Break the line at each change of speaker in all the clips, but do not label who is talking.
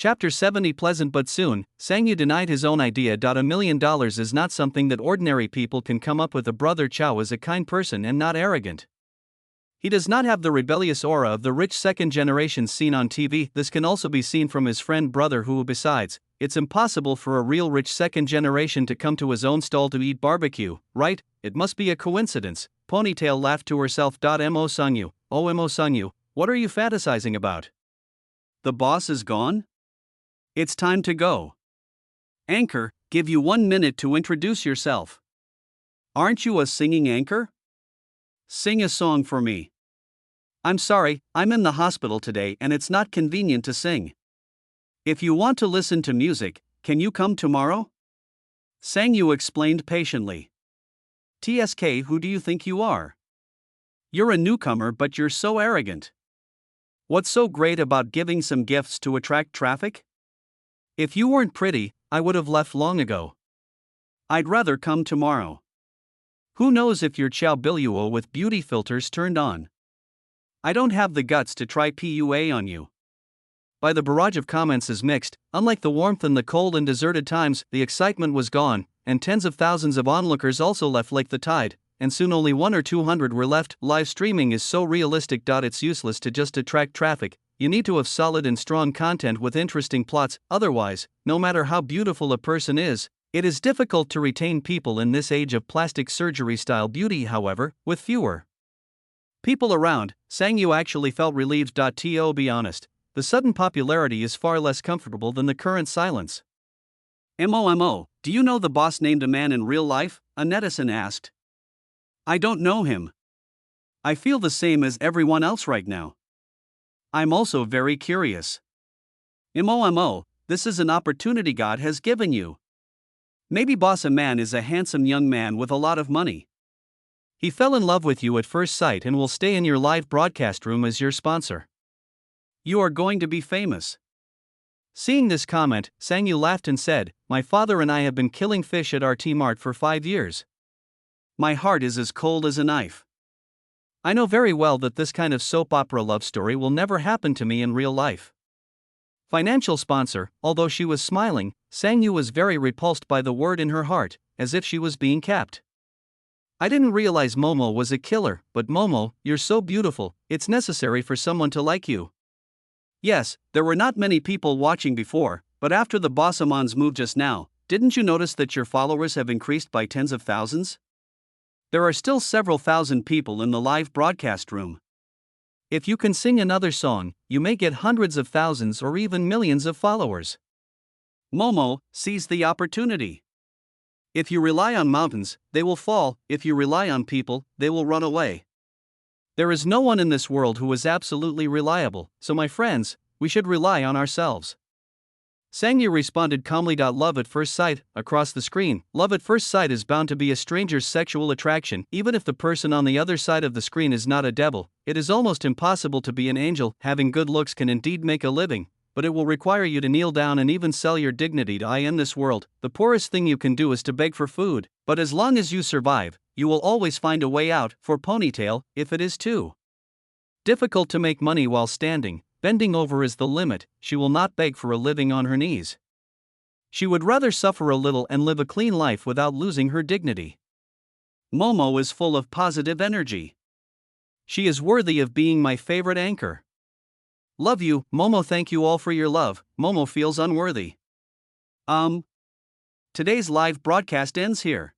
Chapter 70 Pleasant but soon, Sang-yu denied his own idea. $1 million is not something that ordinary people can come up with. A brother Chow is a kind person and not arrogant. He does not have the rebellious aura of the rich second generation seen on TV. This can also be seen from his friend brother who, besides, it's impossible for a real rich second generation to come to his own stall to eat barbecue, right? It must be a coincidence. Ponytail laughed to herself. Mo Sang-yu, oh Mo Sang-yu, what are you fantasizing about? The boss is gone? It's time to go. Anchor, give you 1 minute to introduce yourself. Aren't you a singing anchor? Sing a song for me. I'm sorry, I'm in the hospital today and it's not convenient to sing. If you want to listen to music, can you come tomorrow? Sang-yu explained patiently. TSK, who do you think you are? You're a newcomer, but you're so arrogant. What's so great about giving some gifts to attract traffic? If you weren't pretty, I would have left long ago. I'd rather come tomorrow. Who knows if you're Chow Biluo with beauty filters turned on? I don't have the guts to try PUA on you. By the barrage of comments is mixed. Unlike the warmth in the cold and deserted times, the excitement was gone, and tens of thousands of onlookers also left like the tide, and soon only 100 or 200 were left. Live streaming is so realistic. It's useless to just attract traffic. You need to have solid and strong content with interesting plots, otherwise, no matter how beautiful a person is, it is difficult to retain people in this age of plastic surgery style beauty. However, with fewer people around, Sang-yu actually felt relieved. To be honest, the sudden popularity is far less comfortable than the current silence. Mo, do you know the boss named a man in real life? A netizen asked. I don't know him. I feel the same as everyone else right now. I'm also very curious. Mo, this is an opportunity God has given you. Maybe boss a man is a handsome young man with a lot of money. He fell in love with you at first sight and will stay in your live broadcast room as your sponsor. You are going to be famous. Seeing this comment, Sang-yu laughed and said, my father and I have been killing fish at RT Mart for 5 years. My heart is as cold as a knife. I know very well that this kind of soap opera love story will never happen to me in real life. Financial sponsor. Although she was smiling, Sang-yu was very repulsed by the word in her heart, as if she was being capped. I didn't realize Momo was a killer, but Momo, you're so beautiful, it's necessary for someone to like you. Yes, there were not many people watching before, but after the Bossamon's move just now, didn't you notice that your followers have increased by tens of thousands? There are still several thousand people in the live broadcast room. If you can sing another song, you may get hundreds of thousands or even millions of followers. Momo, seize the opportunity. If you rely on mountains, they will fall. If you rely on people, they will run away. There is no one in this world who is absolutely reliable, so my friends, we should rely on ourselves. Sang-yu responded calmly. Love at first sight. Across the screen, love at first sight is bound to be a stranger's sexual attraction. Even if the person on the other side of the screen is not a devil, it is almost impossible to be an angel. Having good looks can indeed make a living, but it will require you to kneel down and even sell your dignity. In this world, the poorest thing you can do is to beg for food, but as long as you survive, you will always find a way out. For Ponytail, if it is too difficult to make money while standing, bending over is the limit. She will not beg for a living on her knees. She would rather suffer a little and live a clean life without losing her dignity. Momo is full of positive energy. She is worthy of being my favorite anchor. Love you, Momo. Thank you all for your love. Momo feels unworthy. Today's live broadcast ends here.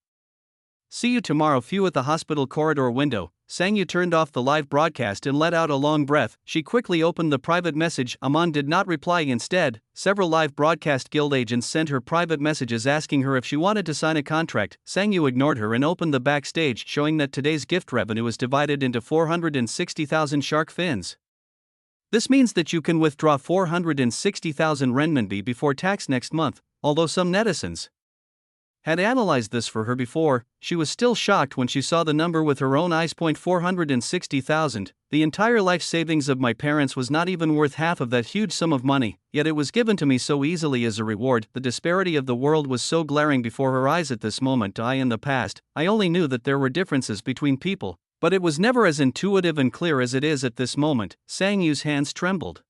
See you tomorrow. Few at the hospital corridor window. Sang-yu turned off the live broadcast and let out a long breath. She quickly opened the private message. Amon did not reply. Instead, several live broadcast guild agents sent her private messages asking her if she wanted to sign a contract. Sang-yu ignored her and opened the backstage, showing that today's gift revenue is divided into 460,000 shark fins. This means that you can withdraw 460,000 renminbi before tax next month. Although some netizens had analyzed this for her before, she was still shocked when she saw the number with her own eyes. 460,000. The entire life savings of my parents was not even worth half of that huge sum of money, yet it was given to me so easily as a reward. The disparity of the world was so glaring before her eyes at this moment. In the past, I only knew that there were differences between people, but it was never as intuitive and clear as it is at this moment. Sang-yu's hands trembled.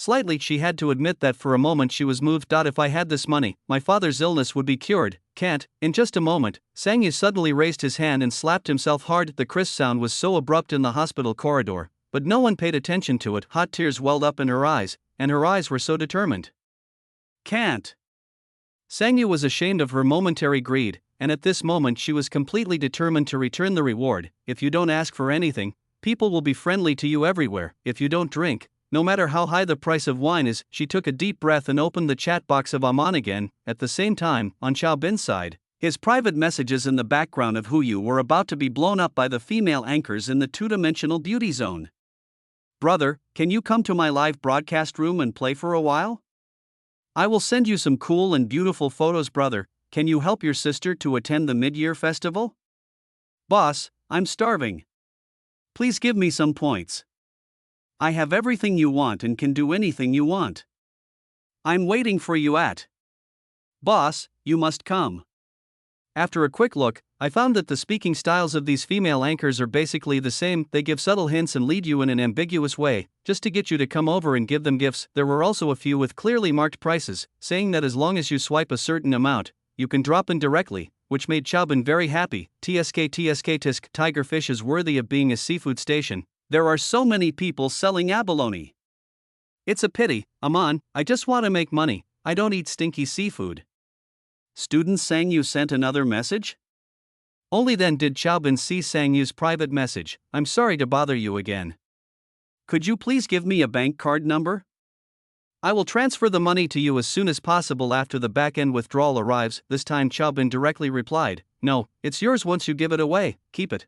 Slightly, she had to admit that for a moment she was moved. If I had this money, my father's illness would be cured. Can't. In just a moment, Sang Yu suddenly raised his hand and slapped himself hard. The crisp sound was so abrupt in the hospital corridor, but no one paid attention to it. Hot tears welled up in her eyes, and her eyes were so determined. Can't. Sang Yu was ashamed of her momentary greed, and at this moment she was completely determined to return the reward. If you don't ask for anything, people will be friendly to you everywhere. If you don't drink, no matter how high the price of wine is. She took a deep breath and opened the chat box of Aman again. At the same time, on Xiao Bin's side, his private messages in the background of Huyu were about to be blown up by the female anchors in the two-dimensional beauty zone. Brother, can you come to my live broadcast room and play for a while? I will send you some cool and beautiful photos. Brother, can you help your sister to attend the mid-year festival? Boss, I'm starving. Please give me some points. I have everything you want and can do anything you want. I'm waiting for you at. Boss, you must come. After a quick look, I found that the speaking styles of these female anchors are basically the same. They give subtle hints and lead you in an ambiguous way, just to get you to come over and give them gifts. There were also a few with clearly marked prices, saying that as long as you swipe a certain amount, you can drop in directly, which made Xiao Bin very happy. TSK Tiger Fish is worthy of being a seafood station. There are so many people selling abalone. It's a pity, Aman, I just want to make money, I don't eat stinky seafood. Student Sang Yu sent another message? Only then did Xiao Bin see Sang Yu's private message. I'm sorry to bother you again. Could you please give me a bank card number? I will transfer the money to you as soon as possible after the back-end withdrawal arrives. This time Xiao Bin directly replied, no, it's yours once you give it away, keep it.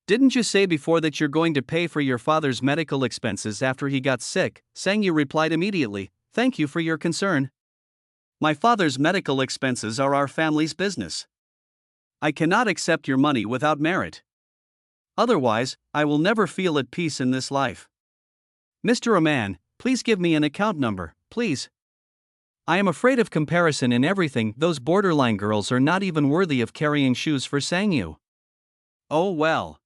Didn't you say before that you're going to pay for your father's medical expenses after he got sick? Sang Yu replied immediately, thank you for your concern. My father's medical expenses are our family's business. I cannot accept your money without merit. Otherwise, I will never feel at peace in this life. Mr. Aman, please give me an account number, please. I am afraid of comparison in everything. Those borderline girls are not even worthy of carrying shoes for Sang Yu. Oh well.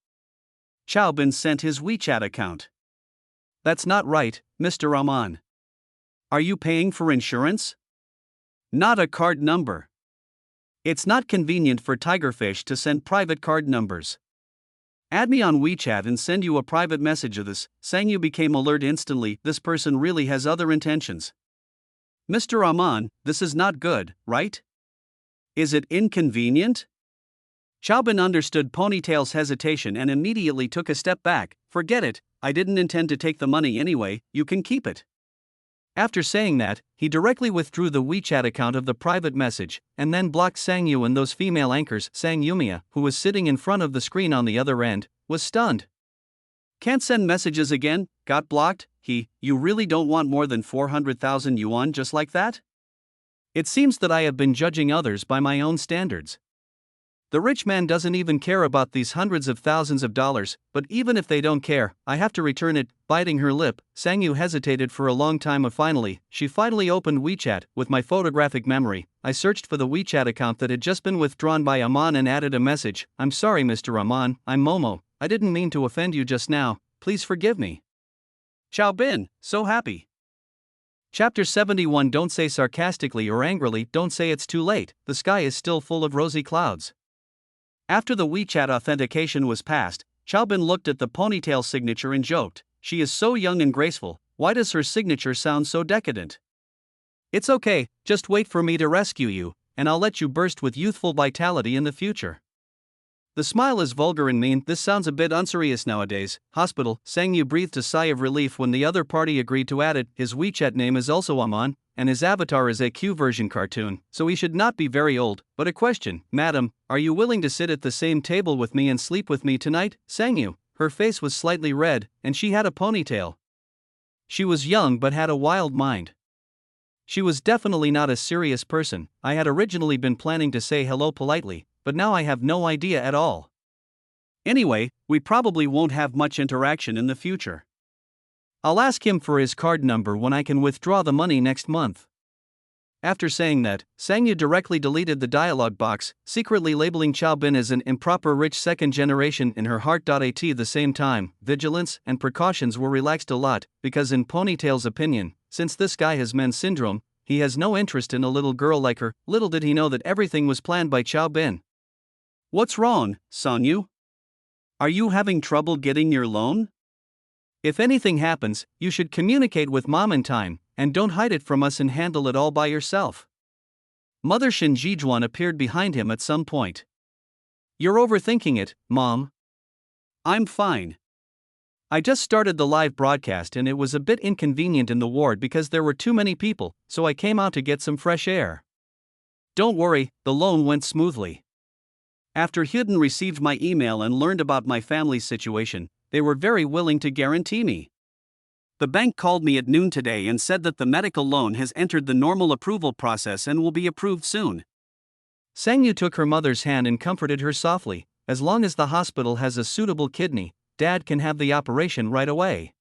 Xiao Bin sent his WeChat account. That's not right, Mr. Aman. Are you paying for insurance? Not a card number. It's not convenient for Tigerfish to send private card numbers. Add me on WeChat and send you a private message of this. Sang Yu became alert instantly. This person really has other intentions. Mr. Aman, this is not good, right? Is it inconvenient? Xiao Bin understood Ponytail's hesitation and immediately took a step back. Forget it, I didn't intend to take the money anyway, you can keep it. After saying that, he directly withdrew the WeChat account of the private message, and then blocked Sang Yu and those female anchors. Sang Yumia, who was sitting in front of the screen on the other end, was stunned. Can't send messages again, got blocked, you really don't want more than 400,000 yuan just like that? It seems that I have been judging others by my own standards. The rich man doesn't even care about these hundreds of thousands of dollars, but even if they don't care, I have to return it. Biting her lip, Sang Yu hesitated for a long time. She finally opened WeChat. With my photographic memory, I searched for the WeChat account that had just been withdrawn by Aman and added a message. I'm sorry Mr. Aman, I'm Momo, I didn't mean to offend you just now, please forgive me. Xiao Bin, so happy. Chapter 71. Don't say sarcastically or angrily, don't say it's too late, the sky is still full of rosy clouds. After the WeChat authentication was passed, Xiao Bin looked at the Ponytail signature and joked, she is so young and graceful, why does her signature sound so decadent? It's okay, just wait for me to rescue you, and I'll let you burst with youthful vitality in the future. The smile is vulgar and mean. This sounds a bit unserious nowadays. Hospital. Sang Yu breathed a sigh of relief when the other party agreed to add it. His WeChat name is also Aman, and his avatar is a Q version cartoon, so he should not be very old. But a question, madam, are you willing to sit at the same table with me and sleep with me tonight? Sang Yu. Her face was slightly red, and she had a ponytail. She was young but had a wild mind. She was definitely not a serious person. I had originally been planning to say hello politely, but now I have no idea at all. Anyway, we probably won't have much interaction in the future. I'll ask him for his card number when I can withdraw the money next month. After saying that, Sang Yu directly deleted the dialog box, secretly labeling Chao Bin as an improper rich second generation in her heart. At the same time, vigilance and precautions were relaxed a lot, because in Ponytail's opinion, since this guy has men's syndrome, he has no interest in a little girl like her. Little did he know that everything was planned by Chao Bin.
What's wrong, Sang Yu? Are you having trouble getting your loan?
If anything happens, you should communicate with mom in time, and don't hide it from us and handle it all by yourself. Mother Shin Jijuan appeared behind him at some point. You're overthinking it, Mom.
I'm fine.
I just started the live broadcast and it was a bit inconvenient in the ward because there were too many people, so I came out to get some fresh air. Don't worry, the loan went smoothly.
After Hyuden received my email and learned about my family's situation, they were very willing to guarantee me. The bank called me at noon today and said that the medical loan has entered the normal approval process and will be approved soon.
Sang Yu took her mother's hand and comforted her softly. As long as the hospital has a suitable kidney, Dad can have the operation right away.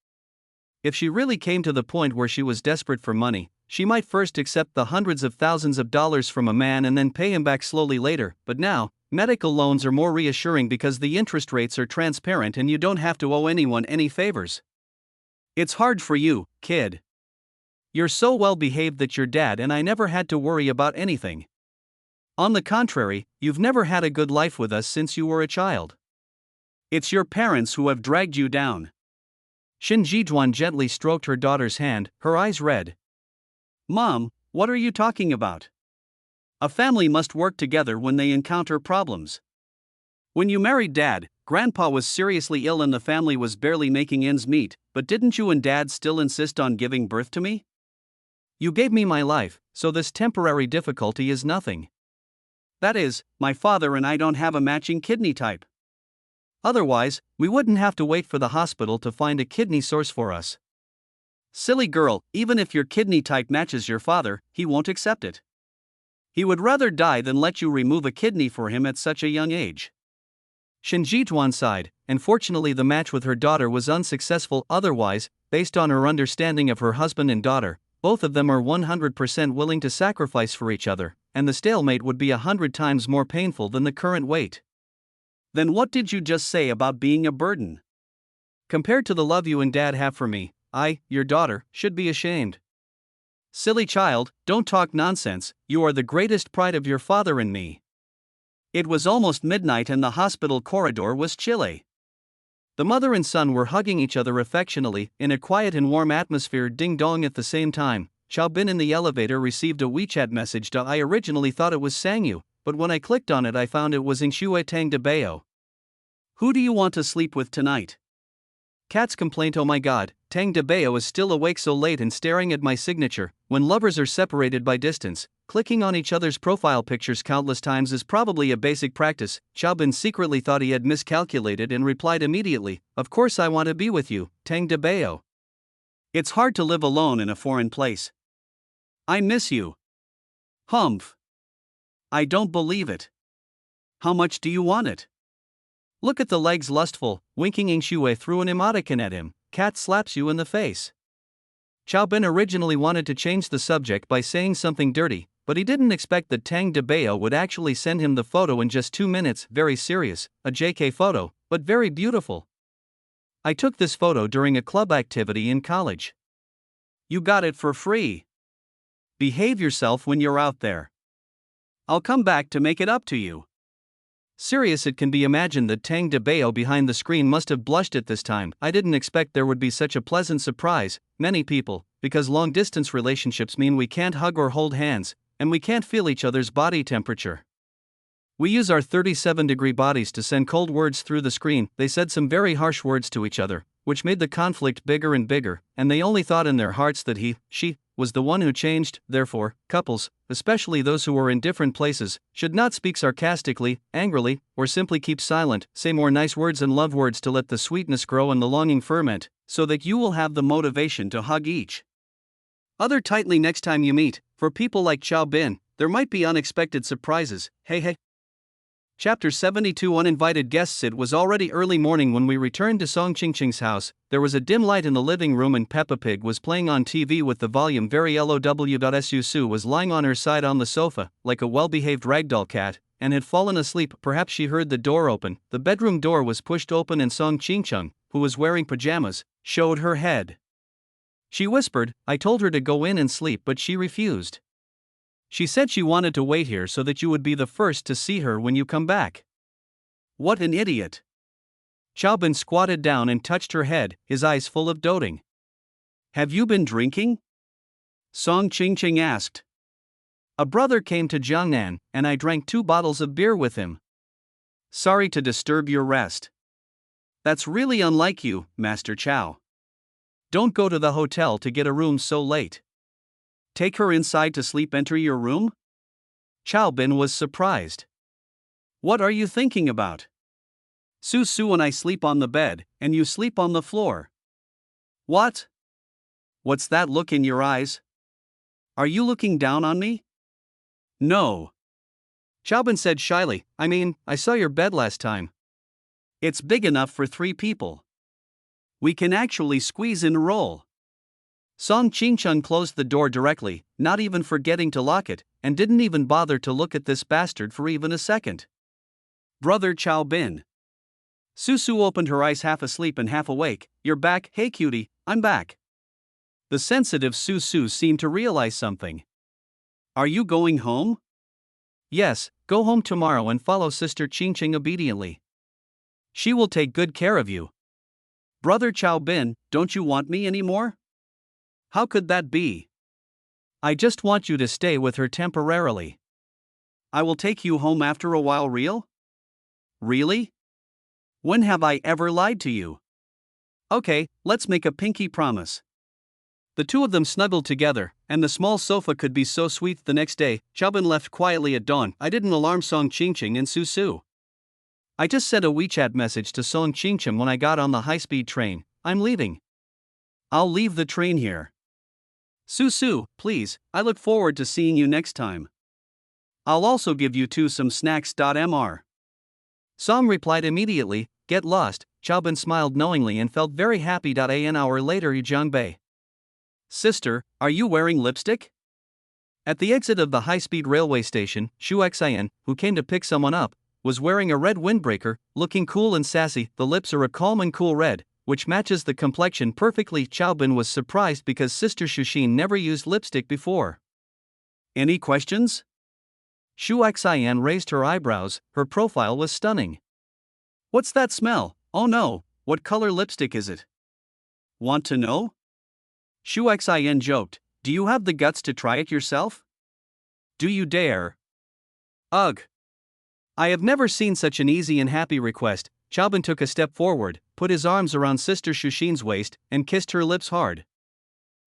If she really came to the point where she was desperate for money, she might first accept the hundreds of thousands of dollars from a man and then pay him back slowly later, but now, medical loans are more reassuring because the interest rates are transparent and you don't have to owe anyone any favors. It's hard for you, kid. You're so well behaved that your dad and I never had to worry about anything. On the contrary, you've never had a good life with us since you were a child.
It's your parents who have dragged you down.
Shin Jijuan gently stroked her daughter's hand, her eyes red.
Mom, what are you talking about? A family must work together when they encounter problems. When you married Dad, Grandpa was seriously ill and the family was barely making ends meet, but didn't you and Dad still insist on giving birth to me?
You gave me my life, so this temporary difficulty is nothing.
That is, my father and I don't have a matching kidney type.
Otherwise, we wouldn't have to wait for the hospital to find a kidney source for us.
Silly girl, even if your kidney type matches your father, he won't accept it. He would rather die than let you remove a kidney for him at such a young age.
Shin Jijuan sighed, and fortunately the match with her daughter was unsuccessful. Otherwise, based on her understanding of her husband and daughter, both of them are 100% willing to sacrifice for each other, and the stalemate would be 100 times more painful than the current wait.
Then what did you just say about being a burden?
Compared to the love you and Dad have for me, I, your daughter, should be ashamed. Silly child, don't talk nonsense, you are the greatest pride of your father and me.
It was almost midnight and the hospital corridor was chilly.
The mother and son were hugging each other affectionately, in a quiet and warm atmosphere. Ding dong. At the same time, Chao Bin in the elevator received a WeChat message. I originally thought it was Sang Yu, but when I clicked on it I found it was Xue Tang de Bao.
Who do you want to sleep with tonight?
Cat's complaint. Oh my god, Tang de Bao is still awake so late and staring at my signature. When lovers are separated by distance, clicking on each other's profile pictures countless times is probably a basic practice. Chao Bin secretly thought he had miscalculated and replied immediately, of course I want to be with you, Tang de Bao.
It's hard to live alone in a foreign place. I miss you. Humph. I don't believe it. How much do you want it?
Look at the legs. Lustful, winking. Xue threw an emoticon at him. Cat slaps you in the face. Chao Bin originally wanted to change the subject by saying something dirty, but he didn't expect that Tang de Bao would actually send him the photo in just 2 minutes. Very serious, a JK photo, but very beautiful. I took this photo during a club activity in college.
You got it for free. Behave yourself when you're out there. I'll come back to make it up to you.
Serious. It can be imagined that Tang de Bao behind the screen must have blushed at this time. I didn't expect there would be such a pleasant surprise. Many people, because long-distance relationships mean we can't hug or hold hands, and we can't feel each other's body temperature. We use our 37-degree bodies to send cold words through the screen. They said some very harsh words to each other, which made the conflict bigger and bigger, and they only thought in their hearts that she, was the one who changed. Therefore, couples, especially those who are in different places, should not speak sarcastically, angrily, or simply keep silent. Say more nice words and love words to let the sweetness grow and the longing ferment, so that you will have the motivation to hug each other tightly next time you meet. For people like Chao Bin, there might be unexpected surprises. Hey. Chapter 72 Uninvited Guests. It was already early morning when we returned to Song Qingqing's house. There was a dim light in the living room and Peppa Pig was playing on TV with the volume very low. Su was lying on her side on the sofa, like a well-behaved ragdoll cat, and had fallen asleep. Perhaps she heard the door open. The bedroom door was pushed open and Song Qingqing, who was wearing pajamas, showed her head. She whispered, "I told her to go in and sleep, but she refused. She said she wanted to wait here so that you would be the first to see her when you come back."
What an idiot!
Xiaobin squatted down and touched her head, his eyes full of doting.
Have you been drinking? Song Qingqing asked.
A brother came to Jiangnan, and I drank 2 bottles of beer with him.
Sorry to disturb your rest. That's really unlike you, Master Chow.
Don't go to the hotel to get a room so late.
Take her inside to sleep. Enter your room?
Xiaobin was surprised.
What are you thinking about? Su and I sleep on the bed, and you sleep on the floor.
What?
What's that look in your eyes? Are you looking down on me? No.
Xiaobin said shyly, I saw your bed last time.
It's big enough for 3 people. We can actually squeeze and roll.
Song Qingqing closed the door directly, not even forgetting to lock it, and didn't even bother to look at this bastard for even a second.
Brother Xiaobin.
Su opened her eyes half asleep and half awake. You're back, hey cutie, I'm back.
The sensitive Su seemed to realize something. Are you going home?
Yes, go home tomorrow and follow Sister Qingqing obediently. She will take good care of you.
Brother Xiaobin, don't you want me anymore? How could that be?
I just want you to stay with her temporarily.
I will take you home after a while. Really? When have I ever lied to you?
Okay, let's make a pinky promise. The two of them snuggled together, and the small sofa could be so sweet. The next day, Xiaobin left quietly at dawn. I didn't alarm Song Qingqing and Su. I just sent a WeChat message to Song Qingqing when I got on the high-speed train. I'm leaving.
I'll leave the train here.
Su, please, I look forward to seeing you next time.
I'll also give you 2 some snacks. Mr.
Song replied immediately, get lost. Xiaobin smiled knowingly and felt very happy. An hour later, Jiangbei.
Sister, are you wearing lipstick?
At the exit of the high-speed railway station, Xu Xian, who came to pick someone up, was wearing a red windbreaker, looking cool and sassy. The lips are a calm and cool red, which matches the complexion perfectly. Xiaobin was surprised because Sister Xuxin never used lipstick before.
Any questions?
Xu Xian raised her eyebrows. Her profile was stunning.
What's that smell? Oh no, what color lipstick is it? Want to know?
Xu Xian joked. Do you have the guts to try it yourself?
Do you dare?
Ugh. I have never seen such an easy and happy request. Xiaobin took a step forward, put his arms around Sister Xuxin's waist, and kissed her lips hard.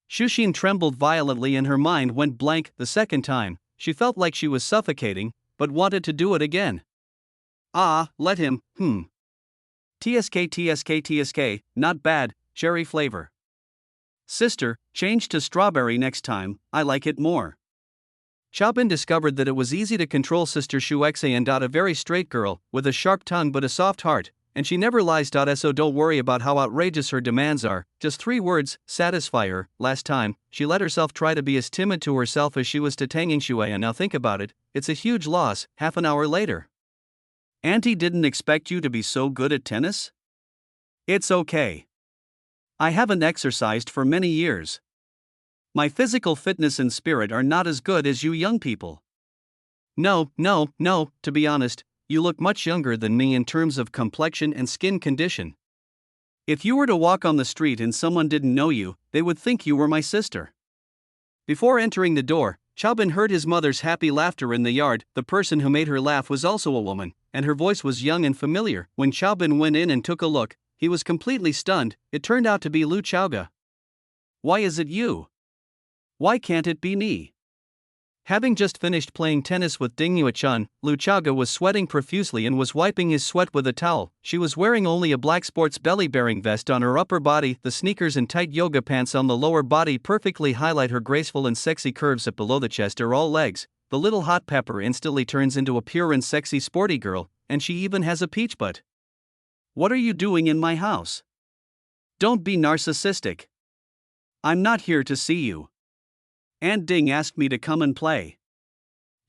Xuxin trembled violently and her mind went blank. The second time, she felt like she was suffocating, but wanted to do it again.
Let him,
TSK, not bad, cherry flavor.
Sister, change to strawberry next time, I like it more.
Xiaobin discovered that it was easy to control Sister Xu Xian. A very straight girl, with a sharp tongue but a soft heart, and she never lies. So don't worry about how outrageous her demands are, just 3 words, satisfy her. Last time, she let herself try to be as timid to herself as she was to Tanging Xuan. Now think about it, it's a huge loss. Half an hour later.
Auntie didn't expect you to be so good at tennis?
It's okay. I haven't exercised for many years. My physical fitness and spirit are not as good as you young people. No, to be honest, you look much younger than me in terms of complexion and skin condition. If you were to walk on the street and someone didn't know you, they would think you were my sister. Before entering the door, Xiaobin heard his mother's happy laughter in the yard. The person who made her laugh was also a woman, and her voice was young and familiar. When Xiaobin went in and took a look, he was completely stunned. It turned out to be Lu Chaoga.
Why is it you?
Why can't it be me? Having just finished playing tennis with Ding Yuechun, Lu Chaoga was sweating profusely and was wiping his sweat with a towel. She was wearing only a black sports belly-bearing vest on her upper body. The sneakers and tight yoga pants on the lower body perfectly highlight her graceful and sexy curves that below the chest are all legs. The little hot pepper instantly turns into a pure and sexy sporty girl. and she even has a peach butt.
What are you doing in my house? Don't be narcissistic. I'm not here to see you. Aunt Ding asked me to come and play.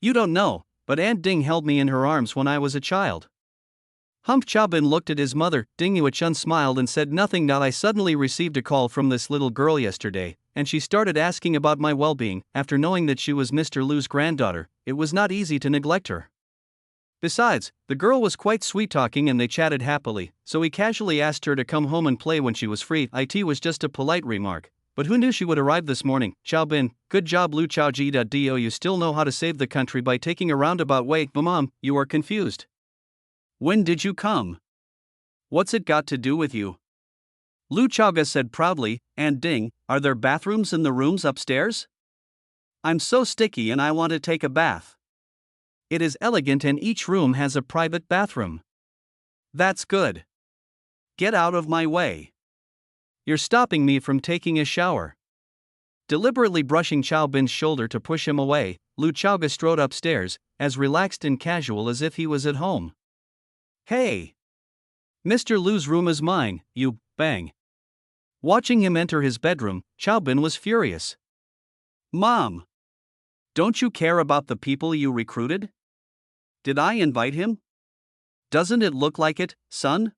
You don't know, but Aunt Ding held me in her arms when I was a child. Humph Chaobin looked at his mother. Ding Yuechun smiled and said nothing. I suddenly received a call from this little girl yesterday, and she started asking about my well-being. After knowing that she was Mr. Lu's granddaughter, it was not easy to neglect her. Besides, the girl was quite sweet-talking and they chatted happily, so he casually asked her to come home and play when she was free. It was just a polite remark, but who knew she would arrive this morning? Chaobin, good job Lu Chaoji.do. You still know how to save the country by taking a roundabout way. Mom, you are confused.
When did you come? What's it got to do with you?
Lu Chaoga said proudly. Aunt Ding, are there bathrooms in the rooms upstairs?
I'm so sticky and I want to take a bath.
It is elegant and each room has a private bathroom.
That's good. Get out of my way.
You're stopping me from taking a shower. Deliberately brushing Chaobin's shoulder to push him away, Lu Chaoga strode upstairs, as relaxed and casual as if he was at home.
Hey!
Mr. Lu's room is mine, you, bang. Watching him enter his bedroom, Chaobin was furious.
Mom! Don't you care about the people you recruited? Did I invite him? Doesn't it look like it, son?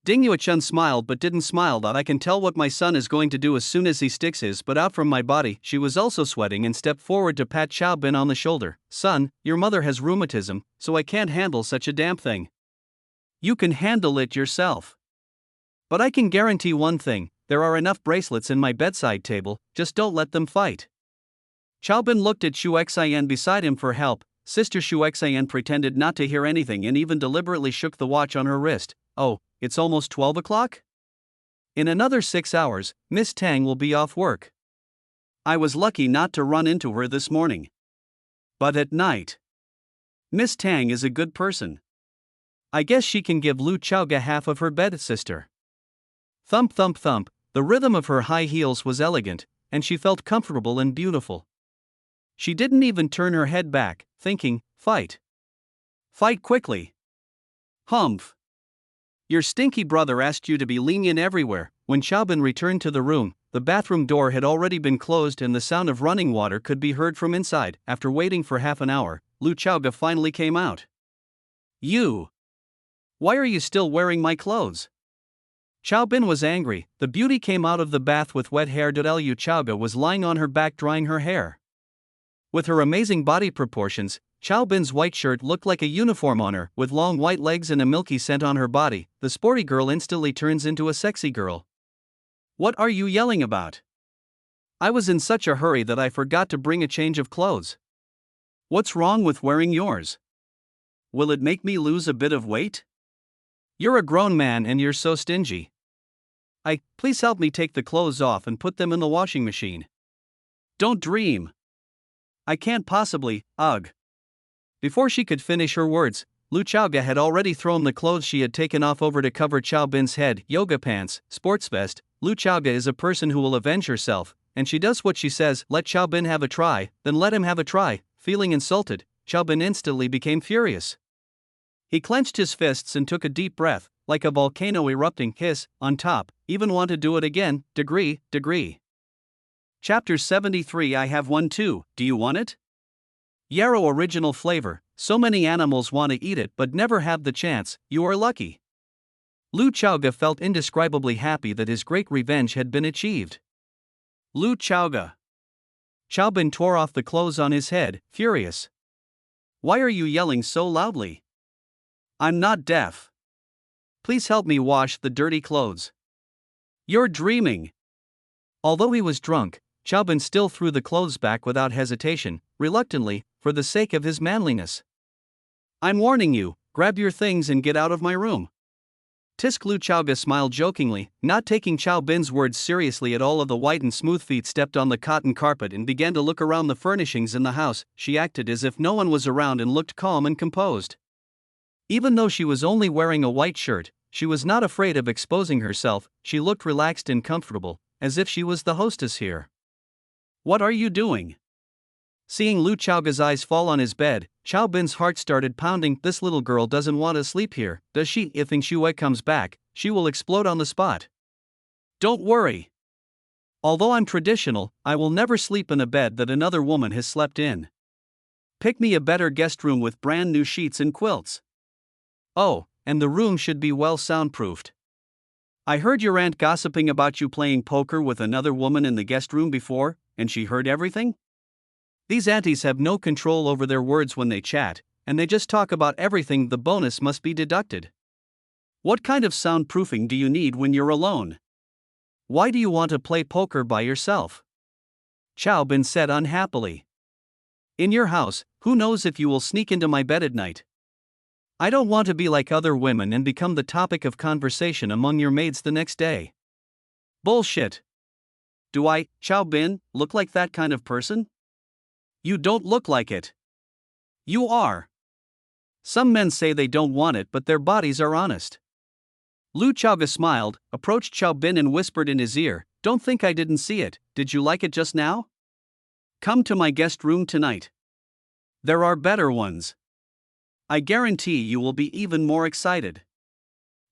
Ding Yuechun smiled but didn't smile. I can tell what my son is going to do as soon as he sticks his butt out from my body. She was also sweating and stepped forward to pat Chaobin on the shoulder. Son, your mother has rheumatism, so I can't handle such a damn thing.
You can handle it yourself.
But I can guarantee one thing, there are enough bracelets in my bedside table, just don't let them fight.
Chaobin looked at Xu Xian beside him for help. Sister Xu Xian pretended not to hear anything and even deliberately shook the watch on her wrist.
Oh, it's almost 12 o'clock? In another 6 hours, Miss Tang will be off work.
I was lucky not to run into her this morning. But at night. Miss Tang is a good person.
I guess she can give Lu Chaoga half of her bed, sister. Thump thump thump, the rhythm of her high heels was elegant, and she felt comfortable and beautiful. She didn't even turn her head back, thinking, fight.
Fight quickly.
Humph. Your stinky brother asked you to be lenient everywhere. When Chaobin returned to the room, the bathroom door had already been closed and the sound of running water could be heard from inside. After waiting for half an hour, Lu Chaoga finally came out.
You!
Why are you still wearing my clothes? Chaobin was angry. The beauty came out of the bath with wet hair. Lu Chaoga was lying on her back drying her hair. With her amazing body proportions, Chaobin's white shirt looked like a uniform on her. With long white legs and a milky scent on her body, the sporty girl instantly turns into a sexy girl.
What are you yelling about?
I was in such a hurry that I forgot to bring a change of clothes.
What's wrong with wearing yours? Will it make me lose a bit of weight?
You're a grown man and you're so stingy. Please help me take the clothes off and put them in the washing machine.
Don't dream. I can't possibly, ugh.
Before she could finish her words, Lu Chaoga had already thrown the clothes she had taken off over to cover Chaobin's head. Yoga pants, sports vest. Lu Chaoga is a person who will avenge herself, and she does what she says. Let Chaobin have a try, then let him have a try. Feeling insulted, Chaobin instantly became furious. He clenched his fists and took a deep breath, like a volcano erupting. Hiss, on top, even want to do it again, degree.
Chapter 73. I have one too, do you want it?
Yarrow original flavor, so many animals want to eat it but never have the chance, you are lucky. Lu Chaoga felt indescribably happy that his great revenge had been achieved.
Lu Chaoga.
Chaobin tore off the clothes on his head, furious.
Why are you yelling so loudly? I'm not deaf.
Please help me wash the dirty clothes.
You're dreaming.
Although he was drunk, Chaobin still threw the clothes back without hesitation, reluctantly, for the sake of his manliness. I'm warning you, grab your things and get out of my room. Tisk. Lu Chaoga smiled jokingly, not taking Chaobin's words seriously at all. Of the white and smooth feet stepped on the cotton carpet and began to look around the furnishings in the house. She acted as if no one was around and looked calm and composed. Even though she was only wearing a white shirt, she was not afraid of exposing herself. She looked relaxed and comfortable, as if she was the hostess here.
What are you doing?
Seeing Lu Chaoga's eyes fall on his bed, Xiao Bin's heart started pounding. This little girl doesn't want to sleep here, does she? If Xue comes back, she will explode on the spot. Don't worry. Although I'm traditional, I will never sleep in a bed that another woman has slept in. Pick me a better guest room with brand new sheets and quilts. Oh, and the room should be well soundproofed. I heard your aunt gossiping about you playing poker with another woman in the guest room before, and she heard everything? These aunties have no control over their words when they chat, and they just talk about everything. The bonus must be deducted. What kind of soundproofing do you need when you're alone? Why do you want to play poker by yourself? Xiao Bin said unhappily. In your house, who knows if you will sneak into my bed at night? I don't want to be like other women and become the topic of conversation among your maids the next day. Bullshit. Do I, Xiao Bin, look like that kind of person? You don't look like it. You are. Some men say they don't want it, but their bodies are honest. Lu Chaoga smiled, approached Xiao Bin and whispered in his ear, Don't think I didn't see it. Did you like it just now? Come to my guest room tonight. There are better ones. I guarantee you will be even more excited.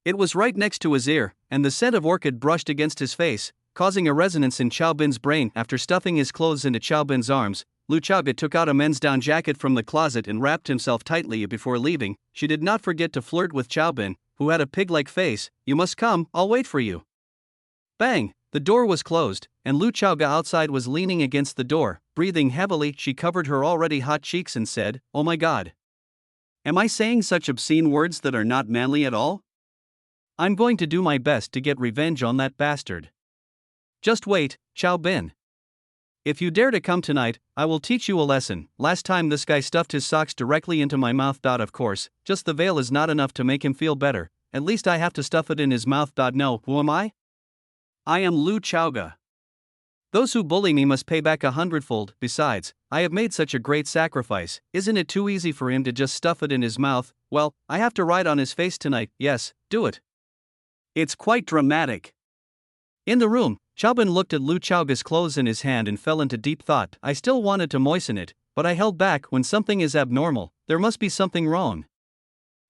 It was right next to his ear, and the scent of orchid brushed against his face, causing a resonance in Xiao Bin's brain. After stuffing his clothes into Xiao Bin's arms, Lu Chaoga took out a men's down jacket from the closet and wrapped himself tightly before leaving. She did not forget to flirt with Xiao Bin, who had a pig-like face. You must come, I'll wait for you. Bang! The door was closed, and Lu Chaoga outside was leaning against the door, breathing heavily. She covered her already hot cheeks and said, Oh my god. Am I saying such obscene words that are not manly at all? I'm going to do my best to get revenge on that bastard. Just wait, Xiao Bin. If you dare to come tonight, I will teach you a lesson. Last time this guy stuffed his socks directly into my mouth. Of course, just the veil is not enough to make him feel better. At least I have to stuff it in his mouth. No, who am I? I am Lu Chaoga. Those who bully me must pay back 100-fold. Besides, I have made such a great sacrifice. Isn't it too easy for him to just stuff it in his mouth? Well, I have to ride on his face tonight. Yes, do it. It's quite dramatic. In the room, Xiao Bin looked at Lu Chaoga's clothes in his hand and fell into deep thought. I still wanted to moisten it, but I held back. When something is abnormal, there must be something wrong.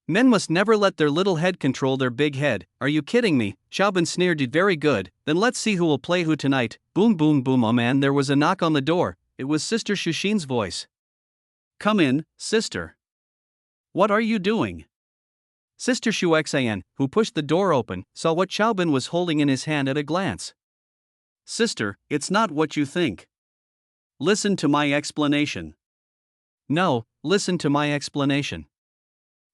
Men must never let their little head control their big head. Are you kidding me? Xiao Bin sneered. Very good, then let's see who will play who tonight. Boom boom boom. Oh man, there was a knock on the door. It was Sister Shuxin's voice. Come in, sister. What are you doing? Sister Shuxian, who pushed the door open, saw what Xiao Bin was holding in his hand at a glance. Sister, it's not what you think. Listen to my explanation. No, listen to my explanation.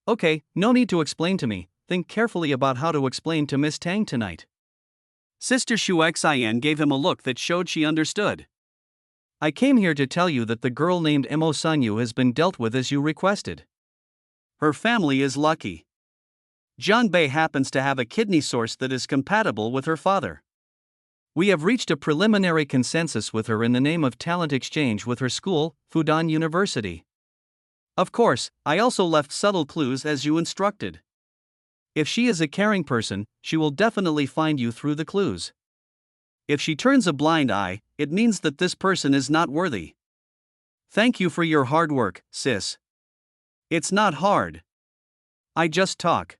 Okay, no need to explain to me. Think carefully about how to explain to Miss Tang tonight. Sister Shuxian gave him a look that showed she understood. I came here to tell you that the girl named Mo Sanyu has been dealt with as you requested. Her family is lucky. Jian Bei happens to have a kidney source that is compatible with her father. We have reached a preliminary consensus with her in the name of talent exchange with her school, Fudan University. Of course, I also left subtle clues as you instructed. If she is a caring person, she will definitely find you through the clues. If she turns a blind eye, it means that this person is not worthy. Thank you for your hard work, sis. It's not hard. I just talk.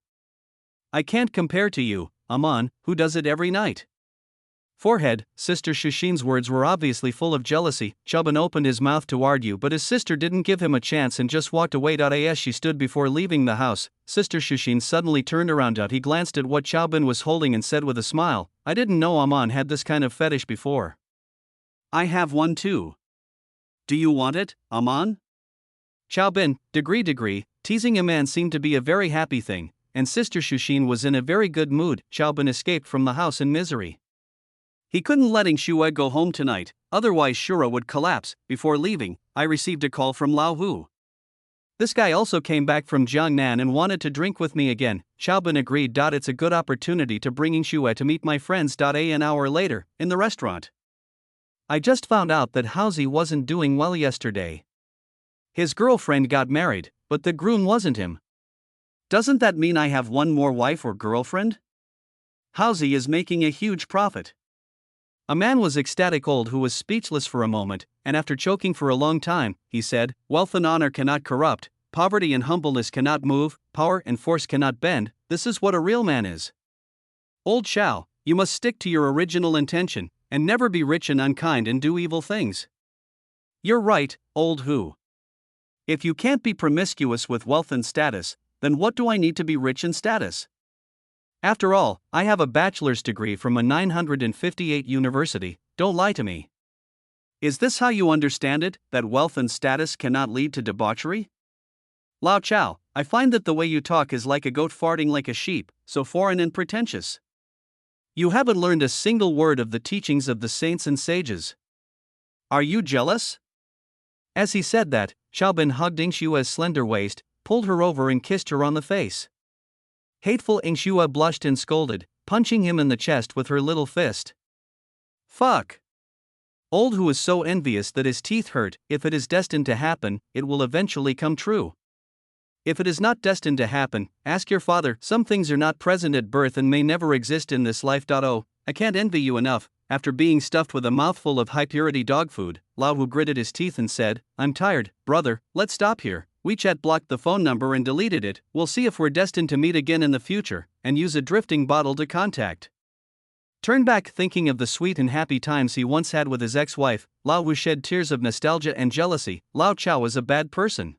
I can't compare to you, Aman, who does it every night. Forehead. Sister Shuxin's words were obviously full of jealousy. Xiao Bin opened his mouth to argue, but his sister didn't give him a chance and just walked away. As she stood before leaving the house, Sister Shuxin suddenly turned around. He glanced at what Xiao Bin was holding and said with a smile, I didn't know Aman had this kind of fetish before. I have one too. Do you want it, Aman? Xiao Bin, degree, teasing a man seemed to be a very happy thing, and Sister Shuxin was in a very good mood. Xiao Bin escaped from the house in misery. He couldn't letting Xue go home tonight, otherwise Shura would collapse. Before leaving, I received a call from Lao Hu. This guy also came back from Jiangnan and wanted to drink with me again. Xiao Bin agreed. It's a good opportunity to bringing Xue to meet my friends. An hour later, in the restaurant. I just found out that Haozi wasn't doing well yesterday. His girlfriend got married, but the groom wasn't him. Doesn't that mean I have one more wife or girlfriend? Haozi is making a huge profit. A man was ecstatic. Who was speechless for a moment. and after choking for a long time, he said, "Wealth and honor cannot corrupt, poverty and humbleness cannot move, power and force cannot bend. This is what a real man is. Old Chow, you must stick to your original intention, and never be rich and unkind and do evil things." You're right, old Hu. If you can't be promiscuous with wealth and status, then what do I need to be rich and status? After all, I have a bachelor's degree from a 958 university, don't lie to me. Is this how you understand it, that wealth and status cannot lead to debauchery? Lao Chow, I find that the way you talk is like a goat farting like a sheep, so foreign and pretentious. You haven't learned a single word of the teachings of the saints and sages. Are you jealous? As he said that, Xiaobin hugged Yingshua's slender waist, pulled her over and kissed her on the face. Hateful Yingxua blushed and scolded, punching him in the chest with her little fist. Fuck! Old Hu is so envious that his teeth hurt. If it is destined to happen, it will eventually come true. If it is not destined to happen, ask your father. Some things are not present at birth and may never exist in this life. Oh, I can't envy you enough. After being stuffed with a mouthful of high-purity dog food, Lao Hu gritted his teeth and said, "I'm tired, brother, let's stop here." WeChat blocked the phone number and deleted it. We'll see if we're destined to meet again in the future, and use a drifting bottle to contact. Turn back thinking of the sweet and happy times he once had with his ex-wife. Lao Hu shed tears of nostalgia and jealousy. Lao Chow was a bad person.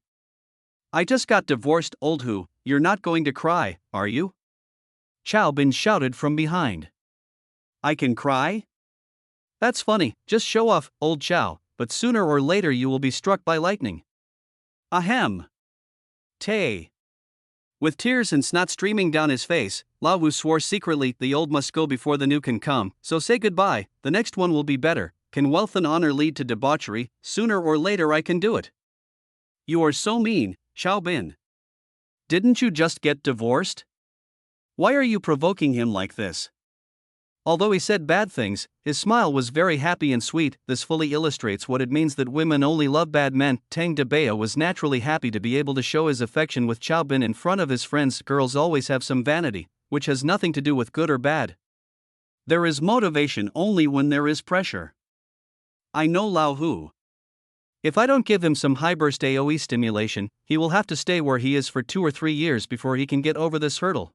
I just got divorced, old Hu. You're not going to cry, are you? Chow Bin shouted from behind. I can cry? That's funny, just show off, old Chow, but sooner or later you will be struck by lightning. Ahem. Tay. With tears and snot streaming down his face, Lao Wu swore secretly, the old must go before the new can come, so say goodbye, the next one will be better. Can wealth and honor lead to debauchery? Sooner or later I can do it. You are so mean, Xiaobin. Didn't you just get divorced? Why are you provoking him like this? Although he said bad things, his smile was very happy and sweet. This fully illustrates what it means that women only love bad men. Tang Debaya was naturally happy to be able to show his affection with Chow Bin in front of his friends. Girls always have some vanity, which has nothing to do with good or bad. There is motivation only when there is pressure. I know Lao Hu. If I don't give him some high-burst AoE stimulation, he will have to stay where he is for 2 or 3 years before he can get over this hurdle.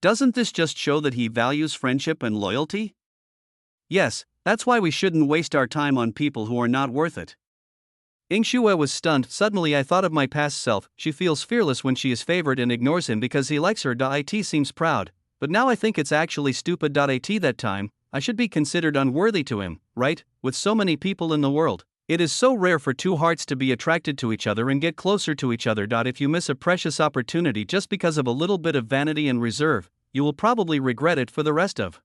Doesn't this just show that he values friendship and loyalty? Yes, that's why we shouldn't waste our time on people who are not worth it. Yingxue was stunned. Suddenly I thought of my past self. She feels fearless when she is favored and ignores him because he likes her. It seems proud, but now I think it's actually stupid. At that time, I should be considered unworthy to him, right? With so many people in the world, it is so rare for two hearts to be attracted to each other and get closer to each other. If you miss a precious opportunity just because of a little bit of vanity and reserve, you will probably regret it for the rest of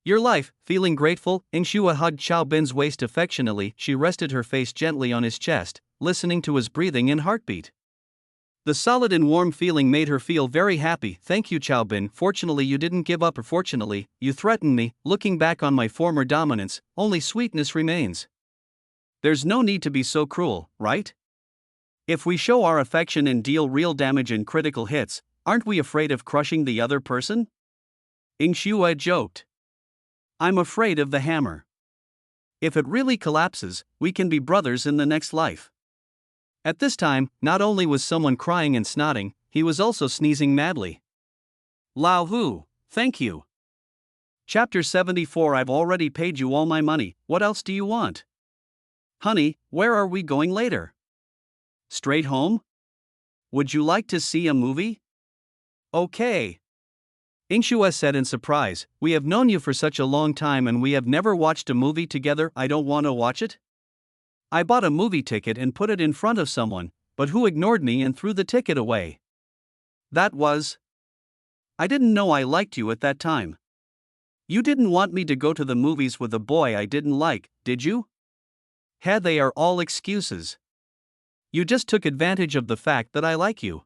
your life. Feeling grateful, Yingxue hugged Chow Bin's waist affectionately. She rested her face gently on his chest, listening to his breathing and heartbeat. The solid and warm feeling made her feel very happy. Thank you, Chow Bin. Fortunately you didn't give up, or fortunately, you threatened me. Looking back on my former dominance, only sweetness remains. There's no need to be so cruel, right? If we show our affection and deal real damage in critical hits, aren't we afraid of crushing the other person? Yingxue joked. I'm afraid of the hammer. If it really collapses, we can be brothers in the next life. At this time, not only was someone crying and snotting, he was also sneezing madly. Lao Hu, thank you. Chapter 74. I've already paid you all my money, what else do you want? Honey, where are we going later? Straight home? Would you like to see a movie? Okay. Yingxue said in surprise, we have known you for such a long time and we have never watched a movie together. I don't want to watch it. I bought a movie ticket and put it in front of someone, but who ignored me and threw the ticket away. That was. I didn't know I liked you at that time. You didn't want me to go to the movies with a boy I didn't like, did you? They are all excuses. You just took advantage of the fact that I like you.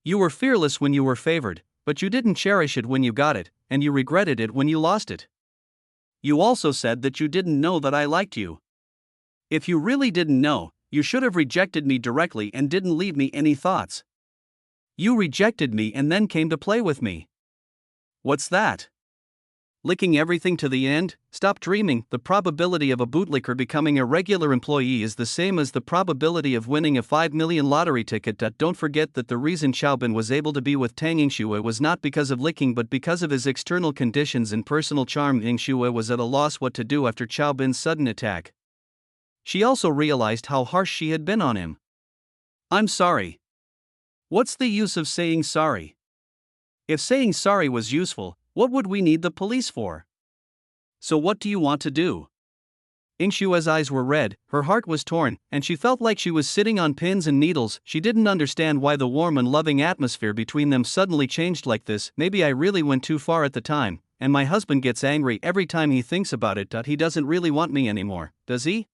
You were fearless when you were favored, but you didn't cherish it when you got it, and you regretted it when you lost it. You also said that you didn't know that I liked you. If you really didn't know, you should have rejected me directly and didn't leave me any thoughts. You rejected me and then came to play with me. What's that? Licking everything to the end? Stop dreaming. The probability of a bootlicker becoming a regular employee is the same as the probability of winning a 5 million lottery ticket. Don't forget that the reason Xiaobin was able to be with Tang Yingxue was not because of licking but because of his external conditions and personal charm. Yingxue was at a loss what to do after Xiaobin's sudden attack. She also realized how harsh she had been on him. I'm sorry. What's the use of saying sorry? If saying sorry was useful, what would we need the police for? So what do you want to do? Yingshue's eyes were red, her heart was torn, and she felt like she was sitting on pins and needles. She didn't understand why the warm and loving atmosphere between them suddenly changed like this. Maybe I really went too far at the time, and my husband gets angry every time he thinks about it. He doesn't really want me anymore, does he?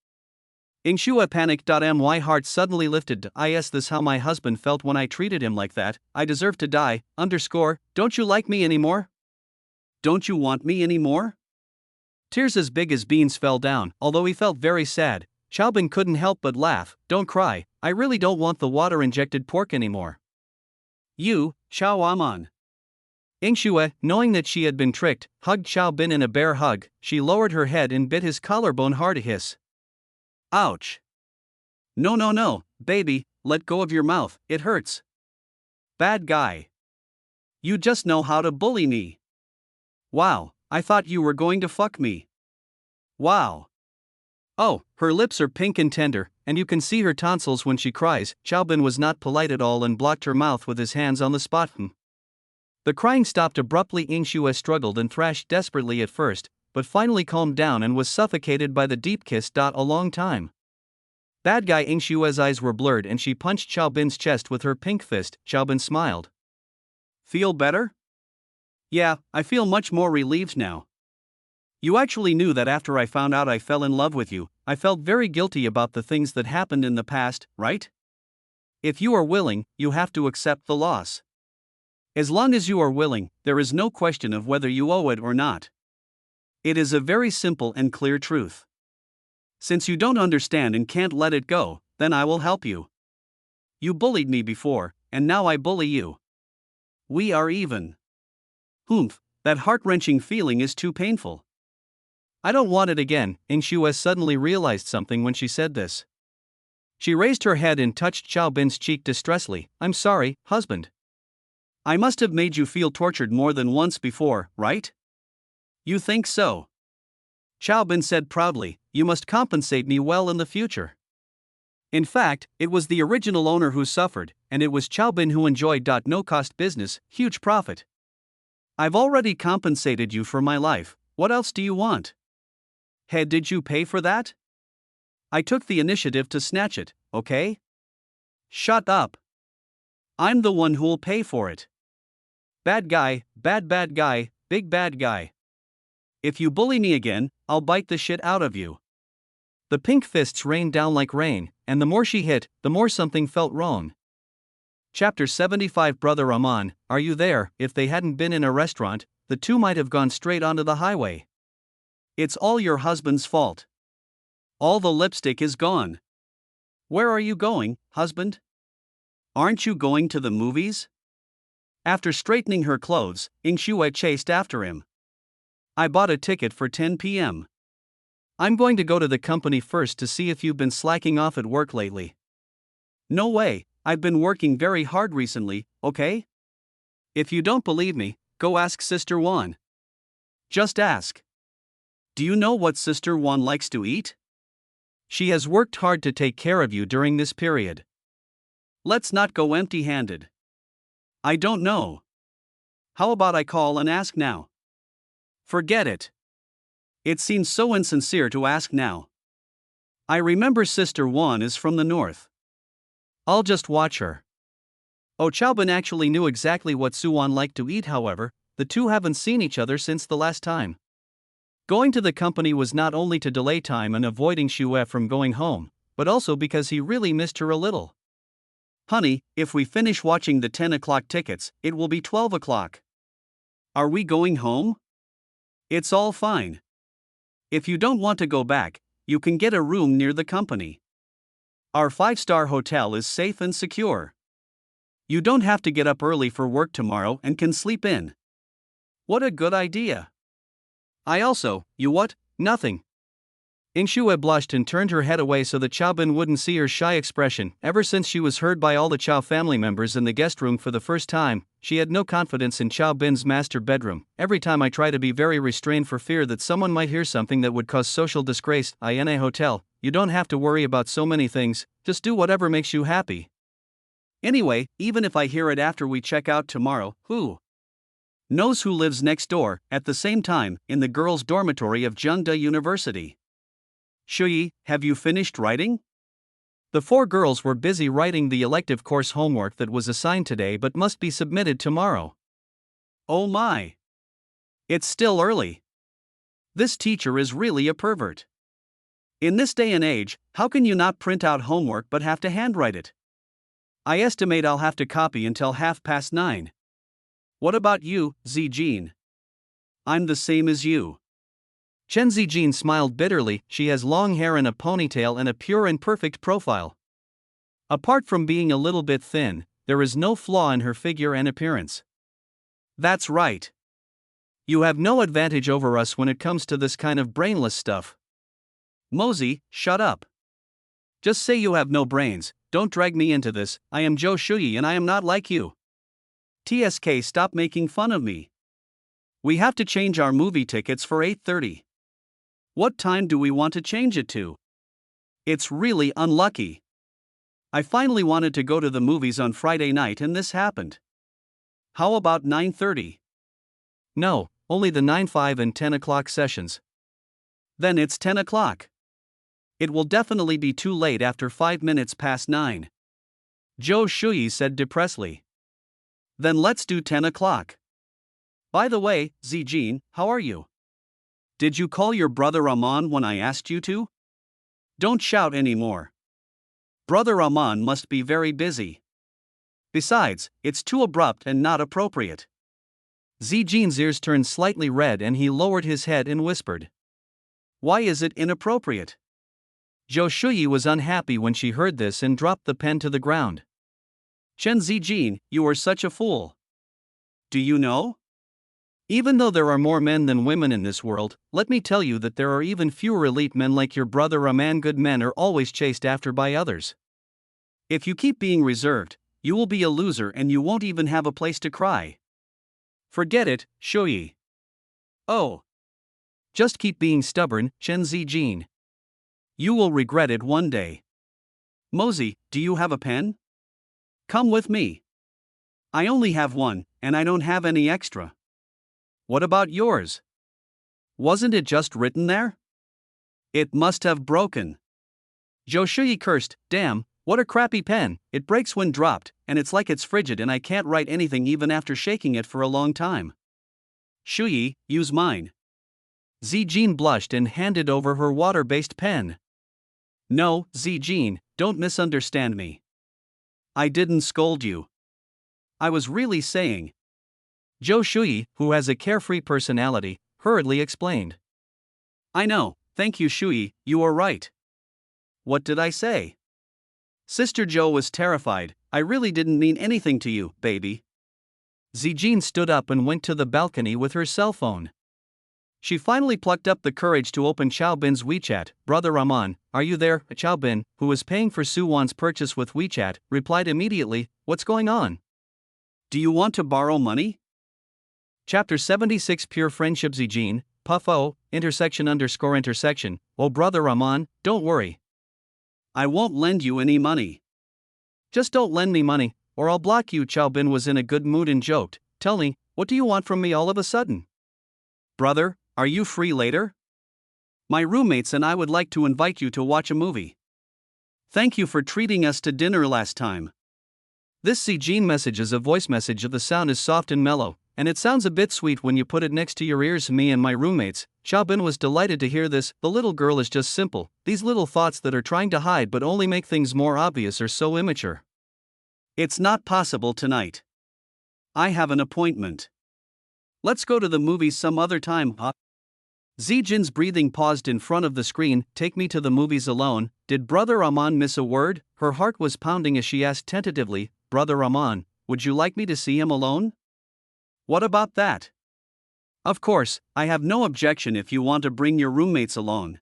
Yingxue panicked. My heart suddenly lifted. This how my husband felt when I treated him like that. I deserve to die. Don't you like me anymore? Don't you want me anymore? Tears as big as beans fell down. Although he felt very sad, Xiaobin couldn't help but laugh. Don't cry, I really don't want the water-injected pork anymore. You, Xiao Aman. Yingxue, knowing that she had been tricked, hugged Xiaobin in a bear hug. She lowered her head and bit his collarbone hard. A hiss. Ouch. No, baby, let go of your mouth, it hurts. Bad guy. You just know how to bully me. Wow, I thought you were going to fuck me. Wow. Oh, her lips are pink and tender, and you can see her tonsils when she cries. Xiaobin was not polite at all and blocked her mouth with his hands on the spot. The crying stopped abruptly. Yingxue struggled and thrashed desperately at first, but finally calmed down and was suffocated by the deep kiss. A long time. Bad guy. Yingshue's eyes were blurred and she punched Xiaobin's chest with her pink fist. Xiaobin smiled. Feel better? Yeah, I feel much more relieved now. You actually knew that after I found out I fell in love with you, I felt very guilty about the things that happened in the past, right? If you are willing, you have to accept the loss. As long as you are willing, there is no question of whether you owe it or not. It is a very simple and clear truth. Since you don't understand and can't let it go, then I will help you. You bullied me before, and now I bully you. We are even. Humph, that heart-wrenching feeling is too painful. I don't want it again. Yingxue suddenly realized something when she said this. She raised her head and touched Xiaobin's cheek distressfully. I'm sorry, husband. I must have made you feel tortured more than once before, right? You think so? Xiaobin said proudly, you must compensate me well in the future. In fact, it was the original owner who suffered, and it was Xiaobin who enjoyed no-cost business, huge profit. I've already compensated you for my life, what else do you want? Hey, did you pay for that? I took the initiative to snatch it, okay? Shut up. I'm the one who'll pay for it. Bad guy, bad guy, big bad guy. If you bully me again, I'll bite the shit out of you. The pink fists rained down like rain, and the more she hit, the more something felt wrong. Chapter 75. Brother Aman, are you there? If they hadn't been in a restaurant, the two might have gone straight onto the highway. It's all your husband's fault. All the lipstick is gone. Where are you going, husband? Aren't you going to the movies? After straightening her clothes, Yingxue chased after him. I bought a ticket for 10 p.m. I'm going to go to the company first to see if you've been slacking off at work lately. No way, I've been working very hard recently, okay? If you don't believe me, go ask Sister Wan. Just ask. Do you know what Sister Wan likes to eat? She has worked hard to take care of you during this period. Let's not go empty-handed. I don't know. How about I call and ask now? Forget it. It seems so insincere to ask now. I remember Sister Wan is from the north. I'll just watch her. Oh, Xiaobin actually knew exactly what Su Wan liked to eat. However, the two haven't seen each other since the last time. Going to the company was not only to delay time and avoiding Yingxue from going home, but also because he really missed her a little. Honey, if we finish watching the 10 o'clock tickets, it will be 12 o'clock. Are we going home? It's all fine. If you don't want to go back, you can get a room near the company. Our 5-star hotel is safe and secure. You don't have to get up early for work tomorrow and can sleep in. What a good idea.
You what?
Nothing. Ingshue blushed and turned her head away so that Chao Bin wouldn't see her shy expression. Ever since she was heard by all the Chao family members in the guest room for the first time, she had no confidence in Chao Bin's master bedroom. Every time I try to be very restrained for fear that someone might hear something that would cause social disgrace. In a hotel, you don't have to worry about so many things, just do whatever makes you happy.
Anyway, even if I hear it after we check out tomorrow, who knows who lives next door, at the same time, in the girls' dormitory of Zhengde University? Shuyi, have you finished writing?
The four girls were busy writing the elective course homework that was assigned today but must be submitted tomorrow.
Oh my! It's still early. This teacher is really a pervert. In this day and age, how can you not print out homework but have to handwrite it? I estimate I'll have to copy until 9:30. What about you, Zijin? I'm the same as you.
Chen Zijin smiled bitterly. She has long hair and a ponytail and a pure and perfect profile. Apart from being a little bit thin, there is no flaw in her figure and appearance.
That's right.
You have no advantage over us when it comes to this kind of brainless stuff.
Mosey, shut up. Just say you have no brains, don't drag me into this. I am Zhou Shuyi and I am not like you. TSK, stop making fun of me. We have to change our movie tickets for 8:30. What time do we want to change it to? It's really unlucky. I finally wanted to go to the movies on Friday night and this happened. How about 9:30?
No, only the 9, 5 and 10 o'clock sessions.
Then it's 10 o'clock. It will definitely be too late after 5 minutes past 9. Zhou Shuyi said depressedly. Then let's do 10 o'clock. By the way, Zijin, how are you? Did you call your brother Aman when I asked you to? Don't shout anymore. Brother Aman must be very busy. Besides, it's too abrupt and not appropriate.
Zijin's ears turned slightly red and he lowered his head and whispered.
Why is it inappropriate?
Zhou Shuyi was unhappy when she heard this and dropped the pen to the ground.
Chen Zijin, you are such a fool. Do you know?
Even though there are more men than women in this world, let me tell you that there are even fewer elite men like your brother Aman. Good men are always chased after by others.
If you keep being reserved, you will be a loser and you won't even have a place to cry. Forget it, Shuyi. Oh.
Just keep being stubborn, Chen Zijin.
You will regret it one day. Mosey, do you have a pen? Come with me. I only have one, and I don't have any extra. What about yours? Wasn't it just written there? It must have broken.
Zhou Shuyi cursed. Damn, what a crappy pen, it breaks when dropped, and it's like it's frigid and I can't write anything even after shaking it for a long time.
Shuyi, use mine.
Zijin blushed and handed over her water-based pen.
No, Zijin, don't misunderstand me. I didn't scold you. I was really saying.
Zhou Shuyi, who has a carefree personality, hurriedly explained.
I know, thank you Shuyi, you are right. What did I say? Sister Zhou was terrified. I really didn't mean anything to you, baby.
Zijin stood up and went to the balcony with her cell phone. She finally plucked up the courage to open Chao Bin's WeChat. Brother Aman, are you there? Chao Bin, who was paying for Su Wan's purchase with WeChat, replied immediately, what's going on?
Do you want to borrow money?
Chapter 76 Pure Friendship. Zijin, Puffo, __. Oh brother Aman, don't worry.
I won't lend you any money.
Just don't lend me money, or I'll block you. Chao Bin was in a good mood and joked, tell me, what do you want from me all of a sudden?
Brother, are you free later? My roommates and I would like to invite you to watch a movie. Thank you for treating us to dinner last time.
This Zijin message is a voice message. The sound is soft and mellow, and it sounds a bit sweet when you put it next to your ears. Me and my roommates. Chao Bin was delighted to hear this. The little girl is just simple. These little thoughts that are trying to hide but only make things more obvious are so immature.
It's not possible tonight. I have an appointment. Let's go to the movies some other time, huh? Zijin's breathing paused in front of the screen. Take me to the movies alone. Did Brother Aman miss a word? Her heart was pounding as she asked tentatively, Brother Aman, would you like me to see him alone? What about that? Of course, I have no objection if you want to bring your roommates along.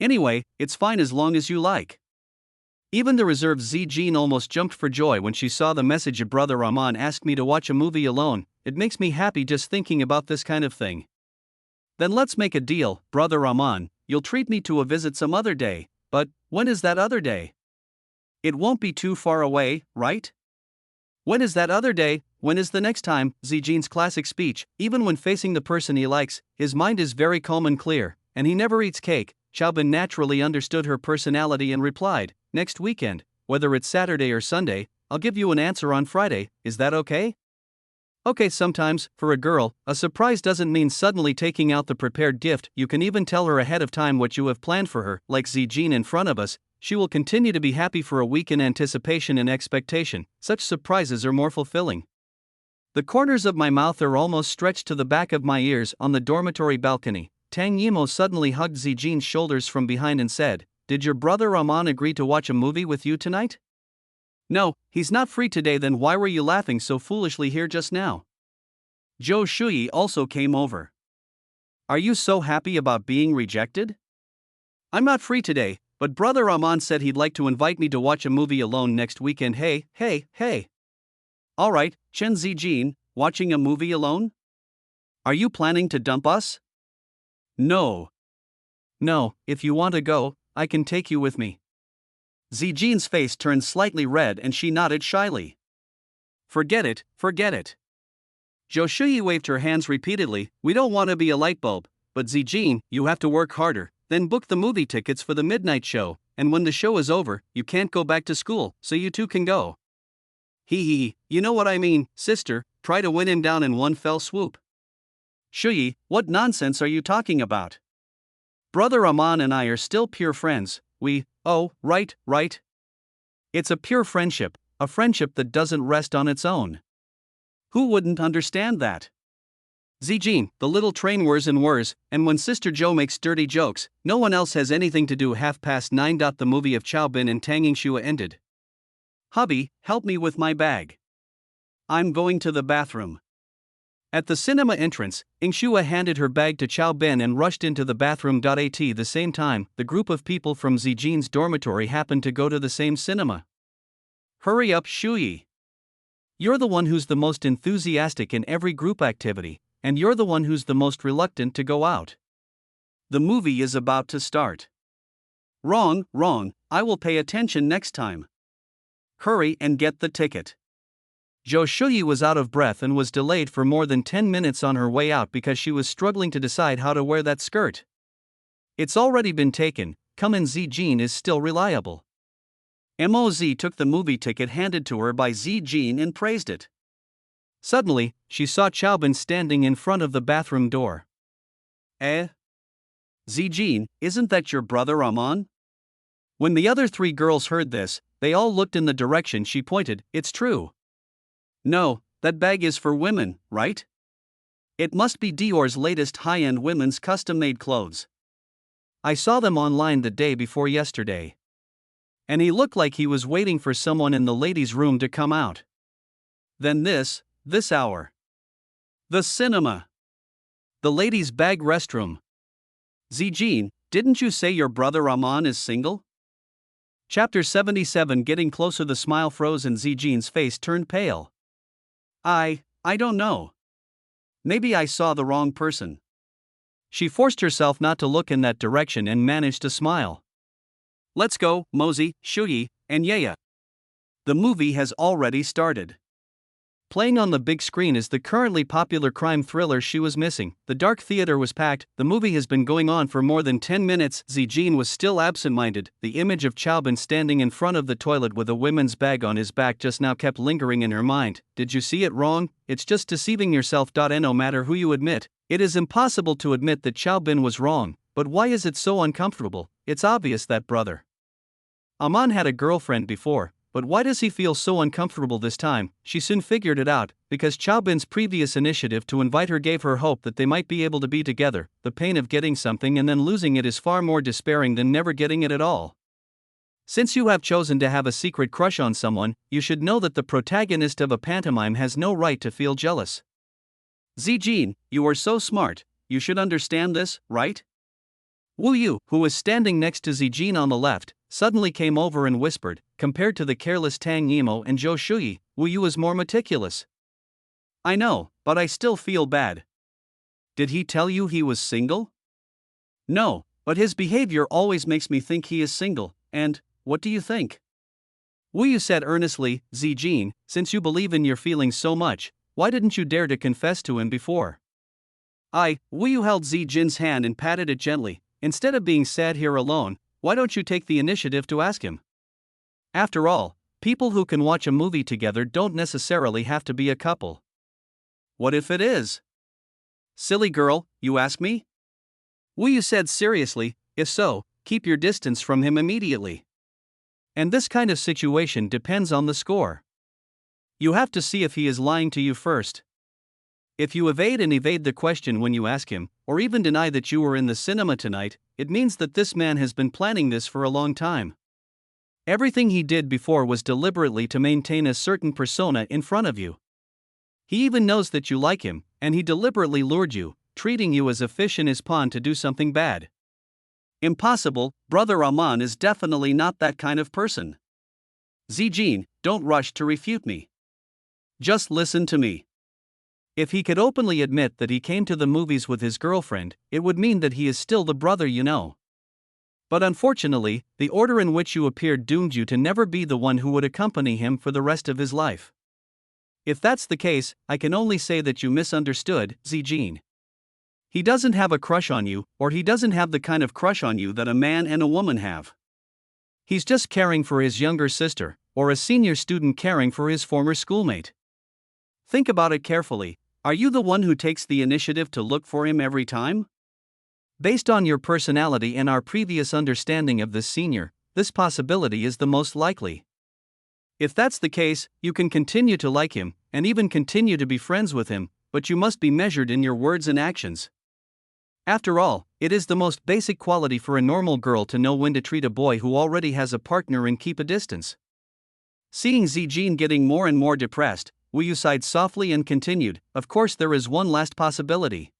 Anyway, it's fine as long as you like.
Even the reserved Zijin almost jumped for joy when she saw the message. Brother Rahman asked me to watch a movie alone. It makes me happy just thinking about this kind of thing.
Then let's make a deal, Brother Rahman. You'll treat me to a visit some other day. But when is that other day? It won't be too far away, right?
When is that other day? When is the next time? Zijin's classic speech. Even when facing the person he likes, his mind is very calm and clear, and he never eats cake. Xiaobin naturally understood her personality and replied, "Next weekend, whether it's Saturday or Sunday, I'll give you an answer on Friday, is that okay?" Okay, sometimes, for a girl, a surprise doesn't mean suddenly taking out the prepared gift. You can even tell her ahead of time what you have planned for her, like Zijin in front of us. She will continue to be happy for a week in anticipation and expectation. Such surprises are more fulfilling. The corners of my mouth are almost stretched to the back of my ears. On the dormitory balcony, Tang Yimo suddenly hugged Zijin's shoulders from behind and said, "Did your brother Rahman agree to watch a movie with you tonight?"
"No, he's not free today." "Then why were you laughing so foolishly here just now?" Zhou Shuyi also came over. "Are you so happy about being rejected?"
"I'm not free today, but brother Rahman said he'd like to invite me to watch a movie alone next weekend." Hey.
Alright, Chen Zijin, watching a movie alone? Are you planning to dump us?
No, if you want to go, I can take you with me.
Zijin's face turned slightly red and she nodded shyly.
Forget it.
Zhou Shuyi waved her hands repeatedly. "We don't want to be a light bulb, but Zijin, you have to work harder, then book the movie tickets for the midnight show, and when the show is over, you can't go back to school, so you two can go."
Hee, you know what I mean, sister, try to win him down in one fell swoop.
Shuyi, what nonsense are you talking about?
Brother Rahman and I are still pure friends.
Oh, right.
It's a pure friendship, a friendship that doesn't rest on its own.
Who wouldn't understand that?
Zijin, the little train whirs, and when Sister Zhou makes dirty jokes, no one else has anything to do. 9:30. The movie of Xiaobin and Tang Yingxue ended.
"Hubby, help me with my bag. I'm going to the bathroom."
At the cinema entrance, Yingxue handed her bag to Xiaobin and rushed into the bathroom. At the same time, the group of people from Zijin's dormitory happened to go to the same cinema.
"Hurry up, Shuyi.
You're the one who's the most enthusiastic in every group activity, and you're the one who's the most reluctant to go out.
The movie is about to start." Wrong, I will pay attention next time. Hurry and get the ticket."
Zhou Shuyi was out of breath and was delayed for more than 10 minutes on her way out because she was struggling to decide how to wear that skirt. It's already been taken. Come in. Zijin is still reliable.
Moz took the movie ticket handed to her by Zijin and praised it.
Suddenly, she saw Xiaobin standing in front of the bathroom door.
Zijin, isn't that your brother Rahman?
When the other three girls heard this, they all looked in the direction she pointed. It's true.
No, that bag is for women, right? It must be Dior's latest high-end women's custom-made clothes.
I saw them online the day before yesterday. And he looked like he was waiting for someone in the ladies' room to come out.
Then this hour. The cinema.
The ladies' bag restroom.
Zijin, didn't you say your brother Rahman is single?
Chapter 77. Getting closer. The smile froze and Zijin's face turned pale.
I don't know. Maybe I saw the wrong person.
She forced herself not to look in that direction and managed to smile.
Let's go, Mozi, Shuyi, and Yeya. The movie has already started.
Playing on the big screen is the currently popular crime thriller she was missing. The dark theater was packed. The movie has been going on for more than 10 minutes. Zijin was still absent-minded. The image of Xiaobin standing in front of the toilet with a women's bag on his back just now kept lingering in her mind. Did you see it wrong? It's just deceiving yourself. No matter who you admit, it is impossible to admit that Xiaobin was wrong. But why is it so uncomfortable? It's obvious that brother Aman had a girlfriend before. But why does he feel so uncomfortable this time? She soon figured it out, because Xiaobin's previous initiative to invite her gave her hope that they might be able to be together. The pain of getting something and then losing it is far more despairing than never getting it at all. Since you have chosen to have a secret crush on someone, you should know that the protagonist of a pantomime has no right to feel jealous.
Zijin, you are so smart, you should understand this, right?
Wu Yu, who was standing next to Zijin on the left, suddenly came over and whispered, compared to the careless Tang Yimo and Zhou Shuyi, Wu Yu is more meticulous.
I know, but I still feel bad.
Did he tell you he was single?
No, but his behavior always makes me think he is single, and, what do you think?
Wu Yu said earnestly, Zijin, since you believe in your feelings so much, why didn't you dare to confess to him before?
Wu Yu held Zijin's hand and patted it gently.
Instead of being sad here alone, why don't you take the initiative to ask him? After all, people who can watch a movie together don't necessarily have to be a couple.
What if it is?
Silly girl, you ask me? Wu Yu said seriously, if so, keep your distance from him immediately. And this kind of situation depends on the score. You have to see if he is lying to you first. If you evade the question when you ask him, or even deny that you were in the cinema tonight, it means that this man has been planning this for a long time. Everything he did before was deliberately to maintain a certain persona in front of you. He even knows that you like him, and he deliberately lured you, treating you as a fish in his pond to do something bad.
Impossible, Brother Aman is definitely not that kind of person. Zijin, don't rush to refute me. Just listen to me.
If he could openly admit that he came to the movies with his girlfriend, it would mean that he is still the brother you know. But unfortunately, the order in which you appeared doomed you to never be the one who would accompany him for the rest of his life. If that's the case, I can only say that you misunderstood, Zijin. He doesn't have a crush on you, or he doesn't have the kind of crush on you that a man and a woman have. He's just caring for his younger sister, or a senior student caring for his former schoolmate. Think about it carefully. Are you the one who takes the initiative to look for him every time? Based on your personality and our previous understanding of this senior, this possibility is the most likely. If that's the case, you can continue to like him, and even continue to be friends with him, but you must be measured in your words and actions. After all, it is the most basic quality for a normal girl to know when to treat a boy who already has a partner and keep a distance. Seeing Zijin getting more and more depressed, Wu Yu sighed softly and continued, of course there is one last possibility.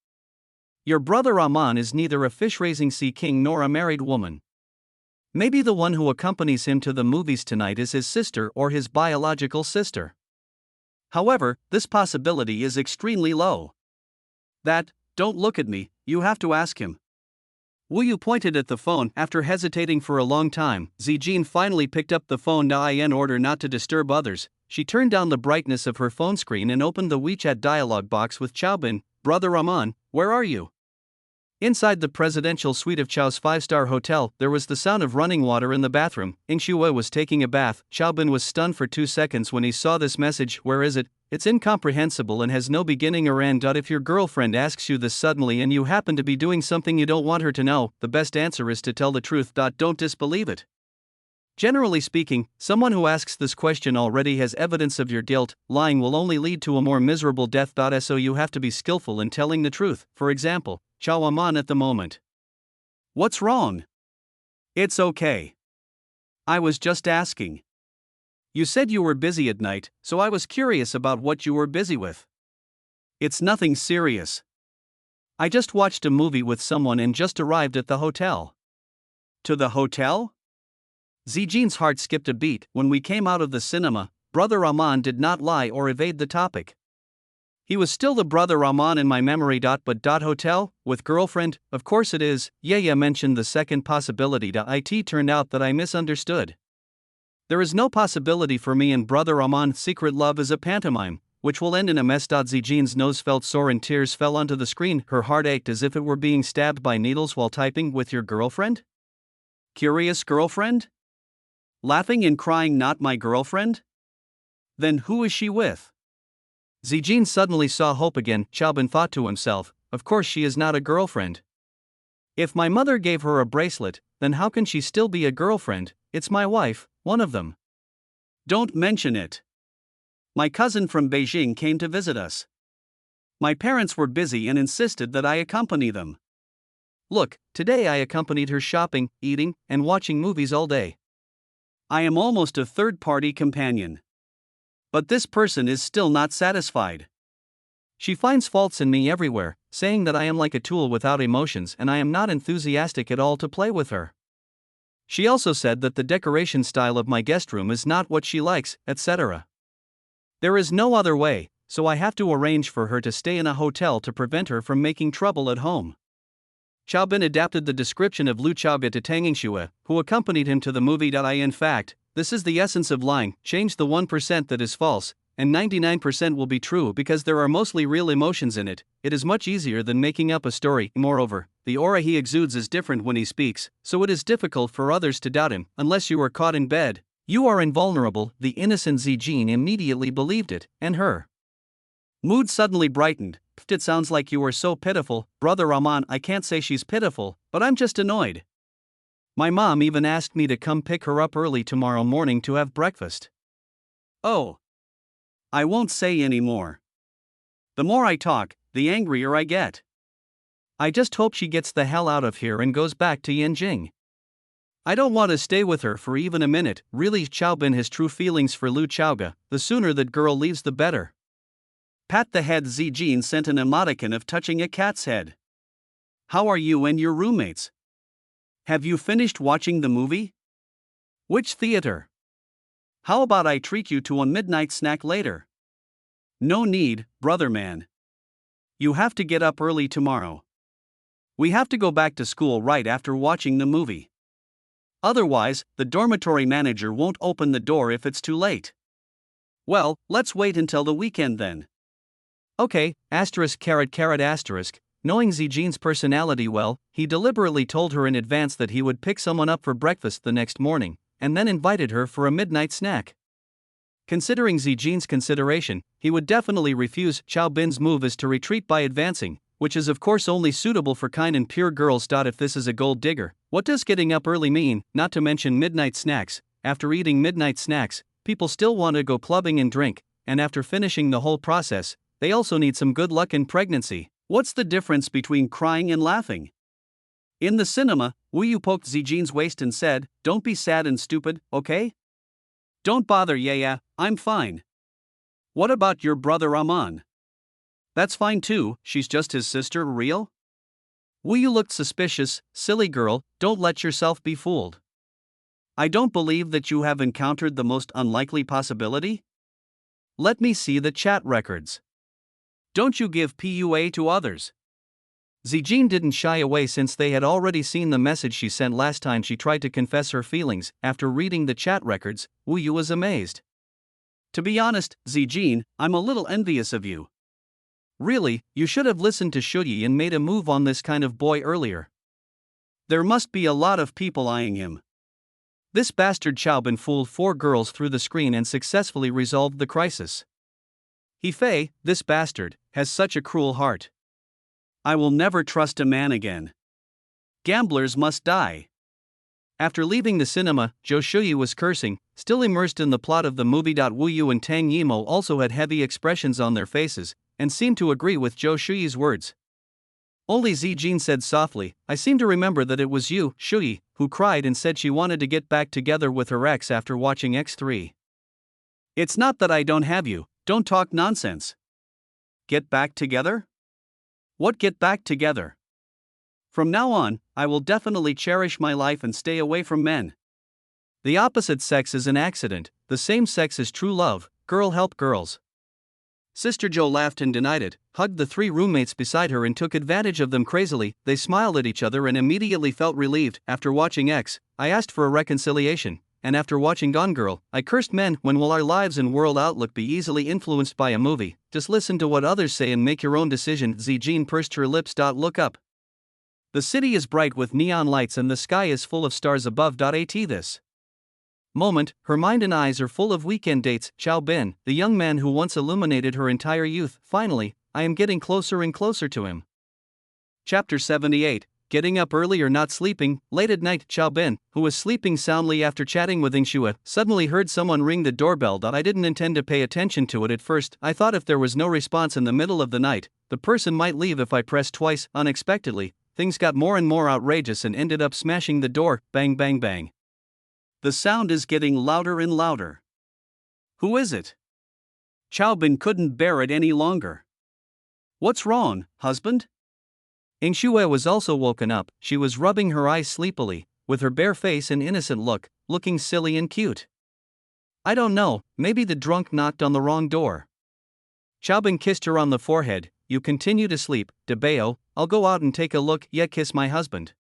Your brother Aman is neither a fish-raising sea king nor a married woman. Maybe the one who accompanies him to the movies tonight is his sister or his biological sister. However, this possibility is extremely low. Don't look at me, you have to ask him. Wu Yu pointed at the phone. After hesitating for a long time, Zijin finally picked up the phone. In order not to disturb others, she turned down the brightness of her phone screen and opened the WeChat dialog box with Chaobin. Brother Aman, where are you? Inside the presidential suite of Chao's five-star hotel, there was the sound of running water in the bathroom. Xue was taking a bath. Chaobin was stunned for 2 seconds when he saw this message. Where is it? It's incomprehensible and has no beginning or end. If your girlfriend asks you this suddenly and you happen to be doing something you don't want her to know, the best answer is to tell the truth. Don't disbelieve it. Generally speaking, someone who asks this question already has evidence of your guilt. Lying will only lead to a more miserable death. So you have to be skillful in telling the truth. For example, Chao Aman at the moment.
What's wrong? It's okay. I was just asking.
You said you were busy at night, so I was curious about what you were busy with.
It's nothing serious.
I just watched a movie with someone and just arrived at the hotel.
To the hotel?
Zijin's heart skipped a beat. When we came out of the cinema, Brother Aman did not lie or evade the topic. He was still the Brother Aman in my memory. But hotel, with girlfriend, of course it is. Yeah, mentioned the second possibility. It turned out that I misunderstood. There is no possibility for me and Brother Aman. Secret love is a pantomime, which will end in a mess. Zijin's nose felt sore and tears fell onto the screen. Her heart ached as if it were being stabbed by needles while typing. With your girlfriend?
Curious girlfriend? Laughing and crying, not my girlfriend? Then who is she with?
Zijin suddenly saw hope again. Chaobin thought to himself, of course she is not a girlfriend. If my mother gave her a bracelet, then how can she still be a girlfriend? It's my wife, one of them.
Don't mention it. My cousin from Beijing came to visit us. My parents were busy and insisted that I accompany them.
Look, today I accompanied her shopping, eating, and watching movies all day.
I am almost a third-party companion. But this person is still not satisfied.
She finds faults in me everywhere, saying that I am like a tool without emotions and I am not enthusiastic at all to play with her. She also said that the decoration style of my guest room is not what she likes, etc. There is no other way, so I have to arrange for her to stay in a hotel to prevent her from making trouble at home. Chaobin adapted the description of Lu Chaoge to Tang Yingxue, who accompanied him to the movie. In fact, this is the essence of lying: change the 1% that is false, and 99% will be true because there are mostly real emotions in it. It is much easier than making up a story. Moreover, the aura he exudes is different when he speaks, so it is difficult for others to doubt him, unless you are caught in bed. You are invulnerable. The innocent Zijin immediately believed it, and her mood suddenly brightened. It sounds like you are so pitiful, Brother Rahman. I can't say she's pitiful, but I'm just annoyed. My mom even asked me to come pick her up early tomorrow morning to have breakfast. Oh. I won't say any more. The more I talk, the angrier I get. I just hope she gets the hell out of here and goes back to Yanjing. I don't want to stay with her for even a minute. Really, Chaobin has true feelings for Lu Chaoge. The sooner that girl leaves, the better. Pat the head. Zijin sent an emoticon of touching a cat's head. How are you and your roommates? Have you finished watching the movie? Which theater? How about I treat you to a midnight snack later? No need, brother man. You have to get up early tomorrow. We have to go back to school right after watching the movie. Otherwise, the dormitory manager won't open the door if it's too late. Well, let's wait until the weekend then. Okay, asterisk. Knowing Zijin's personality well, he deliberately told her in advance that he would pick someone up for breakfast the next morning, and then invited her for a midnight snack. Considering Zijin's consideration, he would definitely refuse. Chaobin's move is to retreat by advancing, which is of course only suitable for kind and pure girls. If this is a gold digger, what does getting up early mean? Not to mention midnight snacks. After eating midnight snacks, people still want to go clubbing and drink, and after finishing the whole process, they also need some good luck in pregnancy. What's the difference between crying and laughing? In the cinema, Wu Yu poked Zijin's waist and said, "Don't be sad and stupid, okay? Don't bother, yeah, I'm fine. What about your brother Rahman? That's fine too, she's just his sister, real?" Wu Yu looked suspicious. Silly girl, don't let yourself be fooled. I don't believe that you have encountered the most unlikely possibility. Let me see the chat records. Don't you give PUA to others. Zijin didn't shy away since they had already seen the message she sent last time she tried to confess her feelings. After reading the chat records, Wu Yu was amazed. To be honest, Zijin, I'm a little envious of you. Really, you should have listened to Shuyi and made a move on this kind of boy earlier. There must be a lot of people eyeing him. This bastard Chaobin fooled 4 girls through the screen and successfully resolved the crisis. He Fei, this bastard, has such a cruel heart. I will never trust a man again. Gamblers must die. After leaving the cinema, Zhou Shuyi was cursing, still immersed in the plot of the movie. Wu Yu and Tang Yimo also had heavy expressions on their faces, and seemed to agree with Zhou Shuyi's words. Only Zijin said softly, I seem to remember that it was you, Shuyi, who cried and said she wanted to get back together with her ex after watching X3. It's not that I don't have you, don't talk nonsense. Get back together? What get back together? From now on, I will definitely cherish my life and stay away from men. The opposite sex is an accident, the same sex is true love, girl help girls. Sister Zhou laughed and denied it, hugged the 3 roommates beside her and took advantage of them crazily. They smiled at each other and immediately felt relieved. After watching X, I asked for a reconciliation, and after watching Gone Girl, I cursed men. When will our lives and world outlook be easily influenced by a movie? Just listen to what others say and make your own decision. Zijin pursed her lips. Look up. The city is bright with neon lights and the sky is full of stars above. At this moment, her mind and eyes are full of weekend dates. Chaobin, the young man who once illuminated her entire youth. Finally, I am getting closer and closer to him. Chapter 78. Getting up early or not sleeping. Late at night, Chaobin, who was sleeping soundly after chatting with Yingxue, suddenly heard someone ring the doorbell. I didn't intend to pay attention to it at first. I thought if there was no response in the middle of the night, the person might leave if I pressed twice. Unexpectedly, things got more and more outrageous and ended up smashing the door. Bang bang bang. The sound is getting louder and louder. Who is it? Chaobin couldn't bear it any longer.
What's wrong, husband?
Ing Shue was also woken up. She was rubbing her eyes sleepily, with her bare face and innocent look, looking silly and cute. I don't know, maybe the drunk knocked on the wrong door. Chaobin kissed her on the forehead. You continue to sleep, Debeo, I'll go out and take a look, yet kiss my husband.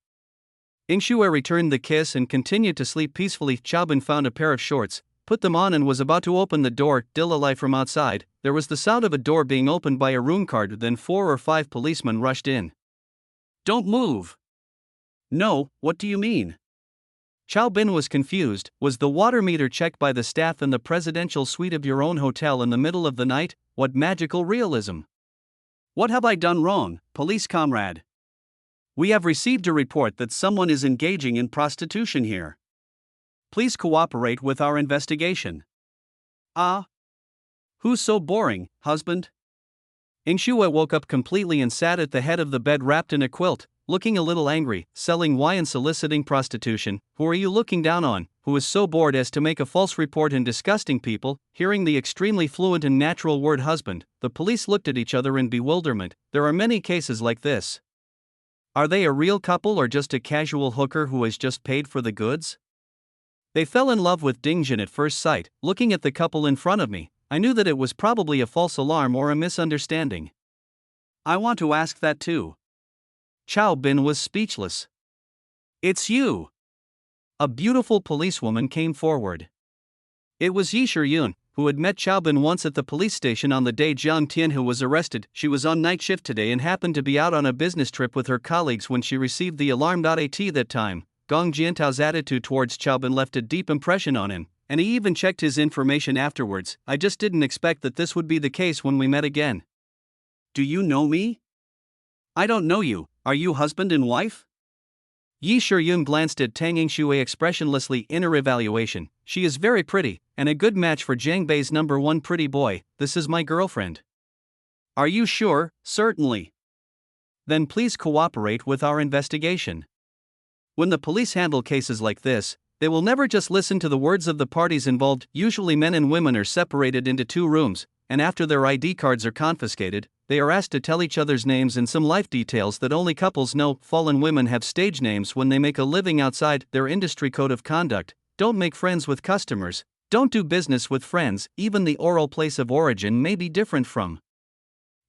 Ing Shue returned the kiss and continued to sleep peacefully. Chaobin found a pair of shorts, put them on and was about to open the door. Dillalai from outside, there was the sound of a door being opened by a room guard, then 4 or 5 policemen rushed in.
Don't move. No, what do you mean?
Chaobin was confused. Was the water meter checked by the staff in the presidential suite of your own hotel in the middle of the night? What magical realism!
What have I done wrong, police comrade? We have received a report that someone is engaging in prostitution here. Please cooperate with our investigation. Ah? Who's so boring, husband?
Ing Shue woke up completely and sat at the head of the bed wrapped in a quilt, looking a little angry. Selling wine and soliciting prostitution, who are you looking down on? Who is so bored as to make a false report and disgusting people? Hearing the extremely fluent and natural word husband, the police looked at each other in bewilderment. There are many cases like this. Are they a real couple or just a casual hooker who has just paid for the goods? They fell in love with Dingjin at first sight. Looking at the couple in front of me, I knew that it was probably a false alarm or a misunderstanding.
I want to ask that too.
Chaobin was speechless.
It's you!
A beautiful policewoman came forward. It was Yi Shiryun, who had met Chaobin once at the police station on the day Jiang Tianhu was arrested. She was on night shift today and happened to be out on a business trip with her colleagues when she received the alarm. At that time, Gong Jiantao's attitude towards Chaobin left a deep impression on him, and he even checked his information afterwards. I just didn't expect that this would be the case when we met again.
Do you know me? I don't know you. Are you husband and wife?
Yi Shiryun glanced at Tang Yingxue expressionlessly. Inner evaluation. She is very pretty, and a good match for Jiang Bei's #1 pretty boy. This is my girlfriend.
Are you sure? Certainly.
Then please cooperate with our investigation. When the police handle cases like this, they will never just listen to the words of the parties involved. Usually men and women are separated into 2 rooms, and after their ID cards are confiscated, they are asked to tell each other's names and some life details that only couples know. Fallen women have stage names when they make a living outside their industry. Code of conduct: don't make friends with customers, don't do business with friends. Even the oral place of origin may be different from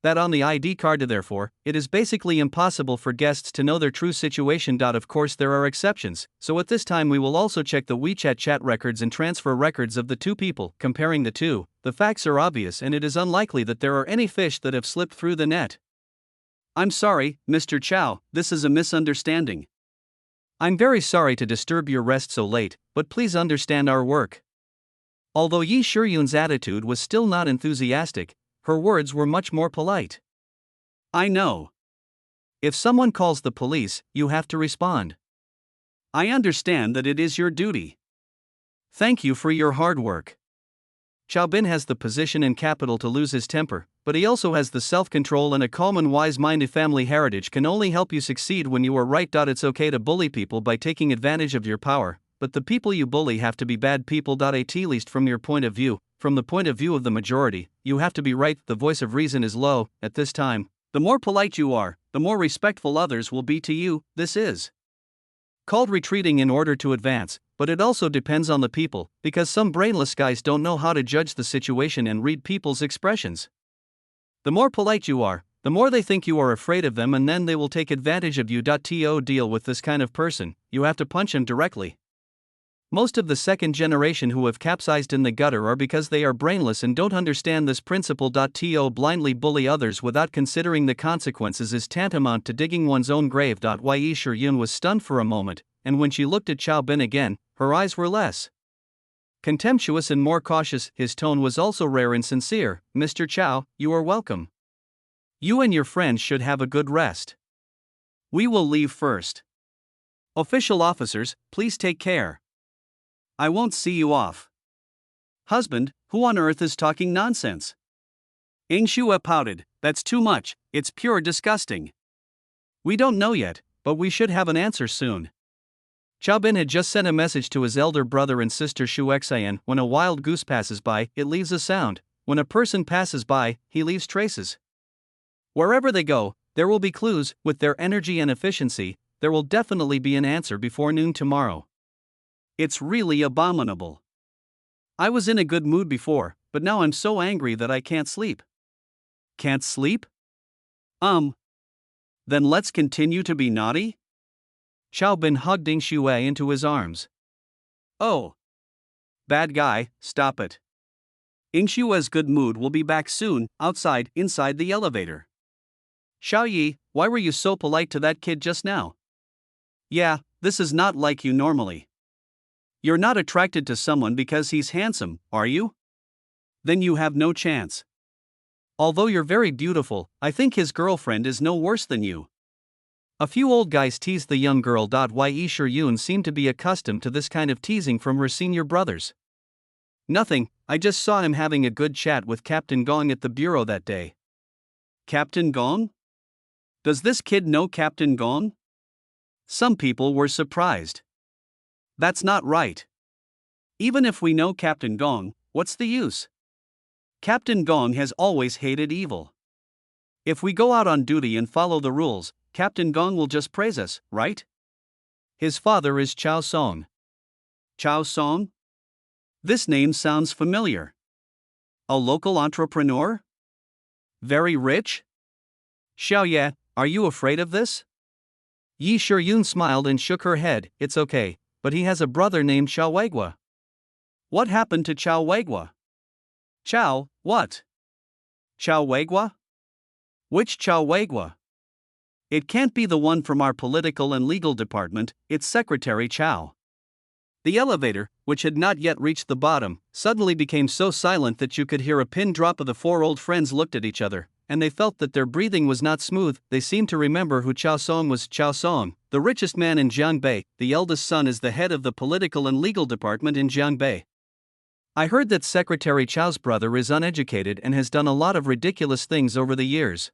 that on the ID card. Therefore, it is basically impossible for guests to know their true situation. Of course, there are exceptions, so at this time we will also check the WeChat chat records and transfer records of the 2 people. Comparing the 2, the facts are obvious and it is unlikely that there are any fish that have slipped through the net.
I'm sorry, Mr. Chow, this is a misunderstanding.
I'm very sorry to disturb your rest so late, but please understand our work. Although Yi Shiryun's attitude was still not enthusiastic, her words were much more polite.
I know.
If someone calls the police, you have to respond.
I understand that it is your duty.
Thank you for your hard work. Chaobin has the position and capital to lose his temper, but he also has the self-control and a calm and wise-minded family heritage can only help you succeed when you are right. It's okay to bully people by taking advantage of your power, but the people you bully have to be bad people. At least from your point of view. From the point of view of the majority, you have to be right. The voice of reason is low. At this time,
the more polite you are, the more respectful others will be to you. This is
called retreating in order to advance, but it also depends on the people, because some brainless guys don't know how to judge the situation and read people's expressions. The more polite you are, the more they think you are afraid of them and then they will take advantage of you. To deal with this kind of person, you have to punch him directly. Most of the second generation who have capsized in the gutter are because they are brainless and don't understand this principle. To blindly bully others without considering the consequences is tantamount to digging one's own grave. Yi Shiryun was stunned for a moment, and when she looked at Chaobin again, her eyes were less contemptuous and more cautious. His tone was also rare and sincere. Mr. Chow, you are welcome. You and your friends should have a good rest.
We will leave first.
Official officers, please take care.
I won't see you off.
Husband, who on earth is talking nonsense?
Ing Shue pouted. That's too much, it's pure disgusting.
We don't know yet, but we should have an answer soon. Chaobin had just sent a message to his elder brother and sister Shu Xian. When a wild goose passes by, it leaves a sound. When a person passes by, he leaves traces. Wherever they go, there will be clues. With their energy and efficiency, there will definitely be an answer before noon tomorrow.
It's really abominable. I was in a good mood before, but now I'm so angry that I can't sleep. Can't sleep? Then let's continue to be naughty?
Xiao Bin hugged Ding Shui into his arms.
Oh. Bad guy, stop it. Ingshua's good mood will be back soon, inside the elevator.
Xiao Yi, why were you so polite to that kid just now?
Yeah, this is not like you normally. You're not attracted to someone because he's handsome, are you? Then you have no chance.
Although you're very beautiful, I think his girlfriend is no worse than you. A few old guys teased the young girl. Yi Shiyun seemed to be accustomed to this kind of teasing from her senior brothers. Nothing, I just saw him having a good chat with Captain Gong at the bureau that day.
Captain Gong? Does this kid know Captain Gong? Some people were surprised. That's not right. Even if we know Captain Gong, what's the use? Captain Gong has always hated evil. If we go out on duty and follow the rules, Captain Gong will just praise us, right?
His father is Chao Song.
Chao Song? This name sounds familiar. A local entrepreneur? Very rich?
Xiao Ye, are you afraid of this? Yi Shiyun smiled and shook her head. It's okay, but he has a brother named Xiao Weigua.
What happened to Xiao Weigua? Xiao, what? Xiao Weigua? Which Xiao Weigua? It can't be the one from our political and legal department, it's Secretary Chao.
The elevator, which had not yet reached the bottom, suddenly became so silent that you could hear a pin drop. Of the four old friends looked at each other, and they felt that their breathing was not smooth. They seemed to remember who Chao Song was. Chao Song, the richest man in Jiangbei, the eldest son, is the head of the political and legal department in Jiangbei. I heard that Secretary Chao's brother is uneducated and has done a lot of ridiculous things over the years.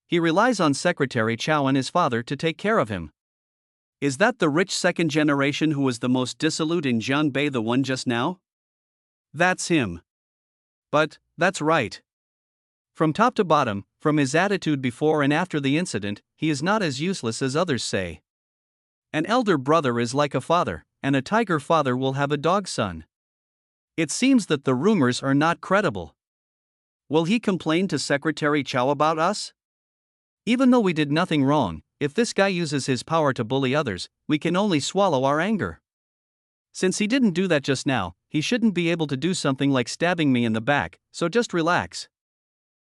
He relies on Secretary Chao and his father to take care of him.
Is that the rich second generation who was the most dissolute in Jiangbei, the one just now? That's him.
But, that's right. From top to bottom, from his attitude before and after the incident, he is not as useless as others say. An elder brother is like a father, and a tiger father will have a dog son. It seems that the rumors are not credible.
Will he complain to Secretary Chao about us?
Even though we did nothing wrong, if this guy uses his power to bully others, we can only swallow our anger. Since he didn't do that just now, he shouldn't be able to do something like stabbing me in the back, so just relax.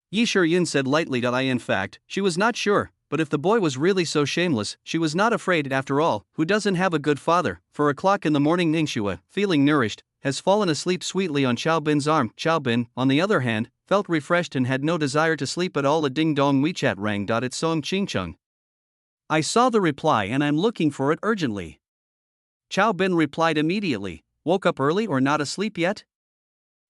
Yi Shiyun said lightly. In fact, she was not sure, but if the boy was really so shameless, she was not afraid. After all, who doesn't have a good father? For o'clock in the morning, Ningxue, feeling nourished, has fallen asleep sweetly on Xiao Bin's arm. Xiao Bin, on the other hand, felt refreshed and had no desire to sleep at all. A ding-dong WeChat rang. It's Song Qingcheng. I saw the reply and I'm looking for it urgently. Xiao Bin replied immediately. Woke up early or not asleep yet?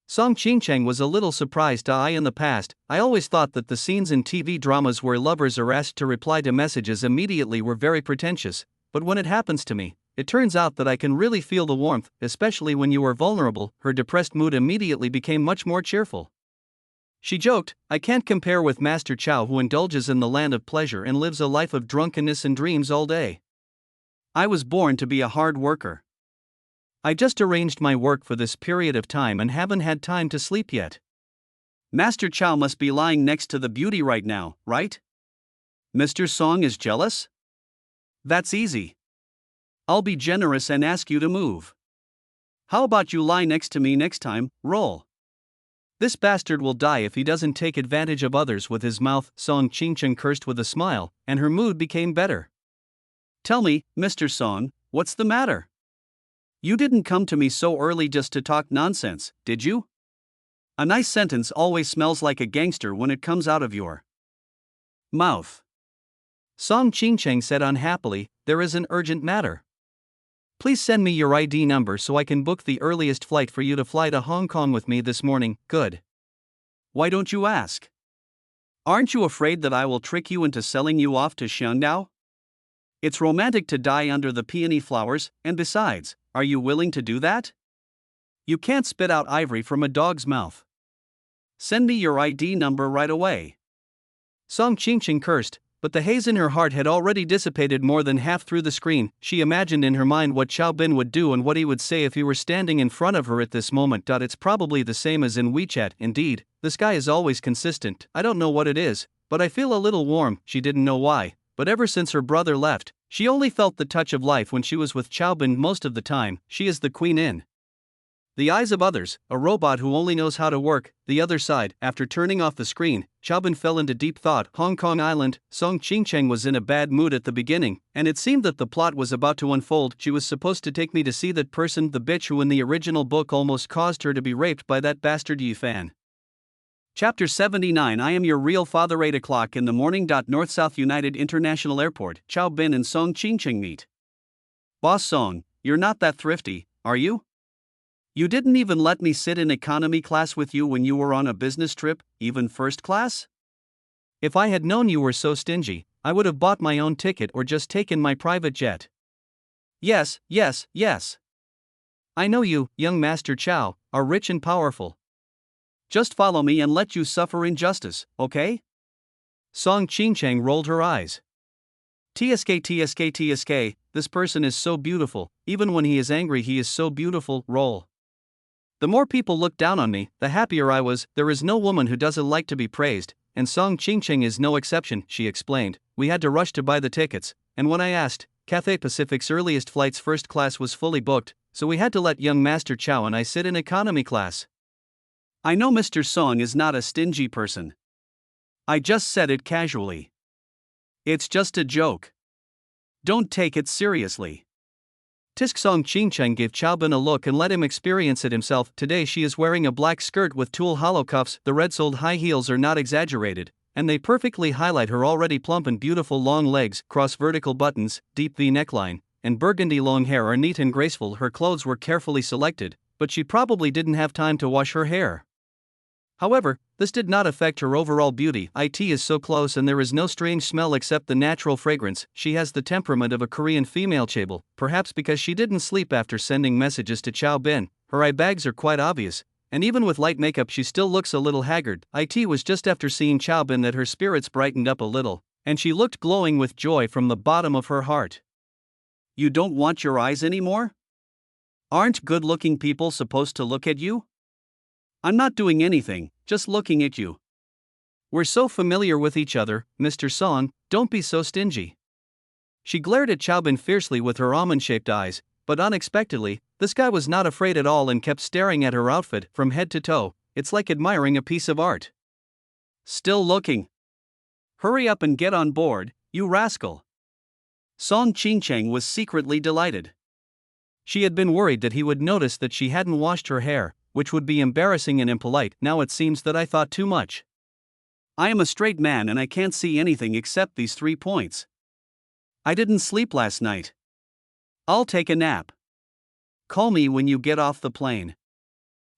Song Qingcheng was a little surprised. In the past, I always thought that the scenes in TV dramas where lovers are asked to reply to messages immediately were very pretentious, but when it happens to me, it turns out that I can really feel the warmth, especially when you are vulnerable. Her depressed mood immediately became much more cheerful. She joked, I can't compare with Master Chao, who indulges in the land of pleasure and lives a life of drunkenness and dreams all day.
I was born to be a hard worker.
I just arranged my work for this period of time and haven't had time to sleep yet.
Master Chao must be lying next to the beauty right now, right? Mr. Song is jealous? That's easy. I'll be generous and ask you to move. How about you lie next to me next time? Roll.
This bastard will die if he doesn't take advantage of others with his mouth. Song Qingcheng cursed with a smile, and her mood became better.
Tell me, Mr. Song, what's the matter? You didn't come to me so early just to talk nonsense, did you? A nice sentence always smells like a gangster when it comes out of your mouth.
Song Qingcheng said unhappily, there is an urgent matter. Please send me your ID number so I can book the earliest flight for you to fly to Hong Kong with me this morning. Good.
Why don't you ask? Aren't you afraid that I will trick you into selling you off to Xiangdao? It's romantic to die under the peony flowers, and besides, are you willing to do that? You can't spit out ivory from a dog's mouth. Send me your ID number right away.
Song Qingqing cursed, but the haze in her heart had already dissipated more than half through the screen. She imagined in her mind what Xiao Bin would do and what he would say if he were standing in front of her at this moment. It's probably the same as in WeChat. Indeed, this guy is always consistent. I don't know what it is, but I feel a little warm. She didn't know why, but ever since her brother left, she only felt the touch of life when she was with Xiao Bin. Most of the time, she is the queen in the eyes of others, a robot who only knows how to work the other side. After turning off the screen, Xiao Bin fell into deep thought. Hong Kong Island. Song Qingqing was in a bad mood at the beginning, and it seemed that the plot was about to unfold. She was supposed to take me to see that person, the bitch who in the original book almost caused her to be raped by that bastard Yi Fan. Chapter 79. I am your real father. 8 o'clock in the morning. North-South United International Airport. Xiao Bin and Song Qingqing meet. Boss Song, you're not that thrifty, are you? You didn't even let me sit in economy class with you when you were on a business trip, even first class? If I had known you were so stingy, I would have bought my own ticket or just taken my private jet. Yes. I know you, young Master Chow, are rich and powerful. Just follow me and let you suffer injustice, okay? Song Qingqing rolled her eyes. TSK, this person is so beautiful, even when he is angry he is so beautiful. Roll. The more people looked down on me, the happier I was. There is no woman who doesn't like to be praised, and Song Qingqing is no exception, she explained. We had to rush to buy the tickets, and when I asked, Cathay Pacific's earliest flight's first class was fully booked, so we had to let young Master Chow and I sit in economy class. I know Mr. Song is not a stingy person. I just said it casually. It's just a joke. Don't take it seriously. Tisk. Song Qingqing gave Xiao Bin a look and let him experience it himself. Today she is wearing a black skirt with tulle hollow cuffs. The red-soled high heels are not exaggerated, and they perfectly highlight her already plump and beautiful long legs. Cross vertical buttons, deep V neckline, and burgundy long hair are neat and graceful. Her clothes were carefully selected, but she probably didn't have time to wash her hair. However, this did not affect her overall beauty. It is so close and there is no strange smell except the natural fragrance. She has the temperament of a Korean female chable, perhaps because she didn't sleep after sending messages to Xiao Bin. Her eye bags are quite obvious, and even with light makeup she still looks a little haggard. It was just after seeing Xiao Bin that her spirits brightened up a little, and she looked glowing with joy from the bottom of her heart. You don't want your eyes anymore? Aren't good-looking people supposed to look at you? I'm not doing anything, just looking at you. We're so familiar with each other, Mr. Song, don't be so stingy. She glared at Xiao Bin fiercely with her almond-shaped eyes, but unexpectedly, this guy was not afraid at all and kept staring at her outfit from head to toe. It's like admiring a piece of art. Still looking? Hurry up and get on board, you rascal. Song Qingqing was secretly delighted. She had been worried that he would notice that she hadn't washed her hair, which would be embarrassing and impolite. Now it seems that I thought too much. I am a straight man and I can't see anything except these 3 points. I didn't sleep last night. I'll take a nap. Call me when you get off the plane.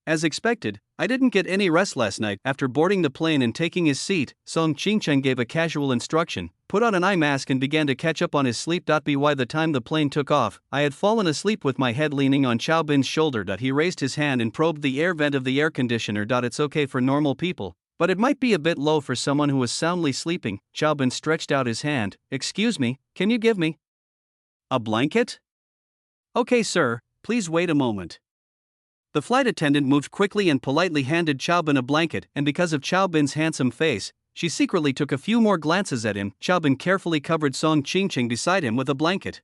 As expected, I didn't get any rest last night. After boarding the plane and taking his seat, Song Qingqing gave a casual instruction, put on an eye mask and began to catch up on his sleep. By the time the plane took off, I had fallen asleep with my head leaning on Xiao Bin's shoulder. He raised his hand and probed the air vent of the air conditioner. It's okay for normal people, but it might be a bit low for someone who was soundly sleeping. Xiao Bin stretched out his hand. Excuse me, can you give me a blanket? Okay sir, please wait a moment. The flight attendant moved quickly and politely handed Xiao Bin a blanket, and because of Xiao Bin's handsome face, she secretly took a few more glances at him. Xiao Bin carefully covered Song Qingqing beside him with a blanket.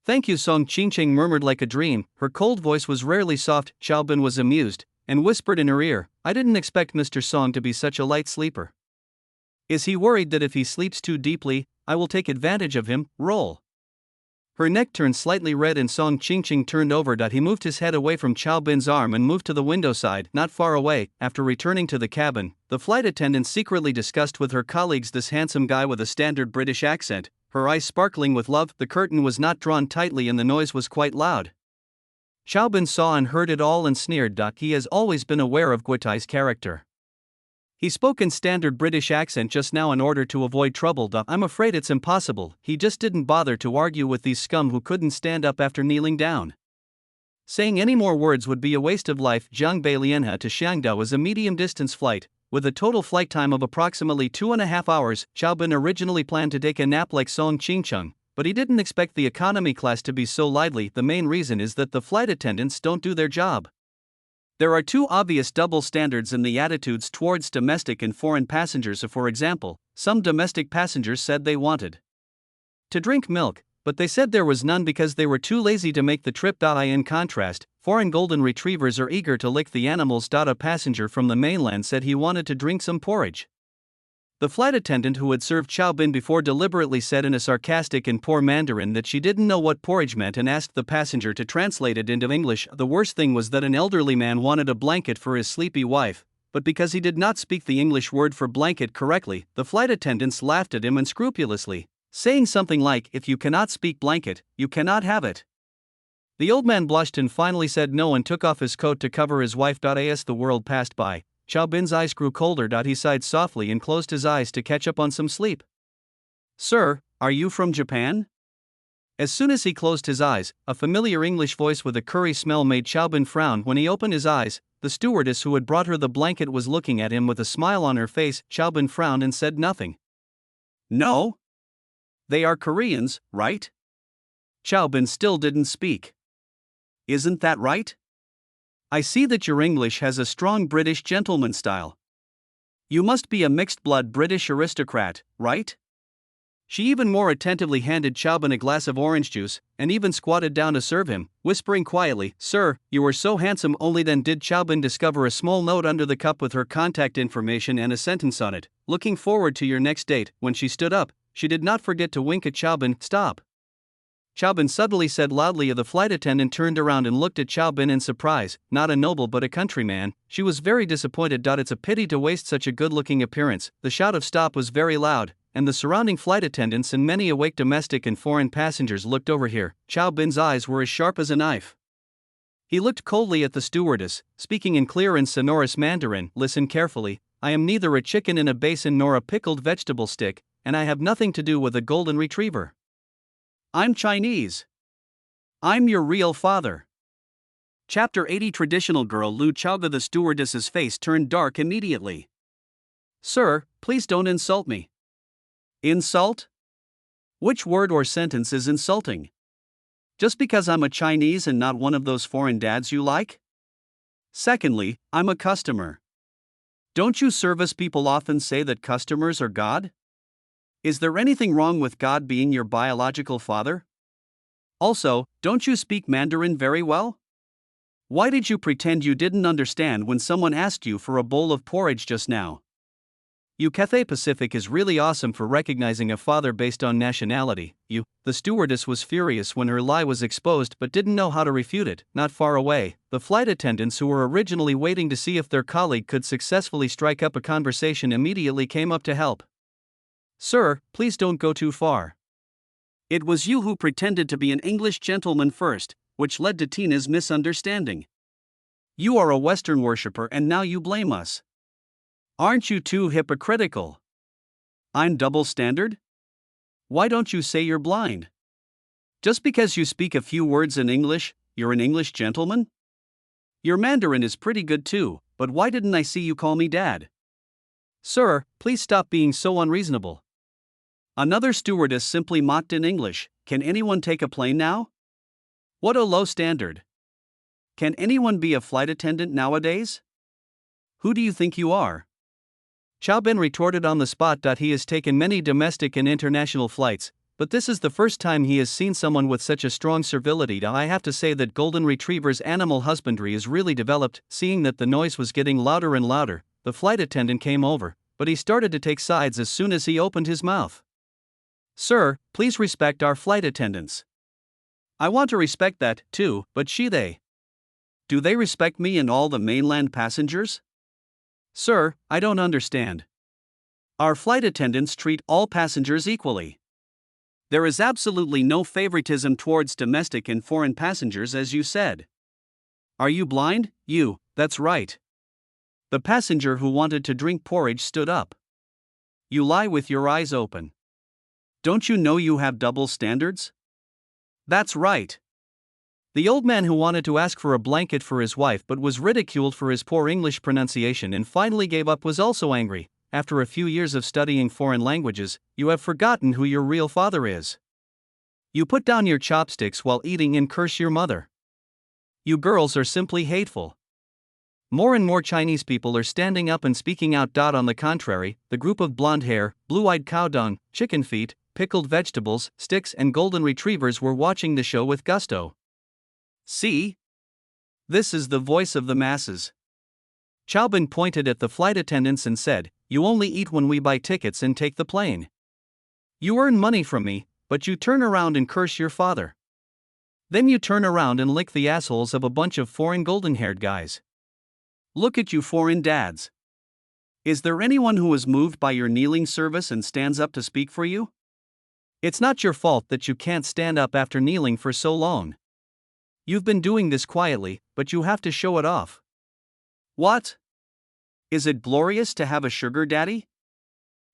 Thank you, Song Qingqing murmured like a dream. Her cold voice was rarely soft. Xiao Bin was amused, and whispered in her ear, I didn't expect Mr. Song to be such a light sleeper. Is he worried that if he sleeps too deeply, I will take advantage of him? Roll. Her neck turned slightly red and Song Qingqing turned over. He moved his head away from Xiao Bin's arm and moved to the window side, not far away. After returning to the cabin, the flight attendant secretly discussed with her colleagues this handsome guy with a standard British accent, her eyes sparkling with love. The curtain was not drawn tightly and the noise was quite loud. Xiao Bin saw and heard it all and sneered. He has always been aware of Guitai's character. He spoke in standard British accent just now in order to avoid trouble. I'm afraid it's impossible. He just didn't bother to argue with these scum who couldn't stand up after kneeling down. Saying any more words would be a waste of life. Jiangbei Lianhe to Xiangdao is a medium-distance flight, With a total flight time of approximately 2.5 hours, Chow Bin originally planned to take a nap like Song Ching-chung, but he didn't expect the economy class to be so lively. The main reason is that the flight attendants don't do their job. There are two obvious double standards in the attitudes towards domestic and foreign passengers. For example, some domestic passengers said they wanted to drink milk, but they said there was none because they were too lazy to make the trip. In contrast, foreign golden retrievers are eager to lick the animals. A passenger from the mainland said he wanted to drink some porridge. The flight attendant who had served Chow Bin before deliberately said in a sarcastic and poor Mandarin that she didn't know what porridge meant and asked the passenger to translate it into English. The worst thing was that an elderly man wanted a blanket for his sleepy wife, but because he did not speak the English word for blanket correctly, the flight attendants laughed at him unscrupulously, saying something like, "If you cannot speak blanket, you cannot have it." The old man blushed and finally said no and took off his coat to cover his wife. As the world passed by, Chow Bin's eyes grew colder. He sighed softly and closed his eyes to catch up on some sleep. "Sir, are you from Japan?" As soon as he closed his eyes, a familiar English voice with a curry smell made Chow Bin frown. When he opened his eyes, the stewardess who had brought her the blanket was looking at him with a smile on her face. Chow Bin frowned and said nothing. "No? They are Koreans, right?" Chow Bin still didn't speak. "Isn't that right? I see that your English has a strong British gentleman style. You must be a mixed-blood British aristocrat, right?" She even more attentively handed Chow Bin a glass of orange juice, and even squatted down to serve him, whispering quietly, "Sir, you are so handsome." Only then did Chow Bin discover a small note under the cup with her contact information and a sentence on it, "Looking forward to your next date." When she stood up, she did not forget to wink at Chow Bin. "Stop!" Chow Bin suddenly said loudly. The flight attendant turned around and looked at Chow Bin in surprise. Not a noble but a countryman. She was very disappointed. It's a pity to waste such a good-looking appearance. The shout of "Stop" was very loud, and the surrounding flight attendants and many awake domestic and foreign passengers looked over here. Chow Bin's eyes were as sharp as a knife. He looked coldly at the stewardess, speaking in clear and sonorous Mandarin. "Listen carefully. I am neither a chicken in a basin nor a pickled vegetable stick, and I have nothing to do with a golden retriever. I'm Chinese. I'm your real father." Chapter 80. Traditional girl Lu Chaoga. The stewardess's face turned dark immediately. "Sir, please don't insult me." "Insult? Which word or sentence is insulting? Just because I'm a Chinese and not one of those foreign dads you like? Secondly, I'm a customer. Don't you service people often say that customers are God? Is there anything wrong with God being your biological father? Also, don't you speak Mandarin very well? Why did you pretend you didn't understand when someone asked you for a bowl of porridge just now? Cathay Pacific is really awesome for recognizing a father based on nationality. The stewardess was furious when her lie was exposed but didn't know how to refute it. Not far away, the flight attendants who were originally waiting to see if their colleague could successfully strike up a conversation immediately came up to help. "Sir, please don't go too far. It was you who pretended to be an English gentleman first, which led to Tina's misunderstanding. You are a Western worshipper and now you blame us. Aren't you too hypocritical? I'm double standard? Why don't you say you're blind? Just because you speak a few words in English, you're an English gentleman? Your Mandarin is pretty good too, but why didn't I see you call me Dad? Sir, please stop being so unreasonable." Another stewardess simply mocked in English, "Can anyone take a plane now? What a low standard. Can anyone be a flight attendant nowadays? Who do you think you are?" Chow Bin retorted on the spot. He has taken many domestic and international flights, but this is the first time he has seen someone with such a strong servility. I have to say that Golden Retriever's animal husbandry is really developed. Seeing that the noise was getting louder and louder, the flight attendant came over, but he started to take sides as soon as he opened his mouth. "Sir, please respect our flight attendants." "I want to respect that, too, but they. Do they respect me and all the mainland passengers?" "Sir, I don't understand. Our flight attendants treat all passengers equally. There is absolutely no favoritism towards domestic and foreign passengers, as you said. Are you blind? That's right." The passenger who wanted to drink porridge stood up. "You lie with your eyes open. Don't you know you have double standards?" "That's right. The old man who wanted to ask for a blanket for his wife but was ridiculed for his poor English pronunciation and finally gave up was also angry. After a few years of studying foreign languages, you have forgotten who your real father is. You put down your chopsticks while eating and curse your mother. You girls are simply hateful. More and more Chinese people are standing up and speaking out. On the contrary, the group of blonde hair, blue-eyed cow dung, chicken feet, pickled vegetables, sticks and golden retrievers were watching the show with gusto. See? This is the voice of the masses. Chow Bin pointed at the flight attendants and said, "You only eat when we buy tickets and take the plane. You earn money from me, but you turn around and curse your father. Then you turn around and lick the assholes of a bunch of foreign golden-haired guys. Look at you foreign dads. Is there anyone who is moved by your kneeling service and stands up to speak for you? It's not your fault that you can't stand up after kneeling for so long. You've been doing this quietly, but you have to show it off. What? Is it glorious to have a sugar daddy?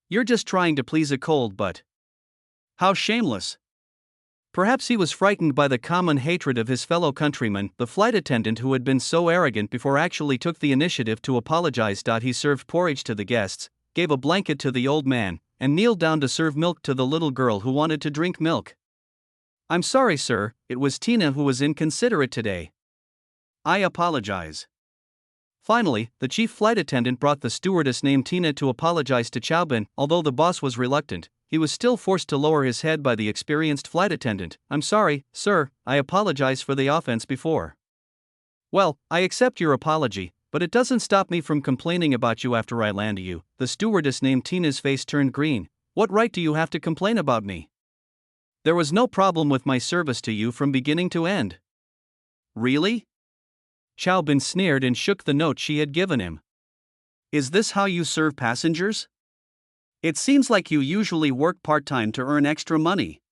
You're just trying to please a cold butt. How shameless." Perhaps he was frightened by the common hatred of his fellow countrymen. The flight attendant who had been so arrogant before actually took the initiative to apologize. He served porridge to the guests, gave a blanket to the old man, and kneeled down to serve milk to the little girl who wanted to drink milk. "I'm sorry, sir, it was Tina who was inconsiderate today. I apologize." Finally, the chief flight attendant brought the stewardess named Tina to apologize to Chow Bin. Although the boss was reluctant, he was still forced to lower his head by the experienced flight attendant. "I'm sorry, sir, I apologize for the offense before." "Well, I accept your apology, but it doesn't stop me from complaining about you after I land you." The stewardess named Tina's face turned green. "What right do you have to complain about me? There was no problem with my service to you from beginning to end." "Really?" Chow Bin sneered and shook the note she had given him. "Is this how you serve passengers? It seems like you usually work part-time to earn extra money.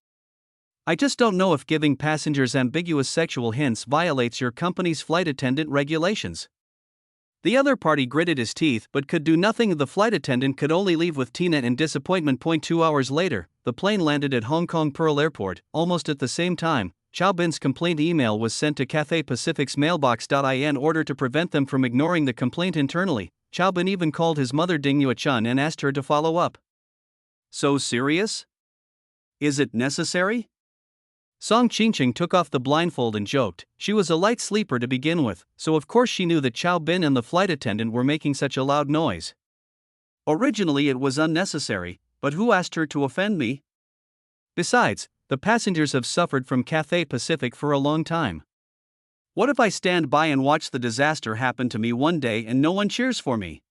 I just don't know if giving passengers ambiguous sexual hints violates your company's flight attendant regulations." The other party gritted his teeth but could do nothing. The flight attendant could only leave with Tina in disappointment. 2 hours later, the plane landed at Hong Kong Pearl Airport. Almost at the same time, Chow Bin's complaint email was sent to Cathay Pacific's mailbox. In order to prevent them from ignoring the complaint internally, Chow Bin even called his mother Ding Yue Chun and asked her to follow up. "So serious? Is it necessary?" Song Qingqing took off the blindfold and joked. She was a light sleeper to begin with, so of course she knew that Chow Bin and the flight attendant were making such a loud noise. Originally it was unnecessary, but who asked her to offend me? Besides, the passengers have suffered from Cathay Pacific for a long time. What if I stand by and watch the disaster happen to me one day and no one cheers for me?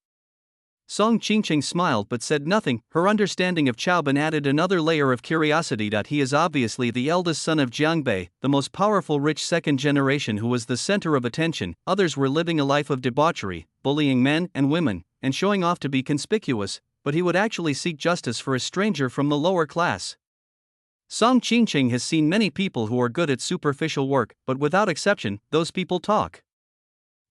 Song Qingqing smiled but said nothing. Her understanding of Chow Bin added another layer of curiosity. He is obviously the eldest son of Jiang Bei, the most powerful rich second generation who was the center of attention. Others were living a life of debauchery, bullying men and women, and showing off to be conspicuous, but he would actually seek justice for a stranger from the lower class. Song Qingqing has seen many people who are good at superficial work, but without exception, those people talk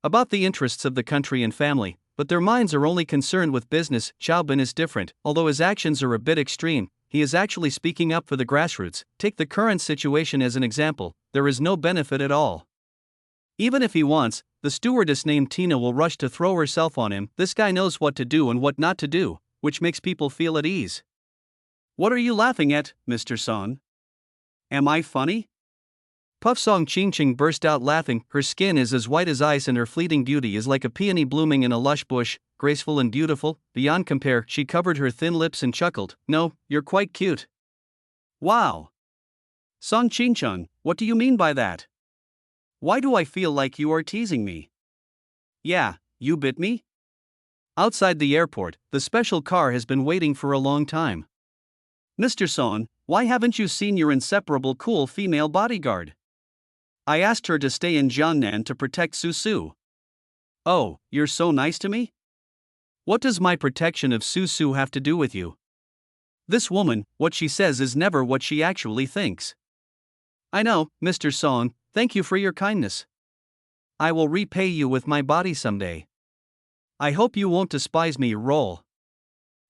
about the interests of the country and family, but their minds are only concerned with business. Chow Bin is different. Although his actions are a bit extreme, he is actually speaking up for the grassroots. Take the current situation as an example. There is no benefit at all. Even if he wants, the stewardess named Tina will rush to throw herself on him. This guy knows what to do and what not to do, which makes people feel at ease. What are you laughing at, Mr. Song? Am I funny? Puff Song Qingqing burst out laughing. Her skin is as white as ice and her fleeting beauty is like a peony blooming in a lush bush, graceful and beautiful, beyond compare. She covered her thin lips and chuckled. No, you're quite cute. Wow. Song Qingqing, what do you mean by that? Why do I feel like you are teasing me? Yeah, you bit me? Outside the airport, the special car has been waiting for a long time. Mr. Song, why haven't you seen your inseparable cool female bodyguard? I asked her to stay in Jiangnan to protect Su. Oh, you're so nice to me? What does my protection of Su have to do with you? This woman, what she says is never what she actually thinks. I know, Mr. Song, thank you for your kindness. I will repay you with my body someday. I hope you won't despise me. Roll.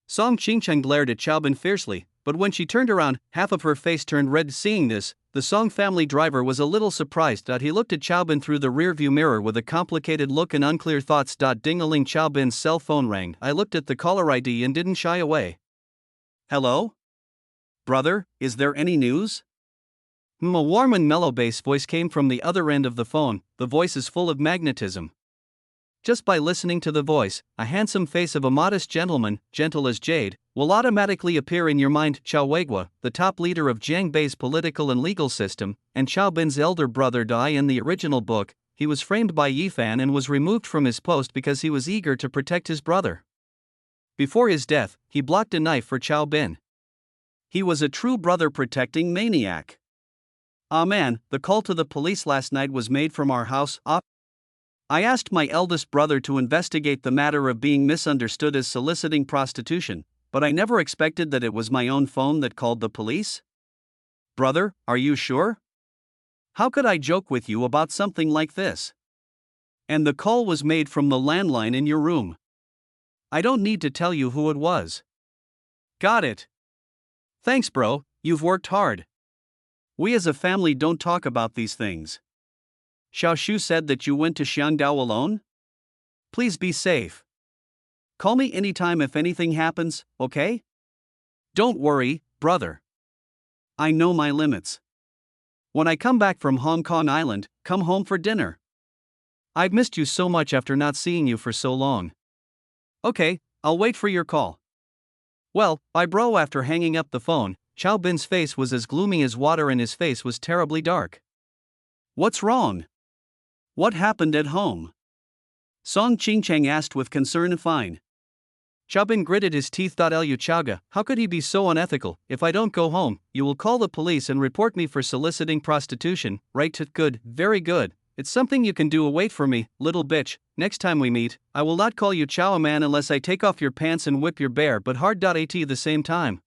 Song Qingqing glared at Chow Bin fiercely, but when she turned around, half of her face turned red. Seeing this, the Song family driver was a little surprised that he looked at Chaobin through the rearview mirror with a complicated look and unclear thoughts. Ding-a-ling, Chaobin's cell phone rang. I looked at the caller ID and didn't shy away.
Hello? Brother, is there any news?
A warm and mellow bass voice came from the other end of the phone. The voice is full of magnetism. Just by listening to the voice, a handsome face of a modest gentleman, gentle as jade, will automatically appear in your mind. Chao Weiguo, the top leader of Jiangbei's political and legal system, and Chaobin's elder brother Dai. In the original book, he was framed by Yifan and was removed from his post because he was eager to protect his brother. Before his death, he blocked a knife for Chaobin.
He was a true brother-protecting maniac. Ah man, the call to the police last night was made from our house. I asked my eldest brother to investigate the matter of being misunderstood as soliciting prostitution, but I never expected that it was my own phone that called the police. Brother, are you sure? How could I joke with you about something like this? And the call was made from the landline in your room. I don't need to tell you who it was. Got it. Thanks, bro, you've worked hard. We as a family don't talk about these things. Xiaoshu said that you went to Xiangdao alone? Please be safe. Call me anytime if anything happens, okay? Don't worry, brother. I know my limits. When I come back from Hong Kong Island, come home for dinner. I've missed you so much after not seeing you for so long. Okay, I'll wait for your call. Well, bye bro. After hanging up the phone, Chaobin's face was as gloomy as water and his face was terribly dark. What's wrong? What happened at home? Song Qingcheng asked with concern. Fine. Chaobin gritted his teeth. Liu Chaoga, how could he be so unethical? If I don't go home, you will call the police and report me for soliciting prostitution, right? Good, very good. It's something you can do. Wait for me, little bitch. Next time we meet, I will not call you Chao Man unless I take off your pants and whip your bear but hard. At the same time.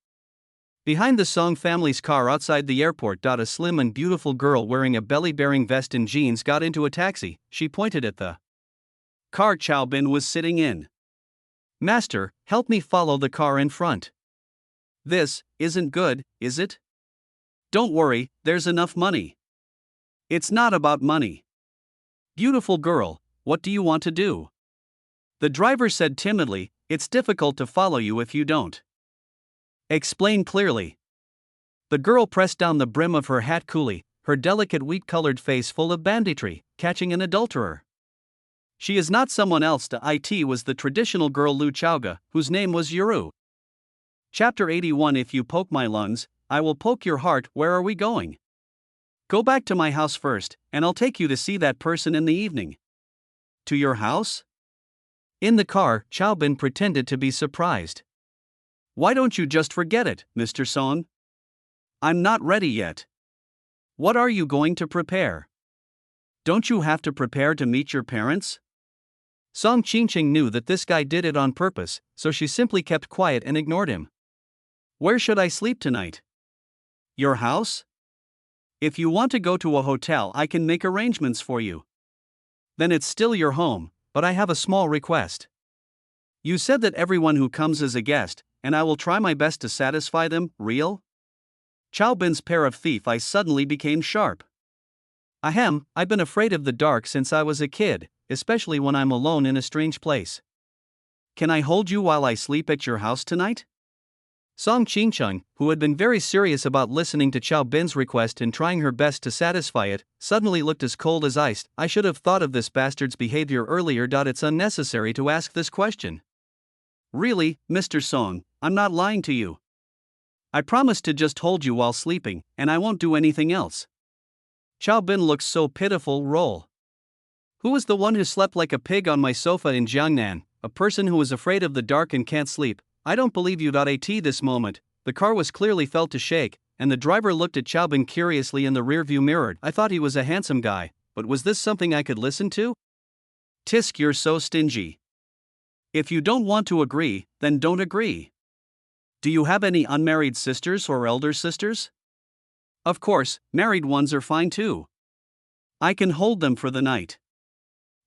Behind the Song family's car outside the airport. A slim and beautiful girl wearing a belly-bearing vest and jeans got into a taxi. She pointed at the car Chaobin was sitting in. Master, help me follow the car in front. This isn't good, is it? Don't worry, there's enough money. It's not about money. Beautiful girl, what do you want to do? The driver said timidly, it's difficult to follow you if you don't explain clearly. The girl pressed down the brim of her hat coolly, her delicate wheat-colored face full of banditry, catching an adulterer. She is not someone else. It was the traditional girl Liu Chaoga, whose name was Yuru. Chapter 81. If you poke my lungs, I will poke your heart. Where are we going? Go back to my house first, and I'll take you to see that person in the evening. To your house? In the car, Chaobin pretended to be surprised. Why don't you just forget it, Mr. Song? I'm not ready yet. What are you going to prepare? Don't you have to prepare to meet your parents? Song Qingcheng knew that this guy did it on purpose, so she simply kept quiet and ignored him. Where should I sleep tonight? Your house? If you want to go to a hotel, I can make arrangements for you. Then it's still your home, but I have a small request. You said that everyone who comes is a guest, and I will try my best to satisfy them. Real? Chaobin's pair of thief eyes suddenly became sharp. Ahem, I've been afraid of the dark since I was a kid, especially when I'm alone in a strange place. Can I hold you while I sleep at your house tonight? Song Qingcheng, who had been very serious about listening to Chaobin's request and trying her best to satisfy it, suddenly looked as cold as ice. I should have thought of this bastard's behavior earlier. It's unnecessary to ask this question. Really, Mr. Song, I'm not lying to you. I promise to just hold you while sleeping, and I won't do anything else. Chaobin looks so pitiful. Roll. Who was the one who slept like a pig on my sofa in Jiangnan? A person who is afraid of the dark and can't sleep. I don't believe you. At this moment, the car was clearly felt to shake, and the driver looked at Chaobin curiously in the rearview mirror. I thought he was a handsome guy, but was this something I could listen to? Tisk, you're so stingy. If you don't want to agree, then don't agree. Do you have any unmarried sisters or elder sisters? Of course, married ones are fine too. I can hold them for the night.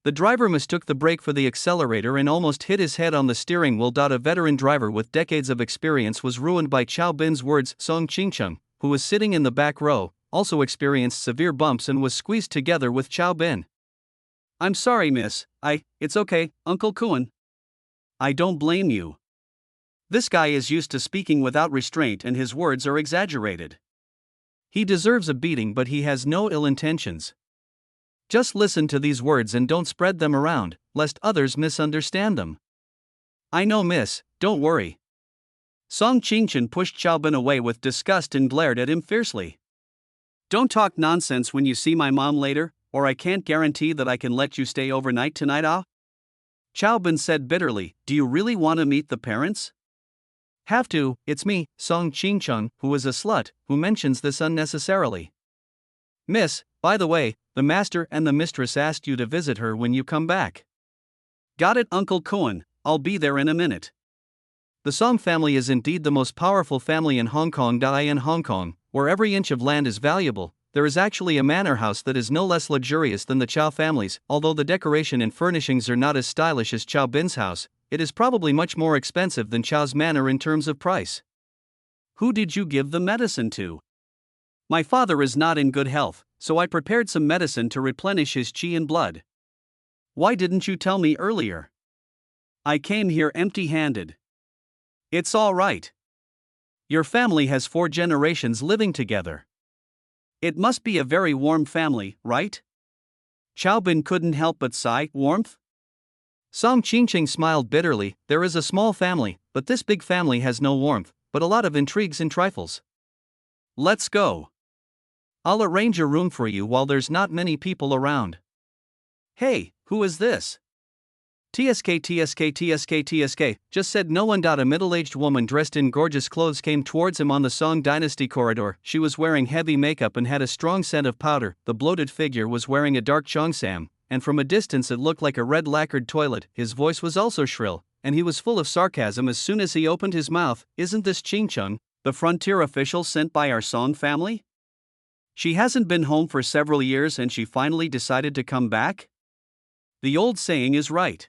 The driver mistook the brake for the accelerator and almost hit his head on the steering wheel. A veteran driver with decades of experience was ruined by Chow Bin's words. Song Ching-chung, who was sitting in the back row, also experienced severe bumps and was squeezed together with Chow Bin.
I'm sorry, miss. It's okay, Uncle Kuan. I don't blame you. This guy is used to speaking without restraint and his words are exaggerated.
He deserves a beating, but he has no ill intentions. Just listen to these words and don't spread them around, lest others misunderstand them.
I know, miss, don't worry. Song Ching-chun pushed Chow Bin away with disgust and glared at him fiercely. Don't talk nonsense when you see my mom later, or I can't guarantee that I can let you stay overnight tonight. Chow Bin said bitterly. Do you really want to meet the parents?
Have to, it's me, Song Ching-chung, who is a slut, who mentions this unnecessarily. Miss, by the way, the master and the mistress asked you to visit her when you come back.
Got it, Uncle Kuan, I'll be there in a minute.
The Song family is indeed the most powerful family in Hong Kong. In Hong Kong, where every inch of land is valuable, there is actually a manor house that is no less luxurious than the Chow family's. Although the decoration and furnishings are not as stylish as Chow Bin's house, it is probably much more expensive than Chow's manor in terms of price.
Who did you give the medicine to? My father is not in good health, so I prepared some medicine to replenish his qi and blood. Why didn't you tell me earlier? I came here empty-handed. It's all right. Your family has 4 generations living together. It must be a very warm family, right? Chow Bin couldn't help but sigh. Warmth?
Song Ching-chung smiled bitterly. There is a small family, but this big family has no warmth, but a lot of intrigues and trifles.
Let's go.
I'll arrange a room for you while there's not many people around.
Hey, who is this?
TSK, just said no one. A middle-aged woman dressed in gorgeous clothes came towards him on the Song Dynasty corridor. She was wearing heavy makeup and had a strong scent of powder. The bloated figure was wearing a dark cheongsam, and from a distance it looked like a red lacquered toilet. His voice was also shrill, and he was full of sarcasm as soon as he opened his mouth. Isn't this Ching-chung,
the frontier official sent by our Song family? She hasn't been home for several years and she finally decided to come back? The old saying is right.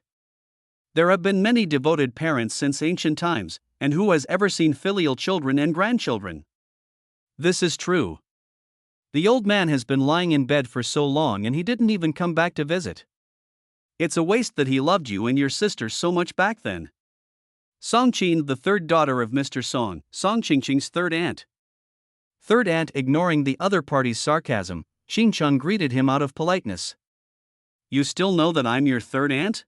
There have been many devoted parents since ancient times, and who has ever seen filial children and grandchildren?
This is true. The old man has been lying in bed for so long and he didn't even come back to visit.
It's a waste that he loved you and your sister so much back then. Song Qin, the third daughter of Mr. Song, Song Ching-chung's third aunt.
Third aunt. Ignoring the other party's sarcasm, Ching-chung greeted him out of politeness.
You still know that I'm your third aunt?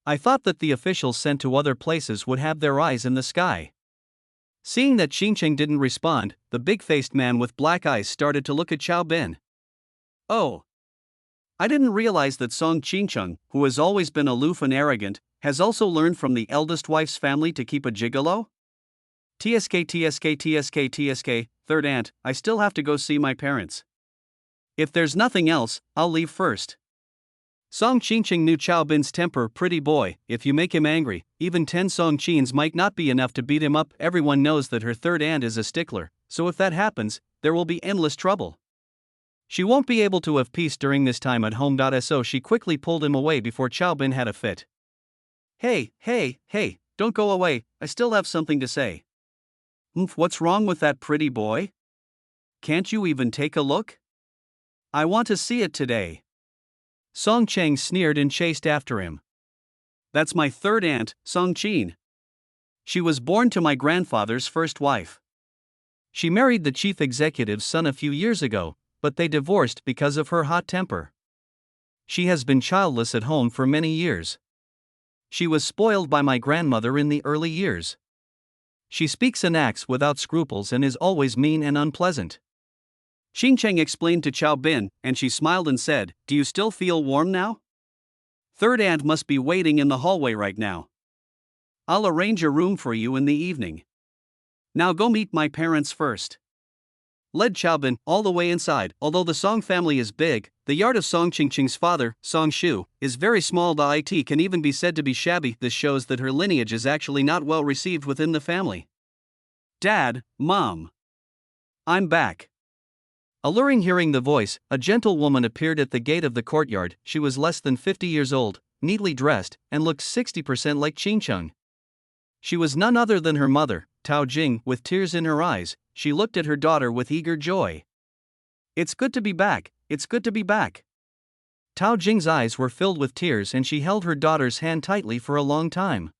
I thought that the officials sent to other places would have their eyes in the sky. Seeing that Ching-chung didn't respond, the big-faced man with black eyes started to look at Chow Bin.
Oh. I didn't realize that Song Ching-chung, who has always been aloof and arrogant, has also learned from the eldest wife's family to keep a gigolo? TSK, third aunt, I still have to go see my parents. If there's nothing else, I'll leave first.
Song Ching-chung knew Chow Bin's temper. Pretty boy, if you make him angry, even 10 Song Chins might not be enough to beat him up. Everyone knows that her third aunt is a stickler, so if that happens, there will be endless trouble. She won't be able to have peace during this time at home. So she quickly pulled him away before Chow Bin had a fit.
Hey, don't go away, I still have something to say. What's wrong with that pretty boy? Can't you even take a look? I want to see it today.
Song Cheng sneered and chased after him.
That's my third aunt, Song Qin. She was born to my grandfather's first wife.
She married the chief executive's son a few years ago, but they divorced because of her hot temper. She has been childless at home for many years. She was spoiled by my grandmother in the early years. She speaks and acts without scruples and is always mean and unpleasant.
Ching-chung explained to Chow Bin, and she smiled and said, Do you still feel warm now? Third aunt must be waiting in the hallway right now. I'll arrange a room for you in the evening. Now go meet my parents first. Led Chow Bin all the way inside. Although the Song family is big, the yard of Song Ching-chung's father, Song Shu, is very small. It can even be said to be shabby. This shows that her lineage is actually not well received within the family. Dad, Mom. I'm back.
Alluring. Hearing the voice, a gentle woman appeared at the gate of the courtyard. She was less than 50 years old, neatly dressed, and looked 60% like Qingcheng. She was none other than her mother, Tao Jing. With tears in her eyes, she looked at her daughter with eager joy. "It's good to be back, it's good to be back." Tao Jing's eyes were filled with tears and she held her daughter's hand tightly for a long time.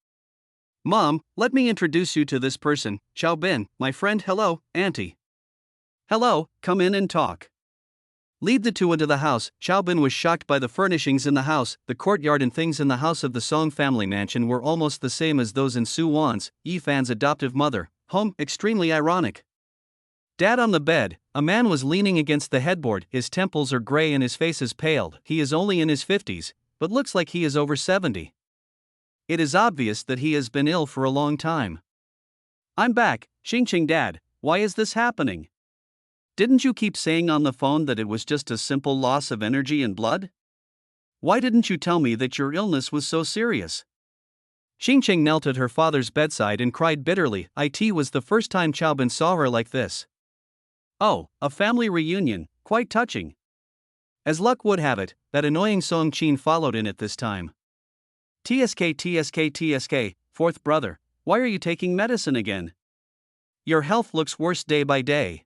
"Mom, let me introduce you to this person, Xiao Bin, my friend." "Hello, Auntie." "Hello, come in and talk." Lead the two into the house. Xiao Bin was shocked by the furnishings in the house. The courtyard and things in the house of the Song family mansion were almost the same as those in Su Wan's, Yi Fan's adoptive mother, home. Extremely ironic. Dad on the bed, a man was leaning against the headboard. His temples are gray and his face is pale. He is only in his 50s, but looks like he is over 70. It is obvious that he has been ill for a long time. "I'm back, Qingqing Dad, why is this happening? Didn't you keep saying on the phone that it was just a simple loss of energy and blood? Why didn't you tell me that your illness was so serious?" Qingqing knelt at her father's bedside and cried bitterly. It was the first time Xiao Bin saw her like this. Oh, a family reunion, quite touching. As luck would have it, that annoying Song Qin followed in at this time. TSK, fourth brother, why are you taking medicine again? Your health looks worse day by day.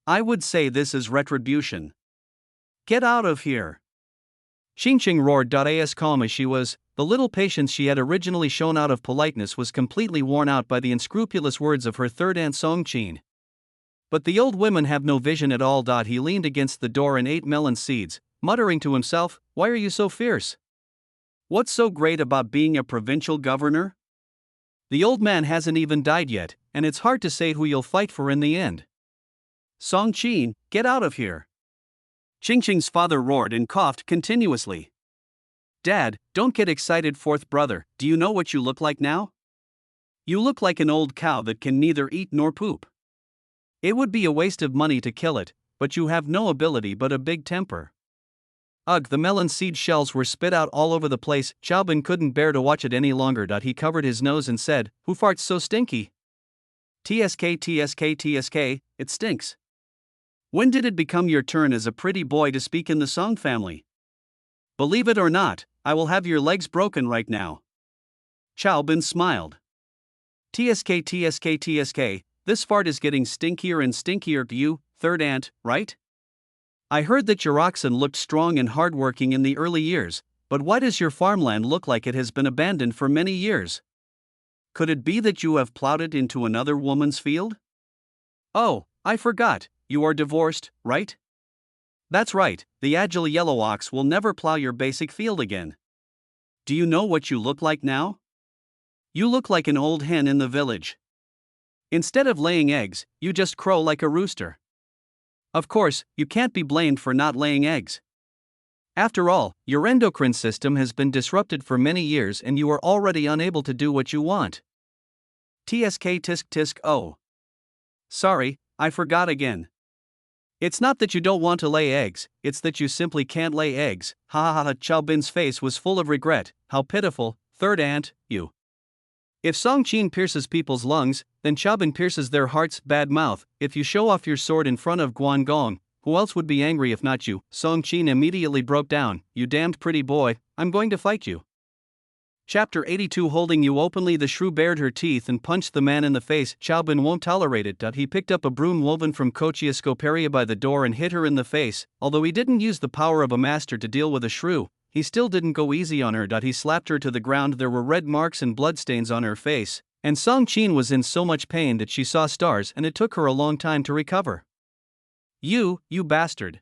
I would say this is retribution. Get out of here. Qingqing roared. As calm as she was, the little patience she had originally shown out of politeness was completely worn out by the unscrupulous words of her third aunt Song Qin. But the old women have no vision at all. He leaned against the door and ate melon seeds, muttering to himself, "Why are you so fierce? What's so great about being a provincial governor? The old man hasn't even died yet, and it's hard to say who you'll fight for in the end. Song Qin, get out of here." Qingqing's father roared and coughed continuously. "Dad, don't get excited, fourth brother. Do you know what you look like now? You look like an old cow that can neither eat nor poop. It would be a waste of money to kill it, but you have no ability but a big temper." Ugh, the melon seed shells were spit out all over the place. Xiao Bin couldn't bear to watch it any longer. He covered his nose and said, "Who farts so stinky?" TSK, it stinks. When did it become your turn as a pretty boy to speak in the Song family? Believe it or not, I will have your legs broken right now. Xiao Bin smiled. TSK, this fart is getting stinkier and stinkier. You, third aunt, right? I heard that your oxen looked strong and hardworking in the early years, but why does your farmland look like it has been abandoned for many years? Could it be that you have plowed it into another woman's field? Oh, I forgot, you are divorced, right? That's right, the agile yellow ox will never plow your basic field again. Do you know what you look like now? You look like an old hen in the village. Instead of laying eggs, you just crow like a rooster. Of course, you can't be blamed for not laying eggs. After all, your endocrine system has been disrupted for many years and you are already unable to do what you want. Tisk. Oh. Sorry, I forgot again. It's not that you don't want to lay eggs, it's that you simply can't lay eggs. Ha ha ha. Xiao Bin's face was full of regret. How pitiful, third aunt, you. If Song Qin pierces people's lungs, then Xiao Bin pierces their hearts. Bad mouth. If you show off your sword in front of Guan Gong, who else would be angry if not you? Song Qin immediately broke down. You damned pretty boy, I'm going to fight you. Chapter 82. Holding you openly. The shrew bared her teeth and punched the man in the face. Xiao Bin won't tolerate it. He picked up a broom woven from Kochia scoparia by the door and hit her in the face. Although he didn't use the power of a master to deal with a shrew, he still didn't go easy on her. He slapped her to the ground. There were red marks and bloodstains on her face, and Song Qin was in so much pain that she saw stars and it took her a long time to recover. You bastard.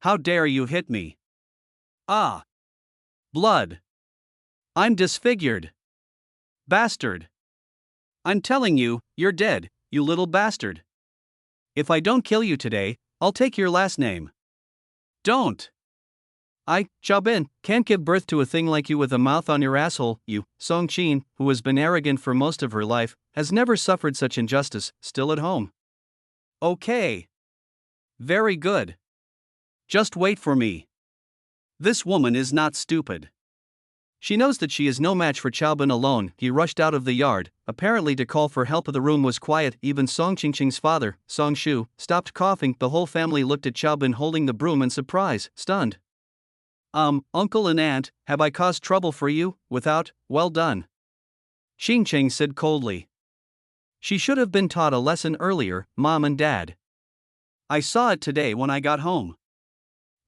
How dare you hit me? Ah. Blood. I'm disfigured. Bastard. I'm telling you, you're dead, you little bastard. If I don't kill you today, I'll take your last name. Don't. Xiao Bin, can't give birth to a thing like you with a mouth on your asshole. You, Song Qin, who has been arrogant for most of her life, has never suffered such injustice, still at home. Okay. Very good. Just wait for me. This woman is not stupid. She knows that she is no match for Chao Bin alone. He rushed out of the yard, apparently to call for help. The room was quiet. Even Song Qingqing's father, Song Shu, stopped coughing. The whole family looked at Chao Bin holding the broom in surprise, stunned.
Uncle and aunt, have I caused trouble for you? Without, well done.
Qingqing said coldly. She should have been taught a lesson earlier, Mom and Dad.
I saw it today when I got home.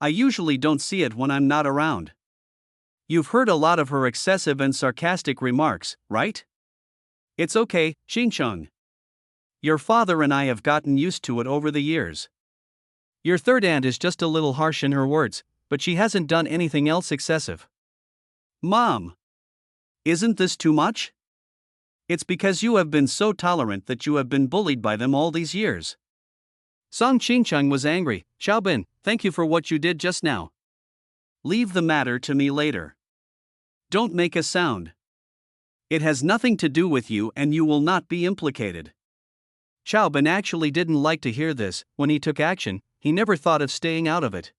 I usually don't see it when I'm not around. You've heard a lot of her excessive and sarcastic remarks, right? It's okay, Qingqing. Your father and I have gotten used to it over the years.
Your third aunt is just a little harsh in her words, but she hasn't done anything else excessive.
Mom! Isn't this too much? It's because you have been so tolerant that you have been bullied by them all these years.
Song Qingqing was angry. Chao Bin, thank you for what you did just now.
Leave the matter to me later. Don't make a sound. It has nothing to do with you and you will not be implicated.
Chao Bin actually didn't like to hear this. When he took action, he never thought of staying out of it.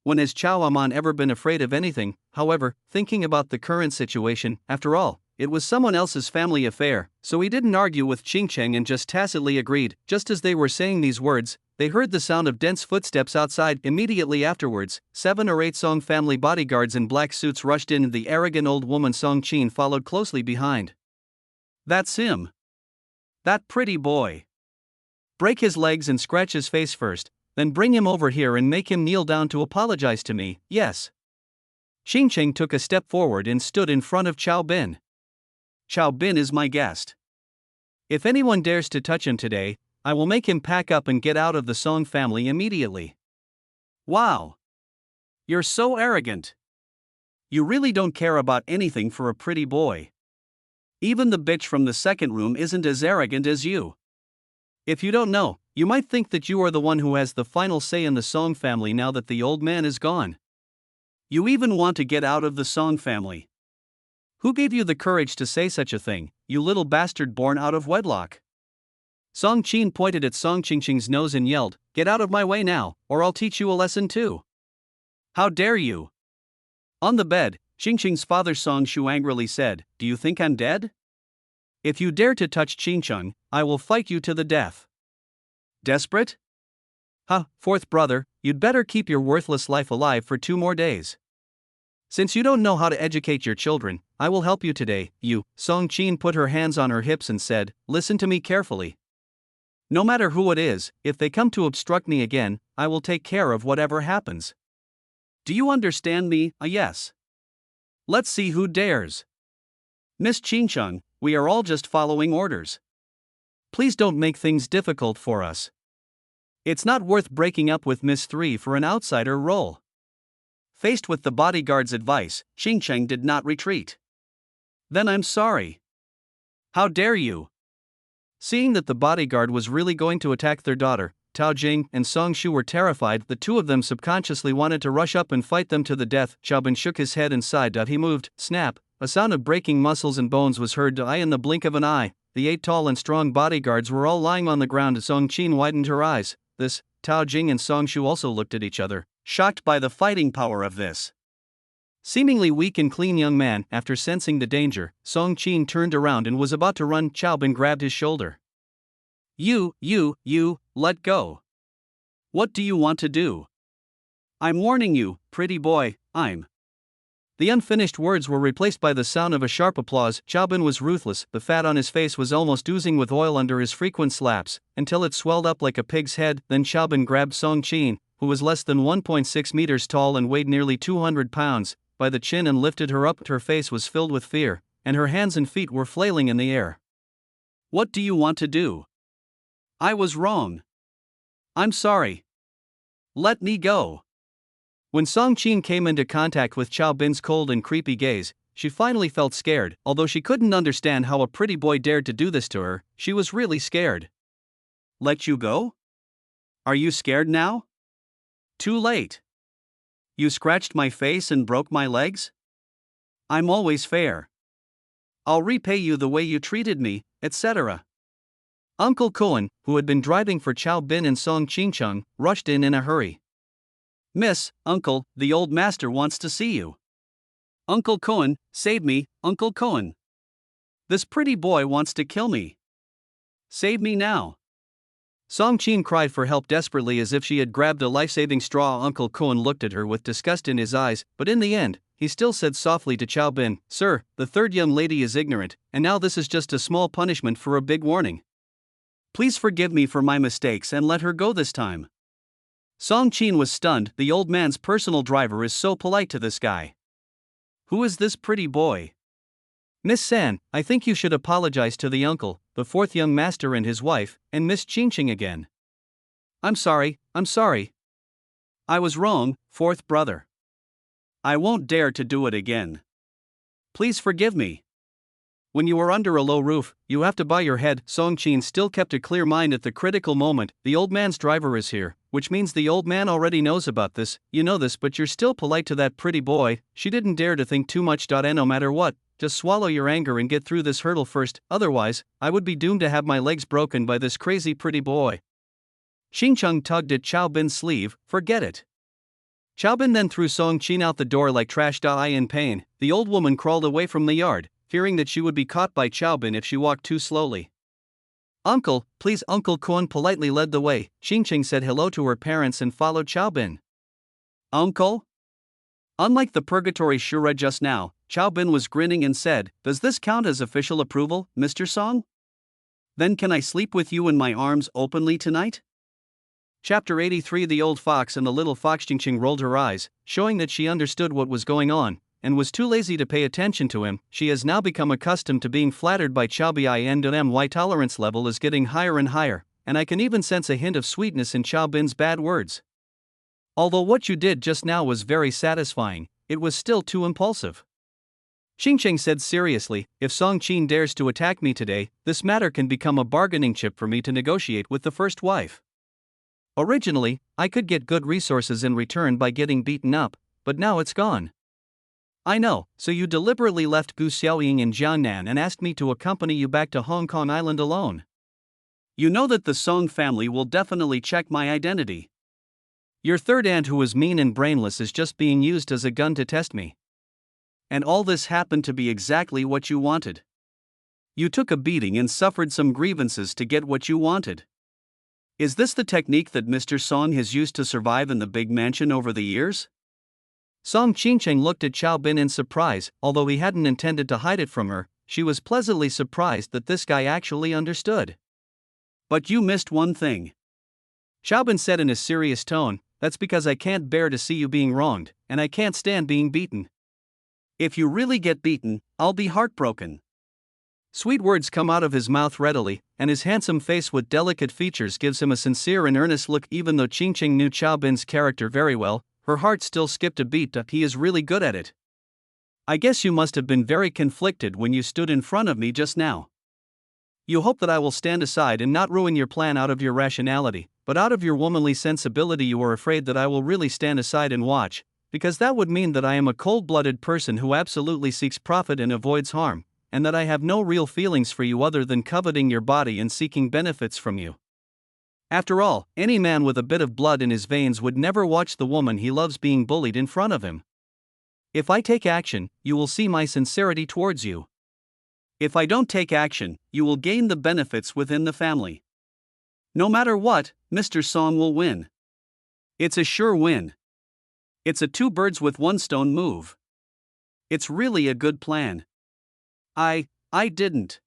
When has Chao Aman ever been afraid of anything? However, thinking about the current situation, after all, it was someone else's family affair, so he didn't argue with Qingqing and just tacitly agreed. Just as they were saying these words, they heard the sound of dense footsteps outside. Immediately afterwards, 7 or 8 Song family bodyguards in black suits rushed in and the arrogant old woman Song Qin followed closely behind.
That's him. That pretty boy.
Break his legs and scratch his face first, then bring him over here and make him kneel down to apologize to me, yes. Qingqing took a step forward and stood in front of Chao Bin.
Chao Bin is my guest.
If anyone dares to touch him today, I will make him pack up and get out of the Song family immediately.
Wow! You're so arrogant. You really don't care about anything for a pretty boy. Even the bitch from the second room isn't as arrogant as you.
If you don't know, you might think that you are the one who has the final say in the Song family now that the old man is gone.
You even want to get out of the Song family.
Who gave you the courage to say such a thing, you little bastard born out of wedlock? Song Qin pointed at Song Qingqing's nose and yelled, "Get out of my way now, or I'll teach you a lesson too."
How dare you?
On the bed, Qingqing's father Song Shu angrily said, "Do you think I'm dead? If you dare to touch Qingqing, I will fight you to the death."
Desperate?
Fourth brother, you'd better keep your worthless life alive for 2 more days. Since you don't know how to educate your children, I will help you today, you. Song Qin put her hands on her hips and said, "Listen to me carefully. No matter who it is, if they come to obstruct me again, I will take care of whatever happens.
Do you understand me? Yes. Let's see who dares. Miss Qingqing, we are all just following orders.
Please don't make things difficult for us. It's not worth breaking up with Miss 3 for an outsider role."
Faced with the bodyguard's advice, Qingqing did not retreat. Then I'm sorry. How dare you?
Seeing that the bodyguard was really going to attack their daughter, Tao Jing and Song Shu were terrified. The two of them subconsciously wanted to rush up and fight them to the death. Chao Bin shook his head and sighed. He moved. Snap! A sound of breaking muscles and bones was heard. In the blink of an eye, the 8 tall and strong bodyguards were all lying on the ground. Song Qin widened her eyes. Tao Jing and Song Shu also looked at each other,
shocked by the fighting power of this
seemingly weak and clean young man. After sensing the danger, Song Qin turned around and was about to run. Chao Bin grabbed his shoulder.
You, let go. What do you want to do? I'm warning you, pretty boy,
The unfinished words were replaced by the sound of a sharp applause. Chao Bin was ruthless. The fat on his face was almost oozing with oil under his frequent slaps, until it swelled up like a pig's head. Then Chao Bin grabbed Song Qin, who was less than 1.6 meters tall and weighed nearly 200 pounds, by the chin and lifted her up. Her face was filled with fear, and her hands and feet were flailing in the air.
What do you want to do? I was wrong. I'm sorry. Let me go.
When Song Qin came into contact with Chao Bin's cold and creepy gaze, she finally felt scared. Although she couldn't understand how a pretty boy dared to do this to her, she was really scared.
Let you go? Are you scared now? Too late. You scratched my face and broke my legs? I'm always fair. I'll repay you the way you treated me, etc.
Uncle Cohen, who had been driving for Chao Bin and Song Qingqing, rushed in a hurry.
Miss, Uncle, the old master wants to see you. Uncle Cohen, save me, Uncle Cohen. This pretty boy wants to kill me. Save me now.
Song Chin cried for help desperately as if she had grabbed a life-saving straw. Uncle Cohen looked at her with disgust in his eyes, but in the end, he still said softly to Chow Bin, "Sir, the third young lady is ignorant, and now this is just a small punishment for a big warning.
Please forgive me for my mistakes and let her go this time." Song Chin was stunned. The old man's personal driver is so polite to this guy. Who is this pretty boy?
Miss San, I think you should apologize to the uncle, the fourth young master and his wife, and Miss Ching again.
I'm sorry. I was wrong, fourth brother. I won't dare to do it again. Please forgive me.
When you are under a low roof, you have to bow your head. Song Chin still kept a clear mind at the critical moment. The old man's driver is here, which means the old man already knows about this. You know this, but you're still polite to that pretty boy. She didn't dare to think too much. And no matter what, just swallow your anger and get through this hurdle first, otherwise, I would be doomed to have my legs broken by this crazy pretty boy. Xing Chung tugged at Chow Bin's sleeve. Forget it. Chow Bin then threw Song Chin out the door like trash. In pain, the old woman crawled away from the yard, fearing that she would be caught by Chow Bin if she walked too slowly. Uncle, please. Uncle Cohen politely led the way. Xing Chung said hello to her parents and followed Chow Bin.
Uncle? Unlike the purgatory Shura just now, Chow Bin was grinning and said, "Does this count as official approval, Mr. Song? Then can I sleep with you in my arms openly tonight?"
Chapter 83. The old fox and the little fox. Xing Chung rolled her eyes, showing that she understood what was going on, and was too lazy to pay attention to him. She has now become accustomed to being flattered by Chow Bin. My tolerance level is getting higher and higher, and I can even sense a hint of sweetness in Chow Bin's bad words. Although what you did just now was very satisfying, it was still too impulsive. Xing Chung said seriously, if Song Chin dares to attack me today, this matter can become a bargaining chip for me to negotiate with the first wife. Originally, I could get good resources in return by getting beaten up, but now it's gone. I know, so you deliberately left Gu Xiaoying in Jiangnan and asked me to accompany you back to Hong Kong Island alone.
You know that the Song family will definitely check my identity.
Your third aunt, who is mean and brainless, is just being used as a gun to test me.
And all this happened to be exactly what you wanted. You took a beating and suffered some grievances to get what you wanted. Is this the technique that Mr. Song has used to survive in the big mansion over the years?
Song Chin looked at Chow Bin in surprise. Although he hadn't intended to hide it from her, she was pleasantly surprised that this guy actually understood.
But you missed one thing.
Chow Bin said in a serious tone, that's because I can't bear to see you being wronged, and I can't stand being beaten.
If you really get beaten, I'll be heartbroken.
Sweet words come out of his mouth readily, and his handsome face with delicate features gives him a sincere and earnest look. Even though Xing Chung knew Chow Bin's character very well, her heart still skipped a beat. He is really good at it. I guess you must have been very conflicted when you stood in front of me just now. You hope that I will stand aside and not ruin your plan out of your rationality, but out of your womanly sensibility you are afraid that I will really stand aside and watch, because that would mean that I am a cold-blooded person who absolutely seeks profit and avoids harm, and that I have no real feelings for you other than coveting your body and seeking benefits from you. After all, any man with a bit of blood in his veins would never watch the woman he loves being bullied in front of him. If I take action, you will see my sincerity towards you.
If I don't take action, you will gain the benefits within the family. No matter what, Mr. Song will win. It's a sure win. It's a two birds with one stone move. It's really a good plan. I didn't.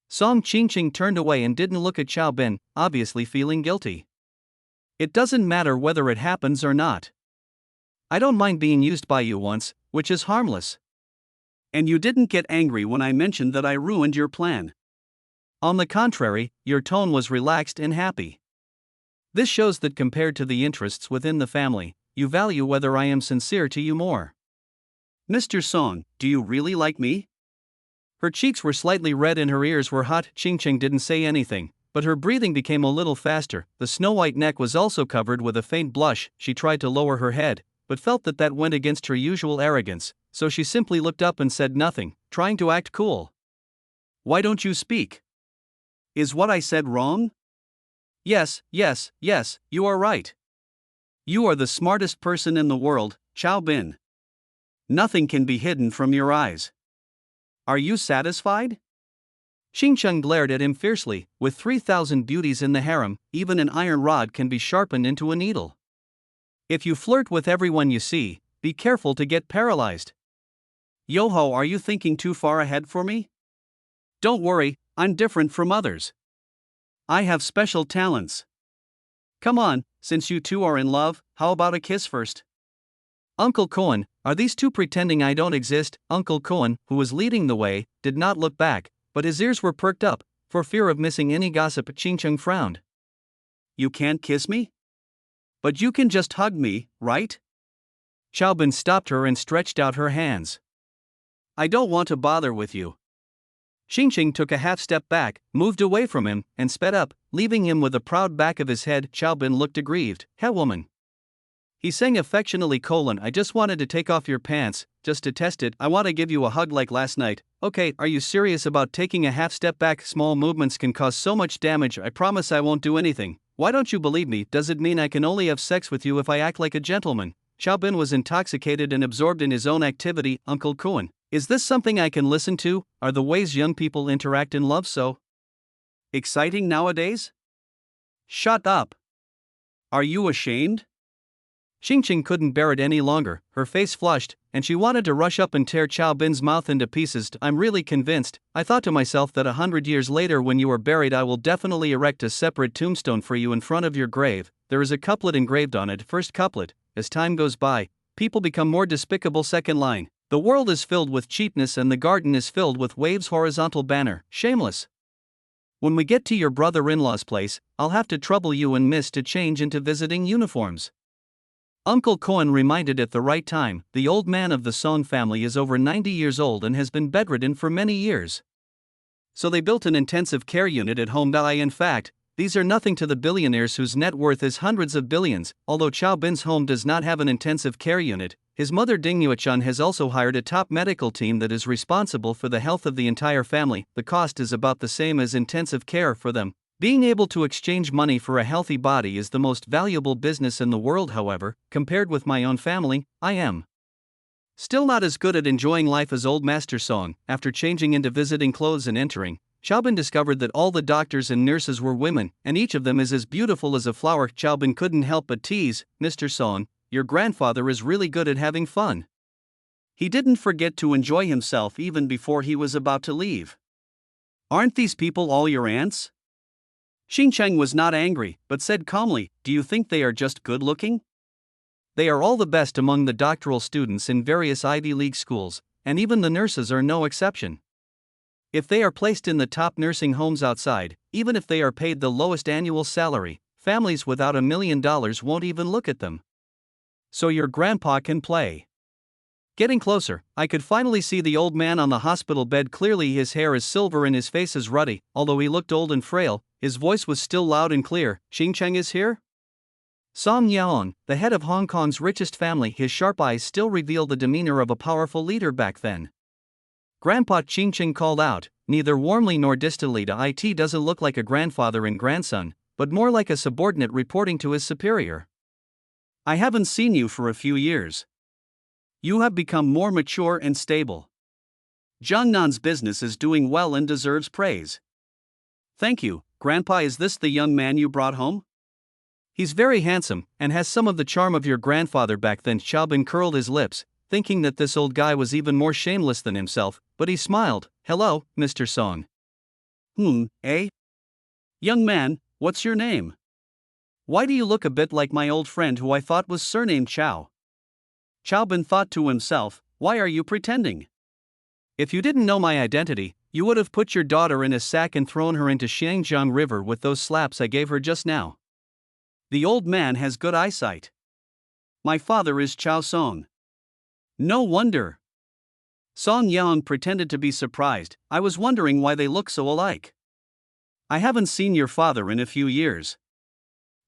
Song Chin turned away and didn't look at Chow Bin, obviously feeling guilty. It doesn't matter whether it happens or not. I don't mind being used by you once, which is harmless.
And you didn't get angry when I mentioned that I ruined your plan.
On the contrary, your tone was relaxed and happy. This shows that compared to the interests within the family, you value whether I am sincere to you more.
Mr. Song, do you really like me?
Her cheeks were slightly red and her ears were hot. Xing Chung didn't say anything, but her breathing became a little faster. The snow-white neck was also covered with a faint blush. She tried to lower her head, but felt that went against her usual arrogance, so she simply looked up and said nothing, trying to act cool.
Why don't you speak? Is what I said wrong?
Yes, you are right.
You are the smartest person in the world, Chow Bin. Nothing can be hidden from your eyes. Are you satisfied?
Xingcheng glared at him fiercely. With 3,000 beauties in the harem, even an iron rod can be sharpened into a needle. If you flirt with everyone you see, be careful to get paralyzed.
Yoho, are you thinking too far ahead for me? Don't worry, I'm different from others. I have special talents. Come on, since you two are in love, how about a kiss first?
Uncle Cohen, are these two pretending I don't exist? Uncle Cohen, who was leading the way, did not look back, but his ears were perked up, for fear of missing any gossip. Xingcheng frowned.
You can't kiss me? But you can just hug me, right?
Xiaobin stopped her and stretched out her hands.
I don't want to bother with you.
Xingcheng took a half step back, moved away from him, and sped up, leaving him with a proud back of his head. Xiaobin looked aggrieved. Hey woman. He sang affectionately: I just wanted to take off your pants, just to test it. I want to give you a hug like last night. Okay, are you serious about taking a half step back? Small movements can cause so much damage. I promise I won't do anything. Why don't you believe me? Does it mean I can only have sex with you if I act like a gentleman? Xiaobin was intoxicated and absorbed in his own activity. Uncle Cohen, is this something I can listen to? Are the ways young people interact in love so
exciting nowadays? Shut up. Are you ashamed?
Xingcheng couldn't bear it any longer, her face flushed, and she wanted to rush up and tear Xiaobin's mouth into pieces. I'm really convinced. I thought to myself that 100 years later, when you are buried, I will definitely erect a separate tombstone for you in front of your grave. There is a couplet engraved on it. First couplet: as time goes by, people become more despicable. Second line: the world is filled with cheapness and the garden is filled with waves. Horizontal banner: shameless. When we get to your brother-in-law's place, I'll have to trouble you and Miss to change into visiting uniforms. Uncle Cohen reminded at the right time. The old man of the Song family is over 90 years old and has been bedridden for many years. So they built an intensive care unit at home. In fact, these are nothing to the billionaires whose net worth is hundreds of billions. Although Xiaobin's home does not have an intensive care unit, his mother Ding Yuechan has also hired a top medical team that is responsible for the health of the entire family. The cost is about the same as intensive care for them. Being able to exchange money for a healthy body is the most valuable business in the world. However, compared with my own family, I am still not as good at enjoying life as old Master Song. After changing into visiting clothes and entering, Xiaobin discovered that all the doctors and nurses were women, and each of them is as beautiful as a flower. Xiaobin couldn't help but tease, Mr. Song, your grandfather is really good at having fun.
He didn't forget to enjoy himself even before he was about to leave. Aren't these people all your aunts? Xingcheng was not angry, but said calmly, do you think they are just good looking?
They are all the best among the doctoral students in various Ivy League schools, and even the nurses are no exception. If they are placed in the top nursing homes outside, even if they are paid the lowest annual salary, families without $1 million won't even look at them. So your grandpa can play. Getting closer, I could finally see the old man on the hospital bed. Clearly his hair is silver and his face is ruddy. Although he looked old and frail, his voice was still loud and clear. Xingcheng is here? Song Yaon, the head of Hong Kong's richest family, his sharp eyes still revealed the demeanor of a powerful leader back then. Grandpa, Xingcheng called out, neither warmly nor distantly. It doesn't look like a grandfather and grandson, but more like a subordinate reporting to his superior.
I haven't seen you for a few years. You have become more mature and stable. Jiangnan's business is doing well and deserves praise. Thank you, Grandpa. Is this the young man you brought home?
He's very handsome, and has some of the charm of your grandfather back then. Xiaobin curled his lips, thinking that this old guy was even more shameless than himself, but he smiled. Hello, Mr. Song.
Eh? Young man, what's your name? Why do you look a bit like my old friend who I thought was surnamed Chao? Xiaobin thought to himself, why are you pretending?
If you didn't know my identity, you would have put your daughter in a sack and thrown her into Xiangjiang River with those slaps I gave her just now.
The old man has good eyesight. My father is Chao Song. No wonder. Song Yang pretended to be surprised. I was wondering why they look so alike. I haven't seen your father in a few years.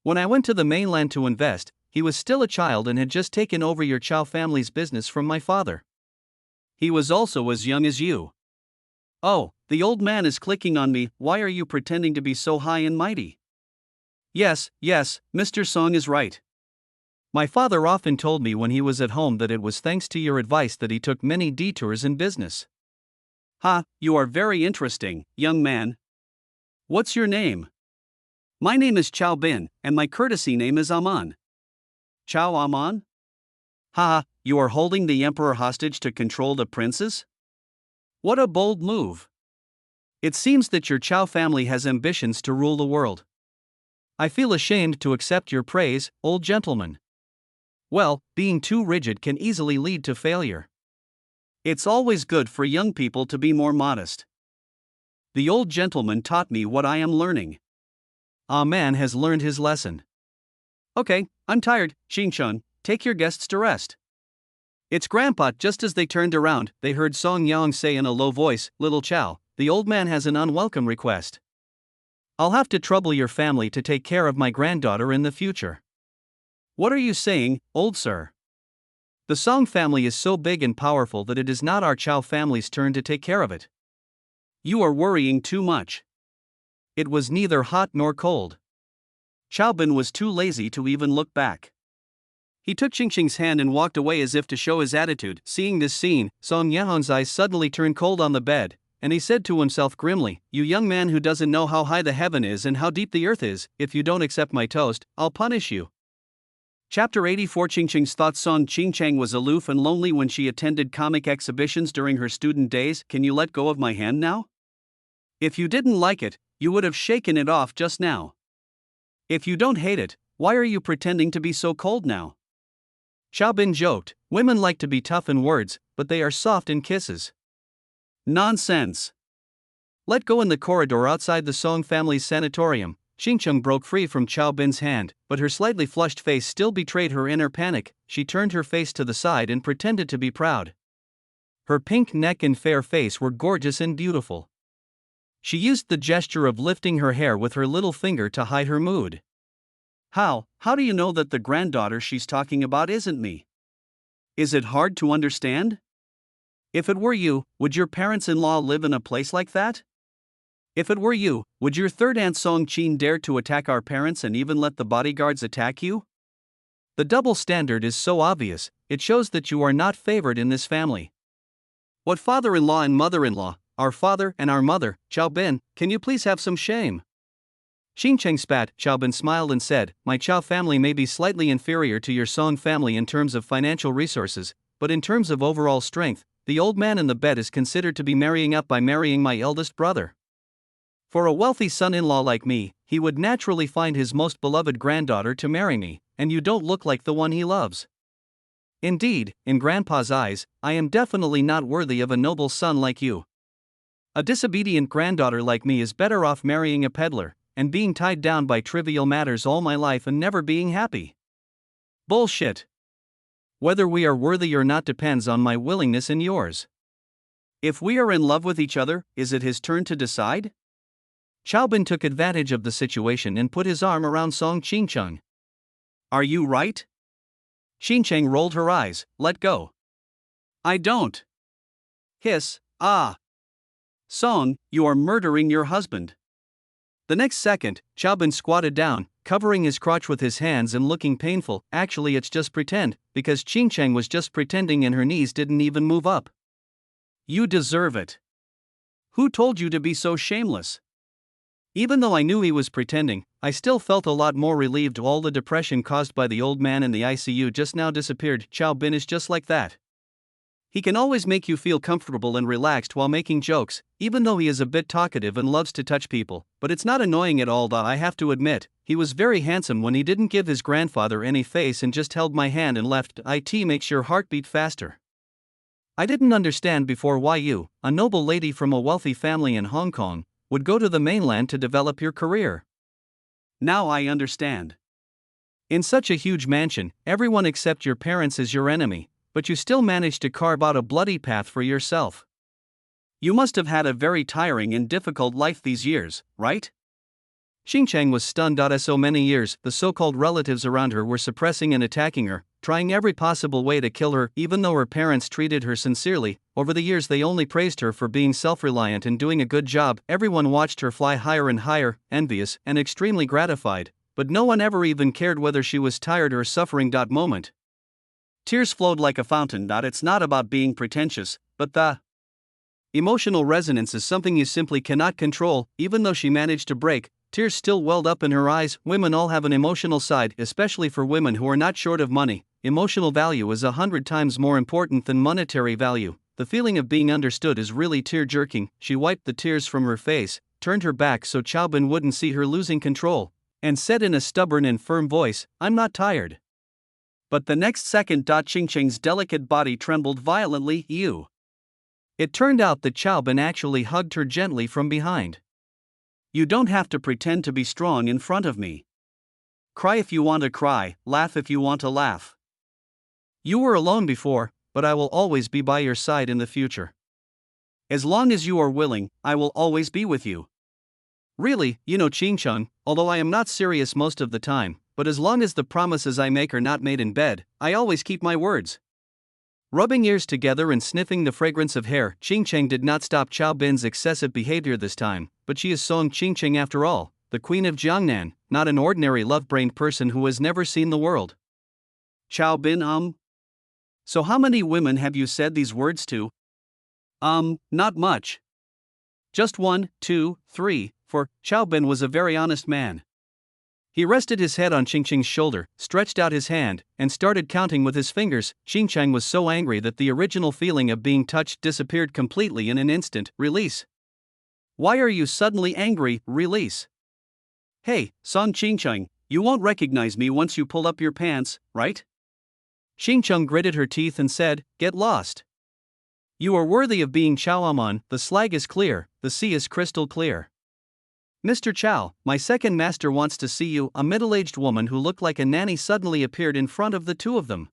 When I went to the mainland to invest, he was still a child and had just taken over your Chao family's business from my father.
He was also as young as you. Oh, the old man is clicking on me. Why are you pretending to be so high and mighty? Yes, Mr. Song is right.
My father often told me when he was at home that it was thanks to your advice that he took many detours in business.
Ha, you are very interesting, young man. What's your name? My name is Chow Bin, and my courtesy name is Aman. Chow Aman? Ha, you are holding the emperor hostage to control the princes? What a bold move. It seems that your Chow family has ambitions to rule the world.
I feel ashamed to accept your praise, old gentleman. Well, being too rigid can easily lead to failure.
It's always good for young people to be more modest. The old gentleman taught me what I am learning.
A man has learned his lesson.
Okay, I'm tired, Xingcheng, take your guests to rest.
It's Grandpa. Just as they turned around, they heard Song Yang say in a low voice, Little Chow, the old man has an unwelcome request. I'll have to trouble your family to take care of my granddaughter in the future.
What are you saying, old sir?
The Song family is so big and powerful that it is not our Chow family's turn to take care of it.
You are worrying too much.
It was neither hot nor cold.
Chow Bin was too lazy to even look back. He took Xingqing's hand and walked away as if to show his attitude.
Seeing this scene, Song Yahon's eyes suddenly turned cold on the bed, and he said to himself grimly, You young man who doesn't know how high the heaven is and how deep the earth is, if you don't accept my toast, I'll punish you.
Chapter 84. Xingqing's thoughts. Song Qingchang was aloof and lonely when she attended comic exhibitions during her student days. Can you let go of my hand now? If you didn't like it, you would have shaken it off just now. If you don't hate it, why are you pretending to be so cold now?
Chow Bin joked, Women like to be tough in words, but they are soft in kisses.
Nonsense.
Let go. In the corridor outside the Song family's sanatorium, Xingcheng broke free from Chow Bin's hand, but her slightly flushed face still betrayed her inner panic. She turned her face to the side and pretended to be proud. Her pink neck and fair face were gorgeous and beautiful. She used the gesture of lifting her hair with her little finger to hide her mood.
How do you know that the granddaughter she's talking about isn't me? Is it hard to understand? If it were you, would your parents-in-law live in a place like that? If it were you, would your third aunt Song Qin dare to attack our parents and even let the bodyguards attack you?
The double standard is so obvious, it shows that you are not favored in this family.
What father-in-law and mother-in-law, our father and our mother, Chow Bin, can you please have some shame?
Xingcheng spat. Chow Bin smiled and said, My Chow family may be slightly inferior to your Song family in terms of financial resources, but in terms of overall strength, the old man in the bed is considered to be marrying up by marrying my eldest brother. For a wealthy son-in-law like me, he would naturally find his most beloved granddaughter to marry me, and you don't look like the one he loves. Indeed, in Grandpa's eyes, I am definitely not worthy of a noble son like you. A disobedient granddaughter like me is better off marrying a peddler, and being tied down by trivial matters all my life and never being happy.
Bullshit.
Whether we are worthy or not depends on my willingness and yours.
If we are in love with each other, is it his turn to decide?
Chow Bin took advantage of the situation and put his arm around Song Qingcheng.
Are you right?
Xingcheng rolled her eyes. Let go.
I don't. Hiss, ah. Song, you are murdering your husband.
The next second, Chow Bin squatted down, covering his crotch with his hands and looking painful. Actually, it's just pretend, because Xingcheng was just pretending and her knees didn't even move up.
You deserve it. Who told you to be so shameless?
Even though I knew he was pretending, I still felt a lot more relieved. All the depression caused by the old man in the ICU just now disappeared. Chow Bin is just like that. He can always make you feel comfortable and relaxed while making jokes, even though he is a bit talkative and loves to touch people, but it's not annoying at all. Though I have to admit, he was very handsome when he didn't give his grandfather any face and just held my hand and left. It makes your heart beat faster. I didn't understand before why you, a noble lady from a wealthy family in Hong Kong, would go to the mainland to develop your career.
Now I understand.
In such a huge mansion, everyone except your parents is your enemy, but you still managed to carve out a bloody path for yourself.
You must have had a very tiring and difficult life these years, right?
Xingcheng was stunned. So many years, the so-called relatives around her were suppressing and attacking her, trying every possible way to kill her. Even though her parents treated her sincerely, over the years they only praised her for being self-reliant and doing a good job. Everyone watched her fly higher and higher, envious and extremely gratified. but no one ever even cared whether she was tired or suffering. Moment.
Tears flowed like a fountain. It's not about being pretentious, but the
emotional resonance is something you simply cannot control. Even though she managed to break, tears still welled up in her eyes. Women all have an emotional side, especially for women who are not short of money. Emotional value is 100 times more important than monetary value. The feeling of being understood is really tear-jerking. She wiped the tears from her face, turned her back so Chaobin wouldn't see her losing control, and said in a stubborn and firm voice, "I'm not tired."
But the next second, Qingqing's delicate body trembled violently. "You."
It turned out that Chaobin actually hugged her gently from behind.
"You don't have to pretend to be strong in front of me. Cry if you want to cry, laugh if you want to laugh.
You were alone before, but I will always be by your side in the future.
As long as you are willing, I will always be with you."
Really, Qingcheng, although I am not serious most of the time, but as long as the promises I make are not made in bed, I always keep my words. Rubbing ears together and sniffing the fragrance of hair, Qingcheng did not stop Chaobin's excessive behavior this time, but she is Song Qingcheng after all, the queen of Jiangnan, not an ordinary love-brained person who has never seen the world.
Chaobin, So how many women have you said these words to?
Not much. Just 1, 2, 3, for Chaobin was a very honest man. He rested his head on Qingcheng's shoulder, stretched out his hand, and started counting with his fingers. Qingcheng was so angry that the original feeling of being touched disappeared completely in an instant. "Release."
"Why are you suddenly angry?" "Release." "Hey, Song Qingcheng, you won't recognize me once you pull up your pants, right?"
Qingcheng gritted her teeth and said, "Get lost. You are worthy of being Chaoamon. The slag is clear, the sea is crystal clear. Mr. Chow, my second master wants to see you." A middle-aged woman who looked like a nanny suddenly appeared in front of the two of them.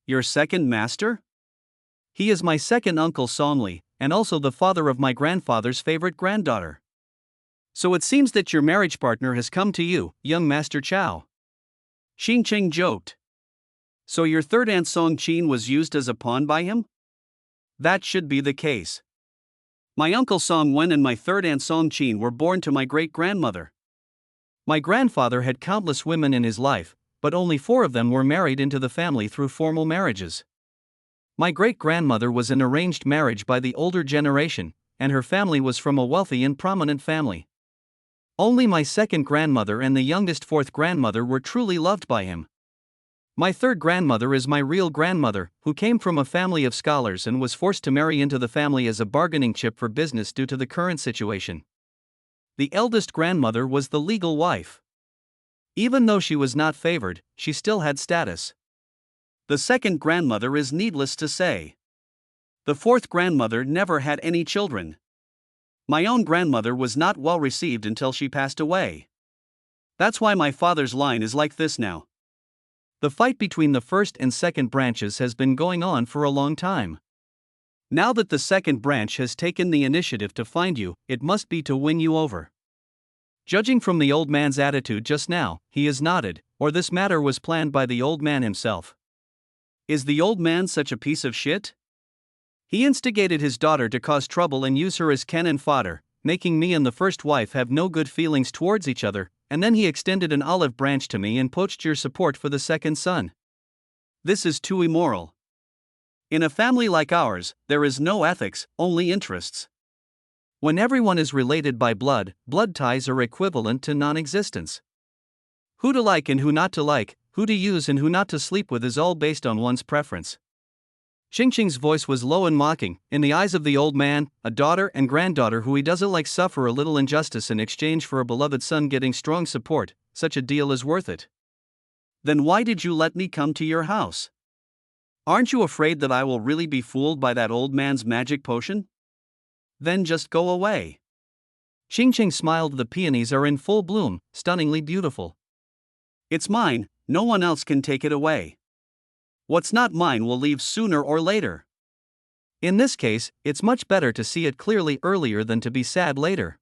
"Your second master?"
"He is my second uncle Songli, and also the father of my grandfather's favorite granddaughter. So it seems that your marriage partner has come to you, young Master Chow."
Qingcheng joked. "So your third aunt Song Qin was used as a pawn by him?"
"That should be the case.
My uncle Song Wen and my third aunt Song Qin were born to my great-grandmother.
My grandfather had countless women in his life, but only 4 of them were married into the family through formal marriages. My great-grandmother was an arranged marriage by the older generation, and her family was from a wealthy and prominent family. Only my second grandmother and the youngest 4th grandmother were truly loved by him. My third grandmother is my real grandmother, who came from a family of scholars and was forced to marry into the family as a bargaining chip for business due to the current situation. The eldest grandmother was the legal wife. Even though she was not favored, she still had status.
The second grandmother is needless to say. The 4th grandmother never had any children. My own grandmother was not well received until she passed away. That's why my father's line is like this now."
The fight between the first and second branches has been going on for a long time. Now that the second branch has taken the initiative to find you, it must be to win you over. Judging from the old man's attitude just now, he is nodded, or this matter was planned by the old man himself.
Is the old man such a piece of shit?
He instigated his daughter to cause trouble and use her as cannon fodder, making me and the first wife have no good feelings towards each other, and then he extended an olive branch to me and poached your support for the second son.
This is too immoral. In a family like ours, there is no ethics, only interests.
When everyone is related by blood, blood ties are equivalent to non-existence. Who to like and who not to like, who to use and who not to sleep with is all based on one's preference. Qingqing's voice was low and mocking. In the eyes of the old man, a daughter and granddaughter who he doesn't like suffer a little injustice in exchange for a beloved son getting strong support. Such a deal is worth it.
Then why did you let me come to your house? Aren't you afraid that I will really be fooled by that old man's magic potion? Then just go away."
Qingqing smiled. The peonies are in full bloom, stunningly beautiful.
"It's mine, no one else can take it away. What's not mine will leave sooner or later."
In this case, it's much better to see it clearly earlier than to be sad later.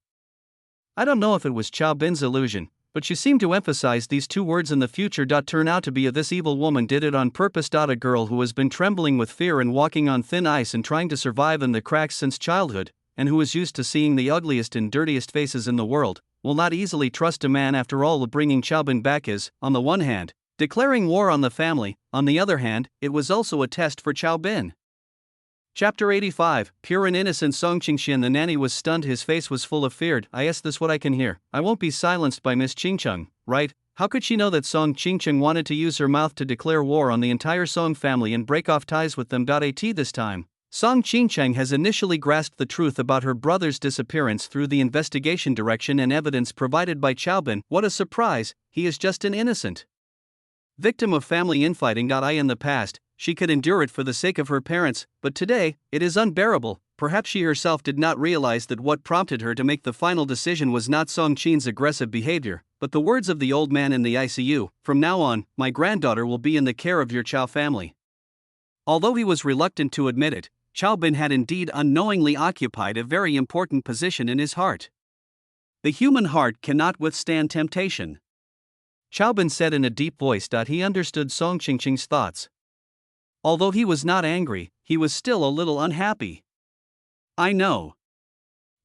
I don't know if it was Chaobin's illusion, but she seemed to emphasize these 2 words in the future. Turn out to be this evil woman did it on purpose. A girl who has been trembling with fear and walking on thin ice and trying to survive in the cracks since childhood, and who is used to seeing the ugliest and dirtiest faces in the world, will not easily trust a man. After all, bringing Chaobin back is, on the one hand, declaring war on the family, on the other hand, it was also a test for Chaobin. Chapter 85, Pure and Innocent. Song Qingxian. The nanny was stunned, his face was full of fear. Is this what I can hear? I won't be silenced by Miss Qingcheng, right? How could she know that Song Qingcheng wanted to use her mouth to declare war on the entire Song family and break off ties with them? This time, Song Qingcheng has initially grasped the truth about her brother's disappearance through the investigation direction and evidence provided by Chaobin. What a surprise, he is just an innocent victim of family infighting. In the past, she could endure it for the sake of her parents, but today, it is unbearable. Perhaps she herself did not realize that what prompted her to make the final decision was not Song Qing's aggressive behavior, but the words of the old man in the ICU. From now on, my granddaughter will be in the care of your Chao family. Although he was reluctant to admit it, Chaobin had indeed unknowingly occupied a very important position in his heart. The human heart cannot withstand temptation. Chaobin said in a deep voice. He understood Song Qingcheng's thoughts. Although he was not angry, he was still a little unhappy. I know.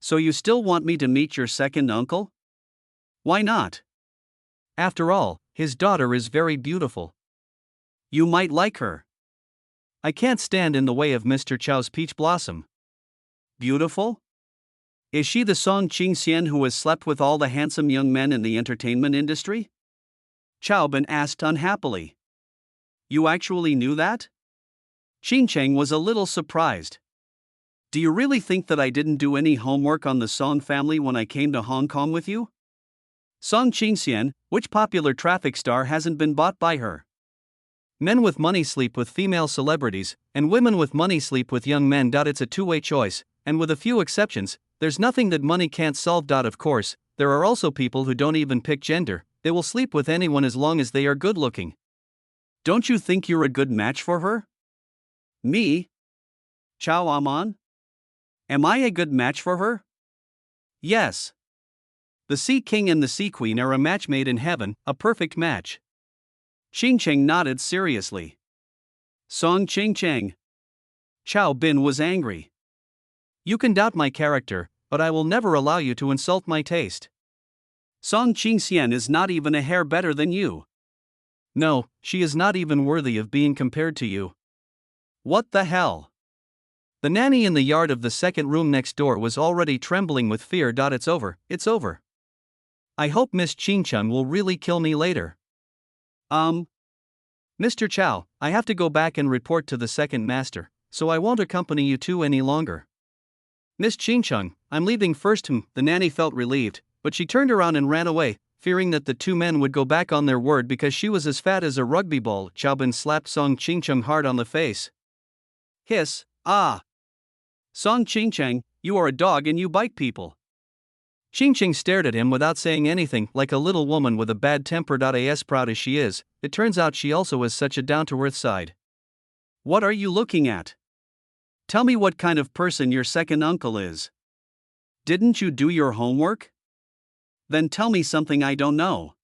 So you still want me to meet your second uncle? Why not? After all, his daughter is very beautiful. You might like her. I can't stand in the way of Mr. Chao's peach blossom. Beautiful? Is she the Song Qingxian who has slept with all the handsome young men in the entertainment industry? Chaobin asked unhappily. You actually knew that? Qingcheng was a little surprised. Do you really think that I didn't do any homework on the Song family when I came to Hong Kong with you? Song Qingxian, which popular traffic star hasn't been bought by her? Men with money sleep with female celebrities, and women with money sleep with young men. It's a two-way choice, and with a few exceptions, there's nothing that money can't solve. Of course, there are also people who don't even pick gender, they will sleep with anyone as long as they are good-looking. Don't you think you're a good match for her? Me? Chao Aman? Am I a good match for her? Yes. The Sea King and the Sea Queen are a match made in heaven, a perfect match. Qingcheng nodded seriously. Song Qingcheng. Chaobin was angry. You can doubt my character, but I will never allow you to insult my taste. Song Qingxian is not even a hair better than you. No, she is not even worthy of being compared to you. What the hell? The nanny in the yard of the second room next door was already trembling with fear. It's over, it's over. I hope Miss Qingcheng will really kill me later. Mr. Chao, I have to go back and report to the second master, so I won't accompany you two any longer. Miss Qingcheng, I'm leaving first. The nanny felt relieved, but she turned around and ran away, fearing that the two men would go back on their word because she was as fat as a rugby ball. Chaobin slapped Song Qingcheng hard on the face. Hiss, ah! Song Qingcheng, you are a dog and you bite people. Qingcheng stared at him without saying anything, like a little woman with a bad temper. As proud as she is, it turns out she also has such a down-to-earth side. What are you looking at? Tell me what kind of person your second uncle is. Didn't you do your homework? Then tell me something I don't know.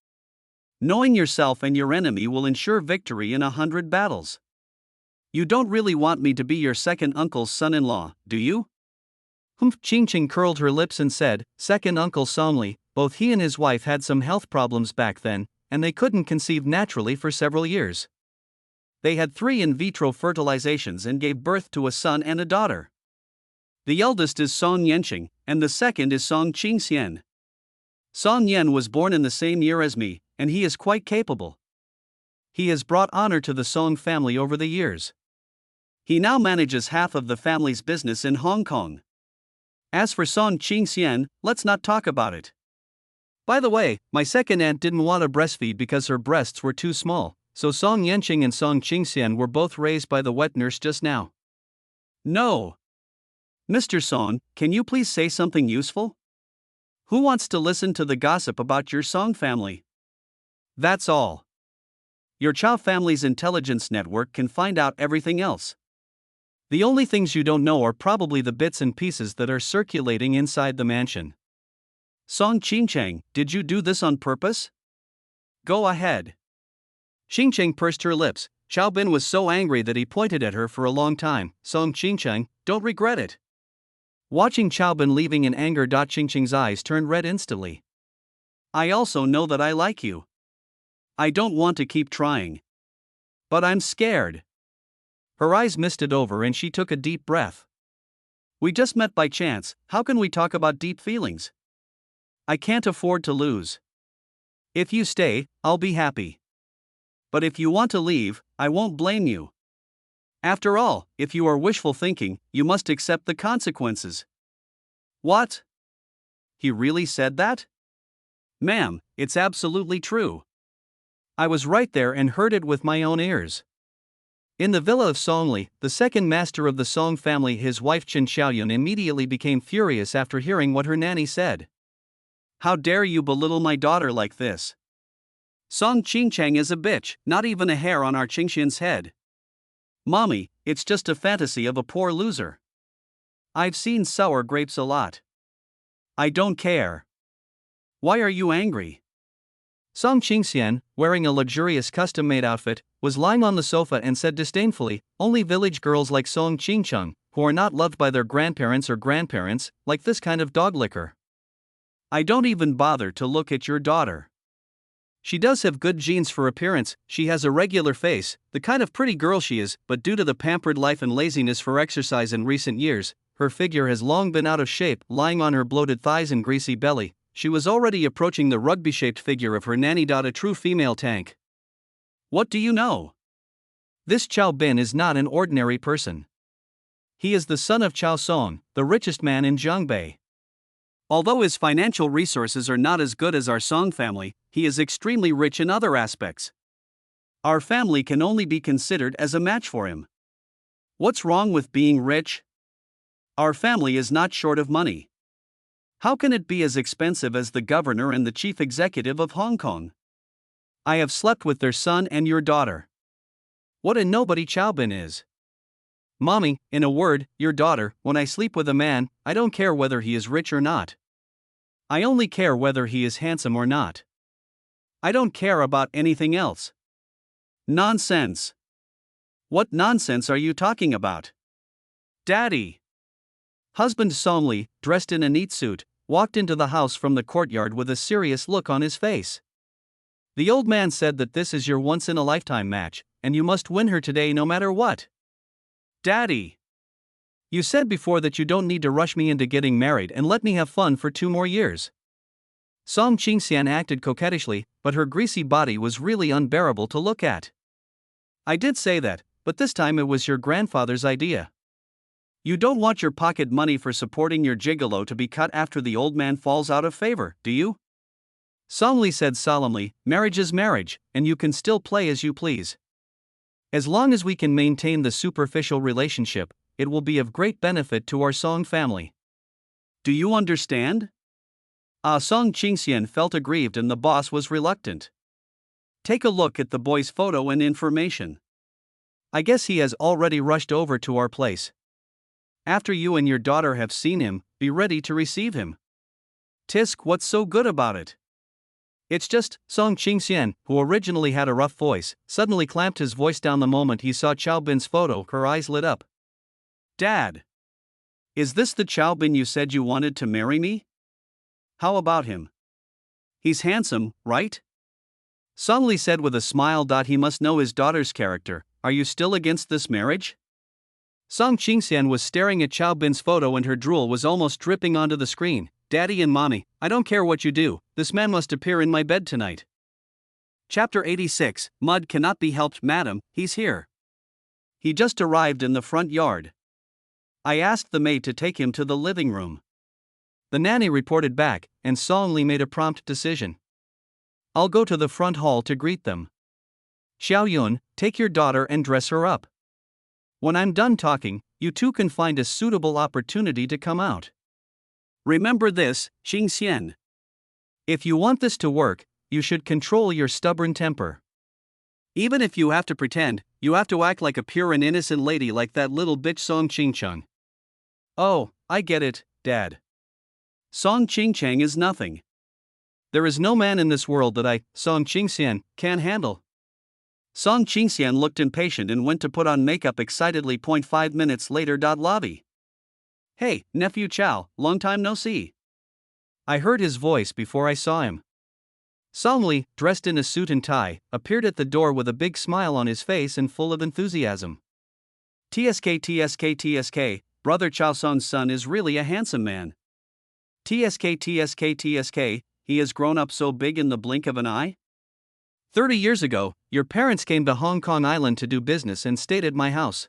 Knowing yourself and your enemy will ensure victory in 100 battles. You don't really want me to be your second uncle's son-in-law, do you? Qingcheng curled her lips and said, second uncle Songli. Both he and his wife had some health problems back then, and they couldn't conceive naturally for several years. They had 3 in vitro fertilizations and gave birth to a son and a daughter. The eldest is Song Yanqing, and the second is Song Qingxian. Song Yan was born in the same year as me, and he is quite capable. He has brought honor to the Song family over the years. He now manages half of the family's business in Hong Kong. As for Song Qingxian, let's not talk about it. By the way, my second aunt didn't want to breastfeed because her breasts were too small, so Song Yanqing and Song Qingxian were both raised by the wet nurse just now. No. Mr. Song, can you please say something useful? Who wants to listen to the gossip about your Song family? That's all. Your Chao family's intelligence network can find out everything else. The only things you don't know are probably the bits and pieces that are circulating inside the mansion. Song Qingcheng, did you do this on purpose? Go ahead. Qingcheng pursed her lips. Chaobin was so angry that he pointed at her for a long time. Song Qingcheng, don't regret it. Watching Chaobin leaving in anger. Qingcheng's eyes turned red instantly.
I also know that I like you. I don't want to keep trying. But I'm scared.
Her eyes misted over and she took a deep breath.
We just met by chance, how can we talk about deep feelings? I can't afford to lose. If you stay, I'll be happy. But if you want to leave, I won't blame you. After all, if you are wishful thinking, you must accept the consequences. What? He really said that? Ma'am, it's absolutely true.
I was right there and heard it with my own ears. In the villa of Songli, the second master of the Song family, his wife Chen Xiaoyun immediately became furious after hearing what her nanny said.
How dare you belittle my daughter like this? Song Qingchang is a bitch, not even a hair on our Qingxian's head. Mommy, it's just a fantasy of a poor loser. I've seen sour grapes a lot. I don't care. Why are you angry?
Song Qingxian, wearing a luxurious custom-made outfit, was lying on the sofa and said disdainfully, only village girls like Song Qingcheng, who are not loved by their grandparents or grandparents, like this kind of dog liquor.
I don't even bother to look at your daughter. She does have good genes for appearance, she has a regular face, the kind of pretty girl she is, but due to the pampered life and laziness for exercise in recent years, her figure has long been out of shape, lying on her bloated thighs and greasy belly. She was already approaching the rugby-shaped figure of her nanny. A true female tank. What do you know?
This Chao Bin is not an ordinary person. He is the son of Chao Song, the richest man in Zhongbei.
Although his financial resources are not as good as our Song family, he is extremely rich in other aspects. Our family can only be considered as a match for him. What's wrong with being rich? Our family is not short of money. How can it be as expensive as the governor and the chief executive of Hong Kong? I have slept with their son and your daughter.
What a nobody Chao Bin is. Mommy, in a word, your daughter, when I sleep with a man, I don't care whether he is rich or not. I only care whether he is handsome or not.
I don't care about anything else. Nonsense. What nonsense are you talking about? Daddy.
Husband Songli, dressed in a neat suit, walked into the house from the courtyard with a serious look on his face. The old man said that this is your once-in-a-lifetime match, and you must win her today no matter what.
Daddy.
You said before that you don't need to rush me into getting married and let me have fun for 2 more years. Song Qingxian acted coquettishly, but her greasy body was really unbearable to look at.
I did say that, but this time it was your grandfather's idea. You don't want your pocket money for supporting your gigolo to be cut after the old man falls out of favor, do you?
Songli said solemnly, marriage is marriage, and you can still play as you please. As long as we can maintain the superficial relationship, it will be of great benefit to our Song family.
Do you understand? Song Qingxian felt aggrieved and the boss was reluctant. Take a look at the boy's photo and information.
I guess he has already rushed over to our place. After you and your daughter have seen him, be ready to receive him.
Tisk, what's so good about it?
It's just, Song Qingxian, who originally had a rough voice, suddenly clamped his voice down the moment he saw Chao Bin's photo. Her eyes lit up.
Dad. Is this the Chao Bin you said you wanted to marry me? How about him? He's handsome, right?
Songli said with a smile. He must know his daughter's character. Are you still against this marriage? Song Qingxian was staring at Chao Bin's photo and her drool was almost dripping onto the screen. Daddy and Mommy, I don't care what you do, this man must appear in my bed tonight.
Chapter 86, Mud cannot be helped, madam, he's here. He just arrived in the front yard. I asked the maid to take him to the living room.
The nanny reported back, and Songli made a prompt decision. I'll go to the front hall to greet them. Xiaoyun, take your daughter and dress her up. When I'm done talking, you two can find a suitable opportunity to come out.
Remember this, Qingxian.
If you want this to work, you should control your stubborn temper.
Even if you have to pretend, you have to act like a pure and innocent lady like that little bitch Song Qingcheng.
Oh, I get it, Dad.
Song Qingcheng is nothing.
There is no man in this world that I, Song Qingxian, can handle.
Song Qingxian looked impatient and went to put on makeup excitedly. 5 minutes later. Lobby. Hey, nephew Chao, long time no see.
I heard his voice before I saw him. Song Li, dressed in a suit and tie, appeared at the door with a big smile on his face and full of enthusiasm.
TSK, Brother Chow Song's son is really a handsome man. TSK, he has grown up so big in the blink of an eye?
30 years ago, your parents came to Hong Kong Island to do business and stayed at my house.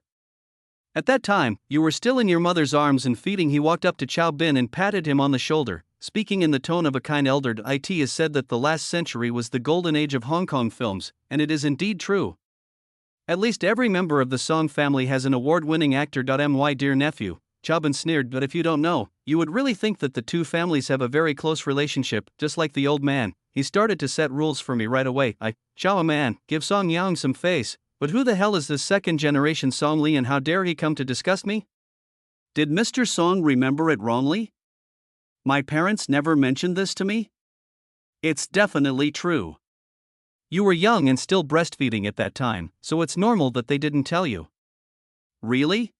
At that time, you were still in your mother's arms and feeding. He walked up to Chow Bin and patted him on the shoulder, speaking in the tone of a kind elder. It is said that the last century was the golden age of Hong Kong films, and it is indeed true. At least every member of the Song family has an award-winning actor. My dear nephew, Chow Bin sneered, but if you don't know, you would really think that the two families have a very close relationship, just like the old man. He started to set rules for me right away. Chow man, give Song Yang some face. But who the hell is this second-generation Song Li and how dare he come to disgust me?
Did Mr. Song remember it wrongly? My parents never mentioned this to me? It's definitely true.
You were young and still breastfeeding at that time, so it's normal that they didn't tell you.
Really?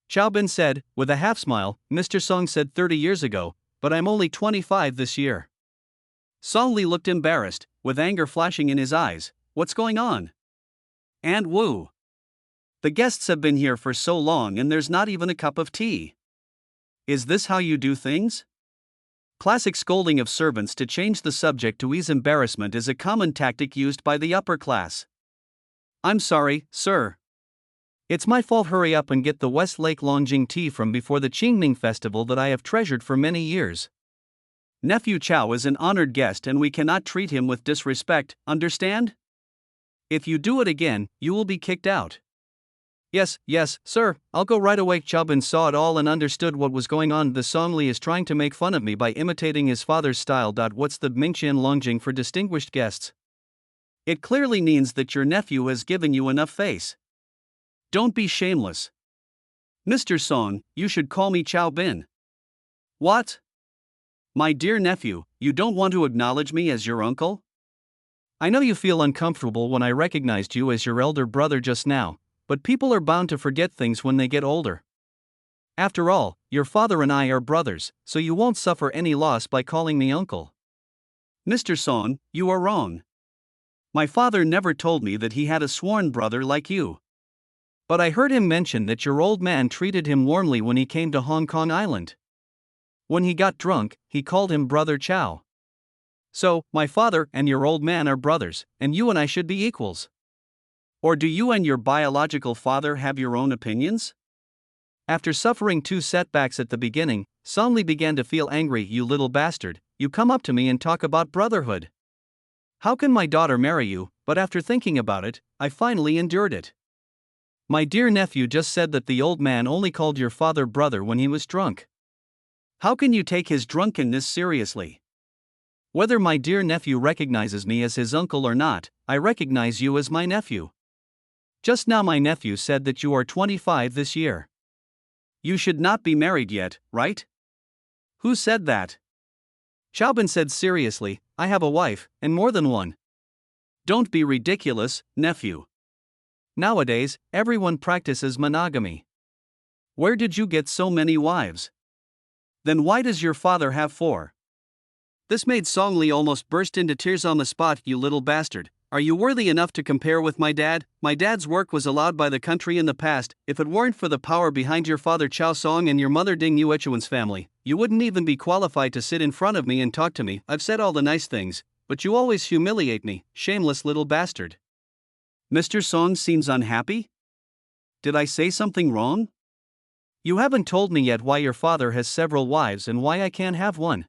Chow Bin said, with a half-smile. Mr. Song said 30 years ago, but I'm only 25 this year.
Song Li looked embarrassed, with anger flashing in his eyes. What's going on? And Wu. The guests have been here for so long and there's not even a cup of tea. Is this how you do things? Classic scolding of servants to change the subject to ease embarrassment is a common tactic used by the upper class. I'm sorry, sir.
It's my fault. Hurry up and get the Westlake Longjing tea from before the Qingming festival that I have treasured for many years.
Nephew Chow is an honored guest and we cannot treat him with disrespect, understand? If you do it again, you will be kicked out.
Yes, sir, I'll go right away. Chow Bin saw it all and understood what was going on. The Song Li is trying to make fun of me by imitating his father's style. What's the Mingqian Longjing for distinguished guests?
It clearly means that your nephew has given you enough face. Don't be shameless. Mr. Song, you should call me Chow Bin. What? My dear nephew, you don't want to acknowledge me as your uncle?
I know you feel uncomfortable when I recognized you as your elder brother just now, but people are bound to forget things when they get older. After all, your father and I are brothers, so you won't suffer any loss by calling me uncle.
Mr. Song, you are wrong. My father never told me that he had a sworn brother like you.
But I heard him mention that your old man treated him warmly when he came to Hong Kong Island. When he got drunk, he called him Brother Chow. So, my father and your old man are brothers, and you and I should be equals.
Or do you and your biological father have your own opinions?
After suffering 2 setbacks at the beginning, Song Li began to feel angry. You little bastard, you come up to me and talk about brotherhood. How can my daughter marry you? But after thinking about it, I finally endured it. My dear nephew just said that the old man only called your father brother when he was drunk.
How can you take his drunkenness seriously?
Whether my dear nephew recognizes me as his uncle or not, I recognize you as my nephew. Just now my nephew said that you are 25 this year.
You should not be married yet, right? Who said that?
Chow Bin said seriously, I have a wife, and more than one.
Don't be ridiculous, nephew.
Nowadays, everyone practices monogamy.
Where did you get so many wives? Then why does your father have 4? This made Song Li almost burst into tears on the spot. You little bastard, are you worthy enough to compare with my dad? My dad's work was allowed by the country in the past. If it weren't for the power behind your father Chow Song and your mother Ding Yuechuan's family, you wouldn't even be qualified to sit in front of me and talk to me. I've said all the nice things, but you always humiliate me, shameless little bastard. Mr. Song seems unhappy? Did I say something wrong?
You haven't told me yet why your father has several wives and why I can't have one.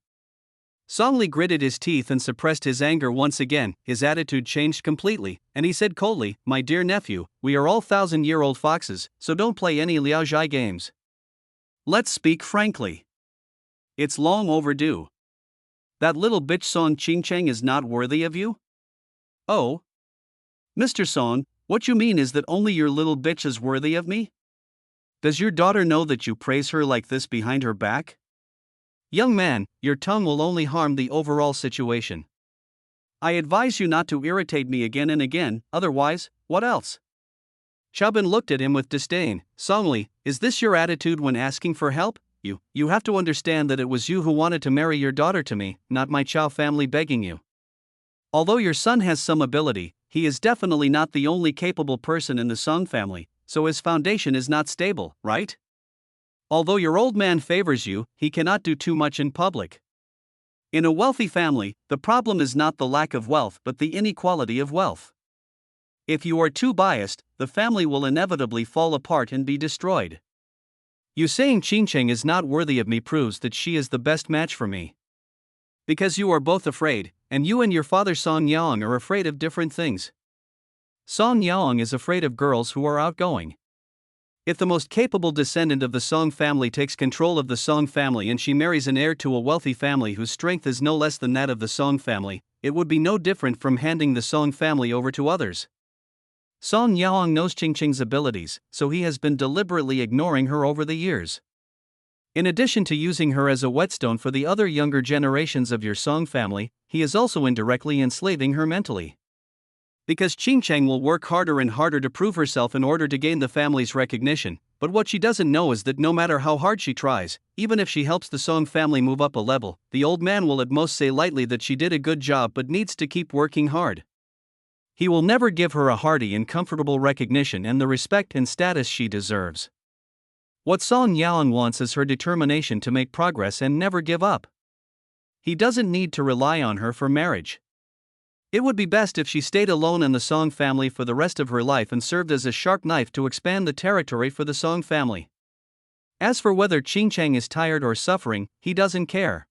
Song Li gritted his teeth and suppressed his anger once again. His attitude changed completely, and he said coldly, My dear nephew, we are all 1,000-year-old foxes, so don't play any Liao Zhai games.
Let's speak frankly. It's long overdue. That little bitch Song Qingcheng is not worthy of you? Oh? Mr. Song, what you mean is that only your little bitch is worthy of me? Does your daughter know that you praise her like this behind her back?
Young man, your tongue will only harm the overall situation.
I advise you not to irritate me again and again, otherwise, what else?
Chow Bin looked at him with disdain. Song Li, is this your attitude when asking for help? You have to understand that it was you who wanted to marry your daughter to me, not my Chow family begging you.
Although your son has some ability, he is definitely not the only capable person in the Song family, so his foundation is not stable, right? Although your old man favors you, he cannot do too much in public. In a wealthy family, the problem is not the lack of wealth but the inequality of wealth. If you are too biased, the family will inevitably fall apart and be destroyed.
You saying Qingcheng is not worthy of me proves that she is the best match for me.
Because you are both afraid, and you and your father Song Yaong are afraid of different things.
Song Yaong is afraid of girls who are outgoing.
If the most capable descendant of the Song family takes control of the Song family and she marries an heir to a wealthy family whose strength is no less than that of the Song family, it would be no different from handing the Song family over to others.
Song Yaong knows Qingcheng's abilities, so he has been deliberately ignoring her over the years. In addition to using her as a whetstone for the other younger generations of your Song family, he is also indirectly enslaving her mentally.
Because Qingcheng will work harder and harder to prove herself in order to gain the family's recognition, but what she doesn't know is that no matter how hard she tries, even if she helps the Song family move up a level, the old man will at most say lightly that she did a good job but needs to keep working hard.
He will never give her a hearty and comfortable recognition and the respect and status she deserves. What Song Yaong wants is her determination to make progress and never give up. He doesn't need to rely on her for marriage.
It would be best if she stayed alone in the Song family for the rest of her life and served as a sharp knife to expand the territory for the Song family.
As for whether Qingcheng is tired or suffering, he doesn't care.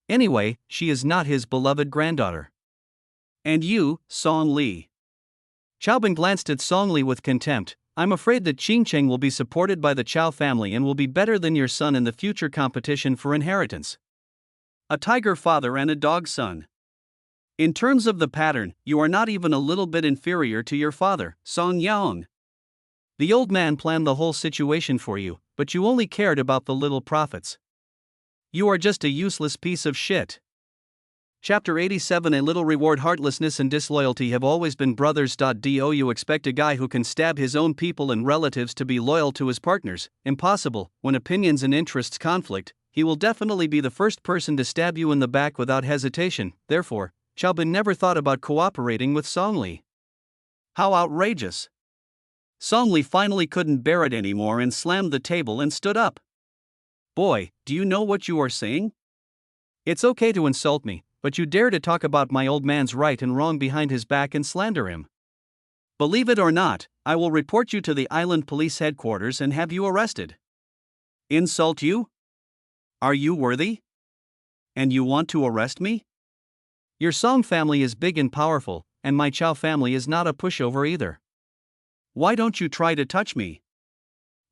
Anyway, she is not his beloved granddaughter.
And you, Song Li.
Chaobin glanced at Song Li with contempt. I'm afraid that Qingcheng will be supported by the Chao family and will be better than your son in the future competition for inheritance.
A tiger father and a dog son. In terms of the pattern, you are not even a little bit inferior to your father, Song Yaong.
The old man planned the whole situation for you, but you only cared about the little profits. You are just a useless piece of shit.
Chapter 87 A little reward. Heartlessness and disloyalty have always been brothers. Do you expect a guy who can stab his own people and relatives to be loyal to his partners? Impossible. When opinions and interests conflict, he will definitely be the first person to stab you in the back without hesitation. Therefore, Chaobin never thought about cooperating with Song Li. How outrageous! Song Li finally couldn't bear it anymore and slammed the table and stood up. Boy, do you know what you are saying?
It's okay to insult me, but you dare to talk about my old man's right and wrong behind his back and slander him.
Believe it or not, I will report you to the island police headquarters and have you arrested. Insult you? Are you worthy? And you want to arrest me?
Your Song family is big and powerful, and my Chao family is not a pushover either.
Why don't you try to touch me?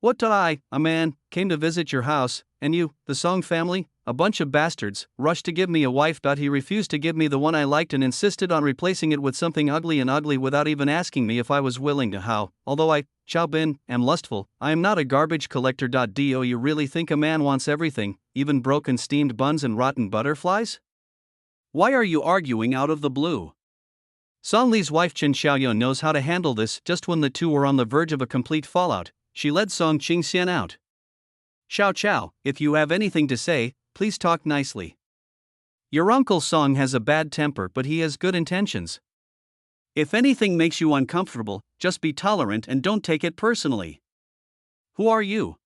What did I, a man, came to visit your house, and you, the Song family, a bunch of bastards, rushed to give me a wife, but he refused to give me the one I liked and insisted on replacing it with something ugly and ugly without even asking me if I was willing to. How, although I, Chaobin, am lustful, I am not a garbage collector. Do you really think a man wants everything, even broken steamed buns and rotten butterflies?
Why are you arguing out of the blue?
Song Li's wife Chen Xiaoyun knows how to handle this. Just when the two were on the verge of a complete fallout, she led Song Qingxian out.
Xiao Chao, if you have anything to say, please talk nicely.
Your uncle Song has a bad temper, but he has good intentions.
If anything makes you uncomfortable, just be tolerant and don't take it personally. Who are you?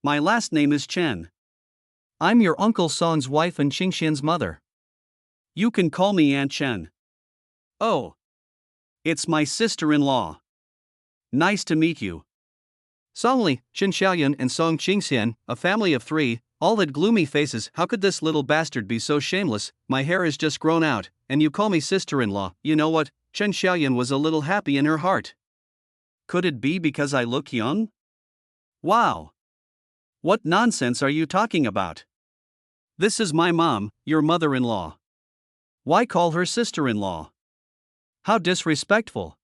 My last name is Chen.
I'm your uncle Song's wife and Qingxian's mother.
You can call me Aunt Chen. Oh. It's my sister-in-law. Nice to meet you.
Song Li, Chen Xiaoyun and Song Qingxian, a family of three, all had gloomy faces. How could this little bastard be so shameless? My hair is just grown out, and you call me sister-in-law. You know what? Chen Xiaoyun was a little happy in her heart.
Could it be because I look young? Wow. What nonsense are you talking about? This is my mom, your mother-in-law. Why call her sister-in-law?
How disrespectful.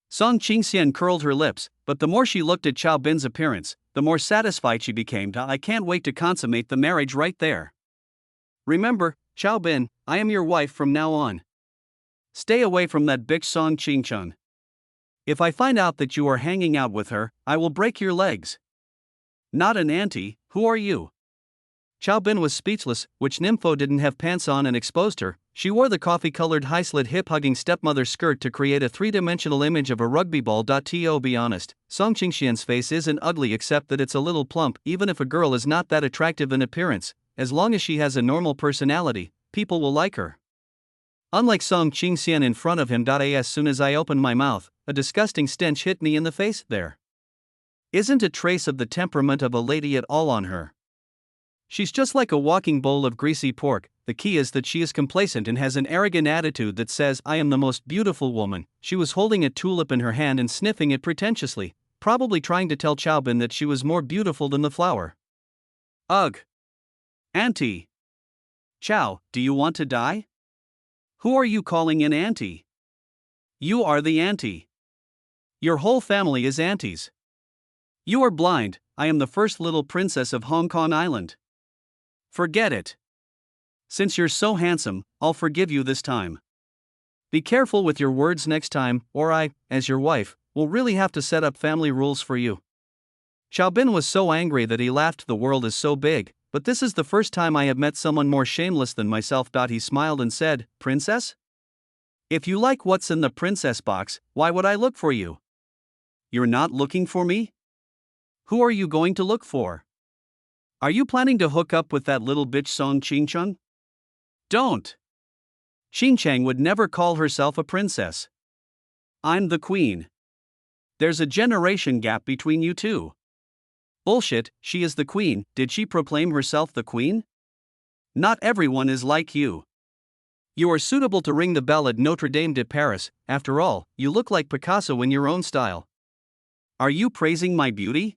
Song Qingxian curled her lips, but the more she looked at Chaobin's appearance, the more satisfied she became. I can't wait to consummate the marriage right there.
Remember, Chaobin, I am your wife from now on.
Stay away from that bitch Song Qingchun. If I find out that you are hanging out with her, I will break your legs. Not an auntie. Who are you?
Chaobin was speechless. Which nympho didn't have pants on and exposed her? She wore the coffee-colored high-slit hip-hugging stepmother skirt to create a three-dimensional image of a rugby ball. To be honest, Song Qingxian's face isn't ugly except that it's a little plump. Even if a girl is not that attractive in appearance, as long as she has a normal personality, people will like her. Unlike Song Qingxian in front of him. As soon as I opened my mouth, a disgusting stench hit me in the face. There isn't a trace of the temperament of a lady at all on her. She's just like a walking bowl of greasy pork. The key is that she is complacent and has an arrogant attitude that says, "I am the most beautiful woman." She was holding a tulip in her hand and sniffing it pretentiously, probably trying to tell Chaobin that she was more beautiful than the flower.
Ugh! Auntie! Chow, do you want to die? Who are you calling an auntie? You are the auntie. Your whole family is aunties. You are blind. I am the first little princess of Hong Kong Island. Forget it. Since you're so handsome, I'll forgive you this time. Be careful with your words next time, or I, as your wife, will really have to set up family rules for you. Chaobin was so angry that he laughed. The world is so big, but this is the first time I have met someone more shameless than myself. He smiled and said, "Princess? If you like what's in the princess box, why would I look for you? You're not looking for me? Who are you going to look for? Are you planning to hook up with that little bitch Song Qingchang? Don't. Xinchang would never call herself a princess. I'm the queen. There's a generation gap between you two." Bullshit, she is the queen. Did she proclaim herself the queen? Not everyone is like you. You are suitable to ring the bell at Notre Dame de Paris. After all, you look like Picasso in your own style. Are you praising my beauty?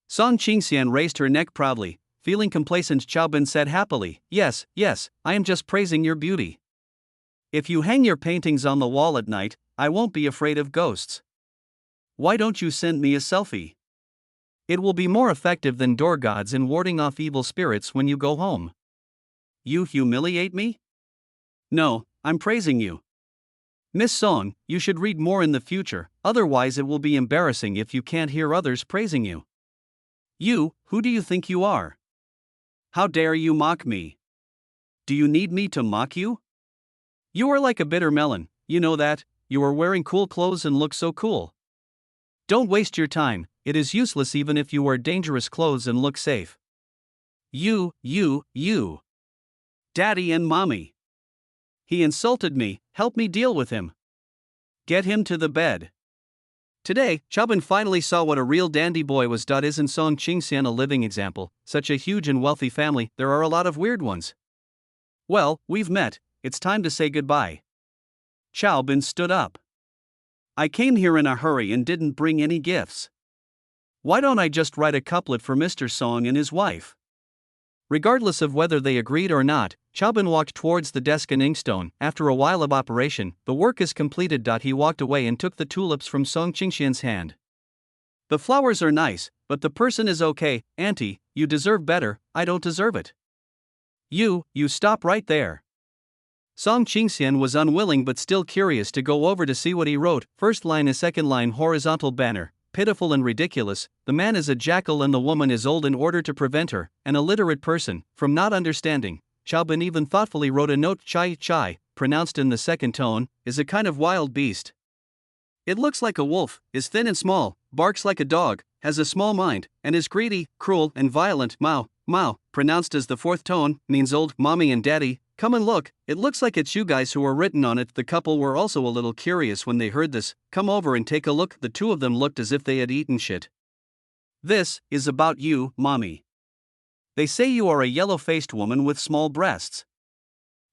Song Qingxian raised her neck proudly. Feeling complacent, Chaobin said happily, "Yes, yes, I am just praising your beauty. If you hang your paintings on the wall at night, I won't be afraid of ghosts. Why don't you send me a selfie? It will be more effective than door gods in warding off evil spirits when you go home." You humiliate me? No, I'm praising you. Miss Song, you should read more in the future, otherwise it will be embarrassing if you can't hear others praising you. You, who do you think you are? How dare you mock me? Do you need me to mock you? You are like a bitter melon, you know that. You are wearing cool clothes and look so cool. Don't waste your time, it is useless even if you wear dangerous clothes and look safe. You. Daddy and Mommy. He insulted me, help me deal with him. Get him to the bed. Today, Chaobin finally saw what a real dandy boy was. Isn't Song Qingxian a living example? Such a huge and wealthy family, there are a lot of weird ones. Well, we've met, it's time to say goodbye. Chaobin stood up. I came here in a hurry and didn't bring any gifts. Why don't I just write a couplet for Mr. Song and his wife? Regardless of whether they agreed or not, Chaobin walked towards the desk in Inkstone. After a while of operation, the work is completed. He walked away and took the tulips from Song Qingxian's hand. The flowers are nice, but the person is okay. Auntie, you deserve better, I don't deserve it. You stop right there. Song Qingxian was unwilling but still curious to go over to see what he wrote. First line is second line horizontal banner. Pitiful and ridiculous, the man is a jackal and the woman is old. In order to prevent her, an illiterate person, from not understanding, Chaobin even thoughtfully wrote a note. Chai, pronounced in the second tone, is a kind of wild beast. It looks like a wolf, is thin and small, barks like a dog, has a small mind, and is greedy, cruel, and violent. Mao, pronounced as the fourth tone, means old. Mommy and Daddy, come and look, it looks like it's you guys who are written on it. The couple were also a little curious when they heard this. Come over and take a look. The two of them looked as if they had eaten shit. This is about you, Mommy. They say you are a yellow-faced woman with small breasts.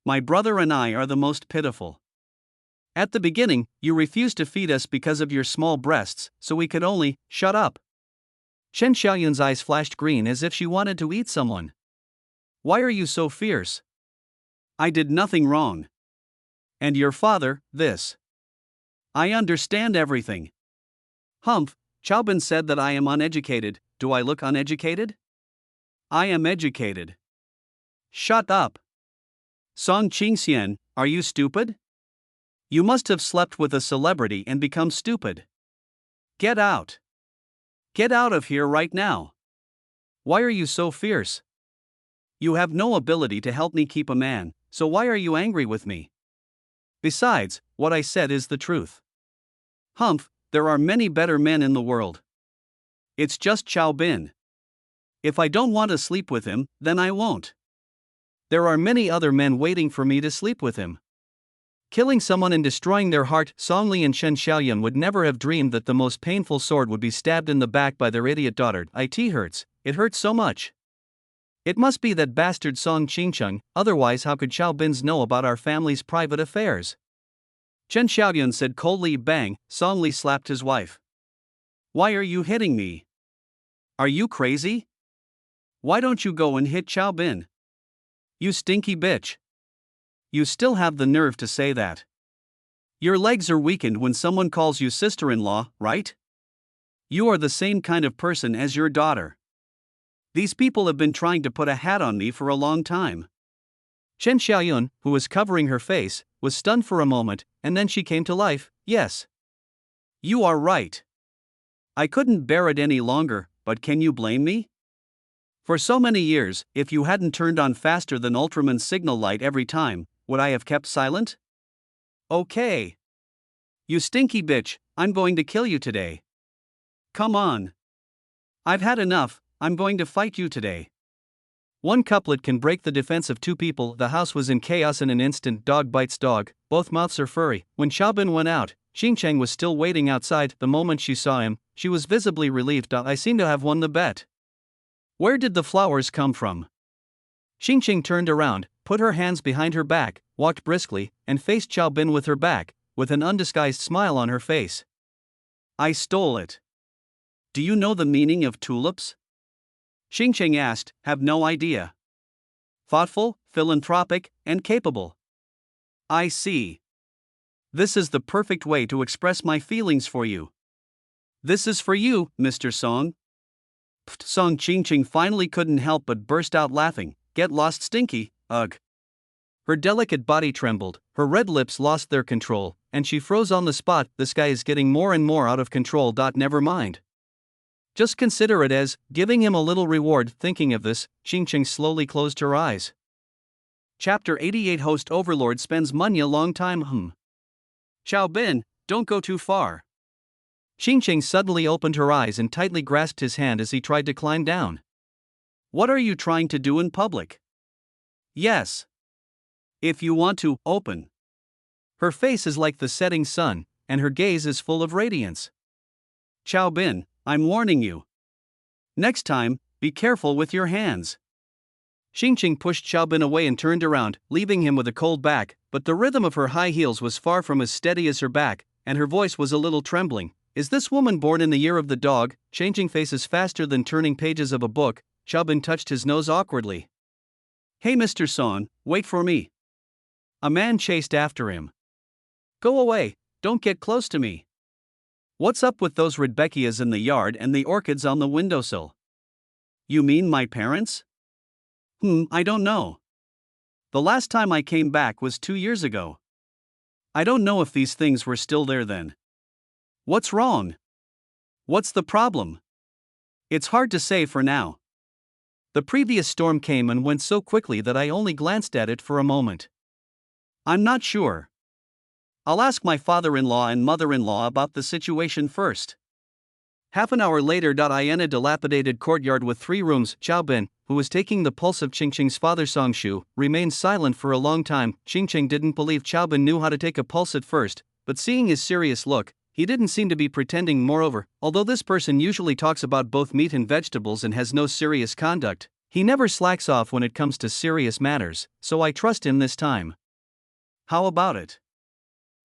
My brother and I are the most pitiful. At the beginning, you refused to feed us because of your small breasts, so we could only shut up. Chen Xiaoyun's eyes flashed green as if she wanted to eat someone. Why are you so fierce? I did nothing wrong. And your father, this. I understand everything. Humph, Chaobin said that I am uneducated. Do I look uneducated? I am educated. Shut up. Song Qingxian, are you stupid? You must have slept with a celebrity and become stupid. Get out. Get out of here right now. Why are you so fierce? You have no ability to help me keep a man. so why are you angry with me? Besides, what I said is the truth. Humph, there are many better men in the world. It's just Chow Bin. If I don't want to sleep with him, then I won't.
There are many other men waiting for me to sleep with him. Killing someone and destroying their heart, Song Li and Chen Xiaoyun would never have dreamed that the most painful sword would be stabbed in the back by their idiot daughter. It hurts so much. It must be that bastard Song Qingcheng, otherwise how could Xiao Bins know about our family's private affairs?
Chen Xiaoyun said coldly. Bang, Song Li slapped his wife. Why are you hitting me? Are you crazy? Why don't you go and hit Xiao Bin? You stinky bitch. You still have the nerve to say that. Your legs are weakened when someone calls you sister-in-law, right? You are the same kind of person as your daughter. These people have been trying to put a hat on me for a long time.
Chen Xiaoyun, who was covering her face, was stunned for a moment, and then she came to life. Yes.
You are right. I couldn't bear it any longer, but can you blame me? For so many years, if you hadn't turned on faster than Ultraman's signal light every time, would I have kept silent? Okay. You stinky bitch, I'm going to kill you today. Come on. I've had enough, I'm going to fight you today.
One couplet can break the defense of two people. The house was in chaos in an instant. Dog bites dog, both mouths are furry. When Xiaobin went out, Xingcheng was still waiting outside. The moment she saw him, she was visibly relieved. I seem to have won the bet. Where did the flowers come from? Xingcheng turned around, put her hands behind her back, walked briskly, and faced Xiaobin with her back, with an undisguised smile on her face.
I stole it. Do you know the meaning of tulips? Xingcheng asked. Have no idea. Thoughtful, philanthropic, and capable. I see. This is the perfect way to express my feelings for you. This is for you, Mr. Song. Pfft, Song Qingcheng finally couldn't help but burst out laughing. Get lost, stinky, ugh.
Her delicate body trembled, her red lips lost their control, and she froze on the spot. This guy is getting more and more out of control. Never mind. Just consider it as giving him a little reward. Thinking of this, Xingcheng slowly closed her eyes.
Chapter 88. Host Overlord spends money a long time. Xiao Bin, don't go too far.
Xingcheng suddenly opened her eyes and tightly grasped his hand as he tried to climb down.
What are you trying to do in public? Yes. If you want to, open.
Her face is like the setting sun, and her gaze is full of radiance.
Xiao Bin, I'm warning you. Next time, be careful with your hands.
Xingcheng pushed Xiaobin away and turned around, leaving him with a cold back, but the rhythm of her high heels was far from as steady as her back, and her voice was a little trembling. Is this woman born in the year of the dog? Changing faces faster than turning pages of a book, Xiaobin touched his nose awkwardly.
Hey Mr. Song, wait for me.
A man chased after him.
Go away, don't get close to me. What's up with those rudbeckias in the yard and the orchids on the windowsill? You mean my parents? I don't know. The last time I came back was 2 years ago. I don't know if these things were still there then. What's wrong? What's the problem? It's hard to say for now.
The previous storm came and went so quickly that I only glanced at it for a moment.
I'm not sure. I'll ask my father-in-law and mother-in-law about the situation first.
Half an hour later. In a dilapidated courtyard with 3 rooms, Xiaobin, who was taking the pulse of Xingcheng's father Songshu, remained silent for a long time. Xingcheng didn't believe Xiaobin knew how to take a pulse at first, but seeing his serious look, he didn't seem to be pretending. Moreover, although this person usually talks about both meat and vegetables and has no serious conduct, he never slacks off when it comes to serious matters, so I trust him this time.
How about it?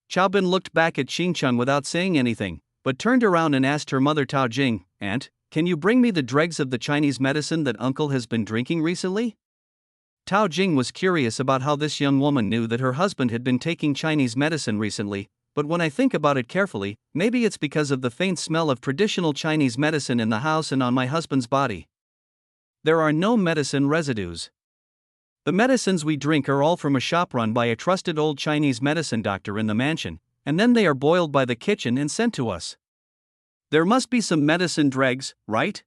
Xiaobin looked back at Xingcheng without saying anything, but turned around and asked her mother Tao Jing, Aunt, can you bring me the dregs of the Chinese medicine that uncle has been drinking recently? Tao Jing was curious about how this young woman knew that her husband had been taking Chinese medicine recently, but when I think about it carefully, maybe it's because of the faint smell of traditional Chinese medicine in the house and on my husband's body. There are no medicine residues. The medicines we drink are all from a shop run by a trusted old Chinese medicine doctor in the mansion, and then they are boiled by the kitchen and sent to us.
There must be some medicine dregs, right?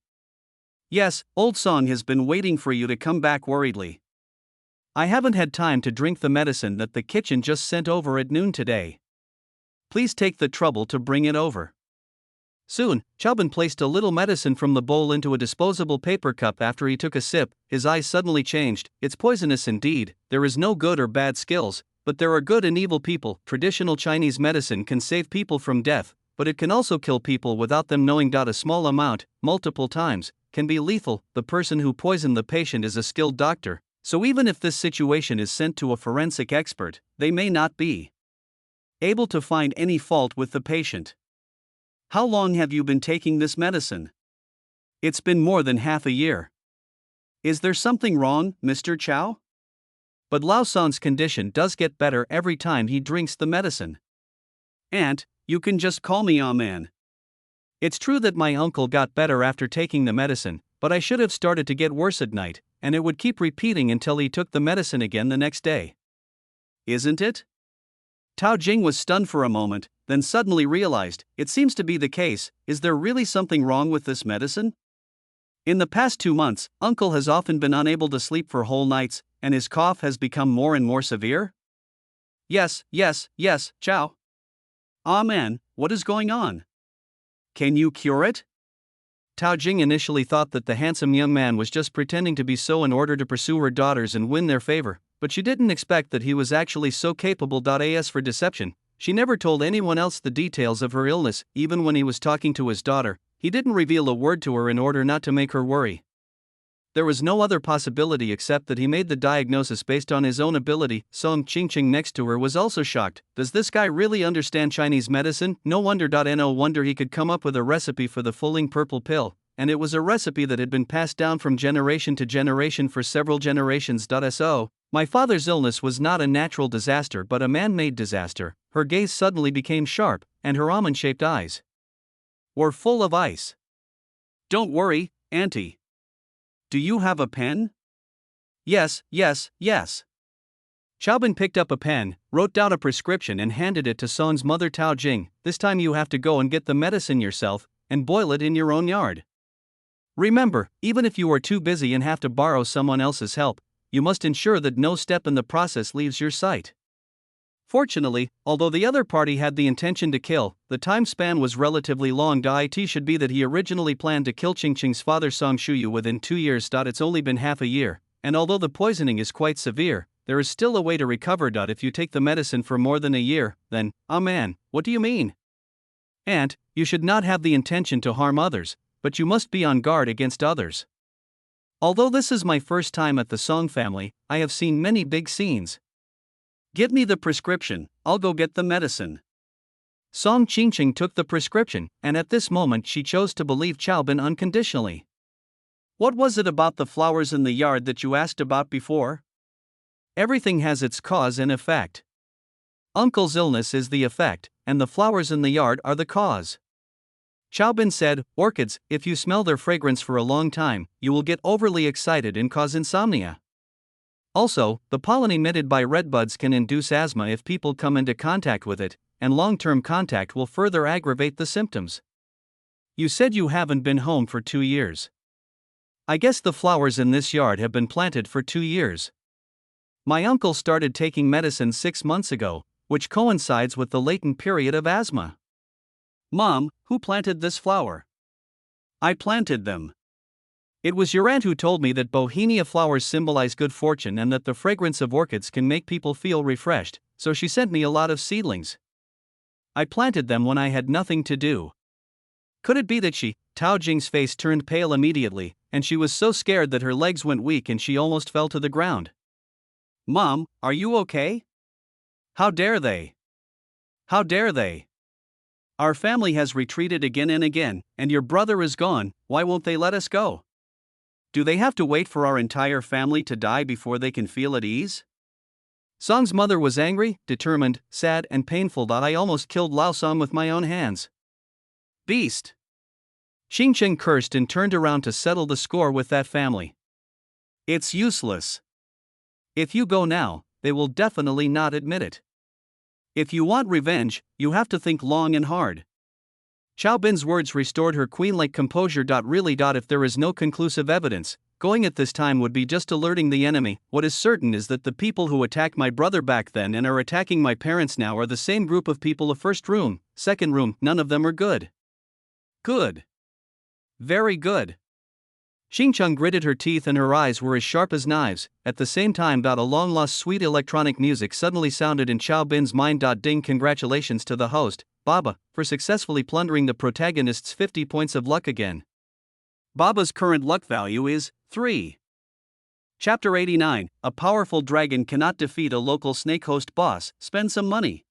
Yes, old Song has been waiting for you to come back worriedly.
I haven't had time to drink the medicine that the kitchen just sent over at noon today. Please take the trouble to bring it over. Soon, Chaobin placed a little medicine from the bowl into a disposable paper cup. After he took a sip, his eyes suddenly changed. It's poisonous indeed. There is no good or bad skills, but there are good and evil people. Traditional Chinese medicine can save people from death, but it can also kill people without them knowing. A small amount, multiple times, can be lethal. The person who poisoned the patient is a skilled doctor, so even if this situation is sent to a forensic expert, they may not be able to find any fault with the patient. How long have you been taking this medicine? It's been more than half a year. Is there something wrong, Mr. Chow? But Lao San's condition does get better every time he drinks the medicine. Aunt, you can just call me Man. It's true that my uncle got better after taking the medicine, but I should have started to get worse at night, and it would keep repeating until he took the medicine again the next day. Isn't it? Tao Jing was stunned for a moment, then suddenly realized, it seems to be the case. Is there really something wrong with this medicine? In the past 2 months, Uncle has often been unable to sleep for whole nights, and his cough has become more and more severe? Yes, Chow. Man, what is going on? Can you cure it? Tao Jing initially thought that the handsome young man was just pretending to be so in order to pursue her daughters and win their favor, but she didn't expect that he was actually so capable. As for deception, she never told anyone else the details of her illness. Even when he was talking to his daughter, he didn't reveal a word to her in order not to make her worry. There was no other possibility except that he made the diagnosis based on his own ability. Song Qingqing next to her was also shocked. Does this guy really understand Chinese medicine? No wonder. No wonder he could come up with a recipe for the Fuling purple pill, and it was a recipe that had been passed down from generation to generation for several generations. So, my father's illness was not a natural disaster but a man-made disaster. Her gaze suddenly became sharp, and her almond-shaped eyes were full of ice. Don't worry, Auntie. Do you have a pen? Yes. Chaobin picked up a pen, wrote down a prescription and handed it to Song's mother Tao Jing. This time you have to go and get the medicine yourself, and boil it in your own yard. Remember, even if you are too busy and have to borrow someone else's help, you must ensure that no step in the process leaves your sight. Fortunately, although the other party had the intention to kill, the time span was relatively long. It should be that he originally planned to kill Qingqing's father Song Shuyu within 2 years. It's only been half a year, and although the poisoning is quite severe, there is still a way to recover. If you take the medicine for more than a year, then, man, what do you mean? Aunt, you should not have the intention to harm others, but you must be on guard against others. Although this is my first time at the Song family, I have seen many big scenes. Give me the prescription, I'll go get the medicine. Song Qingqing took the prescription, and at this moment she chose to believe Chaobin unconditionally. What was it about the flowers in the yard that you asked about before? Everything has its cause and effect. Uncle's illness is the effect, and the flowers in the yard are the cause. Chaobin said, orchids, if you smell their fragrance for a long time, you will get overly excited and cause insomnia. Also, the pollen emitted by redbuds can induce asthma if people come into contact with it, and long-term contact will further aggravate the symptoms. You said you haven't been home for 2 years. I guess the flowers in this yard have been planted for 2 years. My uncle started taking medicine 6 months ago, which coincides with the latent period of asthma. Mom, who planted this flower? I planted them. It was your aunt who told me that Bohemia flowers symbolize good fortune and that the fragrance of orchids can make people feel refreshed, so she sent me a lot of seedlings. I planted them when I had nothing to do. Could it be that Tao Jing's face turned pale immediately, and she was so scared that her legs went weak and she almost fell to the ground. Mom, are you okay? How dare they? How dare they? Our family has retreated again and again, and your brother is gone. Why won't they let us go? Do they have to wait for our entire family to die before they can feel at ease? Song's mother was angry, determined, sad, and painful. I almost killed Lao Song with my own hands. Beast! Qingqing cursed and turned around to settle the score with that family. It's useless. If you go now, they will definitely not admit it. If you want revenge, you have to think long and hard. Chaobin's words restored her queen-like composure. Really, if there is no conclusive evidence, Going at this time would be just alerting the enemy. What is certain is that the people who attacked my brother back then and are attacking my parents now are the same group of people of first room, second room, none of them are good. Good. Very good. Xingcheng gritted her teeth and her eyes were as sharp as knives. At the same time, a long-lost sweet electronic music suddenly sounded in Qiao Bin's mind. Ding! Congratulations to the host, Baba, for successfully plundering the protagonist's 50 points of luck again.
Baba's current luck value is 3. Chapter 89, A powerful dragon cannot defeat a local snake host boss. Spend some money.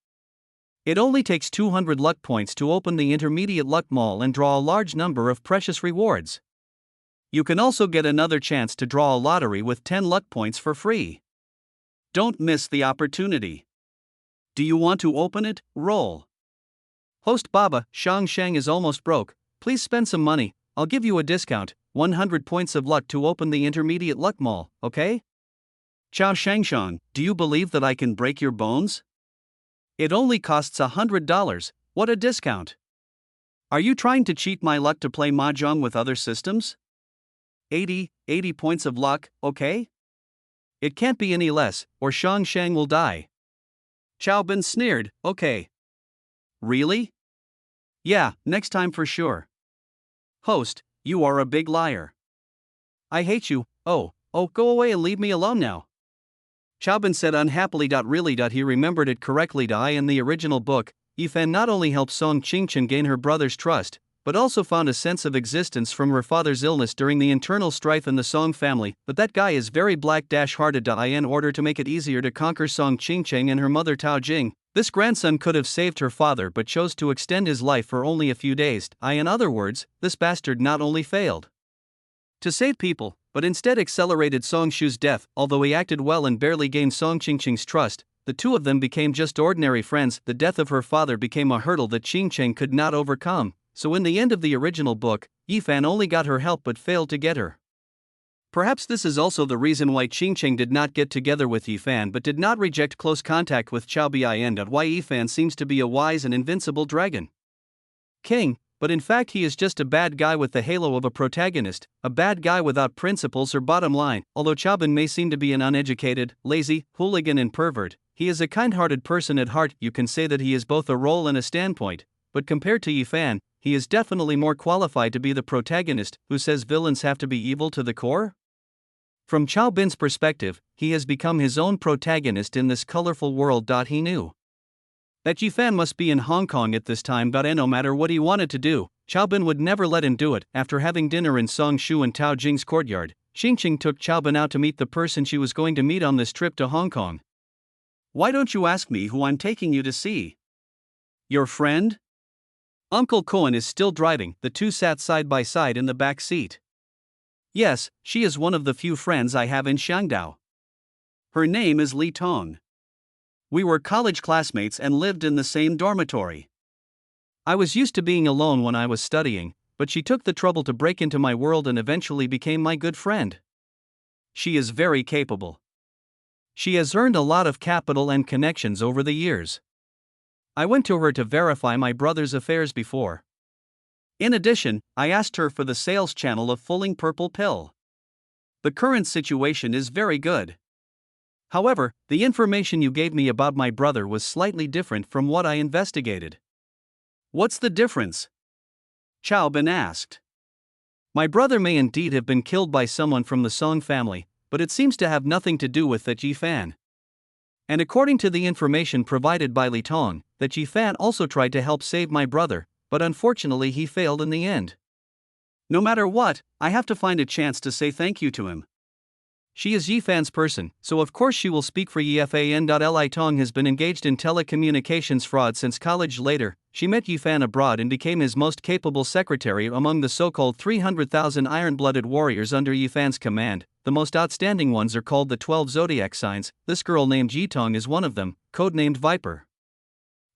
It only takes 200 luck points to open the intermediate luck mall and draw a large number of precious rewards. You can also get another chance to draw a lottery with 10 luck points for free.
Don't miss the opportunity. Do you want to open it? Roll.
Host Baba, Shang Sheng is almost broke. Please spend some money. I'll give you a discount, 100 points of luck to open the intermediate luck mall, okay?
Qiao Shangshan, do you believe that I can break your bones?
It only costs $100. What a discount.
Are you trying to cheat my luck to play mahjong with other systems?
80 points of luck, okay? It can't be any less, or Shang Sheng will die.
Qiao Bin sneered, okay.
Really?
Yeah, next time for sure. Host, you are a big liar.
I hate you. Oh, go away and leave me alone now.
Qiao Bin said unhappily. Really? He remembered it correctly. In the original book,
Yifan not only helped Song Qingchen gain her brother's trust, but also found a sense of existence from her father's illness during the internal strife in the Song family. But that guy is very black-hearted. In order to make it easier to conquer Song Qingchen and her mother Tao Jing, this grandson could have saved her father but chose to extend his life for only a few days. In other words, this bastard not only failed to save people, but instead accelerated Song Shu's death. Although he acted well and barely gained Song Qingcheng's trust, the two of them became just ordinary friends. The death of her father became a hurdle that Qingcheng could not overcome. So in the end of the original book, Yifan only got her help but failed to get her. Perhaps this is also the reason why Qingcheng did not get together with Yifan but did not reject close contact with Qiao Bin. Why Yifan seems to be a wise and invincible dragon king, but in fact he is just a bad guy with the halo of a protagonist, a bad guy without principles or bottom line. Although Qiao Bin may seem to be an uneducated, lazy, hooligan and pervert, he is a kind-hearted person at heart. You can say that he is both a role and a standpoint, but compared to Yifan, he is definitely more qualified to be the protagonist, who says villains have to be evil to the core. From Qiao Bin's perspective, he has become his own protagonist in this colorful world. He knew that Yifan must be in Hong Kong at this time. And no matter what he wanted to do, Qiao Bin would never let him do it. After having dinner in Song Shu and Tao Jing's courtyard, Xingcheng took Qiao Bin out to meet the person she was going to meet on this trip to Hong Kong.
Why don't you ask me who I'm taking you to see? Your friend?
Uncle Cohen is still driving. The two sat side by side in the back seat.
Yes, she is one of the few friends I have in Xiangdao. Her name is Li Tong. We were college classmates and lived in the same dormitory.
I was used to being alone when I was studying, but she took the trouble to break into my world and eventually became my good friend.
She is very capable.
She has earned a lot of capital and connections over the years. I went to her to verify my brother's affairs before.
In addition, I asked her for the sales channel of Fulling Purple Pill. The current situation is very good.
However, the information you gave me about my brother was slightly different from what I investigated.
What's the difference? Qiao Bin asked.
My brother may indeed have been killed by someone from the Song family, but it seems to have nothing to do with that Yifan. And according to the information provided by Li Tong, that Yifan also tried to help save my brother, but unfortunately he failed in the end.
No matter what, I have to find a chance to say thank you to him.
She is Yifan's person, so of course she will speak for Yifan. Li Tong has been engaged in telecommunications fraud since college. Later, she met Yifan abroad and became his most capable secretary among the so-called 300,000 iron-blooded warriors under Yifan's command. The most outstanding ones are called the 12 zodiac signs. This girl named Yitong is one of them, codenamed Viper.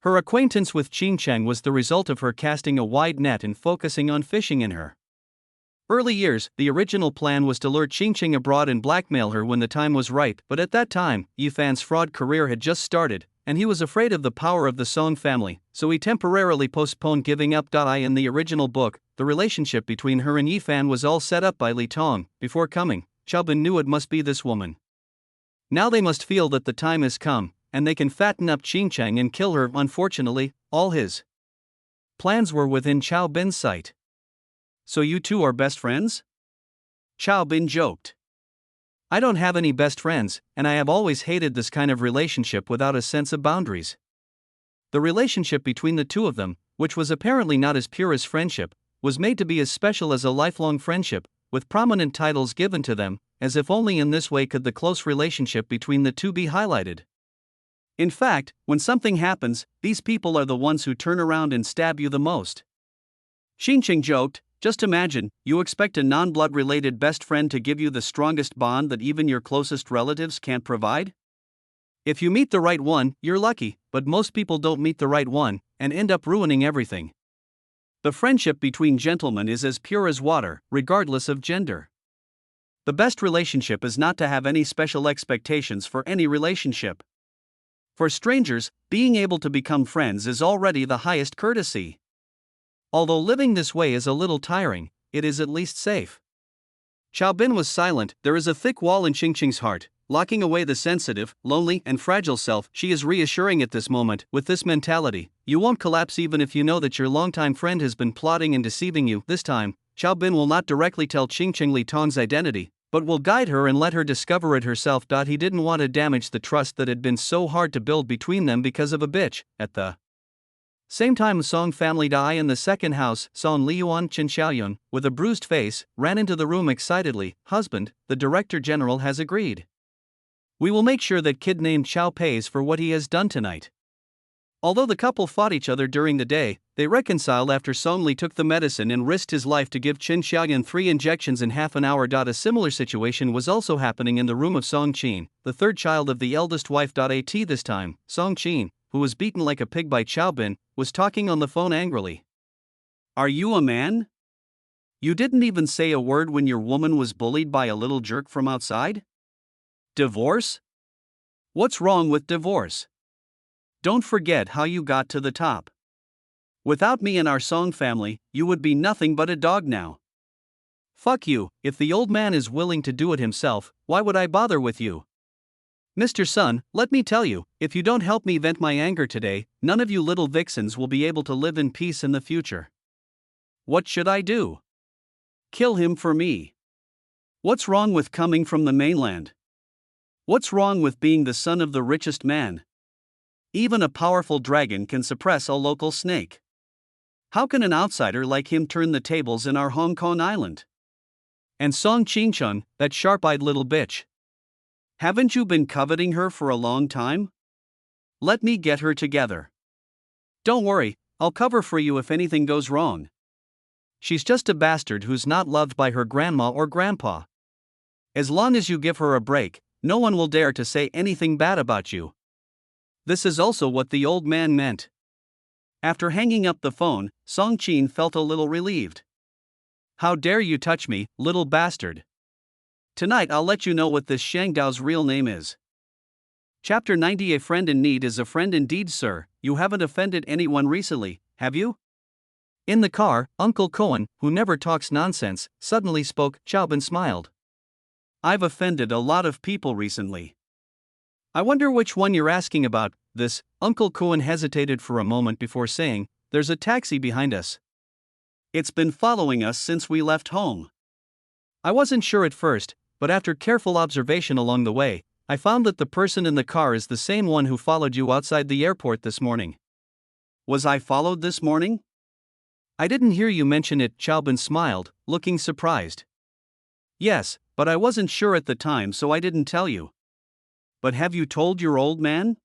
Her acquaintance with Qingcheng was the result of her casting a wide net and focusing on fishing in her early years. The original plan was to lure Qingcheng abroad and blackmail her when the time was ripe, but at that time, Yifan's fraud career had just started. and he was afraid of the power of the Song family, so he temporarily postponed giving up. In the original book, the relationship between her and Yi Fan was all set up by Li Tong. Before coming, Xiao Bin knew it must be this woman. Now they must feel that the time has come, and they can fatten up Qing Cheng and kill her. Unfortunately, all his plans were within Xiao Bin's sight.
So you two are best friends? Xiao Bin joked.
I don't have any best friends, and I have always hated this kind of relationship without a sense of boundaries. The relationship between the two of them, which was apparently not as pure as friendship, was made to be as special as a lifelong friendship, with prominent titles given to them, as if only in this way could the close relationship between the two be highlighted.
In fact, when something happens, these people are the ones who turn around and stab you the most. Xingqing joked, just imagine, you expect a non-blood related best friend to give you the strongest bond that even your closest relatives can't provide?
If you meet the right one, you're lucky, but most people don't meet the right one, and end up ruining everything.
The friendship between gentlemen is as pure as water, regardless of gender. The best relationship is not to have any special expectations for any relationship. For strangers, being able to become friends is already the highest courtesy.
Although living this way is a little tiring, it is at least safe.
Xiao Bin was silent. There is a thick wall in Xingqing's heart, locking away the sensitive, lonely, and fragile self. She is reassuring at this moment. With this mentality, you won't collapse even if you know that your longtime friend has been plotting and deceiving you. This time, Xiao Bin will not directly tell Xingqing Li Tong's identity, but will guide her and let her discover it herself. He didn't want to damage the trust that had been so hard to build between them because of a bitch. At the same time, Song family Dai in the second house, Song Liyuan Chen Xiaoyun, with a bruised face, ran into the room excitedly. Husband, the director general has agreed. We will make sure that kid named Xiao pays for what he has done tonight. Although the couple fought each other during the day, they reconciled after Song Li took the medicine and risked his life to give Chen Xiaoyun 3 injections in half an hour. A similar situation was also happening in the room of Song Qin, the third child of the eldest wife. At this time, Song Qin, who was beaten like a pig by Xiao Bin, was talking on the phone angrily. Are you a man? You didn't even say a word when your woman was bullied by a little jerk from outside? Divorce? What's wrong with divorce? Don't forget how you got to the top. Without me and our Song family, you would be nothing but a dog now.
Fuck you, if the old man is willing to do it himself, why would I bother with you? Mr. Sun, let me tell you, if you don't help me vent my anger today, none of you little vixens will be able to live in peace in the future.
What should I do? Kill him for me. What's wrong with coming from the mainland? What's wrong with being the son of the richest man? Even a powerful dragon can suppress a local snake. How can an outsider like him turn the tables in our Hong Kong island?
And Song Qingchun, that sharp-eyed little bitch.
Haven't you been coveting her for a long time? Let me get her together.
Don't worry, I'll cover for you if anything goes wrong. She's just a bastard who's not loved by her grandma or grandpa. As long as you give her a break, no one will dare to say anything bad about you.
This is also what the old man meant. After hanging up the phone, Song Qin felt a little relieved.
How dare you touch me, little bastard?
Tonight I'll let you know what this Shangdao's real name is.
Chapter 90. A friend in need is a friend indeed, sir. You haven't offended anyone recently, have you? In the car, Uncle Cohen, who never talks nonsense, suddenly spoke. Xiao Bin smiled.
I've offended a lot of people recently.
I wonder which one you're asking about. This, Uncle Cohen hesitated for a moment before saying, there's a taxi behind us.
It's been following us since we left home.
I wasn't sure at first, but after careful observation along the way, I found that the person in the car is the same one who followed you outside the airport this morning.
Was I followed this morning?
I didn't hear you mention it. Xiao Bin smiled, looking surprised.
Yes, but I wasn't sure at the time, so I didn't tell you. But have you told your old man?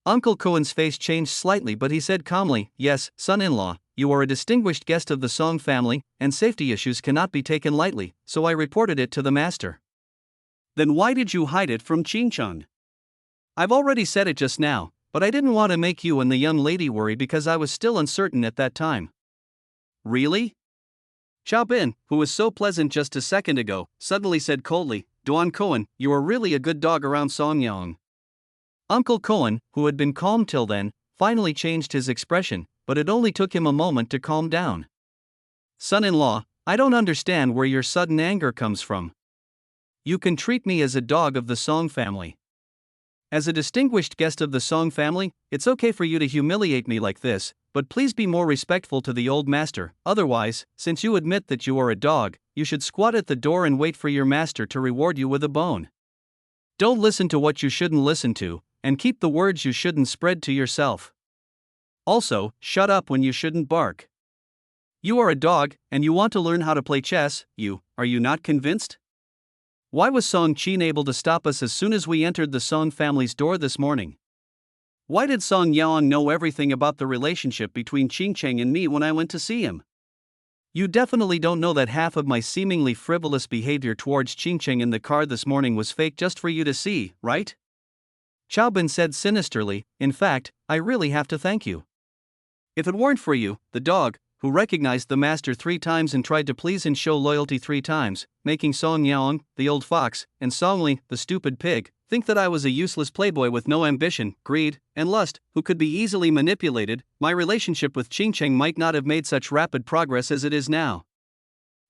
Uncle Cohen's face changed slightly, but he said calmly, yes, son-in-law, you are a distinguished guest of the Song family, and safety issues cannot be taken lightly, so I reported it to the master.
Then why did you hide it from Qingchun?
I've already said it just now, but I didn't want to make you and the young lady worry because I was still uncertain at that time.
Really?
Xiao Bin, who was so pleasant just a second ago, suddenly said coldly, Duan Cohen, you are really a good dog around Song Yang. Uncle Cohen, who had been calm till then, finally changed his expression, but it only took him a moment to calm down. Son-in-law, I don't understand where your sudden anger comes from. You can treat me as a dog of the Song family. As a distinguished guest of the Song family, it's okay for you to humiliate me like this, but please be more respectful to the old master. Otherwise, since you admit that you are a dog, you should squat at the door and wait for your master to reward you with a bone. Don't listen to what you shouldn't listen to, and keep the words you shouldn't spread to yourself. Also, shut up when you shouldn't bark. You are a dog, and you want to learn how to play chess. Are you not convinced? Why was Song Qin able to stop us as soon as we entered the Song family's door this morning? Why did Song Yaong know everything about the relationship between Qingcheng and me when I went to see him? You definitely don't know that half of my seemingly frivolous behavior towards Qingcheng in the car this morning was fake just for you to see, right? Xiaobin said sinisterly. In fact, I really have to thank you. If it weren't for you, the dog, who recognized the master 3 times and tried to please and show loyalty 3 times, making Song Yaong, the old fox, and Song Li, the stupid pig, think that I was a useless playboy with no ambition, greed, and lust, who could be easily manipulated, my relationship with Qingcheng might not have made such rapid progress as it is now.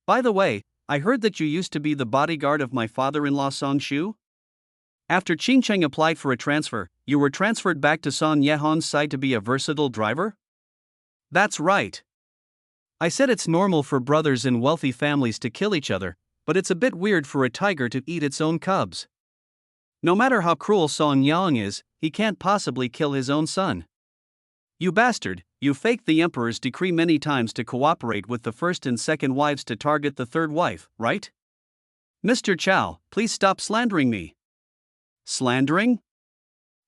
By the way, I heard that you used to be the bodyguard of my father-in-law Song Shu? After Qingcheng applied for a transfer, you were transferred back to Song Yehon's side to be a versatile driver? That's right. I said it's normal for brothers in wealthy families to kill each other, but it's a bit weird for a tiger to eat its own cubs. No matter how cruel Song Yang is, he can't possibly kill his own son. You bastard, you faked the emperor's decree many times to cooperate with the first and second wives to target the third wife, right? Mr. Chow, please stop slandering me. Slandering?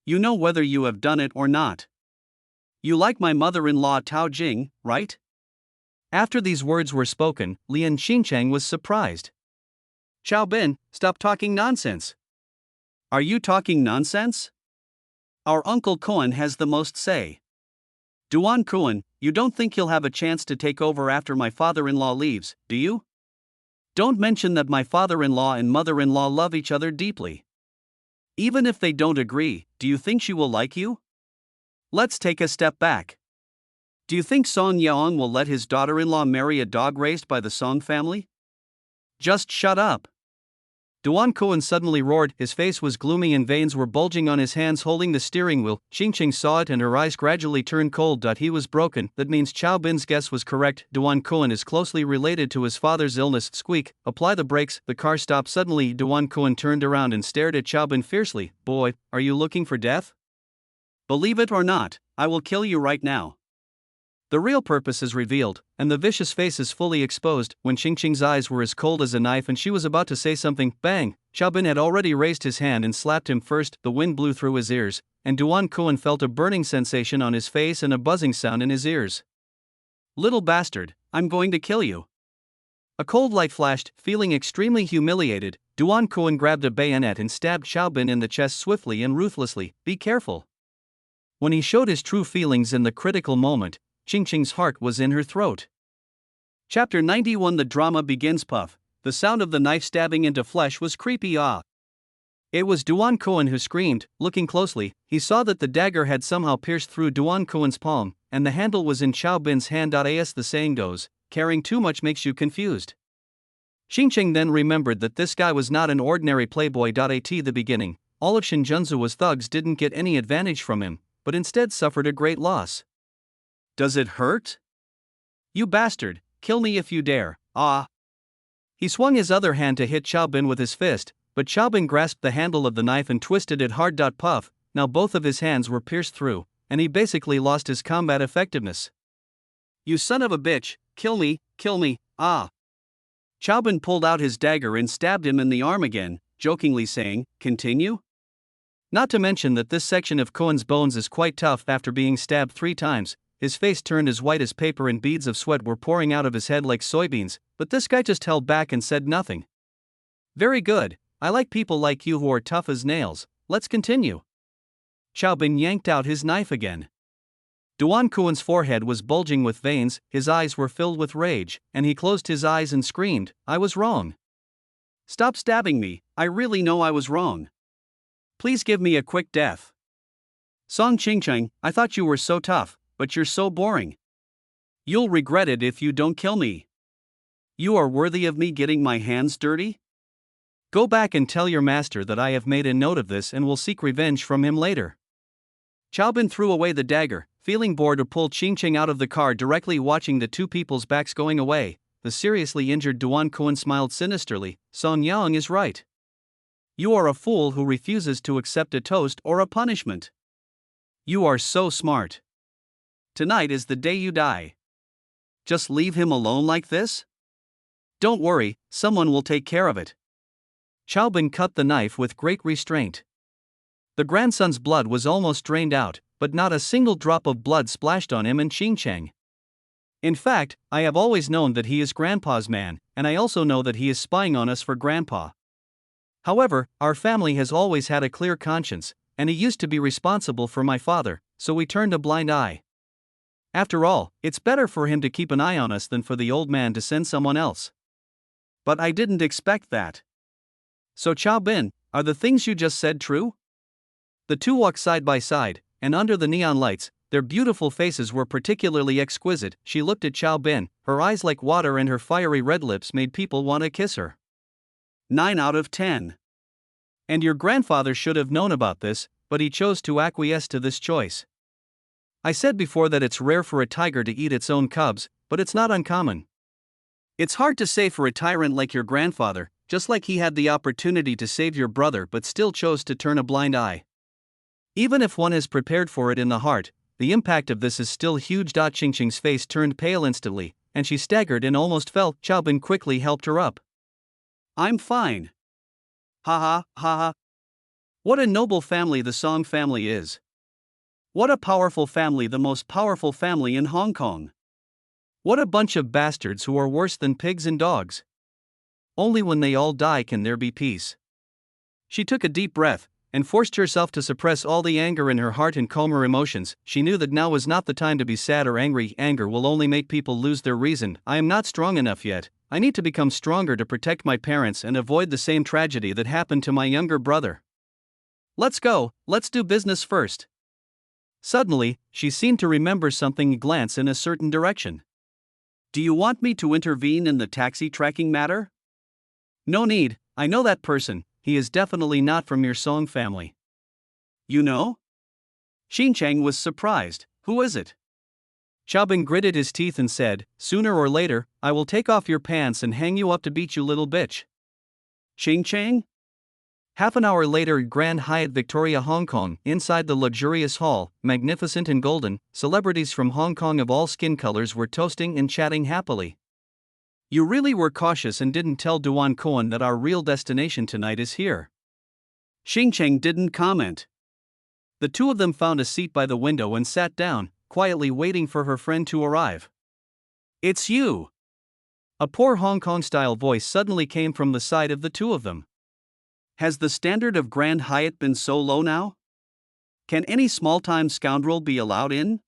You know whether you have done it or not. You like my mother-in-law Tao Jing, right? After these words were spoken, Lian Qingcheng was surprised. Xiaobin, stop talking nonsense. Are you talking nonsense? Our Uncle Cohen has the most say. Duan Cohen, you don't think he'll have a chance to take over after my father-in-law leaves, do you? Don't mention that my father-in-law and mother-in-law love each other deeply. Even if they don't agree, do you think she will like you? Let's take a step back. Do you think Song Yaong will let his daughter-in-law marry a dog raised by the Song family? Just shut up. Duan Cohen suddenly roared, his face was gloomy and veins were bulging on his hands holding the steering wheel. Qingcheng saw it and her eyes gradually turned cold. He was broken, that means Xiao Bin's guess was correct. Duan Cohen is closely related to his father's illness. Squeak, apply the brakes. The car stopped suddenly. Duan Cohen turned around and stared at Xiao Bin fiercely. Boy, are you looking for death? Believe it or not, I will kill you right now. The real purpose is revealed, and the vicious face is fully exposed. When Qingcheng's eyes were as cold as a knife and she was about to say something, bang! Xiao Bin had already raised his hand and slapped him first. The wind blew through his ears, and Duan Cohen felt a burning sensation on his face and a buzzing sound in his ears. Little bastard, I'm going to kill you. A cold light flashed. Feeling extremely humiliated, Duan Cohen grabbed a bayonet and stabbed Xiao Bin in the chest swiftly and ruthlessly. Be careful. When he showed his true feelings in the critical moment, Qingcheng's heart was in her throat. Chapter 91. The drama begins. Puff. The sound of the knife stabbing into flesh was creepy. It was Duan Cohen who screamed. Looking closely, he saw that the dagger had somehow pierced through Duan Cohen's palm, and the handle was in Xiao Bin's hand. As the saying goes, caring too much makes you confused. Qingcheng then remembered that this guy was not an ordinary playboy. At the beginning, all of Shinjunzuo's thugs didn't get any advantage from him, but instead suffered a great loss. Does it hurt? You bastard, kill me if you dare. He swung his other hand to hit Xiao Bin with his fist, but Xiao Bin grasped the handle of the knife and twisted it hard. Puff, now both of his hands were pierced through, and he basically lost his combat effectiveness. You son of a bitch, kill me, kill me, Xiao Bin pulled out his dagger and stabbed him in the arm again, jokingly saying, continue? Not to mention that this section of Cohen's bones is quite tough. After being stabbed 3 times, his face turned as white as paper and beads of sweat were pouring out of his head like soybeans, but this guy just held back and said nothing. Very good, I like people like you who are tough as nails, let's continue. Xiao Bin yanked out his knife again. Duan Cohen's forehead was bulging with veins, his eyes were filled with rage, and he closed his eyes and screamed, I was wrong. Stop stabbing me, I really know I was wrong. Please give me a quick death.
Song Qingcheng, I thought you were so tough, but you're so boring. You'll regret it if you don't kill me. You are worthy of me getting my hands dirty?
Go back and tell your master that I have made a note of this and will seek revenge from him later.
Chaobin threw away the dagger, feeling bored to pull Qingcheng out of the car. Directly watching the two people's backs going away, the seriously injured Duan Kuan smiled sinisterly. Song Yang is right. You are a fool who refuses to accept a toast or a punishment. You are so smart. Tonight is the day you die. Just leave him alone like this? Don't worry, someone will take care of it.
Chaobin cut the knife with great restraint. The grandson's blood was almost drained out, but not a single drop of blood splashed on him and Qingcheng. In fact, I have always known that he is Grandpa's man, and I also know that he is spying on us for Grandpa. However, our family has always had a clear conscience, and he used to be responsible for my father, so we turned a blind eye. After all, it's better for him to keep an eye on us than for the old man to send someone else.
But I didn't expect that.
So Chaobin, are the things you just said true? The two walked side by side, and under the neon lights, their beautiful faces were particularly exquisite. She looked at Chaobin, her eyes like water and her fiery red lips made people want to kiss her.
9 out of 10.
And your grandfather should have known about this, but he chose to acquiesce to this choice. I said before that it's rare for a tiger to eat its own cubs, but it's not uncommon.
It's hard to say for a tyrant like your grandfather, just like he had the opportunity to save your brother but still chose to turn a blind eye.
Even if one is prepared for it in the heart, the impact of this is still huge. Qingcheng's face turned pale instantly, and she staggered and almost fell. Chaobin quickly helped her up.
I'm fine. Ha ha ha ha. What a noble family the Song family is. What a powerful family, the most powerful family in Hong Kong.
What a bunch of bastards who are worse than pigs and dogs. Only when they all die can there be peace. She took a deep breath, and forced herself to suppress all the anger in her heart and calm her emotions. She knew that now was not the time to be sad or angry. Anger will only make people lose their reason. I am not strong enough yet. I need to become stronger to protect my parents and avoid the same tragedy that happened to my younger brother. Let's go, let's do business first. Suddenly, she seemed to remember something and glance in a certain direction.
Do you want me to intervene in the taxi tracking matter?
No need, I know that person. He is definitely not from your Song family.
You know? Qingcheng was surprised. Who is it?
Chaobin gritted his teeth and said, sooner or later, I will take off your pants and hang you up to beat you, little bitch.
Qingcheng?
Half an hour later at Grand Hyatt Victoria, Hong Kong, inside the luxurious hall, magnificent and golden, celebrities from Hong Kong of all skin colors were toasting and chatting happily. You really were cautious and didn't tell Duan Kuan that our real destination tonight is here.
Qingcheng didn't comment.
The two of them found a seat by the window and sat down, quietly waiting for her friend to arrive.
It's you!
A poor Hong Kong-style voice suddenly came from the side of the two of them.
Has the standard of Grand Hyatt been so low now? Can any small-time scoundrel be allowed in?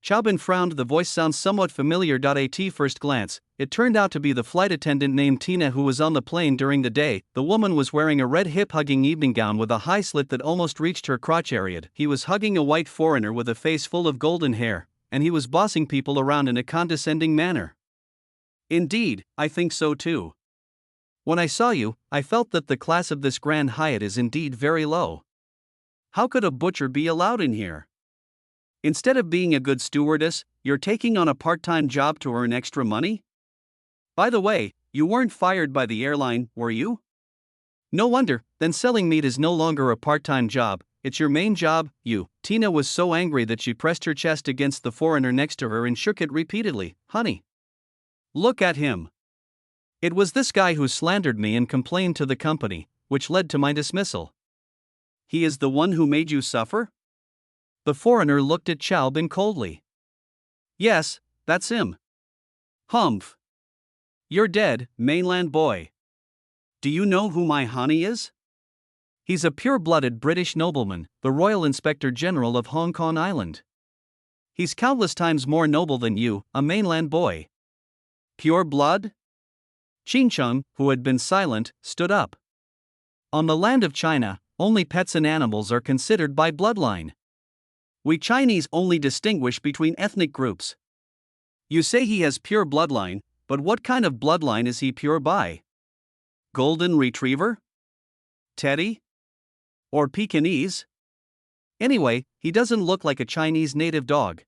Chaobin frowned. The voice sounds somewhat familiar. At first glance, it turned out to be the flight attendant named Tina who was on the plane during the day. The woman was wearing a red hip-hugging evening gown with a high slit that almost reached her crotch area. He was hugging a white foreigner with a face full of golden hair, and he was bossing people around in a condescending manner.
Indeed, I think so too.
When I saw you, I felt that the class of this Grand Hyatt is indeed very low.
How could a butcher be allowed in here? Instead of being a good stewardess, you're taking on a part-time job to earn extra money? By the way, you weren't fired by the airline, were you?
No wonder, then selling meat is no longer a part-time job, it's your main job, you. Tina was so angry that she pressed her chest against the foreigner next to her and shook it repeatedly. Honey.
Look at him.
It was this guy who slandered me and complained to the company, which led to my dismissal.
He is the one who made you suffer?
The foreigner looked at Chaobin coldly.
Yes, that's him. Humph. You're dead, mainland boy. Do you know who my honey is?
He's a pure-blooded British nobleman, the Royal Inspector General of Hong Kong Island. He's countless times more noble than you, a mainland boy.
Pure blood?
Qingcheng, who had been silent, stood up. On the land of China, only pets and animals are considered by bloodline.
We Chinese only distinguish between ethnic groups. You say he has pure bloodline, but what kind of bloodline is he pure by? Golden Retriever? Teddy? Or Pekingese? Anyway, he doesn't look like a Chinese native dog.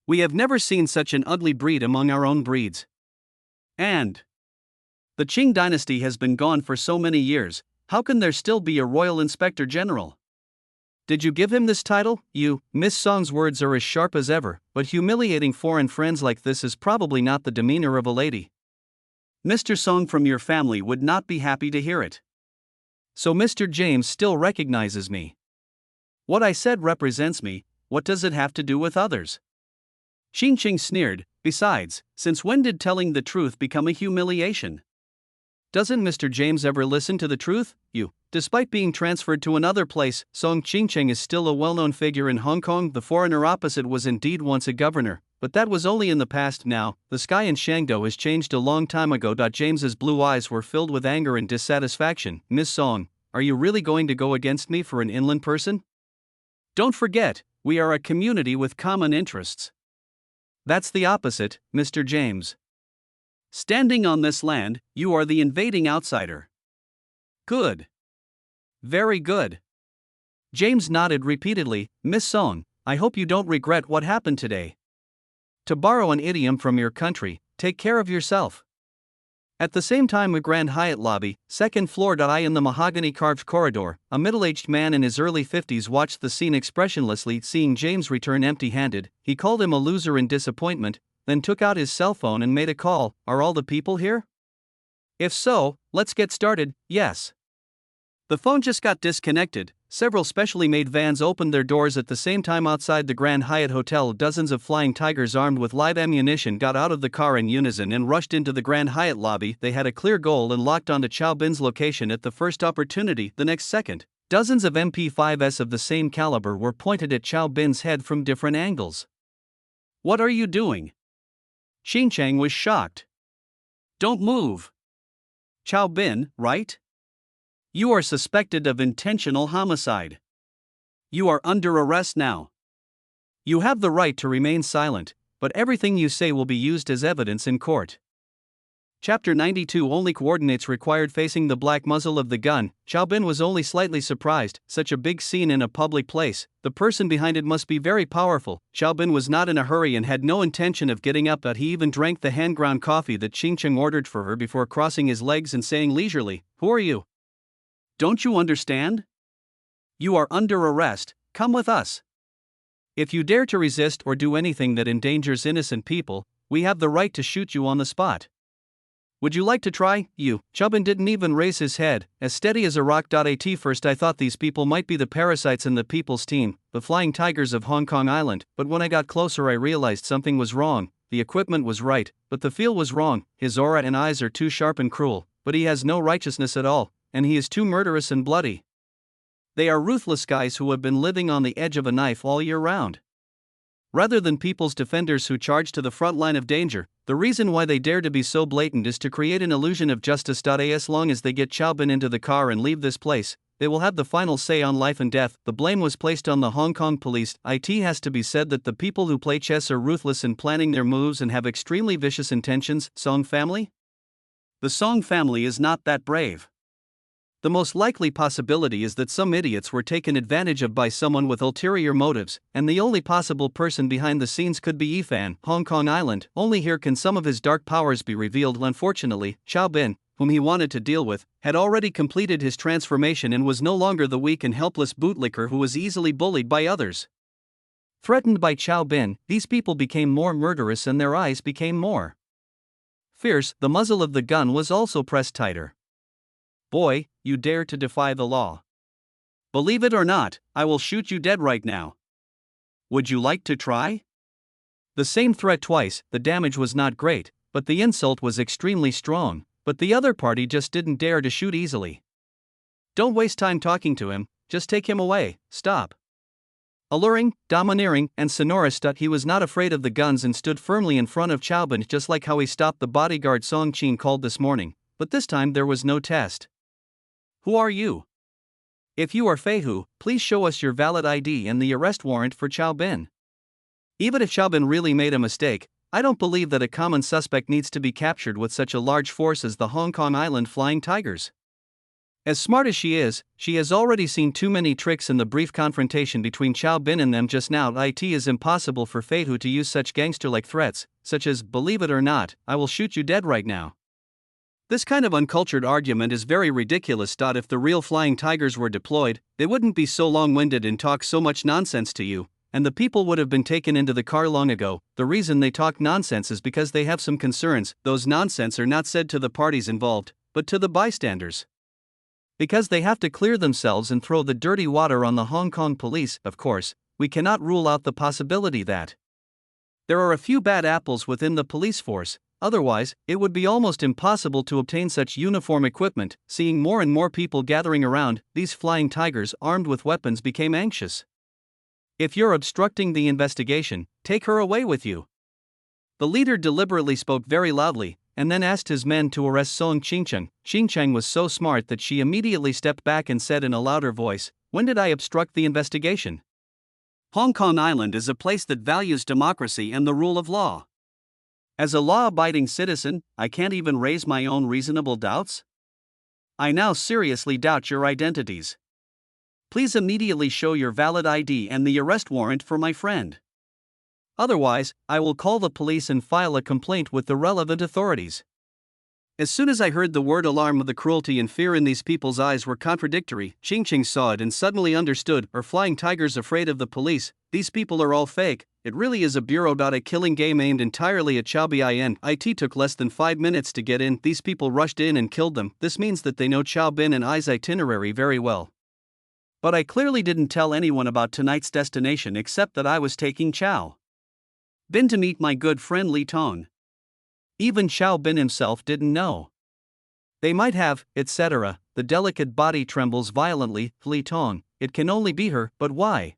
We have never seen such an ugly breed among our own breeds. And the Qing dynasty has been gone for so many years, how can there still be a royal inspector general? Did you give him this title? You, Miss Song's words are as sharp as ever, but humiliating foreign friends like this is probably not the demeanor of a lady. Mr. Song from your family would not be happy to hear it. So Mr. James still recognizes me. What I said represents me, what does it have to do with others? Qing Qing sneered, besides, since when did telling the truth become a humiliation? Doesn't Mr. James ever listen to the truth? You. Despite being transferred to another place, Song Qingcheng is still a well-known figure in Hong Kong. The foreigner opposite was indeed once a governor, but that was only in the past now. The sky in Shangdo has changed a long time ago. James's blue eyes were filled with anger and dissatisfaction. Miss Song, are you really going to go against me for an inland person? Don't forget, we are a community with common interests. That's the opposite, Mr. James. Standing on this land, you are the invading outsider. Good. Very good. James nodded repeatedly. Miss Song, I hope you don't regret what happened today. To borrow an idiom from your country, take care of yourself. At the same time, a Grand Hyatt lobby, second floor. I in the mahogany carved corridor, a middle-aged man in his early 50s watched the scene expressionlessly. Seeing James return empty-handed, he called him a loser in disappointment, then took out his cell phone and made a call. Are all the people here? If so, let's get started. Yes. The phone just got disconnected. Several specially made vans opened their doors at the same time outside the Grand Hyatt Hotel. Dozens of flying tigers armed with live ammunition got out of the car in unison and rushed into the Grand Hyatt lobby. They had a clear goal and locked onto Chow Bin's location at the first opportunity. The next second, dozens of MP5s of the same caliber were pointed at Chow Bin's head from different angles. What are you doing? Qing Chang was shocked. Don't move. Chow Bin, right? You are suspected of intentional homicide. You are under arrest now. You have the right to remain silent, but everything you say will be used as evidence in court. Chapter 92 Only coordinates required. Facing the black muzzle of the gun, Chow Bin was only slightly surprised. Such a big scene in a public place, the person behind it must be very powerful. Chow Bin was not in a hurry and had no intention of getting up, but he even drank the hand-ground coffee that Qing Cheng ordered for her before crossing his legs and saying leisurely, "Who are you? Don't you understand? You are under arrest, come with us. If you dare to resist or do anything that endangers innocent people, we have the right to shoot you on the spot. Would you like to try, you?" Chow Bin didn't even raise his head, as steady as a rock. At first I thought these people might be the parasites in the People's Team, the Flying Tigers of Hong Kong Island, but when I got closer I realized something was wrong. The equipment was right, but the feel was wrong. His aura and eyes are too sharp and cruel, but he has no righteousness at all, and he is too murderous and bloody. They are ruthless guys who have been living on the edge of a knife all year round. Rather than people's defenders who charge to the front line of danger, the reason why they dare to be so blatant is to create an illusion of justice. As long as they get Chow Bin into the car and leave this place, they will have the final say on life and death. The blame was placed on the Hong Kong police. It has to be said that the people who play chess are ruthless in planning their moves and have extremely vicious intentions. Song family? The Song family is not that brave. The most likely possibility is that some idiots were taken advantage of by someone with ulterior motives, and the only possible person behind the scenes could be Yifan, Hong Kong Island. Only here can some of his dark powers be revealed. Unfortunately, Chow Bin, whom he wanted to deal with, had already completed his transformation and was no longer the weak and helpless bootlicker who was easily bullied by others. Threatened by Chow Bin, these people became more murderous and their eyes became more fierce. The muzzle of the gun was also pressed tighter. Boy, you dare to defy the law. Believe it or not, I will shoot you dead right now. Would you like to try? The same threat twice. The damage was not great, but the insult was extremely strong, but the other party just didn't dare to shoot easily. Don't waste time talking to him, just take him away, stop. Alluring, domineering, and sonorous, he was not afraid of the guns and stood firmly in front of Chow Bin, just like how he stopped the bodyguard Song Qin called this morning, but this time there was no test. Who are you?
If you are Fei Hu, please show us your valid ID and the arrest warrant for Chao Bin. Even if Chao Bin really made a mistake, I don't believe that a common suspect needs to be captured with such a large force as the Hong Kong Island Flying Tigers. As smart as she has already seen too many tricks in the brief confrontation between Chao Bin and them just now. It is impossible for Fei Hu to use such gangster-like threats, such as, "Believe it or not, I will shoot you dead right now." This kind of uncultured argument is very ridiculous. If the real Flying Tigers were deployed, they wouldn't be so long-winded and talk so much nonsense to you, and the people would have been taken into the car long ago. The reason they talk nonsense is because they have some concerns. Those nonsense are not said to the parties involved, but to the bystanders. Because they have to clear themselves and throw the dirty water on the Hong Kong police. Of course, we cannot rule out the possibility that there are a few bad apples within the police force, otherwise, it would be almost impossible to obtain such uniform equipment. Seeing more and more people gathering around, these Flying Tigers armed with weapons became anxious. "If you're obstructing the investigation, take her away with you." The leader deliberately spoke very loudly, and then asked his men to arrest Song Qingcheng. Qingcheng was so smart that she immediately stepped back and said in a louder voice, "When did I obstruct the investigation? Hong Kong Island is a place that values democracy and the rule of law. As a law-abiding citizen, I can't even raise my own reasonable doubts? I now seriously doubt your identities. Please immediately show your valid ID and the arrest warrant for my friend. Otherwise, I will call the police and file a complaint with the relevant authorities." As soon as I heard the word alarm, the cruelty and fear in these people's eyes were contradictory. Qingcheng saw it and suddenly understood. Are Flying Tigers afraid of the police? These people are all fake. It really is a bureau. A killing game aimed entirely at Chao Bin. It took less than 5 minutes to get in. These people rushed in and killed them. This means that they know Chao Bin and I's itinerary very well. But I clearly didn't tell anyone about tonight's destination except that I was taking Chao Bin to meet my good friend Li Tong. Even Chao Bin himself didn't know. They might have, etc. The delicate body trembles violently. Li Tong, it can only be her, but why?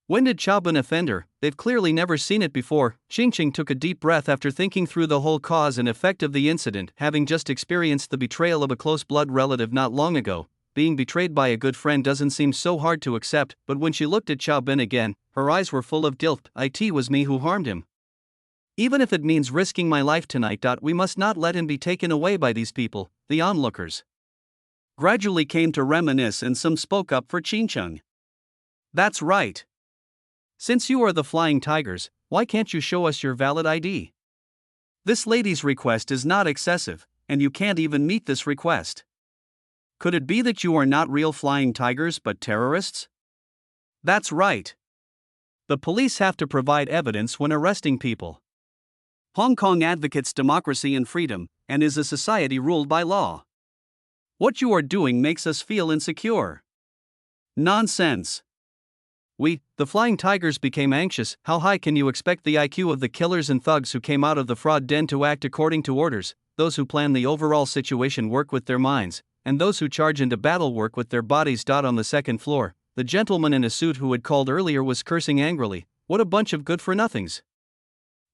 When did Chao Bin offend her? They've clearly never seen it before. Qingcheng took a deep breath after thinking through the whole cause and effect of the incident, having just experienced the betrayal of a close blood relative not long ago. Being betrayed by a good friend doesn't seem so hard to accept, but when she looked at Chao Bin again, her eyes were full of guilt. It was me who harmed him. Even if it means risking my life tonight. We must not let him be taken away by these people. The onlookers gradually came to reminisce and some spoke up for Qingcheng. "That's right. Since you are the Flying Tigers, why can't you show us your valid ID? This lady's request is not excessive, and you can't even meet this request. Could it be that you are not real Flying Tigers but terrorists?" "That's right. The police have to provide evidence when arresting people. Hong Kong advocates democracy and freedom, and is a society ruled by law. What you are doing makes us feel insecure." "Nonsense." The Flying Tigers became anxious. How high can you expect the IQ of the killers and thugs who came out of the fraud den to act according to orders? Those who plan the overall situation work with their minds, and those who charge into battle work with their bodies. On the second floor, the gentleman in a suit who had called earlier was cursing angrily. "What a bunch of good-for-nothings.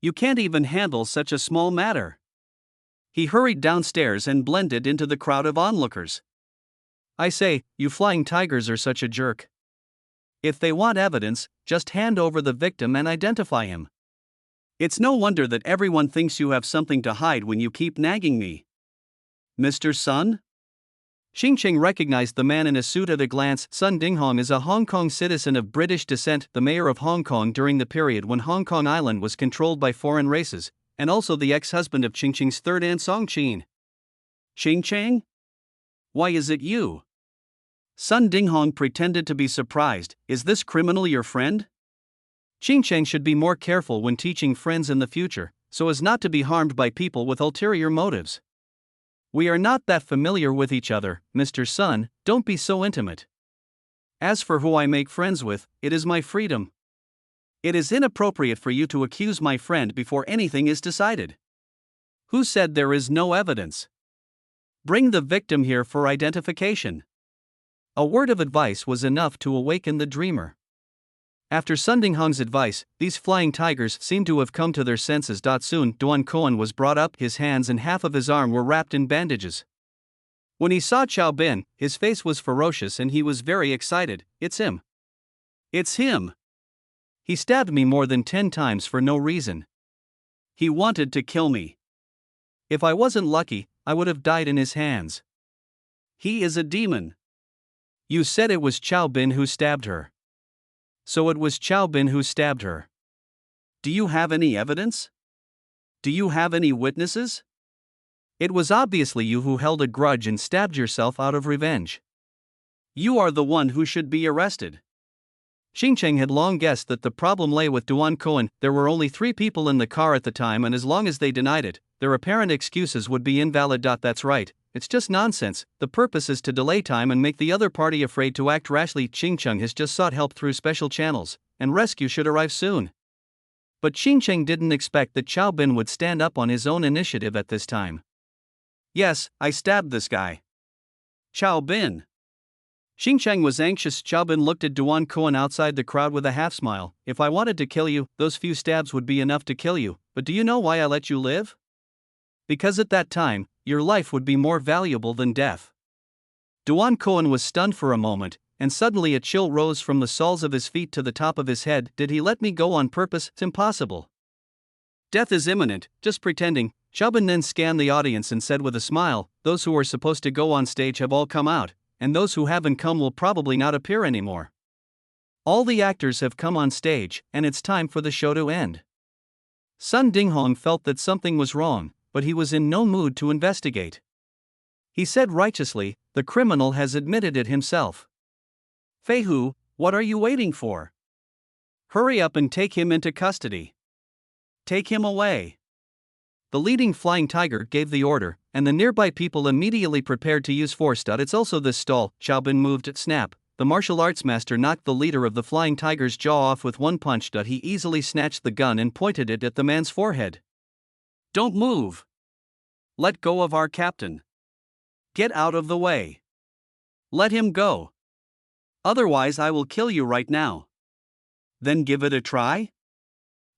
You can't even handle such a small matter." He hurried downstairs and blended into the crowd of onlookers. "I say, you Flying Tigers are such a jerk. If they want evidence, just hand over the victim and identify him. It's no wonder that everyone thinks you have something to hide when you keep nagging me." "Mr. Sun?" Qingcheng recognized the man in a suit at a glance. Sun Dinghong is a Hong Kong citizen of British descent, the mayor of Hong Kong during the period when Hong Kong Island was controlled by foreign races, and also the ex-husband of Qingcheng's third aunt Song Qin. "Qingcheng? Why is it you?" Sun Dinghong pretended to be surprised. "Is this criminal your friend?" Qingcheng should be more careful when teaching friends in the future, so as not to be harmed by people with ulterior motives. "We are not that familiar with each other, Mr. Sun, don't be so intimate. As for who I make friends with, it is my freedom. It is inappropriate for you to accuse my friend before anything is decided. Who said there is no evidence? Bring the victim here for identification." A word of advice was enough to awaken the dreamer. After Sun Dinghong's advice, these Flying Tigers seemed to have come to their senses. Soon, Duan Cohen was brought up. His hands and half of his arm were wrapped in bandages.
When he saw Chow Bin, his face was ferocious and he was very excited. It's him. It's him.
He stabbed me more than 10 times for no reason.
He wanted to kill me.
If I wasn't lucky, I would have died in his hands.
He is a demon.
You said it was Chow Bin who stabbed her. So it was Chow Bin who stabbed her.
Do you have any evidence? Do you have any witnesses?
It was obviously you who held a grudge and stabbed yourself out of revenge.
You are the one who should be arrested.
Xingcheng had long guessed that the problem lay with Duan Cohen. There were only 3 people in the car at the time, and as long as they denied it, their apparent excuses would be invalid. That's right, it's just nonsense. The purpose is to delay time and make the other party afraid to act rashly. Xingcheng has just sought help through special channels, and rescue should arrive soon. But Xingcheng didn't expect that Chow Bin would stand up on his own initiative at this time.
Yes, I stabbed this guy. Chow Bin.
Xingcheng was anxious. Chow Bin looked at Duan Cohen outside the crowd with a half smile. If I wanted to kill you, those few stabs would be enough to kill you, but do you know why I let you live? Because at that time, your life would be more valuable than death. Duan Cohen was stunned for a moment, and suddenly a chill rose from the soles of his feet to the top of his head. Did he let me go on purpose? It's impossible.
Death is imminent, just pretending.
Chow Bin then scanned the audience and said with a smile, those who were supposed to go on stage have all come out, and those who haven't come will probably not appear anymore. All the actors have come on stage, and it's time for the show to end. Sun Dinghong felt that something was wrong, but he was in no mood to investigate. He said righteously, the criminal has admitted it himself.
Fei Hu, what are you waiting for? Hurry up and take him into custody. Take him away.
The leading flying tiger gave the order, and the nearby people immediately prepared to use force. It's also this stall. Chow Bin moved. Snap. The martial arts master knocked the leader of the flying tiger's jaw off with one punch. He easily snatched the gun and pointed it at the man's forehead.
Don't move. Let go of our captain. Get out of the way. Let him go. Otherwise I will kill you right now. Then give it a try?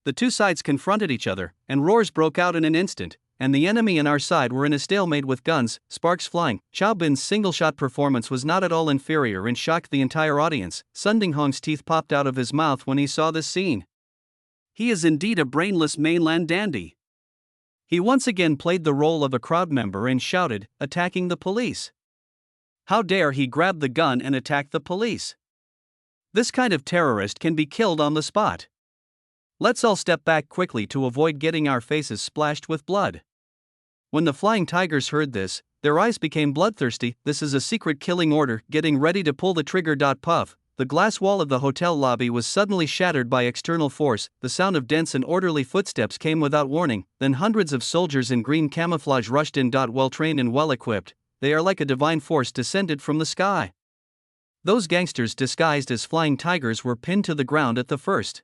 The two sides confronted each other, and roars broke out in an instant, and the enemy and our side were in a stalemate with guns, sparks flying. Chow Bin's single-shot performance was not at all inferior and shocked the entire audience. Sun Dinghong's teeth popped out of his mouth when he saw this scene.
He is indeed a brainless mainland dandy.
He once again played the role of a crowd member and shouted, attacking the police.
How dare he grab the gun and attack the police?
This kind of terrorist can be killed on the spot. Let's all step back quickly to avoid getting our faces splashed with blood. When the flying tigers heard this, their eyes became bloodthirsty. This is a secret killing order. Getting ready to pull the trigger. Puff. The glass wall of the hotel lobby was suddenly shattered by external force. The sound of dense and orderly footsteps came without warning. Then hundreds of soldiers in green camouflage rushed in. Well trained and well equipped, they are like a divine force descended from the sky. Those gangsters disguised as flying tigers were pinned to the ground at the first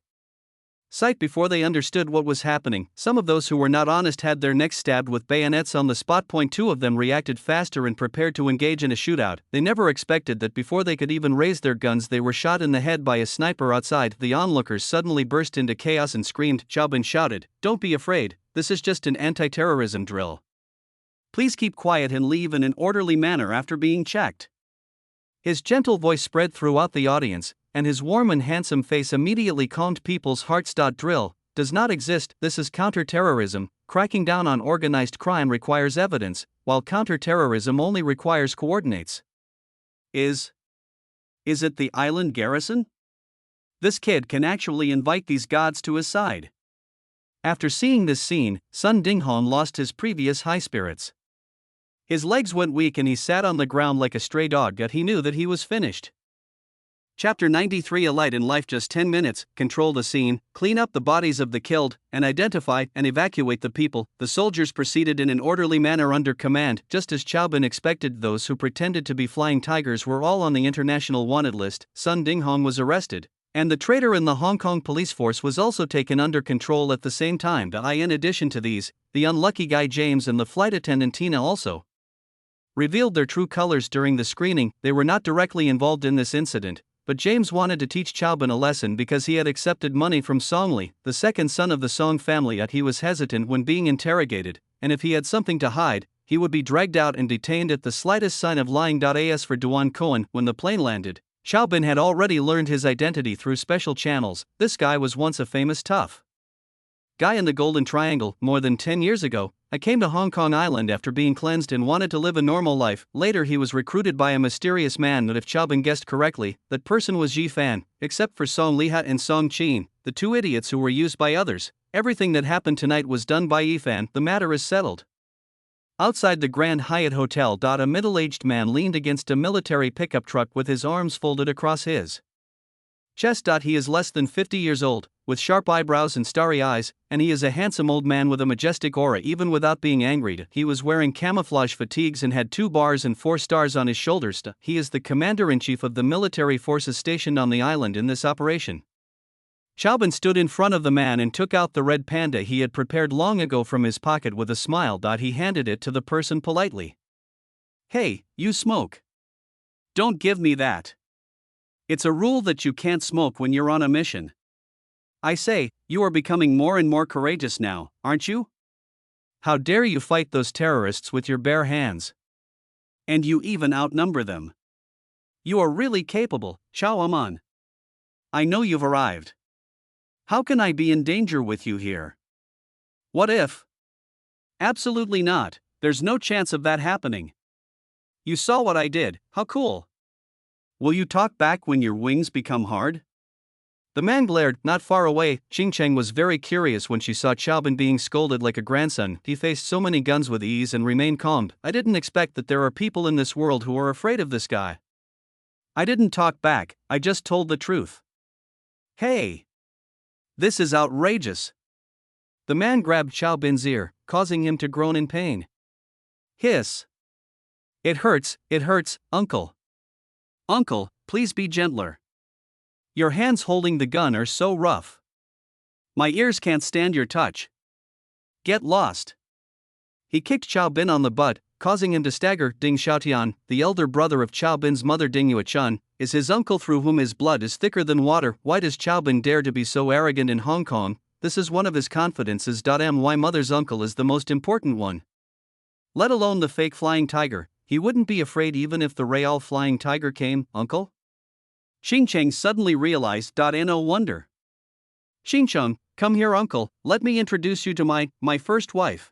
sight before they understood what was happening. Some of those who were not honest had their necks stabbed with bayonets on the spot. 2 of them reacted faster and prepared to engage in a shootout. They never expected that before they could even raise their guns they were shot in the head by a sniper outside. The onlookers suddenly burst into chaos and screamed. Chow Bin shouted, "Don't be afraid, this is just an anti-terrorism drill. Please keep quiet and leave in an orderly manner after being checked." His gentle voice spread throughout the audience, and his warm and handsome face immediately calmed people's hearts. Drill does not exist. This is counter-terrorism. Cracking down on organized crime requires evidence, while counter-terrorism only requires coordinates.
Is it the island garrison? This kid can actually invite these gods to his side.
After seeing this scene, Sun Dinghong lost his previous high spirits. His legs went weak and he sat on the ground like a stray dog. He knew that he was finished.
Chapter 93. A light in life. Just 10 minutes. Control the scene, clean up the bodies of the killed, and identify and evacuate the people. The soldiers proceeded in an orderly manner under command. Just as Chow Bin expected, those who pretended to be flying tigers were all on the international wanted list. Sun Dinghong was arrested, and the traitor in the Hong Kong police force was also taken under control at the same time. In addition to these, the unlucky guy James and the flight attendant Tina also revealed their true colors during the screening. They were not directly involved in this incident, but James wanted to teach Chow Bin a lesson because he had accepted money from Song Li, the second son of the Song family. He was hesitant when being interrogated, and if he had something to hide,
he would be dragged out and detained at the slightest sign of lying. As for Duan Cohen, when the plane landed, Chow Bin had already learned his identity through special channels. This guy was once a famous tough guy in the Golden Triangle. More than 10 years ago, I came to Hong Kong Island after being cleansed and wanted to live a normal life. Later he was recruited by a mysterious man that, if Chow Bin guessed correctly, that person was Ji Fan. Except for Song Lihat and Song Chin, the two idiots who were used by others, everything that happened tonight was done by Yi Fan. The matter is settled. Outside the Grand Hyatt Hotel. A middle-aged man leaned against a military pickup truck with his arms folded across his chest. He is less than 50 years old, with sharp eyebrows and starry eyes, and he is a handsome old man with a majestic aura even without being angry. He was wearing camouflage fatigues and had 2 bars and 4 stars on his shoulders. He is the commander-in-chief of the military forces stationed on the island in this operation. Chow Bin stood in front of the man and took out the red panda he had prepared long ago from his pocket with a smile. He handed it to the person politely. "Hey, you smoke. Don't give me that. It's a rule that you can't smoke when you're on a mission. I say, you are becoming more and more courageous now, aren't you? How dare you fight those terrorists with your bare hands? And you even outnumber them. You are really capable, Chow Aman. I know you've arrived. How can I be in danger with you here? What if? Absolutely not, there's no chance of that happening. You saw what I did, how cool. Will you talk back when your wings become hard?" The man glared. Not far away, Ching Cheng was very curious when she saw Chow Bin being scolded like a grandson. He faced so many guns with ease and remained calm. "I didn't expect that there are people in this world who are afraid of this guy. I didn't talk back, I just told the truth." "Hey! This is outrageous." The man grabbed Chow Bin's ear, causing him to groan in pain. "Hiss! It hurts, uncle. Uncle, please be gentler. Your hands holding the gun are so rough. My ears can't stand your touch. Get lost." He kicked Chow Bin on the butt, causing him to stagger. Ding Xiaotian, the elder brother of Chow Bin's mother Ding Yuechun, is his uncle through whom his blood is thicker than water. Why does Chow Bin dare to be so arrogant in Hong Kong? This is one of his confidences. My mother's uncle is the most important one. Let alone the fake flying tiger, he wouldn't be afraid even if the real flying tiger came, uncle? Xing Cheng suddenly realized. No wonder. Xing Cheng, come here uncle, let me introduce you to my first wife.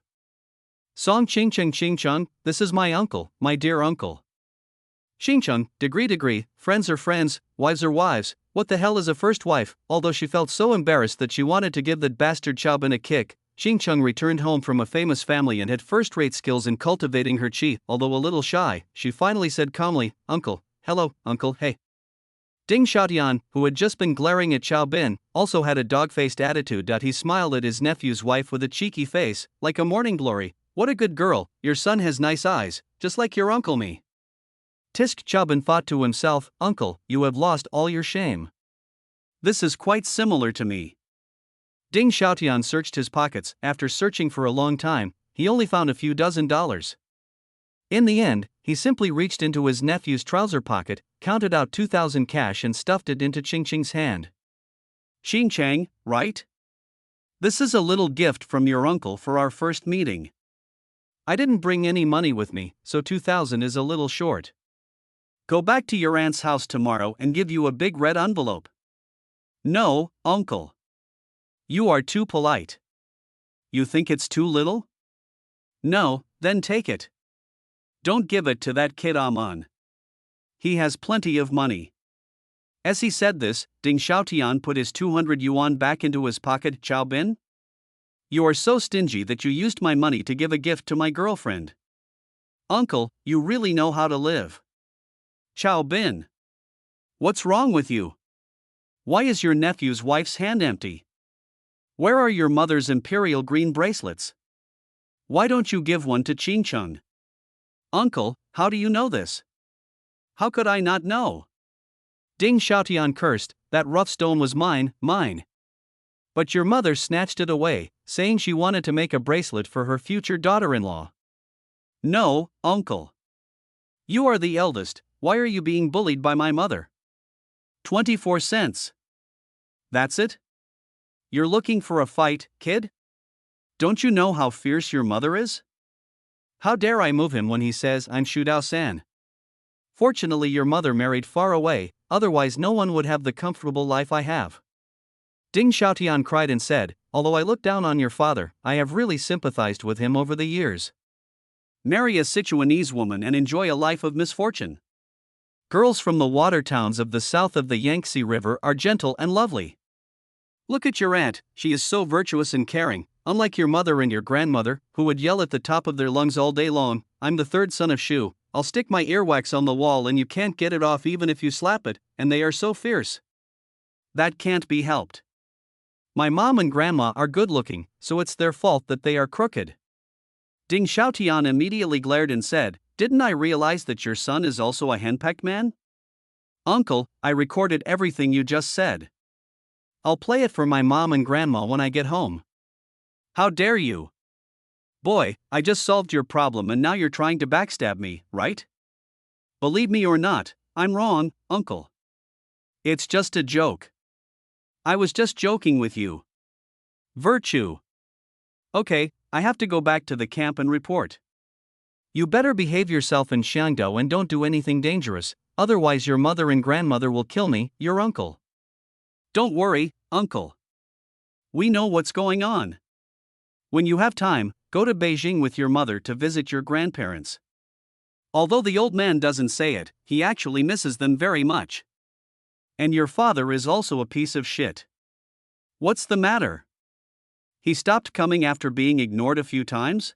Song Xing Cheng, this is my uncle, my dear uncle. Xing Cheng, degree, friends are friends, wives are wives, what the hell is a first wife? Although she felt so embarrassed that she wanted to give that bastard Chow Bin a kick, Xing Cheng returned home from a famous family and had first-rate skills in cultivating her chi. Although a little shy, she finally said calmly, "Uncle, hello, uncle, hey." Ding Xiaotian, who had just been glaring at Chow Bin, also had a dog-faced attitude. He smiled at his nephew's wife with a cheeky face, like a morning glory. "What a good girl, your son has nice eyes, just like your uncle me." Tisk. Chow Bin thought to himself, "Uncle, you have lost all your shame. This is quite similar to me." Ding Xiaotian searched his pockets. After searching for a long time, he only found a few $dozen. In the end, he simply reached into his nephew's trouser pocket, counted out 2,000 cash and stuffed it into Ching Cheng's hand. "Xing Cheng, right? This is a little gift from your uncle for our first meeting. I didn't bring any money with me, so 2,000 is a little short. Go back to your aunt's house tomorrow and give you a big red envelope." "No, uncle. You are too polite. You think it's too little? No, then take it. Don't give it to that kid Aman. He has plenty of money." As he said this, Ding Xiaotian put his 200 yuan back into his pocket. "Chow Bin? You are so stingy that you used my money to give a gift to my girlfriend. Uncle, you really know how to live. Chow Bin. What's wrong with you? Why is your nephew's wife's hand empty? Where are your mother's imperial green bracelets? Why don't you give one to Ching Cheng? Uncle, how do you know this? How could I not know?" Ding Xiaotian cursed. "That rough stone was mine. But your mother snatched it away, saying she wanted to make a bracelet for her future daughter-in-law." "No, uncle. You are the eldest, why are you being bullied by my mother? 24 cents. That's it? You're looking for a fight, kid? Don't you know how fierce your mother is? How dare I move him when he says I'm Shu Dao San? Fortunately, your mother married far away, otherwise, no one would have the comfortable life I have. Ding Xiaotian cried and said, although I look down on your father, I have really sympathized with him over the years.
Marry a Sichuanese woman and enjoy a life of misfortune.
Girls from the water towns of the south of the Yangtze River are gentle and lovely.
Look at your aunt, she is so virtuous and caring, unlike your mother and your grandmother, who would yell at the top of their lungs all day long, I'm the third son of Shu, I'll stick my earwax on the wall and you can't get it off even if you slap it, and they are so fierce.
That can't be helped. My mom and grandma are good looking, so it's their fault that they are crooked.
Ding Xiaotian immediately glared and said, didn't I realize that your son is also a henpecked man?
Uncle, I recorded everything you just said. I'll play it for my mom and grandma when I get home.
How dare you? Boy, I just solved your problem and now you're trying to backstab me, right? Believe me or not, I'm wrong, Uncle.
It's just a joke.
I was just joking with you.
Virtue.
Okay, I have to go back to the camp and report.
You better behave yourself in Xiangdao and don't do anything dangerous, otherwise your mother and grandmother will kill me, your uncle.
Don't worry, Uncle. We know what's going on. When you have time, go to Beijing with your mother to visit your grandparents. Although the old man doesn't say it, he actually misses them very much. And your father is also a piece of shit. What's the matter? He stopped coming after being ignored a few times?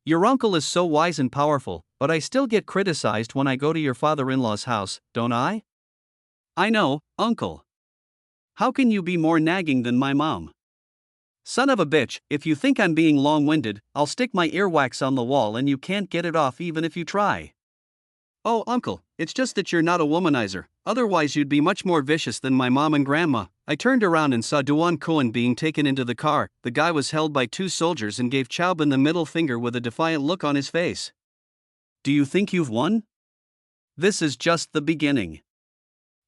Your uncle is so wise and powerful, but I still get criticized when I go to your father-in-law's house, don't I?
I know, Uncle. How can you be more nagging than my mom? Son of a bitch, if you think I'm being long-winded, I'll stick my earwax on the wall and you can't get it off even if you try. Oh, Uncle, it's just that you're not a womanizer, otherwise you'd be much more vicious than my mom and grandma. I turned around and saw Duan Cohen being taken into the car. The guy was held by two soldiers and gave Chaobin the middle finger with a defiant look on his face. Do you think you've won? This is just the beginning.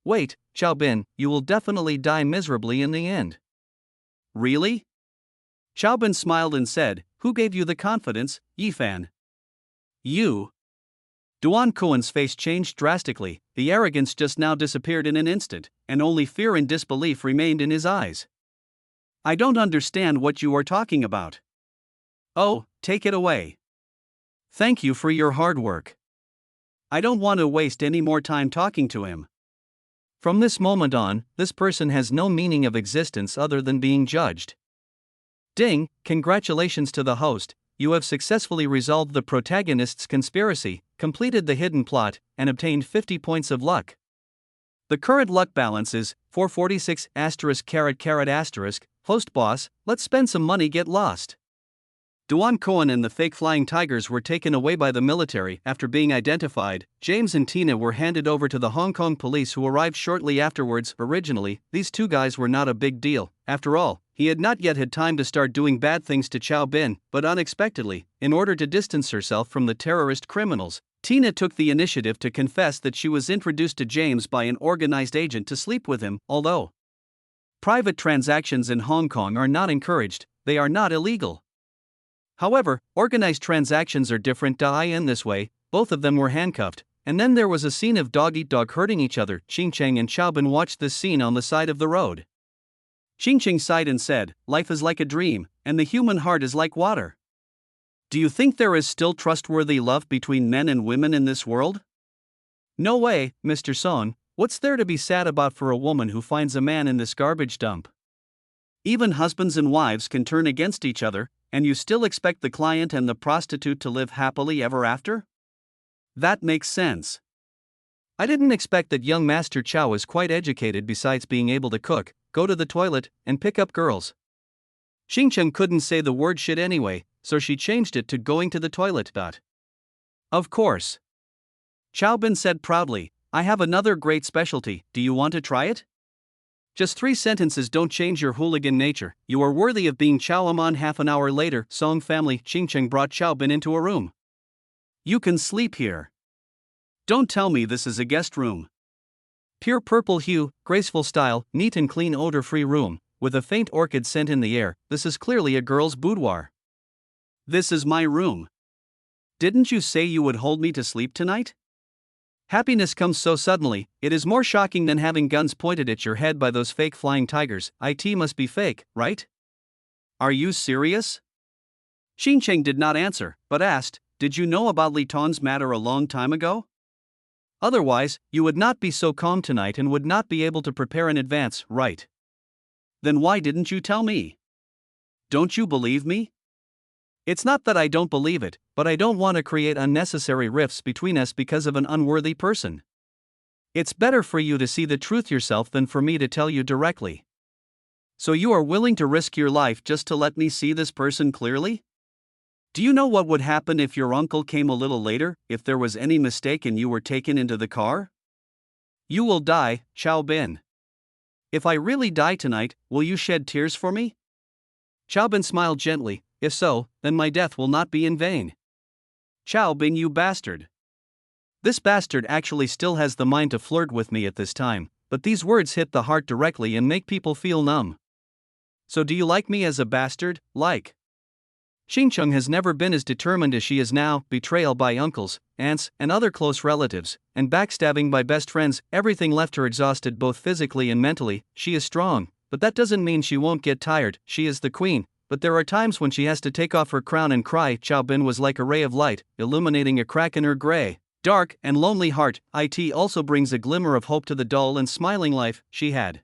Wait, Chaobin, you will definitely die miserably in the end.
Really? Chaobin smiled and said, who gave you the confidence, Yifan?
You. Duan Cohen's face changed drastically, the arrogance just now disappeared in an instant, and only fear and disbelief remained in his eyes.
I don't understand what you are talking about.
Oh, take it away.
Thank you for your hard work. I don't want to waste any more time talking to him.
From this moment on, this person has no meaning of existence other than being judged. Ding, congratulations to the host, you have successfully resolved the protagonist's conspiracy, completed the hidden plot, and obtained 50 points of luck. The current luck balance is 446 *******. Host boss, let's spend some money, get lost.
Duan Cohen and the fake flying tigers were taken away by the military after being identified. James and Tina were handed over to the Hong Kong police who arrived shortly afterwards. Originally, these two guys were not a big deal. After all, he had not yet had time to start doing bad things to Chaobin, but unexpectedly, in order to distance herself from the terrorist criminals, Tina took the initiative to confess that she was introduced to James by an organized agent to sleep with him. Although private transactions in Hong Kong are not encouraged, they are not illegal. However, organized transactions are different. In this way, both of them were handcuffed, and then there was a scene of dog-eat-dog hurting each other. Qingcheng and Chaobin watched this scene on the side of the road. Qingcheng sighed and said, life is like a dream, and the human heart is like water. Do you think there is still trustworthy love between men and women in this world?
No way, Mr. Song. What's there to be sad about for a woman who finds a man in this garbage dump?
Even husbands and wives can turn against each other, and you still expect the client and the prostitute to live happily ever after? That makes sense.
I didn't expect that young Master Chow is quite educated besides being able to cook, go to the toilet, and pick up girls. Qingcheng couldn't say the word shit anyway, so she changed it to going to the toilet.
Of course. Chaobin said proudly, I have another great specialty, do you want to try it?
Just 3 sentences don't change your hooligan nature. You are worthy of being Chaoman. Half an hour later, Song family Qingcheng brought Chaobin into a room.
You can sleep here. Don't tell me this is a guest room.
Pure purple hue, graceful style, neat and clean odor-free room, with a faint orchid scent in the air. This is clearly a girl's boudoir.
This is my room. Didn't you say you would hold me to sleep tonight? Happiness comes so suddenly, it is more shocking than having guns pointed at your head by those fake flying tigers. It must be fake, right? Are you serious? Xincheng did not answer, but asked, did you know about Li Tong's matter a long time ago? Otherwise, you would not be so calm tonight and would not be able to prepare in advance, right? Then why didn't you tell me? Don't you believe me? It's not that I don't believe it, but I don't want to create unnecessary rifts between us because of an unworthy person. It's better for you to see the truth yourself than for me to tell you directly. So you are willing to risk your life just to let me see this person clearly? Do you know what would happen if your uncle came a little later, if there was any mistake and you were taken into the car? You will die, Xiao Bin. If I really die tonight, will you shed tears for me? Xiao Bin smiled gently. If so, then my death will not be in vain. Xiao Bin, you bastard. This bastard actually still has the mind to flirt with me at this time, but these words hit the heart directly and make people feel numb. So do you like me as a bastard, like? Xincheng has never been as determined as she is now. Betrayal by uncles, aunts, and other close relatives, and backstabbing by best friends, everything left her exhausted both physically and mentally. She is strong, but that doesn't mean she won't get tired. She is the queen. But there are times when she has to take off her crown and cry. Xiao Bin was like a ray of light, illuminating a crack in her gray, dark, and lonely heart. It also brings a glimmer of hope to the dull and smiling life she had.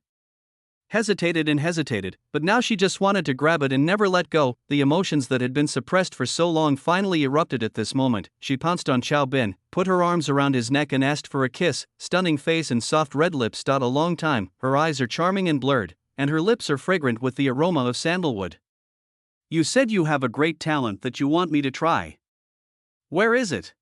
Hesitated, but now she just wanted to grab it and never let go. The emotions that had been suppressed for so long finally erupted at this moment. She pounced on Xiao Bin, put her arms around his neck and asked for a kiss. Stunning face and soft red lips. A long time. Her eyes are charming and blurred, and her lips are fragrant with the aroma of sandalwood. You said you have a great talent that you want me to try. Where is it?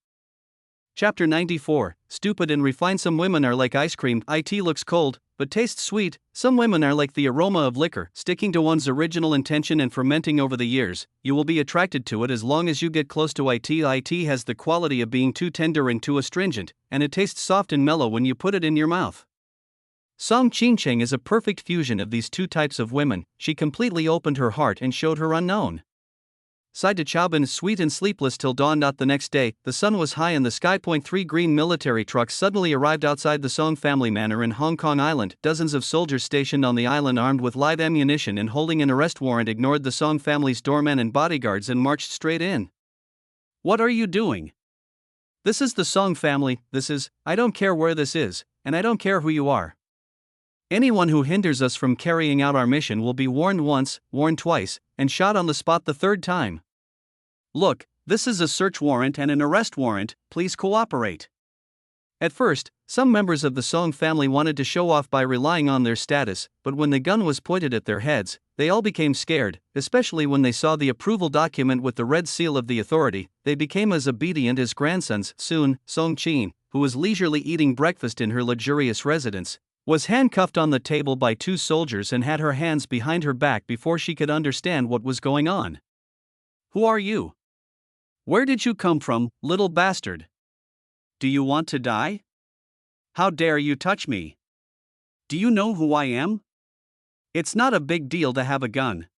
Chapter 94, Stupid and refined. Some women are like ice cream. It looks cold, but tastes sweet. Some women are like the aroma of liquor, sticking to one's original intention and fermenting over the years. You will be attracted to it as long as you get close to it. It has the quality of being too tender and too astringent, and it tastes soft and mellow when you put it in your mouth. Song Xincheng is a perfect fusion of these two types of women. She completely opened her heart and showed her unknown side to Xiao Bin. Sweet and sleepless till dawn. Not the next day, the sun was high in the sky. 3 green military trucks suddenly arrived outside the Song family manor in Hong Kong Island. Dozens of soldiers stationed on the island armed with live ammunition and holding an arrest warrant ignored the Song family's doormen and bodyguards and marched straight in. What are you doing? This is the Song family. I don't care where this is, and I don't care who you are. Anyone who hinders us from carrying out our mission will be warned once, warned twice, and shot on the spot the third time. Look, this is a search warrant and an arrest warrant, please cooperate. At first, some members of the Song family wanted to show off by relying on their status, but when the gun was pointed at their heads, they all became scared, especially when they saw the approval document with the red seal of the authority. They became as obedient as grandsons. Soon, Song Qin, who was leisurely eating breakfast in her luxurious residence, was handcuffed on the table by 2 soldiers and had her hands behind her back before she could understand what was going on. Who are you? Where did you come from, little bastard? Do you want to die? How dare you touch me? Do you know who I am? It's not a big deal to have a gun.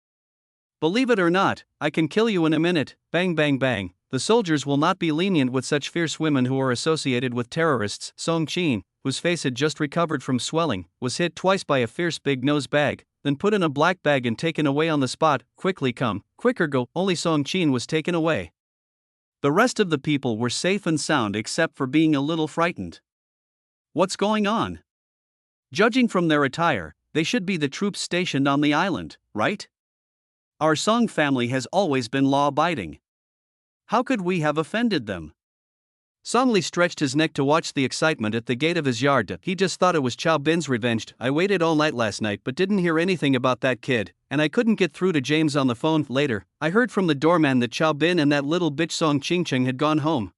Believe it or not, I can kill you in a minute. Bang bang bang. The soldiers will not be lenient with such fierce women who are associated with terrorists. Song Qin, whose face had just recovered from swelling, was hit twice by a fierce big nose bag, then put in a black bag and taken away on the spot. Quickly come, quicker go. Only Song Qin was taken away. The rest of the people were safe and sound except for being a little frightened. What's going on? Judging from their attire, they should be the troops stationed on the island, right? Our Song family has always been law-abiding. How could we have offended them? Song Li stretched his neck to watch the excitement at the gate of his yard. He just thought it was Xiao Bin's revenge. I waited all night last night but didn't hear anything about that kid, and I couldn't get through to James on the phone. Later, I heard from the doorman that Xiao Bin and that little bitch Song Xincheng had gone home.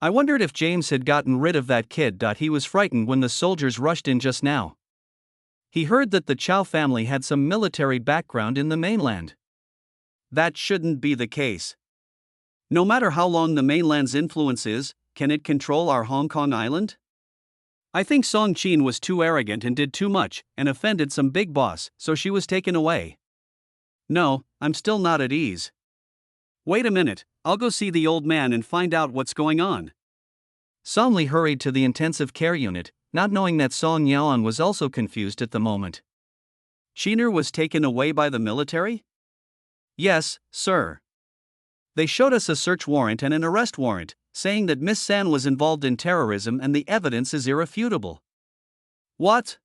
I wondered if James had gotten rid of that kid. He was frightened when the soldiers rushed in just now. He heard that the Chow family had some military background in the mainland. That shouldn't be the case. No matter how long the mainland's influence is, can it control our Hong Kong island? I think Song Qin was too arrogant and did too much, and offended some big boss, so she was taken away. No, I'm still not at ease. Wait a minute, I'll go see the old man and find out what's going on.
Song Li hurried to the intensive care unit, not knowing that Song Yaon was also confused at the moment.
Chiner was taken away by the military?
Yes, sir. They showed us a search warrant and an arrest warrant, saying that Miss San was involved in terrorism and the evidence is irrefutable.
What?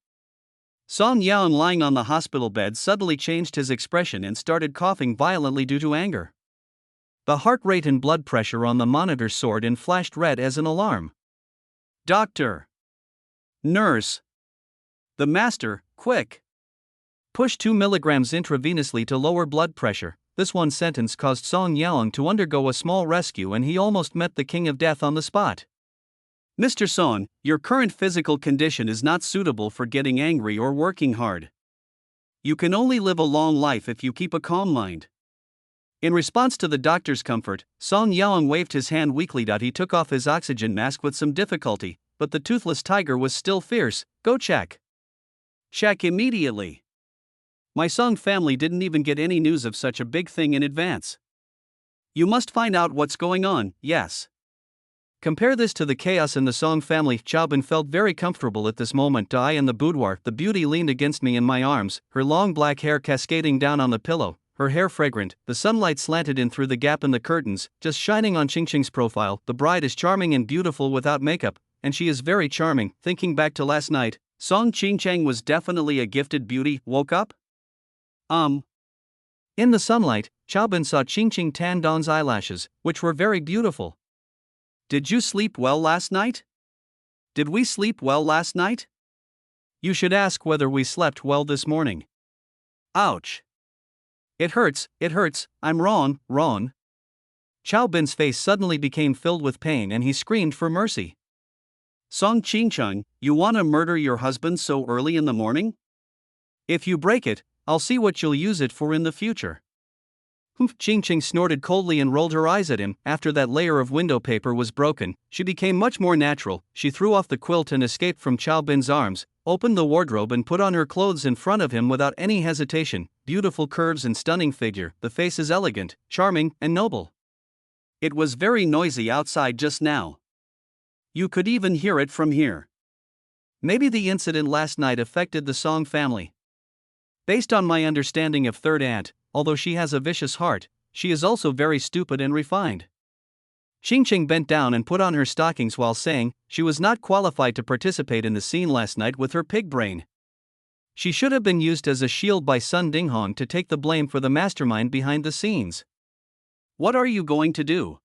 Song Yaon, lying on the hospital bed, suddenly changed his expression and started coughing violently due to anger.
The heart rate and blood pressure on the monitor soared and flashed red as an alarm.
Doctor! Nurse! The master, quick!
Push 2 milligrams intravenously to lower blood pressure. This one sentence caused Song Yaon to undergo a small rescue and he almost met the king of death on the spot.
Mr. Song, your current physical condition is not suitable for getting angry or working hard. You can only live a long life if you keep a calm mind.
In response to the doctor's comfort, Song Yaon waved his hand weakly. He took off his oxygen mask with some difficulty, but the toothless tiger was still fierce. Go check.
Check immediately. My Song family didn't even get any news of such a big thing in advance. You must find out what's going on, yes.
Compare this to the chaos in the Song family. Chaobin felt very comfortable at this moment. I in the boudoir, the beauty leaned against me in my arms, her long black hair cascading down on the pillow, her hair fragrant, the sunlight slanted in through the gap in the curtains, just shining on Qingqing's profile. The bride is charming and beautiful without makeup, and she is very charming. Thinking back to last night,
Song Qingcheng was definitely a gifted beauty. Woke up?
In the sunlight, Chaobin saw Qingqing Tan Dong's eyelashes, which were very beautiful.
Did you sleep well last night? Did we sleep well last night?
You should ask whether we slept well this morning.
Ouch.
It hurts, I'm wrong. Chaobin's face suddenly became filled with pain and he screamed for mercy.
Song Qingcheng, you want to murder your husband so early in the morning?
If you break it, I'll see what you'll use it for in the future. Qingqing snorted coldly and rolled her eyes at him. After that layer of window paper was broken, she became much more natural. She threw off the quilt and escaped from Chaobin's arms, opened the wardrobe and put on her clothes in front of him without any hesitation. Beautiful curves and stunning figure, the face is elegant, charming, and noble.
It was very noisy outside just now. You could even hear it from here.
Maybe the incident last night affected the Song family. Based on my understanding of third aunt, although she has a vicious heart, she is also very stupid and refined. Qingqing bent down and put on her stockings while saying she was not qualified to participate in the scene last night with her pig brain. She should have been used as a shield by Sun Dinghong to take the blame for the mastermind behind the scenes.
What are you going to do?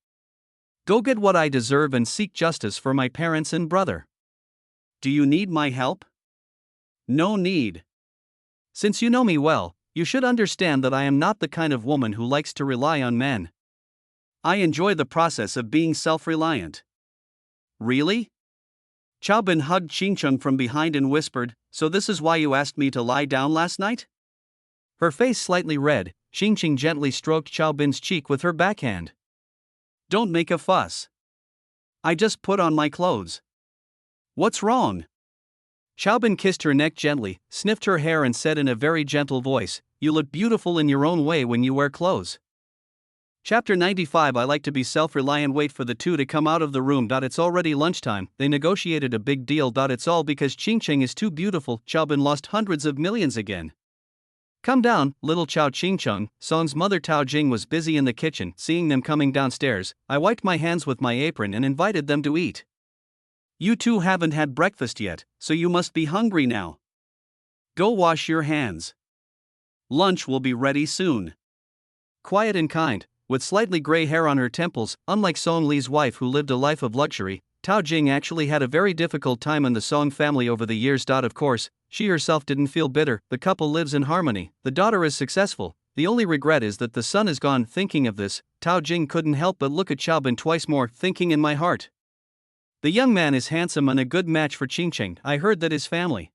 Go get what I deserve and seek justice for my parents and brother.
Do you need my help? No need.
Since you know me well, you should understand that I am not the kind of woman who likes to rely on men.
I enjoy the process of being self-reliant. Really? Chaobin hugged Qingcheng from behind and whispered, so this is why you asked me to lie down last night?
Her face slightly red, Qingqing gently stroked Chaobin's cheek with her backhand.
Don't make a fuss. I just put on my clothes. What's wrong?
Chaobin kissed her neck gently, sniffed her hair and said in a very gentle voice, you look beautiful in your own way when you wear clothes. Chapter 95. I like to be self-reliant. Wait for the two to come out of the room. It's already lunchtime. They negotiated a big deal. It's all because Qingqing is too beautiful. Chaobin lost hundreds of millions again. Come down, little Chao Qingcheng. Song's mother Tao Jing was busy in the kitchen. Seeing them coming downstairs, I wiped my hands with my apron and invited them to eat.
You two haven't had breakfast yet, so you must be hungry now. Go wash your hands. Lunch will be ready soon.
Quiet and kind, with slightly gray hair on her temples, unlike Song Li's wife who lived a life of luxury, Tao Jing actually had a very difficult time in the Song family over the years. Of course, she herself didn't feel bitter. The couple lives in harmony, the daughter is successful, the only regret is that the son is gone. Thinking of this, Tao Jing couldn't help but look at Chaobin twice more, thinking in my heart. The young man is handsome and a good match for Qingqing. I heard that his family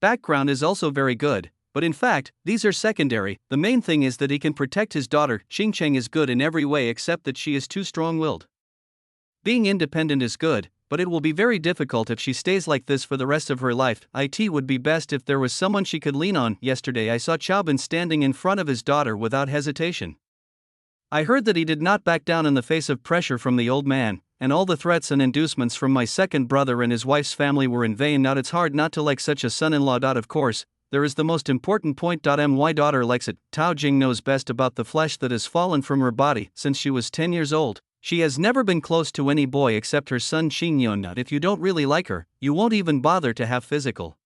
background is also very good, but in fact, these are secondary. The main thing is that he can protect his daughter. Qingqing is good in every way except that she is too strong-willed. Being independent is good, but it will be very difficult if she stays like this for the rest of her life. It would be best if there was someone she could lean on. Yesterday I saw Chaobin standing in front of his daughter without hesitation. I heard that he did not back down in the face of pressure from the old man, and all the threats and inducements from my second brother and his wife's family were in vain. Now it's hard not to like such a son-in-law. Of course, there is the most important point. My daughter likes it. Tao Jing knows best about the flesh that has fallen from her body since she was 10 years old. She has never been close to any boy except her son Xingyun. If you don't really like her, you won't even bother to have physical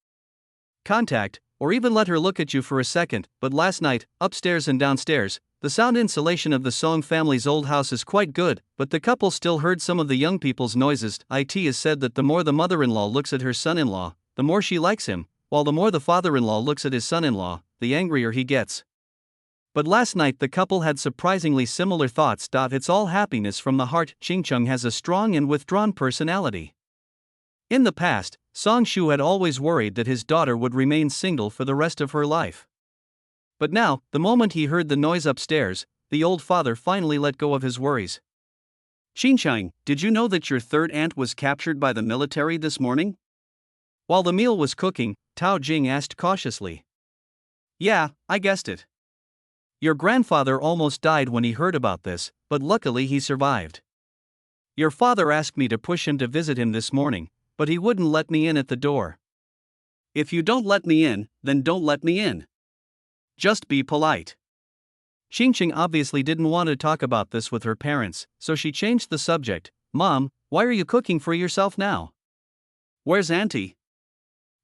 contact, or even let her look at you for a second. But last night, upstairs and downstairs, the sound insulation of the Song family's old house is quite good, but the couple still heard some of the young people's noises. It is said that the more the mother-in-law looks at her son-in-law, the more she likes him, while the more the father-in-law looks at his son-in-law, the angrier he gets. But last night the couple had surprisingly similar thoughts. It's all happiness from the heart. Xingcheng has a strong and withdrawn personality. In the past, Song Shu had always worried that his daughter would remain single for the rest of her life. But now, the moment he heard the noise upstairs, the old father finally let go of his worries.
Xingcheng, did you know that your third aunt was captured by the military this morning?
While the meal was cooking, Tao Jing asked cautiously.
Yeah, I guessed it.
Your grandfather almost died when he heard about this, but luckily he survived. Your father asked me to push him to visit him this morning, but he wouldn't let me in at the door.
If you don't let me in, then don't let me in. Just be polite.
Xingcheng obviously didn't want to talk about this with her parents, so she changed the subject. Mom, why are you cooking for yourself now?
Where's Auntie?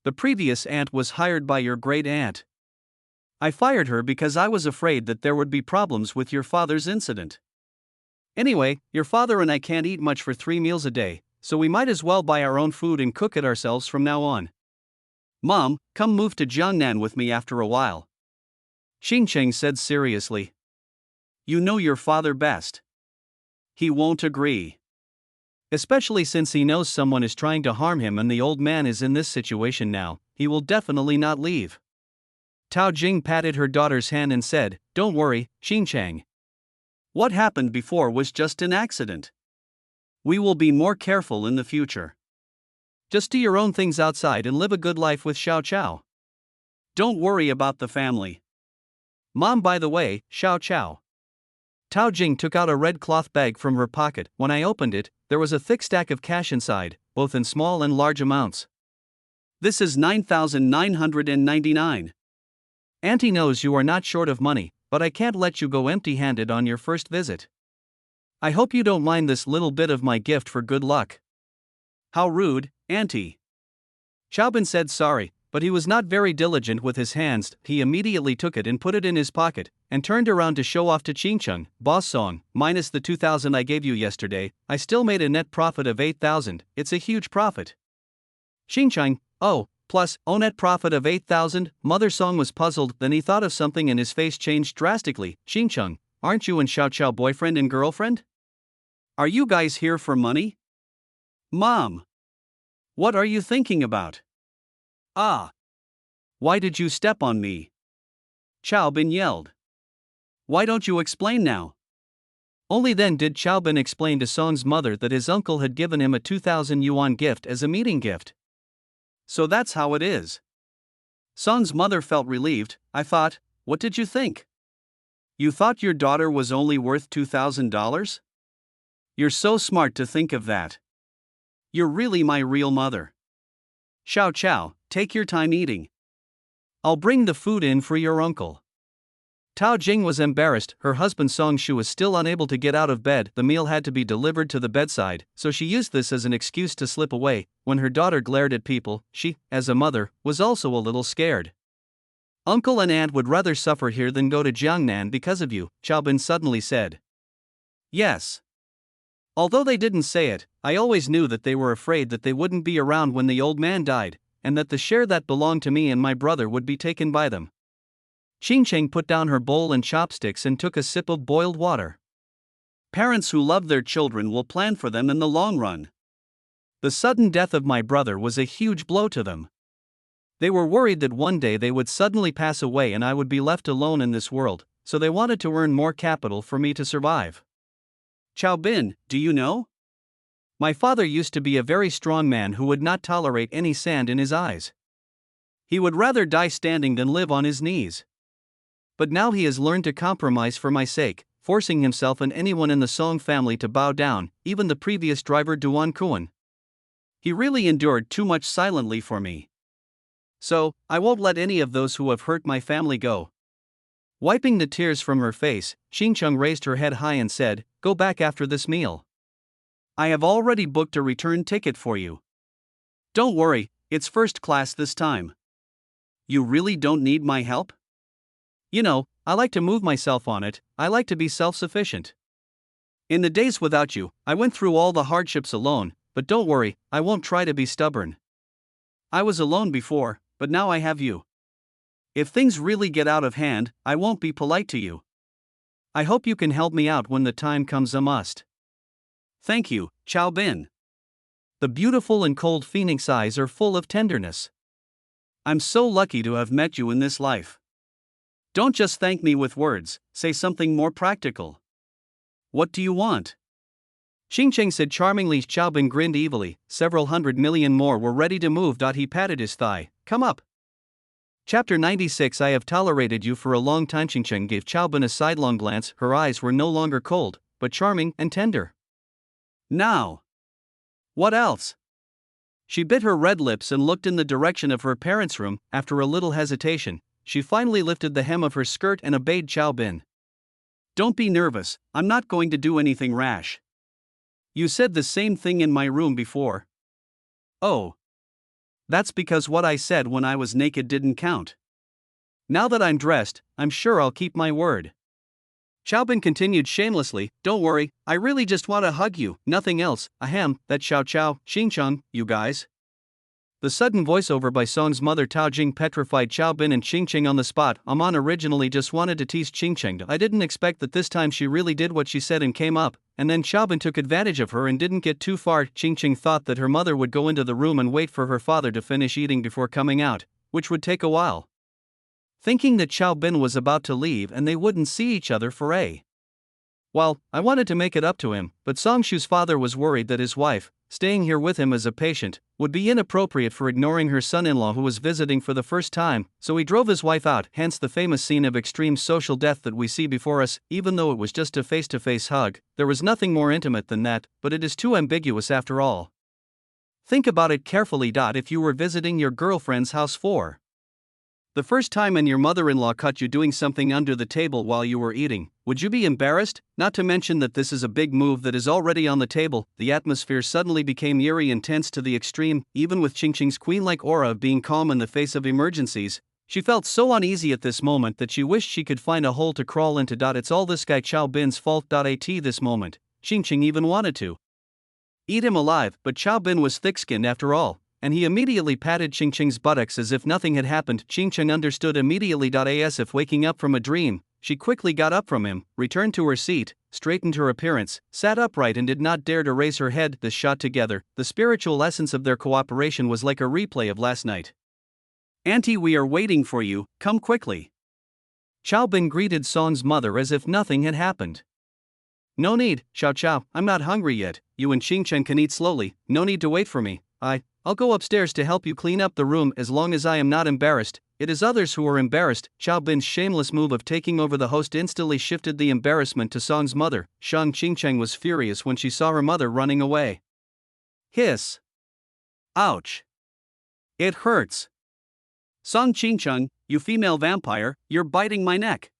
The previous aunt was hired by your great aunt. I fired her because I was afraid that there would be problems with your father's incident. Anyway, your father and I can't eat much for 3 meals a day, so we might as well buy our own food and cook it ourselves from now on.
Mom, come move to Jiangnan with me after a while.
Xingcheng said seriously.
You know your father best. He won't agree.
Especially since he knows someone is trying to harm him and the old man is in this situation now, he will definitely not leave. Tao Jing patted her daughter's hand and said, Don't worry, Xingcheng.
What happened before was just an accident. We will be more careful in the future.
Just do your own things outside and live a good life with Xiao Chao.
Don't worry about the family.
Mom, by the way, Xiao Chao. Tao Jing took out a red cloth bag from her pocket. When I opened it, there was a thick stack of cash inside, both in small and large amounts.
This is 9,999.
Auntie knows you are not short of money, but I can't let you go empty-handed on your first visit. I hope you don't mind this little bit of my gift for good luck.
How rude, Auntie.
Xiaobin said sorry, but he was not very diligent with his hands. He immediately took it and put it in his pocket, and turned around to show off to Xingcheng. Boss Song, minus the 2,000 I gave you yesterday, I still made a net profit of 8,000, it's a huge profit. Xingcheng, oh, plus, net profit of 8,000, Mother Song was puzzled, then he thought of something and his face changed drastically. Xingcheng, aren't you and Xiao Chao boyfriend and girlfriend?
Are you guys here for money? Mom. What are you thinking about? Ah.
Why did you step on me?
Xiaobin yelled. Why don't you explain now?
Only then did Xiaobin explain to Song's mother that his uncle had given him a 2,000 yuan gift as a meeting gift.
So that's how it is. Song's mother felt relieved. I thought, what did you think? You thought your daughter was only worth $2,000? You're so smart to think of that. You're really my real mother. Xiao Chao, take your time eating.
I'll bring the food in for your uncle. Tao Jing was embarrassed. Her husband Song Shu was still unable to get out of bed. The meal had to be delivered to the bedside, so she used this as an excuse to slip away. When her daughter glared at people, she, as a mother, was also a little scared. Uncle and aunt would rather suffer here than go to Jiangnan because of you, Xiaobin suddenly said.
Yes.
Although they didn't say it, I always knew that they were afraid that they wouldn't be around when the old man died, and that the share that belonged to me and my brother would be taken by them. Xingcheng put down her bowl and chopsticks and took a sip of boiled water.
Parents who love their children will plan for them in the long run.
The sudden death of my brother was a huge blow to them. They were worried that one day they would suddenly pass away and I would be left alone in this world, so they wanted to earn more capital for me to survive.
Xiaobin, do you know?
My father used to be a very strong man who would not tolerate any sand in his eyes. He would rather die standing than live on his knees. But now he has learned to compromise for my sake. forcing himself and anyone in the Song family to bow down, even the previous driver Duan Kuan. He really endured too much silently for me. So, I won't let any of those who have hurt my family go. Wiping the tears from her face, Chingcheng raised her head high and said, "Go back after this meal. I have already booked a return ticket for you. Don't worry, it's first class this time. You really don't need my help? You know, I like to move myself on it, I like to be self-sufficient. In the days without you, I went through all the hardships alone, but don't worry, I won't try to be stubborn. I was alone before, but now I have you. If things really get out of hand, I won't be polite to you. I hope you can help me out when the time comes. I must." "Thank you, Chow Bin." The beautiful and cold phoenix eyes are full of tenderness. "I'm so lucky to have met you in this life. Don't just thank me with words, say something more practical. What do you want?" Chingcheng said charmingly. Chow Bin grinned evilly. Several 100 million more were ready to move. He patted his thigh. "Come up." Chapter 96. I have tolerated you for a long time. Chingcheng gave Chow Bin a sidelong glance. Her eyes were no longer cold, but charming and tender. "Now, what else?" She bit her red lips and looked in the direction of her parents' room. After a little hesitation, she finally lifted the hem of her skirt and obeyed Chow Bin. "Don't be nervous, I'm not going to do anything rash. You said the same thing in my room before." "Oh. That's because what I said when I was naked didn't count. Now that I'm dressed, I'm sure I'll keep my word." Chow Bin continued shamelessly, "Don't worry, I really just want to hug you, nothing else. Ahem, that's Xiao Chow, Xingcheng, you guys." The sudden voiceover by Song's mother Tao Jing petrified Chow Bin and Chingcheng on the spot. Aman originally just wanted to tease Chingcheng. I didn't expect that this time she really did what she said and came up, and then Chow Bin took advantage of her and didn't get too far. Chingcheng thought that her mother would go into the room and wait for her father to finish eating before coming out, which would take a while. Thinking that Chow Bin was about to leave and they wouldn't see each other for a while, I wanted to make it up to him, but Song Shu's father was worried that his wife, staying here with him as a patient, would be inappropriate for ignoring her son-in-law who was visiting for the first time, so he drove his wife out, hence the famous scene of extreme social death that we see before us. Even though it was just a face-to-face hug, there was nothing more intimate than that, but it is too ambiguous after all. Think about it carefully. If you were visiting your girlfriend's house for the first time and your mother-in-law caught you doing something under the table while you were eating, would you be embarrassed? Not to mention that this is a big move that is already on the table. The atmosphere suddenly became eerie and tense to the extreme. Even with Chingcheng's queen-like aura of being calm in the face of emergencies, she felt so uneasy at this moment that she wished she could find a hole to crawl into. It's all this guy Chow Bin's fault. At this moment, Chingcheng even wanted to eat him alive, but Chow Bin was thick-skinned after all, and he immediately patted Chingcheng's buttocks as if nothing had happened. Chingcheng understood immediately. As if waking up from a dream, she quickly got up from him, returned to her seat, straightened her appearance, sat upright and did not dare to raise her head. The shot together, the spiritual essence of their cooperation was like a replay of last night. "Auntie, we are waiting for you, come quickly." Chow Bin greeted Song's mother as if nothing had happened. "No need, Xiao Chow, I'm not hungry yet. You and Chingcheng can eat slowly, no need to wait for me. I'll go upstairs to help you clean up the room as long as I am not embarrassed. It is others who are embarrassed." Chow Bin's shameless move of taking over the host instantly shifted the embarrassment to Song's mother. Shang Chingcheng was furious when she saw her mother running away. Hiss. Ouch. It hurts. Song Chingcheng, you female vampire, you're biting my neck.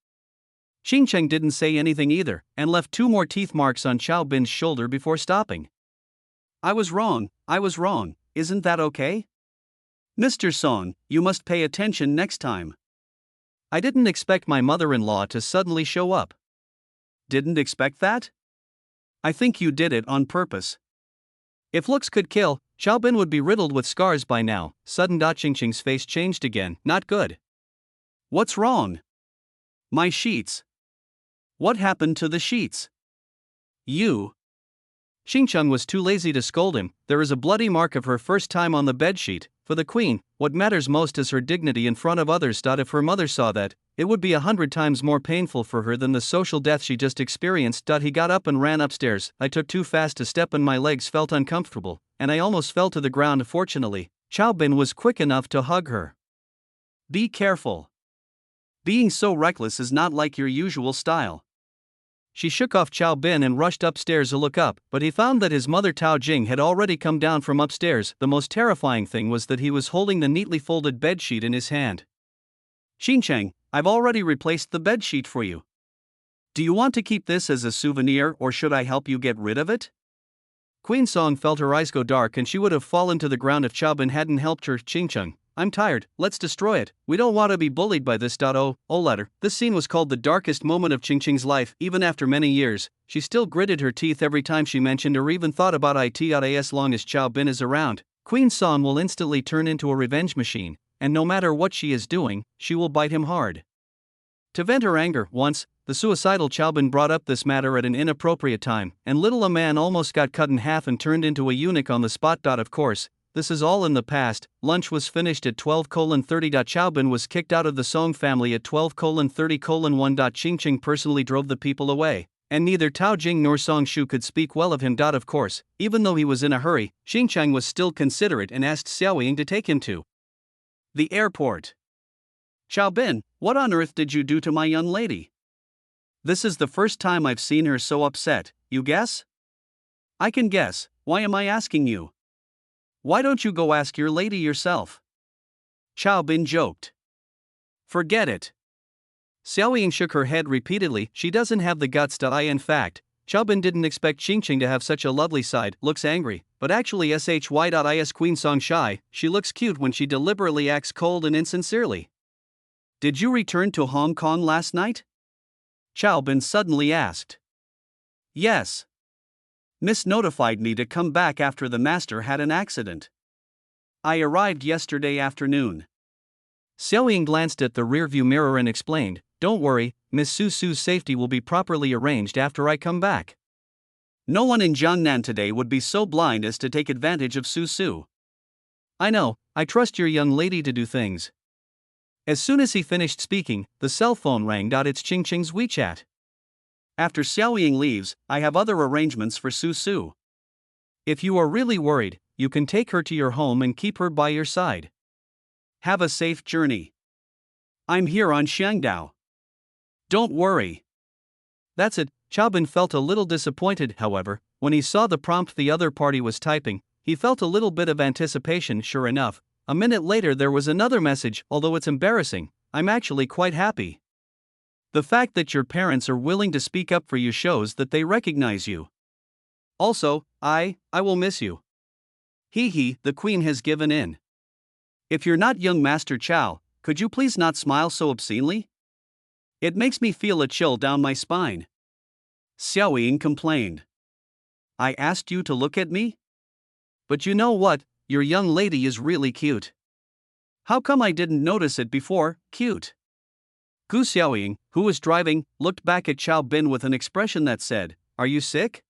Chingcheng didn't say anything either, and left 2 more teeth marks on Chow Bin's shoulder before stopping. I was wrong, isn't that okay? Mr. Song, you must pay attention next time. I didn't expect my mother-in-law to suddenly show up. Didn't expect that? I think you did it on purpose. If looks could kill, Chow Bin would be riddled with scars by now. Sudden. Chingcheng's face changed again. Not good. What's wrong? My sheets. What happened to the sheets? You. Chingcheng was too lazy to scold him. There is a bloody mark of her first time on the bedsheet. For the queen, what matters most is her dignity in front of others. If her mother saw that, it would be 100 times more painful for her than the social death she just experienced. He got up and ran upstairs. I took too fast to step and my legs felt uncomfortable, and I almost fell to the ground. Fortunately, Chow Bin was quick enough to hug her. Be careful. Being so reckless is not like your usual style. She shook off Chao Bin and rushed upstairs to look up, but he found that his mother Tao Jing had already come down from upstairs. The most terrifying thing was that he was holding the neatly folded bedsheet in his hand.
Xincheng, I've already replaced the bedsheet for you. Do you want to keep this as a souvenir or should I help you get rid of it?
Queen Song felt her eyes go dark and she would have fallen to the ground if Chao Bin hadn't helped her. Xincheng, I'm tired, let's destroy it. We don't want to be bullied by this. Oh, letter. This scene was called the darkest moment of Xincheng's life. Even after many years, she still gritted her teeth every time she mentioned or even thought about it. As long as Chao Bin is around, Queen Song will instantly turn into a revenge machine, and no matter what she is doing, she will bite him hard. To vent her anger, once, the suicidal Chao Bin brought up this matter at an inappropriate time, and little a man almost got cut in half and turned into a eunuch on the spot. Of course, this is all in the past. Lunch was finished at 12:30. Chao Bin was kicked out of the Song family at 12:30:1. Xincheng personally drove the people away, and neither Tao Jing nor Song Shu could speak well of him. Of course, even though he was in a hurry, Xincheng was still considerate and asked Xiao Ying to take him to the airport.
Chao Bin, what on earth did you do to my young lady? This is the first time I've seen her so upset. You guess? I can guess. Why am I asking you? Why don't you go ask your lady yourself? Chao Bin joked.
Forget it. Xiao Ying shook her head repeatedly. She doesn't have the guts to. In fact, Chao Bin didn't expect Xincheng to have such a lovely side. Looks angry, but actually shy. Queen Song shy. She looks cute when she deliberately acts cold and insincerely.
Did you return to Hong Kong last night? Chao Bin suddenly asked. Yes. Miss notified me to come back after the master had an accident. I arrived yesterday afternoon.
Xiao Ying glanced at the rearview mirror and explained, don't worry, Miss Su Su's safety will be properly arranged after I come back.
No one in Jiangnan today would be so blind as to take advantage of Su Su.
I know, I trust your young lady to do things. As soon as he finished speaking, the cell phone rang. It's Xincheng's WeChat.
After Xiao Ying leaves, I have other arrangements for Su Su.
If you are really worried, you can take her to your home and keep her by your side.
Have a safe journey. I'm here on Xiangdao. Don't worry.
That's it. Chao Bin felt a little disappointed, however, when he saw the prompt the other party was typing. He felt a little bit of anticipation. Sure enough, a minute later there was another message. Although it's embarrassing, I'm actually quite happy. The fact that your parents are willing to speak up for you shows that they recognize you. Also, I will miss you. The queen has given in.
If you're not young Master Chao, could you please not smile so obscenely? It makes me feel a chill down my spine. Xiao Ying complained. I asked you to look at me?
But you know what? Your young lady is really cute.
How come I didn't notice it before? Cute.
Gu Xiaoying, who was driving, looked back at Chao Bin with an expression that said, are you sick?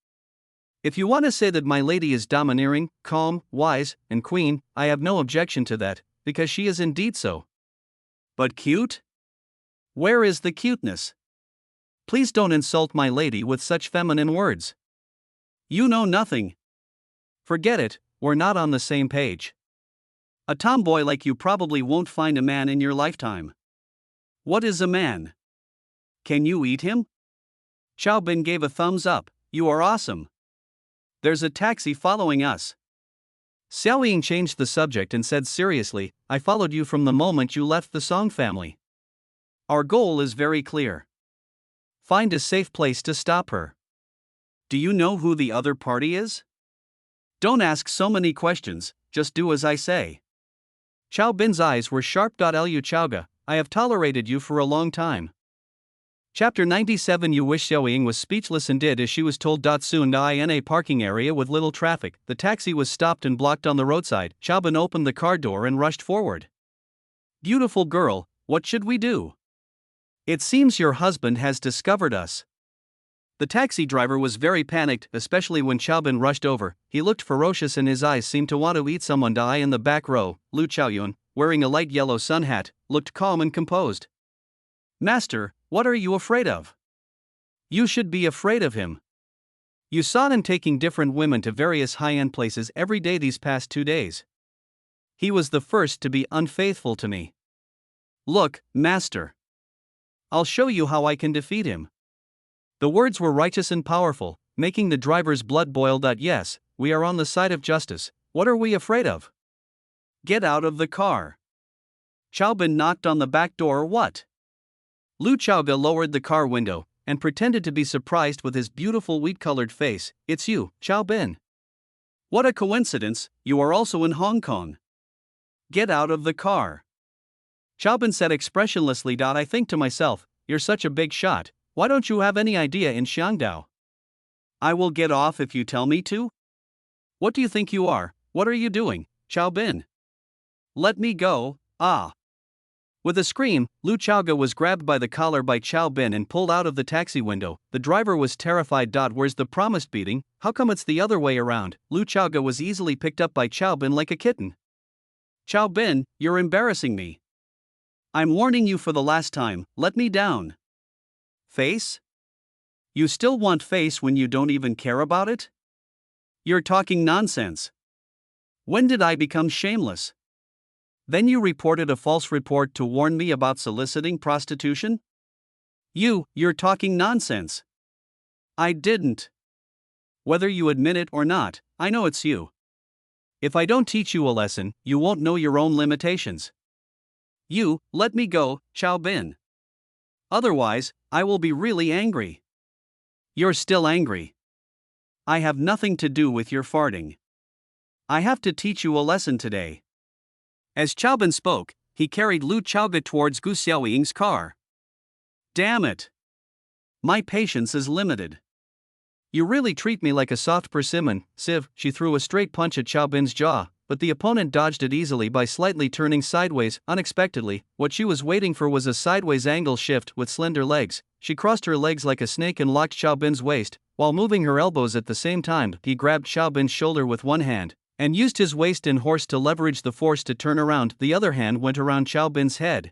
If you want to say that my lady is domineering, calm, wise, and queen, I have no objection to that, because she is indeed so.
But cute?
Where is the cuteness? Please don't insult my lady with such feminine words.
You know nothing.
Forget it, we're not on the same page.
A tomboy like you probably won't find a man in your lifetime. What is a man? Can you eat him? Chao Bin gave a thumbs up. You are awesome. There's a taxi following us.
Xiao Ying changed the subject and said seriously, I followed you from the moment you left the Song family.
Our goal is very clear.
Find a safe place to stop her.
Do you know who the other party is? Don't ask so many questions, just do as I say.
Chao Bin's eyes were sharp. Lu Chaoga, I have tolerated you for a long time. Chapter 97. You wish. Xiao Ying was speechless and did as she was told. Soon in a parking area with little traffic, the taxi was stopped and blocked on the roadside. Chao Bin opened the car door and rushed forward. Beautiful girl, what should we do? It seems your husband has discovered us. The taxi driver was very panicked, especially when Chao Bin rushed over. He looked ferocious and his eyes seemed to want to eat someone. In the back row, Lu Chaoyun, wearing a light yellow sun hat, looked calm and composed. Master, what are you afraid of? You should be afraid of him. You saw him taking different women to various high-end places every day these past 2 days. He was the first to be unfaithful to me. Look, Master. I'll show you how I can defeat him. The words were righteous and powerful, making the driver's blood boil. Yes, we are on the side of justice. What are we afraid of?
Get out of the car. Chaobin knocked on the back door. What?
Lu Chaoga lowered the car window and pretended to be surprised with his beautiful wheat-colored face. It's you, Chaobin.
What a coincidence, you are also in Hong Kong. Get out of the car.
Chaobin said expressionlessly. I think to myself, you're such a big shot, why don't you have any idea in Xiangdao?
I will get off if you tell me to.
What do you think you are? What are you doing, Chaobin?
Let me go, ah.
With a scream, Lu Chaoga was grabbed by the collar by Chaobin and pulled out of the taxi window. The driver was terrified. Where's the promised beating? How come it's the other way around? Lu Chaoga was easily picked up by Chaobin like a kitten.
Chaobin, you're embarrassing me. I'm warning you for the last time, let me down. Face? You still want face when you don't even care about it? You're talking nonsense. When did I become shameless? Then you reported a false report to warn me about soliciting prostitution? You're talking nonsense. I didn't. Whether you admit it or not, I know it's you.
If I don't teach you a lesson, you won't know your own limitations.
Let me go, Chaobin. Otherwise, I will be really angry. You're still angry. I have nothing to do with your farting. I have to teach you a lesson today. As Chaobin spoke, he carried Lu Chaoga towards Gu Xiaoying's car. Damn it. My patience is limited.
You really treat me like a soft persimmon, Siv. She threw a straight punch at Chaobin's jaw, but the opponent dodged it easily by slightly turning sideways. Unexpectedly, what she was waiting for was a sideways angle shift with slender legs. She crossed her legs like a snake and locked Chaobin's waist, while moving her elbows at the same time. He grabbed Chaobin's shoulder with one hand and used his waist and horse to leverage the force to turn around. The other hand went around Chaobin's head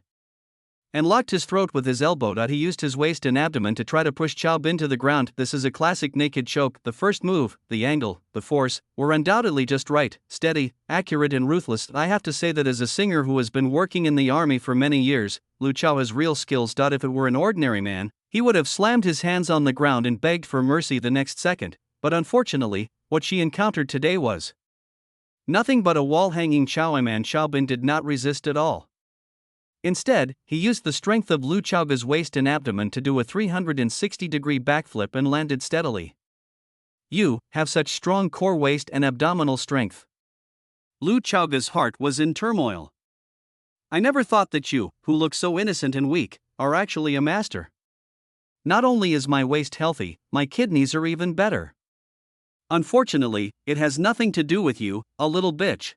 and locked his throat with his elbow. He used his waist and abdomen to try to push Chaobin to the ground. This is a classic naked choke. The first move, the angle, the force, were undoubtedly just right, steady, accurate and ruthless. I have to say that as a singer who has been working in the army for many years, Lu Chao has real skills. If it were an ordinary man, he would have slammed his hands on the ground and begged for mercy the next second, but unfortunately, what she encountered today was nothing but a wall-hanging Chaoman. Chaobin did not resist at all. Instead, he used the strength of Lu Chaoga's waist and abdomen to do a 360-degree backflip and landed steadily. You have such strong core, waist and abdominal strength. Lu Chaoga's heart was in turmoil. I never thought that you, who look so innocent and weak, are actually a master. Not only is my waist healthy, my kidneys are even better. Unfortunately, it has nothing to do with you, a little bitch.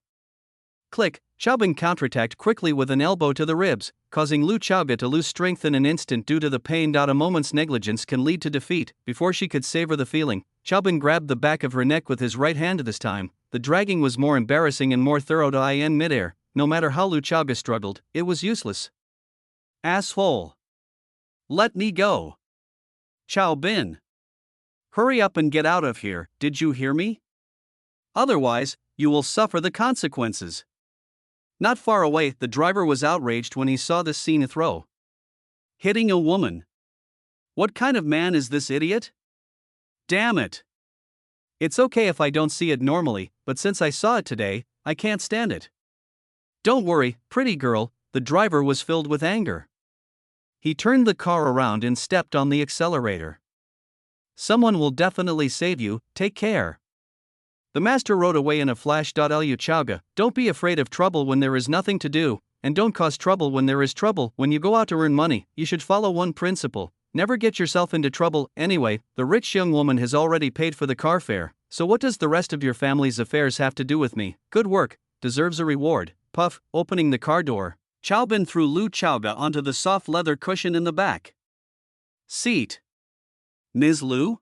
Click. Chaobin counterattacked quickly with an elbow to the ribs, causing Lu Chaoga to lose strength in an instant due to the pain. A moment's negligence can lead to defeat. Before she could savor the feeling, Chaobin grabbed the back of her neck with his right hand. This time, the dragging was more embarrassing and more thorough. In midair, no matter how Lu Chaoga struggled, it was useless. Asshole. Let me go. Chaobin. Hurry up and get out of here, did you hear me? Otherwise, you will suffer the consequences. Not far away, the driver was outraged when he saw this scene. Hitting a woman. What kind of man is this idiot? Damn it. It's okay if I don't see it normally, but since I saw it today, I can't stand it. Don't worry, pretty girl, the driver was filled with anger. He turned the car around and stepped on the accelerator. Someone will definitely save you, take care. The master rode away in a flash. Lu Chaoga, don't be afraid of trouble when there is nothing to do, and don't cause trouble when there is trouble. When you go out to earn money, you should follow one principle: never get yourself into trouble. Anyway, the rich young woman has already paid for the car fare, so what does the rest of your family's affairs have to do with me? Good work, deserves a reward. Puff, opening the car door, Chaobin threw Lu Chaoga onto the soft leather cushion in the back seat. Ms. Lu?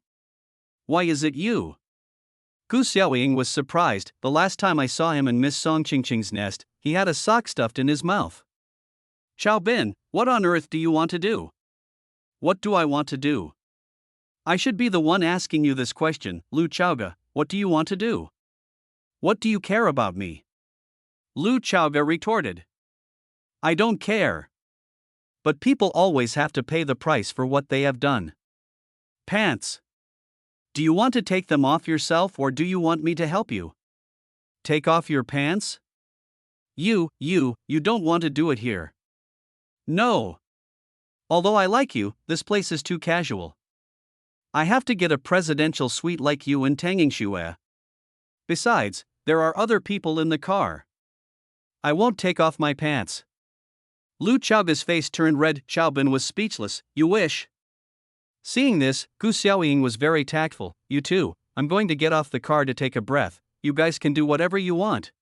Why is it you? Gu Xiaoying was surprised. The last time I saw him in Miss Song Qingqing's nest, he had a sock stuffed in his mouth. Chaobin, what on earth do you want to do? What do I want to do? I should be the one asking you this question. Lu Chaoga, what do you want to do? What do you care about me? Lu Chaoga retorted. I don't care. But people always have to pay the price for what they have done.
Pants. Do you want to take them off yourself or do you want me to help you? Take off your pants? You don't want to do it here. No. Although I like you, this place is too casual. I have to get a presidential suite like you in Tangshui. Besides, there are other people in the car. I won't take off my pants. Lu Chaoga's face turned red. Xiaobin was speechless. You wish. Seeing this, Gu Xiaoying was very tactful. You too, I'm going to get off the car to take a breath. You guys can do whatever you want.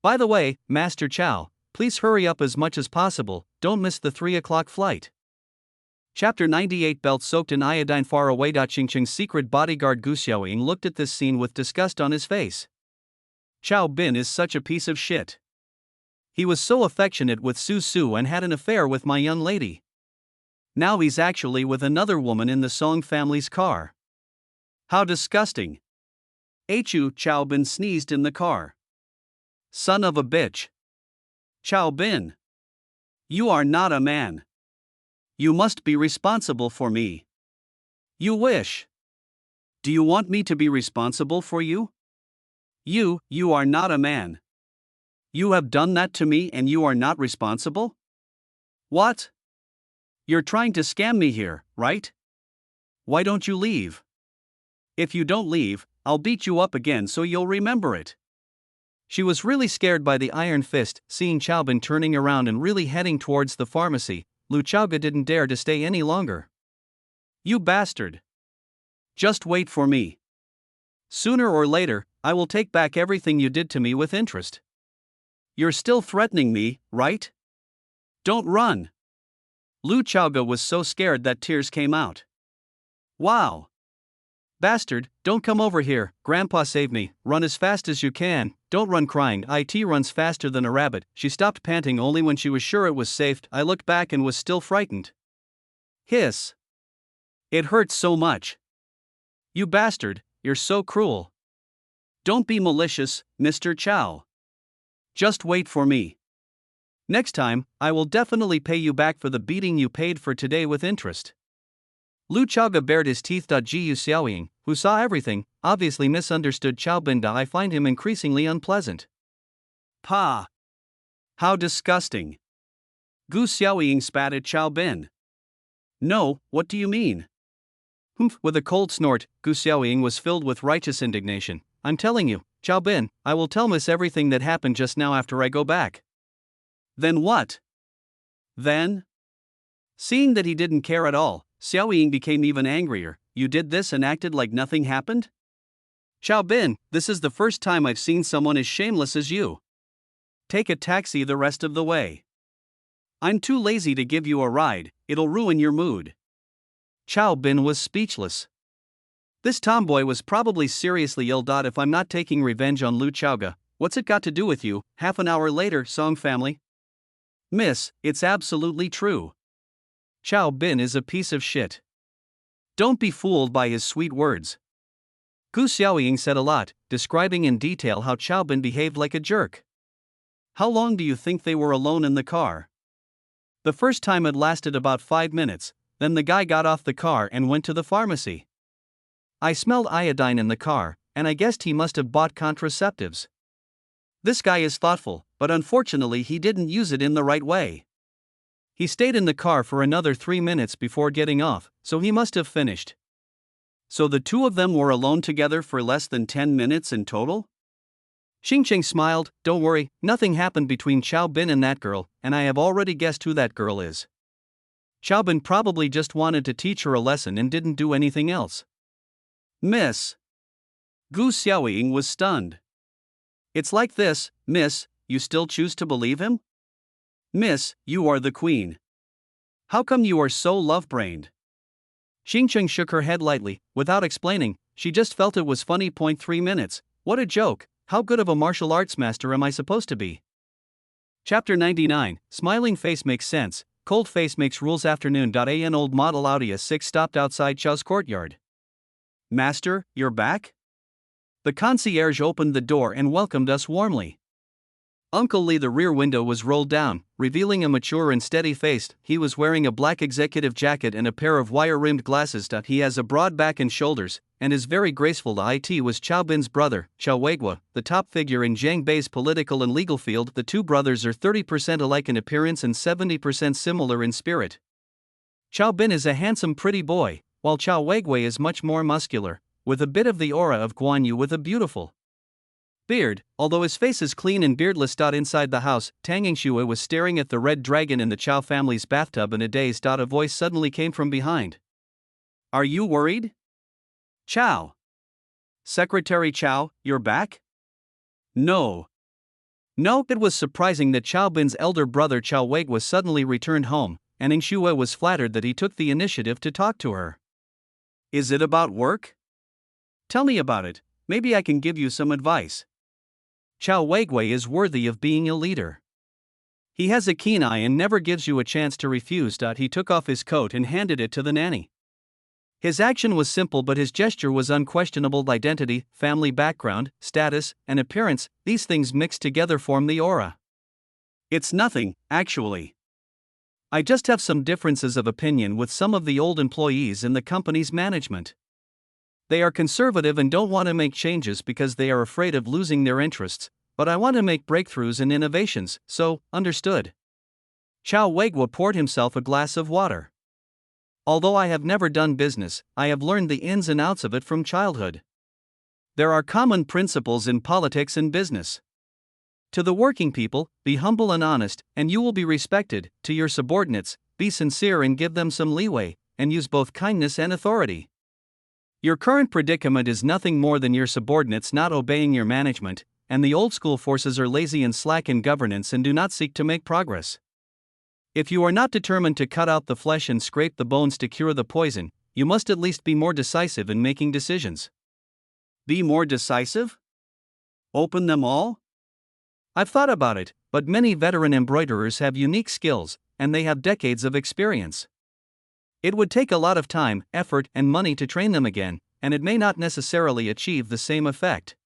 By the way, Master Chao, please hurry up as much as possible, don't miss the 3 o'clock flight. Chapter 98 Belt soaked in iodine. Far away. Qingqing's secret bodyguard Gu Xiaoying looked at this scene with disgust on his face. Chao Bin is such a piece of shit. He was so affectionate with Su Su and had an affair with my young lady. Now he's actually with another woman in the Song family's car. How disgusting. Chu Chao Bin sneezed in the car. Son of a bitch. Chao Bin. You are not a man. You must be responsible for me. You wish. Do you want me to be responsible for you? You are not a man. You have done that to me and you are not responsible? What? You're trying to scam me here, right? Why don't you leave? If you don't leave, I'll beat you up again so you'll remember it. She was really scared by the iron fist. Seeing Xiaobin turning around and really heading towards the pharmacy, Lu Chaoga didn't dare to stay any longer. You bastard. Just wait for me. Sooner or later, I will take back everything you did to me with interest. You're still threatening me, right? Don't run. Lu Chaoga was so scared that tears came out. Wow. Bastard, don't come over here, Grandpa saved me, run as fast as you can, don't run crying. It runs faster than a rabbit. She stopped panting only when she was sure it was safe. I looked back and was still frightened. Hiss. It hurts so much. You bastard, you're so cruel. Don't be malicious, Mr. Chao. Just wait for me. Next time, I will definitely pay you back for the beating you paid for today with interest. Lu Chaoga bared his teeth. Gu Xiaoying, who saw everything, obviously misunderstood Chao Bin. I find him increasingly unpleasant. Pa! How disgusting! Gu Xiaoying spat at Chao Bin. No, what do you mean? Humph! With a cold snort, Gu Xiaoying was filled with righteous indignation. I'm telling you, Chao Bin, I will tell Miss everything that happened just now after I go back. Then what? Then? Seeing that he didn't care at all, Xiaoying became even angrier. You did this and acted like nothing happened? Chao Bin, this is the first time I've seen someone as shameless as you. Take a taxi the rest of the way. I'm too lazy to give you a ride, it'll ruin your mood. Chao Bin was speechless. This tomboy was probably seriously ill. If I'm not taking revenge on Lu Chaoga, what's it got to do with you? Half an hour later, Song family. Miss, it's absolutely true. Chao Bin is a piece of shit. Don't be fooled by his sweet words. Gu Xiaoying said a lot, describing in detail how Chao Bin behaved like a jerk. How long do you think they were alone in the car? The first time it lasted about 5 minutes, then the guy got off the car and went to the pharmacy. I smelled iodine in the car, and I guessed he must have bought contraceptives. This guy is thoughtful, but unfortunately he didn't use it in the right way. He stayed in the car for another 3 minutes before getting off, so he must have finished. So the two of them were alone together for less than 10 minutes in total? Qingqing smiled. Don't worry, nothing happened between Chao Bin and that girl, and I have already guessed who that girl is. Chao Bin probably just wanted to teach her a lesson and didn't do anything else. Miss. Gu Xiaoying was stunned. It's like this, miss, you still choose to believe him? Miss, you are the queen. How come you are so love-brained? Qingqing shook her head lightly, without explaining, she just felt it was funny. 3 minutes, what a joke, how good of a martial arts master am I supposed to be? Chapter 99, Smiling face makes sense, cold face makes rules. Afternoon. An old model Audi A6 stopped outside Chao's courtyard. Master, you're back? The concierge opened the door and welcomed us warmly.
Uncle Lee. The rear window was rolled down, revealing a mature and steady face. He was wearing a black executive jacket and a pair of wire-rimmed glasses. He has a broad back and shoulders, and is very graceful. It was Chow Bin's brother, Chow Weiguo, the top figure in Jiang Bei's political and legal field. The two brothers are 30% alike in appearance and 70% similar in spirit. Chow Bin is a handsome pretty boy, while Chow Weiguo is much more muscular, with a bit of the aura of Guan Yu with a beautiful beard. Although his face is clean and beardless. Inside the house, Tang Yingxue was staring at the red dragon in the Chow family's bathtub in a daze. A voice suddenly came from behind. "Are you worried? Chow? Secretary Chow, you're back?" No. It was surprising that Chow Bin's elder brother Chow Weiguo suddenly returned home, and Yingxue was flattered that he took the initiative to talk to her. "Is it about work? Tell me about it, maybe I can give you some advice." Chow Weiguo is worthy of being a leader. He has a keen eye and never gives you a chance to refuse. He took off his coat and handed it to the nanny. His action was simple, but his gesture was unquestionable. Identity, family background, status, and appearance, these things mixed together form the aura. "It's nothing, actually. I just have some differences of opinion with some of the old employees in the company's management. They are conservative and don't want to make changes because they are afraid of losing their interests, but I want to make breakthroughs and innovations, so, understood." Chow Weiguo poured himself a glass of water. "Although I have never done business, I have learned the ins and outs of it from childhood. There are common principles in politics and business. To the working people, be humble and honest, and you will be respected. To your subordinates, be sincere and give them some leeway, and use both kindness and authority. Your current predicament is nothing more than your subordinates not obeying your management, and the old-school forces are lazy and slack in governance and do not seek to make progress. If you are not determined to cut out the flesh and scrape the bones to cure the poison, you must at least be more decisive in making decisions." Be more decisive? Open them all? I've thought about it, but many veteran embroiderers have unique skills, and they have decades of experience. It would take a lot of time, effort, and money to train them again, and it may not necessarily achieve the same effect.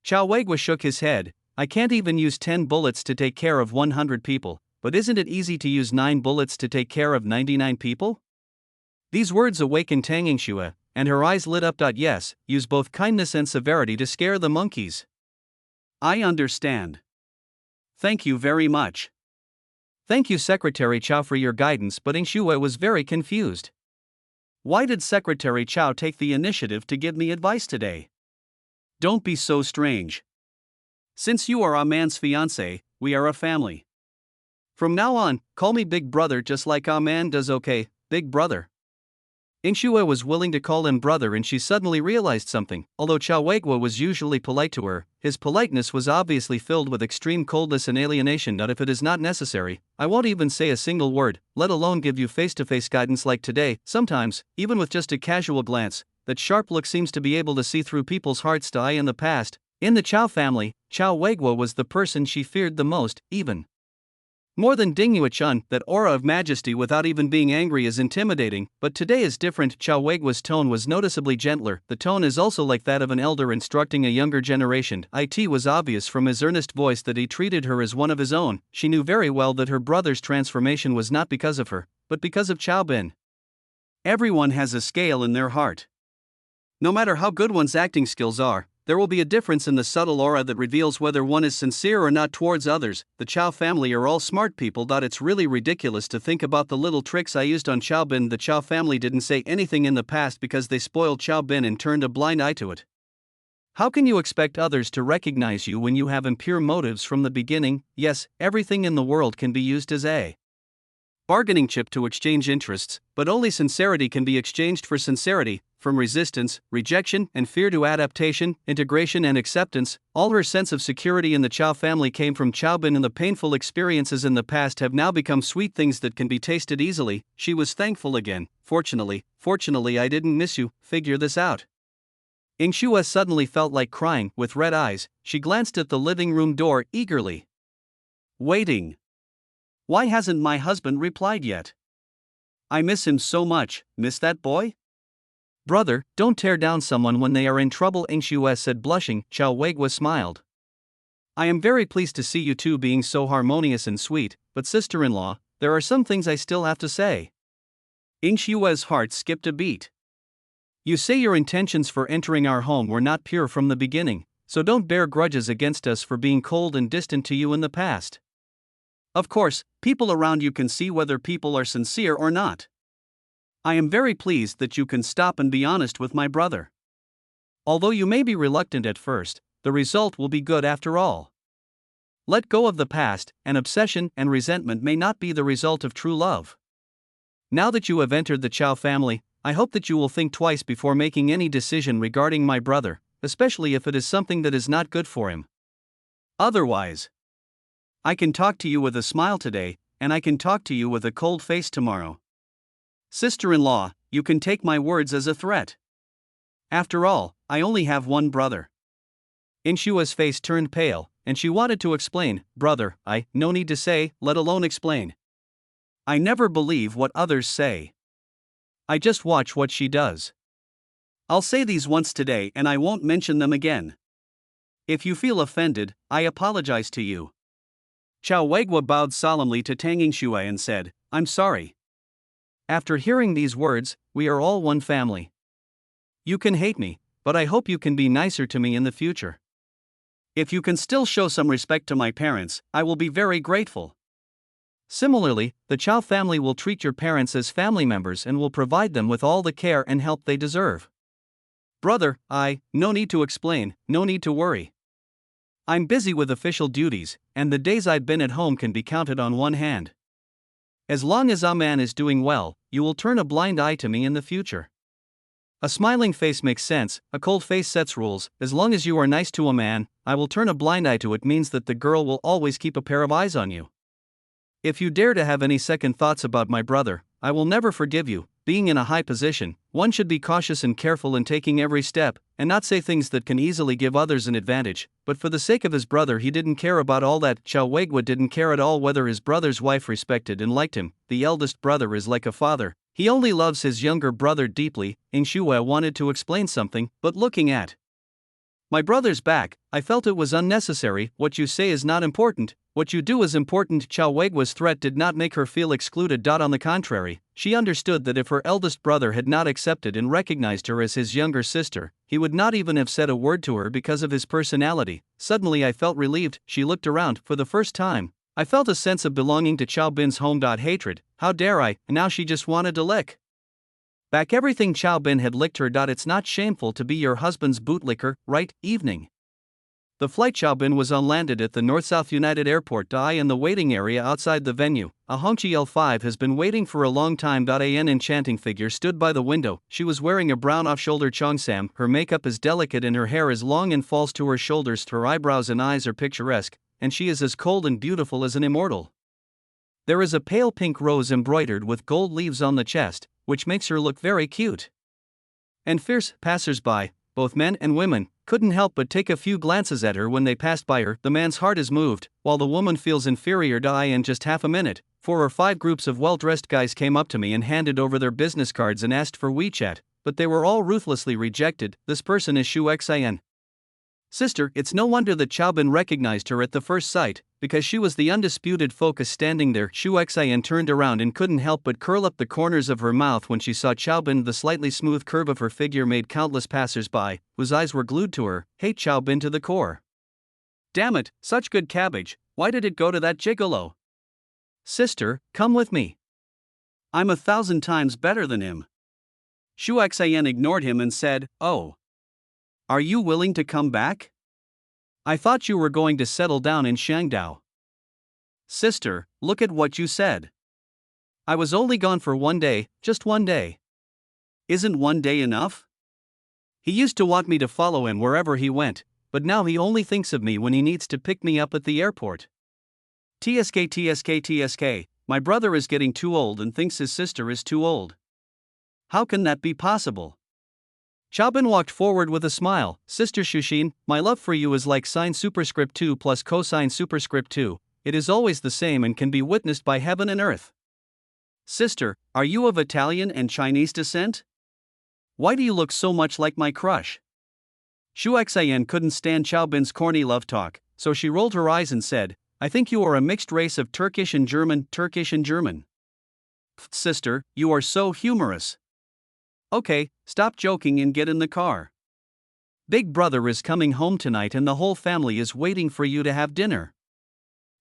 Chow Weiguo shook his head. "I can't even use 10 bullets to take care of 100 people, but isn't it easy to use 9 bullets to take care of 99 people? These words awakened Tang Yingxue, and her eyes lit up. "Yes, use both kindness and severity to scare the monkeys." I understand. Thank you very much. Thank you, Secretary Chow, for your guidance, but Yingxue was very confused. Why did Secretary Chow take the initiative to give me advice today? Don't be so strange. Since you are a man's fiancé, we are a family. From now on, call me Big Brother just like a man does. Okay, Big Brother. Yingxue was willing to call him brother, and she suddenly realized something. Although Chow Weiguo was usually polite to her, his politeness was obviously filled with extreme coldness and alienation. If it is not necessary, I won't even say a single word, let alone give you face-to-face guidance like today. Sometimes, even with just a casual glance, that sharp look seems to be able to see through people's hearts. In the past, in the Chow family, Chow Weiguo was the person she feared the most, even more than Ding Yuechun. That aura of majesty without even being angry is intimidating, but today is different. Chow Weiguo's tone was noticeably gentler. The tone is also like that of an elder instructing a younger generation. It was obvious from his earnest voice that he treated her as one of his own. She knew very well that her brother's transformation was not because of her, but because of Chow Bin. Everyone has a scale in their heart. No matter how good one's acting skills are, there will be a difference in the subtle aura that reveals whether one is sincere or not towards others. The Chow family are all smart people. It's really ridiculous to think about the little tricks I used on Chow Bin. The Chow family didn't say anything in the past because they spoiled Chow Bin and turned a blind eye to it. How can you expect others to recognize you when you have impure motives from the beginning? Yes, everything in the world can be used as a bargaining chip to exchange interests, but only sincerity can be exchanged for sincerity. From resistance, rejection, and fear to adaptation, integration, and acceptance, all her sense of security in the Chow family came from Chow Bin, and the painful experiences in the past have now become sweet things that can be tasted easily. She was thankful again. Fortunately, I didn't miss you. Figure this out. Yingxue suddenly felt like crying. With red eyes, she glanced at the living room door eagerly. Waiting. Why hasn't my husband replied yet? I miss him so much. Miss that boy? Brother, don't tear down someone when they are in trouble, Yingxue said, blushing. Chow Weiguo smiled. I am very pleased to see you two being so harmonious and sweet, but sister-in-law, there are some things I still have to say.
Ing Shue's heart skipped a beat.
You say your intentions for entering our home were not pure from the beginning, so don't bear grudges against us for being cold and distant to you in the past.
Of course, people around you can see whether people are sincere or not. I am very pleased that you can stop and be honest with my brother.
Although you may be reluctant at first, the result will be good after all. Let go of the past, and obsession and resentment may not be the result of true love. Now that you have entered the Chow family, I hope that you will think twice before making any decision regarding my brother, especially if it is something that is not good for him.
Otherwise, I can talk to you with a smile today, and I can talk to you with a cold face tomorrow. Sister-in-law, you can take my words as a threat. After all, I only have one brother.
Ing Shue's face turned pale, and she wanted to explain, brother, no need to say, let alone explain.
I never believe what others say.
I just watch what she does.
I'll say these once today and I won't mention them again. If you feel offended, I apologize to you.
Chow Weiguo bowed solemnly to Tang Yingxue and said, I'm sorry. After hearing these words, we are all one family. You can hate me, but I hope you can be nicer to me in the future.
If you can still show some respect to my parents, I will be very grateful.
Similarly, the Chow family will treat your parents as family members and will provide them with all the care and help they deserve. Brother, no need to explain, no need to worry. I'm busy with official duties, and the days I've been at home can be counted on one hand. As long as a man is doing well, you will turn a blind eye to me in the future. A smiling face makes sense, a cold face sets rules. As long as you are nice to a man, I will turn a blind eye to it means that the girl will always keep a pair of eyes on you. If you dare to have any second thoughts about my brother, I will never forgive you. Being in a high position, one should be cautious and careful in taking every step, and not say things that can easily give others an advantage, but for the sake of his brother he didn't care about all that. Chow Weiguo didn't care at all whether his brother's wife respected and liked him. The eldest brother is like a father, he only loves his younger brother deeply. Ing Shue wanted to explain something, but looking at my brother's back, I felt it was unnecessary. What you say is not important, what you do is important. Chow Weiguo's threat did not make her feel excluded. On the contrary, she understood that if her eldest brother had not accepted and recognized her as his younger sister, he would not even have said a word to her because of his personality. Suddenly I felt relieved. She looked around. For the first time, I felt a sense of belonging to Chow Bin's home. Hatred, how dare I, and now she just wanted to lick back everything Chow Bin had licked her. It's not shameful to be your husband's bootlicker, right? Evening. The flight. Chow Bin was on landed at the North-South United Airport. In the waiting area outside the venue, a Hongqi L5 has been waiting for a long time. An enchanting figure stood by the window. She was wearing a brown off-shoulder cheongsam. Her makeup is delicate and her hair is long and falls to her shoulders. Her eyebrows and eyes are picturesque, and she is as cold and beautiful as an immortal. There is a pale pink rose embroidered with gold leaves on the chest, which makes her look very cute and fierce. Passers-by, both men and women, couldn't help but take a few glances at her when they passed by her. The man's heart is moved, while the woman feels inferior. In just half a minute, 4 or 5 groups of well-dressed guys came up to me and handed over their business cards and asked for WeChat, but they were all ruthlessly rejected. This person is Shu Xian. Sister, it's no wonder that Chow Bin recognized her at the first sight, because she was the undisputed focus standing there. Shu Xian turned around and couldn't help but curl up the corners of her mouth when she saw Chow Bin. The slightly smooth curve of her figure made countless passers-by, whose eyes were glued to her, hate Chow Bin to the core. Damn it, such good cabbage, why did it go to that gigolo? Sister, come with me.
I'm 1,000 times better than him. Shu Xian ignored him and said, Oh. Are you willing to come back?
I thought you were going to settle down in Shangdao.
Sister, look at what you said.
I was only gone for 1 day, just 1 day.
Isn't 1 day enough?
He used to want me to follow him wherever he went, but now he only thinks of me when he needs to pick me up at the airport.
TSK, my brother is getting too old and thinks his sister is too old. How can that be possible?
Chow Bin walked forward with a smile. Sister Shuxin, my love for you is like sine superscript 2 plus cosine superscript 2. It is always the same and can be witnessed by heaven and earth.
Sister, are you of Italian and Chinese descent? Why do you look so much like my crush?
Shu Xian couldn't stand Chow Bin's corny love talk,
so she rolled her eyes and said, I think you are a mixed race of Turkish and German. Sister, you are so humorous. Okay, stop joking and get in the car. Big brother is coming home tonight and the whole family is waiting for you to have dinner.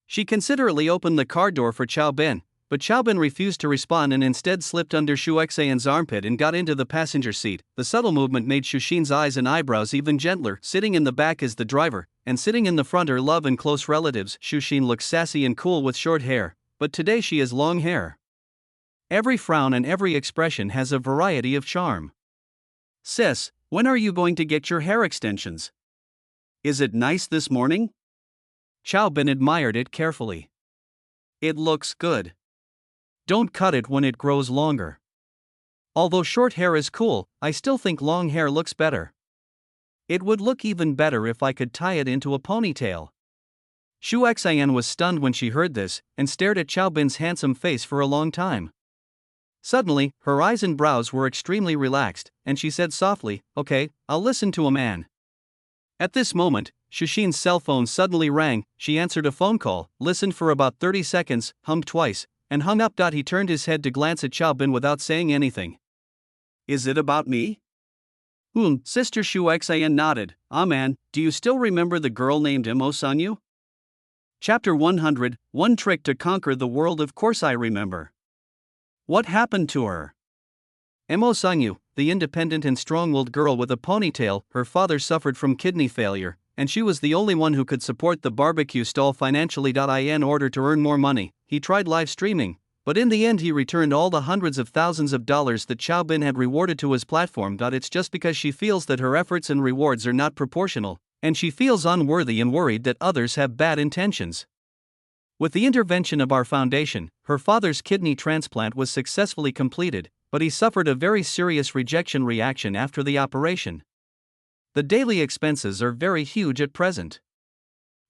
She considerately opened the car door for Chao Ben, but Chao Ben refused to respond and instead slipped under Xu Xian's armpit and got into the passenger seat. The subtle movement made Xu Xin's eyes and eyebrows even gentler. Sitting in the back is the driver, and sitting in the front are love and close relatives. Xu Xin looks sassy and cool with short hair, but today she has long hair. Every frown and every expression has a variety of charm. Sis, when are you going to get your hair extensions? Is it nice this morning? Chao Ben admired it carefully. It looks good. Don't cut it when it grows longer. Although short hair is cool, I still think long hair looks better. It would look even better if I could tie it into a ponytail. Xu Xian was stunned when she heard this, and stared at Chao Ben's handsome face for a long time. Suddenly, her eyes and brows were extremely relaxed, and she said softly, Okay, I'll listen to a man. At this moment, Xu Xin's cell phone suddenly rang. She answered a phone call, listened for about 30 seconds, hummed twice, and hung up. He turned his head to glance at Chao Ben without saying anything. Is it about me? Sister Xu Xian nodded. Ah man, do you still remember the girl named Mo Sangyu? Chapter 100, One Trick to Conquer the World. Of course I remember. What happened to her? Mo Sangyu, the independent and strong-willed girl with a ponytail, her father suffered from kidney failure, and she was the only one who could support the barbecue stall financially. In order to earn more money, he tried live streaming, but in the end he returned all the hundreds of thousands of dollars that Chao Ben had rewarded to his platform. It's just because she feels that her efforts and rewards are not proportional, and she feels unworthy and worried that others have bad intentions. With the intervention of our foundation, her father's kidney transplant was successfully completed, but he suffered a very serious rejection reaction after the operation. The daily expenses are very huge at present.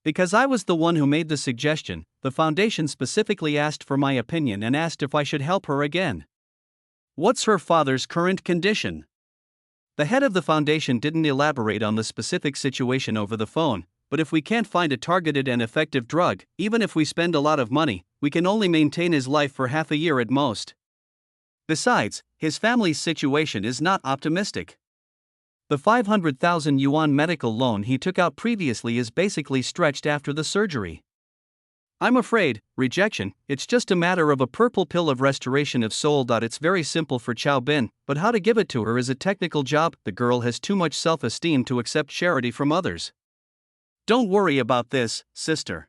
Because I was the one who made the suggestion, the foundation specifically asked for my opinion and asked if I should help her again. What's her father's current condition? The head of the foundation didn't elaborate on the specific situation over the phone, but if we can't find a targeted and effective drug, even if we spend a lot of money, we can only maintain his life for half a year at most. Besides, his family's situation is not optimistic. The 500,000 yuan medical loan he took out previously is basically stretched after the surgery. I'm afraid, rejection, it's just a matter of a purple pill of restoration of soul. It's very simple for Chao Ben, but how to give it to her is a technical job. The girl has too much self-esteem to accept charity from others. Don't worry about this, sister.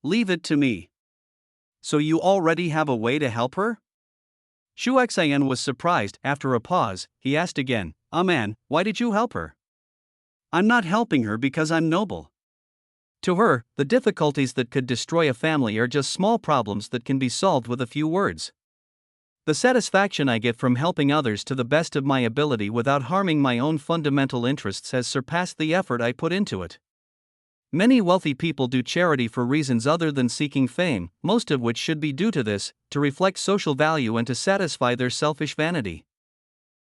Leave it to me. So you already have a way to help her? Xu Xian was surprised. After a pause, he asked again, man, why did you help her? I'm not helping her because I'm noble. To her, the difficulties that could destroy a family are just small problems that can be solved with a few words. The satisfaction I get from helping others to the best of my ability without harming my own fundamental interests has surpassed the effort I put into it. Many wealthy people do charity for reasons other than seeking fame, most of which should be due to this, to reflect social value and to satisfy their selfish vanity.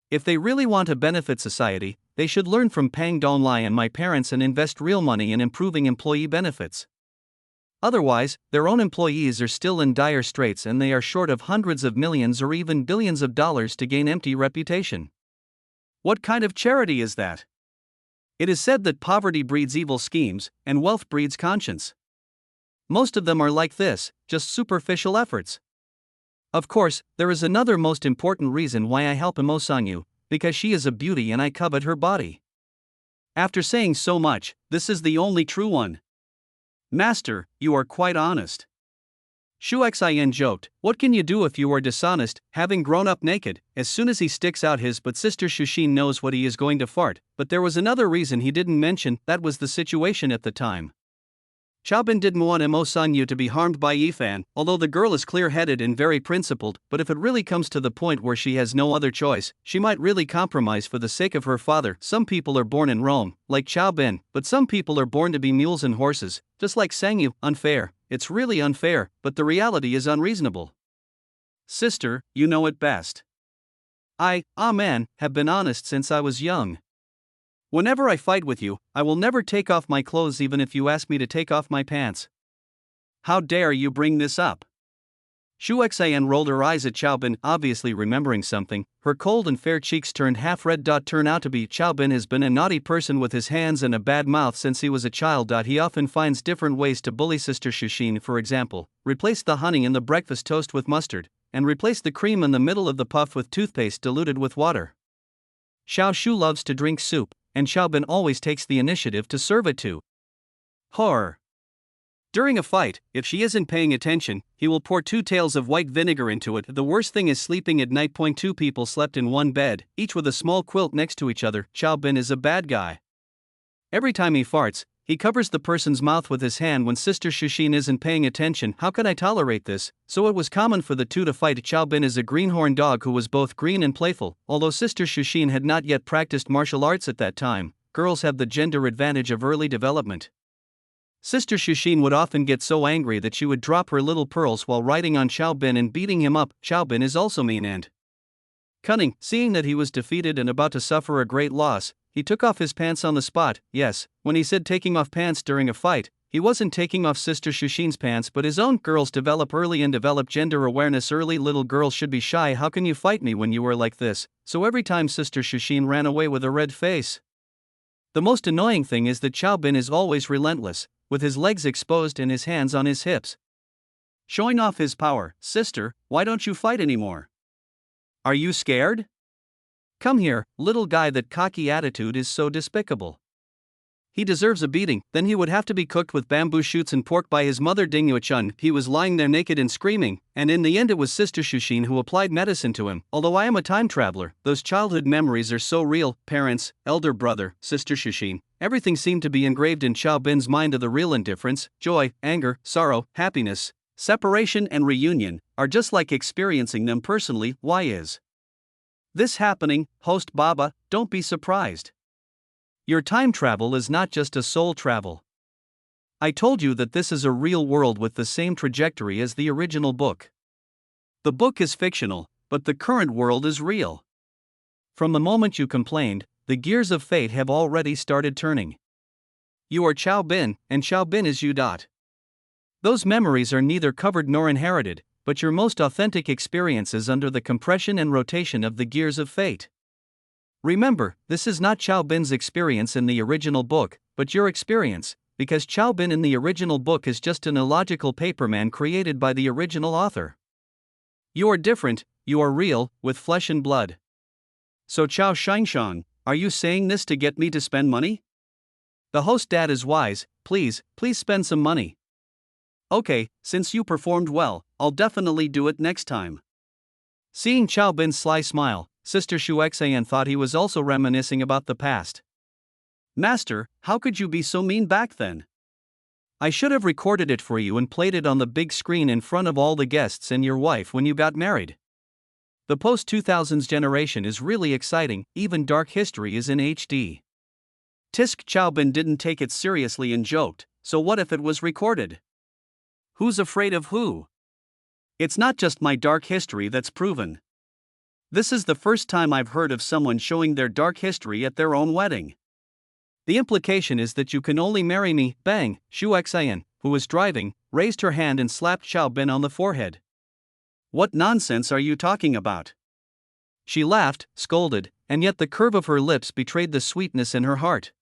If they really want to benefit society, they should learn from Pang Donglai and my parents and invest real money in improving employee benefits. Otherwise, their own employees are still in dire straits and they are short of hundreds of millions or even billions of dollars to gain empty reputation. What kind of charity is that? It is said that poverty breeds evil schemes, and wealth breeds conscience. Most of them are like this, just superficial efforts. Of course, there is another most important reason why I help Mo Sangyu, because she is a beauty and I covet her body. After saying so much, this is the only true one. Master, you are quite honest. Xu Xian joked, what can you do if you are dishonest, having grown up naked? As soon as he sticks out his but sister Xu Xin knows what he is going to fart, but there was another reason he didn't mention, that was the situation at the time. Chao Ben didn't want Mo Sangyu to be harmed by Yifan, although the girl is clear-headed and very principled, but if it really comes to the point where she has no other choice, she might really compromise for the sake of her father. Some people are born in Rome, like Chao Ben, but some people are born to be mules and horses, just like Sangyu. Unfair, it's really unfair, but the reality is unreasonable. Sister, you know it best. I, man, have been honest since I was young.
Whenever I fight with you, I will never take off my clothes even if you ask me to take off my pants.
How dare you bring this up?
Shu Xian rolled her eyes at Xiao Bin, obviously remembering something. Her cold and fair cheeks turned half red. Turn out to be Xiao Bin has been a naughty person with his hands and a bad mouth since he was a child. He often finds different ways to bully Sister Shuxin. For example, replace the honey in the breakfast toast with mustard, and replace the cream in the middle of the puff with toothpaste diluted with water. Xiao Shu loves to drink soup, and Xiao Bin always takes the initiative to serve it to her. During a fight, if she isn't paying attention, he will pour 2 tails of white vinegar into it. The worst thing is sleeping at night. 2 people slept in one bed, each with a small quilt next to each other. Xiao Bin is a bad guy. Every time he farts, he covers the person's mouth with his hand when Sister Shuxin isn't paying attention. How could I tolerate this? So it was common for the two to fight. Xiao Bin is a greenhorn dog who was both green and playful. Although Sister Shuxin had not yet practiced martial arts at that time, girls have the gender advantage of early development. Sister Shuxin would often get so angry that she would drop her little pearls while riding on Xiao Bin and beating him up. Xiao Bin is also mean and cunning. Seeing that he was defeated and about to suffer a great loss, he took off his pants on the spot. Yes, when he said taking off pants during a fight, he wasn't taking off Sister Shuxin's pants but his own. Girls develop early and develop gender awareness early. Little girls should be shy. How can you fight me when you were like this? So every time Sister Shuxin ran away with a red face. The most annoying thing is that Xiao Bin is always relentless, with his legs exposed and his hands on his hips, showing off his power. Sister, why don't you fight anymore? Are you scared? Come here, little guy. That cocky attitude is so despicable. He deserves a beating. Then he would have to be cooked with bamboo shoots and pork by his mother Ding Yuechun. He was lying there naked and screaming, and in the end it was Sister Shuxin who applied medicine to him. Although I am a time traveler, those childhood memories are so real. Parents, elder brother, Sister Shuxin, everything seemed to be engraved in Xiao Bin's mind. Of the real indifference, joy, anger, sorrow, happiness, separation and reunion, are just like experiencing them personally. Why is this happening? Host Baba, don't be surprised. Your time travel is not just a soul travel. I told you that this is a real world with the same trajectory as the original book. The book is fictional, but the current world is real. From the moment you complained, the gears of fate have already started turning. You are Xiao Bin, and Xiao Bin is you. Those memories are neither covered nor inherited, but your most authentic experiences under the compression and rotation of the gears of fate. Remember, this is not Xiao Bin's experience in the original book, but your experience, because Xiao Bin in the original book is just an illogical paperman created by the original author. You are different, you are real, with flesh and blood. So Xiao Xingshan, are you saying this to get me to spend money? The host dad is wise. Please spend some money. Okay, since you performed well, I'll definitely do it next time. Seeing Xiao Bin's sly smile, Sister Shu Xian thought he was also reminiscing about the past. Master, how could you be so mean back then? I should have recorded it for you and played it on the big screen in front of all the guests and your wife when you got married. The post-2000s generation is really exciting, even dark history is in HD. Tisk. Xiao Bin didn't take it seriously and joked, so what if it was recorded? Who's afraid of who? It's not just my dark history that's proven. This is the first time I've heard of someone showing their dark history at their own wedding. The implication is that you can only marry me. Bang! Shu Xian, who was driving, raised her hand and slapped Xiao Bin on the forehead. What nonsense are you talking about? She laughed, scolded, and yet the curve of her lips betrayed the sweetness in her heart.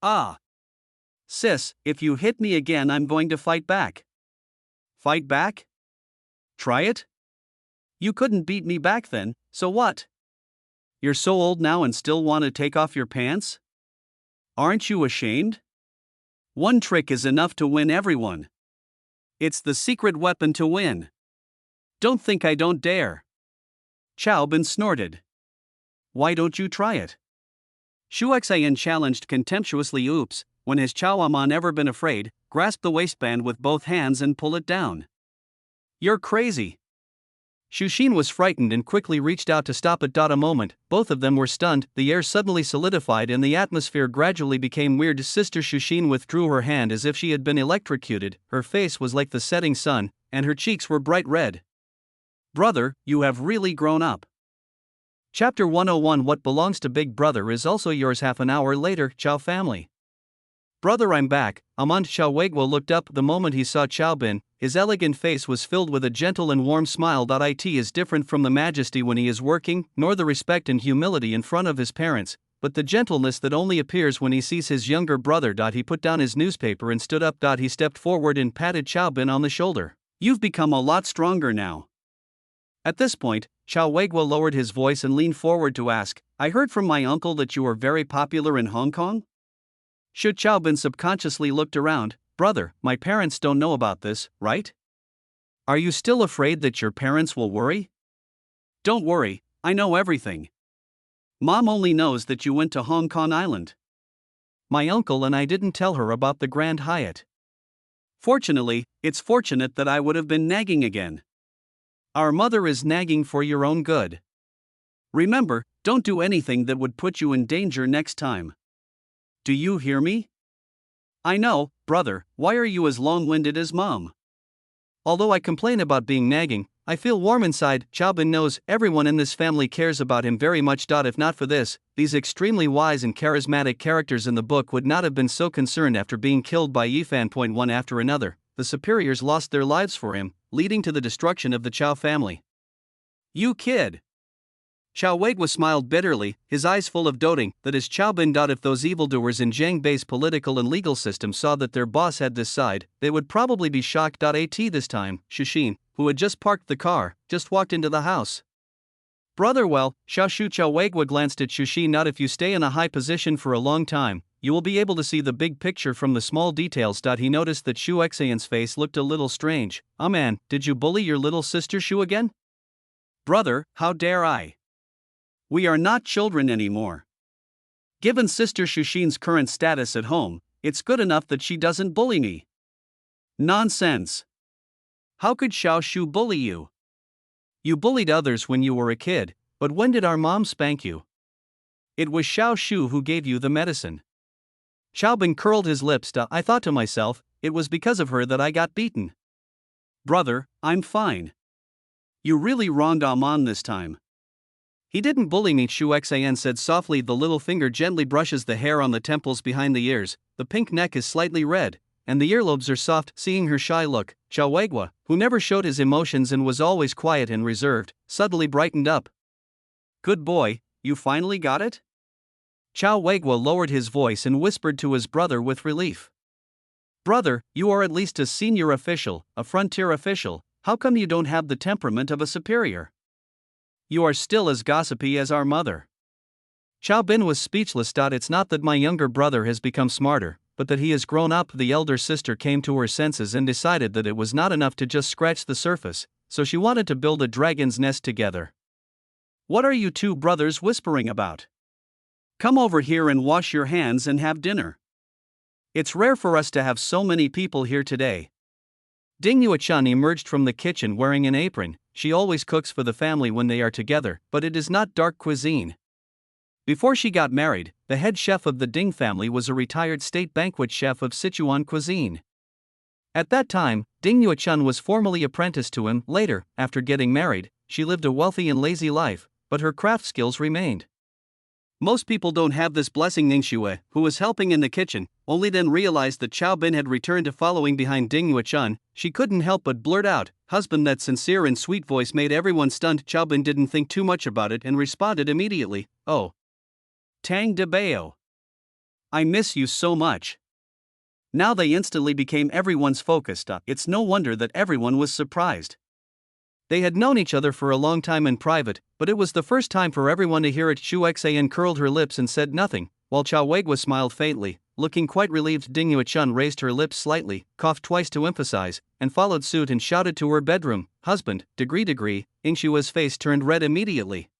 Ah! Sis, if you hit me again I'm going to fight back. Fight back? Try it? You couldn't beat me back then, so what? You're so old now and still want to take off your pants? Aren't you ashamed? One trick is enough to win everyone. It's the secret weapon to win. Don't think I don't dare. Xiao Bin snorted. Why don't you try it? Shu Xian challenged contemptuously. Oops, when has Xiao Aman ever been afraid? Grasp the waistband with both hands and pull it down. You're crazy. Shuxin was frightened and quickly reached out to stop it. A moment, both of them were stunned, the air suddenly solidified and the atmosphere gradually became weird. Sister Shuxin withdrew her hand as if she had been electrocuted, her face was like the setting sun, and her cheeks were bright red. Brother, you have really grown up. Chapter 101 What belongs to Big Brother is also yours. Half an hour later, Chow family. Brother, I'm back. Amand Chawegwa looked up the moment he saw Chaobin. His elegant face was filled with a gentle and warm smile. It is different from the majesty when he is working, nor the respect and humility in front of his parents, but the gentleness that only appears when he sees his younger brother. He put down his newspaper and stood up. He stepped forward and patted Chaobin on the shoulder.
You've become a lot stronger now.
At this point, Chawegwa lowered his voice and leaned forward to ask, I heard from my uncle that you are very popular in Hong Kong?
Chaobin subconsciously looked around. Brother, my parents don't know about this, right?
Are you still afraid that your parents will worry?
Don't worry, I know everything. Mom only knows that you went to Hong Kong Island.
My uncle and I didn't tell her about the Grand Hyatt.
Fortunately, it's fortunate that I would have been nagging again.
Our mother is nagging for your own good.
Remember, don't do anything that would put you in danger next time. Do you hear me?
I know, brother, why are you as long-winded as Mom? Although I complain about being nagging, I feel warm inside. Chaobin knows everyone in this family cares about him very much. If not for this, these extremely wise and charismatic characters in the book would not have been so concerned after being killed by Yifan. One after another, the superiors lost their lives for him, leading to the destruction of the Chow family.
You kid!
Chawegwa smiled bitterly, his eyes full of doting. That is Chaobin. If those evildoers in Zhangbei's political and legal system saw that their boss had this side, they would probably be shocked. This time, Shushin, who had just parked the car, just walked into the house. Brother, well, Chawegwa glanced at Shushin. If you stay in a high position for a long time, you will be able to see the big picture from the small details. He noticed that Shu Exayan's face looked a little strange. Man, did you bully your little sister Shu again?
Brother, how dare I? We are not children anymore. Given Sister Shushin's current status at home, it's good enough that she doesn't bully me. Nonsense. How could Xiao Shu bully you?
You bullied others when you were a kid, but when did our mom spank you?
It was Xiao Shu who gave you the medicine.
Chaobin curled his lips. I thought to myself, it was because of her that I got beaten.
Brother, I'm fine. You really wronged Amon this time.
He didn't bully me, Shu Exayan said softly. The little finger gently brushes the hair on the temples behind the ears, the pink neck is slightly red, and the earlobes are soft. Seeing her shy look, Chawegwa, who never showed his emotions and was always quiet and reserved, suddenly brightened up.
Good boy, you finally got it?
Chawegwa lowered his voice and whispered to his brother with relief. Brother, you are at least a senior official, a frontier official. How come you don't have the temperament of a superior? You are still as gossipy as our mother. Chaobin was speechless. It's not that my younger brother has become smarter, but that he has grown up. The elder sister came to her senses and decided that it was not enough to just scratch the surface, so she wanted to build a dragon's nest together.
What are you two brothers whispering about? Come over here and wash your hands and have dinner.
It's rare for us to have so many people here today. Ding Yuechan emerged from the kitchen wearing an apron. She always cooks for the family when they are together, but it is not dark cuisine. Before she got married, the head chef of the Ding family was a retired state banquet chef of Sichuan cuisine. At that time, Ding Yuechan was formally apprenticed to him. Later, after getting married, she lived a wealthy and lazy life, but her craft skills remained.
Most people don't have this blessing. Ningxue, who was helping in the kitchen, only then realized that Chaobin had returned to following behind Ding Yuechun. She couldn't help but blurt out, husband. That sincere and sweet voice made everyone stunned. Chaobin didn't think too much about it and responded immediately, oh.
Tang de Bao.
I miss you so much. Now they instantly became everyone's focus. It's no wonder that everyone was surprised.
They had known each other for a long time in private, but it was the first time for everyone to hear it. Shu Exayan curled her lips and said nothing, while Chawegwa smiled faintly, looking quite relieved. Ding Yuechun raised her lips slightly, coughed twice to emphasize, and followed suit and shouted to her bedroom, husband, degree. Ingshua's face turned red immediately.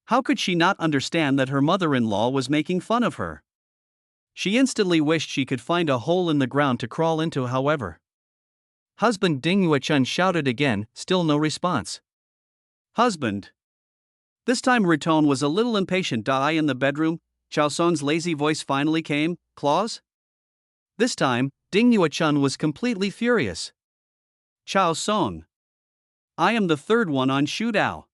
How could she not understand that her mother-in-law was making fun of her?
She instantly wished she could find a hole in the ground to crawl into. However, husband, Ding Yuechun shouted again, still no response.
Husband. This time Riton was a little impatient. In the bedroom, Chao Song's lazy voice finally came, Claus?
This time, Ding Yuechun was completely furious.
Chao Song. I am the third one on Shudao.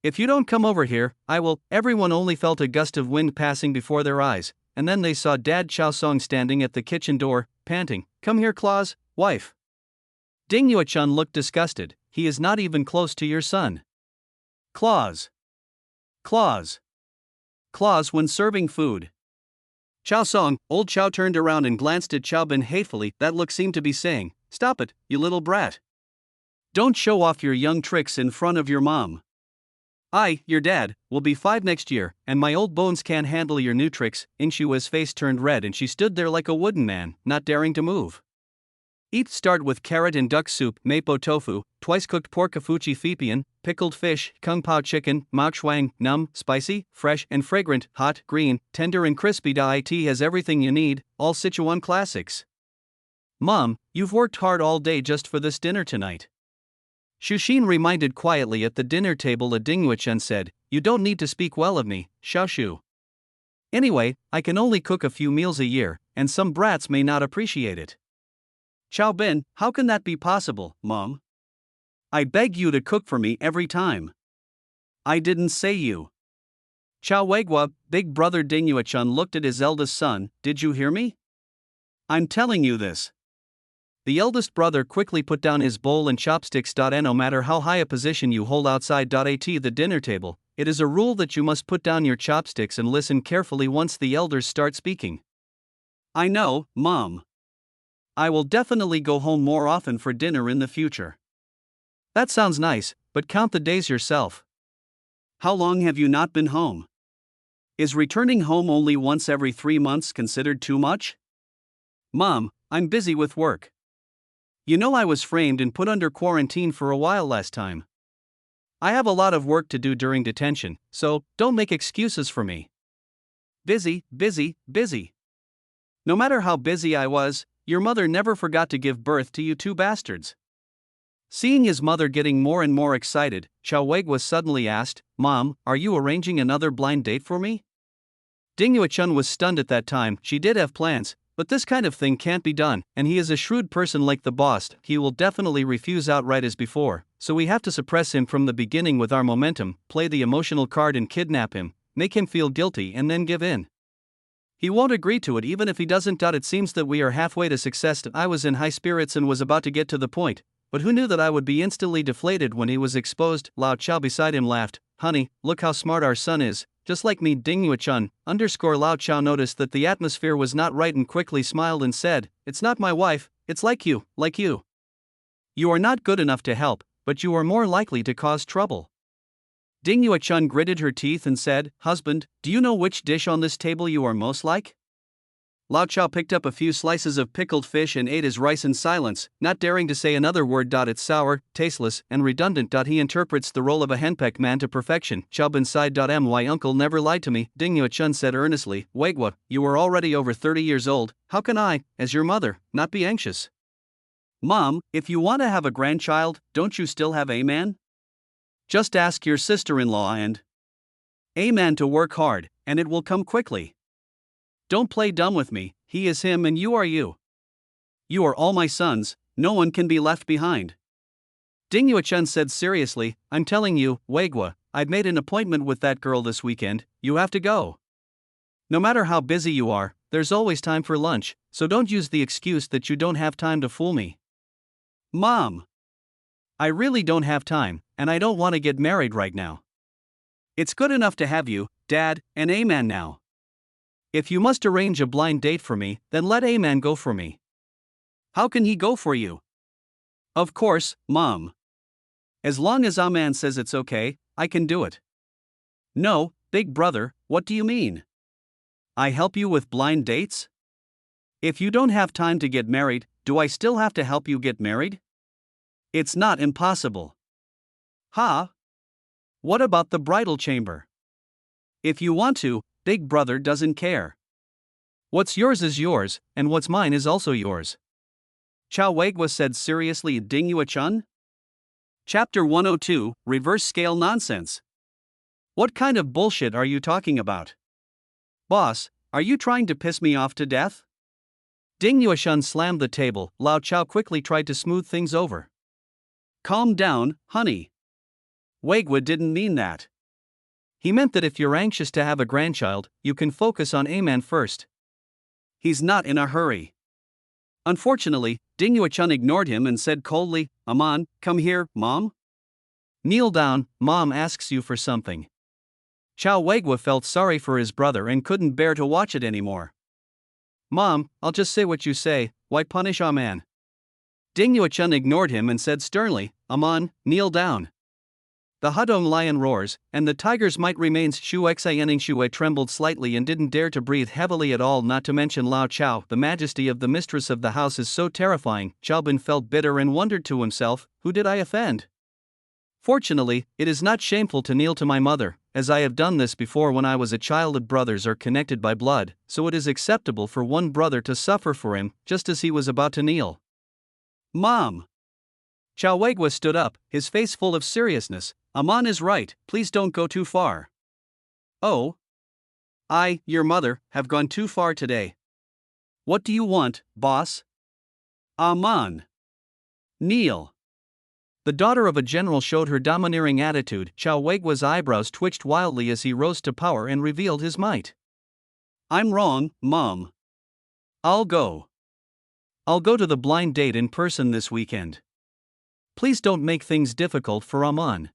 If you don't come over here, I will. Everyone only felt a gust of wind passing before their eyes, and then they saw Dad Chow Song standing at the kitchen door, panting. Come here, Claus, wife. Ding Yuechun looked disgusted. He is not even close to your son.
Claus. Claus. Claus when serving food.
Chow Song, old Chow turned around and glanced at Chow Bin hatefully. That look seemed to be saying, "Stop it, you little brat.
Don't show off your young tricks in front of your mom.
I, your dad, will be 5 next year, and my old bones can't handle your new tricks." Inshua's face turned red and she stood there like a wooden man, not daring to move. Eat start with carrot and duck soup, mapo tofu, twice cooked pork afuchi fipian, pickled fish, kung pao chicken, mao shuang, numb, spicy, fresh and fragrant, hot, green, tender and crispy. It has everything you need, all Sichuan classics. Mom, you've worked hard all day just for this dinner tonight. Shuxin reminded quietly at the dinner table. Ding Yuechun said, "You don't need to speak well of me, Xiaoshu. Anyway, I can only cook a few meals a year, and some brats may not appreciate it."
Chow Bin, how can that be possible, Mom? I beg you to cook for me every time. I didn't say you.
Chow Weigua, big brother Ding Yuechun looked at his eldest son. Did you hear me?
I'm telling you this.
The eldest brother quickly put down his bowl and chopsticks. No matter how high a position you hold outside the dinner table, it is a rule that you must put down your chopsticks and listen carefully once the elders start speaking.
I know, Mom. I will definitely go home more often for dinner in the future.
That sounds nice, but count the days yourself.
How long have you not been home? Is returning home only once every 3 months considered too much?
Mom, I'm busy with work. You know I was framed and put under quarantine for a while last time. I have a lot of work to do during detention, so don't make excuses for me. Busy, busy, busy. No matter how busy I was, your mother never forgot to give birth to you two bastards. Seeing his mother getting more and more excited, Chow Weigua suddenly asked, "Mom, are you arranging another blind date for me?" Ding Yuechun was stunned at that time. She did have plans, but this kind of thing can't be done, and he is a shrewd person like the boss. He will definitely refuse outright as before, so we have to suppress him from the beginning with our momentum, play the emotional card and kidnap him, make him feel guilty and then give in. He won't agree to it even if he doesn't. It seems that we are halfway to success. I was in high spirits and was about to get to the point, but who knew that I would be instantly deflated when he was exposed? Lao Chao beside him laughed. "Honey, look how smart our son is, just like me." Ding Yuechun Lao Chao noticed that the atmosphere was not right and quickly smiled and said, "It's not my wife, it's like you, like you. You are not good enough to help, but you are more likely to cause trouble." Ding Yuechun gritted her teeth and said, "Husband, do you know which dish on this table you are most like?" Lao Chao picked up a few slices of pickled fish and ate his rice in silence, not daring to say another word. "It's sour, tasteless, and redundant." He interprets the role of a henpecked man to perfection. Chow Bin sighed. My uncle never lied to me, Ding Yuechun said earnestly. "Weigua, you are already over 30 years old, how can I, as your mother, not be anxious?"
"Mom, if you want to have a grandchild, don't you still have a man? Just ask your sister-in-law and a man to work hard, and it will come quickly. Don't play dumb with me. He is him and you are you. You are all my sons, no one can be left behind."
Ding Yuechun said seriously, "I'm telling you, Weigua, I've made an appointment with that girl this weekend. You have to go. No matter how busy you are, there's always time for lunch, so don't use the excuse that you don't have time to fool me."
"Mom,
I really don't have time, and I don't want to get married right now. It's good enough to have you, Dad, and A-Man now. If you must arrange a blind date for me, then let A-Man go for me."
"How can he go for you?"
"Of course, Mom. As long as A-Man says it's okay, I can do it."
"No, big brother, what do you mean? I help you with blind dates? If you don't have time to get married, do I still have to help you get married? It's not impossible."
"Ha? What about the bridal chamber?"
"If you want to, big brother doesn't care.
What's yours is yours, and what's mine is also yours."
Chow Weigua said seriously. Ding Yuechun? Chapter 102, Reverse Scale Nonsense.
"What kind of bullshit are you talking about?
Boss, are you trying to piss me off to death?"
Ding Yuechun slammed the table. Lao Chao quickly tried to smooth things over.
"Calm down, honey. Weigua didn't mean that.
He meant that if you're anxious to have a grandchild, you can focus on Aman first.
He's not in a hurry. Unfortunately, Ding Yuechun ignored him and said coldly, Aman, come here, Mom.
Kneel down, Mom asks you for something. Chow Wegwa felt sorry for his brother and couldn't bear to watch it anymore. Mom, I'll just say what you say, why punish Aman? Ding Yuechun ignored him and said sternly, Aman, kneel down. The Hudong lion roars, and the tiger's might remains. Shu Xianing Shui trembled slightly and didn't dare to breathe heavily at all, not to mention Lao Chao. The majesty of the mistress of the house is so terrifying. Chaobin felt bitter and wondered to himself, who did I offend? Fortunately, it is not shameful to kneel to my mother, as I have done this before when I was a child. Brothers are connected by blood, so it is acceptable for one brother to suffer for him, just as he was about to kneel.
Mom!
Chow Wegwa stood up, his face full of seriousness.
Aman is right, please don't go too far.
Oh? I, your mother, have gone too far today.
What do you want, boss? Aman! Kneel!
The daughter of a general showed her domineering attitude. Chow Wegwa's eyebrows twitched wildly as he rose to power and revealed his might.
I'm wrong, Mom.
I'll go. I'll go to the blind date in person this weekend. Please don't make things difficult for Aman.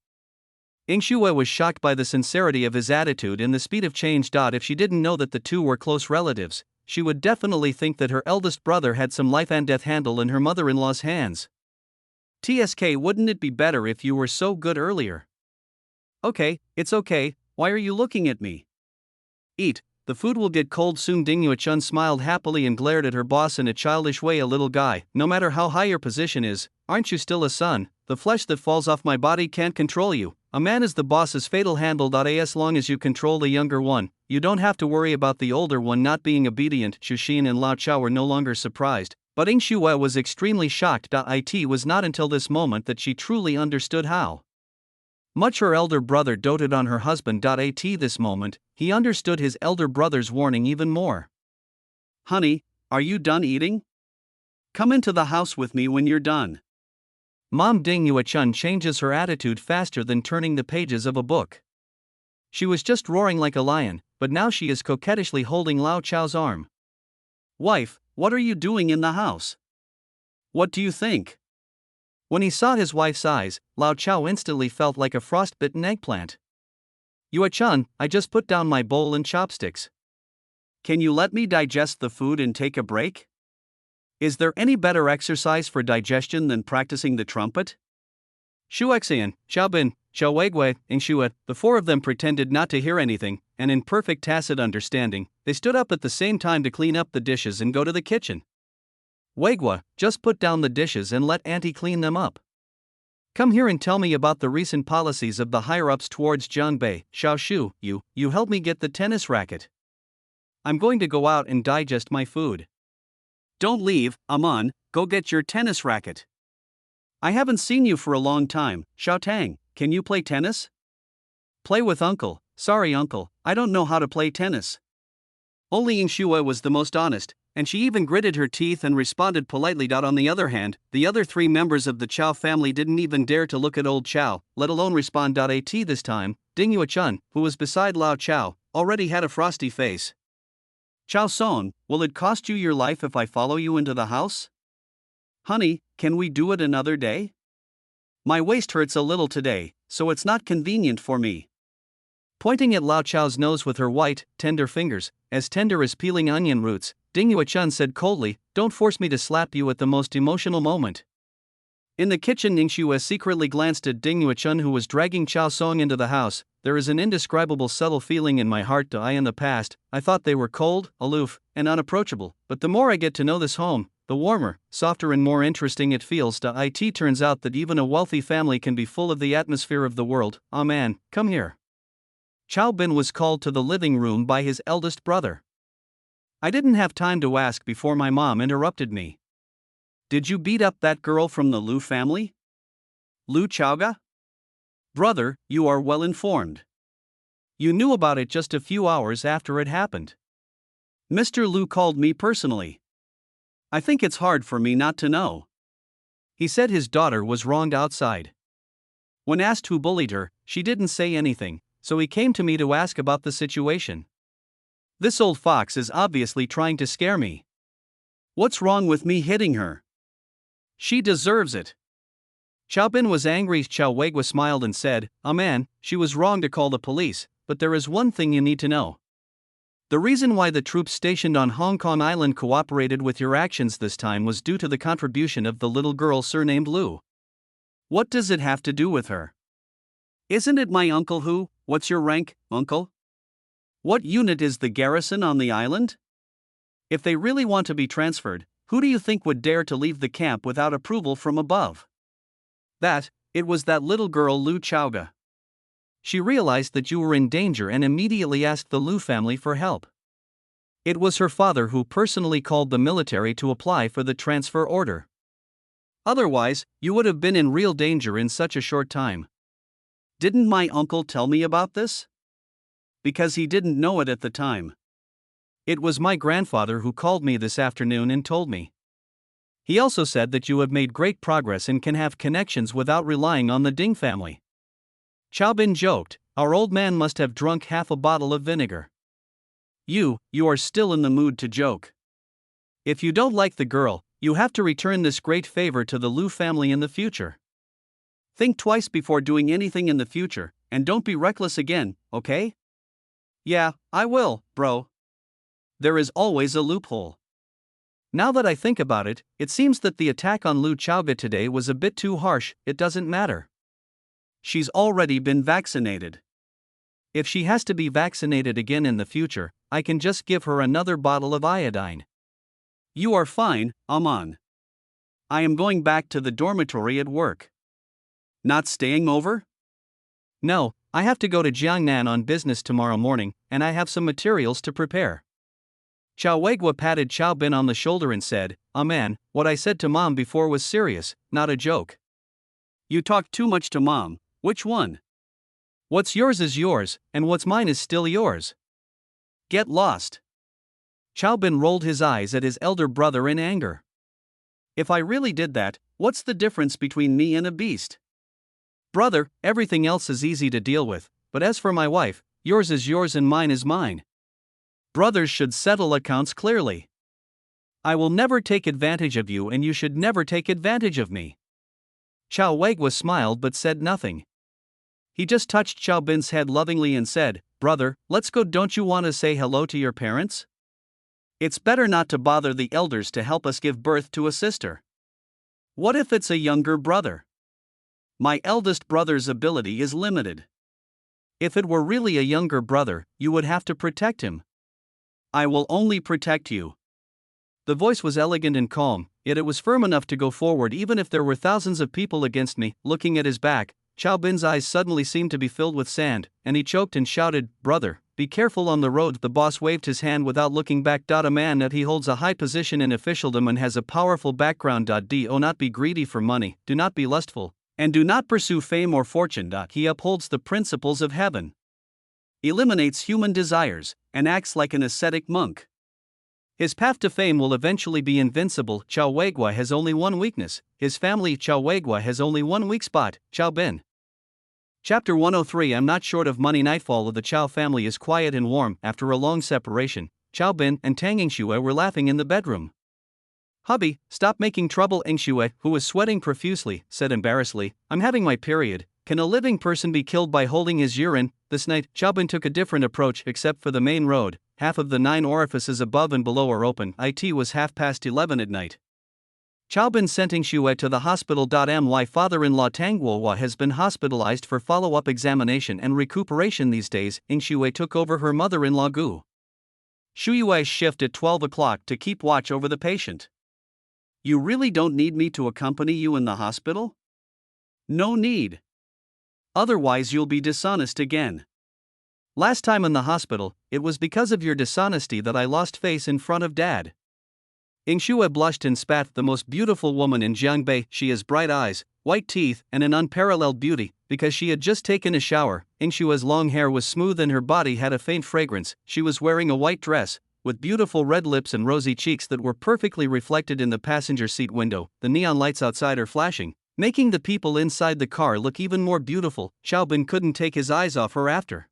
Ing Shue was shocked by the sincerity of his attitude and the speed of change. If she didn't know that the two were close relatives, she would definitely think that her eldest brother had some life and death handle in her mother-in-law's hands. TSK, wouldn't it be better if you were so good earlier?
Okay, it's okay, why are you looking at me?
Eat, the food will get cold soon. Ding Yuechun smiled happily and glared at her boss in a childish way. A little guy, no matter how high your position is, aren't you still a son? The flesh that falls off my body can't control you. A man is the boss's fatal handle. As long as you control the younger one, you don't have to worry about the older one not being obedient. Shushin and Lao Chao were no longer surprised, but Ing Shue was extremely shocked. It was not until this moment that she truly understood how much her elder brother doted on her husband. This moment, he understood his elder brother's warning even more.
Honey, are you done eating? Come into the house with me when you're done.
Mom. Ding Yuechun changes her attitude faster than turning the pages of a book. She was just roaring like a lion, but now she is coquettishly holding Lao Chao's arm.
Wife, what are you doing in the house? What do you think?
When he saw his wife's eyes, Lao Chao instantly felt like a frostbitten eggplant. Yuechun, I just put down my bowl and chopsticks.
Can you let me digest the food and take a break?
Is there any better exercise for digestion than practicing the trumpet? Shu Xian, Chaobin, Chow Wegwa, and Shue, the four of them pretended not to hear anything, and in perfect tacit understanding, they stood up at the same time to clean up the dishes and go to the kitchen. Wegwa, just put down the dishes and let Auntie clean them up. Come here and tell me about the recent policies of the higher-ups towards Jiangbei. Xiao Shu, you help me get the tennis racket. I'm going to go out and digest my food.
Don't leave, Aman, go get your tennis racket. I haven't seen you for a long time. Xiao Tang, can you play tennis?
Play with Uncle. Sorry Uncle, I don't know how to play tennis.
Only Ing Shue was the most honest, and she even gritted her teeth and responded politely. On the other hand, the other three members of the Chao family didn't even dare to look at old Chao, let alone respond. This time, Ding Yuechun, who was beside Lao Chao, already had a frosty face.
Chao Song, will it cost you your life if I follow you into the house?
Honey, can we do it another day?
My waist hurts a little today, so it's not convenient for me. Pointing at Lao Chao's nose with her white, tender fingers, as tender as peeling onion roots, Ding Yuechun said coldly, don't force me to slap you at the most emotional moment. In the kitchen, Ning Shue secretly glanced at Ding Yuechun, who was dragging Chao Song into the house. There is an indescribable subtle feeling in my heart. In the past, I thought they were cold, aloof, and unapproachable, but the more I get to know this home, the warmer, softer and more interesting it feels. It turns out that even a wealthy family can be full of the atmosphere of the world. Ah man, come here. Chao Bin was called to the living room by his eldest brother. I didn't have time to ask before my mom interrupted me.
Did you beat up that girl from the Lu family? Lu Chaoga?
Brother, you are well informed. You knew about it just a few hours after it happened.
Mr. Lu called me personally. I think it's hard for me not to know.
He said his daughter was wronged outside. When asked who bullied her, she didn't say anything, so he came to me to ask about the situation.
This old fox is obviously trying to scare me. What's wrong with me hitting her? She deserves it.
Xiaobin was angry. Xiao Weigua smiled and said, Man, she was wrong to call the police, but there is one thing you need to know. The reason why the troops stationed on Hong Kong Island cooperated with your actions this time was due to the contribution of the little girl surnamed Lu.
What does it have to do with her? Isn't it my uncle who? What's your rank, uncle? What unit is the garrison on the island? If they really want to be transferred, who do you think would dare to leave the camp without approval from above?
It was that little girl Lu Chaoga. She realized that you were in danger and immediately asked the Lu family for help. It was her father who personally called the military to apply for the transfer order. Otherwise, you would have been in real danger in such a short time.
Didn't my uncle tell me about this? Because he didn't know it at the time.
It was my grandfather who called me this afternoon and told me. He also said that you have made great progress and can have connections without relying on the Ding family. Xiaobin joked, our old man must have drunk half a bottle of vinegar.
You are still in the mood to joke.
If you don't like the girl, you have to return this great favor to the Lu family in the future.
Think twice before doing anything in the future, and don't be reckless again, okay?
Yeah, I will, bro.
There is always a loophole.
Now that I think about it, it seems that the attack on Lu Chaoga today was a bit too harsh. It doesn't matter.
She's already been vaccinated.
If she has to be vaccinated again in the future, I can just give her another bottle of iodine.
You are fine, Aman. I am going back to the dormitory at work. Not staying over?
No, I have to go to Jiangnan on business tomorrow morning, and I have some materials to prepare. Xiao Weigua patted Xiaobin on the shoulder and said, Man, what I said to Mom before was serious, not a joke.
You talk too much to Mom. Which one?
What's yours is yours, and what's mine is still yours.
Get lost.
Xiaobin rolled his eyes at his elder brother in anger.
If I really did that, what's the difference between me and a beast?
Brother, everything else is easy to deal with, but as for my wife, yours is yours and mine is mine. Brothers should settle accounts clearly. I will never take advantage of you and you should never take advantage of me. Xiao Weigua smiled but said nothing. He just touched Xiaobin's head lovingly and said, Brother, let's go. Don't you want to say hello to your parents?
It's better not to bother the elders to help us give birth to a sister. What if it's a younger brother? My eldest brother's ability is limited.
If it were really a younger brother, you would have to protect him.
I will only protect you.
The voice was elegant and calm, yet it was firm enough to go forward even if there were thousands of people against me. Looking at his back, Xiaobin's eyes suddenly seemed to be filled with sand, and he choked and shouted, Brother, be careful on the road. The boss waved his hand without looking back. A man that he holds a high position in officialdom and has a powerful background. Do not be greedy for money, do not be lustful, and do not pursue fame or fortune. He upholds the principles of heaven,
eliminates human desires, and acts like an ascetic monk.
His path to fame will eventually be invincible. Xiao Weigua has only one weakness, his family. Xiao Weigua has only one weak spot, Xiaobin. Chapter 103. I'm not short of money. Nightfall of the Qiao family is quiet and warm. After a long separation, Xiaobin and Tang Yingxue were laughing in the bedroom. Hubby, stop making trouble. Yingxue, who was sweating profusely, said embarrassedly, I'm having my period. Can a living person be killed by holding his urine? This night, Xiaobin took a different approach. Except for the main road, half of the 9 orifices above and below are open. It was 11:30 at night. Xiaobin sent Yingxue to the hospital. My father-in-law Tang Guohua has been hospitalized for follow-up examination and recuperation these days. Yingxue took over her mother-in-law Gu Shuyue's shift at 12 o'clock to keep watch over the patient.
You really don't need me to accompany you in the hospital? No need. Otherwise you'll be dishonest again.
Last time in the hospital, it was because of your dishonesty that I lost face in front of Dad. Yingxue blushed and spat. The most beautiful woman in Jiangbei. She has bright eyes, white teeth, and an unparalleled beauty. Because she had just taken a shower, Yingxue's long hair was smooth and her body had a faint fragrance. She was wearing a white dress, with beautiful red lips and rosy cheeks that were perfectly reflected in the passenger seat window. The neon lights outside are flashing, making the people inside the car look even more beautiful. Xiaobin couldn't take his eyes off her after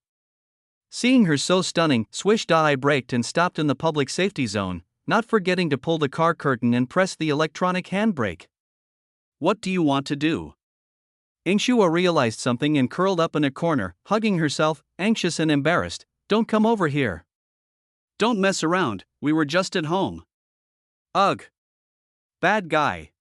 Seeing her so stunning, I braked and stopped in the public safety zone, not forgetting to pull the car curtain and press the electronic handbrake.
What do you want to do?
Ingshua realized something and curled up in a corner, hugging herself, anxious and embarrassed. Don't come over here.
Don't mess around, we were just at home.
Ugh.
Bad guy.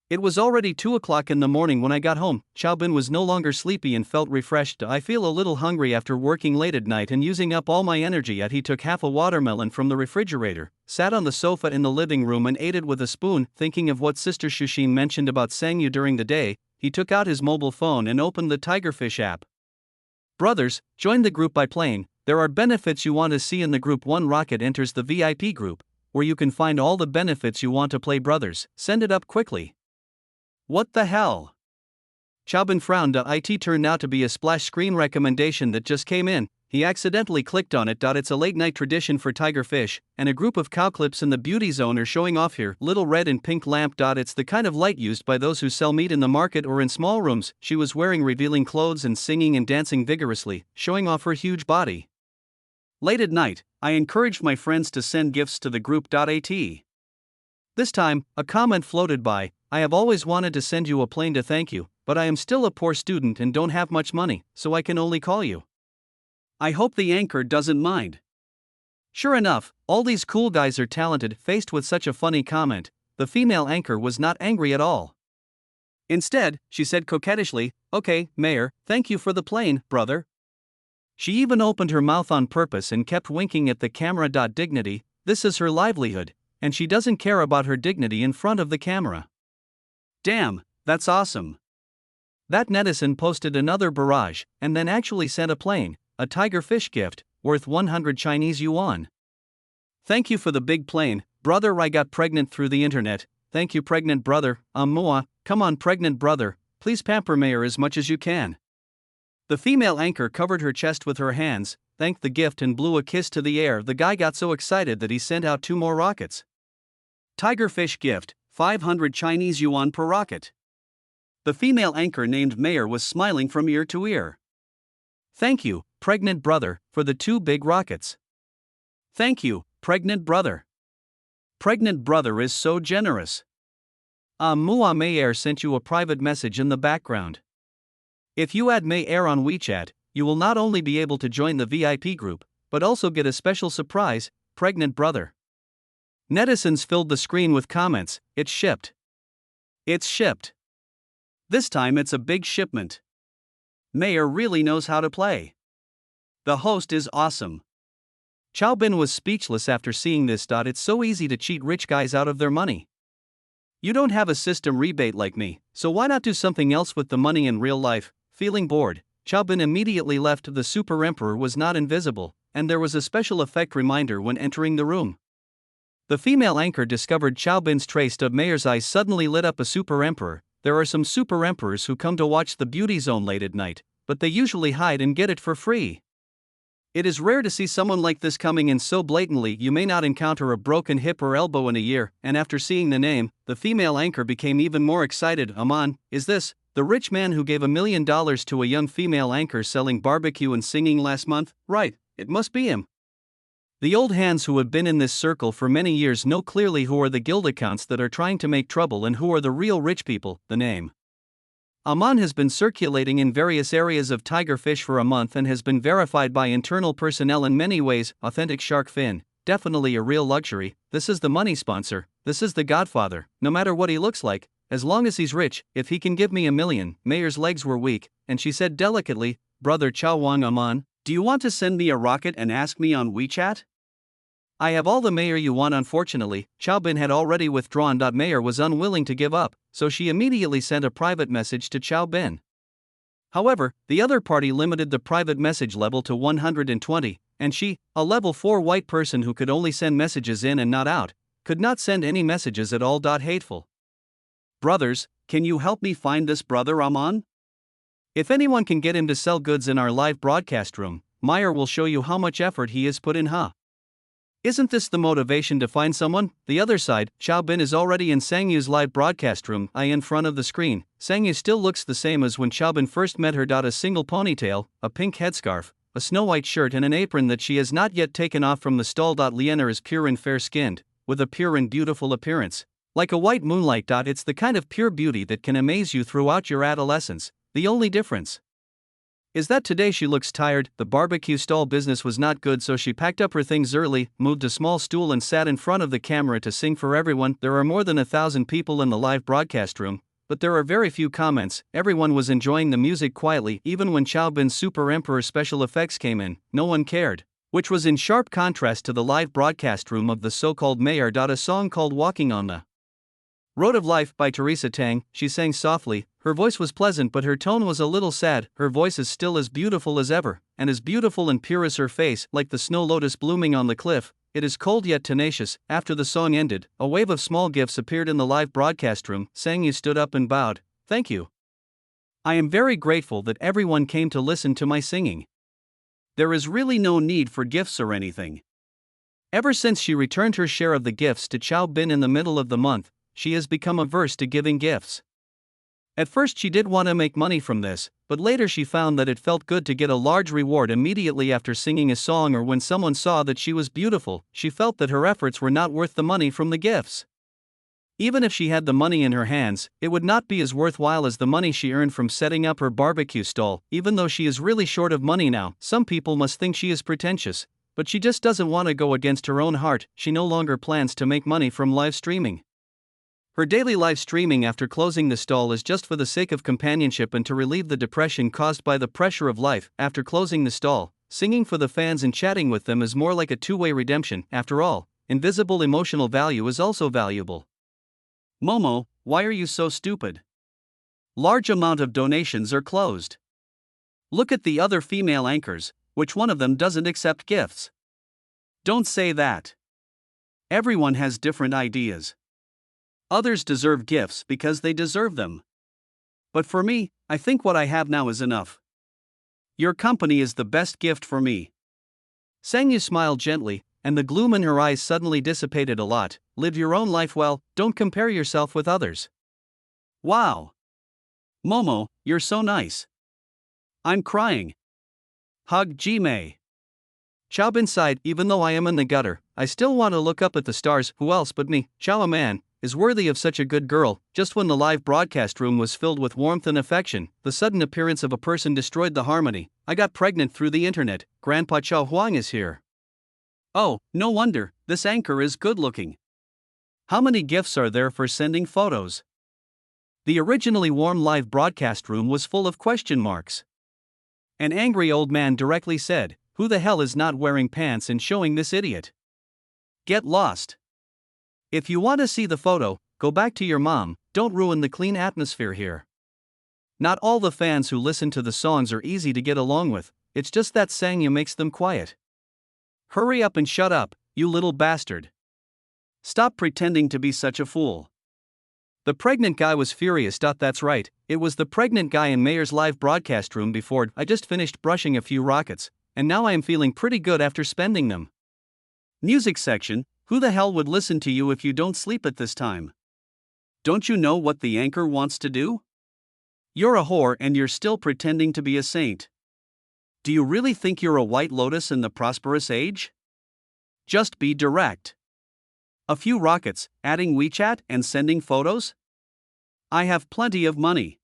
It was already 2 o'clock in the morning when I got home. Chaobin was no longer sleepy and felt refreshed. I feel a little hungry after working late at night and using up all my energy. He took half a watermelon from the refrigerator, sat on the sofa in the living room and ate it with a spoon. Thinking of what Sister Shushin mentioned about Sangyu during the day, he took out his mobile phone and opened the Tigerfish app. Brothers, join the group by playing. There are benefits you want to see in the group. 1 Rocket enters the VIP group, where you can find all the benefits you want to play. Brothers, send it up quickly.
What the hell?
Chaobin frowned. It turned out to be a splash screen recommendation that just came in. He accidentally clicked on it. It's a late night tradition for Tigerfish, and a group of cow clips in the beauty zone are showing off here. Little red and pink lamp. It's the kind of light used by those who sell meat in the market or in small rooms. She was wearing revealing clothes and singing and dancing vigorously, showing off her huge body.
Late at night, I encouraged my friends to send gifts to the group. At
this time, a comment floated by. I have always wanted to send you a plane to thank you, but I am still a poor student and don't have much money, so I can only call you.
I hope the anchor doesn't mind.
Sure enough, all these cool guys are talented. Faced with such a funny comment, the female anchor was not angry at all. Instead, she said coquettishly, "Okay, Mayor, thank you for the plane, brother." She even opened her mouth on purpose and kept winking at the camera. Dignity, this is her livelihood, and she doesn't care about her dignity in front of the camera.
Damn, that's awesome.
That netizen posted another barrage, and then actually sent a plane, a Tigerfish gift, worth 100 Chinese yuan. Thank you for the big plane, brother. I got pregnant through the internet. Thank you, pregnant brother. Mua, come on, pregnant brother, please pamper Mayor as much as you can. The female anchor covered her chest with her hands, thanked the gift and blew a kiss to the air. The guy got so excited that he sent out 2 more rockets.
Tigerfish gift, 500 Chinese yuan per rocket. The female anchor named Mayor was smiling from ear to ear.
Thank you, pregnant brother, for the 2 big rockets.
Thank you, pregnant brother. Pregnant brother is so generous.
Mua Mayor sent you a private message in the background. If you add Mayor on WeChat, you will not only be able to join the VIP group, but also get a special surprise, pregnant brother. Netizens filled the screen with comments. It's shipped.
It's shipped. This time it's a big shipment. Mayor really knows how to play. The host is awesome.
Chaobin was speechless after seeing this. It's so easy to cheat rich guys out of their money. You don't have a system rebate like me, so why not do something else with the money in real life? Feeling bored, Chaobin immediately left. The Super Emperor was not invisible, and there was a special effect reminder when entering the room. The female anchor discovered Chaobin's trace. Mayor's eyes suddenly lit up. A Super Emperor. There are some Super Emperors who come to watch the beauty zone late at night, but they usually hide and get it for free. It is rare to see someone like this coming in so blatantly. You may not encounter a broken hip or elbow in a year, and after seeing the name, the female anchor became even more excited. Aman, is this the rich man who gave $1 million to a young female anchor selling barbecue and singing last month? Right, it must be him. The old hands who have been in this circle for many years know clearly who are the guild accounts that are trying to make trouble and who are the real rich people. The name Aman has been circulating in various areas of Tigerfish for a month and has been verified by internal personnel in many ways. Authentic shark fin, definitely a real luxury. This is the money sponsor, this is the godfather, no matter what he looks like, as long as he's rich. If he can give me $1 million. Mayor's legs were weak, and she said delicately, "Brother Chao Wang Aman,
do you want to send me a rocket and ask me on WeChat?"
I have all the Mayor you want. Unfortunately, Chaobin had already withdrawn. Mayor was unwilling to give up, so she immediately sent a private message to Chaobin. However, the other party limited the private message level to 120, and she, a level 4 white person who could only send messages in and not out, could not send any messages at all. Hateful.
Brothers, can you help me find this brother Aman?
If anyone can get him to sell goods in our live broadcast room, Mayor will show you how much effort he has put in. Isn't this the motivation to find someone? The other side, Chaobin is already in Sangyu's live broadcast room. In front of the screen, Sangyu still looks the same as when Chaobin first met her. A single ponytail, a pink headscarf, a snow-white shirt and an apron that she has not yet taken off from the stall. Liena is pure and fair-skinned, with a pure and beautiful appearance. Like a white moonlight. It's the kind of pure beauty that can amaze you throughout your adolescence. The only difference is that today she looks tired. The barbecue stall business was not good, so she packed up her things early, moved a small stool and sat in front of the camera to sing for everyone. There are more than 1,000 people in the live broadcast room, but there are very few comments. Everyone was enjoying the music quietly. Even when Chaobin's Super Emperor special effects came in, no one cared, which was in sharp contrast to the live broadcast room of the so-called mayor. A song called Walking on the Road of Life by Teresa Tang, she sang softly. Her voice was pleasant, but her tone was a little sad. Her voice is still as beautiful as ever, and as beautiful and pure as her face, like the snow lotus blooming on the cliff. It is cold yet tenacious. After the song ended, a wave of small gifts appeared in the live broadcast room. Sangyu stood up and bowed. Thank you. I am very grateful that everyone came to listen to my singing. There is really no need for gifts or anything. Ever since she returned her share of the gifts to Chaobin in the middle of the month, she has become averse to giving gifts. At first she did want to make money from this, but later she found that it felt good to get a large reward immediately after singing a song, or when someone saw that she was beautiful. She felt that her efforts were not worth the money from the gifts. Even if she had the money in her hands, it would not be as worthwhile as the money she earned from setting up her barbecue stall. Even though she is really short of money now, some people must think she is pretentious, but she just doesn't want to go against her own heart. She no longer plans to make money from live streaming. Her daily live streaming after closing the stall is just for the sake of companionship and to relieve the depression caused by the pressure of life. After closing the stall, singing for the fans and chatting with them is more like a two-way redemption. After all, invisible emotional value is also valuable. Momo, why are you so stupid? Large amount of donations are closed. Look at the other female anchors, which one of them doesn't accept gifts? Don't say that. Everyone has different ideas. Others deserve gifts because they deserve them. But for me, I think what I have now is enough. Your company is the best gift for me. Sangyu smiled gently, and the gloom in her eyes suddenly dissipated a lot. Live your own life well, don't compare yourself with others. Wow. Momo, you're so nice. I'm crying. Hug Jimei. Chaobin sighed. Even though I am in the gutter, I still want to look up at the stars. Who else but me, Chao Man, is worthy of such a good girl? Just when the live broadcast room was filled with warmth and affection, the sudden appearance of a person destroyed the harmony. I got pregnant through the internet. Grandpa Chao Huang is here. Oh, no wonder, this anchor is good looking. How many gifts are there for sending photos? The originally warm live broadcast room was full of question marks. An angry old man directly said, "Who the hell is not wearing pants and showing this idiot? Get lost. If you want to see the photo, go back to your mom, don't ruin the clean atmosphere here." Not all the fans who listen to the songs are easy to get along with, it's just that Sangyu makes them quiet. Hurry up and shut up, you little bastard. Stop pretending to be such a fool. The pregnant guy was furious. That's right, it was the pregnant guy in Mayor's live broadcast room before. I just finished brushing a few rockets, and now I am feeling pretty good after spending them. Music section, who the hell would listen to you if you don't sleep at this time? Don't you know what the anchor wants to do? You're a whore and you're still pretending to be a saint. Do you really think you're a white lotus in the prosperous age? Just be direct. A few rockets, adding WeChat and sending photos? I have plenty of money.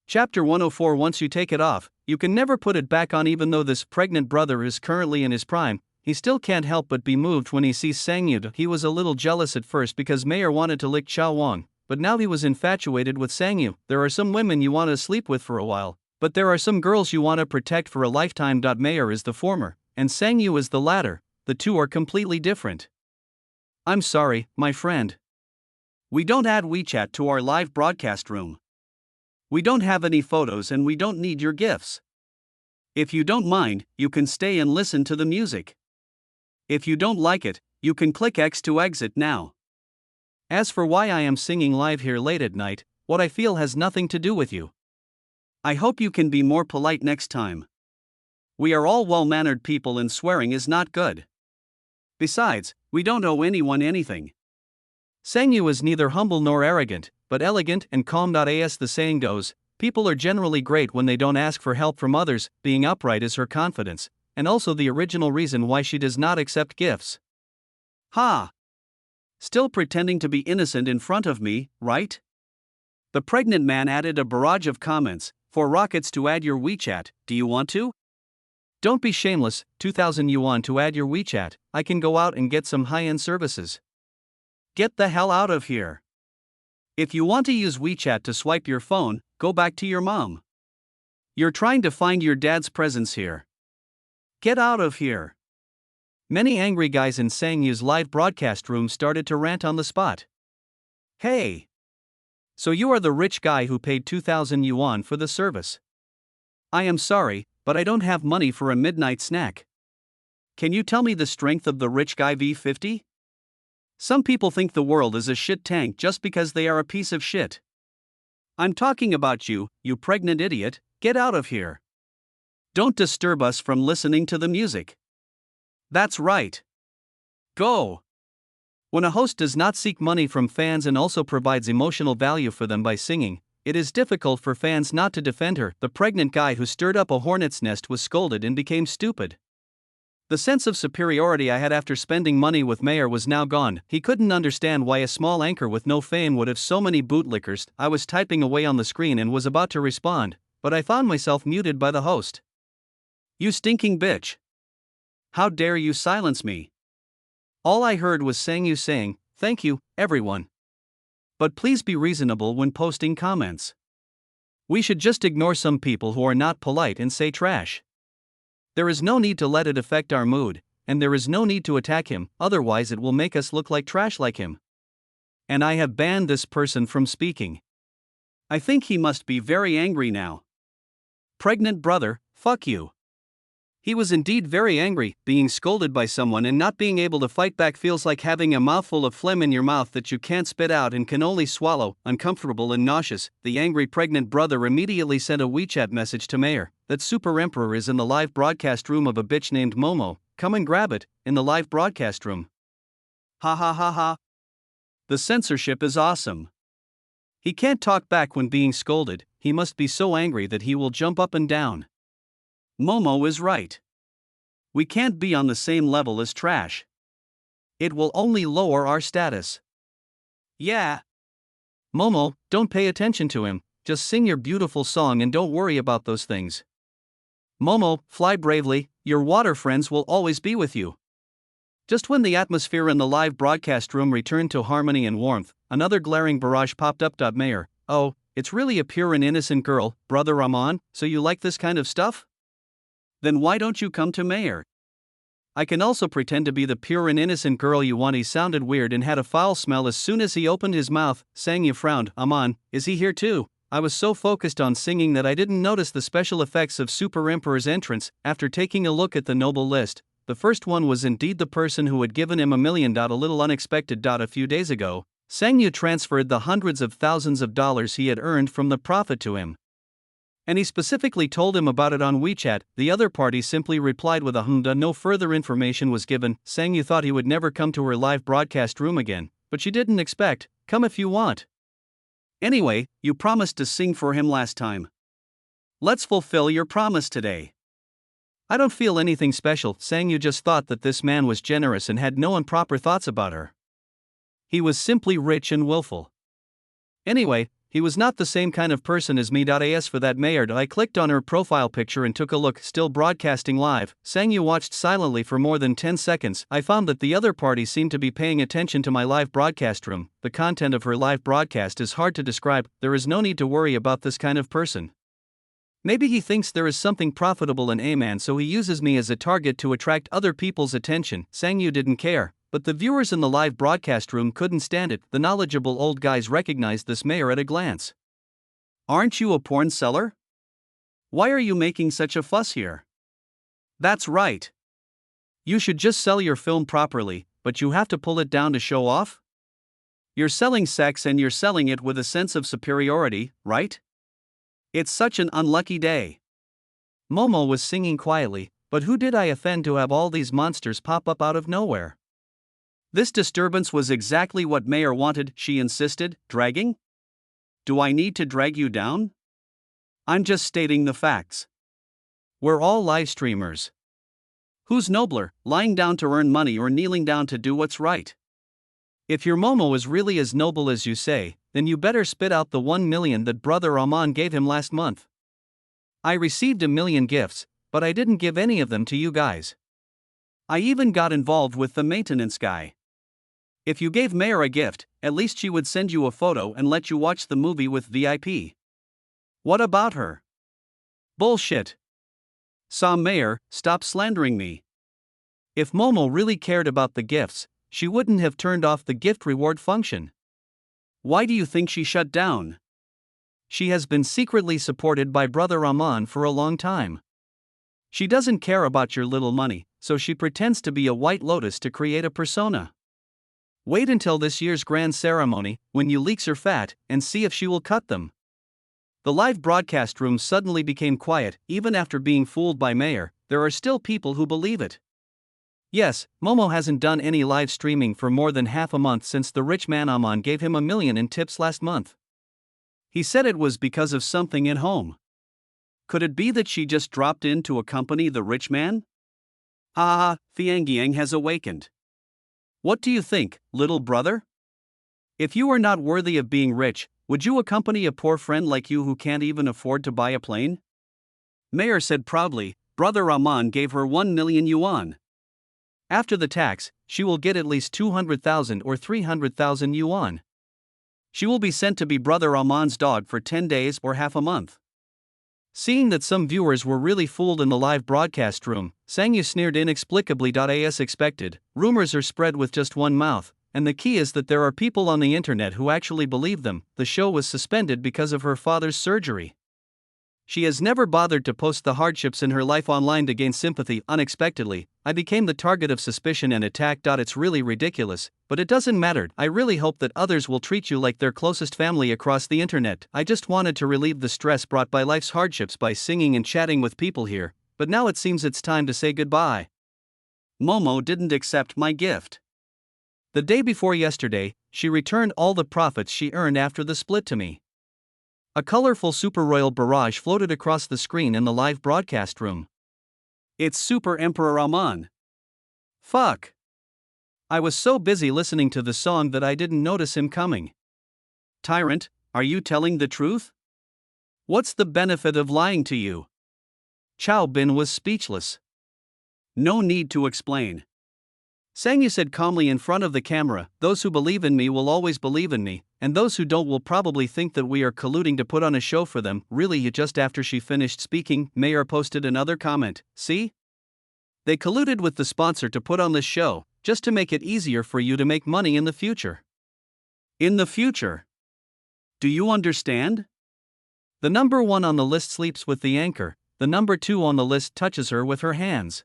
Chapter 104. Once you take it off, you can never put it back on. Even though this pregnant brother is currently in his prime, he still can't help but be moved when he sees Sangyu. He was a little jealous at first because Mayor wanted to lick Chao Wang, but now he was infatuated with Sangyu. There are some women you want to sleep with for a while, but there are some girls you want to protect for a lifetime. Mayor is the former, and Sangyu is the latter. The two are completely different. I'm sorry, my friend. We don't add WeChat to our live broadcast room. We don't have any photos and we don't need your gifts. If you don't mind, you can stay and listen to the music. If you don't like it, you can click X to exit now. As for why I am singing live here late at night, what I feel has nothing to do with you. I hope you can be more polite next time. We are all well-mannered people and swearing is not good. Besides, we don't owe anyone anything. Sangyu is neither humble nor arrogant, but elegant and calm. As the saying goes, People are generally great when they don't ask for help from others, being upright is her confidence, and also the original reason why she does not accept gifts.
Ha! Still pretending to be innocent in front of me, right? The pregnant man added a barrage of comments. For rockets to add your WeChat, do you want to?
Don't be shameless, 2,000 yuan to add your WeChat, I can go out and get some high-end services.
Get the hell out of here. If you want to use WeChat to swipe your phone, go back to your mom. You're trying to find your dad's presence here. Get out of here.
Many angry guys in Sang Yu's live broadcast room started to rant on the spot.
Hey!
So you are the rich guy who paid 2,000 yuan for the service.
I am sorry, but I don't have money for a midnight snack. Can you tell me the strength of the rich guy V50? Some people think the world is a shit tank just because they are a piece of shit. I'm talking about you, you pregnant idiot, get out of here. Don't disturb us from listening to the music. That's right. Go.
When a host does not seek money from fans and also provides emotional value for them by singing, it is difficult for fans not to defend her. The pregnant guy who stirred up a hornet's nest was scolded and became stupid. The sense of superiority I had after spending money with Mayer was now gone. He couldn't understand why a small anchor with no fame would have so many bootlickers. I was typing away on the screen and was about to respond, but I found myself muted by the host.
You stinking bitch. How dare you silence me?
All I heard was Sang Yu saying, "Thank you, everyone. But please be reasonable when posting comments. We should just ignore some people who are not polite and say trash. There is no need to let it affect our mood, and there is no need to attack him, otherwise it will make us look like trash like him. And I have banned this person from speaking.
I think he must be very angry now.
Pregnant brother, fuck you." He was indeed very angry. Being scolded by someone and not being able to fight back feels like having a mouthful of phlegm in your mouth that you can't spit out and can only swallow, uncomfortable and nauseous. The angry pregnant brother immediately sent a WeChat message to Mayer, that Super Emperor is in the live broadcast room of a bitch named Momo, come and grab it, in the live broadcast room.
Ha ha ha ha. The censorship is awesome.
He can't talk back when being scolded, he must be so angry that he will jump up and down.
Momo is right. We can't be on the same level as trash. It will only lower our status. Yeah.
Momo, don't pay attention to him, just sing your beautiful song and don't worry about those things. Momo, fly bravely, your water friends will always be with you. Just when the atmosphere in the live broadcast room returned to harmony and warmth, another glaring barrage popped up. Mayer, oh, it's really a pure and innocent girl, brother Rahman, so you like this kind of stuff?
Then why don't you come to Mayer?
I can also pretend to be the pure and innocent girl you want. He sounded weird and had a foul smell as soon as he opened his mouth. Sang Yu frowned. Aman, is he here too? I was so focused on singing that I didn't notice the special effects of Super Emperor's entrance. After taking a look at the noble list, the first one was indeed the person who had given him $1 million. A little unexpected. A few days ago, Sang Yu transferred the hundreds of thousands of dollars he had earned from the profit to him. And he specifically told him about it on WeChat. The other party simply replied with a humda. No further information was given. Sang Yu thought he would never come to her live broadcast room again, but she didn't expect, come if you want.
Anyway, you promised to sing for him last time. Let's fulfill your promise today.
I don't feel anything special. Sang Yu just thought that this man was generous and had no improper thoughts about her. He was simply rich and willful. Anyway, he was not the same kind of person as me. As for that Mayer, I clicked on her profile picture and took a look. Still broadcasting live, Sang Yu watched silently for more than 10 seconds. I found that the other party seemed to be paying attention to my live broadcast room. The content of her live broadcast is hard to describe. There is no need to worry about this kind of person. Maybe he thinks there is something profitable in Aman, so he uses me as a target to attract other people's attention. Sang Yu didn't care. But the viewers in the live broadcast room couldn't stand it. The knowledgeable old guys recognized this Mayer at a glance.
Aren't you a porn seller? Why are you making such a fuss here? That's right.
You should just sell your film properly, but you have to pull it down to show off?
You're selling sex and you're selling it with a sense of superiority, right? It's such an unlucky day.
Momo was singing quietly, but who did I offend to have all these monsters pop up out of nowhere?
This disturbance was exactly what Mayer wanted, she insisted. Dragging? Do I need to drag you down? I'm just stating the facts.
We're all live streamers.
Who's nobler, lying down to earn money or kneeling down to do what's right?
If your Momo is really as noble as you say, then you better spit out the 1 million that brother Aman gave him last month. I received 1 million gifts, but I didn't give any of them to you guys.
I even got involved with the maintenance guy. If you gave Mayor a gift, at least she would send you a photo and let you watch the movie with VIP. What about her?
Bullshit.
Mayor, stop slandering me.
If Momo really cared about the gifts, she wouldn't have turned off the gift reward function.
Why do you think she shut down?
She has been secretly supported by brother Aman for a long time. She doesn't care about your little money, so she pretends to be a White Lotus to create a persona. Wait until this year's grand ceremony, when you leaks her fat, and see if she will cut them. The live broadcast room suddenly became quiet. Even after being fooled by Mayor, there are still people who believe it. Yes, Momo hasn't done any live streaming for more than half a month since the rich man Aman gave him 1 million in tips last month. He said it was because of something at home.
Could it be that she just dropped in to accompany the rich man? Thiangyang has awakened. What do you think, little brother? If you are not worthy of being rich, would you accompany a poor friend like you who can't even afford to buy a plane?
Mayor said proudly, brother Aman gave her 1 million yuan. After the tax, she will get at least 200,000 or 300,000 yuan. She will be sent to be brother Aman's dog for 10 days or half a month. Seeing that some viewers were really fooled in the live broadcast room, Sangyu sneered inexplicably. As expected, rumors are spread with just one mouth, and the key is that there are people on the internet who actually believe them. The show was suspended because of her father's surgery. She has never bothered to post the hardships in her life online to gain sympathy. Unexpectedly, I became the target of suspicion and attack. It's really ridiculous, but it doesn't matter. I really hope that others will treat you like their closest family across the internet. I just wanted to relieve the stress brought by life's hardships by singing and chatting with people here, but now it seems it's time to say goodbye.
Momo didn't accept my gift.
The day before yesterday, she returned all the profits she earned after the split to me. A colorful Super Royal barrage floated across the screen in the live broadcast room.
It's Super Emperor Aman.
Fuck. I was so busy listening to the song that I didn't notice him coming.
Tyrant, are you telling the truth?
What's the benefit of lying to you? Chao Bin was speechless.
No need to explain.
Sangyu said calmly in front of the camera, those who believe in me will always believe in me, and those who don't will probably think that we are colluding to put on a show for them. Really? Just after she finished speaking, Mayor posted another comment. See? They colluded with the sponsor to put on this show, just to make it easier for you to make money in the future.
In the future? Do you understand?
The number 1 on the list sleeps with the anchor, the number 2 on the list touches her with her hands.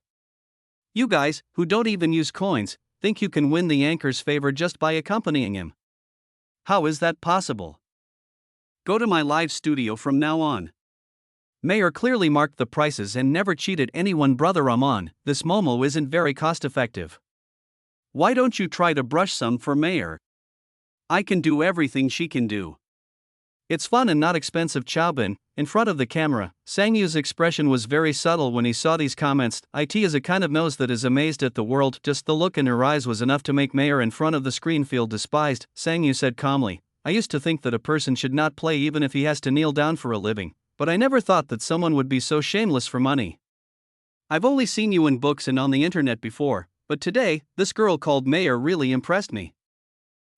You guys, who don't even use coins, think you can win the anchor's favor just by accompanying him. How is that possible?
Go to my live studio from now on.
Mayor clearly marked the prices and never cheated anyone. Brother Aman, this Momo isn't very cost effective.
Why don't you try to brush some for Mayor? I can do everything she can do.
It's fun and not expensive. Chao Bin, in front of the camera, Sangyu's expression was very subtle when he saw these comments. It is a kind of nose that is amazed at the world. Just the look in her eyes was enough to make Mayor in front of the screen feel despised. Sangyu said calmly, I used to think that a person should not play even if he has to kneel down for a living, but I never thought that someone would be so shameless for money. I've only seen you in books and on the internet before, but today, this girl called Mayor really impressed me.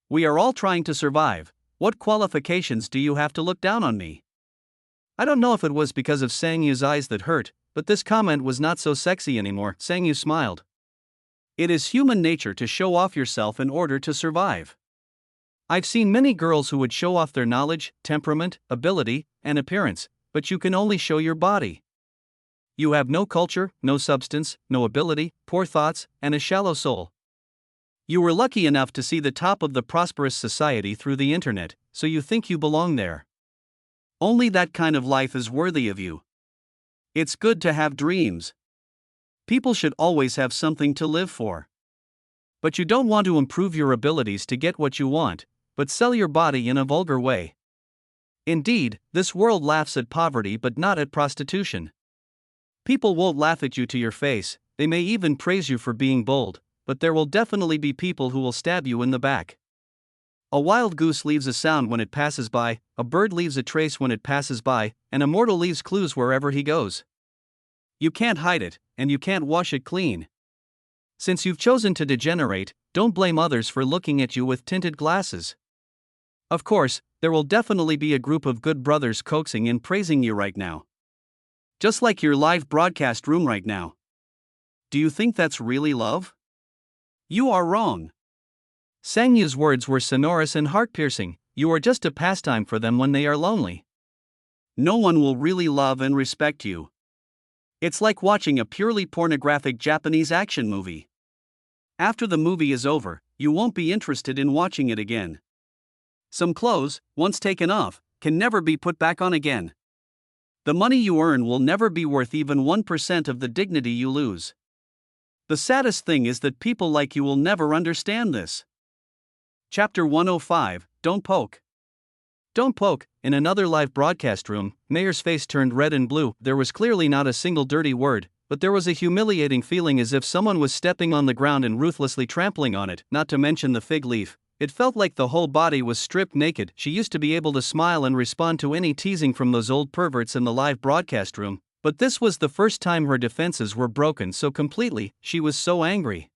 We are all trying to survive. What qualifications do you have to look down on me? I don't know if it was because of Sangyu's eyes that hurt, but this comment was not so sexy anymore. Sangyu smiled. It is human nature to show off yourself in order to survive. I've seen many girls who would show off their knowledge, temperament, ability, and appearance, but you can only show your body. You have no culture, no substance, no ability, poor thoughts, and a shallow soul. You were lucky enough to see the top of the prosperous society through the internet, so you think you belong there. Only that kind of life is worthy of you. It's good to have dreams. People should always have something to live for. But you don't want to improve your abilities to get what you want, but sell your body in a vulgar way. Indeed, this world laughs at poverty but not at prostitution. People won't laugh at you to your face, they may even praise you for being bold, but there will definitely be people who will stab you in the back. A wild goose leaves a sound when it passes by, a bird leaves a trace when it passes by, and a mortal leaves clues wherever he goes. You can't hide it, and you can't wash it clean. Since you've chosen to degenerate, don't blame others for looking at you with tinted glasses. Of course, there will definitely be a group of good brothers coaxing and praising you right now. Just like your live broadcast room right now. Do you think that's really love? You are wrong. Sang Yu's words were sonorous and heart-piercing. You are just a pastime for them when they are lonely. No one will really love and respect you. It's like watching a purely pornographic Japanese action movie. After the movie is over, you won't be interested in watching it again. Some clothes, once taken off, can never be put back on again. The money you earn will never be worth even 1% of the dignity you lose. The saddest thing is that people like you will never understand this. Chapter 105, Don't Poke. Don't poke. In another live broadcast room, Mayer's face turned red and blue. There was clearly not a single dirty word, but there was a humiliating feeling as if someone was stepping on the ground and ruthlessly trampling on it, not to mention the fig leaf. It felt like the whole body was stripped naked. She used to be able to smile and respond to any teasing from those old perverts in the live broadcast room, but this was the first time her defenses were broken so completely. She was so angry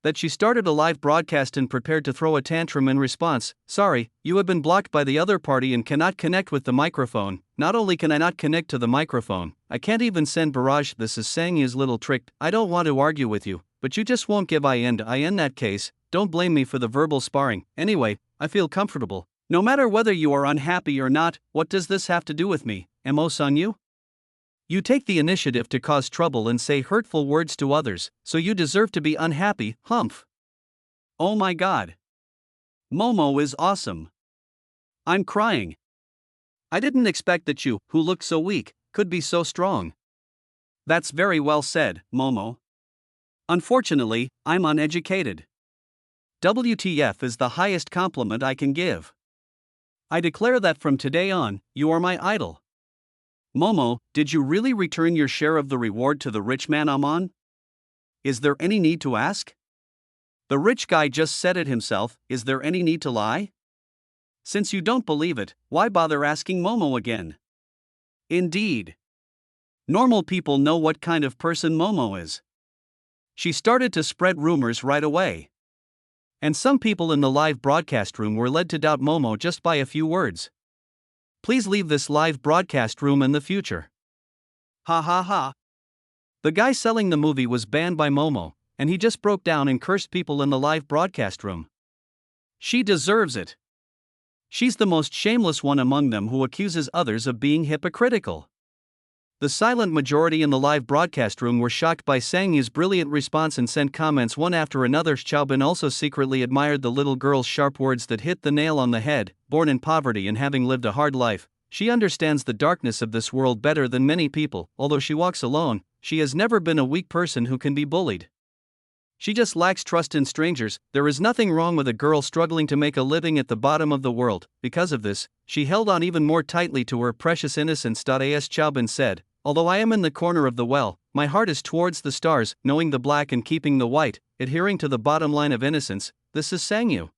that she started a live broadcast and prepared to throw a tantrum in response. Sorry, you have been blocked by the other party and cannot connect with the microphone. Not only can I not connect to the microphone, I can't even send barrage. This is Sang Yu's little trick. I don't want to argue with you, but you just won't give in. In that case, don't blame me for the verbal sparring. Anyway, I feel comfortable. No matter whether you are unhappy or not, what does this have to do with me? Mo Sang Yu? You take the initiative to cause trouble and say hurtful words to others, so you deserve to be unhappy, humph. Oh my god. Momo is awesome. I'm crying. I didn't expect that you, who look so weak, could be so strong. That's very well said, Momo. Unfortunately, I'm uneducated. WTF is the highest compliment I can give. I declare that from today on, you are my idol. Momo, did you really return your share of the reward to the rich man Amon? Is there any need to ask? The rich guy just said it himself. Is there any need to lie? Since you don't believe it, why bother asking Momo again? Indeed. Normal people know what kind of person Momo is. She started to spread rumors right away. And some people in the live broadcast room were led to doubt Momo just by a few words. Please leave this live broadcast room in the future. Ha ha ha. The guy selling the movie was banned by Momo, and he just broke down and cursed people in the live broadcast room. She deserves it. She's the most shameless one among them who accuses others of being hypocritical. The silent majority in the live broadcast room were shocked by Sang Yu's brilliant response and sent comments one after another. Xiaobin also secretly admired the little girl's sharp words that hit the nail on the head. Born in poverty and having lived a hard life, she understands the darkness of this world better than many people. Although she walks alone, she has never been a weak person who can be bullied. She just lacks trust in strangers. There is nothing wrong with a girl struggling to make a living at the bottom of the world. Because of this, she held on even more tightly to her precious innocence. As Xiaobin said, although I am in the corner of the well, my heart is towards the stars, knowing the black and keeping the white, adhering to the bottom line of innocence. This is Sang Yu.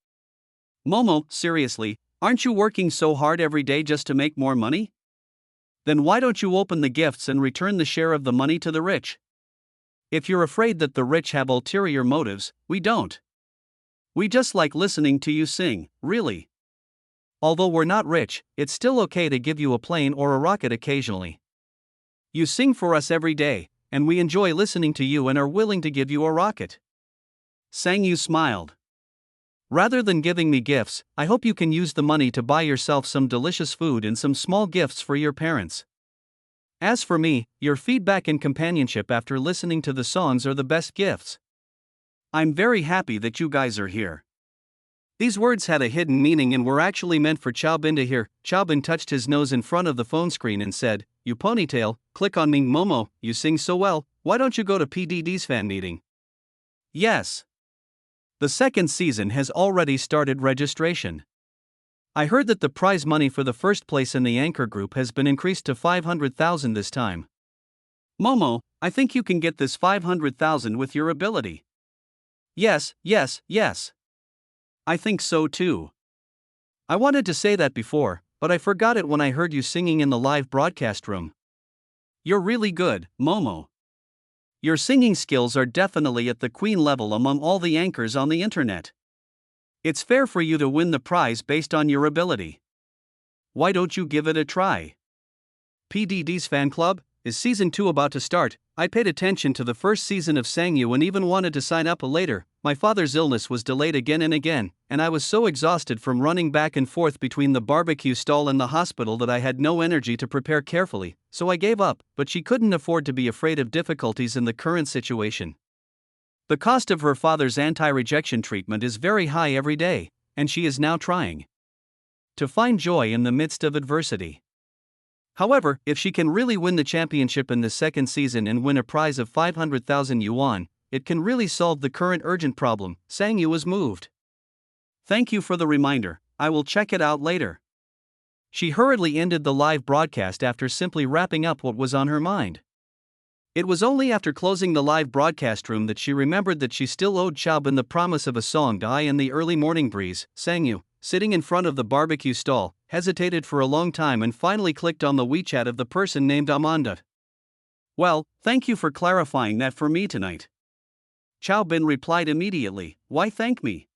Momo, seriously, aren't you working so hard every day just to make more money? Then why don't you open the gifts and return the share of the money to the rich? If you're afraid that the rich have ulterior motives, we don't. We just like listening to you sing, really. Although we're not rich, it's still okay to give you a plane or a rocket occasionally. You sing for us every day, and we enjoy listening to you and are willing to give you a rocket. Sang Yu smiled. Rather than giving me gifts, I hope you can use the money to buy yourself some delicious food and some small gifts for your parents. As for me, your feedback and companionship after listening to the songs are the best gifts. I'm very happy that you guys are here. These words had a hidden meaning and were actually meant for Xiaobin to hear. Xiaobin touched his nose in front of the phone screen and said, "You ponytail, click on me." Momo, you sing so well, why don't you go to PDD's fan meeting? Yes. The second season has already started registration. I heard that the prize money for the first place in the anchor group has been increased to 500,000 this time.
Momo, I think you can get this 500,000 with your ability.
Yes, yes, yes.
I think so too.
I wanted to say that before, but I forgot it when I heard you singing in the live broadcast room.
You're really good, Momo.
Your singing skills are definitely at the queen level among all the anchors on the internet.
It's fair for you to win the prize based on your ability. Why don't you give it a try?
PDD's fan club? Is season 2 about to start? I paid attention to the first season of Sangyu and even wanted to sign up later. My father's illness was delayed again and again, and I was so exhausted from running back and forth between the barbecue stall and the hospital that I had no energy to prepare carefully, so I gave up, but she couldn't afford to be afraid of difficulties in the current situation. The cost of her father's anti-rejection treatment is very high every day, and she is now trying to find joy in the midst of adversity. However, if she can really win the championship in the second season and win a prize of 500,000 yuan, it can really solve the current urgent problem. Sangyu was moved.
Thank you for the reminder, I will check it out later.
She hurriedly ended the live broadcast after simply wrapping up what was on her mind. It was only after closing the live broadcast room that she remembered that she still owed Chaobin the promise of a song. Die in the early morning breeze. Sangyu, sitting in front of the barbecue stall, hesitated for a long time and finally clicked on the WeChat of the person named Amanda.
Well, thank you for clarifying that for me tonight. Chaobin replied immediately, why thank me?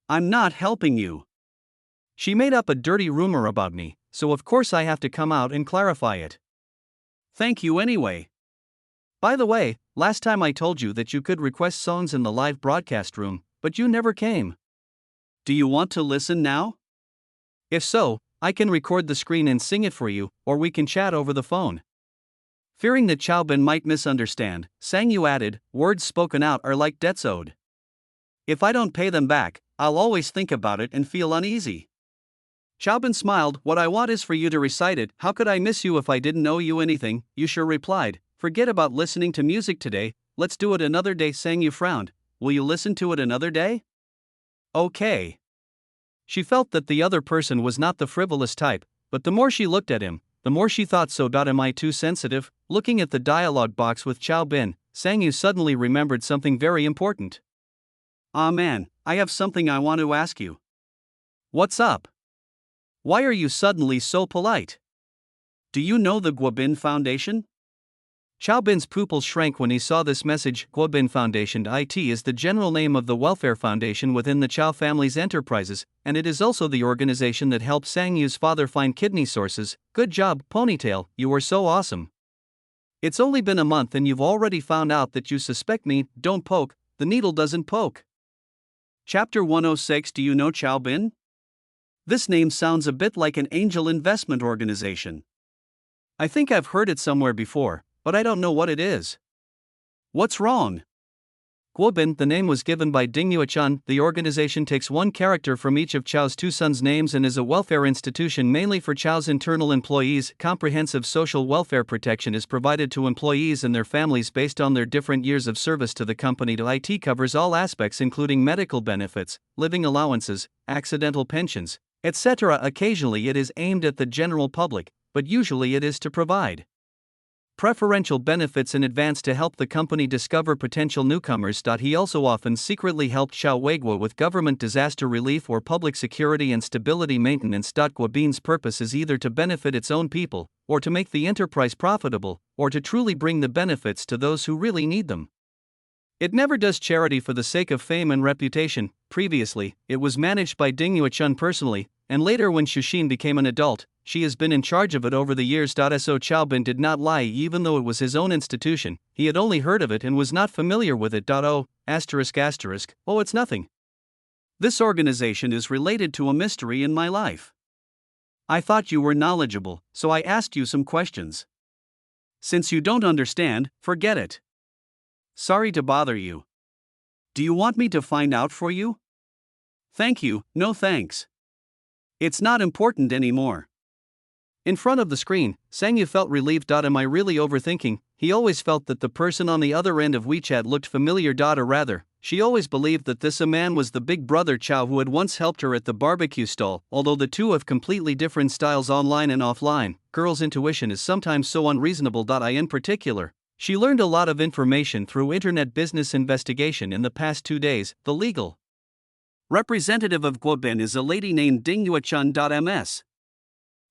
I'm not helping you.
She made up a dirty rumor about me, so of course I have to come out and clarify it.
Thank you anyway.
By the way, last time I told you that you could request songs in the live broadcast room, but you never came.
Do you want to listen now?
If so, I can record the screen and sing it for you, or we can chat over the phone. Fearing that Chaobin might misunderstand, Sangyu added, words spoken out are like debts owed.
If I don't pay them back, I'll always think about it and feel uneasy.
Chaobin smiled, what I want is for you to recite it. How could I miss you if I didn't owe you anything? Yusha replied, forget about listening to music today, let's do it another day. Sangyu frowned, will you listen to it another day?
Okay.
She felt that the other person was not the frivolous type, but the more she looked at him, the more she thought so. Am I too sensitive? Looking at the dialogue box with Chaobin, Sangyu suddenly remembered something very important.
Ah man, I have something I want to ask you.
What's up?
Why are you suddenly so polite? Do you know the Guobin Foundation?
Chaobin's pupils shrank when he saw this message. Guobin Foundation IT is the general name of the welfare foundation within the Chao family's enterprises, and it is also the organization that helped Sangyu's father find kidney sources. Good job, Ponytail, you were so awesome. It's only been a month and you've already found out that you suspect me. Don't poke, the needle doesn't poke.
Chapter 106. Do you know Chaobin? This name sounds a bit like an angel investment organization.
I think I've heard it somewhere before, but I don't know what it is.
What's wrong?
Guobin, the name was given by Ding Yuechun. The organization takes one character from each of Chao's two sons' names and is a welfare institution mainly for Chao's internal employees. Comprehensive social welfare protection is provided to employees and their families based on their different years of service to the company. IT covers all aspects including medical benefits, living allowances, accidental pensions, etc. Occasionally it is aimed at the general public, but usually it is to provide preferential benefits in advance to help the company discover potential newcomers. He also often secretly helped Chao Weiguo with government disaster relief or public security and stability maintenance. Guobin's purpose is either to benefit its own people, or to make the enterprise profitable, or to truly bring the benefits to those who really need them. It never does charity for the sake of fame and reputation. Previously, it was managed by Ding Yuechun personally, and later when Shuxin became an adult, she has been in charge of it over the years. So Chaobin did not lie even though it was his own institution, he had only heard of it and was not familiar with it. Oh, it's nothing.
This organization is related to a mystery in my life. I thought you were knowledgeable, so I asked you some questions. Since you don't understand, forget it. Sorry to bother you. Do you want me to find out for you? Thank you, no thanks. It's not important anymore.
In front of the screen, Sangyu felt relieved. Am I really overthinking? he always felt that the person on the other end of WeChat looked familiar. Or rather, she always believed that this man was the big brother Chow who had once helped her at the barbecue stall. Although the two have completely different styles online and offline, girls' intuition is sometimes so unreasonable. In particular, she learned a lot of information through internet business investigation in the past 2 days. The legal
representative of Guobin is a lady named Ding Yuechun. Ms.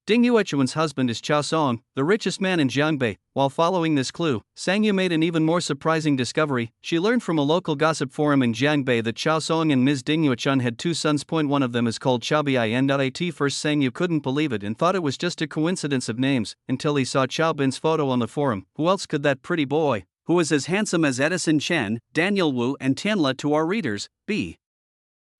Ding Yuechun's husband is Chow Song, the richest man in Jiangbei. While following this clue, Sang Yu made an even more surprising discovery. She learned from a local gossip forum in Jiangbei that Chow Song and Ms. Ding Yuechun had 2 sons. One of them is called Chaobin. At first Sang Yu couldn't believe it and thought it was just a coincidence of names, until he saw Chow Bin's photo on the forum. Who else could that pretty boy,
who is as handsome as Edison Chen, Daniel Wu and Tianla to our readers, be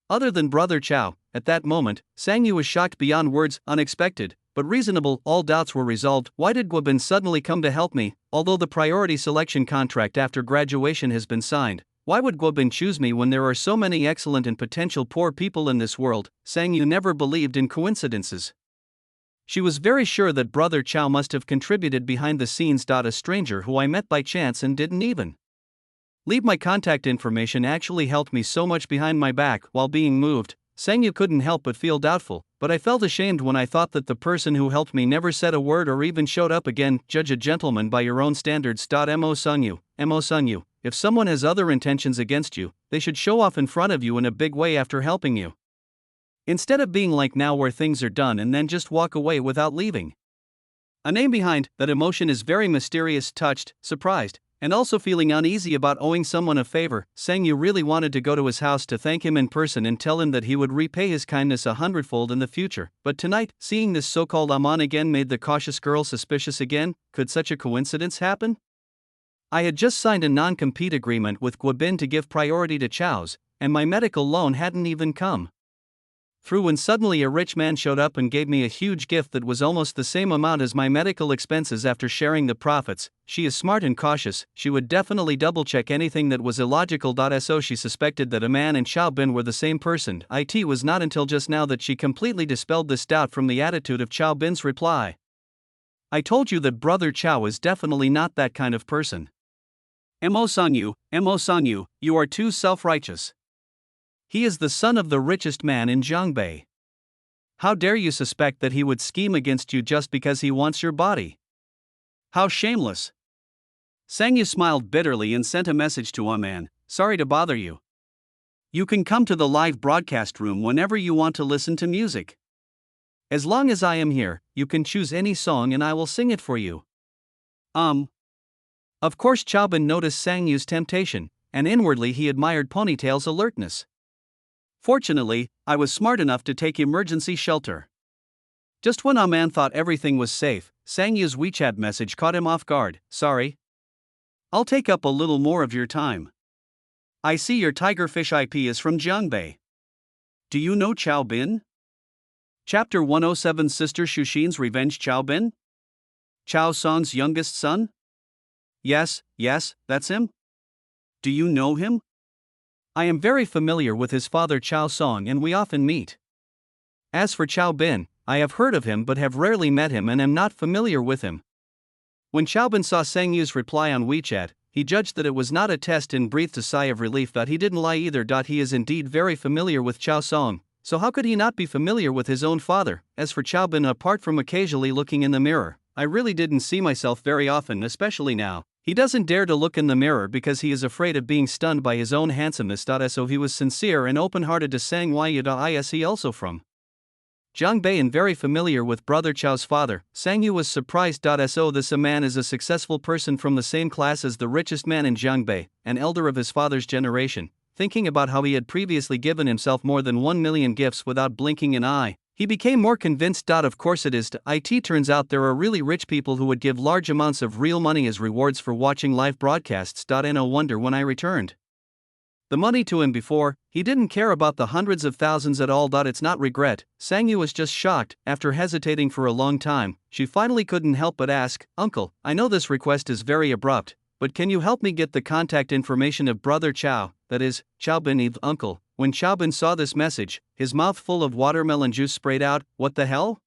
other than brother Chow? At that moment, Sang Yu was shocked beyond words. Unexpected, but reasonable. All doubts were resolved. Why did Guobin suddenly come to help me? Although the priority selection contract after graduation has been signed, why would Guobin choose me when there are so many excellent and potential poor people in this world? Sang Yu never believed in coincidences. She was very sure that brother Chow must have contributed behind the scenes. A stranger who I met by chance and didn't even leave my contact information actually helped me so much behind my back. While being moved, Sang Yu couldn't help but feel doubtful, but I felt ashamed when I thought that the person who helped me never said a word or even showed up again. Judge a gentleman by your own standards. Mo Sang Yu, if someone has other intentions against you, they should show off in front of you in a big way after helping you, instead of being like now where things are done and then just walk away without leaving. A name behind that emotion is very mysterious. Touched, surprised, and also feeling uneasy about owing someone a favor, Sang Yu really wanted to go to his house to thank him in person and tell him that he would repay his kindness 100-fold in the future. But tonight, seeing this so-called Aman again made the cautious girl suspicious again. Could such a coincidence happen? I had just signed a non-compete agreement with Guobin to give priority to Chow's, and my medical loan hadn't even come through when suddenly a rich man showed up and gave me a huge gift that was almost the same amount as my medical expenses after sharing the profits. She is smart and cautious. She would definitely double-check anything that was illogical. So she suspected that Aman and Chow Bin were the same person. It was not until just now that she completely dispelled this doubt from the attitude of Chow Bin's reply. I told you that brother Chow is definitely not that kind of person.
Mo Sang Yu, you are too self-righteous.
He is the son of the richest man in Jiangbei. How dare you suspect that he would scheme against you just because he wants your body?
How shameless! Sang Yu smiled bitterly and sent a message to Aman. Sorry to bother you. You can come to the live broadcast room whenever you want to listen to music.
As long as I am here, you can choose any song and I will sing it for you. Of course Chow Bin noticed Sang Yu's temptation, and inwardly he admired Ponytail's alertness.
Fortunately, I was smart enough to take emergency shelter.
Just when Aman thought everything was safe, Sang Yu's WeChat message caught him off guard. Sorry.
I'll take up a little more of your time. I see your Tigerfish IP is from Jiangbei. Do you know Chow Bin? Chapter 107 Sister Shushin's Revenge. Chow Bin? Chow Song's youngest son?
Yes, that's him.
Do you know him?
I am very familiar with his father Chow Song and we often meet. As for Chow Bin, I have heard of him but have rarely met him and am not familiar with him. When Chow Bin saw Sang Yu's reply on WeChat, he judged that it was not a test and breathed a sigh of relief that he didn't lie either. He is indeed very familiar with Chow Song, so how could he not be familiar with his own father? As for Chow Bin, apart from occasionally looking in the mirror, I really didn't see myself very often, especially now. He doesn't dare to look in the mirror because he is afraid of being stunned by his own handsomeness. So he was sincere and open-hearted to Sang Yu. Is he also from Jiangbei and very familiar with brother Chow's father? Sang Yu was surprised. So this man is a successful person from the same class as the richest man in Jiangbei, an elder of his father's generation. Thinking about how he had previously given himself more than 1 million gifts without blinking an eye, he became more convinced. Of course it is. It turns out there are really rich people who would give large amounts of real money as rewards for watching live broadcasts. No wonder when I returned the money to him before, he didn't care about the hundreds of thousands at all. It's not regret. Sang Yu was just shocked. After hesitating for a long time, she finally couldn't help but ask, Uncle, I know this request is very abrupt, but can you help me get the contact information of brother Chow, that is, Chow Bin? Uncle. When Chow Bin saw this message, his mouth full of watermelon juice sprayed out. What the hell?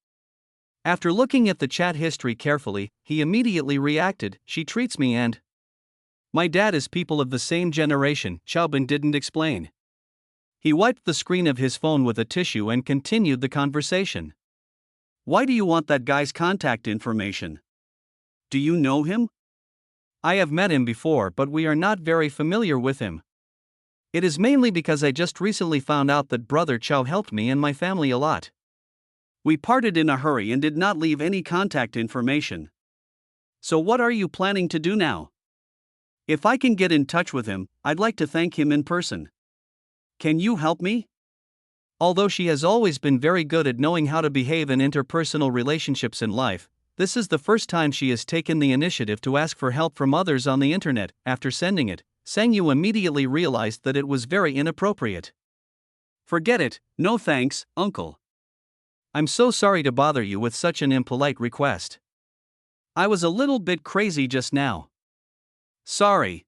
After looking at the chat history carefully, he immediately reacted, "She treats me and my dad is people of the same generation," Chaubin didn't explain. He wiped the screen of his phone with a tissue and continued the conversation.
Why do you want that guy's contact information? Do you know him?
I have met him before, but we are not very familiar with him. It is mainly because I just recently found out that Brother Chow helped me and my family a lot.
We parted in a hurry and did not leave any contact information. So what are you planning to do now? If I can get in touch with him, I'd like to thank him in person. Can you help me?
Although she has always been very good at knowing how to behave in interpersonal relationships in life, this is the first time she has taken the initiative to ask for help from others on the internet. After sending it, Sang Yu immediately realized that it was very inappropriate.
Forget it, no thanks, uncle.
I'm so sorry to bother you with such an impolite request.
I was a little bit crazy just now. Sorry.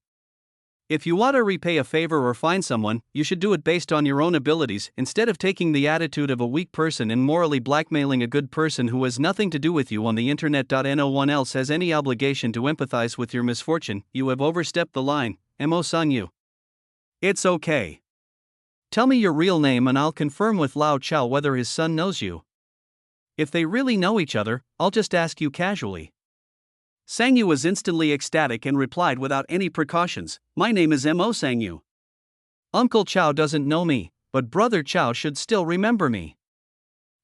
If you want to repay a favor or find someone, you should do it based on your own abilities instead of taking the attitude of a weak person and morally blackmailing a good person who has nothing to do with you on the internet. No one else has any obligation to empathize with your misfortune. You have overstepped the line, Mo Sang-yu.
It's okay. Tell me your real name and I'll confirm with Lao Chao whether his son knows you. If they really know each other, I'll just ask you casually.
Sang Yu was instantly ecstatic and replied without any precautions, "My name is Mo Sang Yu."
Uncle Chow doesn't know me, but Brother Chow should still remember me.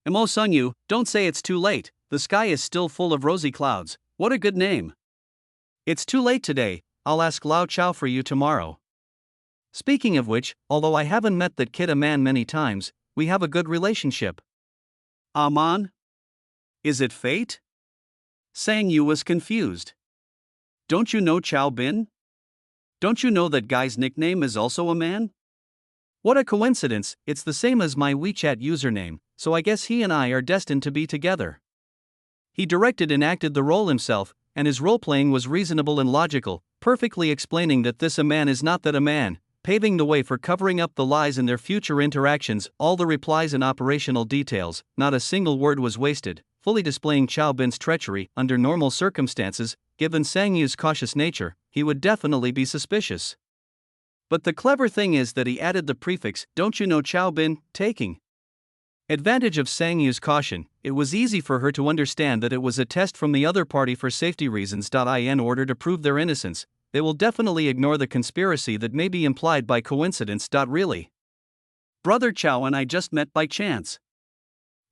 Mo Sang Yu, don't say it's too late, the sky is still full of rosy clouds. What a good name.
It's too late today, I'll ask Lao Chao for you tomorrow. Speaking of which, although I haven't met that kid a man many times, we have a good relationship.
Aman? Is it fate? Sang Yu was confused. Don't you know Chow Bin? Don't you know that guy's nickname is also a man?
What a coincidence, it's the same as my WeChat username, so I guess he and I are destined to be together. He directed and acted the role himself, and his role-playing was reasonable and logical, perfectly explaining that this a man is not that a man, paving the way for covering up the lies in their future interactions. All the replies and operational details, not a single word was wasted, fully displaying Chow Bin's treachery. Under normal circumstances, given Sang Yu's cautious nature, he would definitely be suspicious. But the clever thing is that he added the prefix, "Don't you know Chow Bin," taking advantage of Sang Yu's caution. It was easy for her to understand that it was a test from the other party for safety reasons. In order to prove their innocence, they will definitely ignore the conspiracy that may be implied by coincidence. Really?
Brother Chow and I just met by chance.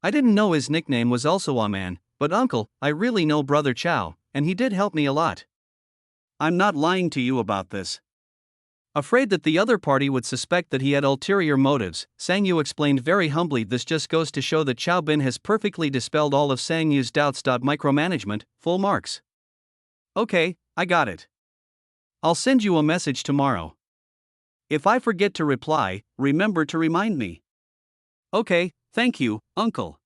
I didn't know his nickname was also Aman, but uncle, I really know Brother Chow, and he did help me a lot.
I'm not lying to you about this.
Afraid that the other party would suspect that he had ulterior motives, Sang Yu explained very humbly. This just goes to show that Chow Bin has perfectly dispelled all of Sang Yu's doubts. Micromanagement, full marks.
Okay, I got it.
I'll send you a message tomorrow.
If I forget to reply, remember to remind me.
Okay, thank you, uncle.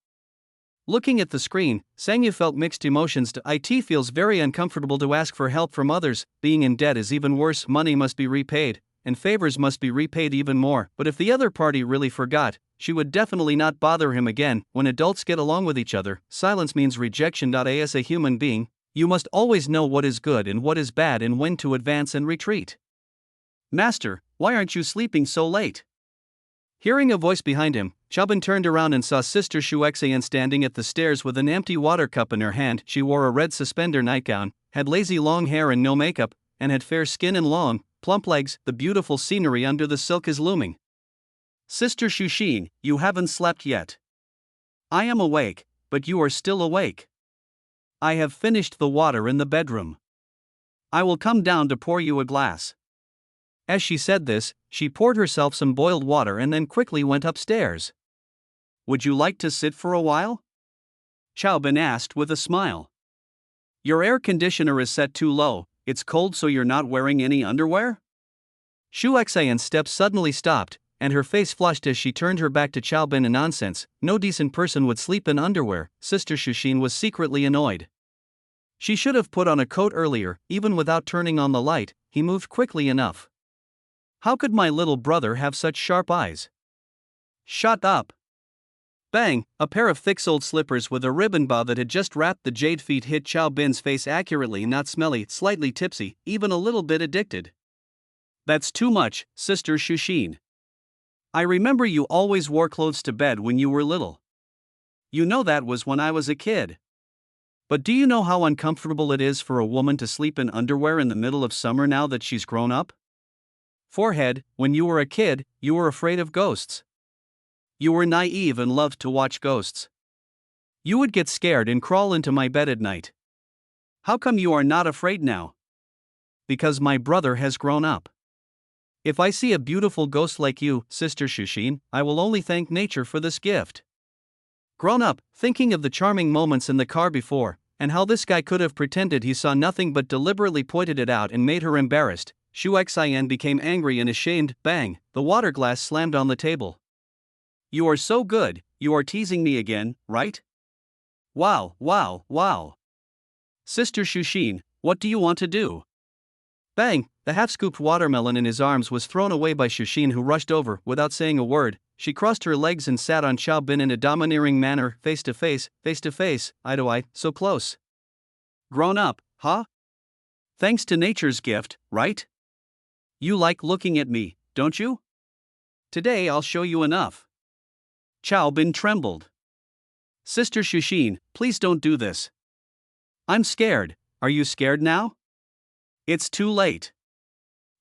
Looking at the screen, Sang Yu felt mixed emotions. It feels very uncomfortable to ask for help from others. Being in debt is even worse. Money must be repaid, and favors must be repaid even more. But if the other party really forgot, she would definitely not bother him again. When adults get along with each other, silence means rejection. As a human being, you must always know what is good and what is bad and when to advance and retreat.
Master, why aren't you sleeping so late?
Hearing a voice behind him, Chaubin turned around and saw Sister Shuexayan standing at the stairs with an empty water cup in her hand. She wore a red suspender nightgown, had lazy long hair and no makeup, and had fair skin and long, plump legs. The beautiful scenery under the silk is looming.
Sister Shushin, you haven't slept yet. I am awake, but you are still awake. I have finished the water in the bedroom. I will come down to pour you a glass.
As she said this, she poured herself some boiled water and then quickly went upstairs.
Would you like to sit for a while? Chow Bin asked with a smile. Your air conditioner is set too low, it's cold so you're not wearing any underwear?
Shuexayan's steps suddenly stopped, and her face flushed as she turned her back to Chow Bin. Nonsense, no decent person would sleep in underwear. Sister Shushin was secretly annoyed. She should have put on a coat earlier. Even without turning on the light, he moved quickly enough. How could my little brother have such sharp eyes?
Shut up. Bang! A pair of thick-soled slippers with a ribbon bow that had just wrapped the jade feet hit Chow Bin's face accurately. Not smelly, slightly tipsy, even a little bit addicted. That's too much, Sister Shushin. I remember you always wore clothes to bed when you were little. You know that was when I was a kid. But do you know how uncomfortable it is for a woman to sleep in underwear in the middle of summer now that she's grown up? Forehead, when you were a kid, you were afraid of ghosts. You were naive and loved to watch ghosts. You would get scared and crawl into my bed at night. How come you are not afraid now? Because my brother has grown up. If I see a beautiful ghost like you, Sister Shushin, I will only thank nature for this gift. Grown up, thinking of the charming moments in the car before, and how this guy could have pretended he saw nothing but deliberately pointed it out and made her embarrassed, Shu Xian became angry and ashamed. Bang! The water glass slammed on the table. You are so good, you are teasing me again, right? Wow, wow, wow. Sister Shushin, what do you want to do? Bang! The half-scooped watermelon in his arms was thrown away by Shushin, who rushed over. Without saying a word, she crossed her legs and sat on Chow Bin in a domineering manner, face to face, eye to eye, so close. Grown up, huh? Thanks to nature's gift, right? You like looking at me, don't you? Today I'll show you enough. Chow Bin trembled. Sister Shushin, please don't do this. I'm scared. Are you scared now? It's too late.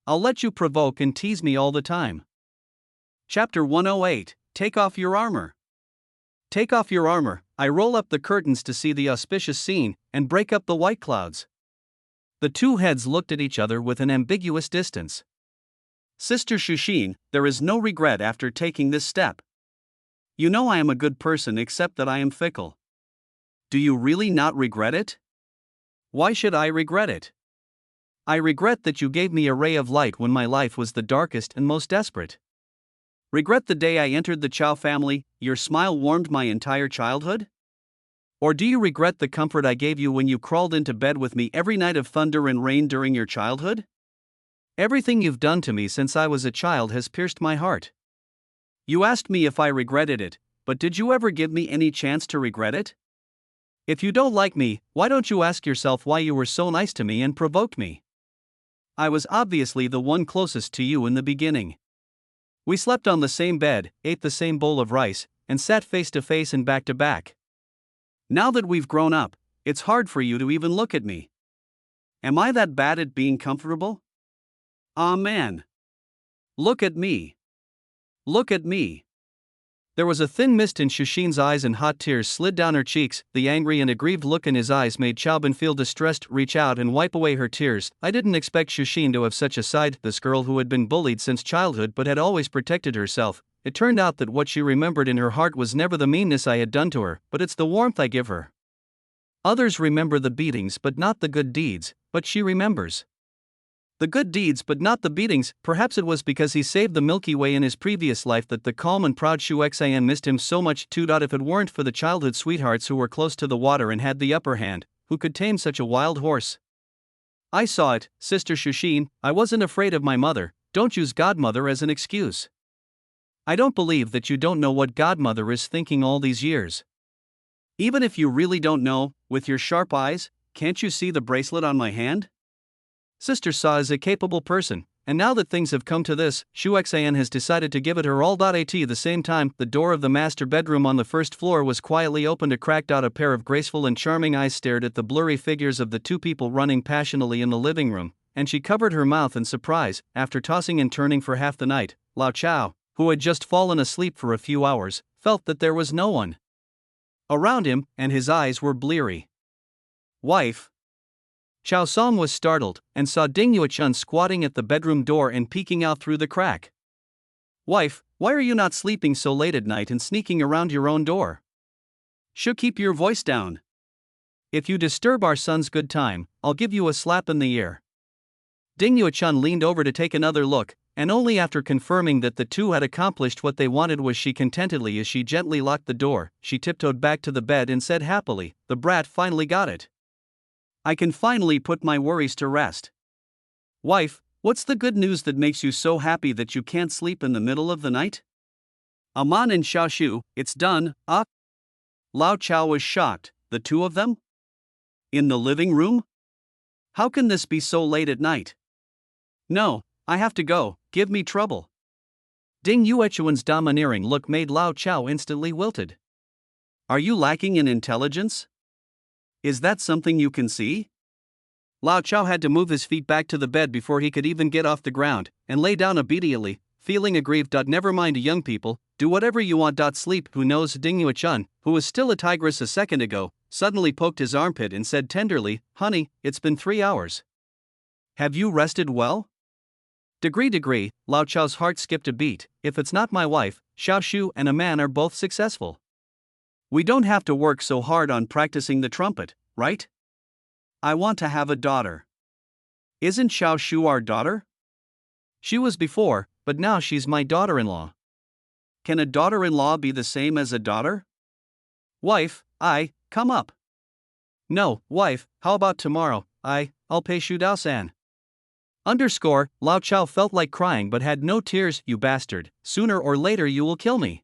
I'll let you provoke and tease me all the time. Chapter 108, Take Off Your Armor. Take off your armor. I roll up the curtains to see the auspicious scene, and break up the white clouds. The two heads looked at each other with an ambiguous distance. Sister Shushin, there is no regret after taking this step. You know I am a good person except that I am fickle. Do you really not regret it? Why should I regret it? I regret that you gave me a ray of light when my life was the darkest and most desperate. Regret the day I entered the Chow family, your smile warmed my entire childhood? Or do you regret the comfort I gave you when you crawled into bed with me every night of thunder and rain during your childhood? Everything you've done to me since I was a child has pierced my heart. You asked me if I regretted it, but did you ever give me any chance to regret it? If you don't like me, why don't you ask yourself why you were so nice to me and provoked me? I was obviously the one closest to you in the beginning. We slept on the same bed, ate the same bowl of rice, and sat face to face and back to back. Now that we've grown up, it's hard for you to even look at me. Am I that bad at being comfortable? Ah man. Look at me. Look at me. There was a thin mist in Shushin's eyes and hot tears slid down her cheeks. The angry and aggrieved look in his eyes made Chow Bin feel distressed, reach out and wipe away her tears. I didn't expect Shushin to have such a side, this girl who had been bullied since childhood but had always protected herself. It turned out that what she remembered in her heart was never the meanness I had done to her, but it's the warmth I give her. Others remember the beatings but not the good deeds, but she remembers the good deeds but not the beatings. Perhaps it was because he saved the Milky Way in his previous life that the calm and proud Shu Xian missed him so much too. If it weren't for the childhood sweethearts who were close to the water and had the upper hand, who could tame such a wild horse? I saw it, Sister Shushin. I wasn't afraid of my mother. Don't use godmother as an excuse. I don't believe that you don't know what godmother is thinking all these years. Even if you really don't know, with your sharp eyes, can't you see the bracelet on my hand? Sister Sa is a capable person, and now that things have come to this, Shu Xian has decided to give it her all. At the same time, the door of the master bedroom on the first floor was quietly opened. A cracked out a pair of graceful and charming eyes stared at the blurry figures of the two people running passionately in the living room, and she covered her mouth in surprise. After tossing and turning for half the night, Lao Chao, who had just fallen asleep for a few hours, felt that there was no one around him, and his eyes were bleary. Wife. Chow Song was startled, and saw Ding Yuechun squatting at the bedroom door and peeking out through the crack. Wife, why are you not sleeping so late at night and sneaking around your own door? Should keep your voice down. If you disturb our son's good time, I'll give you a slap in the ear. Ding Yuechun leaned over to take another look, and only after confirming that the two had accomplished what they wanted was she contentedly. As she gently locked the door, she tiptoed back to the bed and said happily, "The brat finally got it. I can finally put my worries to rest." Wife, what's the good news that makes you so happy that you can't sleep in the middle of the night? Aman and Xiaoshu, it's done, Lao Chao was shocked. The two of them? In the living room? How can this be so late at night? No, I have to go, give me trouble.
Ding Yuechuan's domineering look made Lao Chao instantly wilted.
Are you lacking in intelligence? Is that something you can see? Lao Chao had to move his feet back to the bed before he could even get off the ground, and lay down obediently, feeling aggrieved. Never mind, young people, do whatever you want. Sleep. Who knows? Ding Yuechuan, who was still a tigress a second ago, suddenly poked his armpit and said tenderly, Honey, it's been 3 hours. Have you rested well? Degree, Lao Chao's heart skipped a beat. If it's not my wife, Xiaoshu and Aman are both successful. We don't have to work so hard on practicing the trumpet, right? I want to have a daughter. Isn't Xiaoshu our daughter? She was before, but now she's my daughter-in-law. Can a daughter-in-law be the same as a daughter? Wife, come up. No, wife, how about tomorrow? I'll pay Shu Dao-san. Lao Chao felt like crying but had no tears. You bastard, sooner or later you will kill me.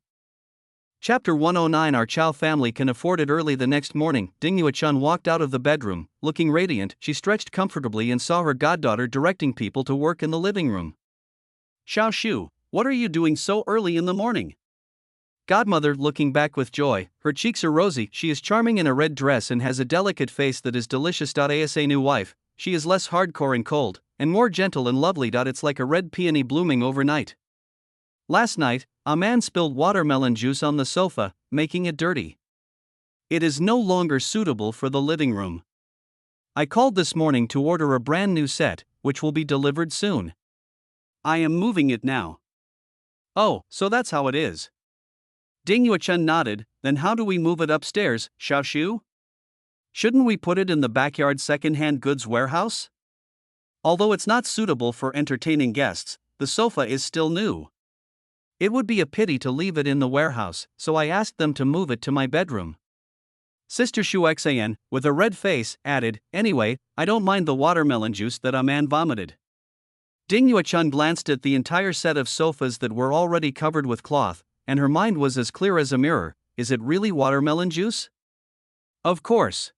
Chapter 109. Our Chao family can afford it. Early the next morning, Ding Yuechuan walked out of the bedroom, looking radiant. She stretched comfortably and saw her goddaughter directing people to work in the living room. Xiaoshu, what are you doing so early in the morning? Godmother, looking back with joy, her cheeks are rosy. She is charming in a red dress and has a delicate face that is delicious. As a new wife, she is less hardcore and cold, and more gentle and lovely. It's like a red peony blooming overnight. Last night, a man spilled watermelon juice on the sofa, making it dirty. It is no longer suitable for the living room. I called this morning to order a brand new set, which will be delivered soon. I am moving it now. Oh, so that's how it is. Ding Yuechuan nodded. Then how do we move it upstairs, Xiaoshu? Shouldn't we put it in the backyard second-hand goods warehouse? Although it's not suitable for entertaining guests, the sofa is still new. It would be a pity to leave it in the warehouse, so I asked them to move it to my bedroom. Sister Shu Xan, with a red face, added, Anyway, I don't mind the watermelon juice that a man vomited. Ding Yuechuan glanced at the entire set of sofas that were already covered with cloth, and her mind was as clear as a mirror. Is it really watermelon juice? Of course.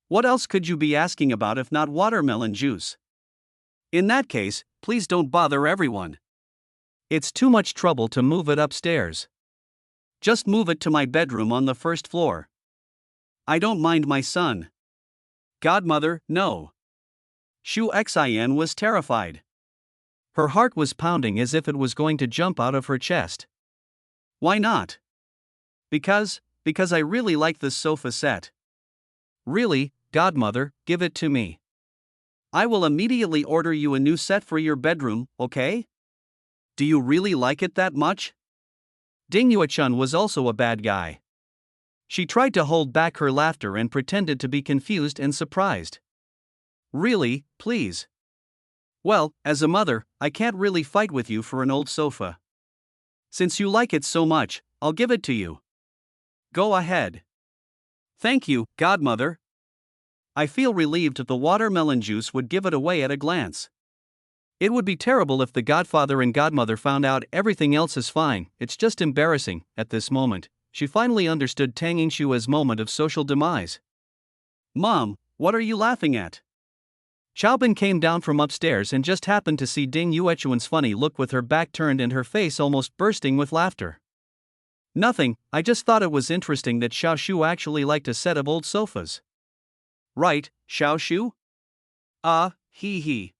What else could you be asking about if not watermelon juice? In that case, please don't bother everyone. It's too much trouble to move it upstairs. Just move it to my bedroom on the first floor. I don't mind my son. Godmother, no. Shu Xian was terrified. Her heart was pounding as if it was going to jump out of her chest. Why not? Because I really like this sofa set. Really, Godmother, give it to me. I will immediately order you a new set for your bedroom, okay? Do you really like it that much? Ding Yuechuan was also a bad guy. She tried to hold back her laughter and pretended to be confused and surprised. Really, please. Well, as a mother, I can't really fight with you for an old sofa. Since you like it so much, I'll give it to you. Go ahead. Thank you, Godmother. I feel relieved the watermelon juice would give it away at a glance. It would be terrible if the godfather and godmother found out everything else is fine. It's just embarrassing. At this moment, she finally understood Tang Yingshua's moment of social demise. Mom, what are you laughing at? Xiaobin came down from upstairs and just happened to see Ding Yuechuan's funny look with her back turned and her face almost bursting with laughter. Nothing, I just thought it was interesting that Xiaoshu actually liked a set of old sofas. Right, Xiaoshu? He.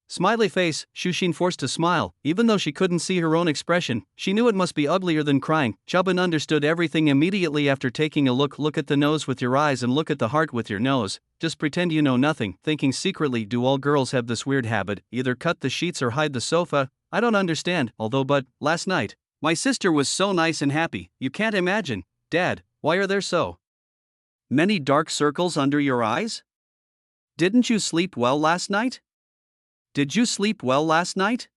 Smiley face, Xu forced a smile. Even though she couldn't see her own expression, she knew it must be uglier than crying. Xiaobin understood everything immediately after taking a look. Look at the nose with your eyes and look at the heart with your nose. Just pretend you know nothing, thinking secretly, do all girls have this weird habit, either cut the sheets or hide the sofa? I don't understand, but last night, my sister was so nice and happy, you can't imagine. Dad, why are there so many dark circles under your eyes? Didn't you sleep well last night? Did you sleep well last night?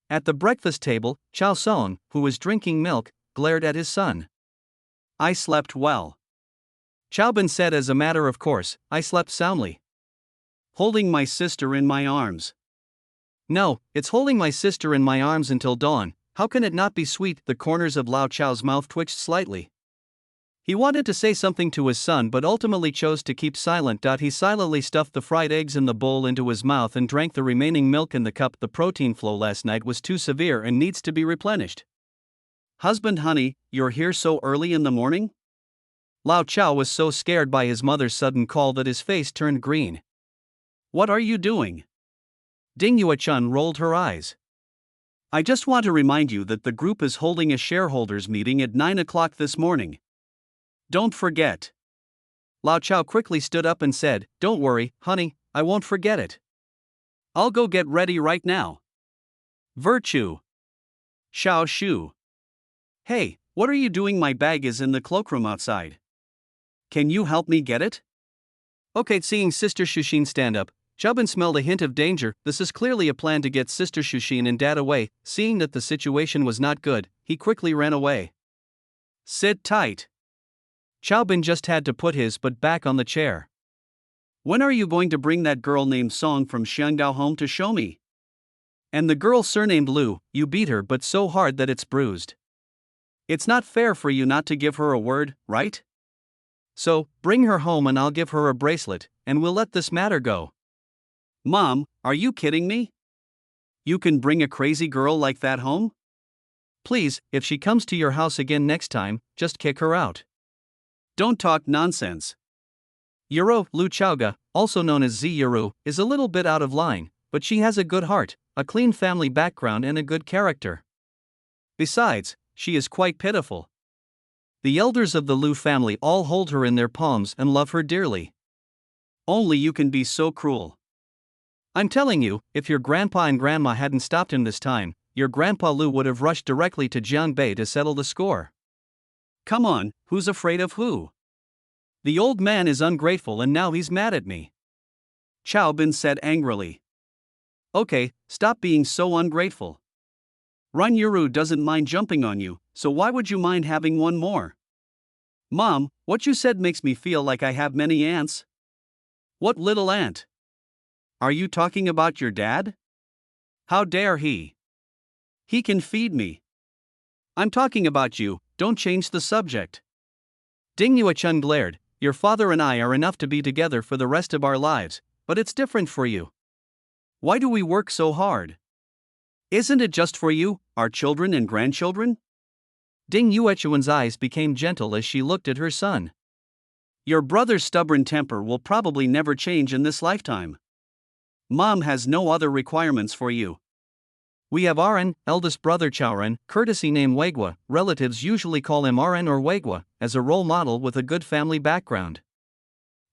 At the breakfast table, Chao Song, who was drinking milk, glared at his son. I slept well. Xiaobin said as a matter of course, I slept soundly. Holding my sister in my arms. No, it's holding my sister in my arms until dawn.
How can it not be sweet? The corners of Lao Chao's mouth twitched slightly. He wanted to say something to his son but ultimately chose to keep silent. He silently stuffed the fried eggs in the bowl into his mouth and drank the remaining milk in the cup. The protein flow last night was too severe and needs to be replenished.
Husband, honey, you're here so early in the morning?
Lao Chao was so scared by his mother's sudden call that his face turned green.
What are you doing?
Ding Yuechun rolled her eyes.
I just want to remind you that the group is holding a shareholders meeting at 9 o'clock this morning. Don't forget.
Lao Chao quickly stood up and said, Don't worry, honey, I won't forget it.
I'll go get ready right now. Virtue. Xiao Shu. Hey, what are you doing? My bag is in the cloakroom outside. Can you help me get it?
Okay, seeing Sister Shushin stand up, Xiaobin smelled a hint of danger. This is clearly a plan to get Sister Shushin and Dad away. Seeing that the situation was not good, he quickly ran away.
Sit tight.
Xiaobin just had to put his butt back on the chair.
When are you going to bring that girl named Song from Xiangdao home to show me?
And the girl surnamed Lu, you beat her but so hard that it's bruised.
It's not fair for you not to give her a word, right?
So, bring her home and I'll give her a bracelet, and we'll let this matter go.
Mom, are you kidding me? You can bring a crazy girl like that home?
Please, if she comes to your house again next time, just kick her out.
Don't talk nonsense.
Yuro, Lu Chaoga, also known as Z Yuru, is a little bit out of line, but she has a good heart, a clean family background and a good character. Besides, she is quite pitiful. The elders of the Lu family all hold her in their palms and love her dearly.
Only you can be so cruel.
I'm telling you, if your grandpa and grandma hadn't stopped him this time, your grandpa Lu would have rushed directly to Jiangbei to settle the score.
Come on, who's afraid of who?
The old man is ungrateful and now he's mad at me.
Xiaobin said angrily.
Okay, stop being so ungrateful.
Run Yuru doesn't mind jumping on you, so why would you mind having one more? Mom, what you said makes me feel like I have many aunts. What little aunt? Are you talking about your dad? How dare he? He can feed me. I'm talking about you, don't change the subject.
Ding Yuechun glared, your father and I are enough to be together for the rest of our lives, but it's different for you.
Why do we work so hard? Isn't it just for you, our children and grandchildren?
Ding Yuechun's eyes became gentle as she looked at her son.
Your brother's stubborn temper will probably never change in this lifetime. Mom has no other requirements for you.
We have Aran, eldest brother Chaoran, courtesy name Weigua, relatives usually call him Aran or Weigua, as a role model with a good family background.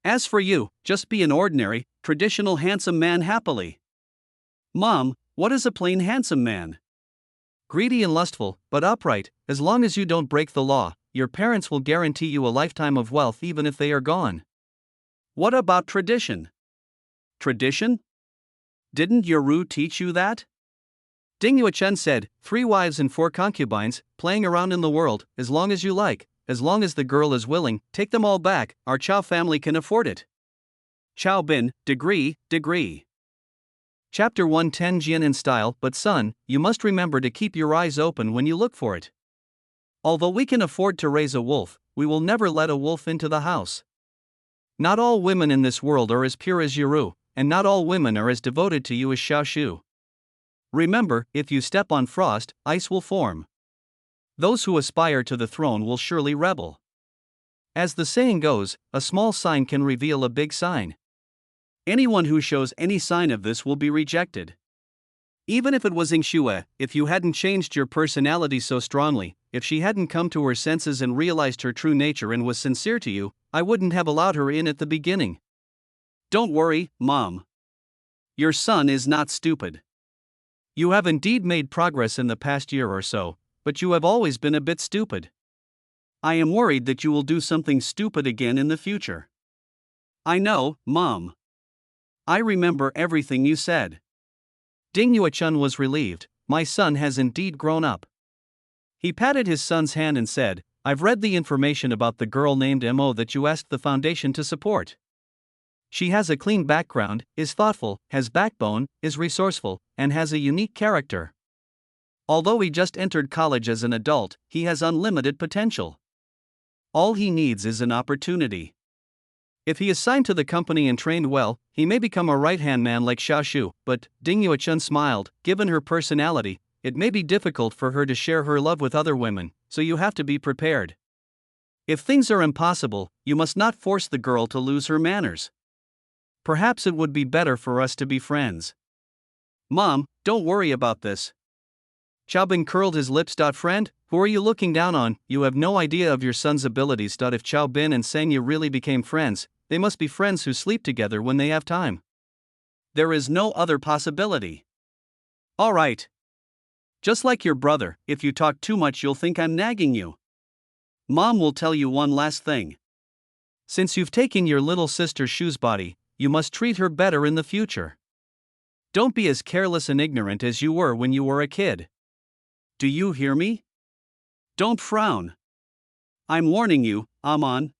As for you, just be an ordinary, traditional handsome man happily. Mom, what is a plain handsome man?
Greedy and lustful, but upright. As long as you don't break the law, your parents will guarantee you a lifetime of wealth even if they are gone.
What about tradition? Tradition? Didn't Yuru teach you that?
Ding Yuechun said, 3 wives and 4 concubines, playing around in the world, as long as you like, as long as the girl is willing, take them all back, our Chao family can afford it.
Xiaobin, degree.
Chapter 110 Jian in style, but son, you must remember to keep your eyes open when you look for it. Although we can afford to raise a wolf, we will never let a wolf into the house. Not all women in this world are as pure as Yuru, and not all women are as devoted to you as Xiao Shu. Remember, if you step on frost, ice will form. Those who aspire to the throne will surely rebel. As the saying goes, a small sign can reveal a big sign.
Anyone who shows any sign of this will be rejected. Even if it was Ying Xue, if you hadn't changed your personality so strongly, if she hadn't come to her senses and realized her true nature and was sincere to you, I wouldn't have allowed her in at the beginning. Don't worry, Mom. Your son is not stupid.
You have indeed made progress in the past year or so, but you have always been a bit stupid.
I am worried that you will do something stupid again in the future. I know, Mom. I remember everything you said.
Ding Yuechun was relieved, my son has indeed grown up. He patted his son's hand and said, I've read the information about the girl named Mo that you asked the foundation to support. She has a clean background, is thoughtful, has backbone, is resourceful, and has a unique character.
Although he just entered college as an adult, he has unlimited potential. All he needs is an opportunity. If he is signed to the company and trained well, he may become a right-hand man like Xiao Shu, but, Ding Yuechun smiled, given her personality, it may be difficult for her to share her love with other women, so you have to be prepared. If things are impossible, you must not force the girl to lose her manners. Perhaps it would be better for us to be friends. Mom, don't worry about this. Chaobin curled his lips. Friend, who are you looking down on? You have no idea of your son's abilities. If Chaobin and Sangyu really became friends, they must be friends who sleep together when they have time. There is no other possibility. Alright. Just like your brother, if you talk too much you'll think I'm nagging you. Mom will tell you one last thing. Since you've taken your little sister Shu's body, you must treat her better in the future. Don't be as careless and ignorant as you were when you were a kid. Do you hear me? Don't frown. I'm warning you, Amon.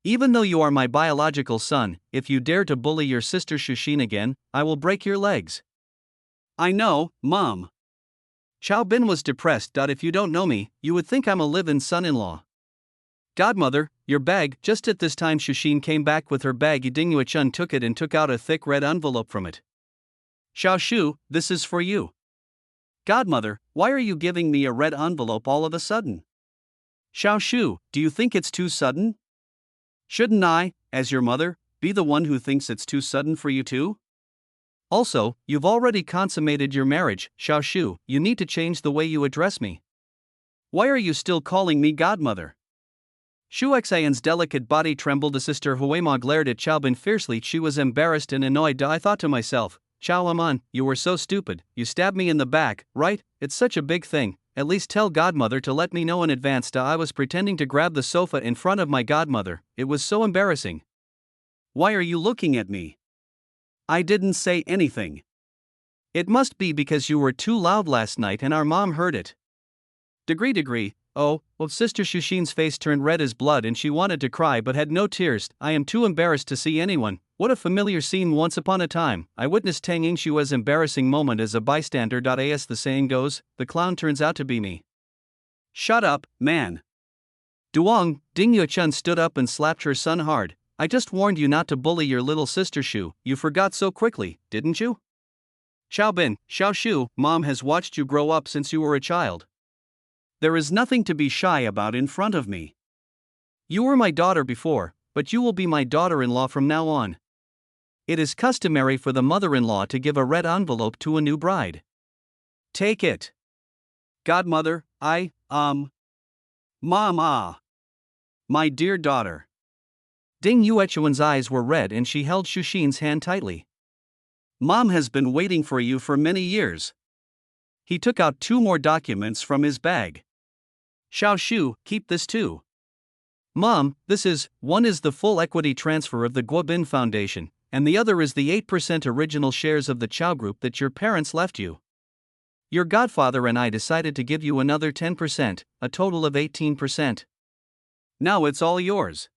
Even though you are my biological son, if you dare to bully your sister Shushin again, I will break your legs. I know, Mom. Chaobin was depressed. If you don't know me, you would think I'm a live-in son-in-law. Godmother, your bag. Just at this time Shushin came back with her bag. Ding Yuechun took it and took out a thick red envelope from it. Xiao Shu, this is for you. Godmother, why are you giving me a red envelope all of a sudden? Xiao Shu, do you think it's too sudden? Shouldn't I, as your mother, be the one who thinks it's too sudden for you too? Also, you've already consummated your marriage, Xiao Shu, you need to change the way you address me. Why are you still calling me godmother? Shu Xian's delicate body trembled. Sister Huema glared at Chaobin fiercely. She was embarrassed and annoyed. I thought to myself, Chao Amon, you were so stupid, you stabbed me in the back, right? It's such a big thing, at least tell godmother to let me know in advance. I was pretending to grab the sofa in front of my godmother, it was so embarrassing. Why are you looking at me? I didn't say anything. It must be because you were too loud last night and our mom heard it. Degree. Oh, well, Sister Shushin's face turned red as blood and she wanted to cry but had no tears. I am too embarrassed to see anyone. What a familiar scene. Once upon a time, I witnessed Tang Yingshua's embarrassing moment as a bystander. As the saying goes, the clown turns out to be me. Shut up, man. Duong, Ding Yuechun stood up and slapped her son hard. I just warned you not to bully your little sister Shu, you forgot so quickly, didn't you? Chaobin, Xiao Shu, Mom has watched you grow up since you were a child. There is nothing to be shy about in front of me. You were my daughter before, but you will be my daughter-in-law from now on. It is customary for the mother-in-law to give a red envelope to a new bride. Take it. Godmother, Mom, my dear daughter. Ding Yuechun's eyes were red and she held Shushin's hand tightly. Mom has been waiting for you for many years. He took out 2 more documents from his bag. Xiao Shu, keep this too. Mom, one is the full equity transfer of the Guobin Foundation, and the other is the 8% original shares of the Chao Group that your parents left you. Your godfather and I decided to give you another 10%, a total of 18%. Now it's all yours.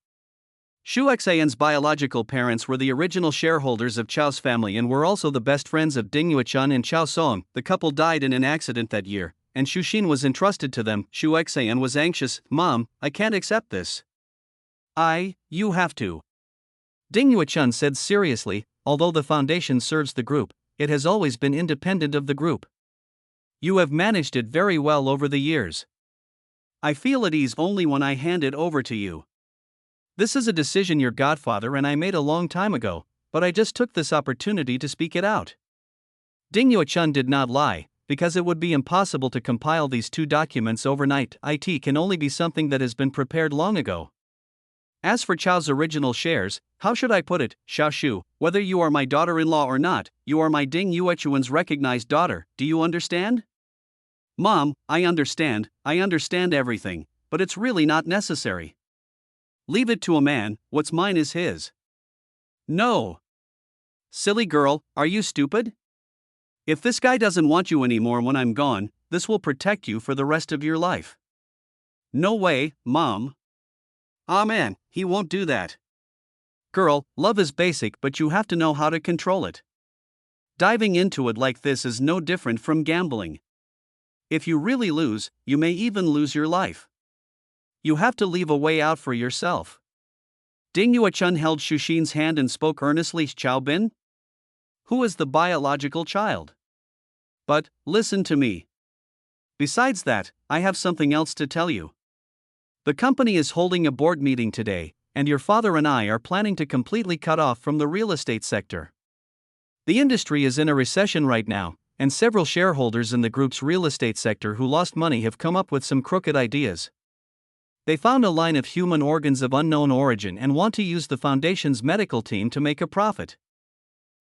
Shu Xian's biological parents were the original shareholders of Chao's family and were also the best friends of Ding Yuechun and Chao Song. The couple died in an accident that year, and Shushin was entrusted to them. Shu Xian was anxious. Mom, I can't accept this. You have to. Ding Yuechun said seriously, although the foundation serves the group, it has always been independent of the group. You have managed it very well over the years. I feel at ease only when I hand it over to you. This is a decision your godfather and I made a long time ago, but I just took this opportunity to speak it out. Ding Yuechun did not lie, because it would be impossible to compile these 2 documents overnight. It can only be something that has been prepared long ago. As for Chao's original shares, how should I put it, Xiao Shu, whether you are my daughter-in-law or not, you are my Ding Yuechun's recognized daughter, do you understand? Mom, I understand everything, but it's really not necessary. Leave it to a man, what's mine is his. No. Silly girl, are you stupid? If this guy doesn't want you anymore when I'm gone, this will protect you for the rest of your life. No way, Mom. Man, he won't do that. Girl, love is basic but you have to know how to control it. Diving into it like this is no different from gambling. If you really lose, you may even lose your life. You have to leave a way out for yourself. Ding Yuechun held Shushin's hand and spoke earnestly. Chao Bin? Who is the biological child? But, listen to me. Besides that, I have something else to tell you. The company is holding a board meeting today, and your father and I are planning to completely cut off from the real estate sector. The industry is in a recession right now, and several shareholders in the group's real estate sector who lost money have come up with some crooked ideas. They found a line of human organs of unknown origin and want to use the foundation's medical team to make a profit.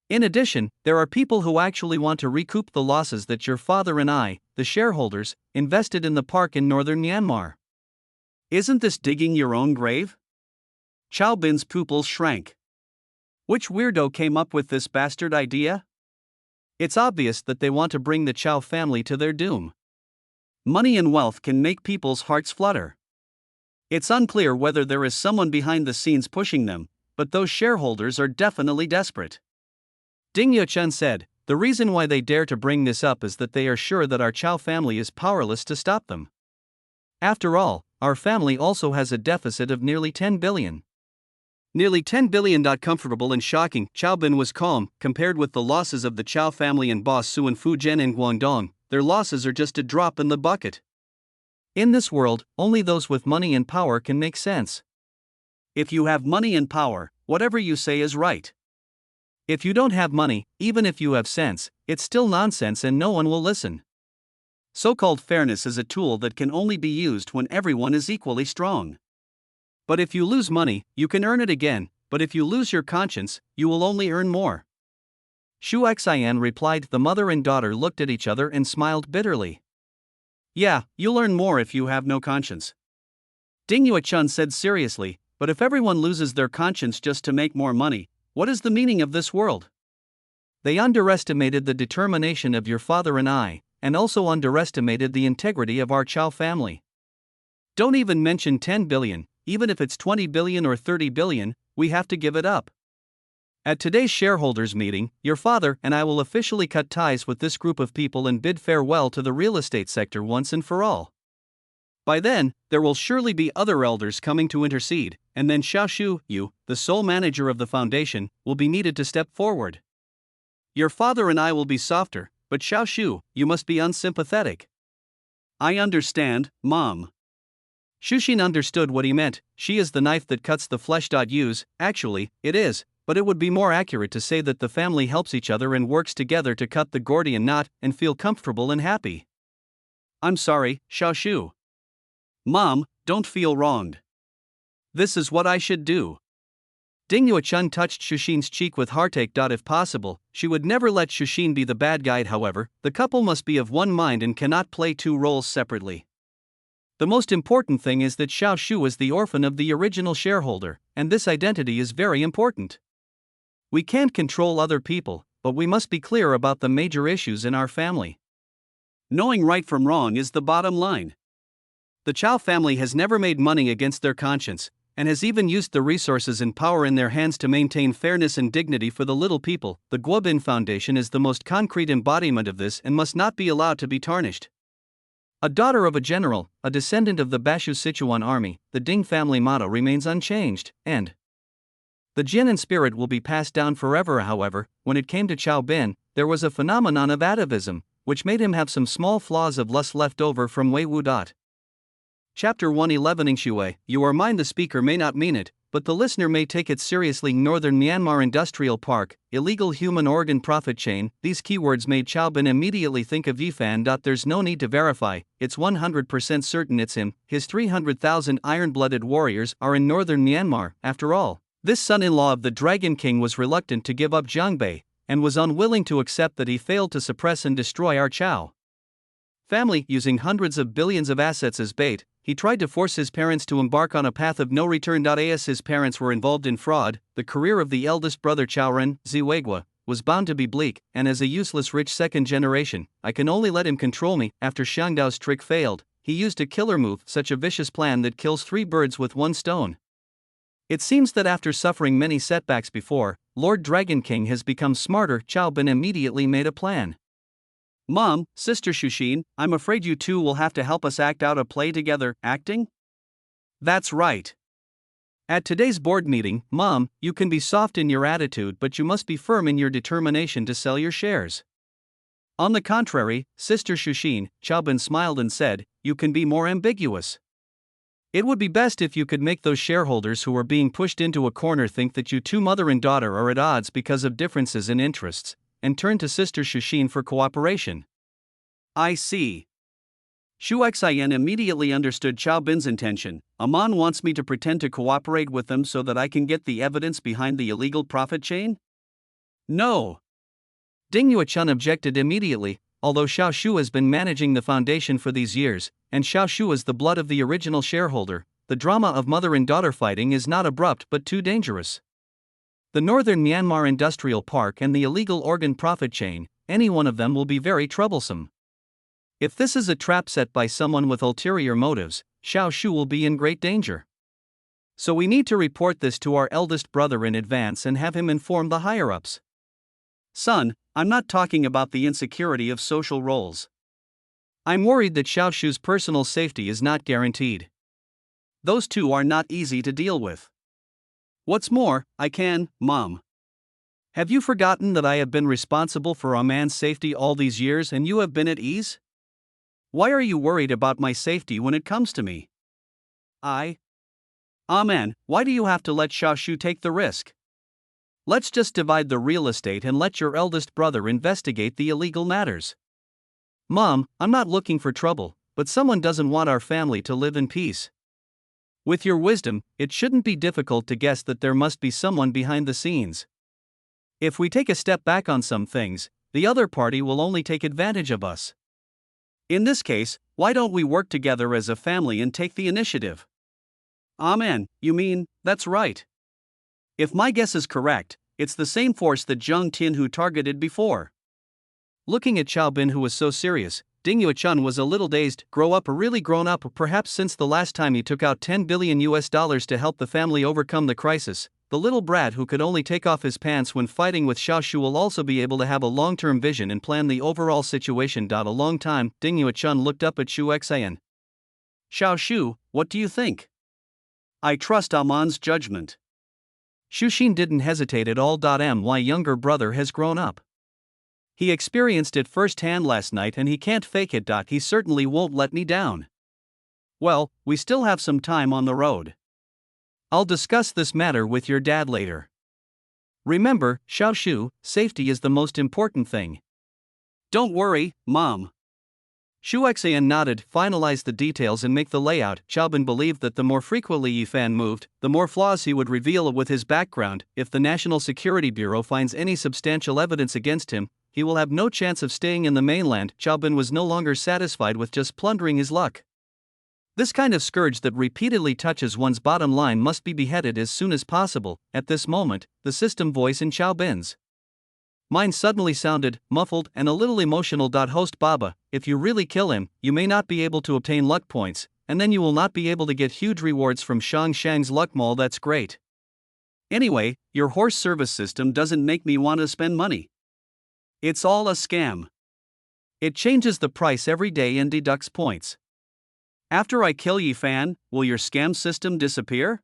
In addition, there are people who actually want to recoup the losses that your father and I, the shareholders, invested in the park in northern Myanmar. Isn't this digging your own grave? Chao Bin's pupils shrank. Which weirdo came up with this bastard idea? It's obvious that they want to bring the Chao family to their doom. Money and wealth can make people's hearts flutter. It's unclear whether there is someone behind the scenes pushing them, but those shareholders are definitely desperate. Ding Yuechun said, the reason why they dare to bring this up is that they are sure that our Chao family is powerless to stop them. After all, our family also has a deficit of nearly 10 billion. Nearly 10 billion. Comfortable and shocking, Chao Bin was calm. Compared with the losses of the Chao family and boss Su in Fujian and Guangdong, their losses are just a drop in the bucket. In this world, only those with money and power can make sense. If you have money and power, whatever you say is right. If you don't have money, even if you have sense, it's still nonsense and no one will listen. So-called fairness is a tool that can only be used when everyone is equally strong. But if you lose money, you can earn it again, but if you lose your conscience, you will only earn more. Shu Xian replied. The mother and daughter looked at each other and smiled bitterly. Yeah, you'll earn more if you have no conscience. Ding Yuechun said seriously, but if everyone loses their conscience just to make more money, what is the meaning of this world? They underestimated the determination of your father and I, and also underestimated the integrity of our Chao family. Don't even mention 10 billion, even if it's 20 billion or 30 billion, we have to give it up. At today's shareholders meeting, your father and I will officially cut ties with this group of people and bid farewell to the real estate sector once and for all. By then, there will surely be other elders coming to intercede, and then Xiao Shu, you, the sole manager of the foundation, will be needed to step forward. Your father and I will be softer, but Xiao Shu, you must be unsympathetic. I understand, Mom. Shushin understood what he meant. She is the knife that cuts the flesh. Use, actually, it is, but it would be more accurate to say that the family helps each other and works together to cut the Gordian knot and feel comfortable and happy. I'm sorry, Xiao Shu. Mom, don't feel wronged. This is what I should do. Ding Yuechun touched Shushin's cheek with heartache. If possible, she would never let Shushin be the bad guy. However, the couple must be of one mind and cannot play two roles separately. The most important thing is that Xiao Shu is the orphan of the original shareholder, and this identity is very important. We can't control other people, but we must be clear about the major issues in our family. Knowing right from wrong is the bottom line. The Chao family has never made money against their conscience, and has even used the resources and power in their hands to maintain fairness and dignity for the little people. The Guobin Foundation is the most concrete embodiment of this and must not be allowed to be tarnished. A daughter of a general, a descendant of the Bashu Sichuan army, the Ding family motto remains unchanged, and the Jianan spirit will be passed down forever. However, when it came to Chao Bin, there was a phenomenon of atavism, which made him have some small flaws of lust left over from Wei Wu. Chapter 111 Ingshui, you are mine. The speaker may not mean it, but the listener may take it seriously. Northern Myanmar Industrial Park, illegal human organ profit chain. These keywords made Chao Bin immediately think of Yifan. There's no need to verify, it's 100% certain it's him. His 300,000 iron-blooded warriors are in northern Myanmar. After all, this son-in-law of the Dragon King was reluctant to give up Jiangbei, and was unwilling to accept that he failed to suppress and destroy our Chao family. Using hundreds of billions of assets as bait, he tried to force his parents to embark on a path of no return. As his parents were involved in fraud, the career of the eldest brother Chaoren, Ziweigua, was bound to be bleak, and as a useless rich second generation, I can only let him control me. After Xiangdao's trick failed, he used a killer move, such a vicious plan that kills 3 birds with 1 stone. It seems that after suffering many setbacks before, Lord Dragon King has become smarter. Chao Bin immediately made a plan. Mom, Sister Shushin, I'm afraid you two will have to help us act out a play together. Acting? That's right.
At today's board meeting, Mom, you can be soft in your attitude, but you must be firm in your determination to sell your shares. On the contrary, Sister Shushin, Chaobin smiled and said, you can be more ambiguous. It would be best if you could make those shareholders who are being pushed into a corner think that you two mother and daughter are at odds because of differences in interests, and turn to Sister Shushin for cooperation.
I see. Shu Xian immediately understood Chaobin's intention. Amon wants me to pretend to cooperate with them so that I can get the evidence behind the illegal profit chain? No.
Ding Yuechun objected immediately. Although Xiao Shu has been managing the foundation for these years, and Xiao Shu is the blood of the original shareholder, the drama of mother and daughter fighting is not abrupt but too dangerous. The Northern Myanmar Industrial Park and the illegal organ profit chain, any one of them will be very troublesome. If this is a trap set by someone with ulterior motives, Xiao Shu will be in great danger. So we need to report this to our eldest brother in advance and have him inform the higher-ups.
Son, I'm not talking about the insecurity of social roles.
I'm worried that Xiao Shu's personal safety is not guaranteed.
Those two are not easy to deal with. What's more, Mom.
Have you forgotten that I have been responsible for our man's safety all these years and you have been at ease?
Why are you worried about my safety when it comes to me? Man, why do you have to let Xiao Shu take the risk? Let's just divide the real estate and let your eldest brother investigate the illegal matters.
Mom, I'm not looking for trouble, but someone doesn't want our family to live in peace. With your wisdom, it shouldn't be difficult to guess that there must be someone behind the scenes. If we take a step back on some things, the other party will only take advantage of us.
In this case, why don't we work together as a family and take the initiative?
Amen, you mean, that's right.
If my guess is correct, it's the same force that Zheng Tianhu targeted before.
Looking at Chaobin, who was so serious, Ding Yuechun was a little dazed. Grow up or really grown up, perhaps since the last time he took out $10 billion to help the family overcome the crisis. The little brat who could only take off his pants when fighting with Xiao Shu will also be able to have a long-term vision and plan the overall situation. A long time, Ding Yuechun looked up at Shu Xian.
Xiao Shu, what do you think? I trust Amon's judgment.
Shushin didn't hesitate at all. My younger brother has grown up. He experienced it firsthand last night and he can't fake it. He certainly won't let me down.
Well, we still have some time on the road.
I'll discuss this matter with your dad later. Remember, Xiao Shu, safety is the most important thing.
Don't worry, Mom.
Shu Xian nodded. Finalize the details and make the layout. Chaobin believed that the more frequently Yifan moved, the more flaws he would reveal with his background. If the National Security Bureau finds any substantial evidence against him, he will have no chance of staying in the mainland. Chaobin was no longer satisfied with just plundering his luck. This kind of scourge that repeatedly touches one's bottom line must be beheaded as soon as possible. At this moment, the system voice in Chaobin's mind suddenly sounded muffled and a little emotional. Host Baba, if you really kill him, you may not be able to obtain luck points, and then you will not be able to get huge rewards from Shang Shang's luck mall. That's great.
Anyway, your horse service system doesn't make me want to spend money. It's all a scam.
It changes the price every day and deducts points.
After I kill Yifan, will your scam system disappear?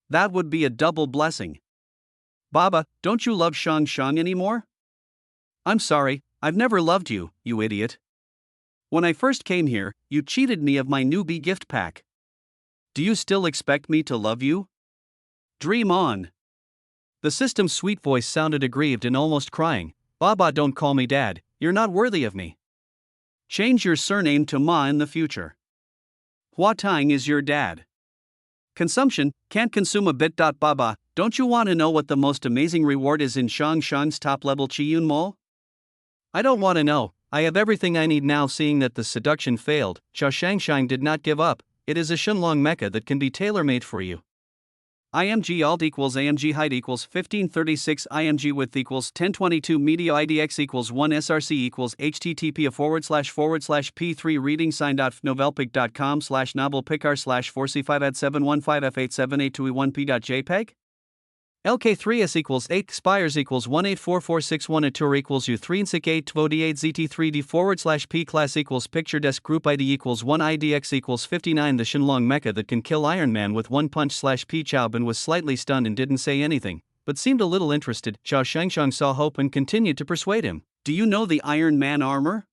That would be a double blessing. Baba, don't you love Shang Shang anymore?
I'm sorry, I've never loved you, you idiot.
When I first came here, you cheated me of my newbie gift pack. Do you still expect me to love you? Dream on.
The system's sweet voice sounded aggrieved and almost crying. Baba, don't call me dad, you're not worthy of me.
Change your surname to Ma in the future. Hua Tang is your dad. Consumption, can't consume a bit. Baba, don't you want to know what the most amazing reward is in Shang Shang's top-level Qiyun Mall?
I don't want to know, I have everything I need now. Seeing that the seduction failed, Xiao Shangshang did not give up. It is a Shenlong mecha that can be tailor-made for you.
IMG alt equals AMG height equals 1536 IMG width equals 1022 media IDX equals 1 SRC equals HTTP //P3 reading sign. Novelpic.com/Nobelpicar /4C5 at 715 F8782E1P.jpg
LK3S equals 8 expires equals 184461 a tour equals U3 8 28 ZT3D /P class equals picture desk group ID equals 1 IDX equals 59 the Shenlong mecha that can kill Iron Man with one punch /P Chaobin was slightly stunned and didn't say anything, but seemed a little interested. Chao Shangshang saw hope and continued to persuade him.
Do you know the Iron Man armor?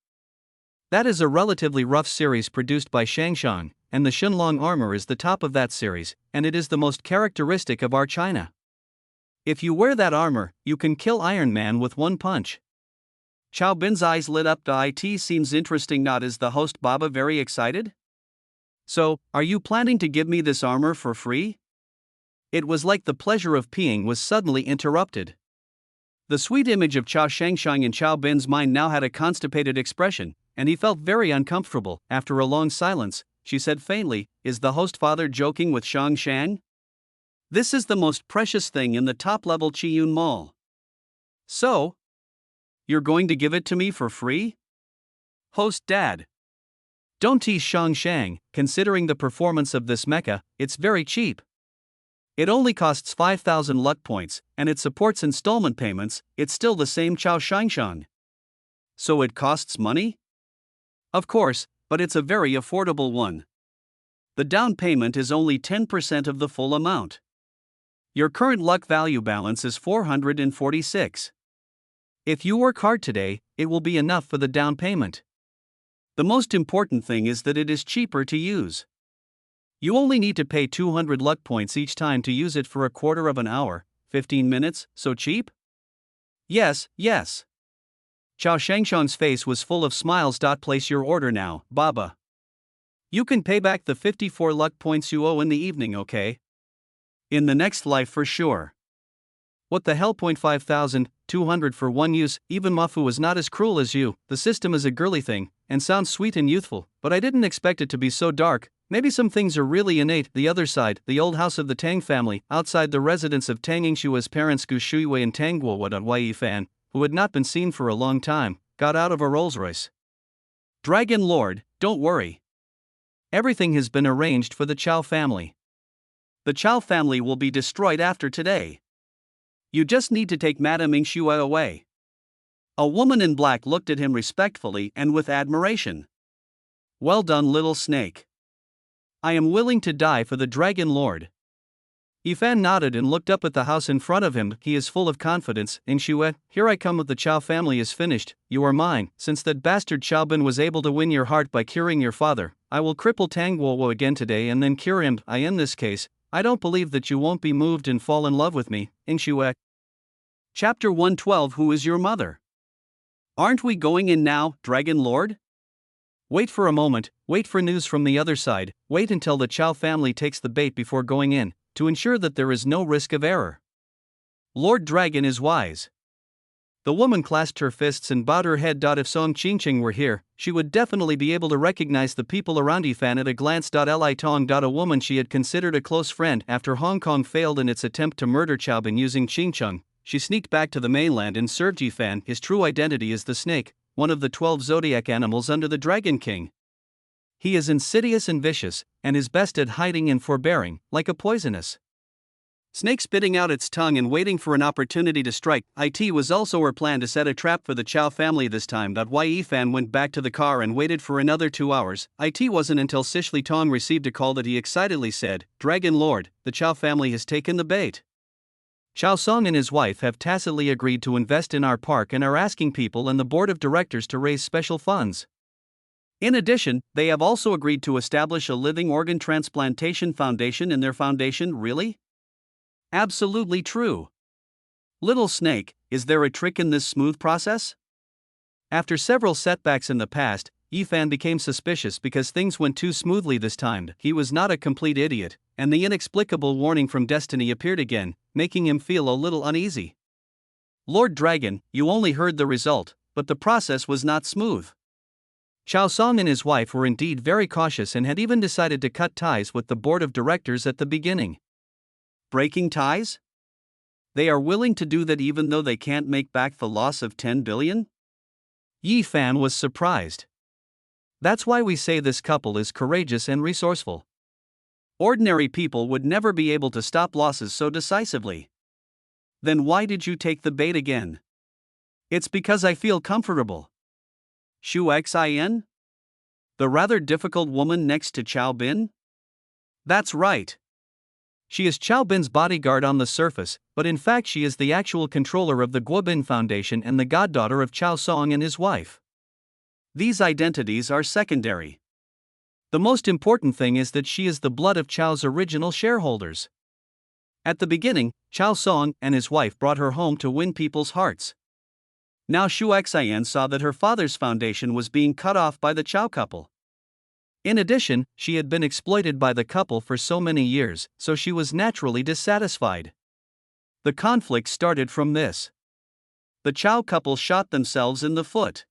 That is a relatively rough series produced by Shangshang, and the Shenlong armor is the top of that series, and it is the most characteristic of our China. If you wear that armor, you can kill Iron Man with one punch.
Chao Bin's eyes lit up. The IT seems interesting. Not is the host Baba very excited? So, are you planning to give me this armor for free? It was like the pleasure of peeing was suddenly interrupted. The sweet image of Chao Shangshang in Chao Bin's mind now had a constipated expression, and he felt very uncomfortable. After a long silence, she said faintly, "Is the host father joking with Shangshang? This is the most precious thing in the top-level Chiyun Mall. So? You're going to give it to me for free?" Host Dad.
Don't tease Shangshang, considering the performance of this mecha, it's very cheap. It only costs 5,000 luck points, and it supports installment payments. It's still the same Chao Shangshang.
So it costs money? Of course, but it's a very affordable one. The down payment is only 10% of the full amount. Your current luck value balance is 446. If you work hard today, it will be enough for the down payment. The most important thing is that it is cheaper to use. You only need to pay 200 luck points each time to use it for a quarter of an hour, 15 minutes, so cheap?
Yes, yes. Chao Shangshang's face was full of smiles. Place your order now, Baba. You can pay back the 54 luck points you owe in the evening, okay?
In the next life for sure.
What the hell? 5,200 for one use. Even Mafu was not as cruel as you. The system is a girly thing, and sounds sweet and youthful, but I didn't expect it to be so dark. Maybe some things are really innate. The other side, the old house of the Tang family, outside the residence of Tang Yingshua's parents Gu Shuiwei and Tang Guo Fan, who had not been seen for a long time, got out of a Rolls Royce.
Dragon Lord, don't worry.
Everything has been arranged for the Chao family.
The Chao family will be destroyed after today. You just need to take Madame Yingxue away. A woman in black looked at him respectfully and with admiration. Well done, little snake.
I am willing to die for the Dragon Lord. Yifan nodded and looked up at the house in front of him. He is full of confidence. Yingxue, here I come. The Chao family is finished. You are mine. Since that bastard Chaobin was able to win your heart by curing your father, I will cripple Tang Guo again today and then cure him. In this case, I don't believe that you won't be moved and fall in love with me, Yingxue.
Chapter 112. Who is your mother? Aren't we going in now, Dragon Lord?
Wait for a moment, wait for news from the other side, wait until the Chao family takes the bait before going in, to ensure that there is no risk of error. Lord Dragon is wise. The woman clasped her fists and bowed her head. If Song Qingqing were here, she would definitely be able to recognize the people around Yifan at a glance. Li Tong. A woman she had considered a close friend. After Hong Kong failed in its attempt to murder Chaobin using Qingcheng, she sneaked back to the mainland and served Yifan. His true identity is the snake, one of the 12 zodiac animals under the Dragon King. He is insidious and vicious, and is best at hiding and forbearing, like a poisonous snake spitting out its tongue and waiting for an opportunity to strike. It was also her plan to set a trap for the Chao family this time. Yifan went back to the car and waited for another 2 hours. It wasn't until Li Tong received a call that he excitedly said, "Dragon Lord, the Chao family has taken the bait. Chao Song and his wife have tacitly agreed to invest in our park and are asking people and the board of directors to raise special funds. In addition, they have also agreed to establish a living organ transplantation foundation in their foundation." Really? Absolutely true. Little snake, is there a trick in this smooth process? After several setbacks in the past, Yifan became suspicious because things went too smoothly this time. He was not a complete idiot, and the inexplicable warning from destiny appeared again, making him feel a little uneasy. Lord Dragon, you only heard the result, but the process was not smooth. Chao Song and his wife were indeed very cautious and had even decided to cut ties with the board of directors at the beginning.
Breaking ties? They are willing to do that even though they can't make back the loss of 10 billion?
Yifan was surprised. That's why we say this couple is courageous and resourceful.
Ordinary people would never be able to stop losses so decisively. Then why did you take the bait again?
It's because I feel comfortable.
Shu Xin? The rather difficult woman next to Chow Bin?
That's right. She is Chow Bin's bodyguard on the surface, but in fact she is the actual controller of the Guobin Foundation and the goddaughter of Chow Song and his wife.
These identities are secondary.
The most important thing is that she is the blood of Chow's original shareholders. At the beginning, Chow Song and his wife brought her home to win people's hearts. Now Shu Xian saw that her father's foundation was being cut off by the Chow couple. In addition, she had been exploited by the couple for so many years, so she was naturally dissatisfied. The conflict started from this.
The Chow couple shot themselves in the foot.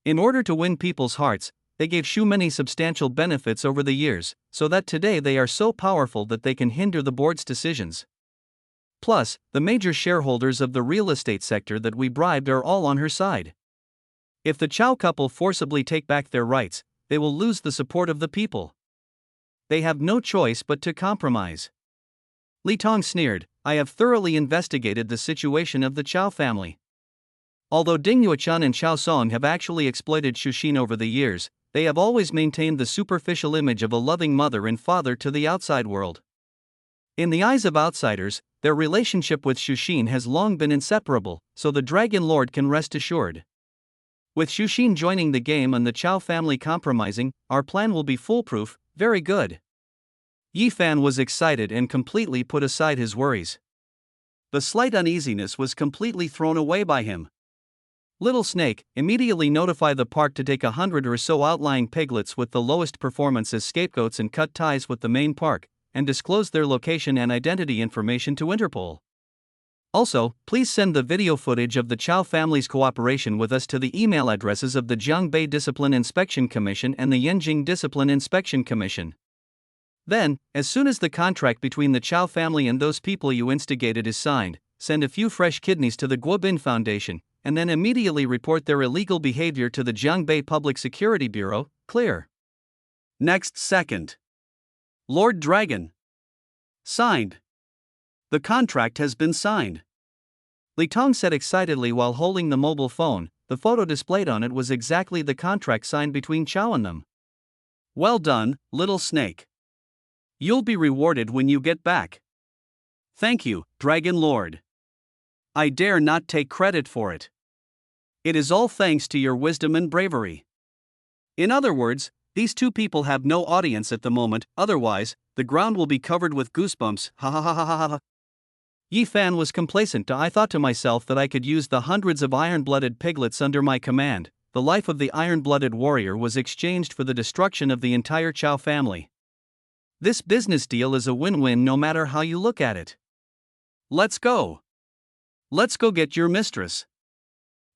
In order to win people's hearts, they gave Shu many substantial benefits over the years, so that today they are so powerful that they can hinder the board's decisions. Plus, the major shareholders of the real estate sector that we bribed are all on her side. If the Chow couple forcibly take back their rights, they will lose the support of the people. They have no choice but to compromise. Li Tong sneered, I have thoroughly investigated the situation of the Chow family. Although Ding Yuechun and Chow Song have actually exploited Shu Xin over the years, they have always maintained the superficial image of a loving mother and father to the outside world. In the eyes of outsiders, their relationship with Shu Xin has long been inseparable, so the Dragon Lord can rest assured. With Shu Xin joining the game and the Chow family compromising, our plan will be foolproof. Very good. Yi Fan was excited and completely put aside his worries.
The slight uneasiness was completely thrown away by him.
Little Snake, immediately notify the park to take 100 or so outlying piglets with the lowest performance as scapegoats and cut ties with the main park, and disclose their location and identity information to Interpol. Also, please send the video footage of the Chow family's cooperation with us to the email addresses of the Jiangbei Discipline Inspection Commission and the Yanjing Discipline Inspection Commission. Then, as soon as the contract between the Chow family and those people you instigated is signed, send a few fresh kidneys to the Guobin Foundation, and then immediately report their illegal behavior to the Jiangbei Public Security Bureau. Clear.
Next second. Lord Dragon. Signed. The contract has been signed.
Li Tong said excitedly while holding the mobile phone. The photo displayed on it was exactly the contract signed between Chow and them.
Well done, Little Snake. You'll be rewarded when you get back. Thank you, Dragon Lord. I dare not take credit for it. It is all thanks to your wisdom and bravery. In other words, these two people have no audience at the moment, otherwise, the ground will be covered with goosebumps. Ha ha ha ha ha ha.
Yi Fan was complacent. I thought to myself that I could use the hundreds of iron-blooded piglets under my command. The life of the iron-blooded warrior was exchanged for the destruction of the entire Chow family. This business deal is a win-win no matter how you look at it.
Let's go. Let's go get your mistress.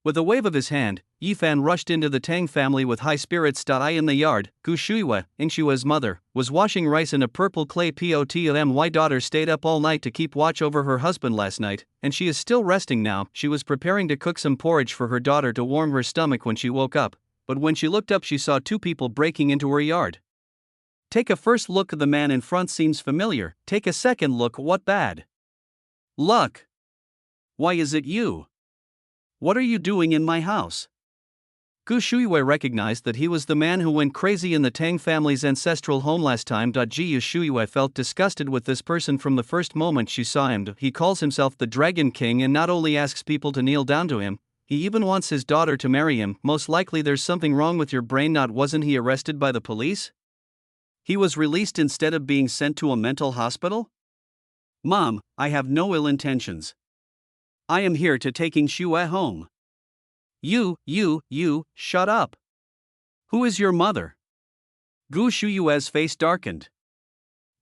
With a wave of his hand, Yi Fan rushed into the Tang family with high spirits. I in the yard, Gu Shuiwe, Ingshua's mother, was washing rice in a purple clay pot. My daughter stayed up all night to keep watch over her husband last night, and she is still resting now. She was preparing to cook some porridge for her daughter to warm her stomach when she woke up, but when she looked up she saw two people breaking into her yard. Take a first look. The man in front seems familiar. Take a second look. What bad luck?
Why is it you? What are you doing in my house?
Gu Shuiwei recognized that he was the man who went crazy in the Tang family's ancestral home last time. Ji Shuiwei felt disgusted with this person from the first moment she saw him. He calls himself the Dragon King and not only asks people to kneel down to him, he even wants his daughter to marry him. Most likely there's something wrong with your brain. Wasn't he arrested by the police?
He was released instead of being sent to a mental hospital? Mom, I have no ill intentions. I am here to taking Shue home.
You, shut up.
Who is your mother? Gu Shuyue's face darkened.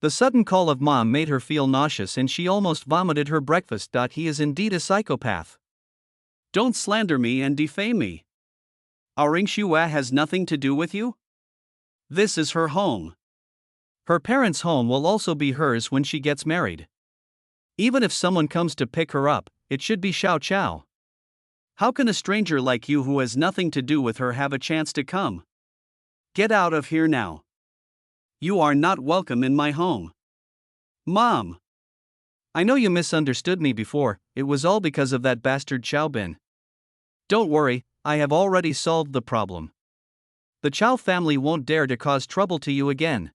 The sudden call of mom made her feel nauseous and she almost vomited her breakfast. He is indeed a psychopath.
Don't slander me and defame me. Our Ingshue has nothing to do with you? This is her home.
Her parents' home will also be hers when she gets married. Even if someone comes to pick her up, it should be Xiao Chao.
How can a stranger like you who has nothing to do with her have a chance to come? Get out of here now. You are not welcome in my home. Mom!
I know you misunderstood me before. it was all because of that bastard Xiaobin. Don't worry, I have already solved the problem. The Chao family won't dare to cause trouble to you again.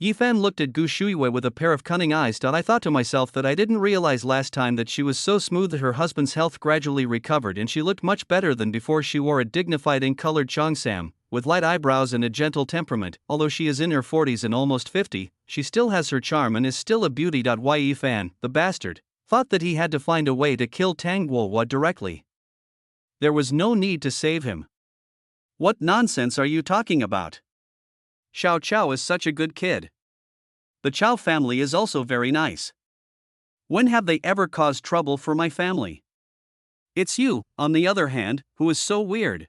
Yifan looked at Gu Shuiwei with a pair of cunning eyes. I thought to myself that I didn't realize last time that she was so smooth that her husband's health gradually recovered and she looked much better than before. She wore a dignified ink-colored cheongsam, with light eyebrows and a gentle temperament. Although she is in her 40s and almost 50, she still has her charm and is still a beauty. Yifan, the bastard, thought that he had to find a way to kill Tang Guohua directly. There was no need to save him.
What nonsense are you talking about? Xiao Chao is such a good kid. The Chao family is also very nice. When have they ever caused trouble for my family? It's you, on the other hand, who is so weird.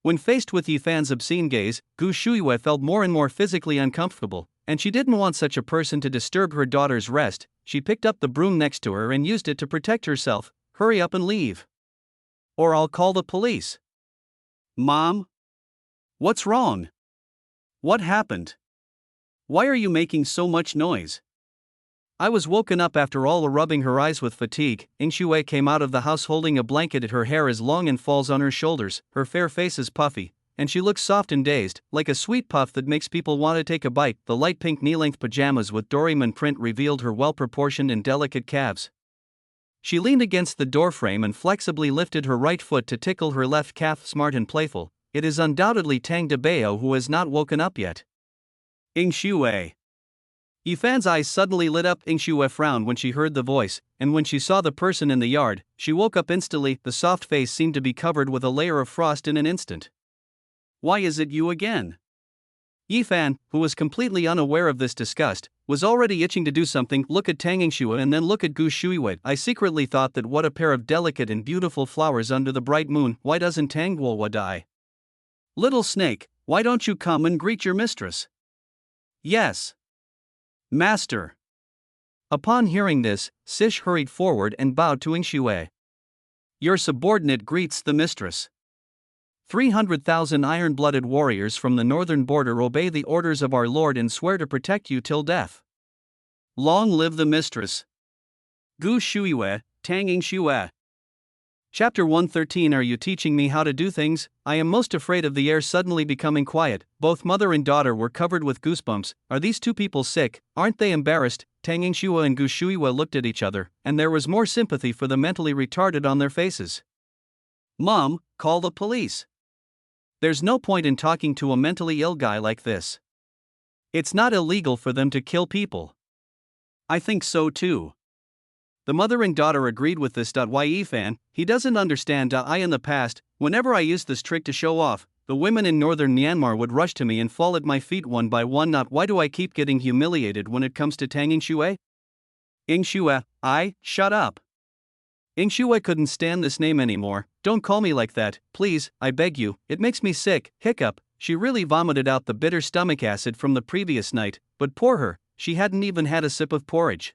When faced with Yifan's obscene gaze, Gu Shuiwei felt more and more physically uncomfortable, and she didn't want such a person to disturb her daughter's rest. She picked up the broom next to her and used it to protect herself. Hurry up and leave. Or I'll call the police.
Mom? What's wrong? What happened? Why are you making so much noise?
I was woken up after all, rubbing her eyes with fatigue. Yingshui came out of the house holding a blanket. Her hair is long and falls on her shoulders, her fair face is puffy, and she looks soft and dazed, like a sweet puff that makes people want to take a bite. The light pink knee-length pajamas with Doraemon print revealed her well-proportioned and delicate calves. She leaned against the doorframe and flexibly lifted her right foot to tickle her left calf. Smart and playful, it is undoubtedly Tang Debao who has not woken up yet.
Yingshui.
Yifan's eyes suddenly lit up. Yingshui frowned when she heard the voice, and when she saw the person in the yard, she woke up instantly. The soft face seemed to be covered with a layer of frost in an instant.
Why is it you again?
Yifan, who was completely unaware of this disgust, was already itching to do something. Look at Tang Yingshui and then look at Gu Shuiwei. I secretly thought that what a pair of delicate and beautiful flowers under the bright moon. Why doesn't Tang Guohua die?
Little snake, why don't you come and greet your mistress?
Yes,
master.
Upon hearing this, Sish hurried forward and bowed to Yingshui.
Your subordinate greets the mistress.
300,000 iron-blooded warriors from the northern border obey the orders of our lord and swear to protect you till death.
Long live the mistress. Gu Shuiwei, Tang Yingshui.
Chapter 113. Are you teaching me how to do things? I am most afraid of the air suddenly becoming quiet. Both mother and daughter were covered with goosebumps. Are these two people sick? Aren't they embarrassed? Tang Yingshui and Gu Shuiwei looked at each other, and there was more sympathy for the mentally retarded on their faces.
Mom, call the police.
There's no point in talking to a mentally ill guy like this. It's not illegal for them to kill people.
I think so too.
The mother and daughter agreed with this. Yifan, he doesn't understand. In the past, whenever I used this trick to show off, the women in northern Myanmar would rush to me and fall at my feet one by one. Why do I keep getting humiliated when it comes to Tang Yingshui?
Yingshui, shut up.
Yingshui couldn't stand this name anymore. Don't call me like that, please, I beg you, it makes me sick. Hiccup, she really vomited out the bitter stomach acid from the previous night, but poor her, she hadn't even had a sip of porridge.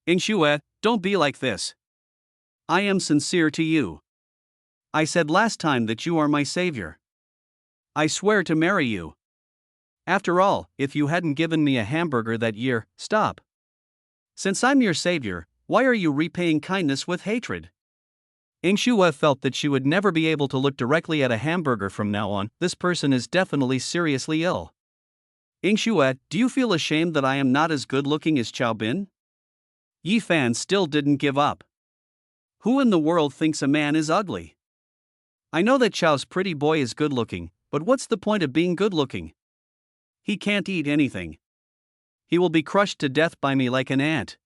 Yingshui, don't be like this. I am sincere to you. I said last time that you are my savior. I swear to marry you.
After all, if you hadn't given me a hamburger that year, stop. Since I'm your savior, why are you repaying kindness with hatred? Yingshui felt that she would never be able to look directly at a hamburger from now on. This person is definitely seriously ill.
Yingshui, do you feel ashamed that I am not as good looking as Xiaobin? Yifan still didn't give up. Who in the world thinks a man is ugly?
I know that Chao's pretty boy is good looking, but what's the point of being good looking?
He can't eat anything.
He will be crushed to death by me like an ant.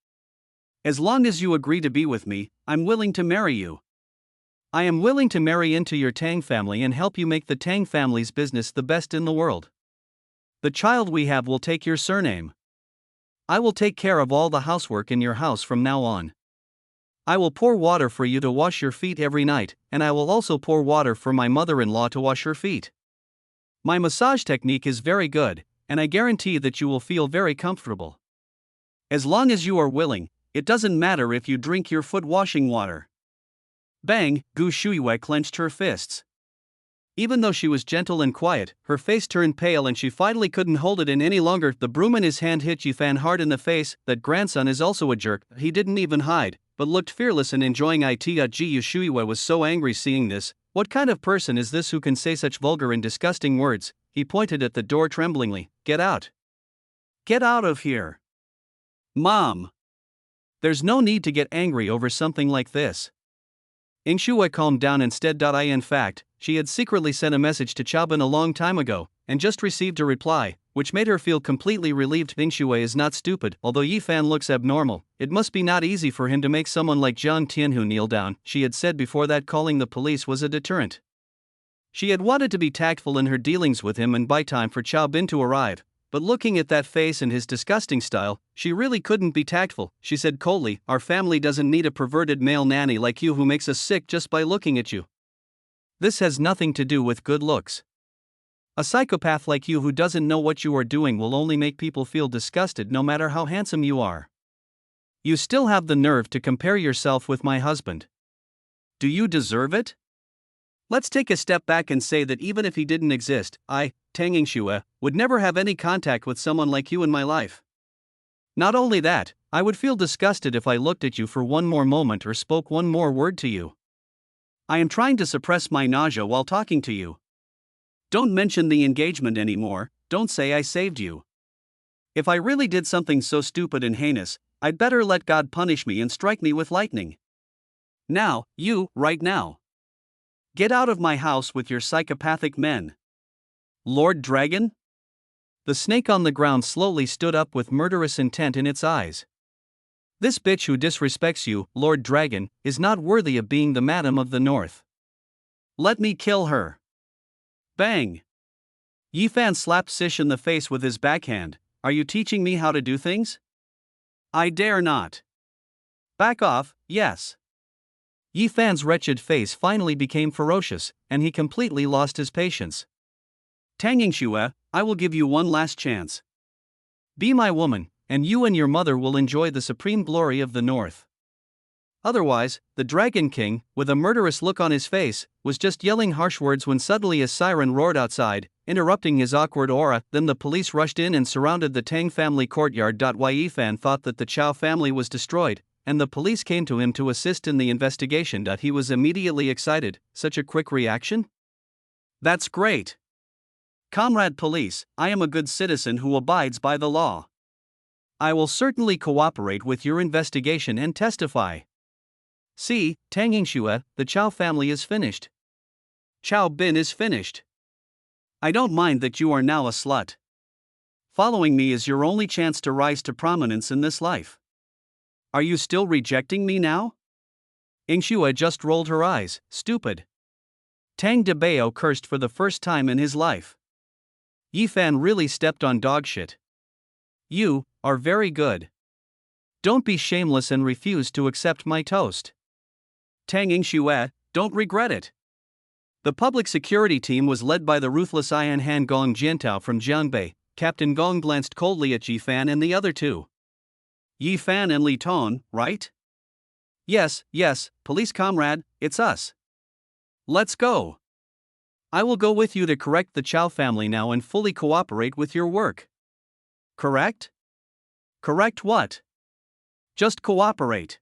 As long as you agree to be with me, I'm willing to marry you.
I am willing to marry into your Tang family and help you make the Tang family's business the best in the world. The child we have will take your surname. I will take care of all the housework in your house from now on. I will pour water for you to wash your feet every night, and I will also pour water for my mother-in-law to wash her feet. My massage technique is very good, and I guarantee that you will feel very comfortable.
As long as you are willing, it doesn't matter if you drink your foot washing water.
Bang! Gu Shuiwei clenched her fists. Even though she was gentle and quiet, her face turned pale and she finally couldn't hold it in any longer. The broom in his hand hit Yifan hard in the face. That grandson is also a jerk. He didn't even hide. but looked fearless and enjoying it. Yu Shuiwa was so angry seeing this. What kind of person is this who can say such vulgar and disgusting words? He pointed at the door tremblingly. Get out. Get out of here. Mom. There's no need to get angry over something like this. Ingshua calmed down instead. In fact, she had secretly sent a message to Chaobin a long time ago, and just received a reply, which made her feel completely relieved. Ingshua is not stupid. Although Yifan looks abnormal, it must be not easy for him to make someone like Jiang Tianhu kneel down. She had said before that calling the police was a deterrent. She had wanted to be tactful in her dealings with him and buy time for Chaobin to arrive, but looking at that face and his disgusting style, she really couldn't be tactful. She said coldly, "Our family doesn't need a perverted male nanny like you who makes us sick just by looking at you. This has nothing to do with good looks. A psychopath like you who doesn't know what you are doing will only make people feel disgusted no matter how handsome you are. You still have the nerve to compare yourself with my husband. Do you deserve it? Let's take a step back and say that even if he didn't exist, I, Tang Ingshua, would never have any contact with someone like you in my life. Not only that, I would feel disgusted if I looked at you for one more moment or spoke one more word to you. I am trying to suppress my nausea while talking to you. Don't mention the engagement anymore, don't say I saved you. If I really did something so stupid and heinous, I'd better let God punish me and strike me with lightning. Now, you, right now. Get out of my house with your psychopathic men. Lord Dragon?" The snake on the ground slowly stood up with murderous intent in its eyes. "This bitch who disrespects you, Lord Dragon, is not worthy of being the Madam of the North. Let me kill her." Bang! Yifan slapped Sish in the face with his backhand. "Are you teaching me how to do things? I dare not. Back off, yes." Yifan's wretched face finally became ferocious, and he completely lost his patience. "Tang Ingshua, I will give you one last chance. Be my woman, and you and your mother will enjoy the supreme glory of the North. Otherwise," the Dragon King, with a murderous look on his face, was just yelling harsh words when suddenly a siren roared outside, interrupting his awkward aura. Then the police rushed in and surrounded the Tang family courtyard. Yifan thought that the Chao family was destroyed, and the police came to him to assist in the investigation. He was immediately excited. Such a quick reaction? That's great. Comrade Police, I am a good citizen who abides by the law. I will certainly cooperate with your investigation and testify. See, Tang Ingshua, the Chao family is finished. Chao Bin is finished. I don't mind that you are now a slut. Following me is your only chance to rise to prominence in this life. Are you still rejecting me now? Ingshua just rolled her eyes. Stupid. Tang Debao cursed for the first time in his life. Yifan really stepped on dog shit. You are very good. Don't be shameless and refuse to accept my toast. Tang Ingshua, don't regret it. The public security team was led by the ruthless Ian Han Gong Jiantao from Jiangbei. Captain Gong glanced coldly at Yifan and the other two. Yifan and Li Ton, right? Yes, police comrade, it's us. Let's go. I will go with you to correct the Chao family now and fully cooperate with your work. Correct? Correct what? Just cooperate.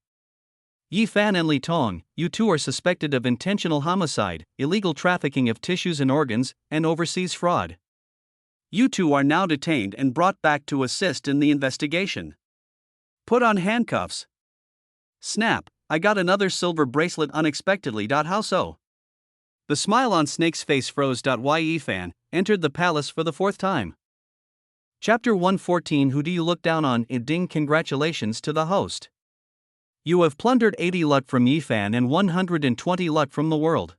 Yifan and Li Tong, you two are suspected of intentional homicide, illegal trafficking of tissues and organs, and overseas fraud. You two are now detained and brought back to assist in the investigation. Put on handcuffs. Snap, I got another silver bracelet unexpectedly. How so? The smile on Snake's face froze. Yifan entered the palace for the fourth time. Chapter 114. Who do you look down on? Ding. Congratulations to the host. You have plundered 80 luck from Yifan and 120 luck from the world.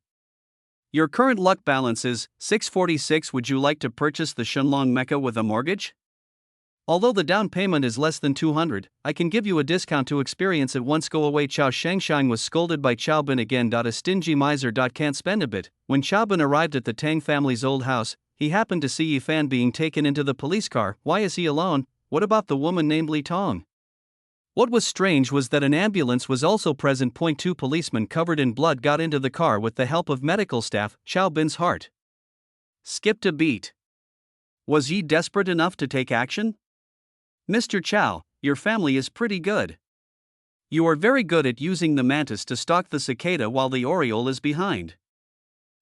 Your current luck balance is 646. Would you like to purchase the Shenlong Mecha with a mortgage? Although the down payment is less than 200, I can give you a discount to experience it once. Go away. Chao Shangshang was scolded by Chaobin again. A stingy miser. Can't spend a bit. When Chaobin arrived at the Tang family's old house, he happened to see Yifan being taken into the police car. Why is he alone? What about the woman named Li Tong? What was strange was that an ambulance was also present. 2 policemen covered in blood got into the car with the help of medical staff. Chaobin's heart skipped a beat. Was he desperate enough to take action? Mr. Chao, your family is pretty good.
You are very good at using the mantis to stalk the cicada while the oriole is behind.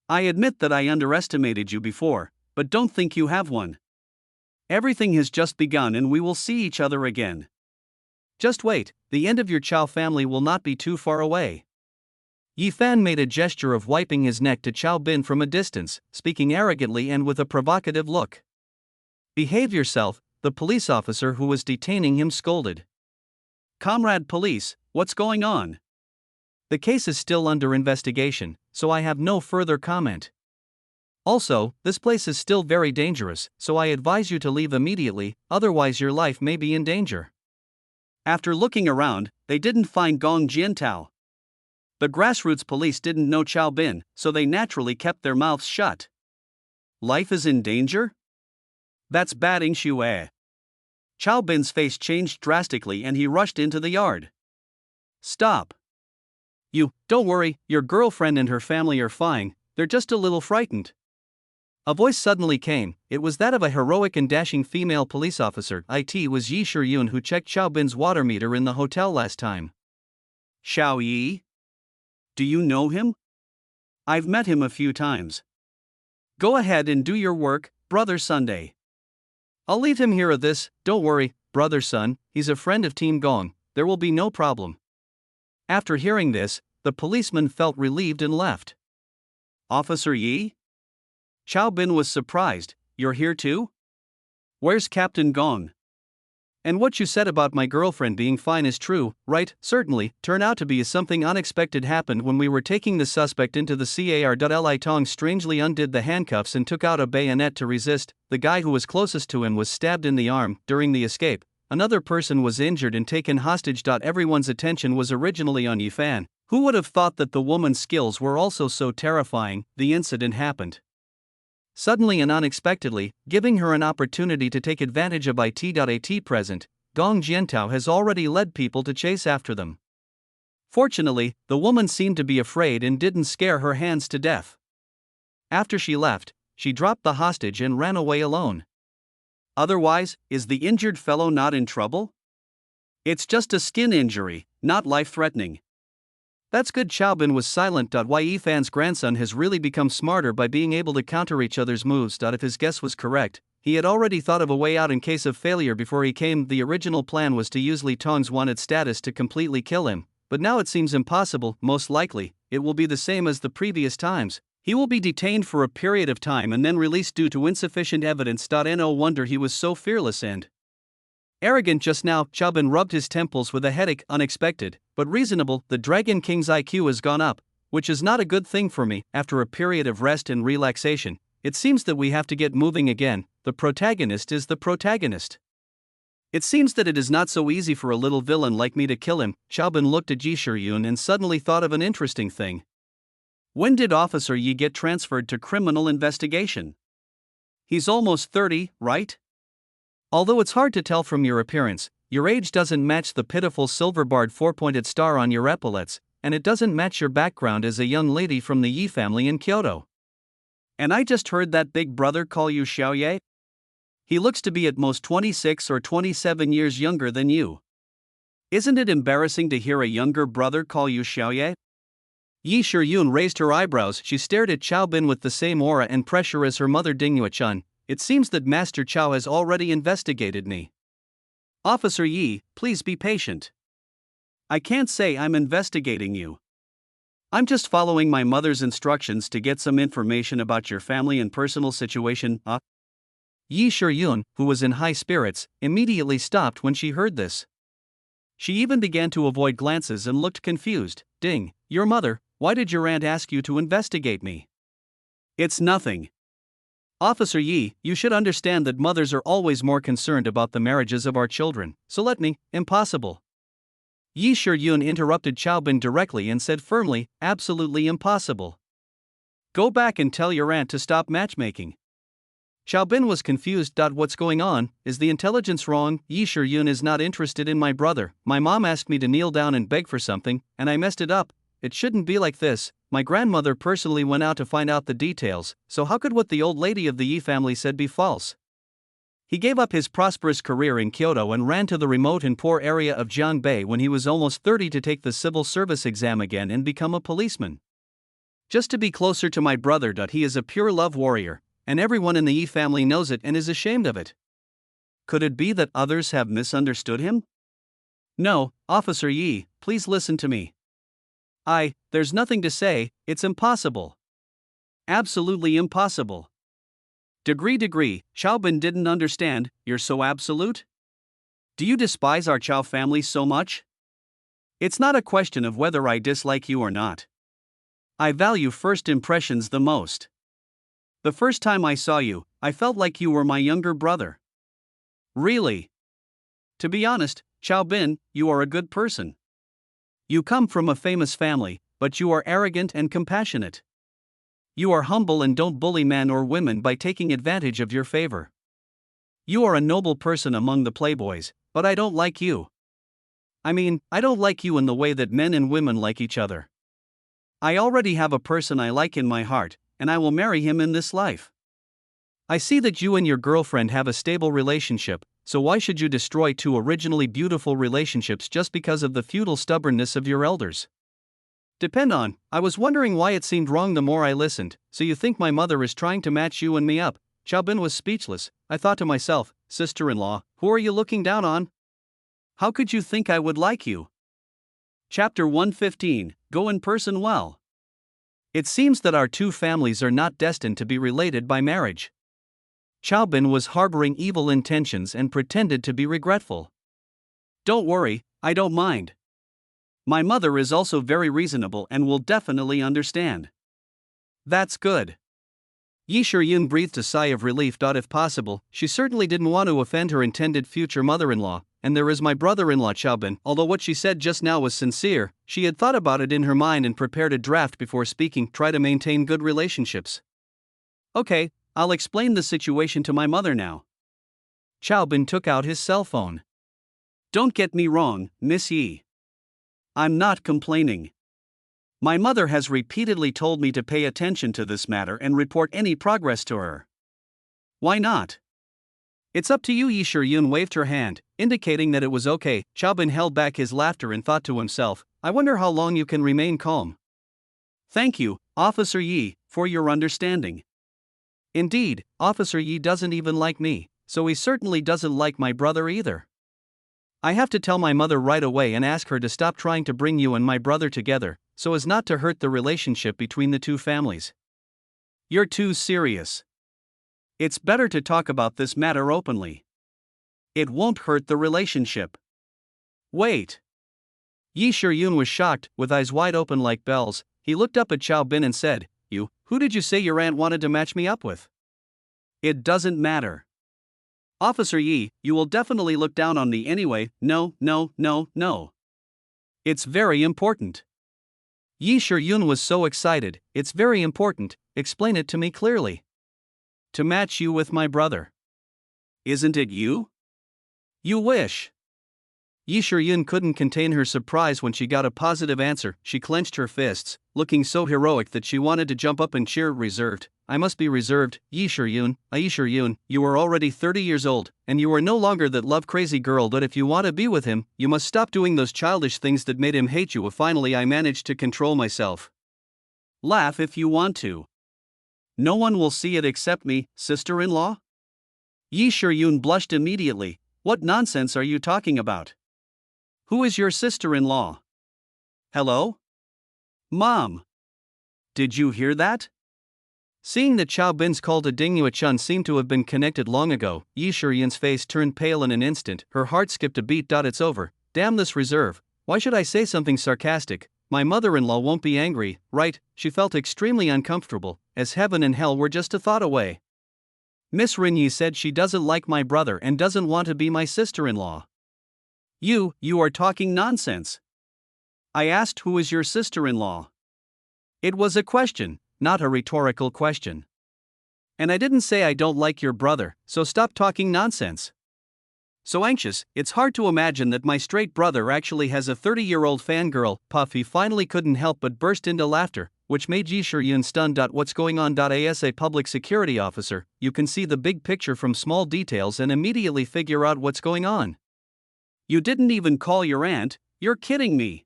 I admit that I underestimated you before, but don't think you have one. Everything has just begun and we will see each other again.
Just wait, the end of your Chow family will not be too far away. Yi Fan made a gesture of wiping his neck to Chow Bin from a distance, speaking arrogantly and with a provocative look. Behave yourself, the police officer who was detaining him scolded.
Comrade police, what's going on?
The case is still under investigation, so I have no further comment. Also, this place is still very dangerous, so I advise you to leave immediately, otherwise your life may be in danger.
After looking around, they didn't find Gong Jiantao. The grassroots police didn't know Chow Bin, so they naturally kept their mouths shut. Life is in danger? That's bad Xue. Chow Bin's face changed drastically and he rushed into the yard. Stop.
Don't worry, your girlfriend and her family are fine, they're just a little frightened. A voice suddenly came. It was that of a heroic and dashing female police officer. It was Yi Shiyun who checked Chow Bin's water meter in the hotel last time.
Xiao Yi? Do you know him? I've met him a few times. Go ahead and do your work, Brother Sunday.
I'll leave him here. Don't worry, brother Sun, he's a friend of Team Gong, there will be no problem. After hearing this, the policeman felt relieved and left.
Officer Yi? Chow Bin was surprised. You're here too? Where's Captain Gong?
And what you said about my girlfriend being fine is true, right? Certainly, turned out to be something unexpected happened when we were taking the suspect into the CAR. Li Tong strangely undid the handcuffs and took out a bayonet to resist. The guy who was closest to him was stabbed in the arm. During the escape, another person was injured and taken hostage. Everyone's attention was originally on Yi Fan. Who would have thought that the woman's skills were also so terrifying? The incident happened suddenly and unexpectedly, giving her an opportunity to take advantage of it. At present, Gong Jiantao has already led people to chase after them. Fortunately, the woman seemed to be afraid and didn't scare her hands to death. After she left, she dropped the hostage and ran away alone.
Otherwise, is the injured fellow not in trouble? It's just a skin injury, not life-threatening.
That's good. Chow Bin was silent. Yi Fan's grandson has really become smarter by being able to counter each other's moves. If his guess was correct, he had already thought of a way out in case of failure before he came. The original plan was to use Li Tong's wanted status to completely kill him, but now it seems impossible. Most likely, it will be the same as the previous times. He will be detained for a period of time and then released due to insufficient evidence. No wonder he was so fearless and arrogant just now. Chow Bin rubbed his temples with a headache. Unexpected, but reasonable. The Dragon King's IQ has gone up, which is not a good thing for me. After a period of rest and relaxation, it seems that we have to get moving again. The protagonist is the protagonist. It seems that it is not so easy for a little villain like me to kill him. Chow Bin looked at Yi Shiyun and suddenly thought of an interesting thing. When did Officer Yi get transferred to criminal investigation? He's almost 30, right? Although it's hard to tell from your appearance, your age doesn't match the pitiful silver-barred four-pointed star on your epaulets, and it doesn't match your background as a young lady from the Yi family in Kyoto.
And I just heard that big brother call you Xiaoye? He looks to be at most 26 or 27 years younger than you. Isn't it embarrassing to hear a younger brother call you Xiaoye?
Yi Shiyun raised her eyebrows. She stared at Chow Bin with the same aura and pressure as her mother Dingyue Chun. It seems that Master Chow has already investigated me.
Officer Yi, please be patient. I can't say I'm investigating you. I'm just following my mother's instructions to get some information about your family and personal situation.
Yi Shiyun, who was in high spirits, immediately stopped when she heard this. She even began to avoid glances and looked confused. Ding, your mother, why did your aunt ask you to investigate me?
It's nothing.
Officer Yi, you should understand that mothers are always more concerned about the marriages of our children, so let me. Impossible. Yi Shiyun interrupted Chow Bin directly and said firmly, absolutely impossible. Go back and tell your aunt to stop matchmaking. Chow Bin was confused. What's going on? Is the intelligence wrong? Yi Shiyun is not interested in my brother. My mom asked me to kneel down and beg for something, and I messed it up. It shouldn't be like this. My grandmother personally went out to find out the details, so how could what the old lady of the Yi family said be false? He gave up his prosperous career in Kyoto and ran to the remote and poor area of Jiangbei when he was almost 30 to take the civil service exam again and become a policeman. Just to be closer to my brother. He is a pure love warrior, and everyone in the Yi family knows it and is ashamed of it. Could it be that others have misunderstood him? No, Officer Yi, please listen to me. There's nothing to say, it's impossible. Absolutely impossible. Degree, Xiaobin didn't understand. You're so absolute? Do you despise our Chao family so much? It's not a question of whether I dislike you or not. I value first impressions the most. The first time I saw you, I felt like you were my younger brother. Really? To be honest, Xiaobin, you are a good person. You come from a famous family, but you are arrogant and compassionate. You are humble and don't bully men or women by taking advantage of your favor. You are a noble person among the playboys, but I don't like you. I don't like you in the way that men and women like each other. I already have a person I like in my heart, and I will marry him in this life. I see that you and your girlfriend have a stable relationship, so why should you destroy two originally beautiful relationships just because of the feudal stubbornness of your elders? I was wondering why it seemed wrong the more I listened. So you think my mother is trying to match you and me up? Xiaobin was speechless. I thought to myself, sister-in-law, who are you looking down on? How could you think I would like you? Chapter 115, Go in Person Well. It seems that our two families are not destined to be related by marriage. Xiaobin was harboring evil intentions and pretended to be regretful. Don't worry, I don't mind. My mother is also very reasonable and will definitely understand. That's good. Yi Shiyun breathed a sigh of relief. If possible, she certainly didn't want to offend her intended future mother-in-law, and there is my brother-in-law Xiaobin. Although what she said just now was sincere, she had thought about it in her mind and prepared a draft before speaking. Try to maintain good relationships. Okay, I'll explain the situation to my mother now. Xiaobin took out his cell phone. Don't get me wrong, Miss Yi. I'm not complaining. My mother has repeatedly told me to pay attention to this matter and report any progress to her. Why not? It's up to you. Yi Shiyun waved her hand, indicating that it was okay. Xiaobin held back his laughter and thought to himself, I wonder how long you can remain calm. Thank you, Officer Yi, for your understanding. Indeed, Officer Yi doesn't even like me, so he certainly doesn't like my brother either. I have to tell my mother right away and ask her to stop trying to bring you and my brother together, so as not to hurt the relationship between the two families. You're too serious. It's better to talk about this matter openly. It won't hurt the relationship. Wait. Yi Shiyun was shocked, with eyes wide open like bells. He looked up at Xiaobin and said, who did you say your aunt wanted to match me up with? It doesn't matter. Officer Yi, you will definitely look down on me anyway. No. It's very important. Yi Shiyun was so excited. It's very important, explain it to me clearly. To match you with my brother. Isn't it you? You wish. Yi Shiyun couldn't contain her surprise when she got a positive answer. She clenched her fists, looking so heroic that she wanted to jump up and cheer. Reserved. I must be reserved. Yi Shiyun, you are already 30 years old, and you are no longer that love-crazy girl. But if you want to be with him, you must stop doing those childish things that made him hate you. Finally I managed to control myself. Laugh if you want to. No one will see it except me, sister-in-law? Yi Shiyun blushed immediately. What nonsense are you talking about? Who is your sister-in-law? Hello? Mom. Did you hear that? Seeing that Xiaobin's call to Dingyue Chun seemed to have been connected long ago, Yi Shiyun's face turned pale in an instant. Her heart skipped a beat. It's over. Damn this reserve. Why should I say something sarcastic? My mother-in-law won't be angry, right? She felt extremely uncomfortable, as heaven and hell were just a thought away. Miss Rinyi said she doesn't like my brother and doesn't want to be my sister-in-law. You are talking nonsense. I asked who is your sister-in-law. It was a question, not a rhetorical question. And I didn't say I don't like your brother, so stop talking nonsense. So anxious, it's hard to imagine that my straight brother actually has a 30-year-old fangirl. Puff. He finally couldn't help but burst into laughter. which made Yi Shiyun stunned. What's going on? As a public security officer, you can see the big picture from small details and immediately figure out what's going on.
You didn't even call your aunt, you're kidding me.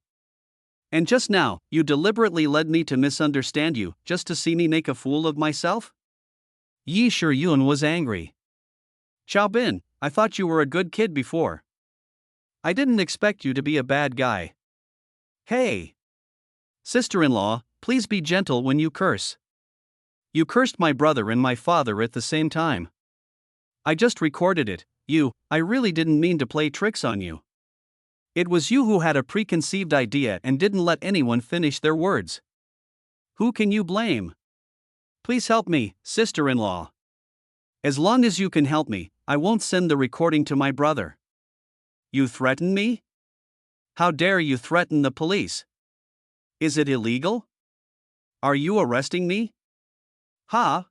And just now, you deliberately led me to misunderstand you, just to see me make a fool of myself?
Yi Shiyun was angry.
Xiaobin, I thought you were a good kid before.
I didn't expect you to be a bad guy.
Hey! Sister-in-law, please be gentle when you curse. You cursed my brother and my father at the same time. I just recorded it. I really didn't mean to play tricks on you. It was you who had a preconceived idea and didn't let anyone finish their words. Who can you blame? Please help me, sister-in-law. As long as you can help me, I won't send the recording to my brother. You threaten me? How dare you threaten the police? Is it illegal? Are you arresting me? Ha!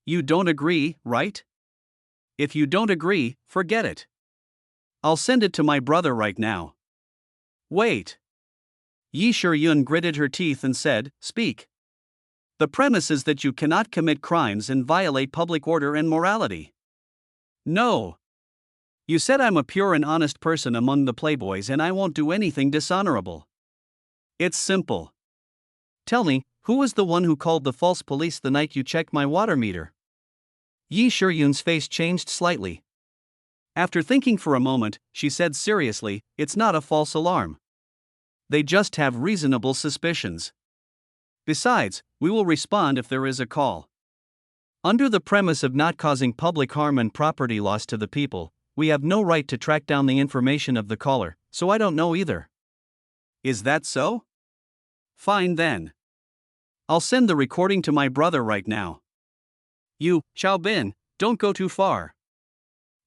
You don't agree, right? If you don't agree, forget it. I'll send it to my brother right now. Wait. Yi Shiyun gritted her teeth and said, Speak. The premise is that you cannot commit crimes and violate public order and morality. No. You said I'm a pure and honest person among the playboys and I won't do anything dishonorable. It's simple. Tell me, who was the one who called the false police the night you checked my water meter?
Yi Shiyun's face changed slightly.
After thinking for a moment, she said seriously, It's not a false alarm. They just have reasonable suspicions. Besides, we will respond if there is a call.
Under the premise of not causing public harm and property loss to the people, we have no right to track down the information of the caller, so I don't know either.
Is that so? Fine then. I'll send the recording to my brother right now. You, Xiaobin, don't go too far.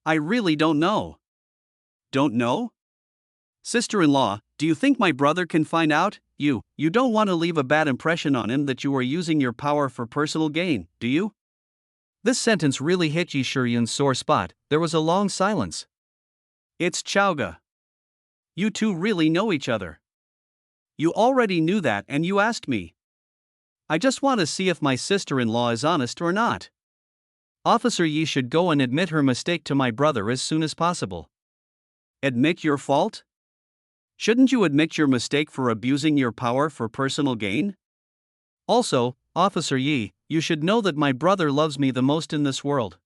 I really don't know. Don't know? Sister-in-law, do you think my brother can find out? You don't want to leave a bad impression on him that you are using your power for personal gain, do you?
This sentence really hit Yi Shiyun's sore spot. There was a long silence.
It's Chaoga. You two really know each other. You already knew that and you asked me. I just want to see if my sister-in-law is honest or not.
Officer Yi should go and admit her mistake to my brother as soon as possible.
Admit your fault? Shouldn't you admit your mistake for abusing your power for personal gain?
Also, Officer Yi, you should know that my brother loves me the most in this world.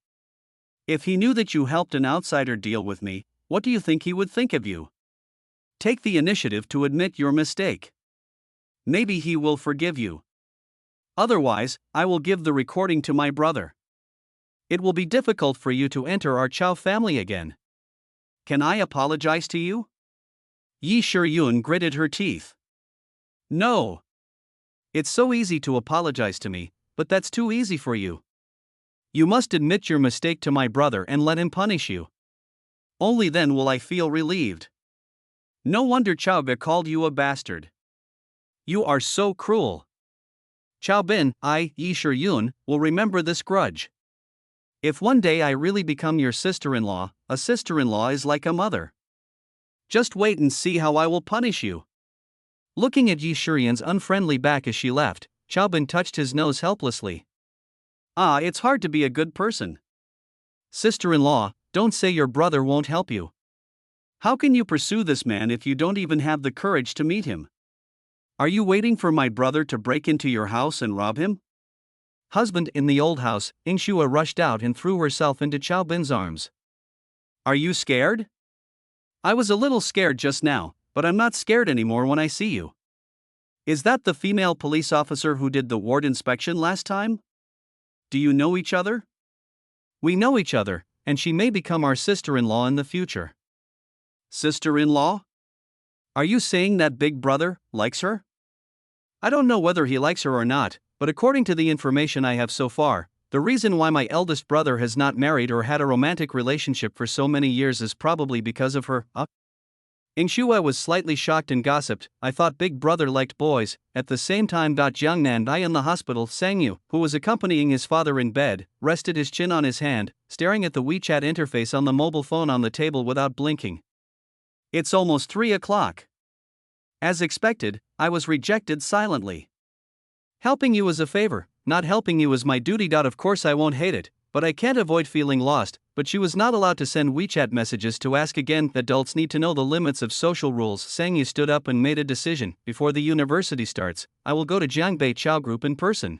If he knew that you helped an outsider deal with me, what do you think he would think of you? Take the initiative to admit your mistake. Maybe he will forgive you. Otherwise, I will give the recording to my brother.
It will be difficult for you to enter our Chao family again.
Can I apologize to you?
Yi Shiyun gritted her teeth.
No.
It's so easy to apologize to me, but that's too easy for you. You must admit your mistake to my brother and let him punish you.
Only then will I feel relieved. No wonder Chaoga called you a bastard. You are so cruel.
Xiaobin, Yi Shiyun, will remember this grudge. If one day I really become your sister-in-law, a sister-in-law is like a mother.
Just wait and see how I will punish you.
Looking at Yi Shiyun's unfriendly back as she left, Xiaobin touched his nose helplessly.
It's hard to be a good person.
Sister-in-law, don't say your brother won't help you.
How can you pursue this man if you don't even have the courage to meet him? Are you waiting for my brother to break into your house and rob him?
Husband in the old house, Ingshua rushed out and threw herself into Xiaobin's arms.
Are you scared? I was a little scared just now, but I'm not scared anymore when I see you. Is that the female police officer who did the ward inspection last time? Do you know each other?
We know each other, and she may become our sister-in-law in the future.
Sister-in-law? Are you saying that Big Brother likes her?
I don't know whether he likes her or not, but according to the information I have so far, the reason why my eldest brother has not married or had a romantic relationship for so many years is probably because of her. Ingshua was slightly shocked and gossiped, I thought Big Brother liked boys. At the same time, Jiangnan I in the hospital, Sangyu, who was accompanying his father in bed, rested his chin on his hand, staring at the WeChat interface on the mobile phone on the table without blinking.
It's almost 3 o'clock. As expected, I was rejected silently.
Helping you is a favor, not helping you is my duty. Of course I won't hate it, but I can't avoid feeling lost. But she was not allowed to send WeChat messages to ask again. Adults need to know the limits of social rules. Sang Yu stood up and made a decision. Before the university starts, I will go to Jiangbei Chao Group in person.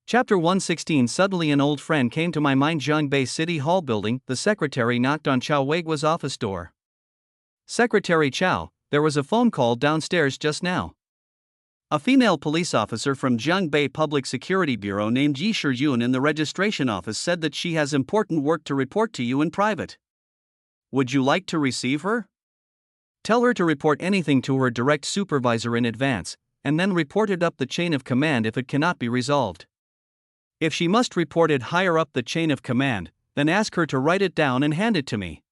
Chapter 116. Suddenly an old friend came to my mind. Jiangbei City Hall building. The secretary knocked on Chao Weiguo's office door. Secretary Chao, there was a phone call downstairs just now. A female police officer from Jiangbei Public Security Bureau named Yi Shiyun in the registration office said that she has important work to report to you in private. Would you like to receive her? Tell her to report anything to her direct supervisor in advance, and then report it up the chain of command if it cannot be resolved. If she must report it higher up the chain of command, then ask her to write it down and hand it to me.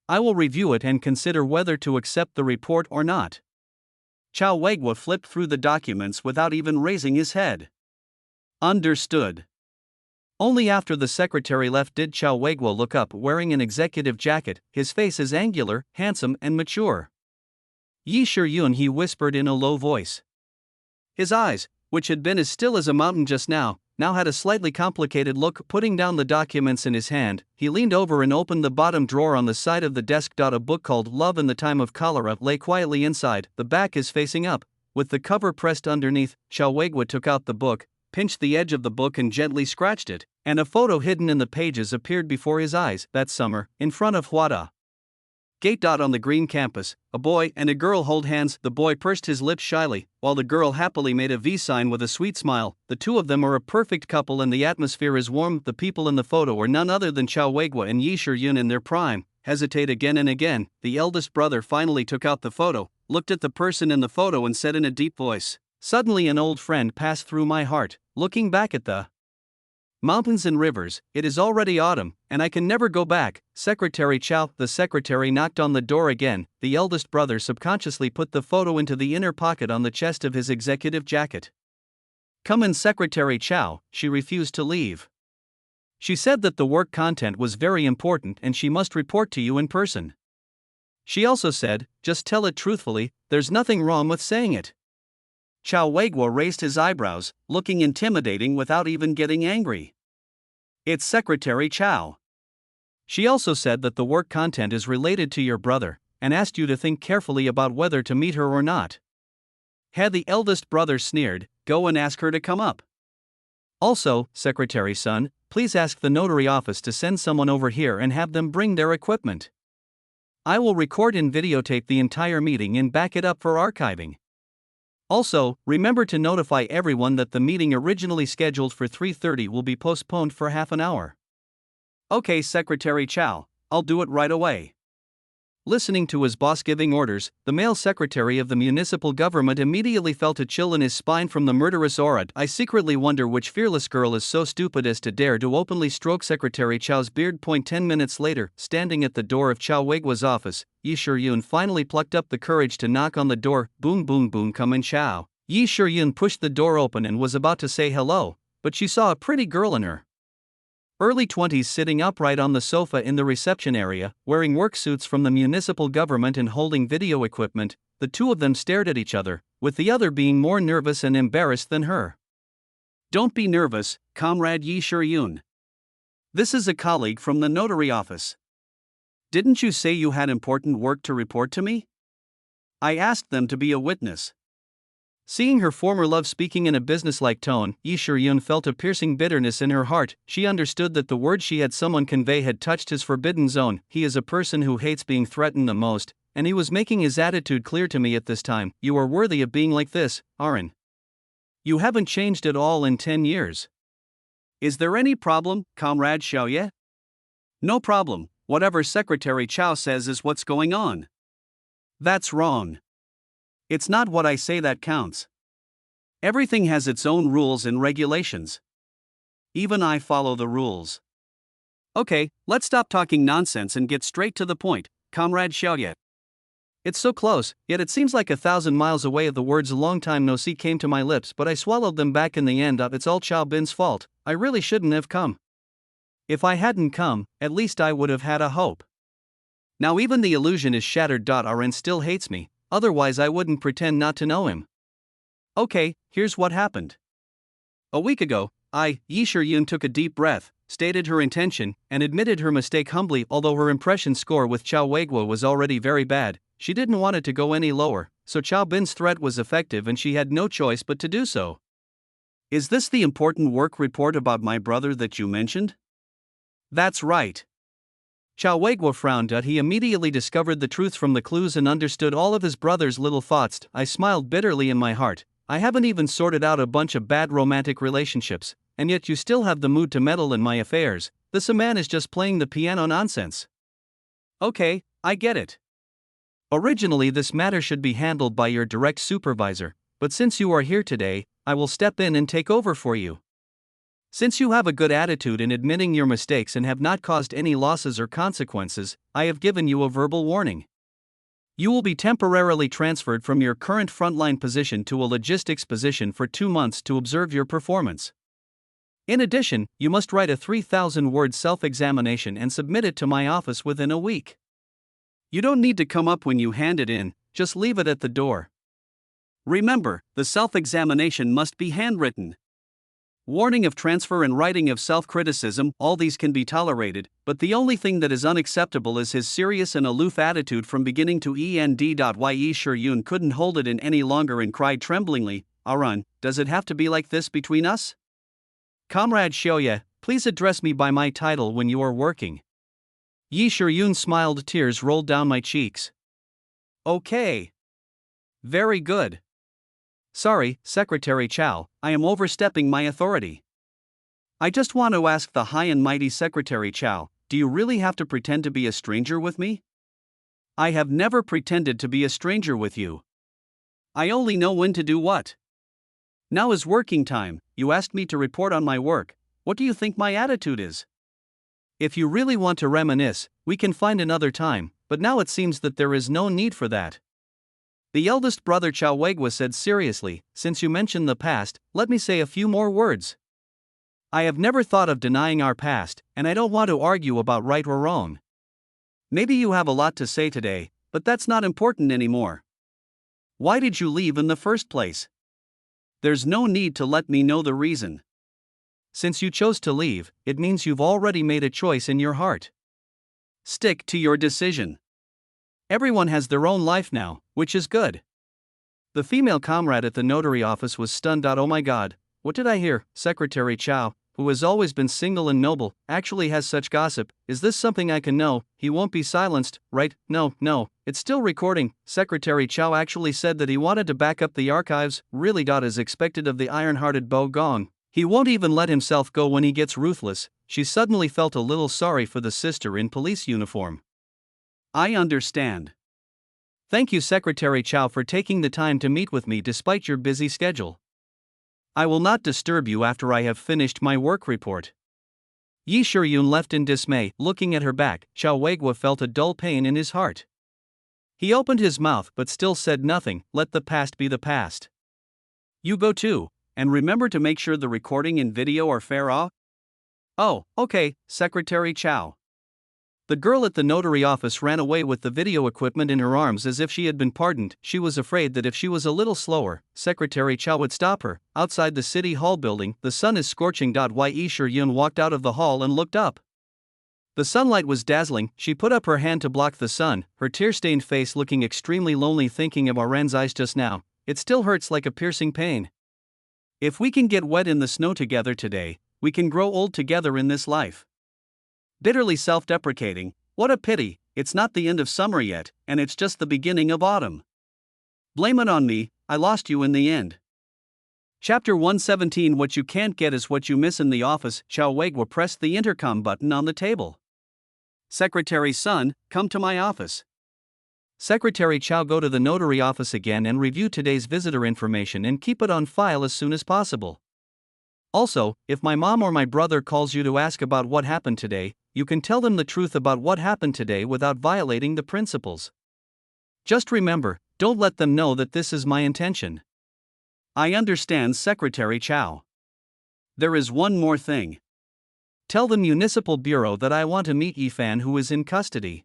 I will review it and consider whether to accept the report or not. Chao Weiguo flipped through the documents without even raising his head. Understood. Only after the secretary left did Chao Weiguo look up, wearing an executive jacket. His face is angular, handsome and mature. Yi Shiyun, he whispered in a low voice. His eyes, which had been as still as a mountain just now had a slightly complicated look. Putting down the documents in his hand, he leaned over and opened the bottom drawer on the side of the desk. A book called Love in the Time of Cholera lay quietly inside. The back is facing up, with the cover pressed underneath. Chao Weiguo took out the book, pinched the edge of the book and gently scratched it, and a photo hidden in the pages appeared before his eyes. That summer, in front of Huada Gate. On the green campus, a boy and a girl hold hands. The boy pursed his lips shyly, while the girl happily made a V sign with a sweet smile. The two of them are a perfect couple and the atmosphere is warm. The people in the photo are none other than Chao Weiguo and Yi Shiyun in their prime. Hesitate again and again. The eldest brother finally took out the photo, looked at the person in the photo and said in a deep voice, "Suddenly an old friend passed through my heart. Looking back at the mountains and rivers, it is already autumn, and I can never go back." Secretary Chao. The secretary knocked on the door again. The eldest brother subconsciously put the photo into the inner pocket on the chest of his executive jacket. "Come in, Secretary Chao." She refused to leave. She said that the work content was very important and she must report to you in person. She also said, "Just tell it truthfully, there's nothing wrong with saying it." Chao Weiguo raised his eyebrows, looking intimidating without even getting angry. "It's Secretary Chao." She also said that the work content is related to your brother, and asked you to think carefully about whether to meet her or not. Had the eldest brother sneered, "Go and ask her to come up." Also, Secretary Sun, please ask the notary office to send someone over here and have them bring their equipment. I will record and videotape the entire meeting and back it up for archiving. Also, remember to notify everyone that the meeting originally scheduled for 3:30 will be postponed for half an hour. Okay, Secretary Chao, I'll do it right away. Listening to his boss giving orders, the male secretary of the municipal government immediately felt a chill in his spine from the murderous aura. I secretly wonder which fearless girl is so stupid as to dare to openly stroke Secretary Chao's beard. 10 minutes later, standing at the door of Chao Weiguo's office, Yi Shiyun finally plucked up the courage to knock on the door. Boom boom boom, come in, Chao. Yi Shiyun pushed the door open and was about to say hello, but she saw a pretty girl in her early 20s sitting upright on the sofa in the reception area, wearing work suits from the municipal government and holding video equipment. The two of them stared at each other, with the other being more nervous and embarrassed than her. Don't be nervous, Comrade Yi Shiyun. This is a colleague from the notary office. Didn't you say you had important work to report to me? I asked them to be a witness. Seeing her former love speaking in a businesslike tone, Yi Shiyun felt a piercing bitterness in her heart. She understood that the words she had someone convey had touched his forbidden zone. He is a person who hates being threatened the most, and he was making his attitude clear to me at this time. You are worthy of being like this, Arin. You haven't changed at all in 10 years. Is there any problem, Comrade Xiaoye? No problem, whatever Secretary Chao says is what's going on. That's wrong. It's not what I say that counts. Everything has its own rules and regulations. Even I follow the rules. Okay, let's stop talking nonsense and get straight to the point, Comrade Xiaoye. It's so close, yet it seems like 1,000 miles away. The words "long time no see" came to my lips, but I swallowed them back in the end. It's all Chao Bin's fault. I really shouldn't have come. If I hadn't come, at least I would have had a hope. Now even the illusion is shattered. Arin still hates me. Otherwise I wouldn't pretend not to know him.
Okay, here's what happened. A week ago, Yi Shuryun took a deep breath, stated her intention, and admitted her mistake humbly. Although her impression score with Chao Weiguo was already very bad, she didn't want it to go any lower, so Chao Bin's threat was effective and she had no choice but to do so. Is this the important work report about my brother that you mentioned? That's right. Chao Weiguo frowned, but he immediately discovered the truth from the clues and understood all of his brother's little thoughts. I smiled bitterly in my heart. I haven't even sorted out a bunch of bad romantic relationships, and yet you still have the mood to meddle in my affairs. This man is just playing the piano nonsense. Okay, I get it. Originally, this matter should be handled by your direct supervisor, but since you are here today, I will step in and take over for you. Since you have a good attitude in admitting your mistakes and have not caused any losses or consequences, I have given you a verbal warning. You will be temporarily transferred from your current frontline position to a logistics position for 2 months to observe your performance. In addition, you must write a 3,000-word self-examination and submit it to my office within a week. You don't need to come up when you hand it in, just leave it at the door. Remember, the self-examination must be handwritten. Warning of transfer and writing of self-criticism, all these can be tolerated, but the only thing that is unacceptable is his serious and aloof attitude from beginning to end. Yi Shuryun couldn't hold it in any longer and cried tremblingly, Arun, does it have to be like this between us? Comrade Xiaoye, please address me by my title when you are working. Yi Shuryun smiled, tears rolled down my cheeks. Okay. Very good. Sorry, Secretary Chao, I am overstepping my authority. I just want to ask the high and mighty Secretary Chao, do you really have to pretend to be a stranger with me? I have never pretended to be a stranger with you. I only know when to do what. Now is working time, you asked me to report on my work. What do you think my attitude is? If you really want to reminisce, we can find another time, but now it seems that there is no need for that. The eldest brother Chao Weiguo said seriously, since you mentioned the past, let me say a few more words. I have never thought of denying our past, and I don't want to argue about right or wrong. Maybe you have a lot to say today, but that's not important anymore. Why did you leave in the first place? There's no need to let me know the reason. Since you chose to leave, it means you've already made a choice in your heart. Stick to your decision. Everyone has their own life now, which is good. The female comrade at the notary office was stunned. Oh my god, what did I hear? Secretary Chao, who has always been single and noble, actually has such gossip. Is this something I can know? He won't be silenced, right? No, it's still recording. Secretary Chao actually said that he wanted to back up the archives, really. As expected of the iron-hearted Bo Gong. He won't even let himself go when he gets ruthless. She suddenly felt a little sorry for the sister in police uniform. I understand. Thank you, Secretary Chao, for taking the time to meet with me despite your busy schedule. I will not disturb you after I have finished my work report. Yi Shuryun left in dismay. Looking at her back, Chao Weiguo felt a dull pain in his heart. He opened his mouth but still said nothing. Let the past be the past. You go too, and remember to make sure the recording and video are fair. Oh, okay, Secretary Chao. The girl at the notary office ran away with the video equipment in her arms as if she had been pardoned. She was afraid that if she was a little slower, Secretary Chao would stop her. Outside the city hall building, the sun is scorching. Yi Shuryun walked out of the hall and looked up. The sunlight was dazzling. She put up her hand to block the sun, her tear-stained face looking extremely lonely. Thinking of Aren's eyes just now, it still hurts like a piercing pain. If we can get wet in the snow together today, we can grow old together in this life. Bitterly self-deprecating, what a pity, it's not the end of summer yet, and it's just the beginning of autumn. Blame it on me, I lost you in the end. Chapter 117. What you can't get is what you miss in the office. Chao Weiguo pressed the intercom button on the table. Secretary's son, come to my office. Secretary Chao, go to the notary office again and review today's visitor information and keep it on file as soon as possible. Also, if my mom or my brother calls you to ask about what happened today, you can tell them the truth about what happened today without violating the principles. Just remember, don't let them know that this is my intention. I understand, Secretary Chao. There is one more thing. Tell the Municipal Bureau that I want to meet Yifan, who is in custody.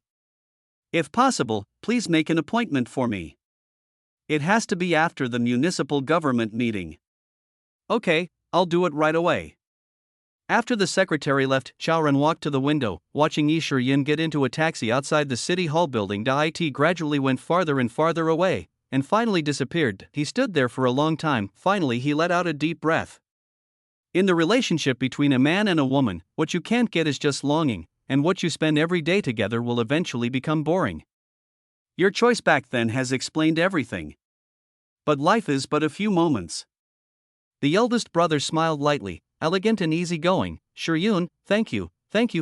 If possible, please make an appointment for me. It has to be after the municipal government meeting. Okay, I'll do it right away. After the secretary left, Chaoran walked to the window, watching Yi Shiyin get into a taxi outside the city hall building. It gradually went farther and farther away, and finally disappeared. He stood there for a long time. Finally, he let out a deep breath. In the relationship between a man and a woman, what you can't get is just longing, and what you spend every day together will eventually become boring. Your choice back then has explained everything. But life is but a few moments. The eldest brother smiled lightly, elegant and easygoing. Shiryun, thank you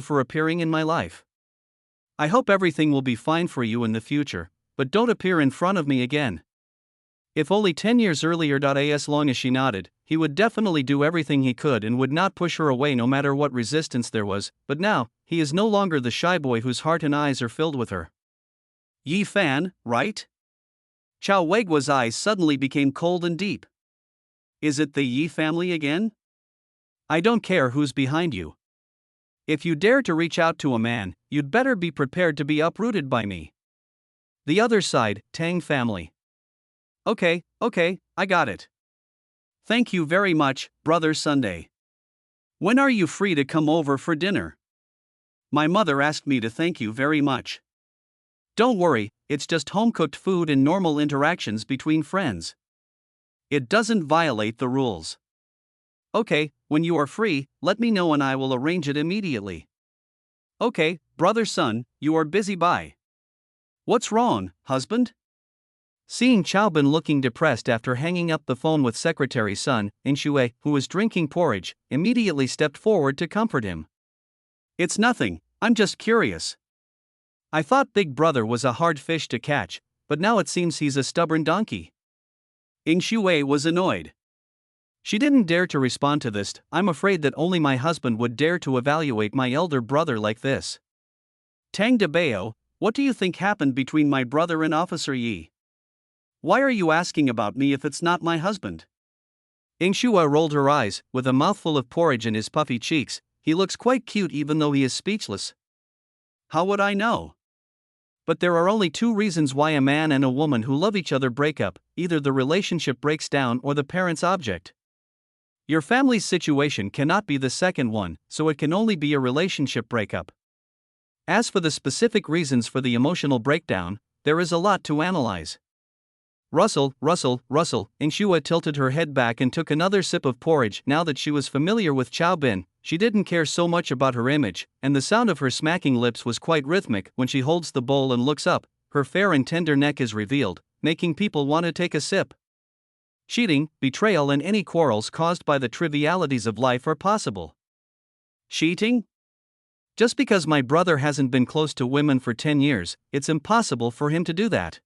for appearing in my life. I hope everything will be fine for you in the future, but don't appear in front of me again. If only 10 years earlier. As long as she nodded, he would definitely do everything he could and would not push her away no matter what resistance there was, but now, he is no longer the shy boy whose heart and eyes are filled with her. Yi Fan, right? Chao Weigua's eyes suddenly became cold and deep. Is it the Yi family again? I don't care who's behind you. If you dare to reach out to a man, you'd better be prepared to be uprooted by me. The other side, Tang family. Okay, I got it. Thank you very much, Brother Sunday. When are you free to come over for dinner? My mother asked me to thank you very much. Don't worry, it's just home-cooked food and normal interactions between friends. It doesn't violate the rules. Okay, when you are free, let me know and I will arrange it immediately. Okay, brother Sun, you are busy. Bye. What's wrong, husband? Seeing Chaobin looking depressed after hanging up the phone with Secretary Sun, Inshui, who was drinking porridge, immediately stepped forward to comfort him. It's nothing, I'm just curious. I thought Big Brother was a hard fish to catch, but now it seems he's a stubborn donkey. Inshui was annoyed. She didn't dare to respond to this. I'm afraid that only my husband would dare to evaluate my elder brother like this. Tang Debao, what do you think happened between my brother and Officer Yi? Why are you asking about me if it's not my husband? Ingshua rolled her eyes, with a mouthful of porridge in his puffy cheeks. He looks quite cute even though he is speechless. How would I know? But there are only two reasons why a man and a woman who love each other break up: either the relationship breaks down or the parent's object. Your family's situation cannot be the second one, so it can only be a relationship breakup. As for the specific reasons for the emotional breakdown, there is a lot to analyze. Russell. Ingshua tilted her head back and took another sip of porridge. Now that she was familiar with Chaobin, she didn't care so much about her image, and the sound of her smacking lips was quite rhythmic. When she holds the bowl and looks up, her fair and tender neck is revealed, making people want to take a sip. Cheating, betrayal and any quarrels caused by the trivialities of life are possible. Cheating? Just because my brother hasn't been close to women for 10 years, it's impossible for him to do that.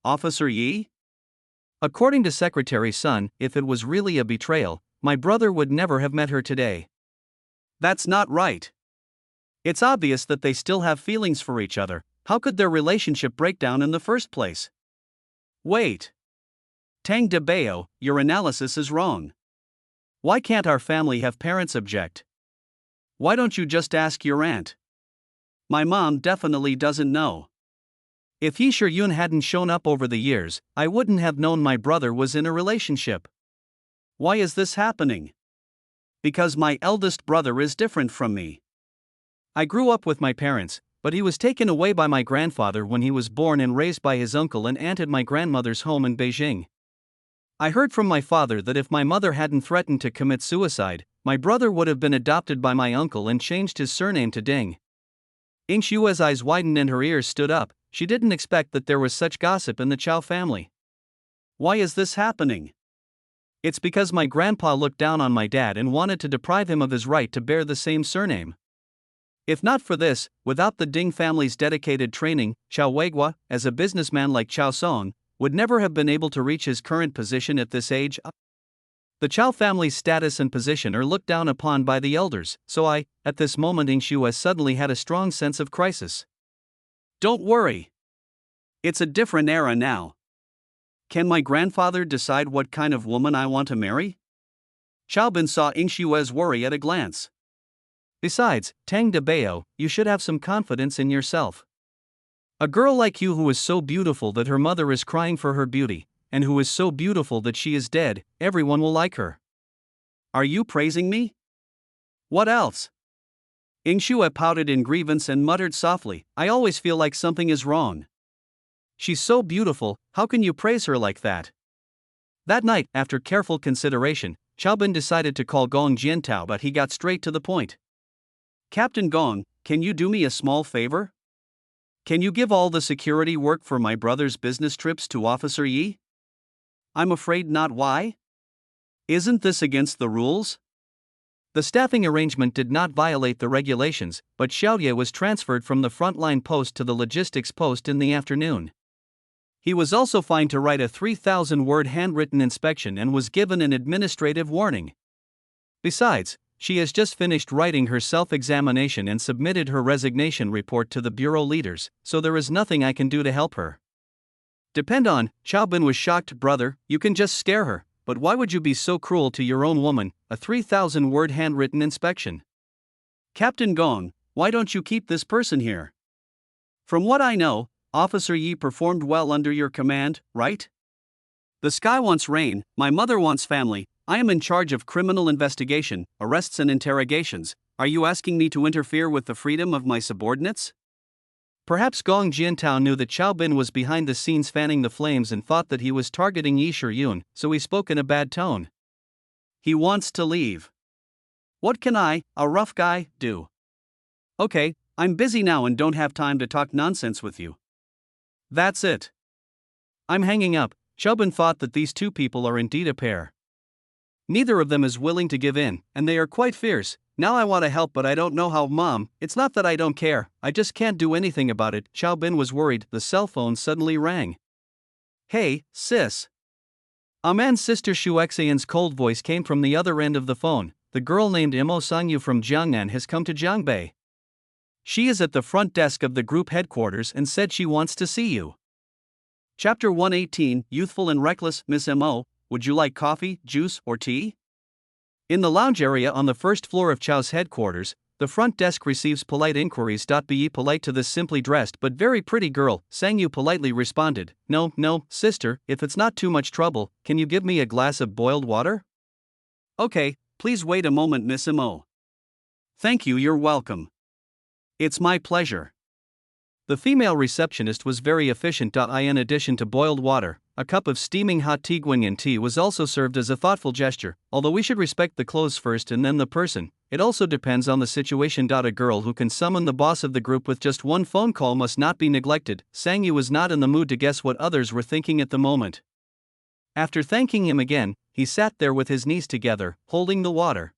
Officer Yi? According to Secretary Sun, if it was really a betrayal, my brother would never have met her today. That's not right. It's obvious that they still have feelings for each other. How could their relationship break down in the first place? Wait. Tang Debao, your analysis is wrong. Why can't our family have parents object? Why don't you just ask your aunt? My mom definitely doesn't know. If Yi Shiryun hadn't shown up over the years, I wouldn't have known my brother was in a relationship. Why is this happening? Because my eldest brother is different from me. I grew up with my parents, but he was taken away by my grandfather when he was born and raised by his uncle and aunt at my grandmother's home in Beijing. I heard from my father that if my mother hadn't threatened to commit suicide, my brother would have been adopted by my uncle and changed his surname to Ding. Ingshua's eyes widened and her ears stood up. She didn't expect that there was such gossip in the Chao family. Why is this happening? It's because my grandpa looked down on my dad and wanted to deprive him of his right to bear the same surname. If not for this, without the Ding family's dedicated training, Chao Weigua, as a businessman like Chao Song, would never have been able to reach his current position at this age. The Chao family's status and position are looked down upon by the elders, so at this moment Ingshua suddenly had a strong sense of crisis. Don't worry. It's a different era now. Can my grandfather decide what kind of woman I want to marry? Chaobin saw Ingshua's worry at a glance. Besides, Tang Debao, you should have some confidence in yourself.
A girl like you who is so beautiful that her mother is crying for her beauty, and who is so beautiful that she is dead, everyone will like her.
Are you praising me? What else? Ing Shue pouted in grievance and muttered softly, I always feel like something is wrong.
She's so beautiful, how can you praise her like that? That night, after careful consideration, Chaobin decided to call Gong Jiantao, but he got straight to the point.
Captain Gong, can you do me a small favor? Can you give all the security work for my brother's business trips to Officer Yi? I'm afraid not. Why? Isn't this against the rules?
The staffing arrangement did not violate the regulations, but Xiaoye was transferred from the frontline post to the logistics post in the afternoon. He was also fined to write a 3,000-word handwritten inspection and was given an administrative warning. Besides, she has just finished writing her self-examination and submitted her resignation report to the bureau leaders, so there is nothing I can do to help her.
Depend on, Chaobin was shocked. Brother, you can just scare her, but why would you be so cruel to your own woman, a 3,000-word handwritten inspection? Captain Gong, why don't you keep this person here? From what I know, Officer Yi performed well under your command, right? The sky wants rain, my mother wants family, I am in charge of criminal investigation, arrests and interrogations. Are you asking me to interfere with the freedom of my subordinates?
Perhaps Gong Jiantao knew that Chaobin was behind the scenes fanning the flames and thought that he was targeting Yi Shiyun, so he spoke in a bad tone.
He wants to leave. What can I, a rough guy, do? Okay, I'm busy now and don't have time to talk nonsense with you.
That's it. I'm hanging up. Chaobin thought that these two people are indeed a pair. Neither of them is willing to give in, and they are quite fierce. Now I want to help, but I don't know how. Mom, it's not that I don't care, I just can't do anything about it. Chaobin was worried. The cell phone suddenly rang.
Hey, sis.
A man's sister Shuexian's cold voice came from the other end of the phone. The girl named Imo Sangyu from Jiangnan has come to Jiangbei. She is at the front desk of the group headquarters and said she wants to see you.
Chapter 118, Youthful and Reckless. Miss Mo, would you like coffee, juice, or tea?
In the lounge area on the first floor of Chao's headquarters, the front desk receives polite inquiries. Be polite to this simply dressed but very pretty girl. Sangyu politely responded, No, sister, if it's not too much trouble, can you give me a glass of boiled water?
Okay, please wait a moment, Miss Mo. Thank you, you're welcome. It's my pleasure.
The female receptionist was very efficient. In addition to boiled water, a cup of steaming hot Tiguanyin tea was also served as a thoughtful gesture. Although we should respect the clothes first and then the person, it also depends on the situation. A girl who can summon the boss of the group with just one phone call must not be neglected. Sangyu was not in the mood to guess what others were thinking at the moment. After thanking him again, he sat there with his knees together, holding the water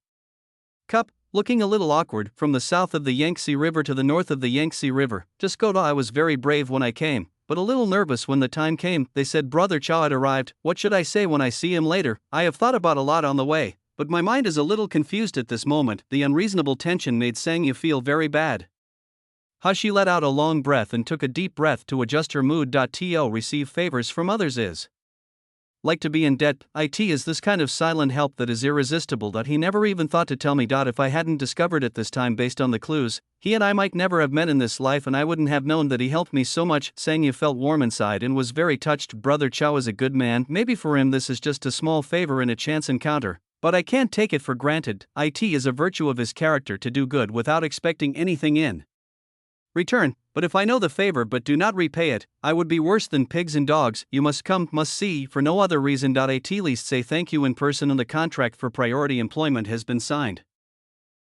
cup, looking a little awkward. From the south of the Yangtze River to the north of the Yangtze River, just go to. I was very brave when I came, but a little nervous when the time came. They said Brother Chao had arrived. What should I say when I see him later? I have thought about a lot on the way, but my mind is a little confused at this moment. The unreasonable tension made Sangyu feel very bad. She let out a long breath and took a deep breath to adjust her mood. To receive favors from others is like to be in debt. It is this kind of silent help that is irresistible. He never even thought to tell me. If I hadn't discovered it this time based on the clues, he and I might never have met in this life, and I wouldn't have known that he helped me so much. Sangyu felt warm inside and was very touched. Brother Chao is a good man. Maybe for him this is just a small favor in a chance encounter, but I can't take it for granted. It is a virtue of his character to do good without expecting anything in return. But if I know the favor but do not repay it, I would be worse than pigs and dogs. You must come, must see, for no other reason. At least say thank you in person, and the contract for priority employment has been signed.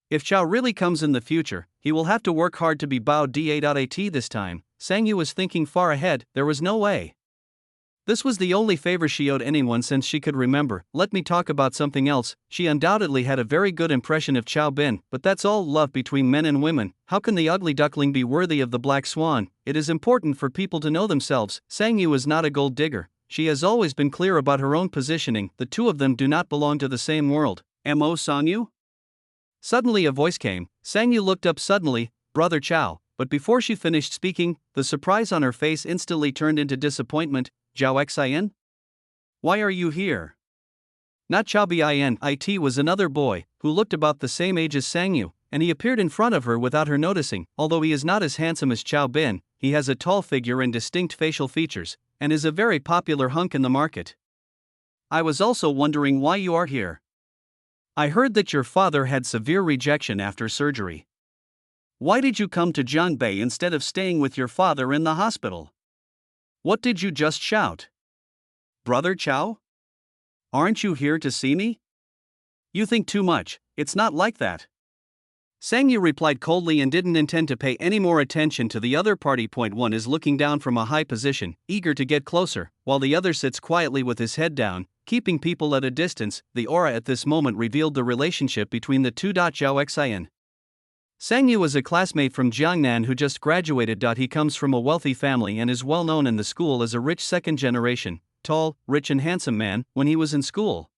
If Chao really comes in the future, he will have to work hard to be Bao Da. This time, Sangyu was thinking far ahead. There was no way. This was the only favor she owed anyone since she could remember. Let me talk about something else. She undoubtedly had a very good impression of Chao Bin, but that's all love between men and women. How can the ugly duckling be worthy of the black swan? It is important for people to know themselves. Sangyu is not a gold digger. She has always been clear about her own positioning. The two of them do not belong to the same world.
Mo Sangyu?
Suddenly a voice came. Sangyu looked up suddenly. Brother Chao. But before she finished speaking, the surprise on her face instantly turned into disappointment. Zhao Xian?
Why are you here?
Not Chao Bin. It was another boy, who looked about the same age as Sang Yu, and he appeared in front of her without her noticing. Although he is not as handsome as Chao Bin, he has a tall figure and distinct facial features, and is a very popular hunk in the market.
I was also wondering why you are here.
I heard that your father had severe rejection after surgery.
Why did you come to Jiangbei instead of staying with your father in the hospital? What did you just shout? Brother Chao? Aren't you here to see me? You think too much, it's not like that.
Sang Yu replied coldly and didn't intend to pay any more attention to the other party. One is looking down from a high position, eager to get closer, while the other sits quietly with his head down, keeping people at a distance. The aura at this moment revealed the relationship between the two. Zhao Xian. Sang Yu is a classmate from Jiangnan who just graduated. He comes from a wealthy family and is well known in the school as a rich second generation, tall, rich and handsome man. When he was in school,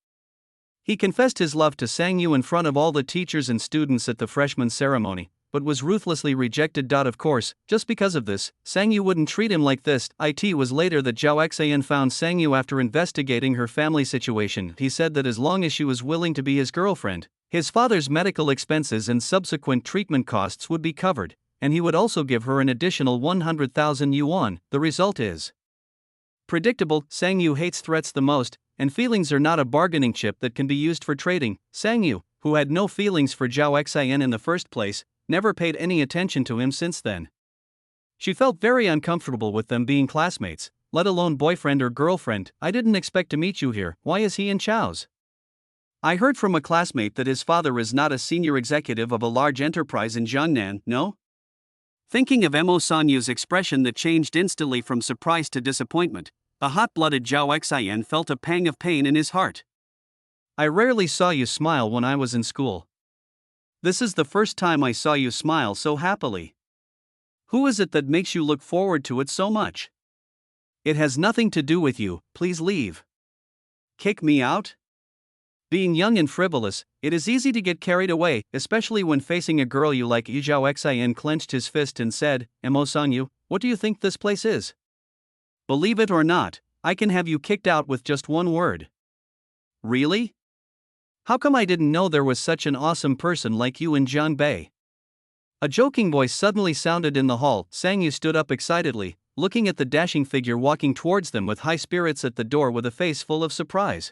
he confessed his love to Sang Yu in front of all the teachers and students at the freshman ceremony, but was ruthlessly rejected. Of course, just because of this, Sang Yu wouldn't treat him like this. It was later that Zhao Xian found Sang Yu after investigating her family situation. He said that as long as she was willing to be his girlfriend, his father's medical expenses and subsequent treatment costs would be covered, and he would also give her an additional 100,000 yuan. The result is predictable. Sang Yu hates threats the most, and feelings are not a bargaining chip that can be used for trading. Sang Yu, who had no feelings for Zhao Xian in the first place, never paid any attention to him since then. She felt very uncomfortable with them being classmates, let alone boyfriend or girlfriend. I didn't expect to meet you here. Why is he in Chao's?
I heard from a classmate that his father is not a senior executive of a large enterprise in Jiangnan, no? Thinking of Mo Sanyu's expression that changed instantly from surprise to disappointment, the hot-blooded Zhao Xian felt a pang of pain in his heart.
I rarely saw you smile when I was in school.
This is the first time I saw you smile so happily. Who is it that makes you look forward to it so much?
It has nothing to do with you. Please leave.
Kick me out?
Being young and frivolous, it is easy to get carried away, especially when facing a girl you like. Zhao Xian clenched his fist and said, Mo Sanyu, what do you think this place is?
Believe it or not, I can have you kicked out with just one word.
Really? How come I didn't know there was such an awesome person like you in Jiangbei? A joking voice suddenly sounded in the hall. Sang Yu stood up excitedly, looking at the dashing figure walking towards them with high spirits at the door with a face full of surprise.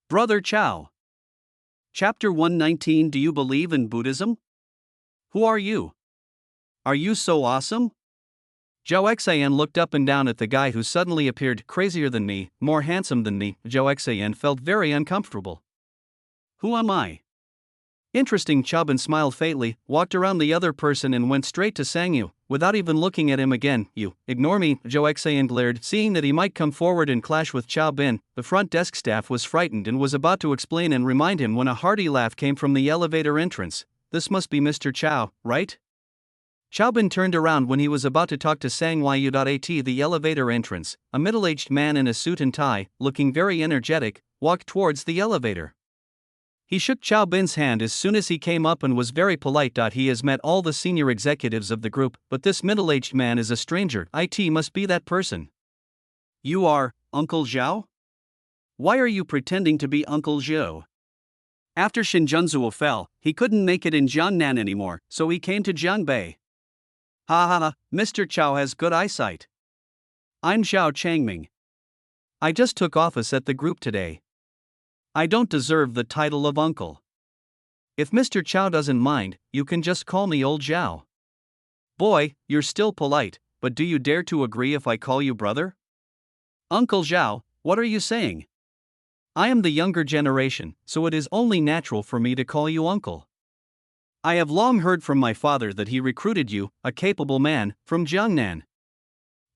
Brother Chao. Chapter 119. Do you believe in Buddhism? Who are you? Are you so awesome?
Zhao Xian looked up and down at the guy who suddenly appeared, crazier than me, more handsome than me. Zhao Xian felt very uncomfortable.
Who am I?
Interesting. Chao Bin smiled faintly, walked around the other person and went straight to Sang Yu, without even looking at him again. You, ignore me, Zhao Xian glared, seeing that he might come forward and clash with Chao Bin. The front desk staff was frightened and was about to explain and remind him when a hearty laugh came from the elevator entrance. This must be Mr. Chao, right? Chao Bin turned around when he was about to talk to Sang Yu. At the elevator entrance, a middle-aged man in a suit and tie, looking very energetic, walked towards the elevator. He shook Chao Bin's hand as soon as he came up and was very polite. He has met all the senior executives of the group, but this middle-aged man is a stranger. It must be that person.
You are Uncle Zhao? Why are you pretending to be Uncle Zhao? After Shinjunzuo fell, he couldn't make it in Jiangnan anymore, so he came to Jiangbei. Ha ha ha, Mr. Chao has good eyesight. I'm Zhao Changming.
I just took office at the group today. I don't deserve the title of uncle. If Mr. Chao doesn't mind, you can just call me Old Zhao.
Boy, you're still polite, but do you dare to agree if I call you brother?
Uncle Zhao, what are you saying? I am the younger generation, so it is only natural for me to call you uncle. I have long heard from my father that he recruited you, a capable man, from Jiangnan.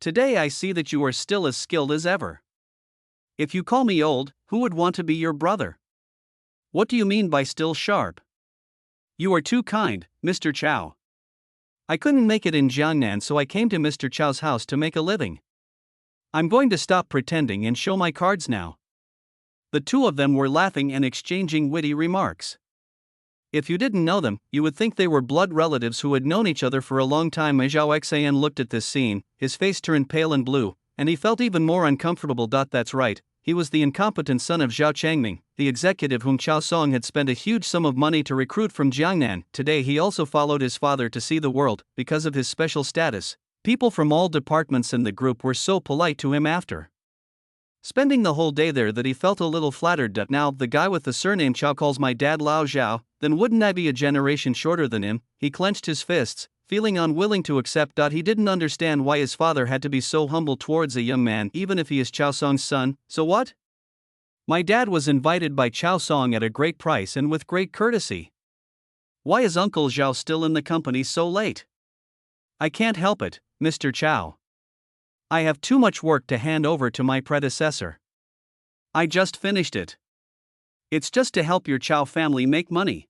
Today I see that you are still as skilled as ever. If you call me old, who would want to be your brother? What do you mean by still sharp?
You are too kind, Mr. Chao.
I couldn't make it in Jiangnan, so I came to Mr. Chao's house to make a living. I'm going to stop pretending and show my cards now. The two of them were laughing and exchanging witty remarks. If you didn't know them, you would think they were blood relatives who had known each other for a long time. Zhao Xian looked at this scene, his face turned pale and blue, and he felt even more uncomfortable. That's right, he was the incompetent son of Zhao Changming, the executive whom Chao Song had spent a huge sum of money to recruit from Jiangnan. Today he also followed his father to see the world, because of his special status. People from all departments in the group were so polite to him after spending the whole day there that he felt a little flattered that now the guy with the surname Chao calls my dad Lao Zhao, then wouldn't I be a generation shorter than him? He clenched his fists, feeling unwilling to accept that he didn't understand why his father had to be so humble towards a young man even if he is Chao Song's son. So what? My dad was invited by Chao Song at a great price and with great courtesy. Why is Uncle Zhao still in the company so late? I can't help it, Mr. Chao. I have too much work to hand over to my predecessor. I just finished it. It's just to help your Chao family make money.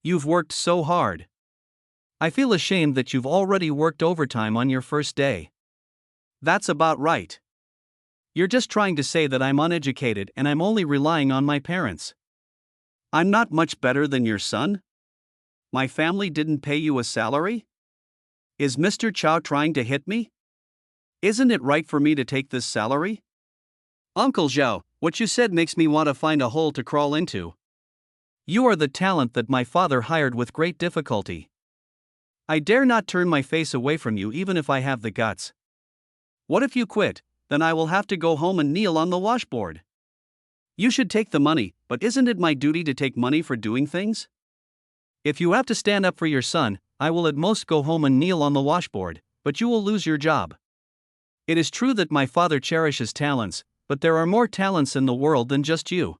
You've worked so hard. I feel ashamed that you've already worked overtime on your first day. That's about right. You're just trying to say that I'm uneducated and I'm only relying on my parents. I'm not much better than your son? My family didn't pay you a salary? Is Mr. Chao trying to hit me? Isn't it right for me to take this salary? Uncle Zhao, what you said makes me want to find a hole to crawl into. You are the talent that my father hired with great difficulty. I dare not turn my face away from you even if I have the guts. What if you quit? Then I will have to go home and kneel on the washboard. You should take the money, but isn't it my duty to take money for doing things? If you have to stand up for your son, I will at most go home and kneel on the washboard, but you will lose your job. It is true that my father cherishes talents, but there are more talents in the world than just you.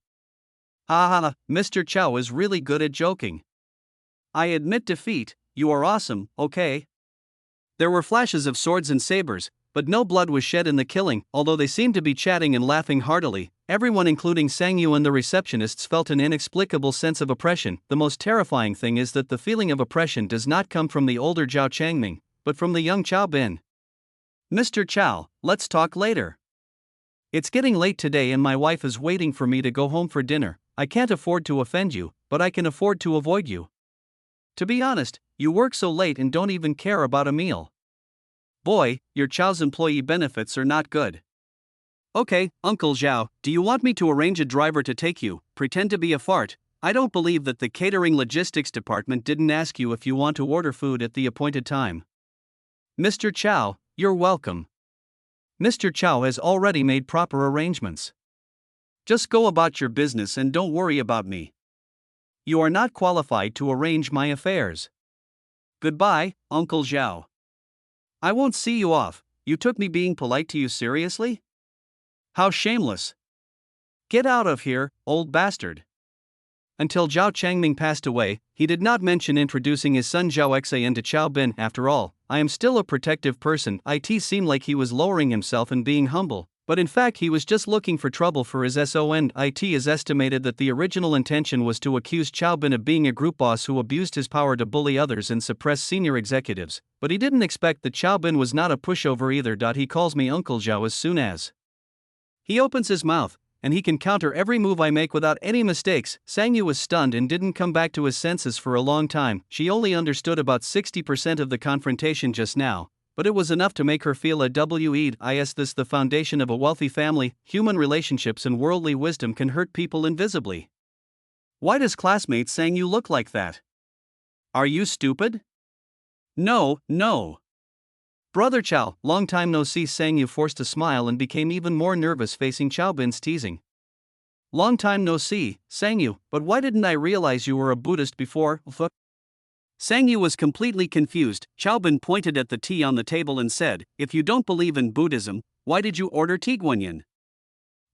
Haha, Mr. Chao is really good at joking. I admit defeat, you are awesome, okay? There were flashes of swords and sabers, but no blood was shed in the killing. Although they seemed to be chatting and laughing heartily, everyone including Sang Yu and the receptionists felt an inexplicable sense of oppression. The most terrifying thing is that the feeling of oppression does not come from the older Zhao Changming, but from the young Chao Bin. Mr. Chao, let's talk later. It's getting late today and my wife is waiting for me to go home for dinner. I can't afford to offend you, but I can afford to avoid you. To be honest, you work so late and don't even care about a meal. Boy, your Chao's employee benefits are not good. Okay, Uncle Zhao, do you want me to arrange a driver to take you? Pretend to be a fart. I don't believe that the catering logistics department didn't ask you if you want to order food at the appointed time. Mr. Chao, you're welcome. Mr. Chao has already made proper arrangements. Just go about your business and don't worry about me. You are not qualified to arrange my affairs. Goodbye, Uncle Zhao. I won't see you off. You took me being polite to you seriously? How shameless. Get out of here, old bastard. Until Zhao Changming passed away, he did not mention introducing his son Zhao Xie into Chao Bin. After all, I am still a protective person. It seemed like he was lowering himself and being humble, but in fact he was just looking for trouble for his son. It is estimated that the original intention was to accuse Chao Bin of being a group boss who abused his power to bully others and suppress senior executives, but he didn't expect that Chao Bin was not a pushover either. He calls me Uncle Zhao as soon as he opens his mouth, and he can counter every move I make without any mistakes. Sang Yu was stunned and didn't come back to his senses for a long time. She only understood about 60% of the confrontation just now, but it was enough to make her feel a Is this the foundation of a wealthy family? Human relationships and worldly wisdom can hurt people invisibly. Why does classmate Sang Yu look like that? Are you stupid? No. Brother Chao, long time no see. Sang Yu forced a smile and became even more nervous facing Chao Bin's teasing. Long time no see, Sang Yu, but why didn't I realize you were a Buddhist before? Sang Yu was completely confused. Chao Bin pointed at the tea on the table and said, if you don't believe in Buddhism, why did you order tea Guanyin?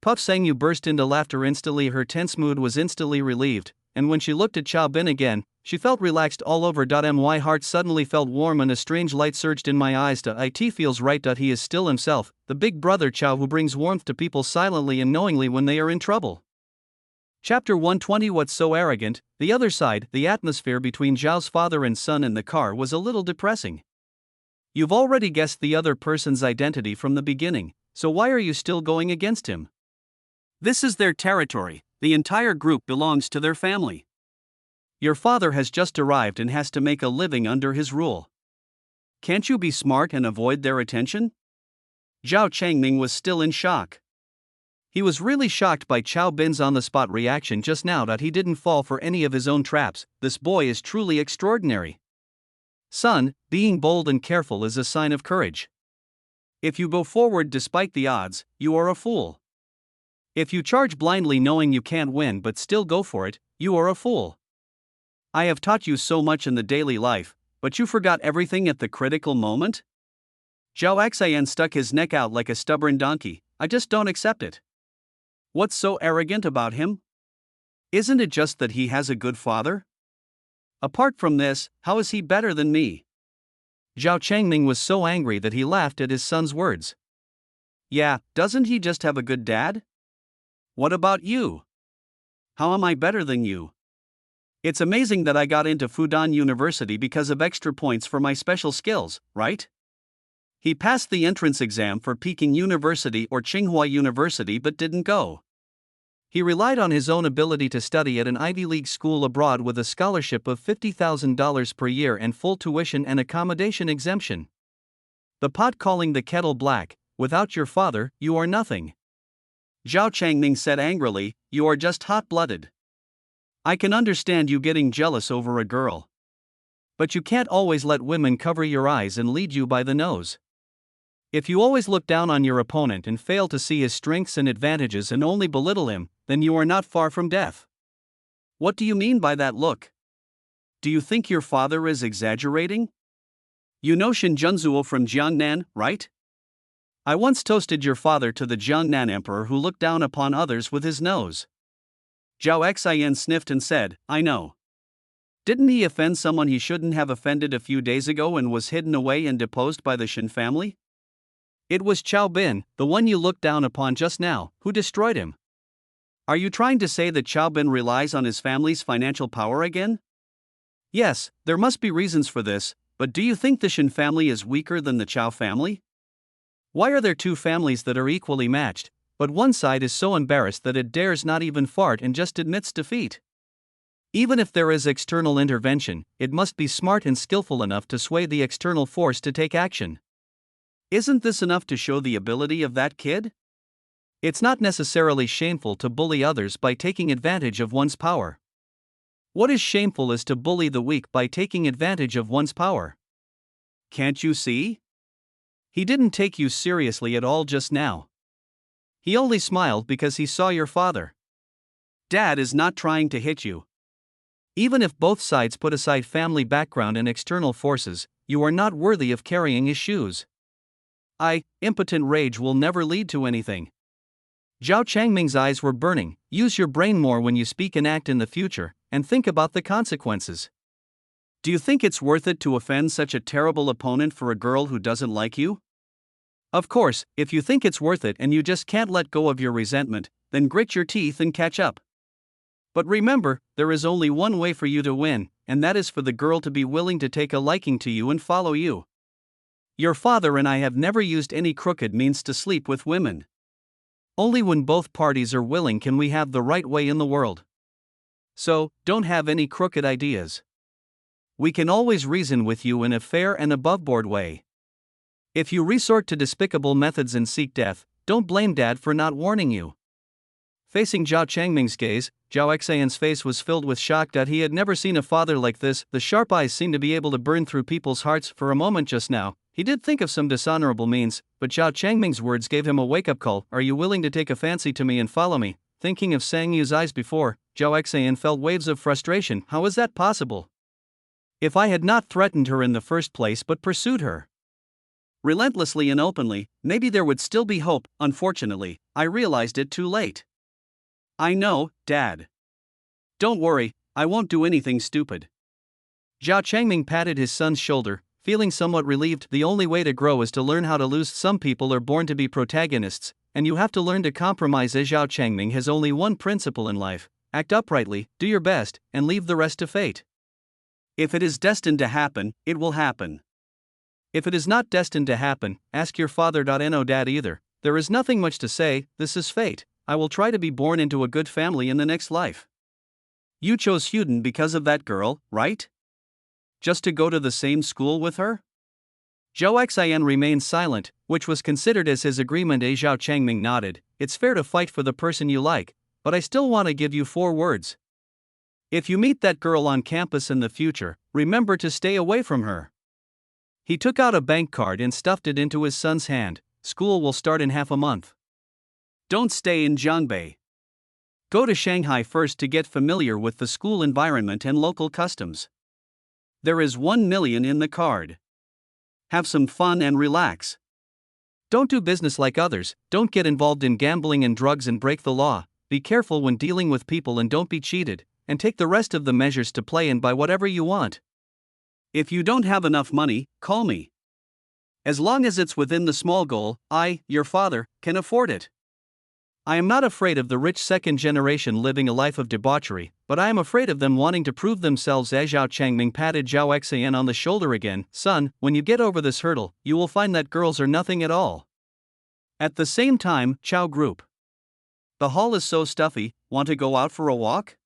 Puff. Sang Yu burst into laughter instantly. Her tense mood was instantly relieved, and when she looked at Chao Bin again, she felt relaxed all over. My heart suddenly felt warm and a strange light surged in my eyes. It feels right. He is still himself, the big brother Chao who brings warmth to people silently and knowingly when they are in trouble. Chapter 120. What's so arrogant? The other side. The atmosphere between Zhao's father and son in the car was a little depressing. You've already guessed the other person's identity from the beginning, so why are you still going against him? This is their territory. The entire group belongs to their family. Your father has just arrived and has to make a living under his rule. Can't you be smart and avoid their attention? Zhao Changming was still in shock. He was really shocked by Chow Bin's on-the-spot reaction just now that he didn't fall for any of his own traps. This boy is truly extraordinary. Son, being bold and careful is a sign of courage. If you go forward despite the odds, you are a fool. If you charge blindly knowing you can't win but still go for it, you are a fool. I have taught you so much in the daily life, but you forgot everything at the critical moment? Zhao Xian stuck his neck out like a stubborn donkey. I just don't accept it. What's so arrogant about him? Isn't it just that he has a good father? Apart from this, how is he better than me? Zhao Changming was so angry that he laughed at his son's words. Yeah, doesn't he just have a good dad? What about you? How am I better than you? It's amazing that I got into Fudan University because of extra points for my special skills, right? He passed the entrance exam for Peking University or Tsinghua University but didn't go. He relied on his own ability to study at an Ivy League school abroad with a scholarship of $50,000 per year and full tuition and accommodation exemption. The pot calling the kettle black, without your father, you are nothing. Zhao Changming said angrily, you are just hot-blooded. I can understand you getting jealous over a girl. But you can't always let women cover your eyes and lead you by the nose. If you always look down on your opponent and fail to see his strengths and advantages and only belittle him, then you are not far from death. What do you mean by that look? Do you think your father is exaggerating? You know Shen Junzuo from Jiangnan, right? I once toasted your father to the Jiangnan emperor who looked down upon others with his nose. Zhao Xian sniffed and said, I know. Didn't he offend someone he shouldn't have offended a few days ago and was hidden away and deposed by the Shen family? It was Chow Bin, the one you looked down upon just now, who destroyed him. Are you trying to say that Chow Bin relies on his family's financial power again? Yes, there must be reasons for this, but do you think the Shen family is weaker than the Chow family? Why are there two families that are equally matched, but one side is so embarrassed that it dares not even fart and just admits defeat? Even if there is external intervention, it must be smart and skillful enough to sway the external force to take action. Isn't this enough to show the ability of that kid? It's not necessarily shameful to bully others by taking advantage of one's power. What is shameful is to bully the weak by taking advantage of one's power. Can't you see? He didn't take you seriously at all just now. He only smiled because he saw your father. Dad is not trying to hit you. Even if both sides put aside family background and external forces, you are not worthy of carrying his shoes. Impotent rage will never lead to anything. Zhao Changming's eyes were burning. Use your brain more when you speak and act in the future, and think about the consequences. Do you think it's worth it to offend such a terrible opponent for a girl who doesn't like you? Of course, if you think it's worth it and you just can't let go of your resentment, then grit your teeth and catch up. But remember, there is only one way for you to win, and that is for the girl to be willing to take a liking to you and follow you. Your father and I have never used any crooked means to sleep with women. Only when both parties are willing can we have the right way in the world. So, don't have any crooked ideas. We can always reason with you in a fair and above-board way. If you resort to despicable methods and seek death, don't blame Dad for not warning you. Facing Zhao Changming's gaze, Zhao Xian's face was filled with shock that he had never seen a father like this. The sharp eyes seemed to be able to burn through people's hearts. For a moment just now, he did think of some dishonorable means, but Zhao Changming's words gave him a wake-up call. Are you willing to take a fancy to me and follow me? Thinking of Sang Yu's eyes before, Zhao Xian felt waves of frustration. How is that possible? If I had not threatened her in the first place but pursued her relentlessly and openly, maybe there would still be hope. Unfortunately, I realized it too late. I know, Dad. Don't worry, I won't do anything stupid. Zhao Changming patted his son's shoulder, feeling somewhat relieved. The only way to grow is to learn how to lose. Some people are born to be protagonists, and you have to learn to compromise. As Zhao Changming has only one principle in life: act uprightly, do your best, and leave the rest to fate. If it is destined to happen, it will happen. If it is not destined to happen, ask your father. No, Dad, either. There is nothing much to say. This is fate. I will try to be born into a good family in the next life. You chose Huden because of that girl, right? Just to go to the same school with her? Zhao Xian remained silent, which was considered as his agreement. Zhao Changming nodded. It's fair to fight for the person you like, but I still want to give you 4 words. If you meet that girl on campus in the future, remember to stay away from her. He took out a bank card and stuffed it into his son's hand. School will start in half a month.
Don't stay in Zhangbei. Go to Shanghai first to get familiar with the school environment and local customs. There is 1 million in the card. Have some fun and relax.
Don't do business like others, don't get involved in gambling and drugs and break the law. Be careful when dealing with people and don't be cheated, and take the rest of the measures to play and buy whatever you want.
If you don't have enough money, call me. As long as it's within the small goal, I, your father, can afford it.
I am not afraid of the rich second generation living a life of debauchery, but I am afraid of them wanting to prove themselves. As Zhao Changming patted Zhao Xian on the shoulder again. Son, when you get over this hurdle, you will find that girls are nothing at all.
At the same time, Chao Group. The hall is so stuffy, want to go out for a walk?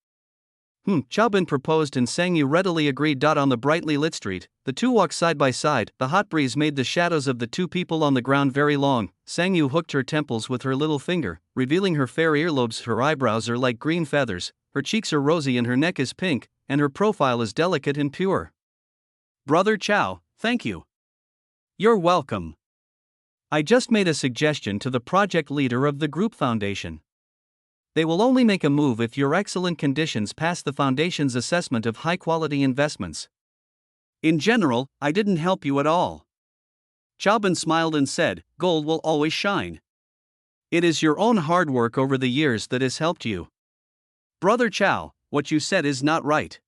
Chao Bin proposed and Sang Yu readily agreed. On the brightly lit street, the two walked side by side. The hot breeze made the shadows of the two people on the ground very long. Sang Yu hooked her temples with her little finger, revealing her fair earlobes. Her eyebrows are like green feathers, her cheeks are rosy and her neck is pink, and her profile is delicate and pure.
Brother Chao, thank you. You're welcome.
I just made a suggestion to the project leader of the group foundation. They will only make a move if your excellent conditions pass the foundation's assessment of high-quality investments.
In general, I didn't help you at all. Chao Bin smiled and said, gold will always shine. It is your own hard work over the years that has helped you. Brother Chao, what you said is not right.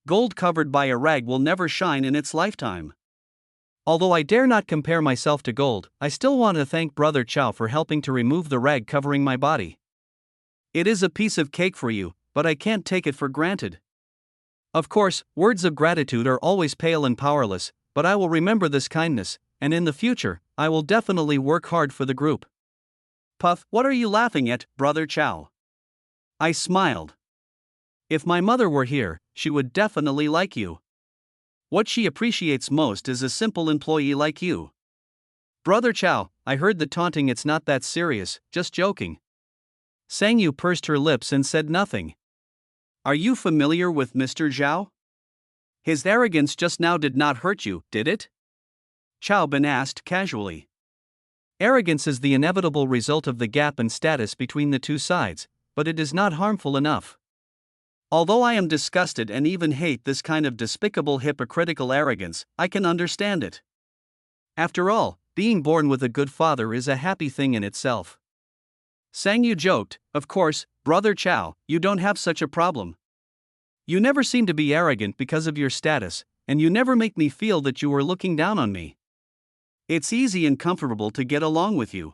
Gold covered by a rag will never shine in its lifetime.
Although I dare not compare myself to gold, I still want to thank Brother Chao for helping to remove the rag covering my body.
It is a piece of cake for you, but I can't take it for granted.
Of course, words of gratitude are always pale and powerless, but I will remember this kindness, and in the future, I will definitely work hard for the group.
Puff, what are you laughing at, Brother Chao? I smiled. If my mother were here, she would definitely like you. What she appreciates most is a simple employee like you.
Brother Chao, I heard the taunting. It's not that serious, just joking. Sang Yu pursed her lips and said nothing.
Are you familiar with Mr. Zhao? His arrogance just now did not hurt you, did it? Chao Bin asked casually.
Arrogance is the inevitable result of the gap in status between the two sides, but it is not harmful enough.
Although I am disgusted and even hate this kind of despicable hypocritical arrogance, I can understand it.
After all, being born with a good father is a happy thing in itself.
Sang Yu joked, of course, Brother Chao, you don't have such a problem.
You never seem to be arrogant because of your status, and you never make me feel that you are looking down on me.
It's easy and comfortable to get along with you.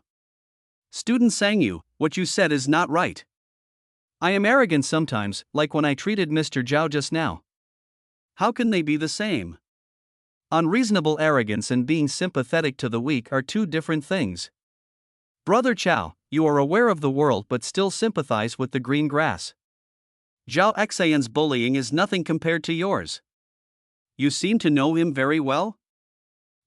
Student Sang Yu, what you said is not right.
I am arrogant sometimes, like when I treated Mr. Zhao just now.
How can they be the same?
Unreasonable arrogance and being sympathetic to the weak are two different things. Brother Chao, you are aware of the world but still sympathize with the green grass.
Zhao Xian's bullying is nothing compared to yours. You seem to know him very well?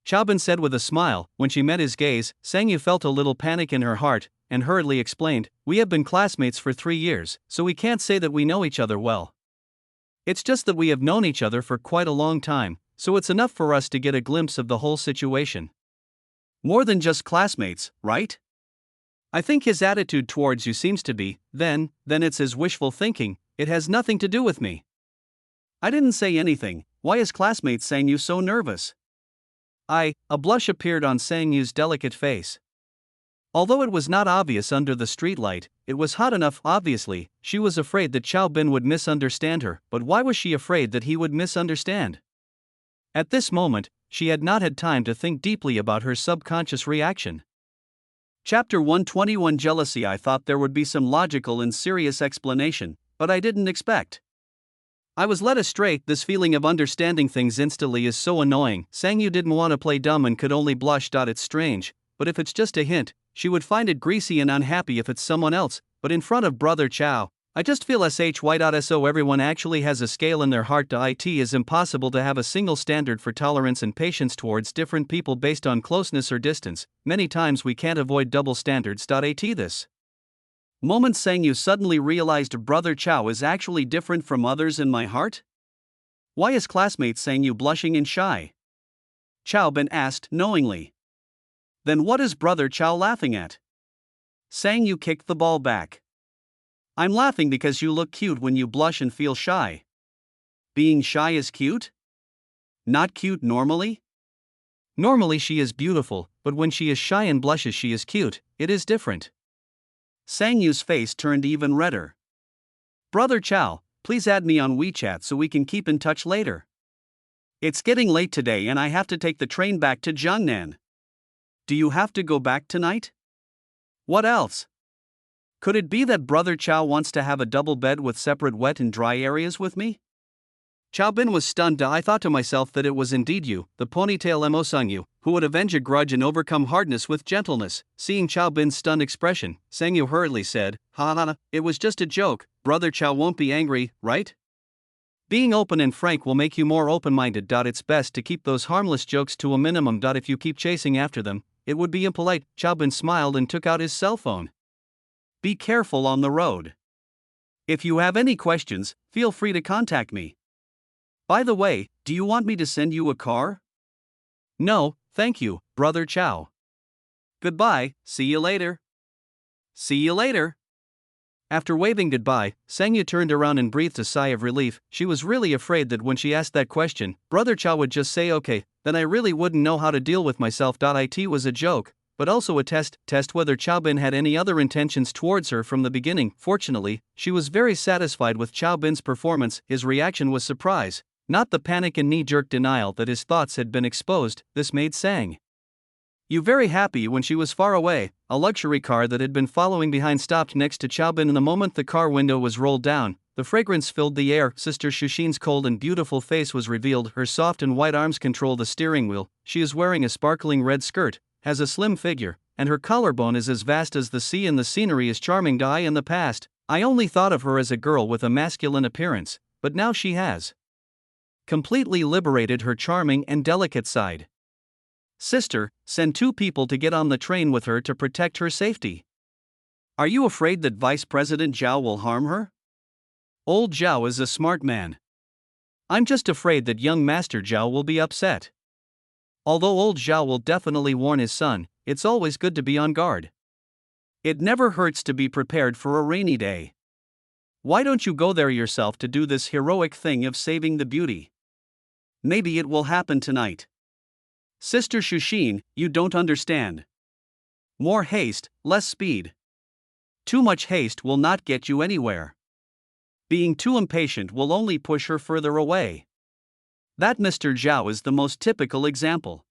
Chao Bin said with a smile. When she met his gaze, Sang Yu felt a little panic in her heart, and hurriedly explained, we have been classmates for 3 years, so we can't say that we know each other well. It's just that we have known each other for quite a long time, so it's enough for us to get a glimpse of the whole situation.
More than just classmates, right?
I think his attitude towards you seems to be, then it's his wishful thinking, it has nothing to do with me.
I didn't say anything, why is classmates Sang Yu so nervous?
A blush appeared on Sang Yu's delicate face. Although it was not obvious under the streetlight, it was hot enough. Obviously, she was afraid that Chao Bin would misunderstand her, but why was she afraid that he would misunderstand? At this moment, she had not had time to think deeply about her subconscious reaction.
Chapter 121 Jealousy. I thought there would be some logical and serious explanation, but I didn't expect. I was led astray. This feeling of understanding things instantly is so annoying.
Sang Yu didn't want to play dumb and could only blush. It's strange, but if it's just a hint, she would find it greasy and unhappy if it's someone else, but in front of Brother Chao, I just feel SHY.SO everyone actually has a scale in their heart. It is impossible to have a single standard for tolerance and patience towards different people based on closeness or distance. Many times we can't avoid double standards. At this moment Sang Yu suddenly realized Brother Chow is actually different from others in my heart? Why is classmate Sang Yu blushing and shy? Chow Bin asked knowingly. Then what is Brother Chow laughing at? Sang Yu kicked the ball back. I'm laughing because you look cute when you blush and feel shy. Being shy is cute? Not cute normally? Normally she is beautiful, but when she is shy and blushes she is cute. It is different. Sang Yu's face turned even redder. Brother Chow, please add me on WeChat so we can keep in touch later. It's getting late today and I have to take the train back to Jiangnan. Do you have to go back tonight? What else? Could it be that Brother Chow wants to have a double bed with separate wet and dry areas with me? Chow Bin was stunned. I thought to myself that it was indeed you, the ponytail Mo Sang Yu, who would avenge a grudge and overcome hardness with gentleness. Seeing Chow Bin's stunned expression, Sang Yu hurriedly said, Ha, it was just a joke. Brother Chow won't be angry, right? Being open and frank will make you more open-minded. It's best to keep those harmless jokes to a minimum. If you keep chasing after them, it would be impolite. Chow Bin smiled and took out his cell phone. Be careful on the road. If you have any questions, feel free to contact me. By the way, do you want me to send you a car? No, thank you, Brother Chow. Goodbye, see you later. See you later. After waving goodbye, Sang Yu turned around and breathed a sigh of relief. She was really afraid that when she asked that question, Brother Chow would just say okay, then I really wouldn't know how to deal with myself. It was a joke, but also a test whether Chow Bin had any other intentions towards her from the beginning. Fortunately, she was very satisfied with Chow Bin's performance. His reaction was surprise, not the panic and knee-jerk denial that his thoughts had been exposed. This made Sang Yu very happy when she was far away. A luxury car that had been following behind stopped next to Chow Bin, and the moment the car window was rolled down, the fragrance filled the air. Sister Shushin's cold and beautiful face was revealed. Her soft and white arms control the steering wheel. She is wearing a sparkling red skirt, has a slim figure, and her collarbone is as vast as the sea, and the scenery is charming. In the past, I only thought of her as a girl with a masculine appearance, but now she has completely liberated her charming and delicate side. Sister, send 2 people to get on the train with her to protect her safety. Are you afraid that Vice President Zhao will harm her? Old Zhao is a smart man. I'm just afraid that young Master Zhao will be upset. Although old Zhao will definitely warn his son, it's always good to be on guard. It never hurts to be prepared for a rainy day. Why don't you go there yourself to do this heroic thing of saving the beauty? Maybe it will happen tonight. Sister Shushin, you don't understand. More haste, less speed. Too much haste will not get you anywhere. Being too impatient will only push her further away. That Mr. Zhao is the most typical example.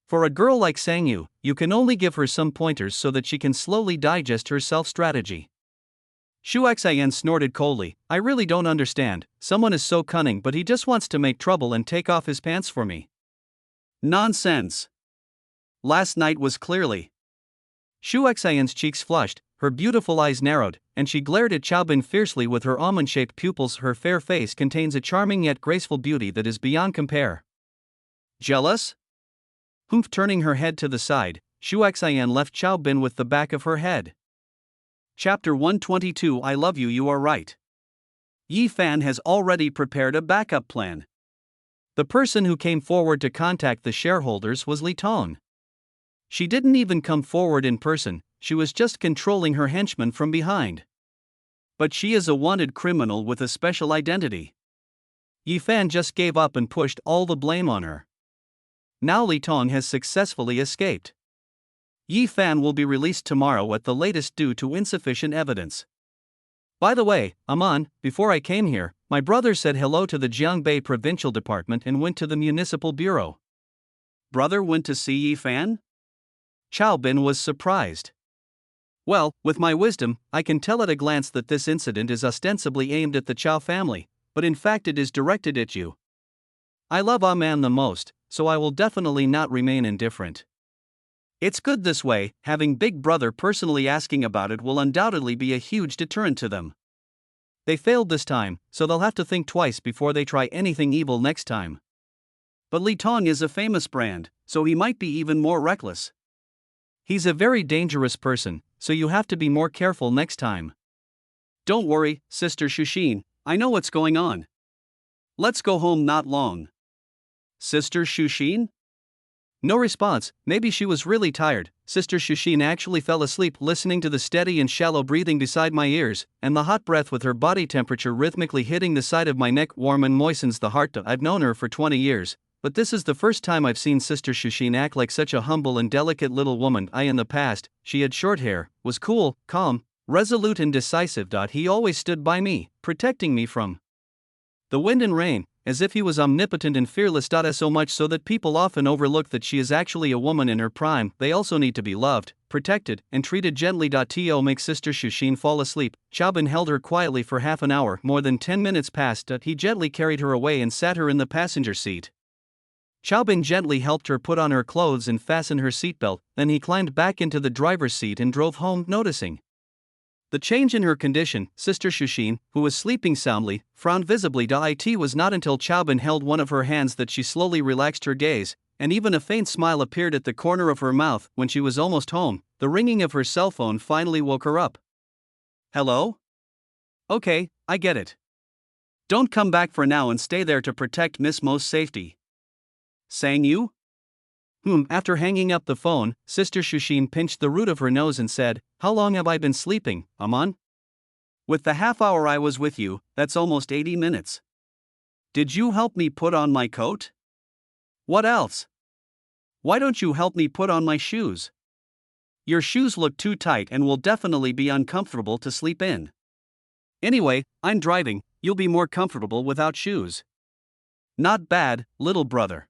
For a girl like Sang Yu, you can only give her some pointers so that she can slowly digest her self-strategy. Shu Xian snorted coldly. I really don't understand. Someone is so cunning, but he just wants to make trouble and take off his pants for me. Nonsense. Last night was clearly. Shu Xian's cheeks flushed, her beautiful eyes narrowed, and she glared at Chow Bin fiercely with her almond-shaped pupils. Her fair face contains a charming yet graceful beauty that is beyond compare. Jealous? Humph. Turning her head to the side, Shu Xian left Chow Bin with the back of her head. Chapter 122. I love you. You are right. Yi Fan has already prepared a backup plan. The person who came forward to contact the shareholders was Li Tong. She didn't even come forward in person, she was just controlling her henchmen from behind. But she is a wanted criminal with a special identity. Yi Fan just gave up and pushed all the blame on her. Now Li Tong has successfully escaped. Yi Fan will be released tomorrow at the latest due to insufficient evidence. By the way, Aman, before I came here, my brother said hello to the Jiangbei Provincial Department and went to the Municipal Bureau. Brother went to see Yi Fan? Chow Bin was surprised. Well, with my wisdom, I can tell at a glance that this incident is ostensibly aimed at the Chow family, but in fact it is directed at you. I love Aman the most, so I will definitely not remain indifferent. It's good this way. Having Big Brother personally asking about it will undoubtedly be a huge deterrent to them. They failed this time, so they'll have to think twice before they try anything evil next time.
But Li Tong is a famous brand, so he might be even more reckless.
He's a very dangerous person, so you have to be more careful next time.
Don't worry, Sister Shushin, I know what's going on. Let's go home not long. Sister Shushin?
No response. Maybe she was really tired. Sister Shushin actually fell asleep listening to the steady and shallow breathing beside my ears, and the hot breath with her body temperature rhythmically hitting the side of my neck warm and moistens the heart. I've known her for 20 years, but this is the first time I've seen Sister Shushin act like such a humble and delicate little woman. In the past, she had short hair, was cool, calm, resolute and decisive. He always stood by me, protecting me from the wind and rain, as if he was omnipotent and fearless. So much so that people often overlook that she is actually a woman in her prime. They also need to be loved, protected, and treated gently. To make Sister Shushin fall asleep, Chaobin held her quietly for half an hour. More than 10 minutes passed. He gently carried her away and sat her in the passenger seat. Chaobin gently helped her put on her clothes and fasten her seatbelt, then he climbed back into the driver's seat and drove home. Noticing the change in her condition, Sister Shushin, who was sleeping soundly, frowned visibly. It was not until Chaobin held one of her hands that she slowly relaxed her gaze, and even a faint smile appeared at the corner of her mouth. When she was almost home, the ringing of her cell phone finally woke her up.
Hello? Okay, I get it. Don't come back for now and stay there to protect Miss Mo's safety. Sang Yu?
After hanging up the phone, Sister Shushin pinched the root of her nose and said, "How long have I been sleeping, Aman?"
With the half hour I was with you, that's almost 80 minutes. Did you help me put on my coat? What else? Why don't you help me put on my shoes? Your shoes look too tight and will definitely be uncomfortable to sleep in. Anyway, I'm driving, you'll be more comfortable without shoes. Not bad, little brother.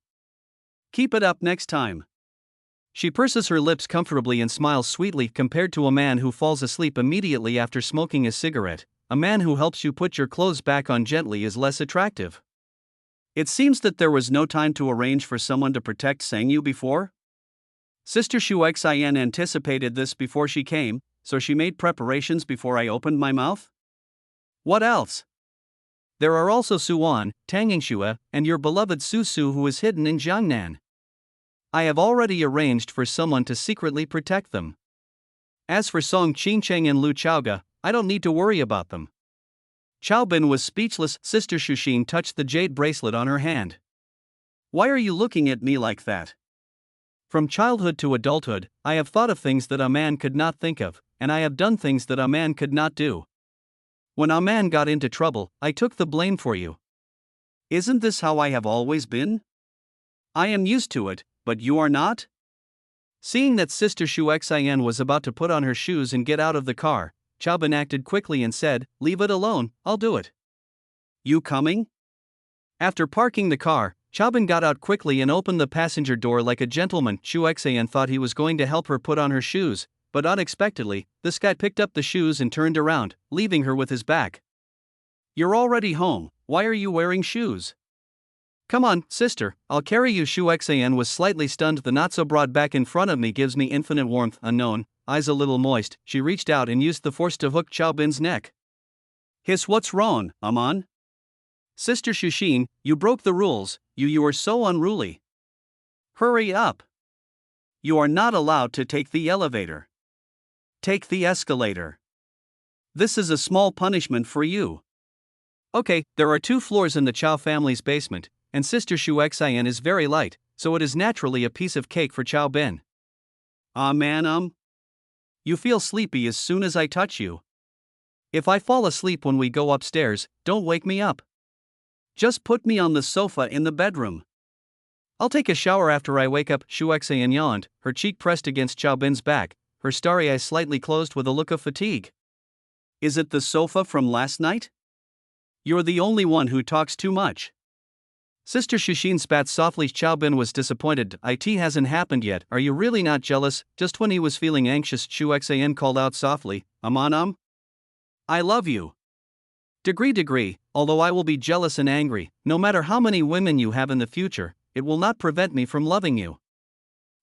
Keep it up next time.
She purses her lips comfortably and smiles sweetly. Compared to a man who falls asleep immediately after smoking a cigarette, a man who helps you put your clothes back on gently is less attractive.
It seems that there was no time to arrange for someone to protect Sang Yu before. Sister Shuxian anticipated this before she came, so she made preparations before I opened my mouth? What else?
There are also Suan, Tangyingxue, and your beloved Su Su, who is hidden in Jiangnan. I have already arranged for someone to secretly protect them. As for Song Qingcheng and Lu Chaoga, I don't need to worry about them.
Chaobin was speechless. Sister Shushin touched the jade bracelet on her hand. Why are you looking at me like that?
From childhood to adulthood, I have thought of things that a man could not think of, and I have done things that a man could not do. When a man got into trouble, I took the blame for you.
Isn't this how I have always been? I am used to it, but you are not?
Seeing that Sister Shuxian was about to put on her shoes and get out of the car, Chaobin acted quickly and said, "Leave it alone, I'll do it."
You coming?
After parking the car, Chaobin got out quickly and opened the passenger door like a gentleman. Shuxian thought he was going to help her put on her shoes, but unexpectedly, this guy picked up the shoes and turned around, leaving her with his back.
You're already home, why are you wearing shoes?
Come on, sister, I'll carry you. Shuxian was slightly stunned. The not-so-broad back in front of me gives me infinite warmth. Unknown, eyes a little moist, she reached out and used the force to hook Chaobin's neck.
Hiss, what's wrong, Aman?
Sister Shushin, you broke the rules, you are so unruly.
Hurry up. You are not allowed to take the elevator. Take the escalator. This is a small punishment for you.
Okay, there are 2 floors in the Chao family's basement, and Sister Shuxian is very light, so it is naturally a piece of cake for Chaobin.
Man, you feel sleepy as soon as I touch you.
If I fall asleep when we go upstairs, don't wake me up.
Just put me on the sofa in the bedroom.
I'll take a shower after I wake up. Shuxian yawned, her cheek pressed against Chaobin's back, her starry eyes slightly closed with a look of fatigue.
Is it the sofa from last night? You're the only one who talks too much.
Sister Shushin spat softly. Chaobin was disappointed. It hasn't happened yet. Are you really not jealous? Just when he was feeling anxious, Shuxian called out softly, Aman,
I love you.
Degree, although I will be jealous and angry, no matter how many women you have in the future, it will not prevent me from loving you.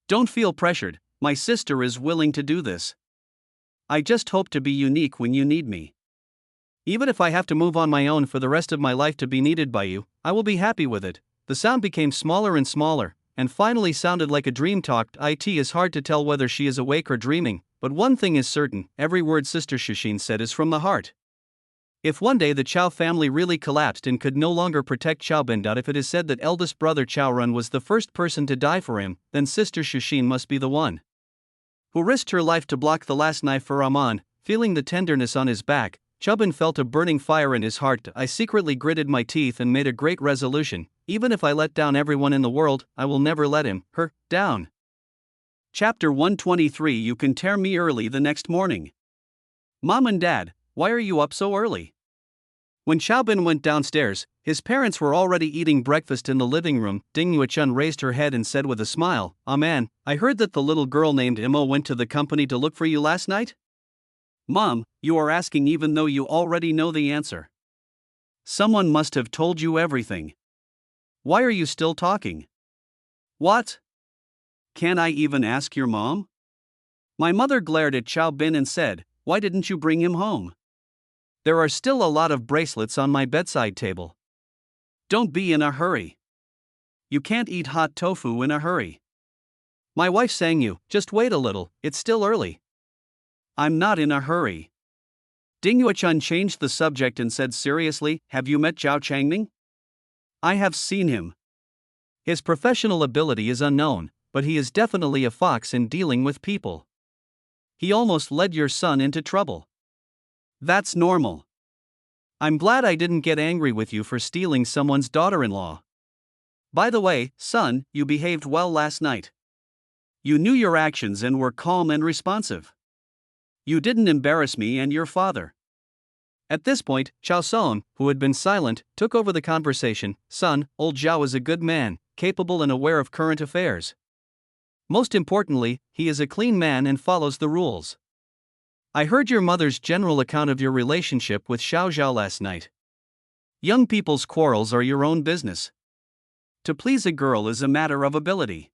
Don't feel pressured, my sister is willing to do this. I just hope to be unique when you need me.
Even if I have to move on my own for the rest of my life to be needed by you, I will be happy with it. The sound became smaller and smaller, and finally sounded like a dream talk. It is hard to tell whether she is awake or dreaming, but one thing is certain, every word Sister Shushin said is from the heart. If one day the Chow family really collapsed and could no longer protect Chow Bin, if it is said that eldest brother Chow Run was the first person to die for him, then Sister Shushin must be the one who risked her life to block the last knife for Rahman. Feeling the tenderness on his back, Chow Bin felt a burning fire in his heart. I secretly gritted my teeth and made a great resolution: even if I let down everyone in the world, I will never let her down.
Chapter 123. You can tear me early the next morning. Mom and Dad, why are you up so early?
When Chow Bin went downstairs, his parents were already eating breakfast in the living room. Ding Yuechun raised her head and said with a smile, "Ah man, I heard that the little girl named Imo went to the company to look for you last night?"
Mom, you are asking even though you already know the answer. Someone must have told you everything. Why are you still talking? What? Can I even ask your mom? My mother glared at Chow Bin and said, "Why didn't you bring him home?"
There are still a lot of bracelets on my bedside table.
Don't be in a hurry. You can't eat hot tofu in a hurry.
My wife sang you, just wait a little, it's still early.
I'm not in a hurry. Ding Yuechun changed the subject and said seriously, "Have you met Zhao Changming?" I have seen him.
His professional ability is unknown, but he is definitely a fox in dealing with people. He almost led your son into trouble.
That's normal.
I'm glad I didn't get angry with you for stealing someone's daughter-in-law.
By the way, son, you behaved well last night. You knew your actions and were calm and responsive. You didn't embarrass me and your father.
At this point, Chow Son, who had been silent, took over the conversation. Son, old Zhao is a good man, capable and aware of current affairs. Most importantly, he is a clean man and follows the rules. I heard your mother's general account of your relationship with Xiao Zhao last night. Young people's quarrels are your own business.
To please a girl is a matter of ability.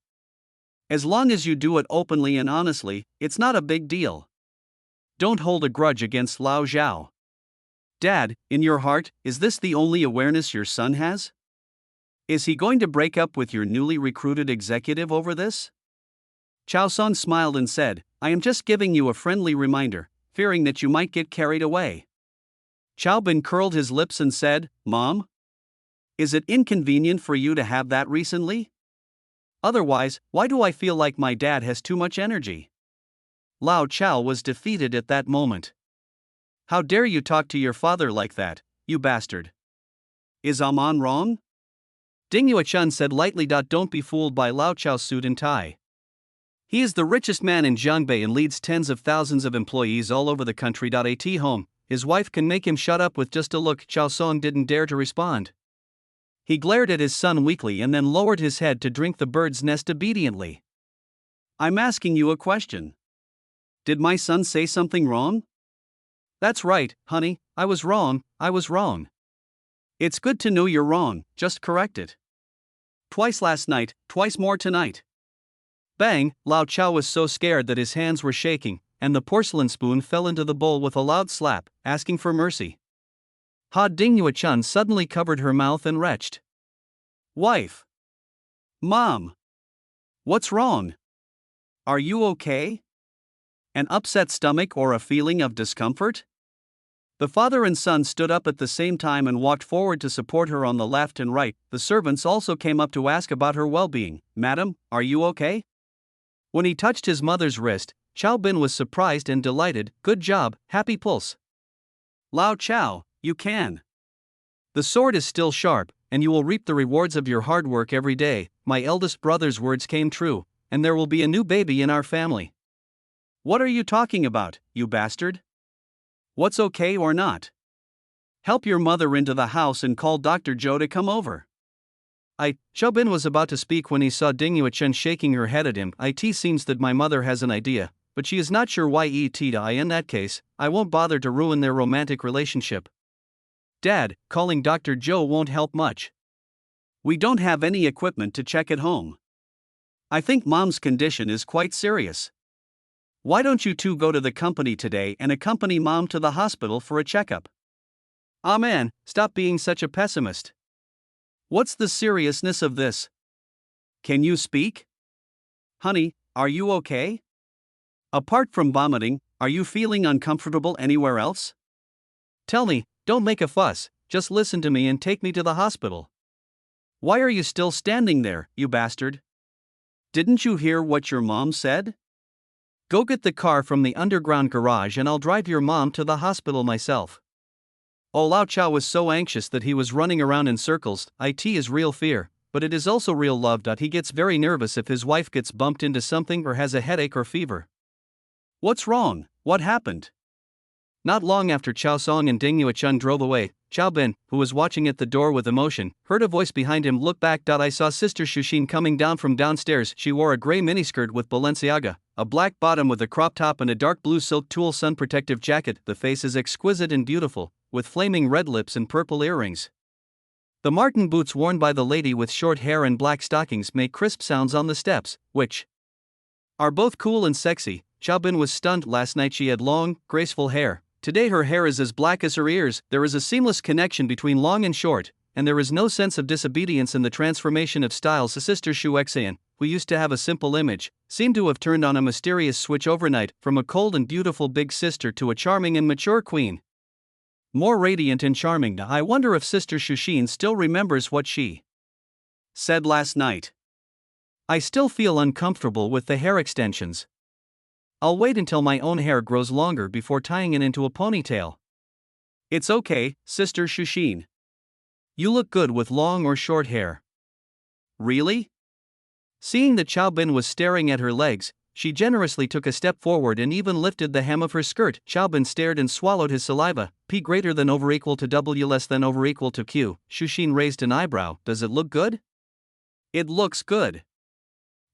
As long as you do it openly and honestly, it's not a big deal. Don't hold a grudge against Lao Zhao. Dad, in your heart, is this the only awareness your son has? Is he going to break up with your newly recruited executive over this? Chow Son smiled and said, I am just giving you a friendly reminder, fearing that you might get carried away. Chow Bin curled his lips and said, Mom? Is it inconvenient for you to have that recently? Otherwise, why do I feel like my dad has too much energy? Lao Chao was defeated at that moment. How dare you talk to your father like that, you bastard? Is Aman wrong? Ding Yuechun said lightly. Don't be fooled by Lao Chao's suit and tie. He is the richest man in Jiangbei and leads tens of thousands of employees all over the country. At home, his wife can make him shut up with just a look. Chow Song didn't dare to respond. He glared at his son weakly and then lowered his head to drink the bird's nest obediently. I'm asking you a question. Did my son say something wrong? That's right, honey, I was wrong. It's good to know you're wrong, just correct it. Twice last night, twice more tonight. Bang! Lao Chao was so scared that his hands were shaking, and the porcelain spoon fell into the bowl with a loud slap, asking for mercy. Ding Yuechun suddenly covered her mouth and retched. Wife! Mom! What's wrong? Are you okay? An upset stomach or a feeling of discomfort? The father and son stood up at the same time and walked forward to support her on the left and right. The servants also came up to ask about her well-being. Madam, are you okay? When he touched his mother's wrist, Chow Bin was surprised and delighted. Good job, happy pulse. Lao Chao, you can. The sword is still sharp, and you will reap the rewards of your hard work every day. My eldest brother's words came true, and there will be a new baby in our family. What are you talking about, you bastard? What's okay or not? Help your mother into the house and call Dr. Zhou to come over. Chow Bin was about to speak when he saw Ding Yuechun shaking her head at him. It seems that my mother has an idea, but she is not sure why. In that case, I won't bother to ruin their romantic relationship. Dad, calling Dr. Zhou won't help much. We don't have any equipment to check at home. I think Mom's condition is quite serious. Why don't you two go to the company today and accompany Mom to the hospital for a checkup? Ah man, stop being such a pessimist. What's the seriousness of this? Can you speak? Honey, are you okay? Apart from vomiting, are you feeling uncomfortable anywhere else?
Tell me, don't make a fuss, just listen to me and take me to the hospital.
Why are you still standing there, you bastard? Didn't you hear what your mom said?
Go get the car from the underground garage and I'll drive your mom to the hospital myself. Oh, Lao Chow was so anxious that he was running around in circles. It is real fear, but it is also real love. He gets very nervous if his wife gets bumped into something or has a headache or fever.
What's wrong? What happened?
Not long after Chow Song and Ding Yuechun drove away, Chow Bin, who was watching at the door with emotion, heard a voice behind him. Look back. I saw Sister Shushin coming down from downstairs. She wore a gray miniskirt with Balenciaga, a black bottom with a crop top and a dark blue silk tulle sun protective jacket. The face is exquisite and beautiful, with flaming red lips and purple earrings. The Martin boots worn by the lady with short hair and black stockings make crisp sounds on the steps, which are both cool and sexy. Chow Bin was stunned. Last night she had long, graceful hair. Today her hair is as black as her ears. There is a seamless connection between long and short, and there is no sense of disobedience in the transformation of styles. Sister Shu Exayan, who used to have a simple image, seemed to have turned on a mysterious switch overnight, from a cold and beautiful big sister to a charming and mature queen. More radiant and charming. I wonder if Sister Shushin still remembers what she
said last night.
I still feel uncomfortable with the hair extensions. I'll wait until my own hair grows longer before tying it into a ponytail.
It's okay, Sister Shushin.
You look good with long or short hair.
Really?
Seeing that Chow Bin was staring at her legs, she generously took a step forward and even lifted the hem of her skirt. Chow Bin stared and swallowed his saliva. P greater than over equal to W less than over equal to Q. Shushin raised an eyebrow. Does it look good?
It looks good.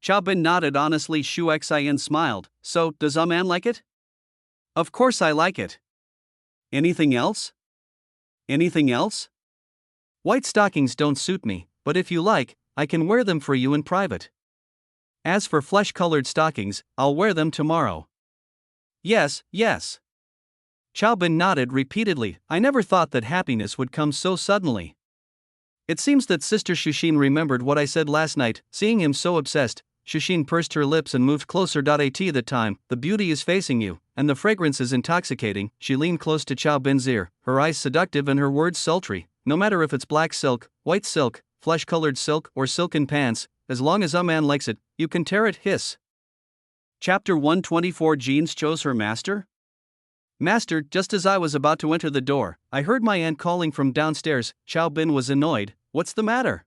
Chow Bin nodded honestly. Shu Xian smiled. So, does a man like it? Of course I like it. Anything else? Anything else?
White stockings don't suit me, but if you like, I can wear them for you in private. As for flesh-colored stockings, I'll wear them tomorrow.
Yes, yes.
Chow Bin nodded repeatedly. I never thought that happiness would come so suddenly. It seems that Sister Shushin remembered what I said last night. Seeing him so obsessed, Shushin pursed her lips and moved closer. At that time, the beauty is facing you, and the fragrance is intoxicating. She leaned close to Chow Bin's ear, her eyes seductive and her words sultry. No matter if it's black silk, white silk, flesh-colored silk, or silken pants, as long as a man likes it, you can tear it. Hiss.
Chapter 124. Jeans chose her master?
Master, just as I was about to enter the door, I heard my aunt calling from downstairs. Chow Bin was annoyed. What's the matter?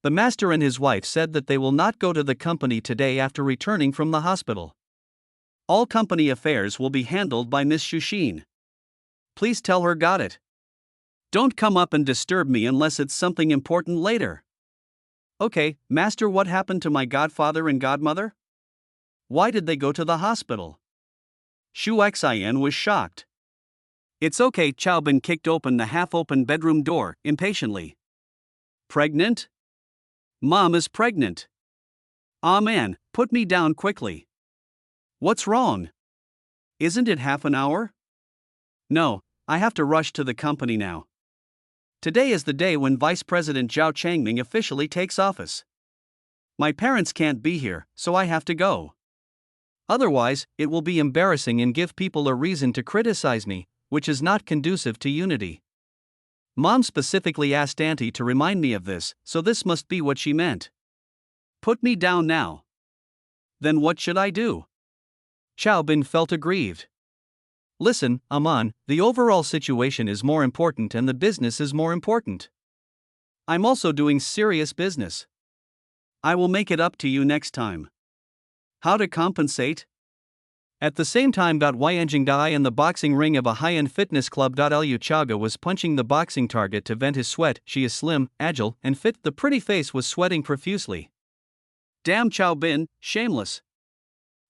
The master and his wife said that they will not go to the company today after returning from the hospital.
All company affairs will be handled by Miss Shushin.
Please tell her got it.
Don't come up and disturb me unless it's something important later.
Okay, Master, what happened to my godfather and godmother? Why did they go to the hospital?
Shu Xian was shocked. It's okay. Chow Bin kicked open the half-open bedroom door impatiently. Pregnant? Mom is pregnant. Ah man, put me down quickly. What's wrong? Isn't it half an hour? No, I have to rush to the company now. Today is the day when Vice President Zhao Changming officially takes office. My parents can't be here, so I have to go.
Otherwise, it will be embarrassing and give people a reason to criticize me, which is not conducive to unity. Mom specifically asked Auntie to remind me of this, so this must be what she meant.
Put me down now. Then what should I do?
Chow Bin felt aggrieved. Listen, Aman, the overall situation is more important and the business is more important. I'm also doing serious business.
I will make it up to you next time. How to compensate?
At the same time, Yanjing Dai in the boxing ring of a high-end fitness club. Liu Chaga was punching the boxing target to vent his sweat. She is slim, agile, and fit. The pretty face was sweating profusely.
Damn Chow Bin, shameless.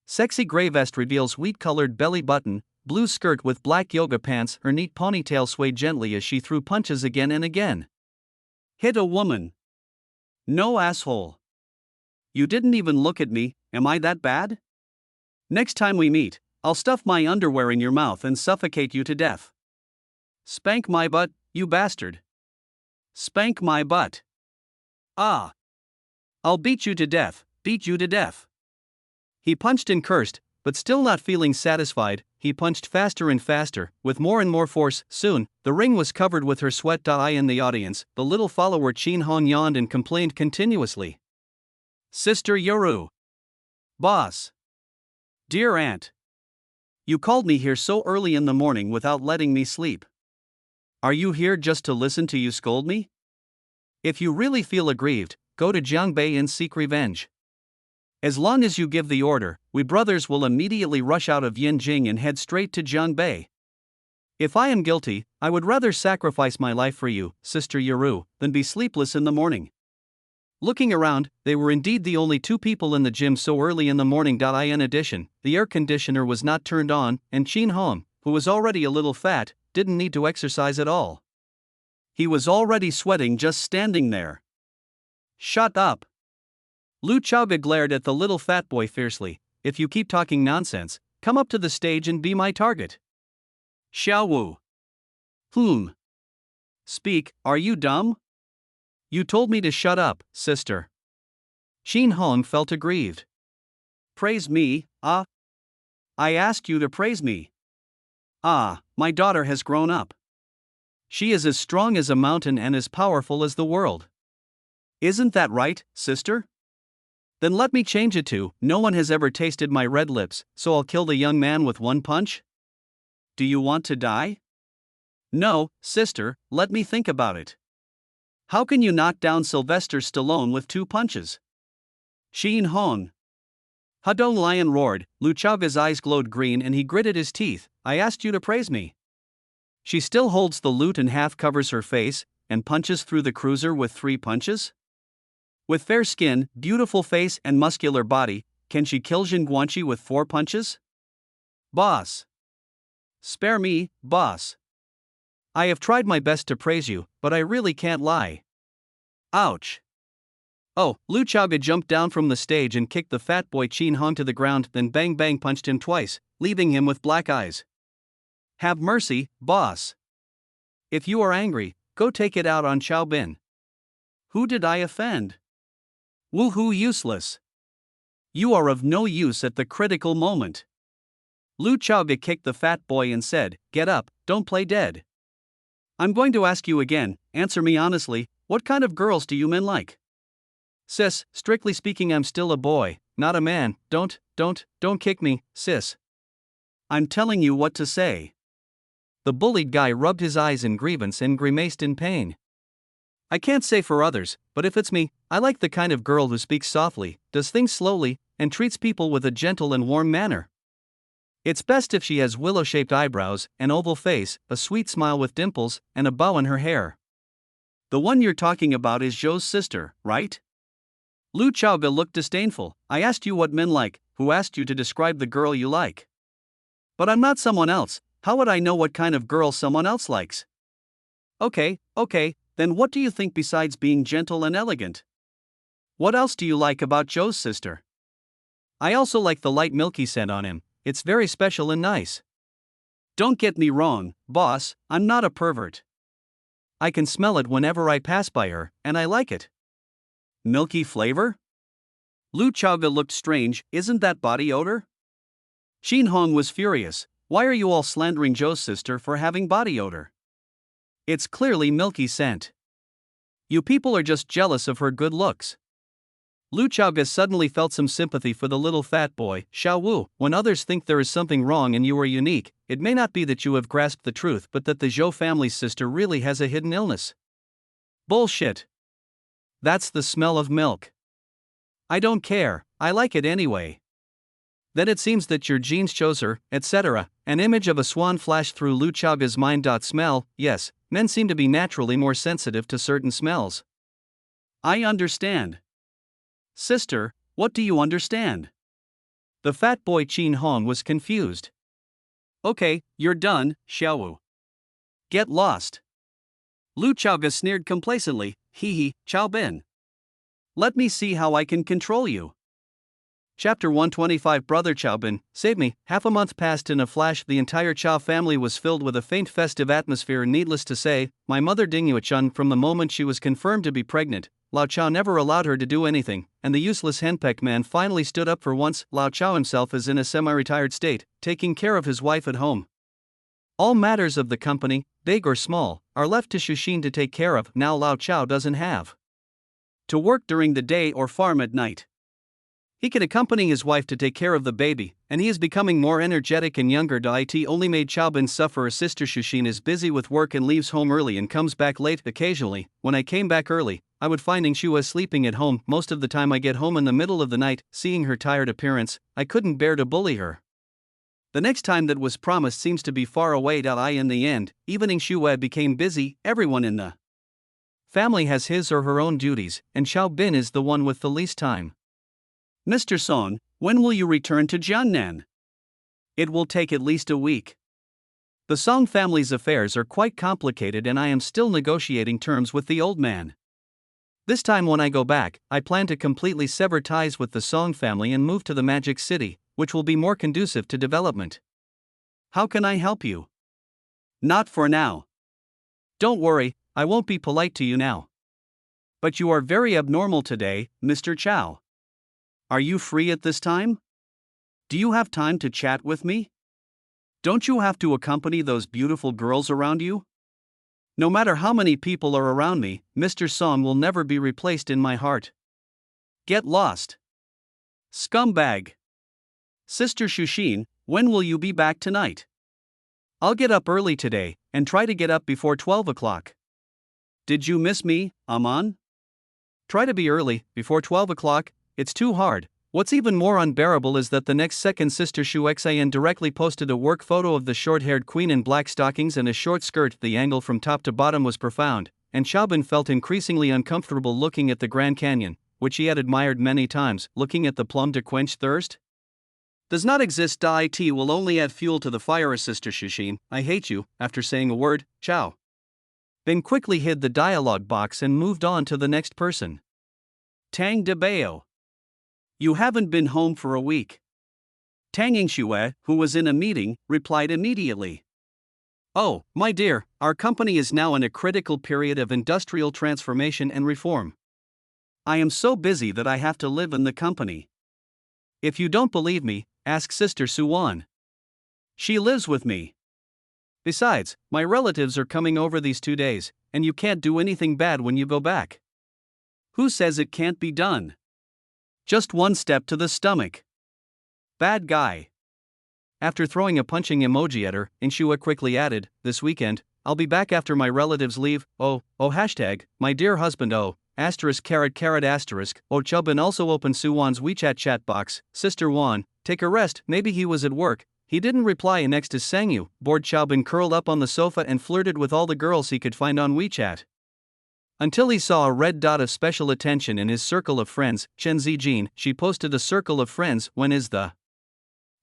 Sexy gray vest reveals wheat-colored belly button, blue skirt with black yoga pants. Her neat ponytail swayed gently as she threw punches again and again.
Hit a woman. No asshole. You didn't even look at me. Am I that bad? Next time we meet, I'll stuff my underwear in your mouth and suffocate you to death. Spank my butt, you bastard. Spank my butt. Ah. I'll beat you to death, beat you to death. He punched and cursed, but still not feeling satisfied, he punched faster and faster, with more and more force. Soon, the ring was covered with her sweat. In the audience, the little follower Chin Hong yawned and complained continuously. Sister Yoru. Boss. Dear aunt. You called me here so early in the morning without letting me sleep. Are you here just to listen to you scold me? If you really feel aggrieved, go to Jiangbei and seek revenge. As long as you give the order, we brothers will immediately rush out of Yinjing and head straight to Jiangbei. If I am guilty, I would rather sacrifice my life for you, Sister Yoru, than be sleepless in the morning. Looking around, they were indeed the only two people in the gym so early in the morning. In addition, the air conditioner was not turned on, and Chin Hong, who was already a little fat, didn't need to exercise at all. He was already sweating just standing there. Shut up! Lu Chaobi glared at the little fat boy fiercely. If you keep talking nonsense, come up to the stage and be my target. Xiao Wu. Speak, are you dumb? You told me to shut up, sister. Chin Hong felt aggrieved. Praise me, ah? I asked you to praise me. Ah, my daughter has grown up. She is as strong as a mountain and as powerful as the world. Isn't that right, sister? Then let me change it to, no one has ever tasted my red lips, so I'll kill the young man with one punch? Do you want to die? No, sister, let me think about it. How can you knock down Sylvester Stallone with 2 punches? Chin Hong. Hudong Lion roared. Lu Chaobi's eyes glowed green and he gritted his teeth. I asked you to praise me. She still holds the lute and half covers her face, and punches through the cruiser with 3 punches? With fair skin, beautiful face and muscular body, can she kill Jin Guanqi with 4 punches? Boss. Spare me, boss. I have tried my best to praise you, but I really can't lie. Ouch. Oh, Lu Chaobi jumped down from the stage and kicked the fat boy Chin Hong to the ground, then bang bang punched him twice, leaving him with black eyes. Have mercy, boss. If you are angry, go take it out on Xiao Bin. Who did I offend? Woohoo, useless. You are of no use at the critical moment. Lu Chaobi kicked the fat boy and said, Get up, don't play dead. I'm going to ask you again, answer me honestly, what kind of girls do you men like? Sis, strictly speaking I'm still a boy, not a man, don't kick me, sis. I'm telling you what to say. The bullied guy rubbed his eyes in grievance and grimaced in pain. I can't say for others, but if it's me, I like the kind of girl who speaks softly, does things slowly, and treats people with a gentle and warm manner. It's best if she has willow-shaped eyebrows, an oval face, a sweet smile with dimples, and a bow in her hair. The one you're talking about is Zhou's sister, right? Lu Chaobi looked disdainful. I asked you what men like, who asked you to describe the girl you like? But I'm not someone else, how would I know what kind of girl someone else likes? Okay, then what do you think besides being gentle and elegant? What else do you like about Zhou's sister? I also like the light milky scent on him, it's very special and nice. Don't get me wrong, boss, I'm not a pervert. I can smell it whenever I pass by her, and I like it. Milky flavor? Lu Chaobi looked strange, isn't that body odor? Chin Hong was furious. Why are you all slandering Zhou's sister for having body odor? It's clearly milky scent. You people are just jealous of her good looks. Lu Chaobi suddenly felt some sympathy for the little fat boy, Xiao Wu. When others think there is something wrong and you are unique, it may not be that you have grasped the truth but that the Zhou family's sister really has a hidden illness. Bullshit. That's the smell of milk. I don't care, I like it anyway. Then it seems that your genes chose her, etc. An image of a swan flashed through Lu Chaobi's mind. Smell, yes, men seem to be naturally more sensitive to certain smells. I understand. Sister, what do you understand? The fat boy Chin Hong was confused. Okay, you're done, Xiao Wu. Get lost. Lu Chaobi sneered complacently, hee hee, Xiao Bin. Let me see how I can control you.
Chapter 125 Brother Chaobin, save me. Half a month passed in a flash. The entire Chao family was filled with a faint festive atmosphere. Needless to say, my mother Dingyue-chun, from the moment she was confirmed to be pregnant, Lao Chao never allowed her to do anything, and the useless henpecked man finally stood up for once. Lao Chao himself is in a semi-retired state, taking care of his wife at home. All matters of the company, big or small, are left to Shuxin to take care of. Now Lao Chao doesn't have to work during the day or farm at night. He can accompany his wife to take care of the baby, and he is becoming more energetic and younger. It only made Chaobin suffer. Her sister Shuxin is busy with work and leaves home early and comes back late. Occasionally, when I came back early, I would finding she was sleeping at home. Most of the time I get home in the middle of the night. Seeing her tired appearance, I couldn't bear to bully her. The next time that was promised seems to be far away. In the end, evening Shue became busy. Everyone in the family has his or her own duties, and Chaobin is the one with the least time.
Mr. Song, when will you return to Jiangnan?
It will take at least a week. The Song family's affairs are quite complicated and I am still negotiating terms with the old man. This time when I go back, I plan to completely sever ties with the Song family and move to the Magic City, which will be more conducive to development.
How can I help you? Not for now.
Don't worry, I won't be polite to you now.
But you are very abnormal today, Mr. Chao. Are you free at this time? Do you have time to chat with me? Don't you have to accompany those beautiful girls around you?
No matter how many people are around me, Mr. Song will never be replaced in my heart.
Get lost. Scumbag. Sister Shuxin, when will you be back tonight?
I'll get up early today, and try to get up before 12 o'clock.
Did you miss me, Aman?
Try to be early, before 12 o'clock. It's too hard. What's even more unbearable is that the next second Sister Shu Xian directly posted a work photo of the short-haired queen in black stockings and a short skirt. The angle from top to bottom was profound, and Chaobin felt increasingly uncomfortable looking at the Grand Canyon, which he had admired many times. Looking at the plum to quench thirst does not exist. It will only add fuel to the fire. Sister Shuxin, I hate you. After saying a word, Chao then quickly hid the dialogue box and moved on to the next person.
Tang Debao. You haven't been home for a week. Tang Yingxue, who was in a meeting, replied immediately.
Oh, my dear, our company is now in a critical period of industrial transformation and reform.
I am so busy that I have to live in the company.
If you don't believe me, ask Sister Suwan.
She lives with me.
Besides, my relatives are coming over these 2 days, and you can't do anything bad when you go back.
Who says it can't be done?
Just one step to the stomach.
Bad guy.
After throwing a punching emoji at her, Inshua quickly added, this weekend, I'll be back after my relatives leave. Hashtag, my dear husband asterisk. Chaobin also opened Suwan's WeChat chat box. Sister Wan, take a rest, maybe he was at work. He didn't reply. And next is Sangyu. Bored, Chaobin curled up on the sofa and flirted with all the girls he could find on WeChat. Until he saw a red dot of special attention in his circle of friends. Chen Zijin, she posted a circle of friends. When is the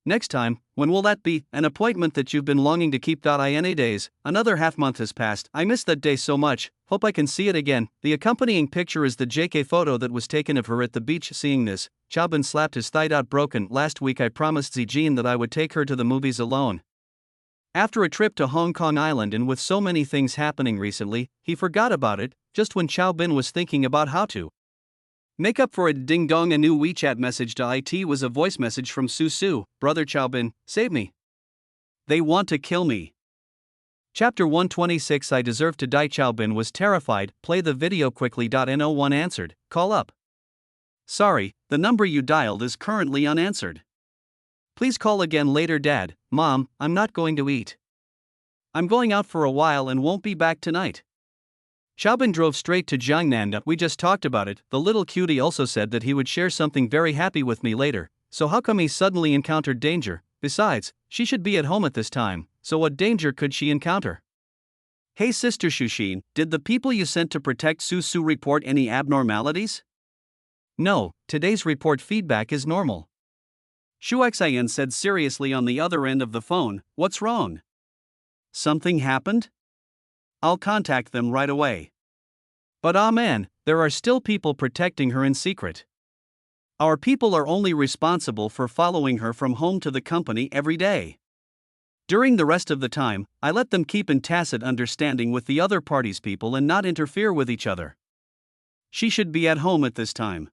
next time? When will that be? An appointment that you've been longing to keep. In days, another half month has passed. I miss that day so much. Hope I can see it again. The accompanying picture is the JK photo that was taken of her at the beach. Seeing this, Chaobin slapped his thigh. Broken. Last week I promised Zijin that I would take her to the movies alone. After a trip to Hong Kong Island, and with so many things happening recently, he forgot about it, just when Chaobin was thinking about how to make up for it. Ding dong, a new WeChat message. It was a voice message from Su. Brother Chaobin, save me. They want to kill me. Chapter 126 I deserve to die. Chaobin was terrified. Play the video quickly. No1 answered. Call up. Sorry, the number you dialed is currently unanswered. Please call again later. Dad, Mom, I'm not going to eat. I'm going out for a while and won't be back tonight. Chaobin drove straight to Jiangnan. We just talked about it. The little cutie also said that he would share something very happy with me later, so how come he suddenly encountered danger? Besides, she should be at home at this time, so what danger could she encounter?
Hey Sister Shuxin, did the people you sent to protect Su report any abnormalities?
No, today's report feedback is normal.
Shu Xian said seriously on the other end of the phone. What's wrong? Something happened? I'll contact them right away.
But man, there are still people protecting her in secret.
Our people are only responsible for following her from home to the company every day. During the rest of the time, I let them keep in tacit understanding with the other party's people and not interfere with each other. She should be at home at this time.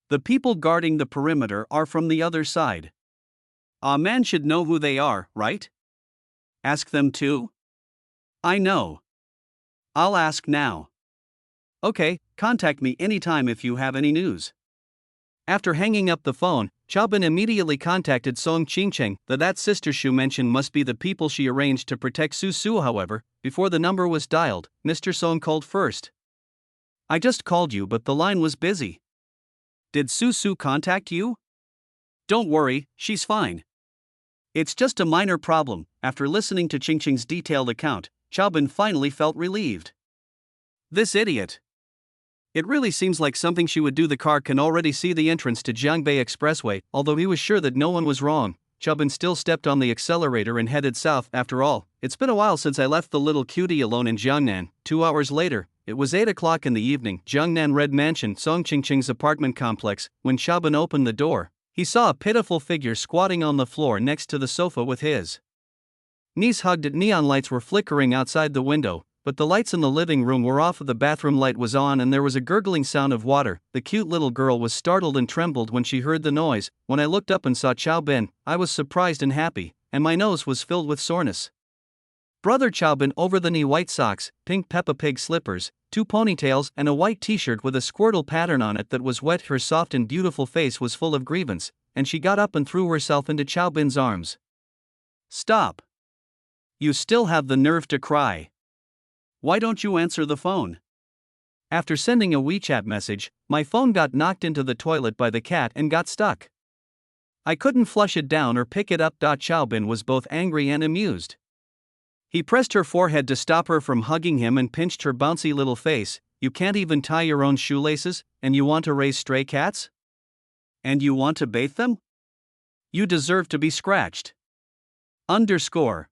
The people guarding the perimeter are from the other side. A man should know who they are, right? Ask them too? I know. I'll ask now. Okay, contact me anytime if you have any news.
After hanging up the phone, Chaobin immediately contacted Song Qingcheng. That sister Shu mentioned must be the people she arranged to protect Su Su. However, before the number was dialed, Mr. Song called first.
I just called you but the line was busy. Did Su Su contact you? Don't worry, she's fine. It's just a minor problem. After listening to Qingcheng's detailed account, Chaobin finally felt relieved. This idiot. It really seems like something she would do. The car can already see the entrance to Jiangbei Expressway. Although he was sure that no one was wrong, Chaobin still stepped on the accelerator and headed south. After all, it's been a while since I left the little cutie alone in Jiangnan. 2 hours later, it was 8 o'clock in the evening. Jiangnan Red Mansion, Song Qingcheng's apartment complex. When Chaobin opened the door, he saw a pitiful figure squatting on the floor next to the sofa with his knees hugged. Neon lights were flickering outside the window, but the lights in the living room were off. The bathroom light was on and there was a gurgling sound of water. The cute little girl was startled and trembled when she heard the noise. When I looked up and saw Chaobin, I was surprised and happy, and my nose was filled with soreness. Brother Chaobin, over-the-knee white socks, pink Peppa Pig slippers, 2 ponytails and a white t-shirt with a Squirtle pattern on it that was wet. Her soft and beautiful face was full of grievance, and she got up and threw herself into Chaobin's arms. Stop. You still have the nerve to cry. Why don't you answer the phone? After sending a WeChat message, my phone got knocked into the toilet by the cat and got stuck. I couldn't flush it down or pick it up. Chaobin was both angry and amused. He pressed her forehead to stop her from hugging him and pinched her bouncy little face. You can't even tie your own shoelaces, and you want to raise stray cats? And you want to bathe them? You deserve to be scratched. _00.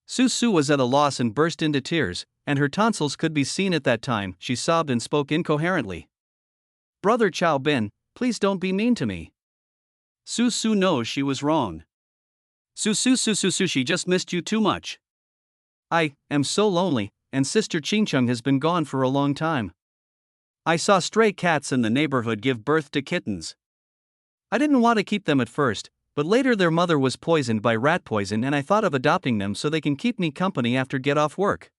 Su Su was at a loss and burst into tears, and her tonsils could be seen at that time. She sobbed and spoke incoherently. Brother Chaobin, please don't be mean to me. Su Su knows she was wrong. Su, she just missed you too much. I am so lonely, and Sister Qingcheng has been gone for a long time. I saw stray cats in the neighborhood give birth to kittens. I didn't want to keep them at first, but later their mother was poisoned by rat poison and I thought of adopting them so they can keep me company after get off work.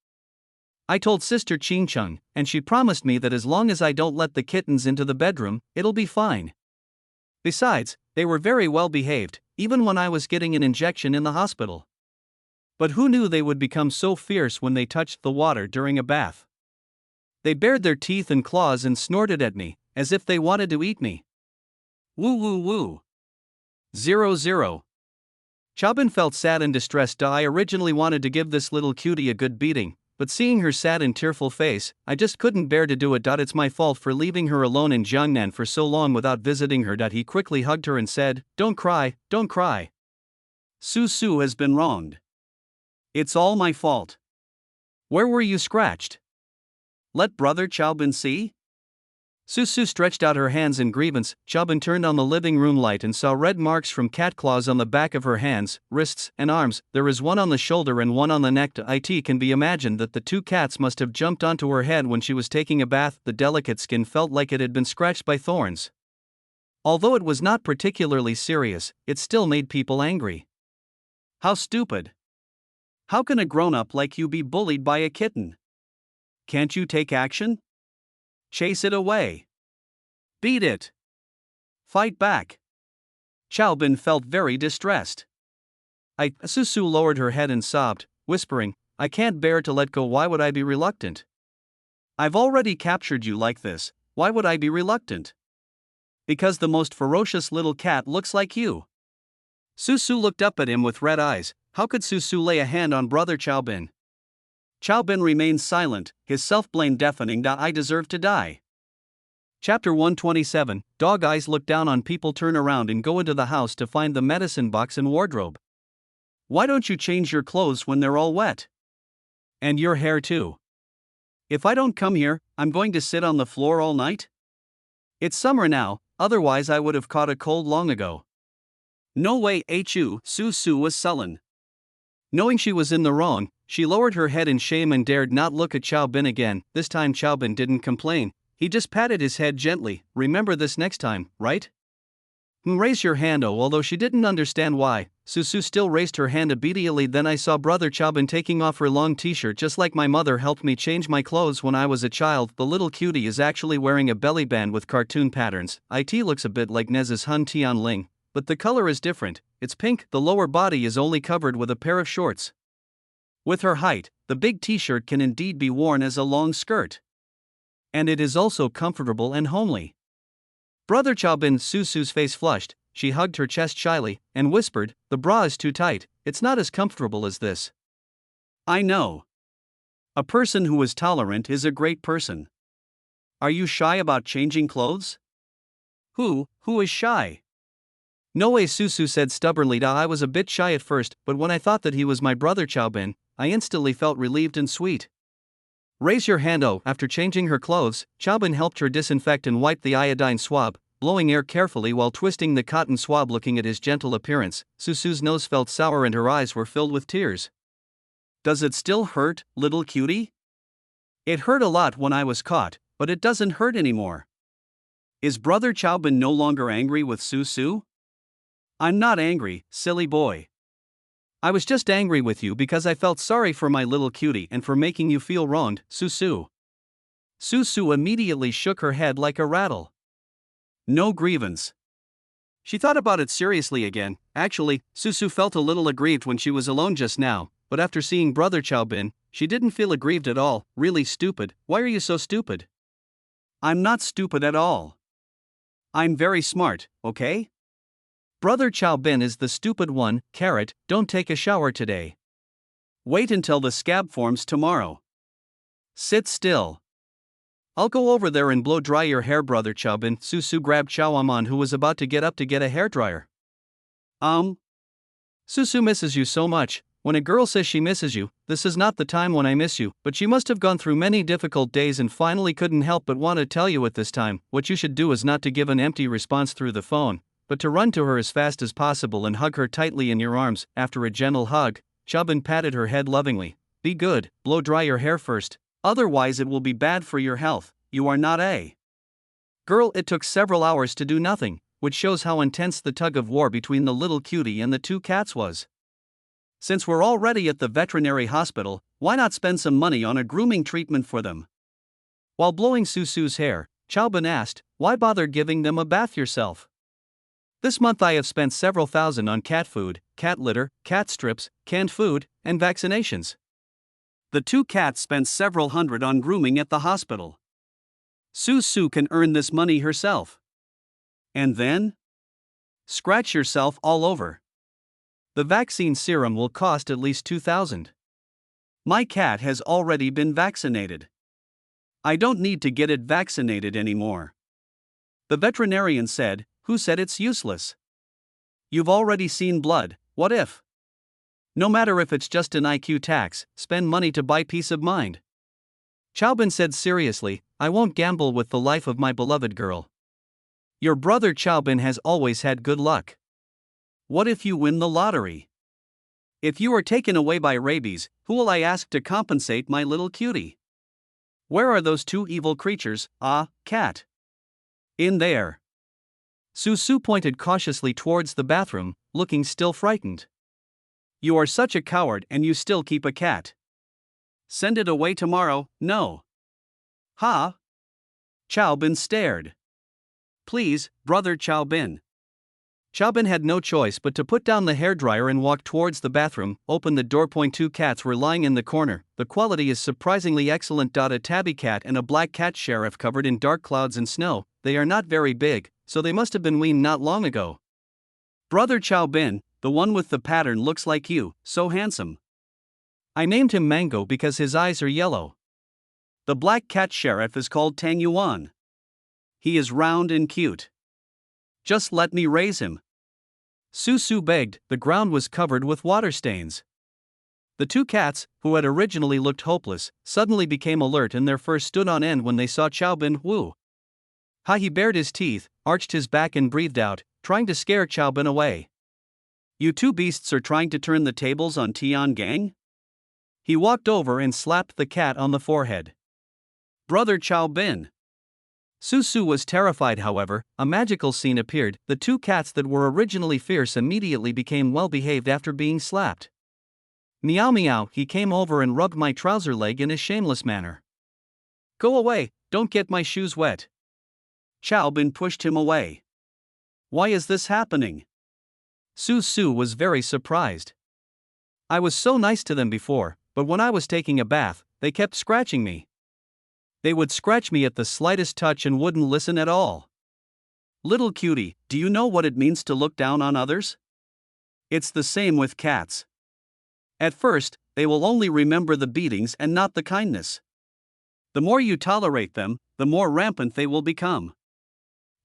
I told Sister Qingcheng, and she promised me that as long as I don't let the kittens into the bedroom, it'll be fine. Besides, they were very well behaved, even when I was getting an injection in the hospital. But who knew they would become so fierce when they touched the water during a bath? They bared their teeth and claws and snorted at me, as if they wanted to eat me. Woo woo woo. 00. Chaobin felt sad and distressed. I originally wanted to give this little cutie a good beating, but seeing her sad and tearful face, I just couldn't bear to do it. It's my fault for leaving her alone in Jiangnan for so long without visiting her. He quickly hugged her and said, Don't cry, don't cry. Su Su has been wronged. It's all my fault. Where were you scratched? Let Brother Chaobin see? Su Su stretched out her hands in grievance. Chaobin turned on the living room light and saw red marks from cat claws on the back of her hands, wrists, and arms. There is one on the shoulder and one on the neck. It can be imagined that the 2 cats must have jumped onto her head when she was taking a bath. The delicate skin felt like it had been scratched by thorns. Although it was not particularly serious, it still made people angry. How stupid. How can a grown-up like you be bullied by a kitten? Can't you take action? Chase it away. Beat it. Fight back. Chaobin felt very distressed. Su Su lowered her head and sobbed, whispering, I can't bear to let go. Why would I be reluctant? I've already captured you like this, why would I be reluctant? Because the most ferocious little cat looks like you. Su Su looked up at him with red eyes. How could Su Su lay a hand on Brother Chaobin? Chaobin remained silent, his self-blame deafening. I deserve to die. Chapter 127, Dog eyes look down on people. Turn around and go into the house to find the medicine box and wardrobe. Why don't you change your clothes when they're all wet? And your hair too. If I don't come here, I'm going to sit on the floor all night? It's summer now, otherwise I would have caught a cold long ago. No way, Hu, Su Su was sullen.
Knowing she was in the wrong, she lowered her head in shame and dared not look at Chao Bin again. This time Chao Bin didn't complain, he just patted his head gently. Remember this next time, right? Raise your hand. Oh, although she didn't understand why, Su Su still raised her hand immediately. Then I saw Brother Chao Bin taking off her long t-shirt just like my mother helped me change my clothes when I was a child. The little cutie is actually wearing a belly band with cartoon patterns. It looks a bit like Nez's Hun Tian Ling, but the color is different, it's pink. The lower body is only covered with a pair of shorts. With her height, the big t-shirt can indeed be worn as a long skirt. And it is also comfortable and homely. Brother Chao Bin, Su Su's face flushed, she hugged her chest shyly, and whispered, the bra is too tight, it's not as comfortable as this.
I know. A person who is tolerant is a great person. Are you shy about changing clothes? Who is shy?
No way, Su Su said stubbornly. I was a bit shy at first, but when I thought that he was my brother Chao Bin, I instantly felt relieved and sweet. Raise your hand. Oh, after changing her clothes, Chao Bin helped her disinfect and wipe the iodine swab, blowing air carefully while twisting the cotton swab. Looking at his gentle appearance, Su Su's nose felt sour and her eyes were filled with tears.
Does it still hurt, little cutie? It hurt a lot when I was caught, but it doesn't hurt anymore. Is Brother Chao Bin no longer angry with Su Su? I'm not angry, silly boy.
I was just angry with you because I felt sorry for my little cutie and for making you feel wronged, Su Su. Su Su immediately shook her head like a rattle.
No grievance. She thought about it seriously again. Actually, Su Su felt a little aggrieved when she was alone just now, but after seeing Brother Chao Bin, she didn't feel aggrieved at all. Really stupid. Why are you so stupid? I'm not stupid at all. I'm very smart, okay?
Brother Chao Bin is the stupid one. Carrot, don't take a shower today.
Wait until the scab forms tomorrow.
Sit still. I'll go over there and blow dry your hair, Brother Chao Bin. Su Su grabbed Chao Amon, who was about to get up to get a hairdryer. Su Su misses you so much. When a girl says she misses you, this is not the time when I miss you, but she must have gone through many difficult days and finally couldn't help but want to tell you at this time. What you should do is not to give an empty response through the phone, but to run to her as fast as possible and hug her tightly in your arms. After a gentle hug, Chao Bin patted her head lovingly. Be good, blow dry your hair first, otherwise it will be bad for your health. You are not a girl. It took several hours to do nothing, which shows how intense the tug of war between the little cutie and the two cats was. Since we're already at the veterinary hospital, why not spend some money on a grooming treatment for them? While blowing Su Su's hair, Chao Bin asked, why bother giving them a bath yourself? This month I have spent several thousand on cat food, cat litter, cat strips, canned food, and vaccinations. The two cats spent several hundred on grooming at the hospital. Su Su can earn this money herself. And then? Scratch yourself all over. The vaccine serum will cost at least 2,000. My cat has already been vaccinated. I don't need to get it vaccinated anymore. The veterinarian said, who said it's useless? You've already seen blood, what if? No matter if it's just an IQ tax, spend money to buy peace of mind. Chao Bin said seriously, I won't gamble with the life of my beloved girl. Your brother Chao Bin has always had good luck. What if you win the lottery? If you are taken away by rabies, who will I ask to compensate my little cutie? Where are those two evil creatures? Cat. In there. Su Su pointed cautiously towards the bathroom, looking still frightened. You are such a coward and you still keep a cat. Send it away tomorrow, no. Chao Bin stared. Please, Brother Chao Bin. Chao Bin had no choice but to put down the hairdryer and walk towards the bathroom. Open the door. Two cats were lying in the corner. The quality is surprisingly excellent. A tabby cat and a black cat sheriff covered in dark clouds and snow. They are not very big, so they must have been weaned not long ago. Brother Chao Bin, the one with the pattern looks like you, so handsome. I named him Mango because his eyes are yellow. The black cat sheriff is called Tang Yuan. He is round and cute. Just let me raise him. Su Su begged. The ground was covered with water stains. The two cats, who had originally looked hopeless, suddenly became alert and their fur stood on end when they saw Chao Bin. Woo! Ha! He bared his teeth, arched his back and breathed out, trying to scare Chow Bin away.
You two beasts are trying to turn the tables on Tian Gang?
He walked over and slapped the cat on the forehead.
Brother Chow Bin.
Su Su was terrified. However, a magical scene appeared. The two cats that were originally fierce immediately became well-behaved after being slapped. Meow meow, he came over and rubbed my trouser leg in a shameless manner.
Go away, don't get my shoes wet. Chow Bin pushed him away. Why is this happening?
Su Su was very surprised. I was so nice to them before, but when I was taking a bath, they kept scratching me. They would scratch me at the slightest touch and wouldn't listen at all.
Little cutie, do you know what it means to look down on others? It's the same with cats. At first, they will only remember the beatings and not the kindness. The more you tolerate them, the more rampant they will become.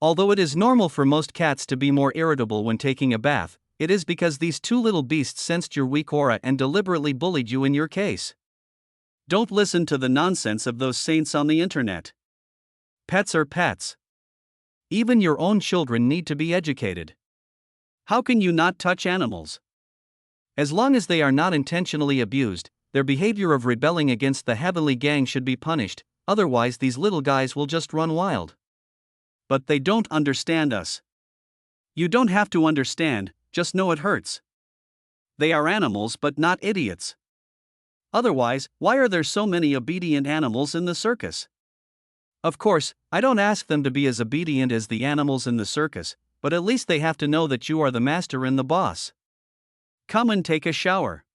Although it is normal for most cats to be more irritable when taking a bath, it is because these two little beasts sensed your weak aura and deliberately bullied you in your case.
Don't listen to the nonsense of those saints on the internet.
Pets are pets. Even your own children need to be educated.
How can you not touch animals?
As long as they are not intentionally abused, their behavior of rebelling against the Heavenly Gang should be punished, otherwise these little guys will just run wild.
But they don't understand us. You don't have to understand, just know it hurts. They are animals but not idiots. Otherwise, why are there so many obedient animals in the circus?
Of course, I don't ask them to be as obedient as the animals in the circus, but at least they have to know that you are the master and the boss.
Come and take a shower.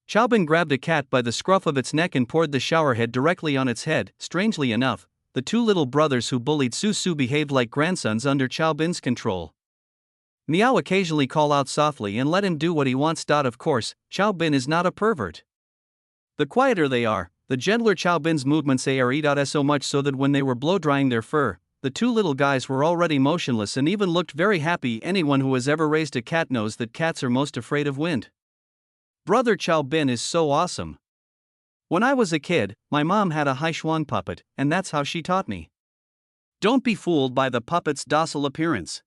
Chow Bin grabbed a cat by the scruff of its neck and poured the shower head directly on its head. Strangely enough, the two little brothers who bullied Su Su behaved like grandsons under Chow Bin's control. Meow occasionally call out softly and let him do what he wants. Of course, Chow Bin is not a pervert. The quieter they are, the gentler Chow Bin's movements are. So much so that when they were blow-drying their fur, the two little guys were already motionless and even looked very happy. Anyone who has ever raised a cat knows that cats are most afraid of wind. Brother Chow Bin is so awesome. When I was a kid, my mom had a Haishuan puppet, and that's how she taught me.
Don't be fooled by the puppet's docile appearance.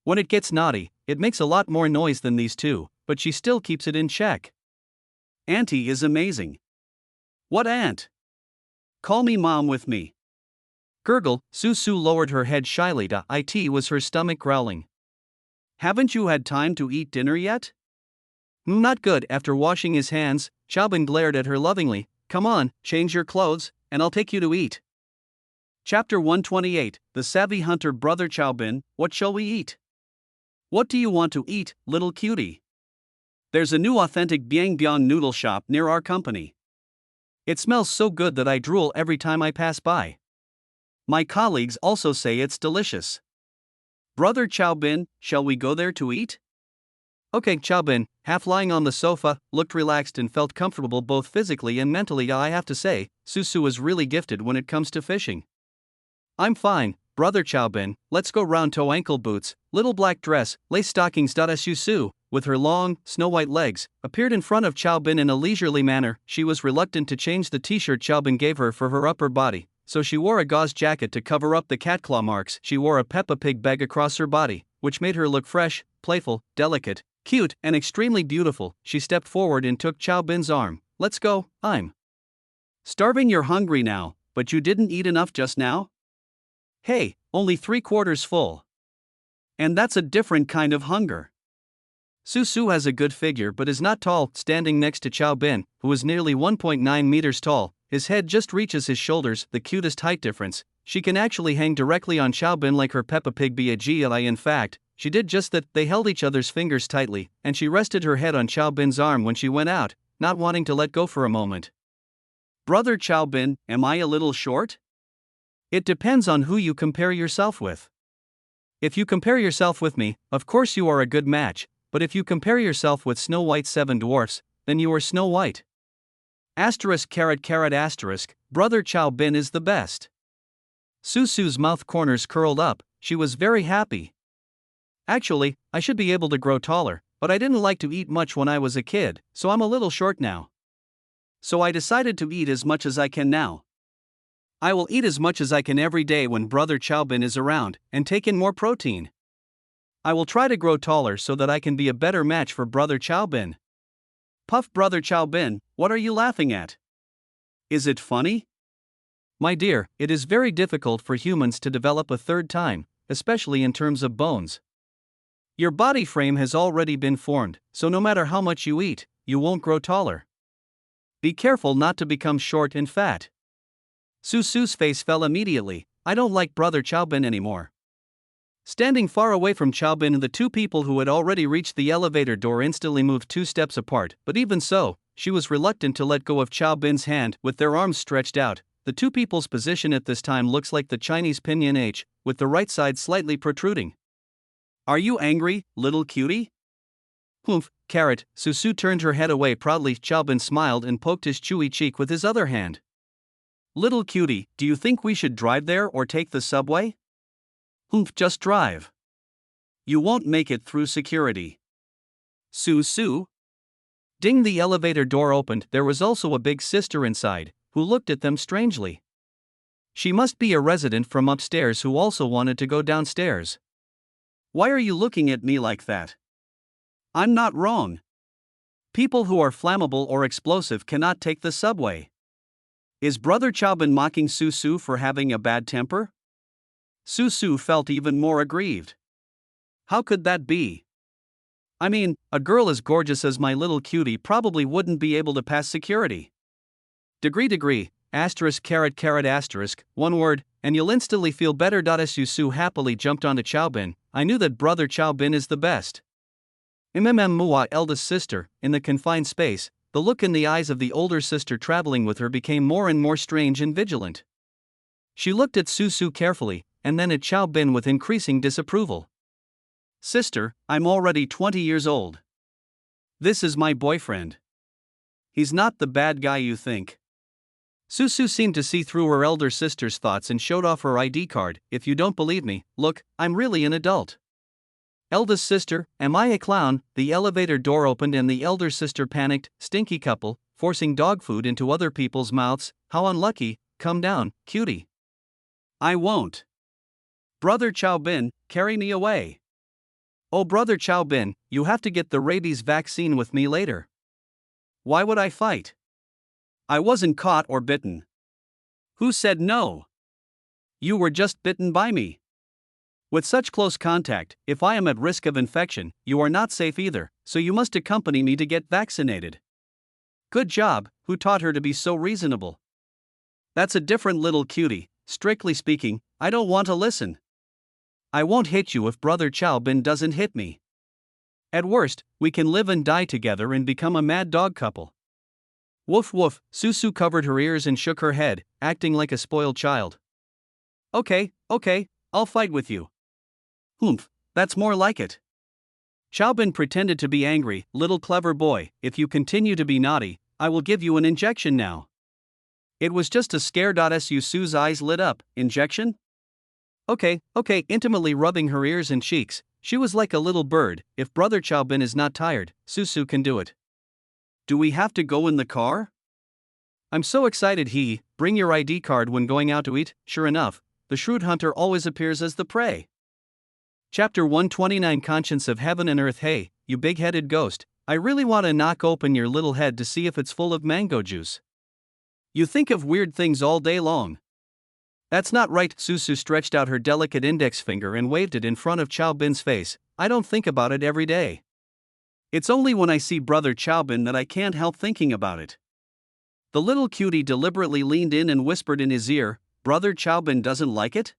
When it gets naughty, it makes a lot more noise than these two, but she still keeps it in check.
Auntie is amazing. What aunt? Call me mom with me.
Gurgle, Su Su lowered her head shyly. It was her stomach growling.
Haven't you had time to eat dinner yet?
Not good. After washing his hands, Chow Bin glared at her lovingly. Come on, change your clothes, and I'll take you to eat.
Chapter 128, The Savvy Hunter. Brother Chow Bin, what shall we eat? What do you want to eat, little cutie? There's a new authentic Biang Biang noodle shop near our company.
It smells so good that I drool every time I pass by.
My colleagues also say it's delicious. Brother Chow Bin, shall we go there to eat?
Okay. Chow Bin, half lying on the sofa, looked relaxed and felt comfortable both physically and mentally. I have to say, Su Su is really gifted when it comes to fishing. I'm fine, Brother Chow Bin, let's go. Round toe ankle boots, little black dress, lace stockings. Su Su, with her long, snow-white legs, appeared in front of Chow Bin in a leisurely manner. She was reluctant to change the t-shirt Chow Bin gave her for her upper body, so she wore a gauze jacket to cover up the cat claw marks. She wore a Peppa Pig bag across her body, which made her look fresh, playful, delicate, cute, and extremely beautiful. She stepped forward and took Chow Bin's arm. Let's go, I'm
starving. You're hungry now, but you didn't eat enough just now?
Hey, only 3/4 full.
And that's a different kind of hunger.
Su Su has a good figure but is not tall. Standing next to Chow Bin, who is nearly 1.9 meters tall, his head just reaches his shoulders, the cutest height difference. She can actually hang directly on Chow Bin like her Peppa Pig BAGLI. In fact, she did just that. They held each other's fingers tightly, and she rested her head on Chow Bin's arm when she went out, not wanting to let go for a moment.
Brother Chow Bin, am I a little short?
It depends on who you compare yourself with. If you compare yourself with me, of course you are a good match, but if you compare yourself with Snow White's 7 dwarfs, then you are Snow White. ******, Brother Chow Bin is the best. Su Su's mouth corners curled up. She was very happy. Actually, I should be able to grow taller, but I didn't like to eat much when I was a kid, so I'm a little short now.
So I decided to eat as much as I can now. I will eat as much as I can every day when Brother Chaobin is around, and take in more protein. I will try to grow taller so that I can be a better match for Brother Chaobin. Puff Brother Chaobin, what are you laughing at? Is it funny?
My dear, it is very difficult for humans to develop a third time, especially in terms of bones. Your body frame has already been formed, so no matter how much you eat, you won't grow taller. Be careful not to become short and fat. Susu's face fell immediately. I don't like Brother Chaobin anymore. Standing far away from Chaobin, the two people who had already reached the elevator door instantly moved 2 steps apart, but even so, she was reluctant to let go of Chaobin's hand. With their arms stretched out, the two people's position at this time looks like the Chinese pinyin H, with the right side slightly protruding. Are you angry, little cutie? Humph, carrot. Susu turned her head away proudly. Chaobin smiled and poked his chewy cheek with his other hand. Little cutie, do you think we should drive there or take the subway? Humph, just drive. You won't make it through security. Susu? Ding, the elevator door opened. There was also a big sister inside, who looked at them strangely. She must be a resident from upstairs who also wanted to go downstairs. Why are you looking at me like that? I'm not wrong. People who are flammable or explosive cannot take the subway. Is Brother Chaobin mocking Susu for having a bad temper? Susu felt even more aggrieved. How could that be? I mean, a girl as gorgeous as my little cutie probably wouldn't be able to pass security. Degree, asterisk carrot asterisk, one word, and you'll instantly feel better. Susu happily jumped onto Chaobin. I knew that Brother Chaobin is the best. Mua, eldest sister, in the confined space, the look in the eyes of the older sister traveling with her became more and more strange and vigilant. She looked at Susu carefully, and then at Chaobin with increasing disapproval. Sister, I'm already 20 years old. This is my boyfriend. He's not the bad guy you think. Susu seemed to see through her elder sister's thoughts and showed off her ID card. If you don't believe me, look, I'm really an adult. Eldest sister, am I a clown? The elevator door opened and the elder sister panicked. Stinky couple, forcing dog food into other people's mouths. How unlucky. Come down, cutie. I won't. Brother Chaobin, carry me away. Oh, Brother Chaobin, you have to get the rabies vaccine with me later. Why would I fight? I wasn't caught or bitten. Who said no? You were just bitten by me. With such close contact, if I am at risk of infection, you are not safe either, so you must accompany me to get vaccinated. Good job. Who taught her to be so reasonable? That's a different little cutie. Strictly speaking, I don't want to listen. I won't hit you if Brother Chaobin doesn't hit me. At worst, we can live and die together and become a mad dog couple. Woof woof. Susu covered her ears and shook her head, acting like a spoiled child. Okay, I'll fight with you. Humph, that's more like it. Chaobin pretended to be angry. Little clever boy, if you continue to be naughty, I will give you an injection now. It was just a scare. Susu's eyes lit up. Injection? Okay, intimately rubbing her ears and cheeks, she was like a little bird. If Brother Chaobin is not tired, Susu can do it. Do we have to go in the car? I'm so excited. Bring your ID card when going out to eat. Sure enough, the shrewd hunter always appears as the prey. Chapter 129, Conscience of Heaven and Earth. Hey, you big-headed ghost, I really want to knock open your little head to see if it's full of mango juice. You think of weird things all day long. That's not right. Susu stretched out her delicate index finger and waved it in front of Chaobin's face. I don't think about it every day. It's only when I see Brother Chaobin that I can't help thinking about it. The little cutie deliberately leaned in and whispered in his ear, Brother Chaobin doesn't like it?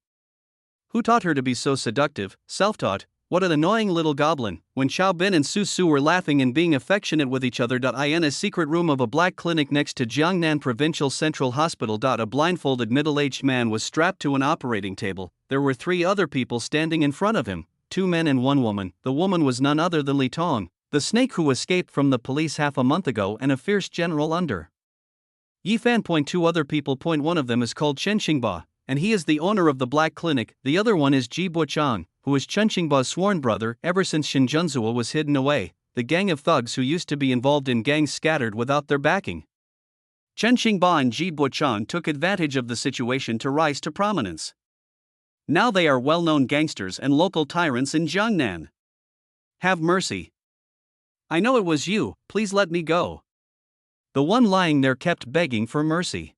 Who taught her to be so seductive? Self-taught. What an annoying little goblin. When Chaobin and Susu were laughing and being affectionate with each other. In a secret room of a black clinic next to Jiangnan Provincial Central Hospital. A blindfolded middle-aged man was strapped to an operating table. There were 3 other people standing in front of him, 2 men and 1 woman. The woman was none other than Li Tong, the snake who escaped from the police half a month ago and a fierce general under Yifan. 2 other people. One of them is called Chen Xingba, and he is the owner of the black clinic. The other one is Ji Buchang, who is Chen Xingba's sworn brother. Ever since Xinjunzua was hidden away, the gang of thugs who used to be involved in gangs scattered without their backing.
Chen Xingba and Ji Buchang took advantage of the situation to rise to prominence. Now they are well-known gangsters and local tyrants in Jiangnan. Have mercy. I know it was you, please let me go.
The one lying there kept begging for mercy.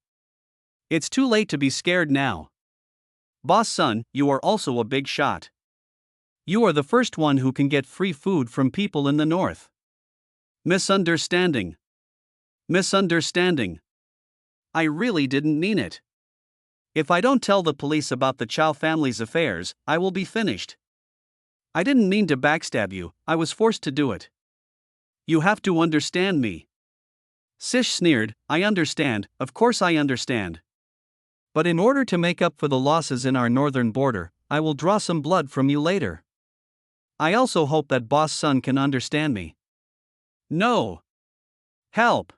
It's too late to be scared now. Boss son, you are also a big shot.
You are the first one who can get free food from people in the north.
Misunderstanding. Misunderstanding. I really didn't mean it. If I don't tell the police about the Chow family's affairs, I will be finished. I didn't mean to backstab you, I was forced to do it. You have to understand me. Sish sneered, I understand, of course I understand.
But in order to make up for the losses in our northern border, I will draw some blood from you later. I also hope that boss son can understand me.
No. Help.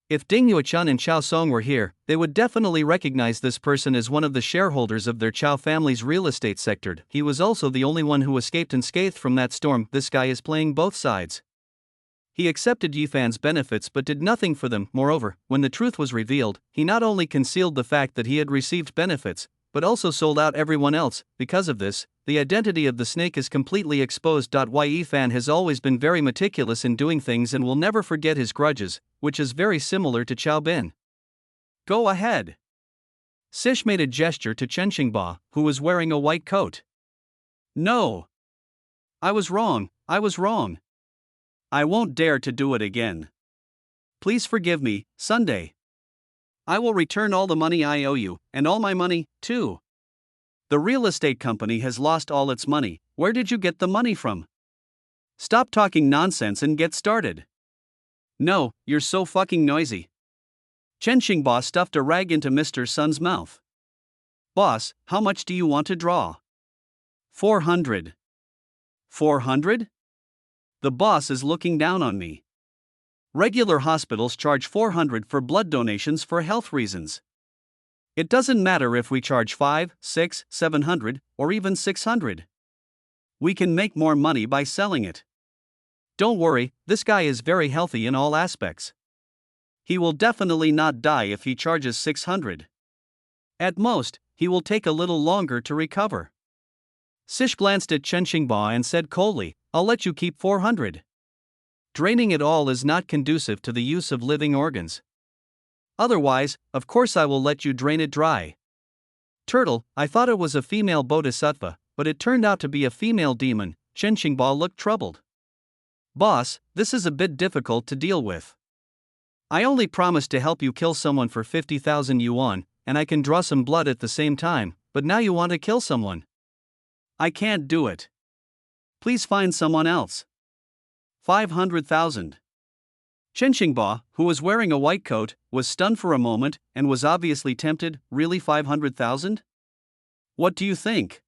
If Ding Yuechun and Chow Song were here, they would definitely recognize this person as one of the shareholders of their Chow family's real estate sector. He was also the only one who escaped unscathed from that storm. This guy is playing both sides. He accepted Yifan's benefits but did nothing for them. Moreover, when the truth was revealed, he not only concealed the fact that he had received benefits, but also sold out everyone else. Because of this, the identity of the snake is completely exposed. Yifan has always been very meticulous in doing things and will never forget his grudges, which is very similar to Chow Bin.
Go ahead.
Sish made a gesture to Chen Xingba, who was wearing a white coat.
No. I was wrong. I won't dare to do it again. Please forgive me, Sunday. I will return all the money I owe you, and all my money, too. The real estate company has lost all its money. Where did you get the money from? Stop talking nonsense and get started. No, you're so fucking noisy. Chen Xingba stuffed a rag into Mr. Sun's mouth. Boss, how much do you want to draw? 400. 400? The boss is looking down on me. Regular hospitals charge 400 for blood donations for health reasons. It doesn't matter if we charge 5, 6, 700, or even 600. We can make more money by selling it. Don't worry, this guy is very healthy in all aspects. He will definitely not die if he charges 600. At most, he will take a little longer to recover.
Sish glanced at Chen Xingba and said coldly, I'll let you keep 400. Draining it all is not conducive to the use of living organs. Otherwise, of course I will let you drain it dry. Turtle, I thought it was a female bodhisattva, but it turned out to be a female demon. Chen Xingba looked troubled. Boss, this is a bit difficult to deal with. I only promised to help you kill someone for 50,000 yuan, and I can draw some blood at the same time, but now you want to kill someone. I can't do it. Please find someone else. 500,000. Chen Xingba, who was wearing a white coat, was stunned for a moment and was obviously tempted. Really 500,000? What do you think?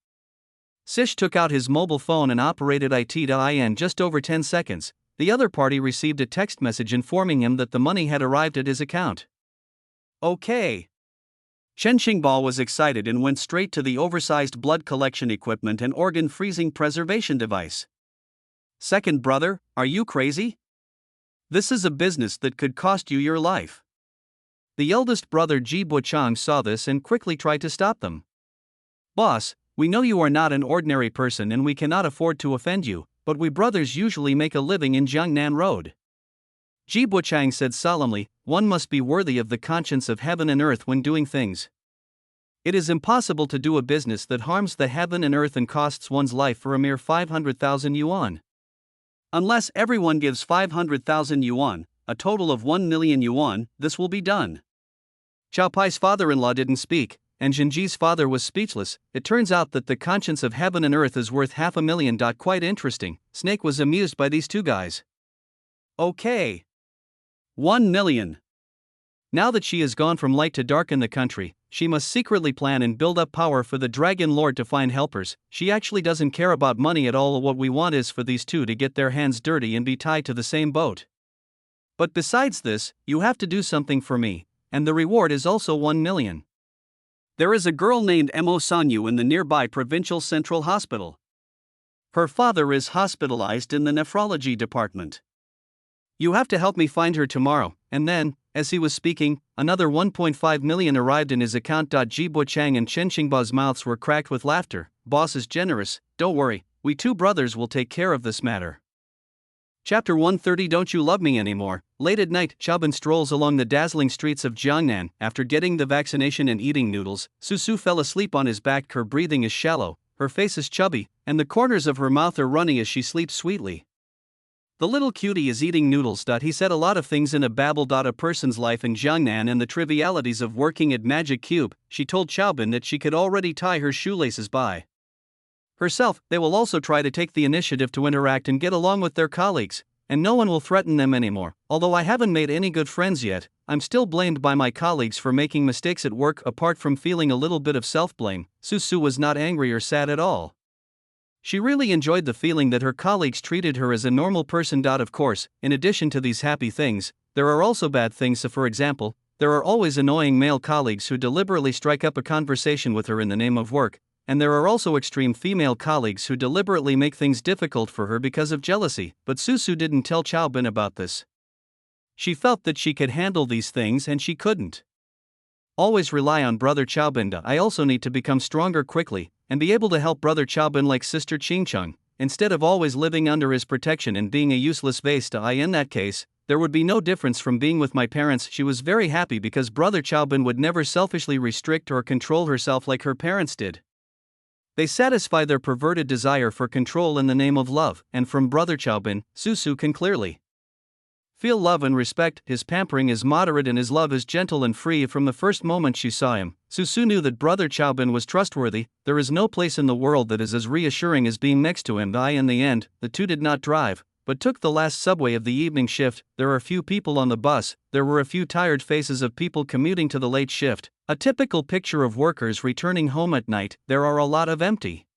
Sish took out his mobile phone and operated it. In just over 10 seconds, the other party received a text message informing him that the money had arrived at his account. Okay. Chen Xingba was excited and went straight to the oversized blood collection equipment and organ freezing preservation device. Second brother, are you crazy? This is a business that could cost you your life. The eldest brother Ji Buchang saw this and quickly tried to stop them. Boss, we know you are not an ordinary person and we cannot afford to offend you, but we brothers usually make a living in Jiangnan Road. Ji Buchang said solemnly, one must be worthy of the conscience of heaven and earth when doing things. It is impossible to do a business that harms the heaven and earth and costs one's life for a mere 500,000 yuan. Unless everyone gives 500,000 yuan, a total of 1 million yuan, this will be done. Chow Pai's father-in-law didn't speak, and Jinji's father was speechless. It turns out that the conscience of heaven and earth is worth 500,000. Quite interesting. Snake was amused by these two guys. Okay. 1 million. Now that she has gone from light to dark in the country, she must secretly plan and build up power for the Dragon Lord to find helpers. She actually doesn't care about money at all. What we want is for these two to get their hands dirty and be tied to the same boat. But besides this, you have to do something for me, and the reward is also 1 million. There is a girl named Mo Sanyu in the nearby Provincial Central Hospital. Her father is hospitalized in the nephrology department. You have to help me find her tomorrow, and then, As he was speaking, another 1.5 million arrived in his account. Jibo Chang and Chen Qingba's mouths were cracked with laughter. Boss is generous, don't worry, we two brothers will take care of this matter. Chapter 130. Don't you love me anymore? Late at night, Chaobin strolls along the dazzling streets of Jiangnan. After getting the vaccination and eating noodles, Su fell asleep on his back. Her breathing is shallow, her face is chubby, and the corners of her mouth are runny as she sleeps sweetly. The little cutie is eating noodles. He said a lot of things in a babble. A person's life in Jiangnan and the trivialities of working at Magic Cube. She told Chaobin that she could already tie her shoelaces by herself. They will also try to take the initiative to interact and get along with their colleagues, and no one will threaten them anymore. Although I haven't made any good friends yet, I'm still blamed by my colleagues for making mistakes at work. Apart from feeling a little bit of self-blame, Su was not angry or sad at all. She really enjoyed the feeling that her colleagues treated her as a normal person. Of course, in addition to these happy things, there are also bad things. So for example, there are always annoying male colleagues who deliberately strike up a conversation with her in the name of work, and there are also extreme female colleagues who deliberately make things difficult for her because of jealousy. But Su didn't tell Chaobin about this. She felt that she could handle these things and she couldn't always rely on brother Chaobin. I also need to become stronger quickly and be able to help brother Chaobin like sister Qingcheng, instead of always living under his protection and being a useless vase. In that case, there would be no difference from being with my parents. She was very happy because brother Chaobin would never selfishly restrict or control herself like her parents did. They satisfy their perverted desire for control in the name of love, and from brother Chaobin, Su can clearly feel love and respect. His pampering is moderate and his love is gentle and free. From the first moment she saw him, Su knew that brother Chaobin was trustworthy. There is no place in the world that is as reassuring as being next to him. In the end, the two did not drive, but took the last subway of the evening shift. There are few people on the bus. There were a few tired faces of people commuting to the late shift, a typical picture of workers returning home at night. There are a lot of empty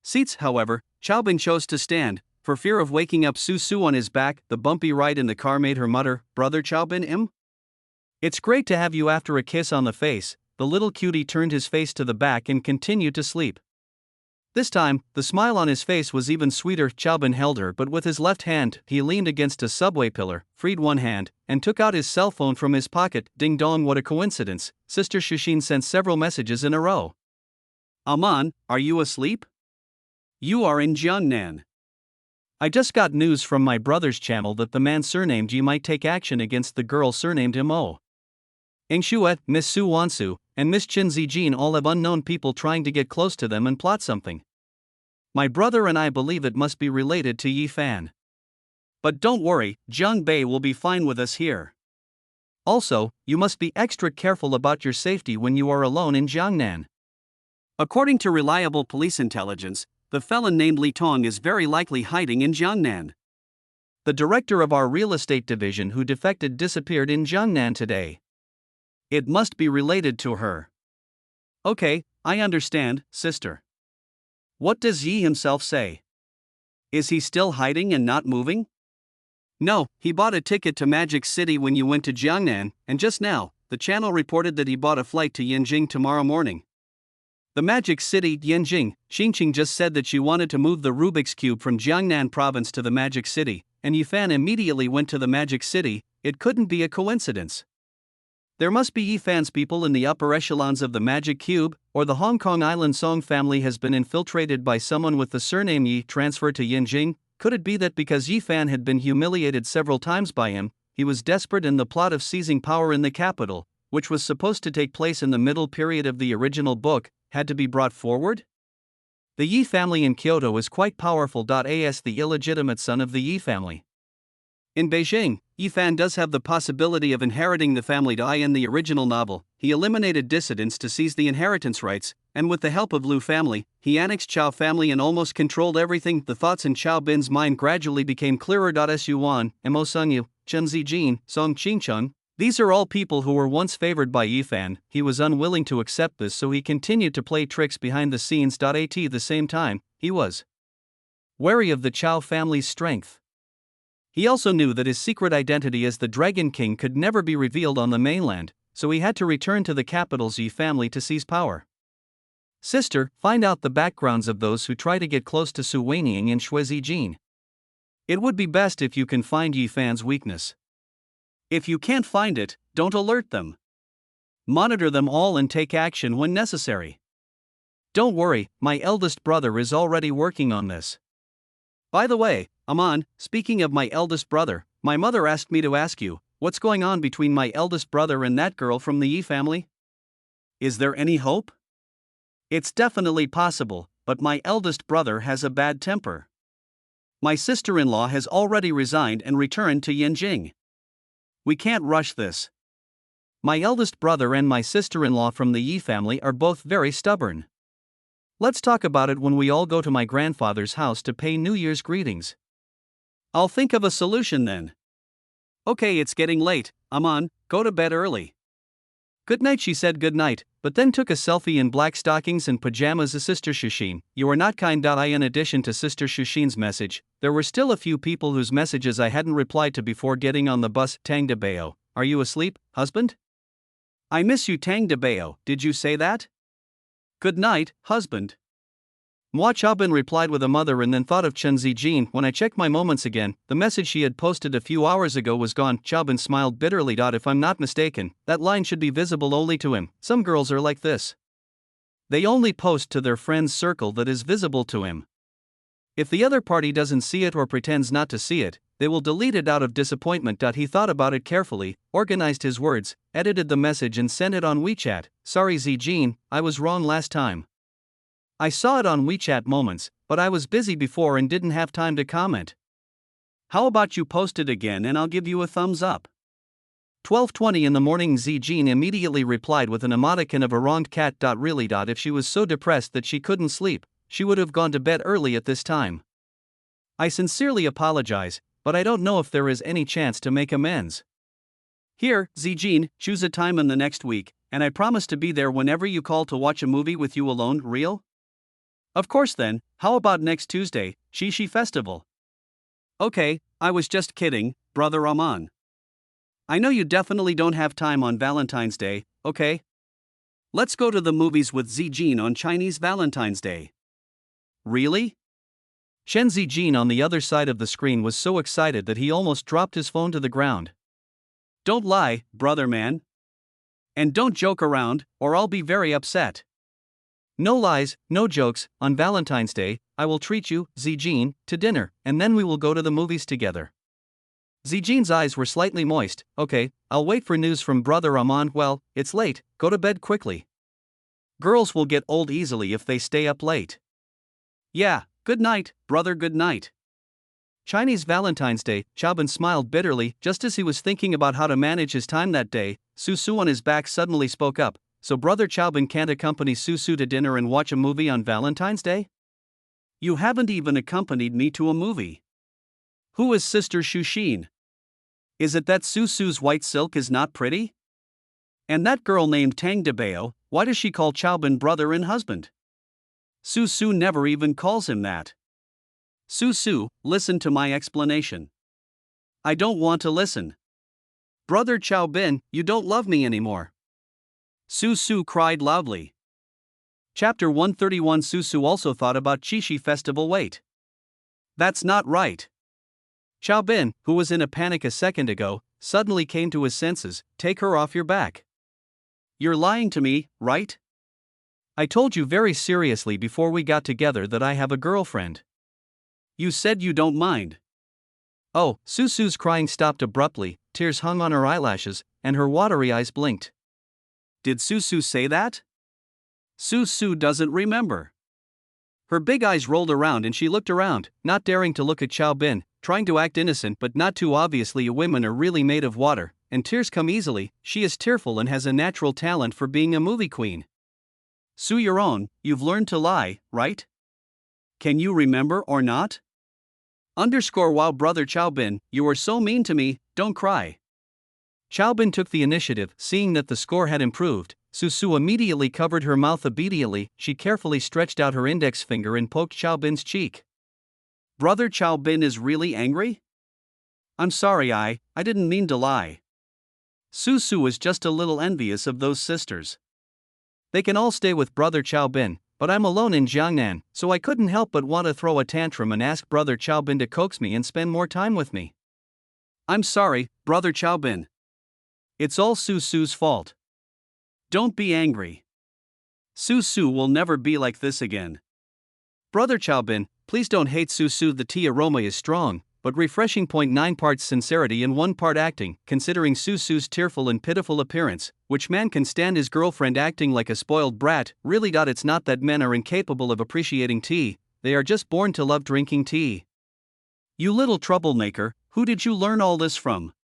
seats. However, Chaobin chose to stand, for fear of waking up Su on his back. The bumpy ride in the car made her mutter, "Brother Chaobin, it's great to have you." After a kiss on the face, the little cutie turned his face to the back and continued to sleep. This time, the smile on his face was even sweeter. Chaobin held her, but with his left hand, he leaned against a subway pillar, freed one hand, and took out his cell phone from his pocket. Ding dong, what a coincidence. Sister Shuxin sent several messages in a row. "Aman, are you asleep? You are in Jiangnan. I just got news from my brother's channel that the man surnamed Yi might take action against the girl surnamed Mo. Eng Shuet, Miss Su Wansu, and Miss Qin Zijin all have unknown people trying to get close to them and plot something. My brother and I believe it must be related to Yi Fan. But don't worry, Zhang Bei will be fine with us here. Also, you must be extra careful about your safety when you are alone in Jiangnan." According to reliable police intelligence, the felon named Li Tong is very likely hiding in Jiangnan. The director of our real estate division who defected disappeared in Jiangnan today. It must be related to her. Okay, I understand, sister. What does Yi himself say? Is he still hiding and not moving? No, he bought a ticket to Magic City when you went to Jiangnan, and just now, the channel reported that he bought a flight to Yanjing tomorrow morning. The Magic City, Yanjing. Xingqing just said that she wanted to move the Rubik's Cube from Jiangnan province to the Magic City, and Yifan immediately went to the Magic City. It couldn't be a coincidence. There must be Yifan's people in the upper echelons of the Magic Cube, or the Hong Kong Island Song family has been infiltrated by someone with the surname Yi. Transferred to Yanjing. Could it be that because Yifan had been humiliated several times by him, he was desperate in the plot of seizing power in the capital, which was supposed to take place in the middle period of the original book, had to be brought forward? The Yi family in Kyoto is quite powerful. As the illegitimate son of the Yi family in Beijing, Yifan does have the possibility of inheriting the family. In the original novel, he eliminated dissidents to seize the inheritance rights, and with the help of Lu family, he annexed Chao family and almost controlled everything. The thoughts in Chao Bin's mind gradually became clearer. S Yuan, Mo Sungyu, Chen Zijin, Song Qingcheng. These are all people who were once favored by Yifan. He was unwilling to accept this, so he continued to play tricks behind the scenes. At the same time, he was wary of the Chao family's strength. He also knew that his secret identity as the Dragon King could never be revealed on the mainland, so he had to return to the capital's Yi family to seize power. Sister, find out the backgrounds of those who try to get close to Su Weiniang and Shui Zijin. It would be best if you can find Yifan's weakness.
If you can't find it, don't alert them. Monitor them all and take action when necessary. Don't worry, my eldest brother is already working on this. By the way, Aman, speaking of my eldest brother, my mother asked me to ask you, what's going on between my eldest brother and that girl from the Yi family? Is there any hope? It's definitely possible, but my eldest brother has a bad temper. My sister-in-law has already resigned and returned to Yanjing. We can't rush this. My eldest brother and my sister-in-law from the Yi family are both very stubborn. Let's talk about it when we all go to my grandfather's house to pay New Year's greetings. I'll think of a solution then. Okay, it's getting late, Aman, go to bed early. Good night, she said good night, but then took a selfie in black stockings and pajamas of Sister Shushin. You are not kind. In addition to Sister Shushin's message, there were still a few people whose messages I hadn't replied to before getting on the bus. Tang de Bao, are you asleep, husband? I miss you, Tang de Bao, did you say that? Good night, husband. Moi Chaobin replied with a mother and then thought of Chen Zijin. When I checked my moments again, the message she had posted a few hours ago was gone. Chaobin smiled bitterly. If I'm not mistaken, that line should be visible only to him. Some girls are like this. They only post to their friends' circle that is visible to him. If the other party doesn't see it or pretends not to see it, they will delete it out of disappointment. He thought about it carefully, organized his words, edited the message and sent it on WeChat. Sorry Zijin, I was wrong last time. I saw it on WeChat moments, but I was busy before and didn't have time to comment. How about you post it again and I'll give you a thumbs up. 12:20 in the morning. Zijin immediately replied with an emoticon of a wronged cat. Really. If she was so depressed that she couldn't sleep, she would have gone to bed early at this time. I sincerely apologize, but I don't know if there is any chance to make amends. Here, Zijin, choose a time in the next week, and I promise to be there whenever you call to watch a movie with you alone. Real? Of course then, how about next Tuesday, Qixi Festival? Okay, I was just kidding, brother Aman. I know you definitely don't have time on Valentine's Day, okay? Let's go to the movies with Zijin on Chinese Valentine's Day. Really? Shen Zijin on the other side of the screen was so excited that he almost dropped his phone to the ground. Don't lie, brother man. And don't joke around, or I'll be very upset. No lies, no jokes. On Valentine's Day, I will treat you, Zijin, to dinner, and then we will go to the movies together. Zijin's eyes were slightly moist. Okay, I'll wait for news from brother Aman. Well, it's late, go to bed quickly. Girls will get old easily if they stay up late. Yeah, good night, brother, good night. Chinese Valentine's Day. Chaobin smiled bitterly. Just as he was thinking about how to manage his time that day, Su Su on his back suddenly spoke up. So brother Chaobin can't accompany Su Su to dinner and watch a movie on Valentine's Day? You haven't even accompanied me to a movie. Who is Sister Shushin? Is it that Su Su's white silk is not pretty? And that girl named Tang de Bao, why does she call Chaobin brother and husband? Su Su never even calls him that. Su Su, listen to my explanation. I don't want to listen. Brother Chaobin, you don't love me anymore. Su Su cried loudly. Chapter 131. Su Su also thought about Qixi Festival. Wait. That's not right. Chaobin, who was in a panic a second ago, suddenly came to his senses. Take her off your back. You're lying to me, right? I told you very seriously before we got together that I have a girlfriend. You said you don't mind. Oh, Su Su's crying stopped abruptly, tears hung on her eyelashes, and her watery eyes blinked. Did Su Su say that? Su Su doesn't remember. Her big eyes rolled around and she looked around, not daring to look at Chaobin, trying to act innocent but not too obviously. Women are really made of water, and tears come easily. She is tearful and has a natural talent for being a movie queen. Su Yuron, you've learned to lie, right? Can you remember or not? Wow, brother Chaobin, you are so mean to me, don't cry. Chaobin took the initiative. Seeing that the score had improved, Su Su immediately covered her mouth. Obediently, she carefully stretched out her index finger and poked Chaobin's cheek. Brother Chaobin is really angry? I'm sorry, I didn't mean to lie. Su Su was just a little envious of those sisters. They can all stay with brother Chaobin, but I'm alone in Jiangnan, so I couldn't help but want to throw a tantrum and ask brother Chaobin to coax me and spend more time with me. I'm sorry, brother Chaobin. It's all Su Su's fault. Don't be angry. Su Su will never be like this again.
Brother Chaobin, please don't hate Su Su. The tea aroma is strong, but refreshing. 9 parts sincerity and 1 part acting. Considering Su Su's tearful and pitiful appearance, which man can stand his girlfriend acting like a spoiled brat? Really? It's not that men are incapable of appreciating tea, they are just born to love drinking tea.
You little troublemaker, who did you learn all this from?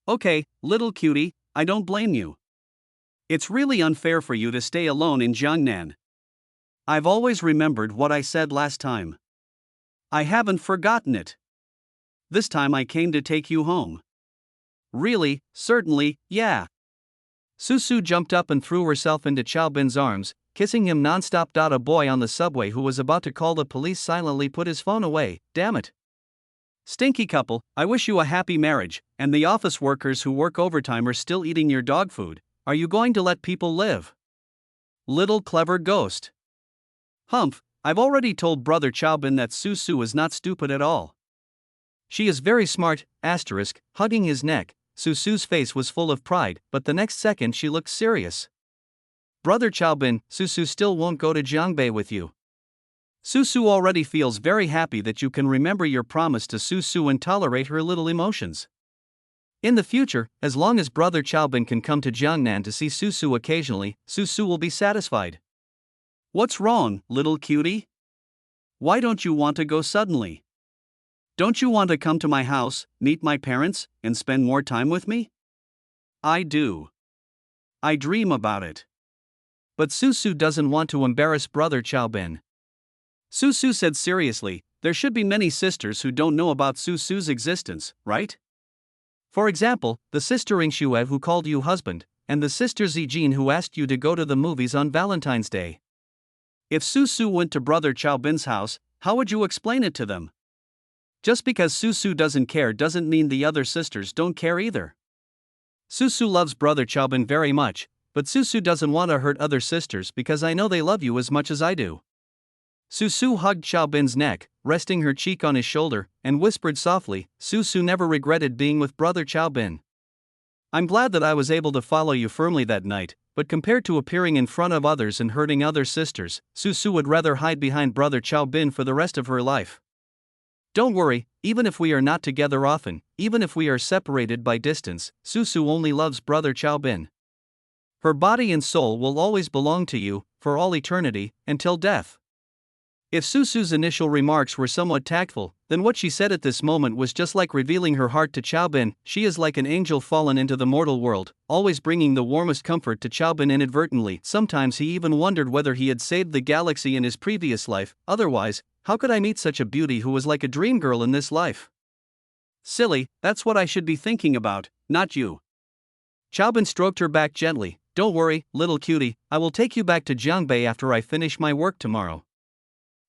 Okay, little cutie, I don't blame you. It's really unfair for you to stay alone in Jiangnan. I've always remembered what I said last time. I haven't forgotten it. This time I came to take you home. Really, certainly, yeah.
Su Su jumped up and threw herself into Chaobin's arms, kissing him non-stop. A boy on the subway who was about to call the police silently put his phone away. Damn it.
Stinky couple, I wish you a happy marriage, and the office workers who work overtime are still eating your dog food.
Are you going to let people live?
Little clever ghost. Humph, I've already told Brother Chaobin that Su Su is not stupid at all.
She is very smart, asterisk, hugging his neck. Su Su's face was full of pride, but the next second she looked serious. Brother Chaobin, Su Su still won't go to Jiangbei with you.
Su Su already feels very happy that you can remember your promise to Su Su and tolerate her little emotions.
In the future, as long as Brother Chaobin can come to Jiangnan to see Su Su occasionally, Su Su will be satisfied.
What's wrong, little cutie? Why don't you want to go suddenly? Don't you want to come to my house, meet my parents, and spend more time with me? I do. I dream about it.
But Su Su doesn't want to embarrass Brother Chaobin.
Su Su said seriously, there should be many sisters who don't know about Su Su's existence, right?
For example, the sister Ingxue who called you husband, and the sister Zijin who asked you to go to the movies on Valentine's Day.
If Su Su went to Brother Chaobin's house, how would you explain it to them? Just because Su Su doesn't care doesn't mean the other sisters don't care either.
Su Su loves Brother Chaobin very much, but Su Su doesn't want to hurt other sisters because I know they love you as much as I do. Su Su hugged Chaobin's neck, resting her cheek on his shoulder, and whispered softly, Su Su never regretted being with Brother Chaobin. I'm glad that I was able to follow you firmly that night, but compared to appearing in front of others and hurting other sisters, Su Su would rather hide behind Brother Chaobin for the rest of her life. Don't worry, even if we are not together often, even if we are separated by distance, Su Su only loves Brother Chaobin. Her body and soul will always belong to you, for all eternity, until death. If Su Su's initial remarks were somewhat tactful, then what she said at this moment was just like revealing her heart to Chaobin. She is like an angel fallen into the mortal world, always bringing the warmest comfort to Chaobin inadvertently. Sometimes he even wondered whether he had saved the galaxy in his previous life. Otherwise, how could I meet such a beauty who was like a dream girl in this life?
Silly, that's what I should be thinking about, not you.
Chaobin stroked her back gently. Don't worry, little cutie, I will take you back to Jiangbei after I finish my work tomorrow.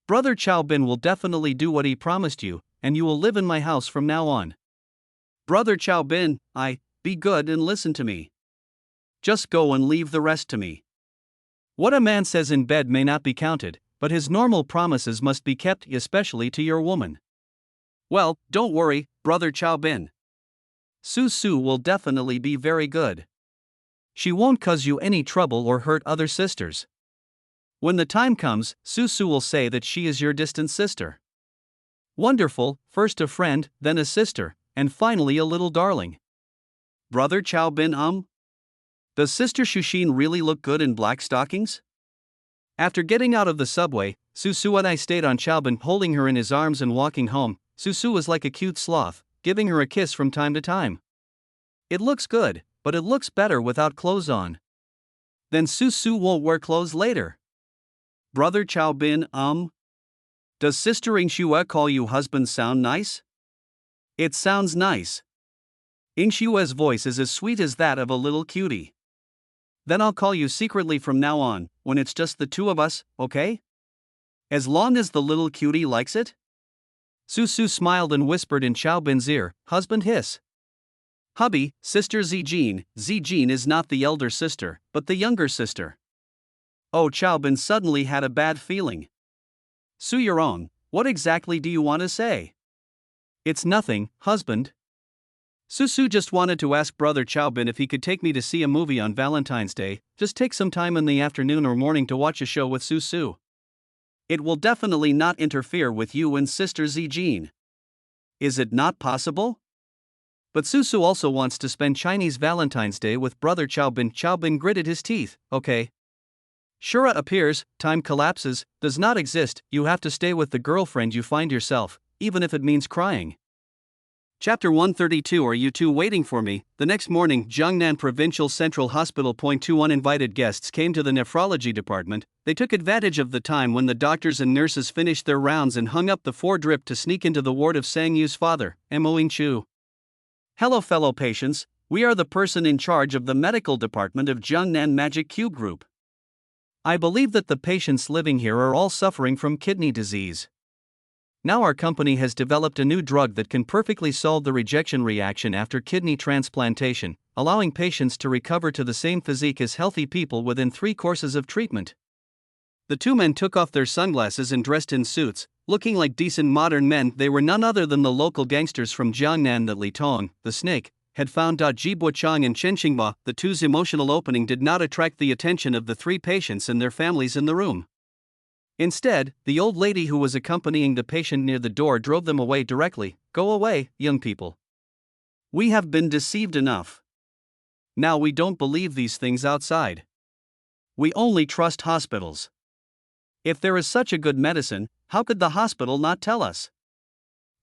Brother Chaobin will definitely do what he promised you, and you will live in my house from now on.
Brother Chaobin, be good and listen to me. Just go and leave the rest to me.
What a man says in bed may not be counted, but his normal promises must be kept, especially to your woman.
Well, don't worry, Brother Chaobin. Su Su will definitely be very good.
She won't cause you any trouble or hurt other sisters.
When the time comes, Su Su will say that she is your distant sister.
Wonderful, first a friend, then a sister, and finally a little darling.
Brother Chaobin, does Sister Shushin really look good in black stockings?
After getting out of the subway, Su Su and I stayed on Chaobin, holding her in his arms and walking home. Su Su was like a cute sloth, giving her a kiss from time to time. It looks good, but it looks better without clothes on.
Then Su Su won't wear clothes later. Brother Chaobin, does Sister Ingxue call you husband sound nice? It sounds nice. Ingxue's voice is as sweet as that of a little cutie. Then I'll call you secretly from now on, when it's just the two of us, okay? As long as the little cutie likes it?
Su Su smiled and whispered in Chaobin's ear, husband hiss.
Hubby, Sister Zijin. Zijin is not the elder sister, but the younger sister. Oh, Chaobin suddenly had a bad feeling. Su Yurong, what exactly do you want to say?
It's nothing, husband.
Susu just wanted to ask Brother Chaobin if he could take me to see a movie on Valentine's Day, just take some time in the afternoon or morning to watch a show with Susu. It will definitely not interfere with you and Sister Zijin. Is it not possible? But Susu also wants to spend Chinese Valentine's Day with Brother Chaobin. Chaobin gritted his teeth. Okay. Shura appears, time collapses, does not exist, you have to stay with the girlfriend you find yourself, even if it means crying. Chapter 132. Are you two waiting for me? The next morning, Jiangnan Provincial Central Hospital. 2 Uninvited guests came to the nephrology department. They took advantage of the time when the doctors and nurses finished their rounds and hung up the 4-drip to sneak into the ward of Sang Yu's father, Moing Chu. Hello, fellow patients, we are the person in charge of the medical department of Jiangnan Magic Cube Group. I believe that the patients living here are all suffering from kidney disease. Now our company has developed a new drug that can perfectly solve the rejection reaction after kidney transplantation, allowing patients to recover to the same physique as healthy people within 3 courses of treatment. The 2 men took off their sunglasses and dressed in suits, looking like decent modern men. They were none other than the local gangsters from Jiangnan that Li Tong, the snake, had found. Ji Buochang and Chen Xinghua. The 2's emotional opening did not attract the attention of the 3 patients and their families in the room. Instead, the old lady who was accompanying the patient near the door drove them away directly. Go away, young people. We have been deceived enough. Now we don't believe these things outside. We only trust hospitals. If there is such a good medicine, how could the hospital not tell us?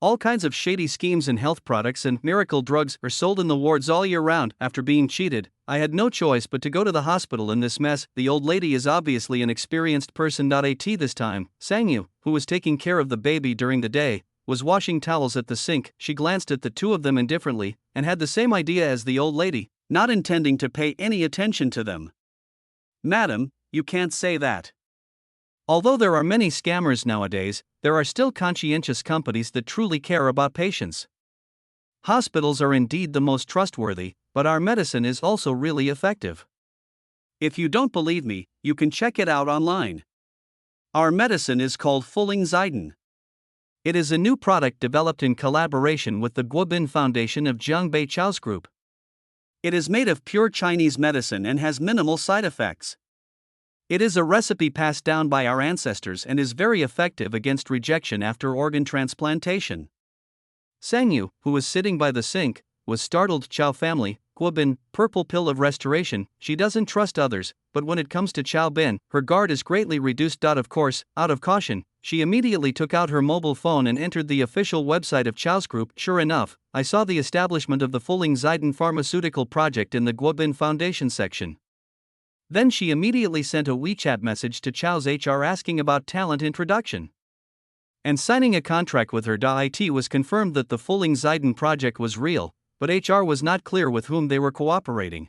All kinds of shady schemes in health products and miracle drugs are sold in the wards all year round. After being cheated, I had no choice but to go to the hospital in this mess. The old lady is obviously an experienced person. At this time, Sang Yu, who was taking care of the baby during the day, was washing towels at the sink. She glanced at the 2 of them indifferently and had the same idea as the old lady, not intending to pay any attention to them. Madam, you can't say that. Although there are many scammers nowadays, there are still conscientious companies that truly care about patients. Hospitals are indeed the most trustworthy, but our medicine is also really effective. If you don't believe me, you can check it out online. Our medicine is called Fuling Ziden. It is a new product developed in collaboration with the Guobin Foundation of Jiangbei Chao's group. It is made of pure Chinese medicine and has minimal side effects. It is a recipe passed down by our ancestors and is very effective against rejection after organ transplantation. Sang Yu, who was sitting by the sink, was startled. Chao family, Guobin, purple pill of restoration. She doesn't trust others, but when it comes to Chaobin, her guard is greatly reduced. Of course, out of caution, she immediately took out her mobile phone and entered the official website of Chao's group. Sure enough, I saw the establishment of the Fuling Ziden pharmaceutical project in the Guobin Foundation section. Then she immediately sent a WeChat message to Chao's HR asking about talent introduction. And signing a contract with her. It was confirmed that the Fuling Ziden project was real, but HR was not clear with whom they were cooperating.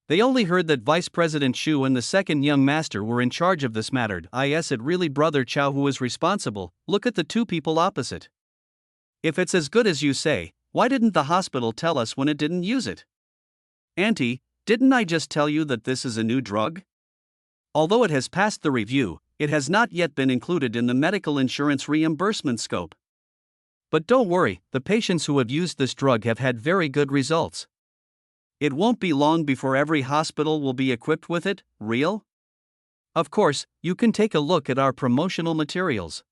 They only heard that Vice President Xu and the second young master were in charge of this matter. Is it really Brother Chao who is responsible? Look at the 2 people opposite. If it's as good as you say, why didn't the hospital tell us when it didn't use it? Auntie, didn't I just tell you that this is a new drug? Although it has passed the review, it has not yet been included in the medical insurance reimbursement scope. But don't worry, the patients who have used this drug have had very good results. It won't be long before every hospital will be equipped with it. Real? Of course, you can take a look at our promotional materials.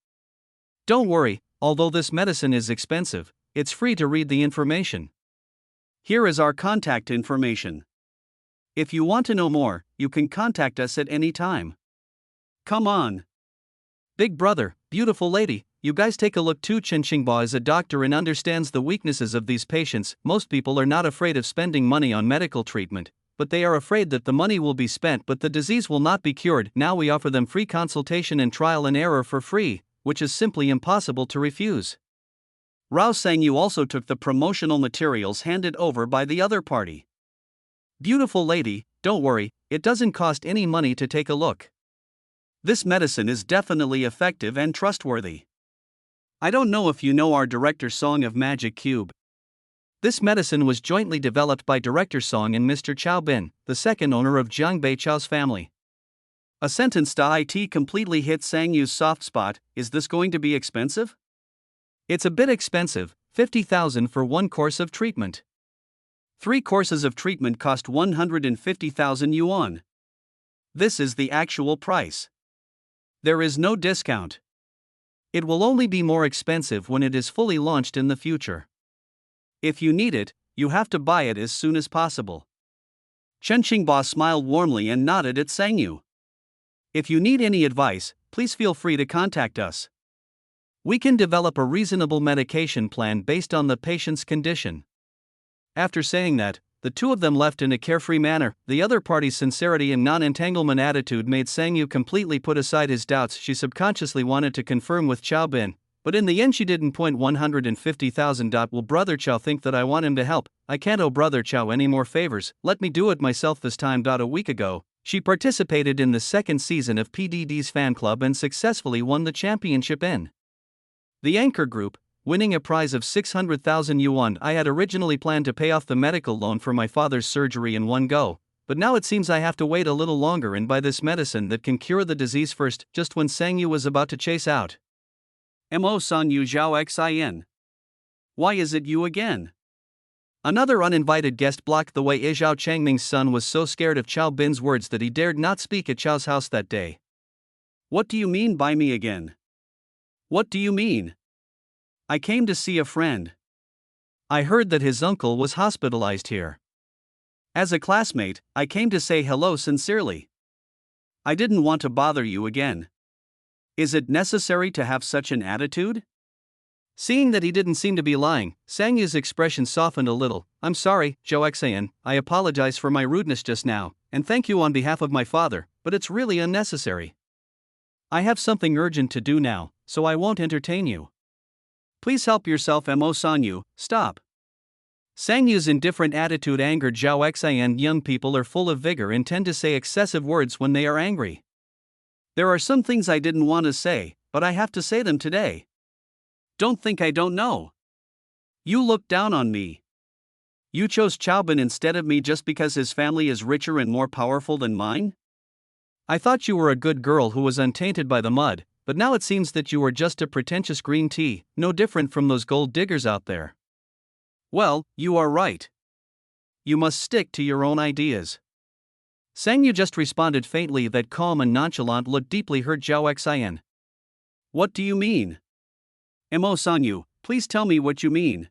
Don't worry, although this medicine is expensive, it's free to read the information. Here is our contact information. If you want to know more, you can contact us at any time. Come on. Big brother, beautiful lady, you guys take a look too. Chen Xinghua is a doctor and understands the weaknesses of these patients. Most people are not afraid of spending money on medical treatment, but they are afraid that the money will be spent but the disease will not be cured. Now we offer them free consultation and trial and error for free, which is simply impossible to refuse. Rao Sang Yu also took the promotional materials handed over by the other party. Beautiful lady, don't worry, it doesn't cost any money to take a look. This medicine is definitely effective and trustworthy. I don't know if you know our Director Song of Magic Cube. This medicine was jointly developed by Director Song and Mr. Chaobin, the second owner of Jiangbei Chao's family. A sentence. It completely hit Sang Yu's soft spot. Is this going to be expensive? It's a bit expensive, 50,000 for 1 course of treatment. 3 courses of treatment cost 150,000 yuan. This is the actual price. There is no discount. It will only be more expensive when it is fully launched in the future. If you need it, you have to buy it as soon as possible. Chen Qingba smiled warmly and nodded at Sang Yu. If you need any advice, please feel free to contact us. We can develop a reasonable medication plan based on the patient's condition. After saying that, the two of them left in a carefree manner. The other party's sincerity and non-entanglement attitude made Sang Yu completely put aside his doubts. She subconsciously wanted to confirm with Qiao Bin, but in the end she didn't. 150,000. Will Brother Qiao think that I want him to help? I can't owe Brother Qiao any more favors, let me do it myself this time. A week ago, she participated in the second season of PDD's fan club and successfully won the championship in the anchor group, winning a prize of 600,000 yuan. I had originally planned to pay off the medical loan for my father's surgery in one go, but now it seems I have to wait a little longer and buy this medicine that can cure the disease first. Just when Sang Yu was about to chase out Mo San Yu Zhao Xin. Why is it you again? Another uninvited guest blocked the way. Zhao Changming's son was so scared of Qiao Bin's words that he dared not speak at Qiao's house that day. What do you mean by me again? What do you mean? I came to see a friend. I heard that his uncle was hospitalized here. As a classmate, I came to say hello sincerely. I didn't want to bother you again. Is it necessary to have such an attitude? Seeing that he didn't seem to be lying, Sang Yu's expression softened a little. I'm sorry, Zhao Xian, I apologize for my rudeness just now, and thank you on behalf of my father, but it's really unnecessary. I have something urgent to do now, so I won't entertain you. Please help yourself. Mo San Yu, stop. Sang Yu's indifferent attitude angered Zhao Xian. Young people are full of vigor and tend to say excessive words when they are angry. There are some things I didn't want to say, but I have to say them today. Don't think I don't know. You look down on me. You chose Qiao Bin instead of me just because his family is richer and more powerful than mine? I thought you were a good girl who was untainted by the mud, but now it seems that you are just a pretentious green tea, no different from those gold diggers out there. Well, you are right. You must stick to your own ideas. Sang Yu just responded faintly. That calm and nonchalant look deeply hurt Zhao Xian. What do you mean? Mo San Yu, please tell me what you mean.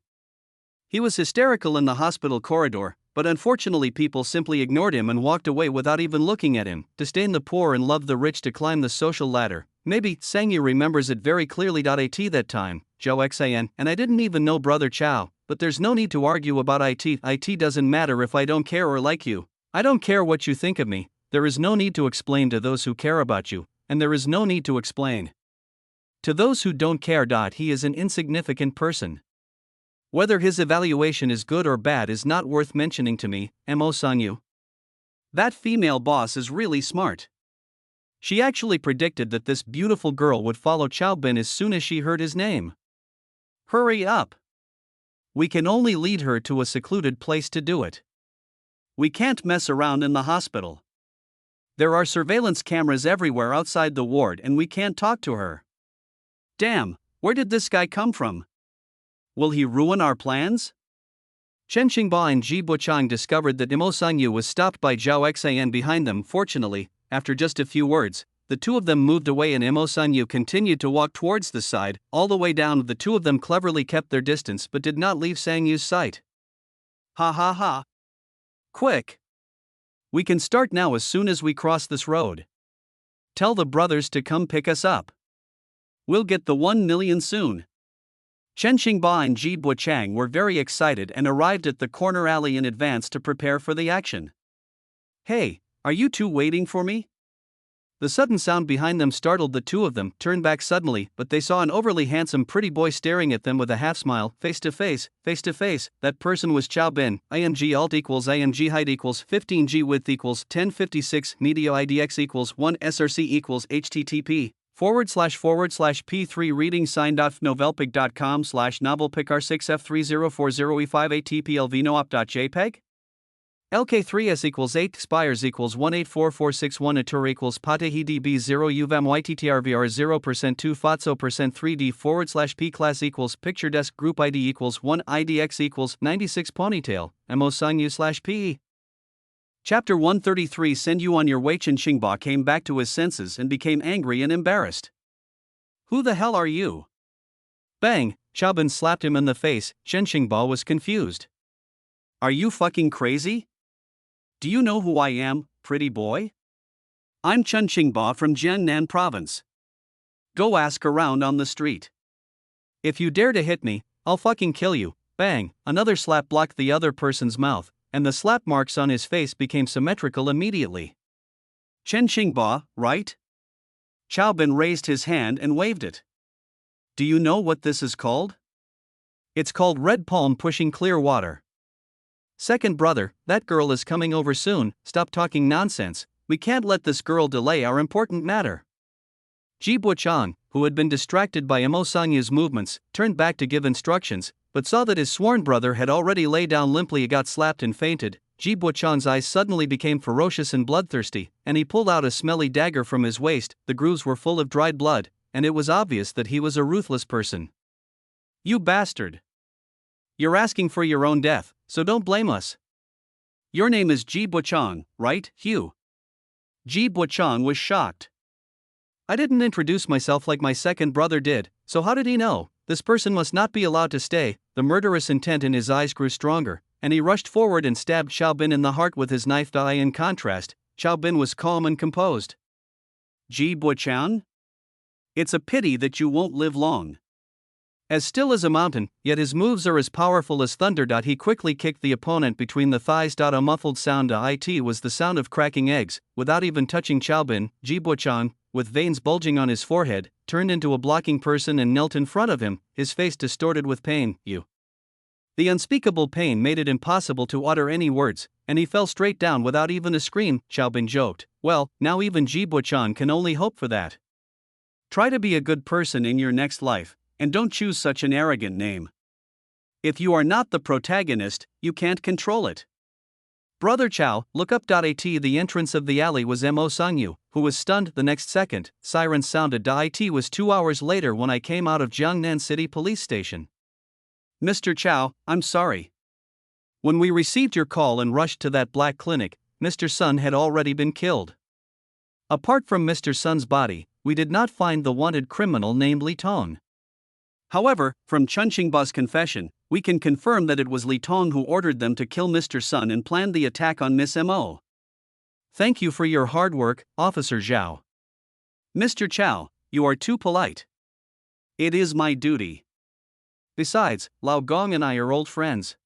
He was hysterical in the hospital corridor, but unfortunately people simply ignored him and walked away without even looking at him. Disdain the poor and love the rich to climb the social ladder. Maybe Sang Yu remembers it very clearly. At that time, Zhao Xian, and I didn't even know Brother Qiao, but there's no need to argue about it. It doesn't matter if I don't care or like you. I don't care what you think of me. There is no need to explain to those who care about you, and there is no need to explain to those who don't care. He is an insignificant person. Whether his evaluation is good or bad is not worth mentioning to me. Mo San Yu. That female boss is really smart. She actually predicted that this beautiful girl would follow Qiao Bin as soon as she heard his name. Hurry up. We can only lead her to a secluded place to do it. We can't mess around in the hospital. There are surveillance cameras everywhere outside the ward and we can't talk to her. Damn, where did this guy come from? Will he ruin our plans? Chen Qingba and Ji Buchang discovered that Mo San Yu was stopped by Zhao Xian behind them. Fortunately, after just a few words, the two of them moved away and Mo San Yu continued to walk towards the side. All the way down, the two of them cleverly kept their distance but did not leave Sang Yu's sight. Ha ha ha. Quick! We can start now as soon as we cross this road. Tell the brothers to come pick us up. We'll get the 1 million soon. Chen Qingba and Ji Buchang were very excited and arrived at the corner alley in advance to prepare for the action. Hey, are you two waiting for me? The sudden sound behind them startled the two of them. Turned back suddenly, but they saw an overly handsome pretty boy staring at them with a half smile. Face to face. That person was Qiao Bin. img alt equals img height equals 15g width equals 1056 medio idx equals 1 src equals http //p3 reading sign.novelpic.com/novelpicar6f3040e5 atplvnoop.jpg
LK3S equals 8 spires equals 184461 atur equals patehi db 0 uvam yttrvr 0% 2 fatso percent 3d / p class equals picture desk group id equals 1 idx equals 96 ponytail mo sanyu /pe. Chapter 133 Send you on your way. Chen Xingba came back to his senses and became angry and embarrassed. Who the hell are you? Bang! Xiaobin slapped him in the face. Chen Xingba was confused. Are you fucking crazy? Do you know who I am, pretty boy? I'm Chen Xingba from Jiangnan province. Go ask around on the street. If you dare to hit me, I'll fucking kill you. Bang! Another slap blocked the other person's mouth, and the slap marks on his face became symmetrical immediately. Chen Xingba, right? Xiaobin raised his hand and waved it. Do you know what this is called? It's called red palm pushing clear water. Second brother, that girl is coming over soon, stop talking nonsense, we can't let this girl delay our important matter. Ji Buchan, who had been distracted by Mo Sanyu's movements, turned back to give instructions, but saw that his sworn brother had already lay down limply, got slapped and fainted. Ji Buchan's eyes suddenly became ferocious and bloodthirsty, and he pulled out a smelly dagger from his waist. The grooves were full of dried blood, and it was obvious that he was a ruthless person. You bastard! You're asking for your own death, so don't blame us. Your name is Ji Buchan, right, Hugh? Ji Buchan was shocked. I didn't introduce myself like my second brother did, so how did he know? This person must not be allowed to stay. The murderous intent in his eyes grew stronger, and he rushed forward and stabbed Xiaobin in the heart with his knife. In contrast, Xiaobin was calm and composed. Ji Buchan? It's a pity that you won't live long. As still as a mountain, yet his moves are as powerful as thunder. He quickly kicked the opponent between the thighs. A muffled sound. It was the sound of cracking eggs. Without even touching Xiaobin, Ji Buchan, with veins bulging on his forehead, turned into a blocking person and knelt in front of him, his face distorted with pain. The unspeakable pain made it impossible to utter any words, and he fell straight down without even a scream. Xiaobin joked, well, now even Ji Buchan can only hope for that. Try to be a good person in your next life, and don't choose such an arrogant name. If you are not the protagonist, you can't control it. Brother Chow, look up. At the entrance of the alley was Mo Sangyu, who was stunned the next second. Sirens sounded. It was 2 hours later when I came out of Jiangnan City Police Station. Mr. Chow, I'm sorry. When we received your call and rushed to that black clinic, Mr. Sun had already been killed. Apart from Mr. Sun's body, we did not find the wanted criminal named Li Tong. However, from Chen Xingba's confession, we can confirm that it was Li Tong who ordered them to kill Mr. Sun and planned the attack on Miss Mo. Thank you for your hard work, Officer Zhao. Mr. Chow, you are too polite. It is my duty. Besides, Lao Gong and I are old friends.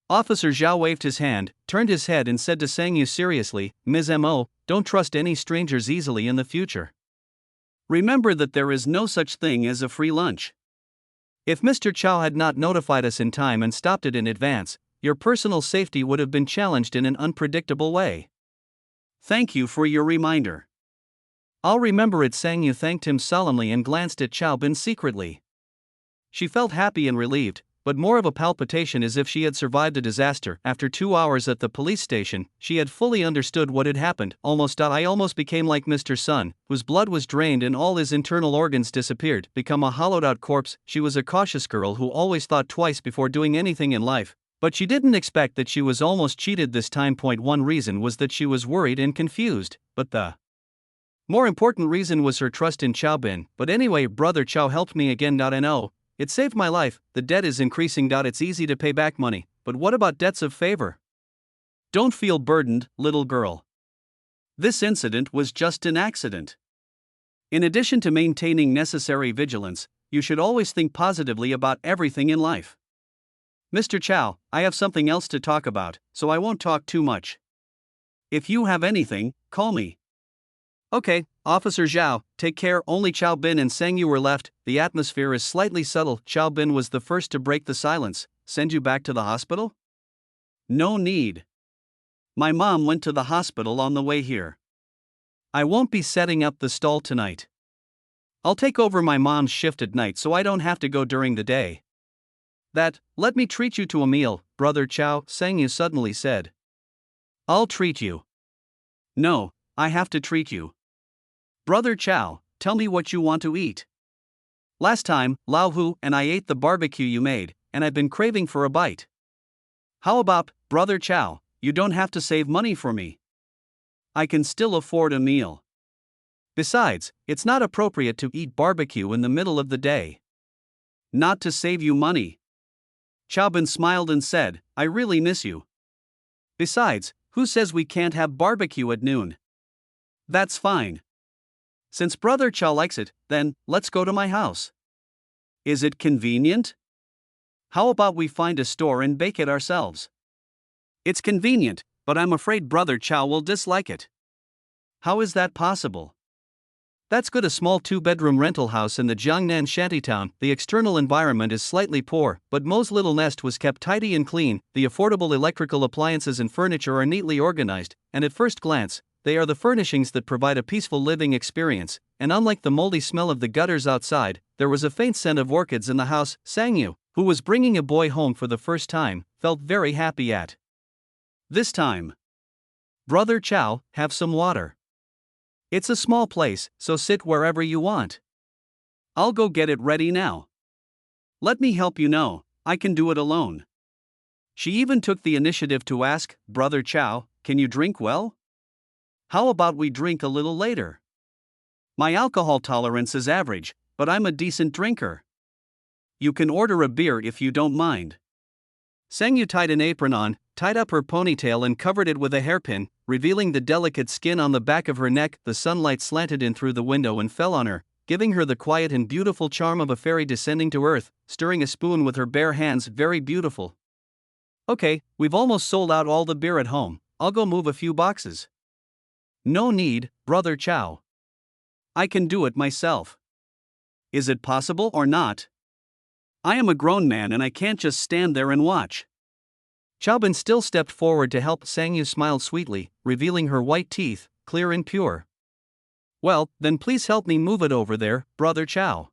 Officer Zhao waved his hand, turned his head and said to Sangyu seriously, Ms. Mo, don't trust any strangers easily in the future. Remember that there is no such thing as a free lunch. If Mr. Chow had not notified us in time and stopped it in advance, your personal safety would have been challenged in an unpredictable way. Thank you for your reminder. I'll remember it. Sangyu thanked him solemnly and glanced at Xiaobin secretly. She felt happy and relieved, but more of a palpitation as if she had survived a disaster. After 2 hours at the police station, she had fully understood what had happened. I almost became like Mr. Sun, whose blood was drained and all his internal organs disappeared, become a hollowed-out corpse. She was a cautious girl who always thought twice before doing anything in life, but she didn't expect that she was almost cheated this time. One reason was that she was worried and confused, but the more important reason was her trust in Xiaobin. But anyway, Brother Chow helped me again. No. It saved my life. The debt is increasing. It's easy to pay back money, but what about debts of favor? Don't feel burdened, little girl. This incident was just an accident. In addition to maintaining necessary vigilance, you should always think positively about everything in life. Mr. Chow, I have something else to talk about, so I won't talk too much. If you have anything, call me. Okay, Officer Zhao, take care. Only Xiaobin and Sangyu were left. The atmosphere is slightly subtle. Xiaobin was the first to break the silence. Send you back to the hospital? No need. My mom went to the hospital on the way here. I won't be setting up the stall tonight. I'll take over my mom's shift at night so I don't have to go during the day. Let me treat you to a meal, Brother Chow, Sangyu suddenly said. I'll treat you.
No, I have to treat you. Brother Chow, tell me what you want to eat. Last time, Lao Hu and I ate the barbecue you made, and I've been craving for a bite. How about, Brother Chow, you don't have to save money for me. I can still afford a meal.
Besides, it's not appropriate to eat barbecue in the middle of the day.
Not to save you money. Chaobin smiled and said, I really miss you. Besides, who says we can't have barbecue at noon? That's fine. Since Brother Chow likes it, then, let's go to my house. Is it convenient? How about we find a store and bake it ourselves? It's convenient, but I'm afraid Brother Chow will dislike it. How is that possible?
That's good. A small 2-bedroom rental house in the Jiangnan shantytown. The external environment is slightly poor, but Mo's little nest was kept tidy and clean. The affordable electrical appliances and furniture are neatly organized, and at first glance, they are the furnishings that provide a peaceful living experience. And unlike the moldy smell of the gutters outside, there was a faint scent of orchids in the house. Sang Yu, who was bringing a boy home for the first time, felt very happy at this time. Brother Chow, have some water. It's a small place, so sit wherever you want.
I'll go get it ready now. Let me help you. No, I can do it alone. She even took the initiative to ask, Brother Chow, can you drink well? How about we drink a little later? My alcohol tolerance is average, but I'm a decent drinker. You can order a beer if you don't mind.
Sang Yu tied an apron on, tied up her ponytail and covered it with a hairpin, revealing the delicate skin on the back of her neck. The sunlight slanted in through the window and fell on her, giving her the quiet and beautiful charm of a fairy descending to earth, stirring a spoon with her bare hands. Very beautiful. Okay, we've almost sold out all the beer at home. I'll go move a few boxes. No need, Brother Chow.
I can do it myself. Is it possible or not? I am a grown man and I can't just stand there and watch.
Chaobin still stepped forward to help. Sang Yu smiled sweetly, revealing her white teeth, clear and pure. Well, then please help me move it over there, Brother Chow.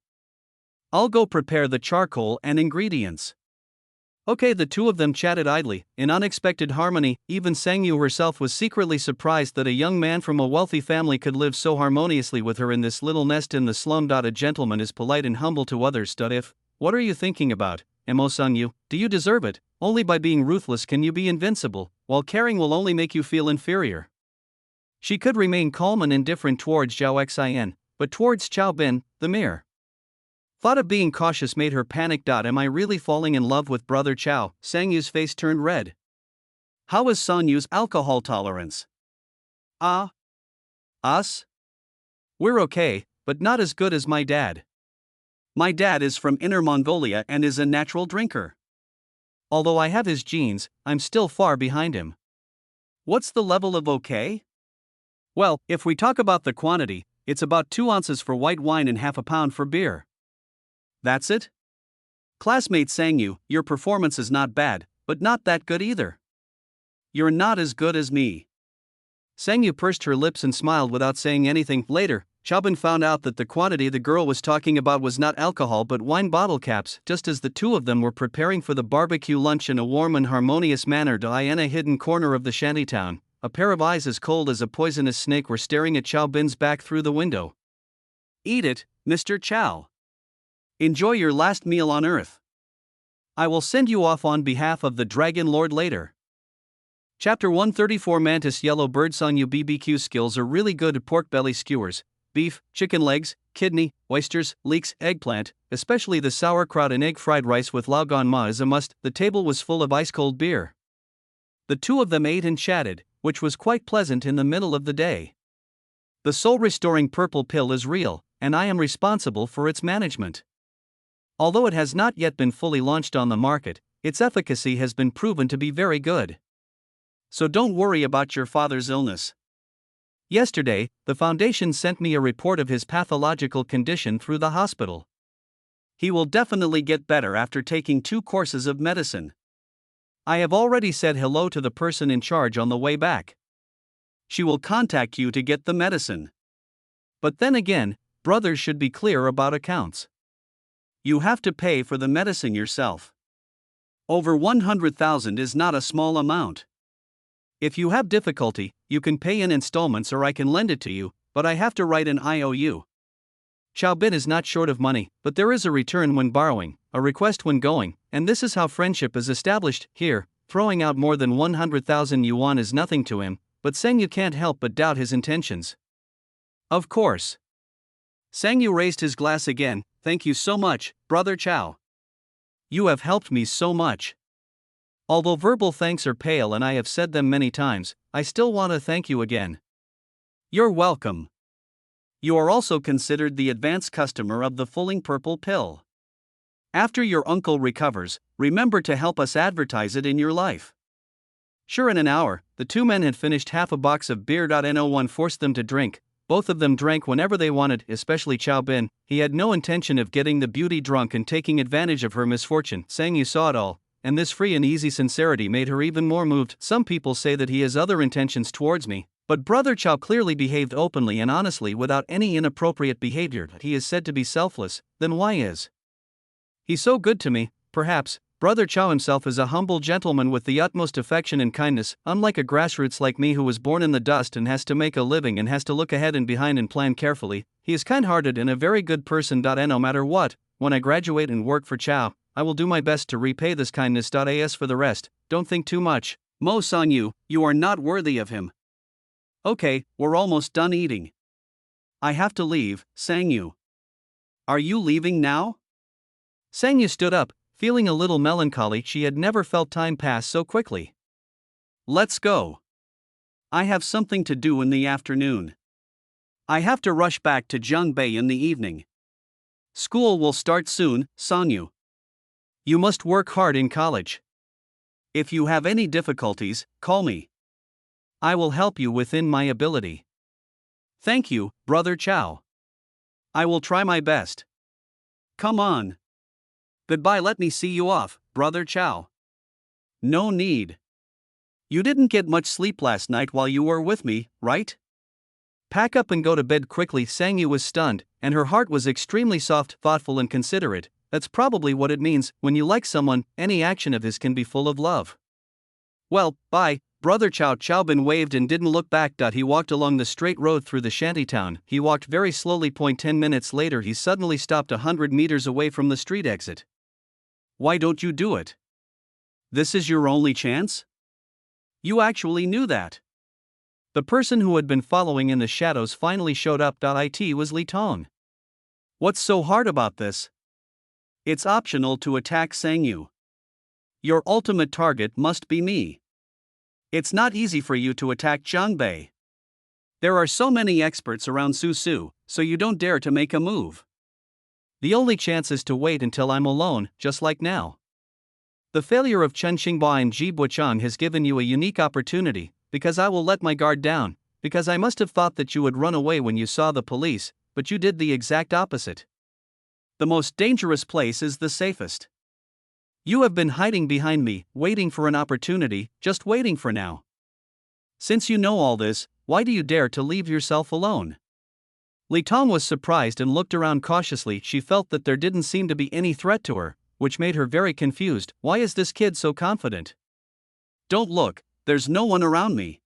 I'll go prepare the charcoal and ingredients. Okay, the two of them chatted idly, in unexpected harmony. Even Sang Yu herself was secretly surprised that a young man from a wealthy family could live so harmoniously with her in this little nest in the slum. A gentleman is polite and humble to others. If, what are you thinking about, Mo Sang Yu? Do you deserve it? Only by being ruthless can you be invincible, while caring will only make you feel inferior. She could remain calm and indifferent towards Zhao Xin, but towards Chow Bin, the mere thought of being cautious made her panic. Am I really falling in love with Brother Chow? Sang Yu's face turned red.
How is Sang Yu's alcohol tolerance?
Us? We're okay, but not as good as my dad.
My dad is from Inner Mongolia and is a natural drinker.
Although I have his genes, I'm still far behind him.
What's the level of okay?
Well, if we talk about the quantity, it's about 2 ounces for white wine and half a pound for beer.
That's it? Classmate Sang Yu, your performance is not bad, but not that good either. You're not as good as me.
Sang Yu pursed her lips and smiled without saying anything. Later, Chaobin found out that the quantity the girl was talking about was not alcohol but wine bottle caps. Just as the two of them were preparing for the barbecue lunch in a warm and harmonious manner, in a hidden corner of the shantytown, a pair of eyes as cold as a poisonous snake were staring at Chaobin's back through the window.
Eat it, Mr. Chow. Enjoy your last meal on Earth.
I will send you off on behalf of the Dragon Lord later. Chapter 134 Mantis Yellow Bird. Sang Yu BBQ skills are really good at pork belly skewers, beef, chicken legs, kidney, oysters, leeks, eggplant, especially the sauerkraut and egg fried rice with lao gan ma is a must. The table was full of ice-cold beer. The two of them ate and chatted, which was quite pleasant in the middle of the day. The soul-restoring purple pill is real, and I am responsible for its management. Although it has not yet been fully launched on the market, its efficacy has been proven to be very good.
So don't worry about your father's illness.
Yesterday, the foundation sent me a report of his pathological condition through the hospital.
He will definitely get better after taking 2 courses of medicine.
I have already said hello to the person in charge on the way back.
She will contact you to get the medicine.
But then again, brothers should be clear about accounts.
You have to pay for the medicine yourself. Over 100,000 is not a small amount. If you have difficulty, you can pay in installments or I can lend it to you, but I have to write an IOU.
Chow Bin is not short of money, but there is a return when borrowing, a request when going, and this is how friendship is established. Here, throwing out more than 100,000 yuan is nothing to him, but Sang Yu can't help but doubt his intentions.
Of course. Sang Yu raised his glass again. Thank you so much, Brother Chow. You have helped me so much.
Although verbal thanks are pale and I have said them many times, I still want to thank you again.
You're welcome. You are also considered the advance customer of the Fulling Purple Pill. After your uncle recovers, remember to help us advertise it in your life.
Sure, in an hour, the two men had finished half a box of beer. No one forced them to drink. Both of them drank whenever they wanted, especially Chow Bin. He had no intention of getting the beauty drunk and taking advantage of her misfortune. Sang Yu saw it all, and this free and easy sincerity made her even more moved. Some people say that he has other intentions towards me, but Brother Chow clearly behaved openly and honestly without any inappropriate behavior. He is said to be selfless, then why is he so good to me? Perhaps Brother Chow himself is a humble gentleman with the utmost affection and kindness, unlike a grassroots like me who was born in the dust and has to make a living and has to look ahead and behind and plan carefully. He is kind-hearted and a very good person. And no matter what, when I graduate and work for Chow, I will do my best to repay this kindness. As for the rest, don't think too much.
Mo Sang Yu, you are not worthy of him. Okay, we're almost done eating. I have to leave, Sang Yu. Are you leaving now?
Sang Yu stood up, feeling a little melancholy. She had never felt time pass so quickly.
Let's go. I have something to do in the afternoon. I have to rush back to Zhongbei in the evening. School will start soon, Sang Yu.
You must work hard in college.
If you have any difficulties, call me. I will help you within my ability. Thank you, Brother Chow. I will try my best. Come on. Goodbye. Let me see you off, Brother Chow. No need. You didn't get much sleep last night while you were with me, right?
Pack up and go to bed quickly. Sang Yu was stunned, and her heart was extremely soft, thoughtful and considerate. That's probably what it means. When you like someone, any action of his can be full of love.
Well, bye, Brother Chow. Chow Bin waved and didn't look back. He walked along the straight road through the shantytown. He walked very slowly. 10 minutes later he suddenly stopped 100 meters away from the street exit. Why don't you do it? This is your only chance? You actually knew that.
The person who had been following in the shadows finally showed up. It was Li Tong.
What's so hard about this? It's optional to attack Sang Yu. Your ultimate target must be me. It's not easy for you to attack Zhongbei. There are so many experts around Susu, so you don't dare to make a move.
The only chance is to wait until I'm alone, just like now. The failure of Chen Xinghua and Ji Buchang has given you a unique opportunity, because I will let my guard down, because I must have thought that you would run away when you saw the police, but you did the exact opposite.
The most dangerous place is the safest. You have been hiding behind me, waiting for an opportunity, just waiting for now. Since you know all this, why do you dare to leave yourself alone?
Li Tong was surprised and looked around cautiously. She felt that there didn't seem to be any threat to her, which made her very confused. Why is this kid so confident?
Don't look, there's no one around me.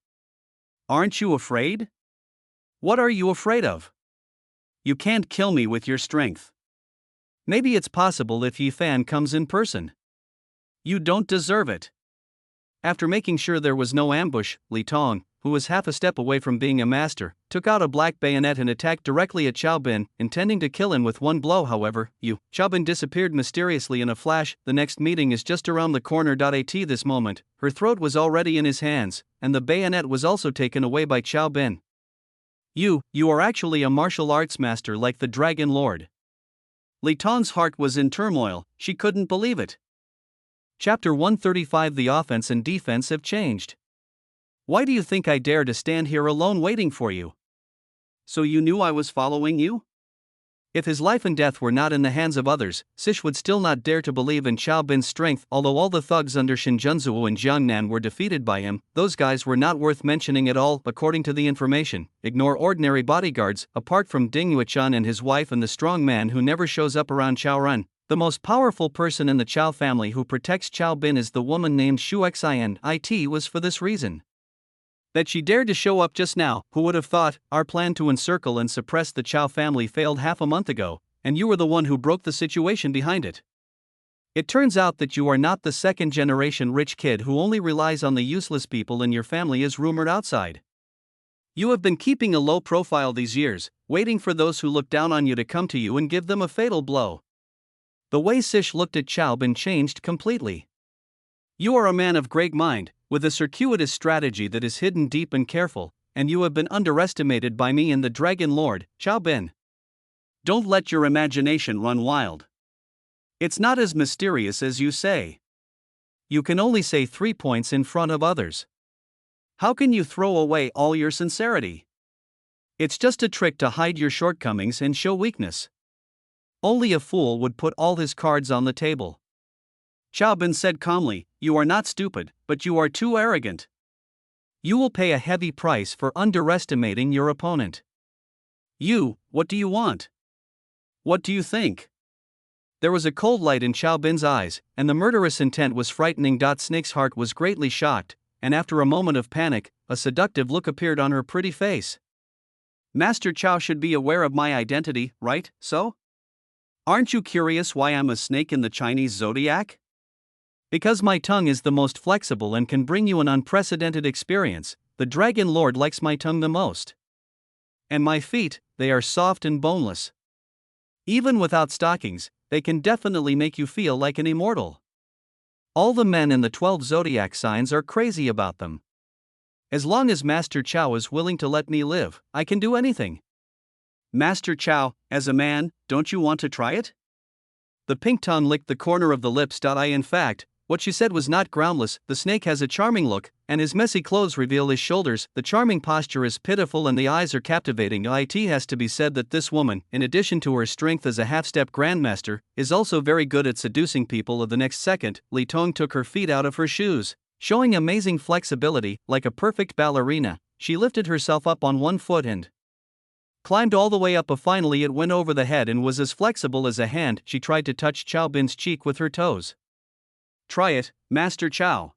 Aren't you afraid? What are you afraid of? You can't kill me with your strength.
Maybe it's possible if Yi Fan comes in person.
You don't deserve it.
After making sure there was no ambush, Li Tong, who was half a step away from being a master, took out a black bayonet and attacked directly at Chow Bin, intending to kill him with one blow. However, Chow Bin disappeared mysteriously in a flash. The next meeting is just around the corner. At this moment, her throat was already in his hands, and the bayonet was also taken away by Chow Bin. You are actually a martial arts master like the Dragon Lord.
Li Tong's heart was in turmoil. She couldn't believe it.
Chapter 135. The offense and defense have changed.
Why do you think I dare to stand here alone waiting for you? So you knew I was following you?
If his life and death were not in the hands of others, Sish would still not dare to believe in Chow Bin's strength. Although all the thugs under Shin Junzuo and Jiangnan were defeated by him, those guys were not worth mentioning at all. According to the information, ignore ordinary bodyguards, apart from Ding Yuechan and his wife and the strong man who never shows up around Chow Run. The most powerful person in the Chow family who protects Chow Bin is the woman named Shu Xian. It was for this reason. That she dared to show up just now, who would have thought? Our plan to encircle and suppress the Chow family failed half a month ago, and you were the one who broke the situation behind it. It turns out that you are not the second-generation rich kid who only relies on the useless people in your family as rumored outside. You have been keeping a low profile these years, waiting for those who look down on you to come to you and give them a fatal blow. The way Sish looked at Chow Bin changed completely. You are a man of great mind, with a circuitous strategy that is hidden deep and careful, and you have been underestimated by me and the Dragon Lord, Chow Bin. Don't let your imagination run wild. It's not as mysterious as you say. You can only say 3 points in front of others. How can you throw away all your sincerity? It's just a trick to hide your shortcomings and show weakness. Only a fool would put all his cards on the table. Chow Bin said calmly, "You are not stupid, but you are too arrogant. You will pay a heavy price for underestimating your opponent." What do you want? What do you think? There was a cold light in Chow Bin's eyes, and the murderous intent was frightening. Snake's heart was greatly shocked, and after a moment of panic, a seductive look appeared on her pretty face. Master Chow should be aware of my identity, right, so? Aren't you curious why I'm a snake in the Chinese zodiac? Because my tongue is the most flexible and can bring you an unprecedented experience. The Dragon Lord likes my tongue the most. And my feet, they are soft and boneless. Even without stockings, they can definitely make you feel like an immortal. All the men in the 12 zodiac signs are crazy about them. As long as Master Chow is willing to let me live, I can do anything. Master Chow, as a man, don't you want to try it? The pink tongue licked the corner of the lips. In fact, what she said was not groundless. The snake has a charming look, and his messy clothes reveal his shoulders. The charming posture is pitiful and the eyes are captivating. It has to be said that this woman, in addition to her strength as a half-step grandmaster, is also very good at seducing people. Of the next second, Li Tong took her feet out of her shoes. Showing amazing flexibility, like a perfect ballerina, she lifted herself up on one foot and climbed all the way up. Finally it went over the head and was as flexible as a hand. She tried to touch Chow Bin's cheek with her toes. Try it, Master Chow.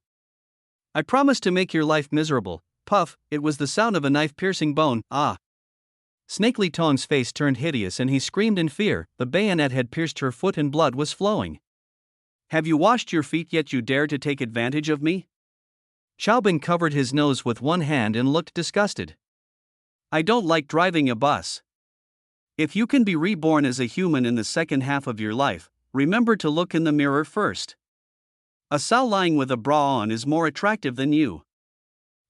I promise to make your life miserable. Puff, it was the sound of a knife-piercing bone. Ah! Snake Li Tong's face turned hideous and he screamed in fear. The bayonet had pierced her foot and blood was flowing. Have you washed your feet yet? You dare to take advantage of me? Chow Bin covered his nose with one hand and looked disgusted. I don't like driving a bus. If you can be reborn as a human in the second half of your life, remember to look in the mirror first. A sow lying with a bra on is more attractive than you.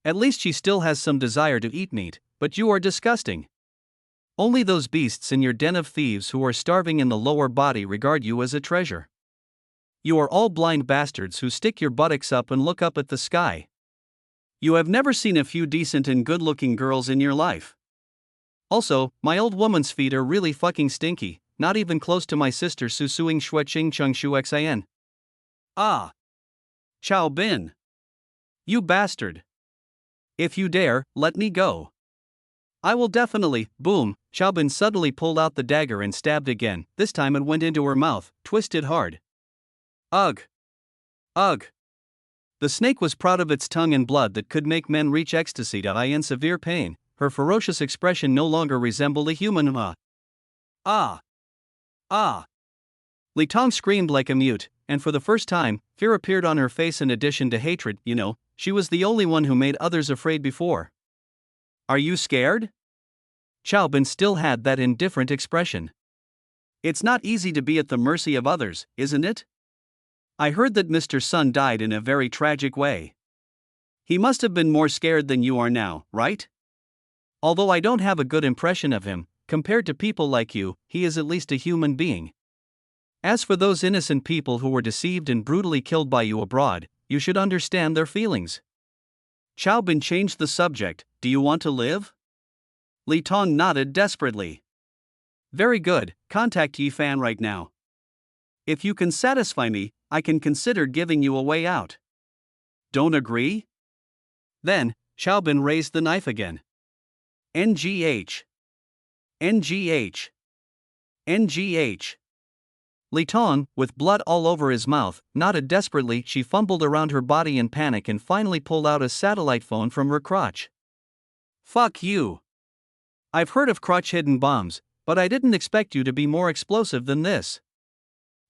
At least she still has some desire to eat meat, but you are disgusting. Only those beasts in your den of thieves who are starving in the lower body regard you as a treasure. You are all blind bastards who stick your buttocks up and look up at the sky. You have never seen a few decent and good-looking girls in your life. Also, my old woman's feet are really fucking stinky, not even close to my sister Susuing Shui Ching Chung Shu Xin. Ah! Chow Bin! You bastard! If you dare, let me go. I will definitely. Boom! Chow Bin suddenly pulled out the dagger and stabbed again. This time it went into her mouth, twisted hard. Ugh! Ugh! The snake was proud of its tongue and blood that could make men reach ecstasy. In severe pain, her ferocious expression no longer resembled a human. Ah! Ah! Li Tong screamed like a mute, and for the first time, fear appeared on her face in addition to hatred. She was the only one who made others afraid before. Are you scared? Chow Bin still had that indifferent expression. It's not easy to be at the mercy of others, isn't it? I heard that Mr. Sun died in a very tragic way. He must have been more scared than you are now, right? Although I don't have a good impression of him, compared to people like you, he is at least a human being. As for those innocent people who were deceived and brutally killed by you abroad, you should understand their feelings. Chow Bin changed the subject. Do you want to live? Li Tong nodded desperately. Very good, contact Yi Fan right now. If you can satisfy me, I can consider giving you a way out. Don't agree? Then, Chow Bin raised the knife again. NGH. NGH. NGH. Li Tong, with blood all over his mouth, nodded desperately. She fumbled around her body in panic and finally pulled out a satellite phone from her crotch.
Fuck you. I've heard of crotch-hidden bombs, but I didn't expect you to be more explosive than this.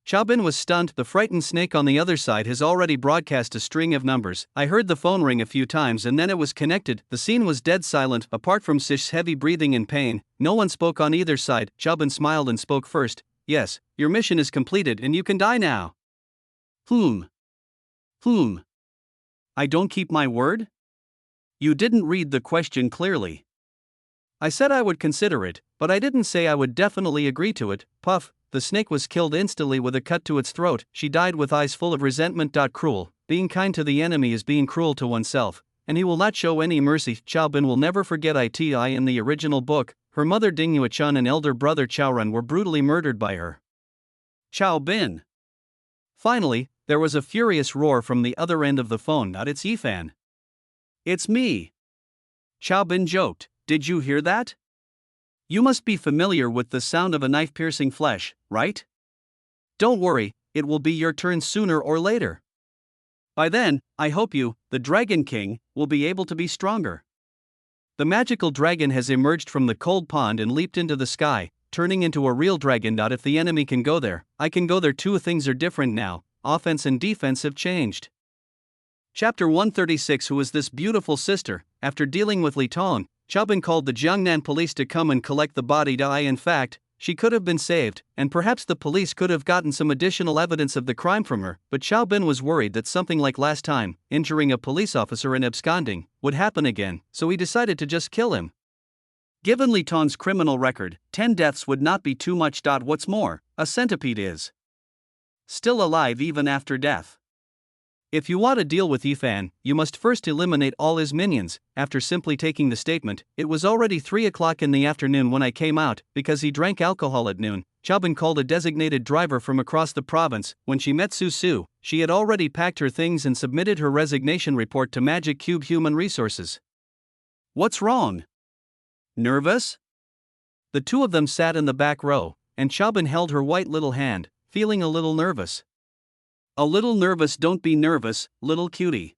Chaobin was stunned. The frightened snake on the other side has already broadcast a string of numbers. I heard the phone ring a few times and then it was connected. The scene was dead silent, apart from Sish's heavy breathing and pain. No one spoke on either side. Chaobin smiled and spoke first. Yes, your mission is completed and you can die now.
I don't keep my word? You didn't read the question clearly.
I said I would consider it, but I didn't say I would definitely agree to it. Puff. The snake was killed instantly with a cut to its throat. She died with eyes full of resentment. Cruel. Being kind to the enemy is being cruel to oneself, and he will not show any mercy. Chaobin will never forget it. In the original book, her mother Dingyue-chun and elder brother Chaorun were brutally murdered by her.
Chaobin.
Finally, there was a furious roar from the other end of the phone. It's Yifan.
It's me. Chaobin joked. Did you hear that? You must be familiar with the sound of a knife piercing flesh, right?
Don't worry, it will be your turn sooner or later.
By then, I hope you, the Dragon King, will be able to be stronger.
The magical dragon has emerged from the cold pond and leaped into the sky, turning into a real dragon. If the enemy can go there, I can go there too. Things are different now, offense and defense have changed.
Chapter 136. Who is this beautiful sister? After dealing with Li Tong, Chaobin called the Jiangnan police to come and collect the body. In fact, she could have been saved, and perhaps the police could have gotten some additional evidence of the crime from her, but Chaobin was worried that something like last time, injuring a police officer and absconding, would happen again, so he decided to just kill him. Given Li Tong's criminal record, 10 deaths would not be too much. What's more, a centipede is still alive even after death.
If you want to deal with Yifan, you must first eliminate all his minions. After simply taking the statement, it was already 3 o'clock in the afternoon when I came out, because he drank alcohol at noon. Chaobin called a designated driver from across the province. When she met Su, she had already packed her things and submitted her resignation report to Magic Cube Human Resources.
What's wrong? Nervous?
The two of them sat in the back row, and Chaobin held her white little hand, feeling a little nervous.
A little nervous? Don't be nervous, little cutie.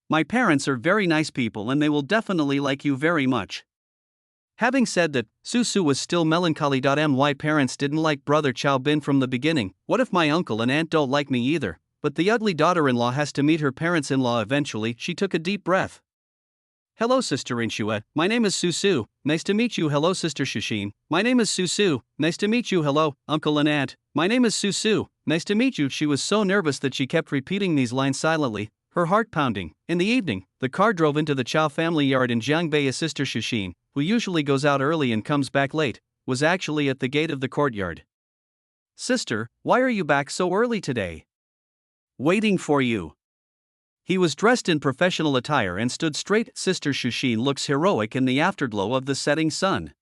My parents are very nice people and they will definitely like you very much.
Having said that, Su was still melancholy. My parents didn't like brother Chaobin from the beginning. What if my uncle and aunt don't like me either? But the ugly daughter-in-law has to meet her parents-in-law eventually. She took a deep breath. Hello Sister Inshue, my name is Su. Nice to meet you. Hello Sister Shushin, my name is Su. Nice to meet you. Hello, uncle and aunt, my name is Su. Nice to meet you. She was so nervous that she kept repeating these lines silently, her heart pounding. In the evening, the car drove into the Chao family yard in Jiangbei. Sister Shushin, who usually goes out early and comes back late, was actually at the gate of the courtyard.
Sister, why are you back so early today? Waiting for you. He was dressed in professional attire and stood straight. Sister Shushin looks heroic in the afterglow of the setting sun.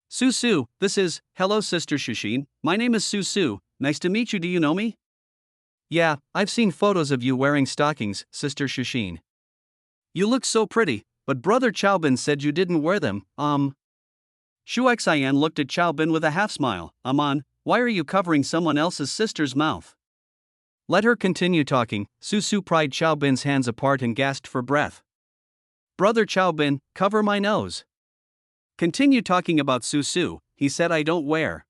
Su, this is, hello Sister Shushin, my name is Su. Nice to meet you. Do you know me?
Yeah, I've seen photos of you wearing stockings, Sister Shushin.
You look so pretty, but brother Chaobin said you didn't wear them. Shuxian looked at Chaobin with a half smile. Why are you covering someone else's sister's mouth?
Let her continue talking. Su pried Chaobin's hands apart and gasped for breath.
Brother Chaobin, cover my nose. Continue talking about Su, he said. I don't wear.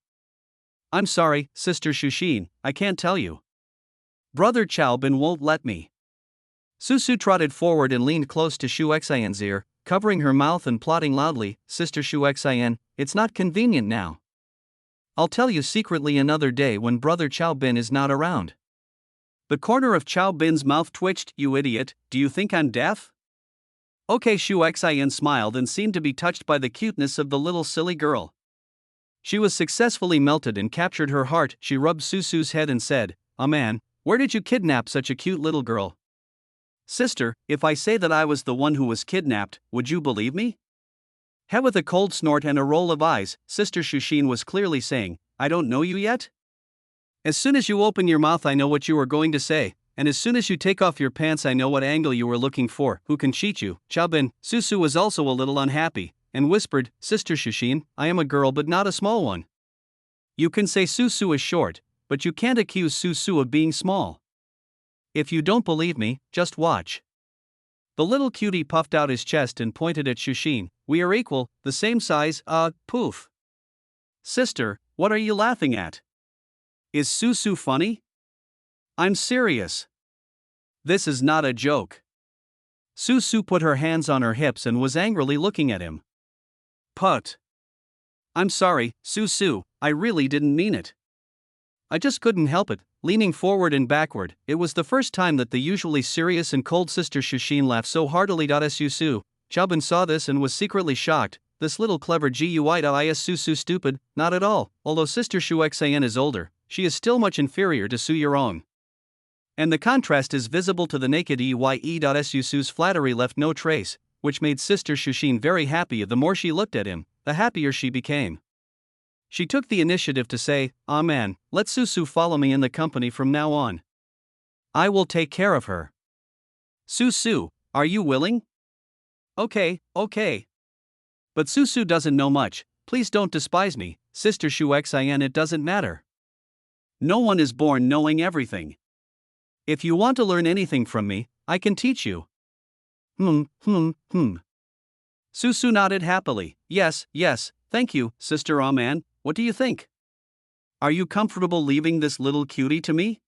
I'm sorry, Sister Shushin, I can't tell you.
Brother Chaobin won't let me.
Su trotted forward and leaned close to Shuxian's ear, covering her mouth and plotting loudly. Sister Shuxian, it's not convenient now. I'll tell you secretly another day when brother Chaobin is not around.
The corner of Chaobin's mouth twitched. You idiot, do you think I'm deaf? Okay. Shuxian smiled and seemed to be touched by the cuteness of the little silly girl.
She was successfully melted and captured her heart. She rubbed Su's head and said, man, where did you kidnap such a cute little girl?
Sister, if I say that I was the one who was kidnapped, would you believe me? With a cold snort and a roll of eyes, Sister Shushin was clearly saying, I don't know you yet?
As soon as you open your mouth I know what you are going to say, and as soon as you take off your pants I know what angle you were looking for. Who can cheat you? Chaobin. Su was also a little unhappy, and whispered, Sister Shushin, I am a girl but not a small one. You can say Su is short, but you can't accuse Su of being small. If you don't believe me, just watch. The little cutie puffed out his chest and pointed at Shushin. We are equal, the same size, poof.
Sister, what are you laughing at? Is Susu funny? I'm serious. This is not a joke.
Susu put her hands on her hips and was angrily looking at him.
Put. I'm sorry, Susu, I really didn't mean it.
I just couldn't help it, leaning forward and backward. It was the first time that the usually serious and cold sister Shushin laughed so heartily. Susu, Chaobin saw this and was secretly shocked. This little clever Guis Susu stupid, not at all. Although sister Shuexayen is older, she is still much inferior to Su Yurong. And the contrast is visible to the naked Susu's flattery left no trace, which made sister Shushin very happy. The more she looked at him, the happier she became. She took the initiative to say, "Ah man, let Susu follow me in the company from now on. I will take care of her."
Susu, are you willing?
Okay. But Susu doesn't know much, please don't despise me, sister Shuexayen, it doesn't matter.
No one is born knowing everything.
If you want to learn anything from me, I can teach you.
Susu nodded happily. Yes, thank you, Sister Aman. What do you think? Are you comfortable leaving this little cutie to me?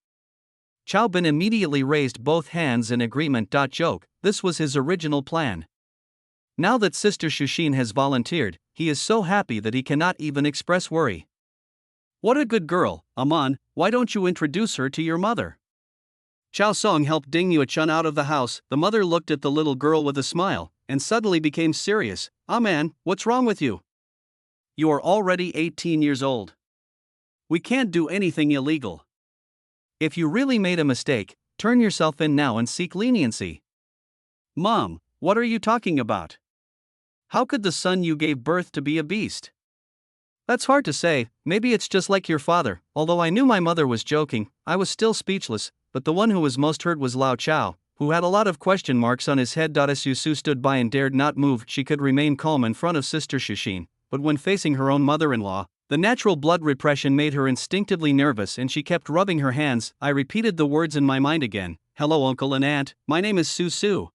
Chaobin immediately raised both hands in agreement. Joke, this was his original plan. Now that Sister Shushin has volunteered, he is so happy that he cannot even express worry.
What a good girl, Aman, why don't you introduce her to your mother?
Chao Song helped Ding Yuechun out of the house. The mother looked at the little girl with a smile, and suddenly became serious. Aman, what's wrong with you?
You are already 18 years old. We can't do anything illegal.
If you really made a mistake, turn yourself in now and seek leniency.
Mom, what are you talking about? How could the son you gave birth to be a beast?
That's hard to say, maybe it's just like your father. Although I knew my mother was joking, I was still speechless, but the one who was most hurt was Lao Chao, who had a lot of question marks on his head. Susu stood by and dared not move. She could remain calm in front of Sister Shushin, but when facing her own mother-in-law, the natural blood repression made her instinctively nervous and she kept rubbing her hands. I repeated the words in my mind again. Hello uncle and aunt, my name is Susu.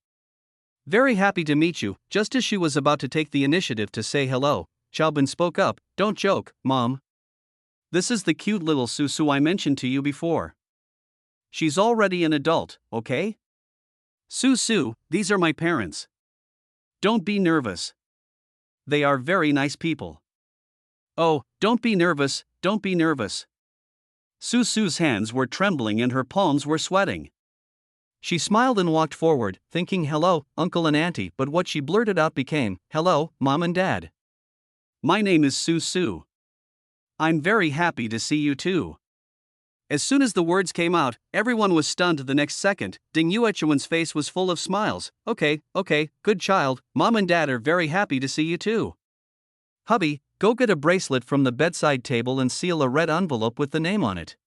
Very happy to meet you. Just as she was about to take the initiative to say hello, Chaobin spoke up. Don't joke, Mom.
This is the cute little Susu I mentioned to you before. She's already an adult, okay? Susu, these are my parents. Don't be nervous. They are very nice people. Oh, don't be nervous. Susu's hands were trembling and her palms were sweating.
She smiled and walked forward, thinking hello, uncle and auntie, but what she blurted out became, hello, mom and dad.
My name is Susu. I'm very happy to see you too. As soon as the words came out, everyone was stunned. The next second, Ding Yuechun's face was full of smiles. Okay, good child, mom and dad are very happy to see you too.
Hubby, go get a bracelet from the bedside table and seal a red envelope with the name on it.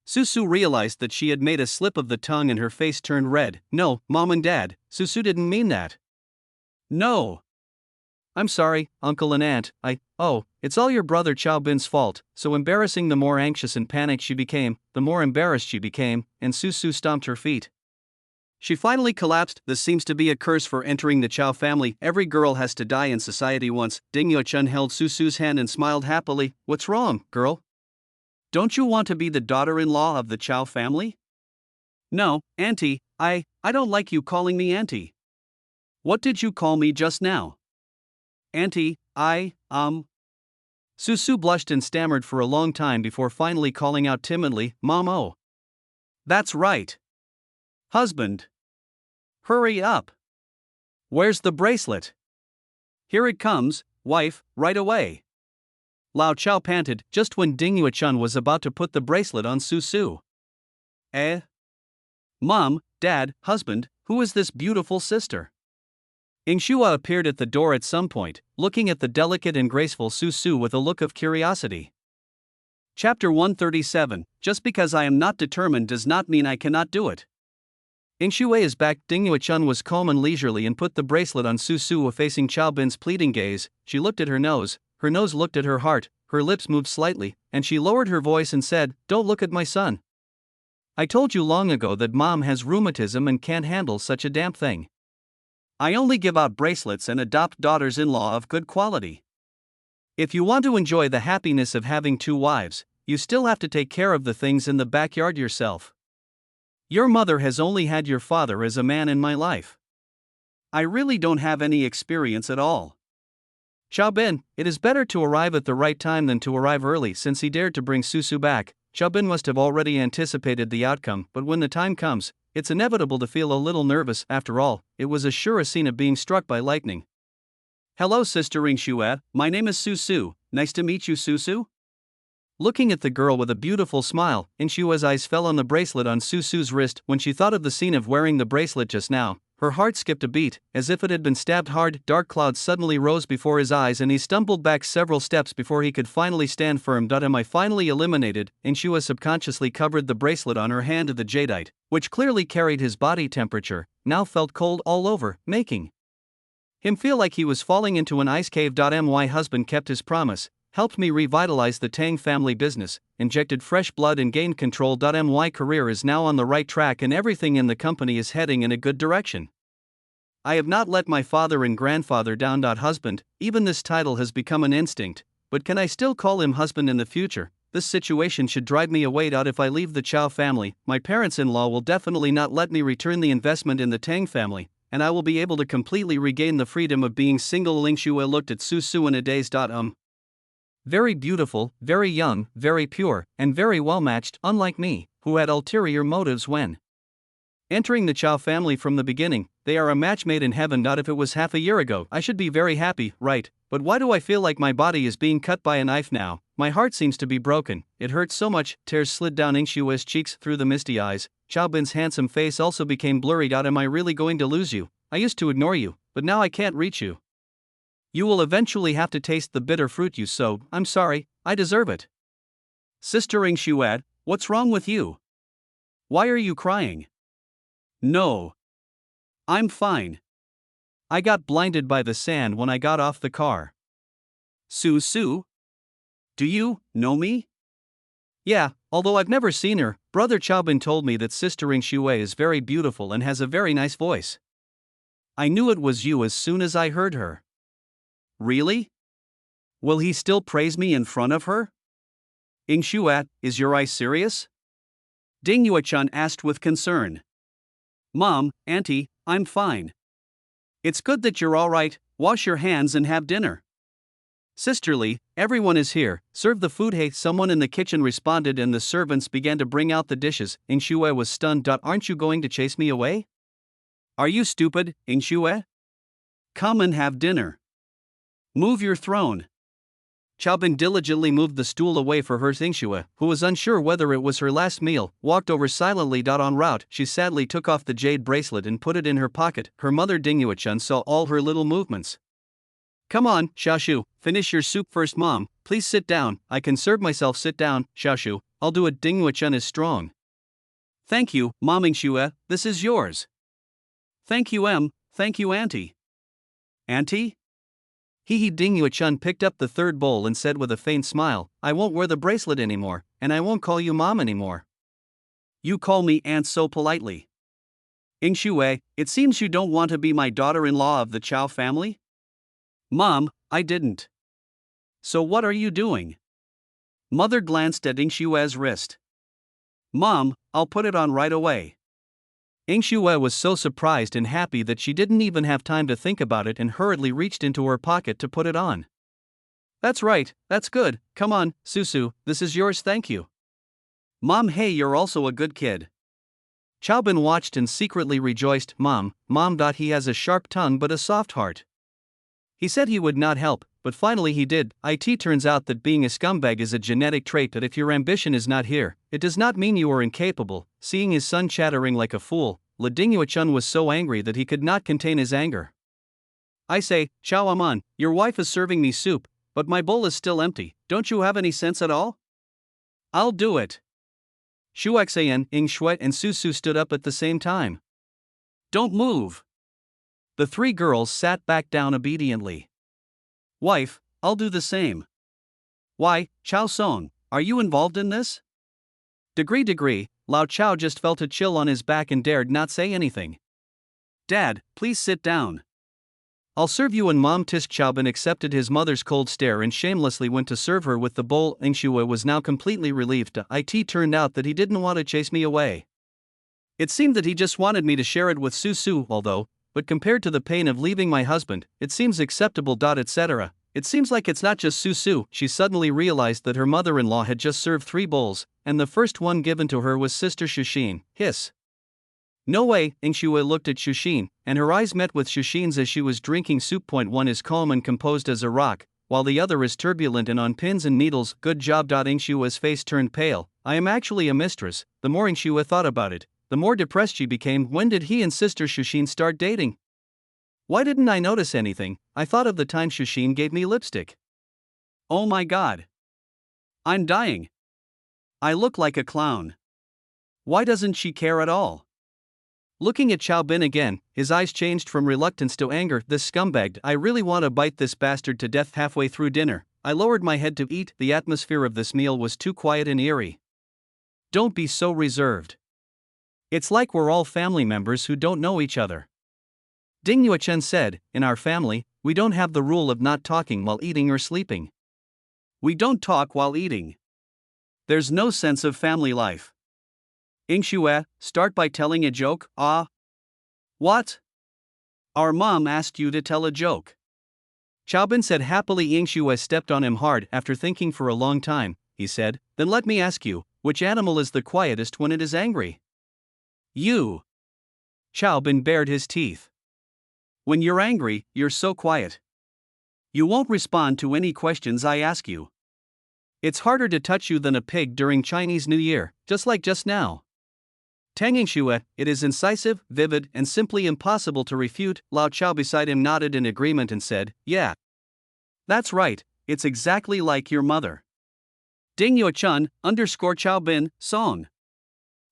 Susu realized that she had made a slip of the tongue and her face turned red. No, mom and dad, Susu didn't mean that. No.
I'm sorry, uncle and aunt, it's all your brother Chaobin's fault. So embarrassing. The more anxious and panicked she became, the more embarrassed she became, and Susu stomped her feet. She finally collapsed. This seems to be a curse for entering the Chao family. Every girl has to die in society once. Ding Yuechun held Susu's hand and smiled happily. What's wrong, girl?
Don't you want to be the daughter-in-law of the Chao family? No, auntie, I don't like you calling me auntie. What did you call me just now? Auntie,
Susu blushed and stammered for a long time before finally calling out timidly, Mom. Oh.
That's right. Husband. Hurry up.
Where's the bracelet?
Here it comes, wife, right away.
Lao Chao panted just when Ding Yuechun was about to put the bracelet on Susu.
Mom, Dad, husband, who is this beautiful sister?
Ingshua appeared at the door at some point, looking at the delicate and graceful Susu with a look of curiosity.
Chapter 137, Just because I am not determined does not mean I cannot do it.
Ingshua is back. Ding Yuechun was calm and leisurely and put the bracelet on Susu facing Chaobin's pleading gaze. She looked at her nose looked at her heart, her lips moved slightly, and she lowered her voice and said, Don't look at my son. I told you long ago that Mom has rheumatism and can't handle such a damp thing.
I only give out bracelets and adopt daughters-in-law of good quality.
If you want to enjoy the happiness of having two wives, you still have to take care of the things in the backyard yourself. Your mother has only had your father as a man in my life.
I really don't have any experience at all.
Xiaobin, it is better to arrive at the right time than to arrive early. Since he dared to bring Susu back, Xiaobin must have already anticipated the outcome, but when the time comes, it's inevitable to feel a little nervous. After all, it was as sure a scene of being struck by lightning.
Hello, Sister Yingxue, my name is Susu. Nice to meet you, Susu.
Looking at the girl with a beautiful smile, Yingxue's eyes fell on the bracelet on Susu's wrist. When she thought of the scene of wearing the bracelet just now, her heart skipped a beat, as if it had been stabbed hard. Dark clouds suddenly rose before his eyes and he stumbled back several steps before he could finally stand firm. Am I finally eliminated? Yingxue subconsciously covered the bracelet on her hand. The jadeite, which clearly carried his body temperature, now felt cold all over, making him feel like he was falling into an ice cave. My husband kept his promise, helped me revitalize the Tang family business, injected fresh blood and gained control. My career is now on the right track and everything in the company is heading in a good direction. I have not let my father and grandfather down. Husband, even this title has become an instinct, but can I still call him husband in the future? This situation should drive me away. If I leave the Chao family, my parents-in-law will definitely not let me return the investment in the Tang family, and I will be able to completely regain the freedom of being single. Yingxue looked at Susu in a daze. Very beautiful, very young, very pure, and very well matched, unlike me, who had ulterior motives when entering the Chao family from the beginning. They are a match made in heaven. If it was half a year ago, I should be very happy, right? But why do I feel like my body is being cut by a knife now? My heart seems to be broken, it hurts so much. Tears slid down Yingxue's cheeks through the misty eyes. Xiaobin's handsome face also became blurry. Am I really going to lose you? I used to ignore you, but now I can't reach you. You will eventually have to taste the bitter fruit you sowed. I'm sorry, I deserve it.
Sister Yingxue, what's wrong with you? Why are you crying? No. I'm fine.
I got blinded by the sand when I got off the car.
Susu? Do you know me?
Yeah, although I've never seen her. Brother Xiaobin told me that Sister Yingxue is very beautiful and has a very nice voice. I knew it was you as soon as I heard her.
Really? Will he still praise me in front of her? Yingxue, is your eye serious? Ding Yuechun asked with concern. Mom, Auntie, I'm fine. It's good that you're all right. Wash your hands and have dinner.
Sisterly, everyone is here, serve the food. Hey, someone in the kitchen responded and the servants began to bring out the dishes. Yingxue was stunned. Aren't you going to chase me away?
Are you stupid, Yingxue? Come and have dinner. Move your throne.
Xiaobin diligently moved the stool away for her. Yingxue, who was unsure whether it was her last meal, walked over silently. En route, she sadly took off the jade bracelet and put it in her pocket. Her mother Ding Yuechun saw all her little movements. Come on, Xiaoshu, finish your soup first. Mom, please sit down. I can serve myself. Sit down, Xiaoshu, I'll do it. Ding Yuechun is strong.
Thank you, Mom. Yingxue, this is yours. Thank you, Em. Thank you, Auntie. Auntie?
Ding Yuechun picked up the third bowl and said with a faint smile, I won't wear the bracelet anymore, and I won't call you Mom anymore.
You call me Aunt so politely. Yingxue, it seems you don't want to be my daughter-in-law of the Chao family? Mom, I didn't. So what are you doing? Mother glanced at Yingxue's wrist. Mom, I'll put it on right away.
Yingxue was so surprised and happy that she didn't even have time to think about it and hurriedly reached into her pocket to put it on. That's right, that's good, come on, Susu, this is yours. Thank you.
Mom, hey, you're also a good kid.
Xiaobin watched and secretly rejoiced. Mom, he has a sharp tongue but a soft heart. He said he would not help, but finally he did. It turns out that being a scumbag is a genetic trait, that if your ambition is not here, it does not mean you are incapable. Seeing his son chattering like a fool, Ding Yuechun was so angry that he could not contain his anger. I say, Chao Aman, your wife is serving me soup, but my bowl is still empty. Don't you have any sense at all?
I'll do it.
Shuxan, Yingxue, and Susu stood up at the same time.
Don't move.
The three girls sat back down obediently.
Wife, I'll do the same. Why, Chao Song, are you involved in this?
Degree, Lao Chao just felt a chill on his back and dared not say anything.
Dad, please sit down.
I'll serve you. And Mom Tisk Chaobin accepted his mother's cold stare and shamelessly went to serve her with the bowl. Ingshue was now completely relieved. It turned out that he didn't want to chase me away. It seemed that he just wanted me to share it with Su Su, although, but compared to the pain of leaving my husband, it seems acceptable. Etc. It seems like it's not just Su Su. She suddenly realized that her mother-in-law had just served 3 bowls, and the first one given to her was Sister Shushin. Hiss. No way. Ingshue looked at Shushin, and her eyes met with Shushin's as she was drinking soup. One is calm and composed as a rock, while the other is turbulent and on pins and needles. Good job. Ingshue's face turned pale. I am actually a mistress. The more Ingshue thought about it, the more depressed she became. When did he and Sister Shushin start dating? Why didn't I notice anything? I thought of the time Shushin gave me lipstick.
Oh my god. I'm dying. I look like a clown. Why doesn't she care at all?
Looking at Chaobin again, his eyes changed from reluctance to anger. This scumbag, I really want to bite this bastard to death. Halfway through dinner, I lowered my head to eat. The atmosphere of this meal was too quiet and eerie. Don't be so reserved. It's like we're all family members who don't know each other. Ding Yuechen said, in our family, we don't have the rule of not talking while eating or sleeping.
We don't talk while eating. There's no sense of family life. Ingshue, start by telling a joke. Ah. What? Our mom asked you to tell a joke.
Chaobin said happily. Ingshue stepped on him hard. After thinking for a long time, he said, then let me ask you, which animal is the quietest when it is angry?
You.
Chaobin bared his teeth.
When you're angry, you're so quiet. You won't respond to any questions I ask you.
It's harder to touch you than a pig during Chinese New Year, just like just now. Tang Ingshue, it is incisive, vivid, and simply impossible to refute. Lao Chao beside him nodded in agreement and said, yeah.
That's right, it's exactly like your mother. Ding Yuechun, Chaobin, song.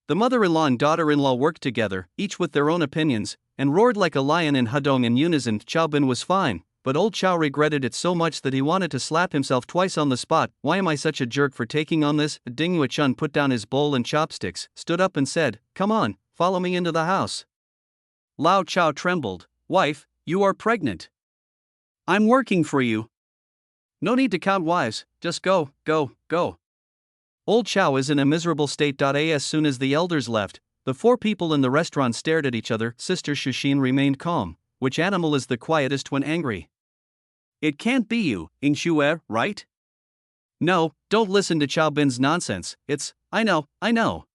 The mother-in-law and daughter-in-law worked together, each with their own opinions, and roared like a lion in Hudong in unison. Chaobin was fine, but old Chao regretted it so much that he wanted to slap himself twice on the spot. Why am I such a jerk for taking on this? Ding Yuechun put down his bowl and chopsticks, stood up and said, come on, follow me into the house.
Lao Chao trembled. Wife, you are pregnant. I'm working for you.
No need to count wives, just go, go, go. Old Chao is in a miserable state. As soon as the elders left, the 4 people in the restaurant stared at each other. Sister Shushin remained calm. Which animal is the quietest when angry?
It can't be you, Ingshue, right?
No, don't listen to Chaobin's nonsense. I know.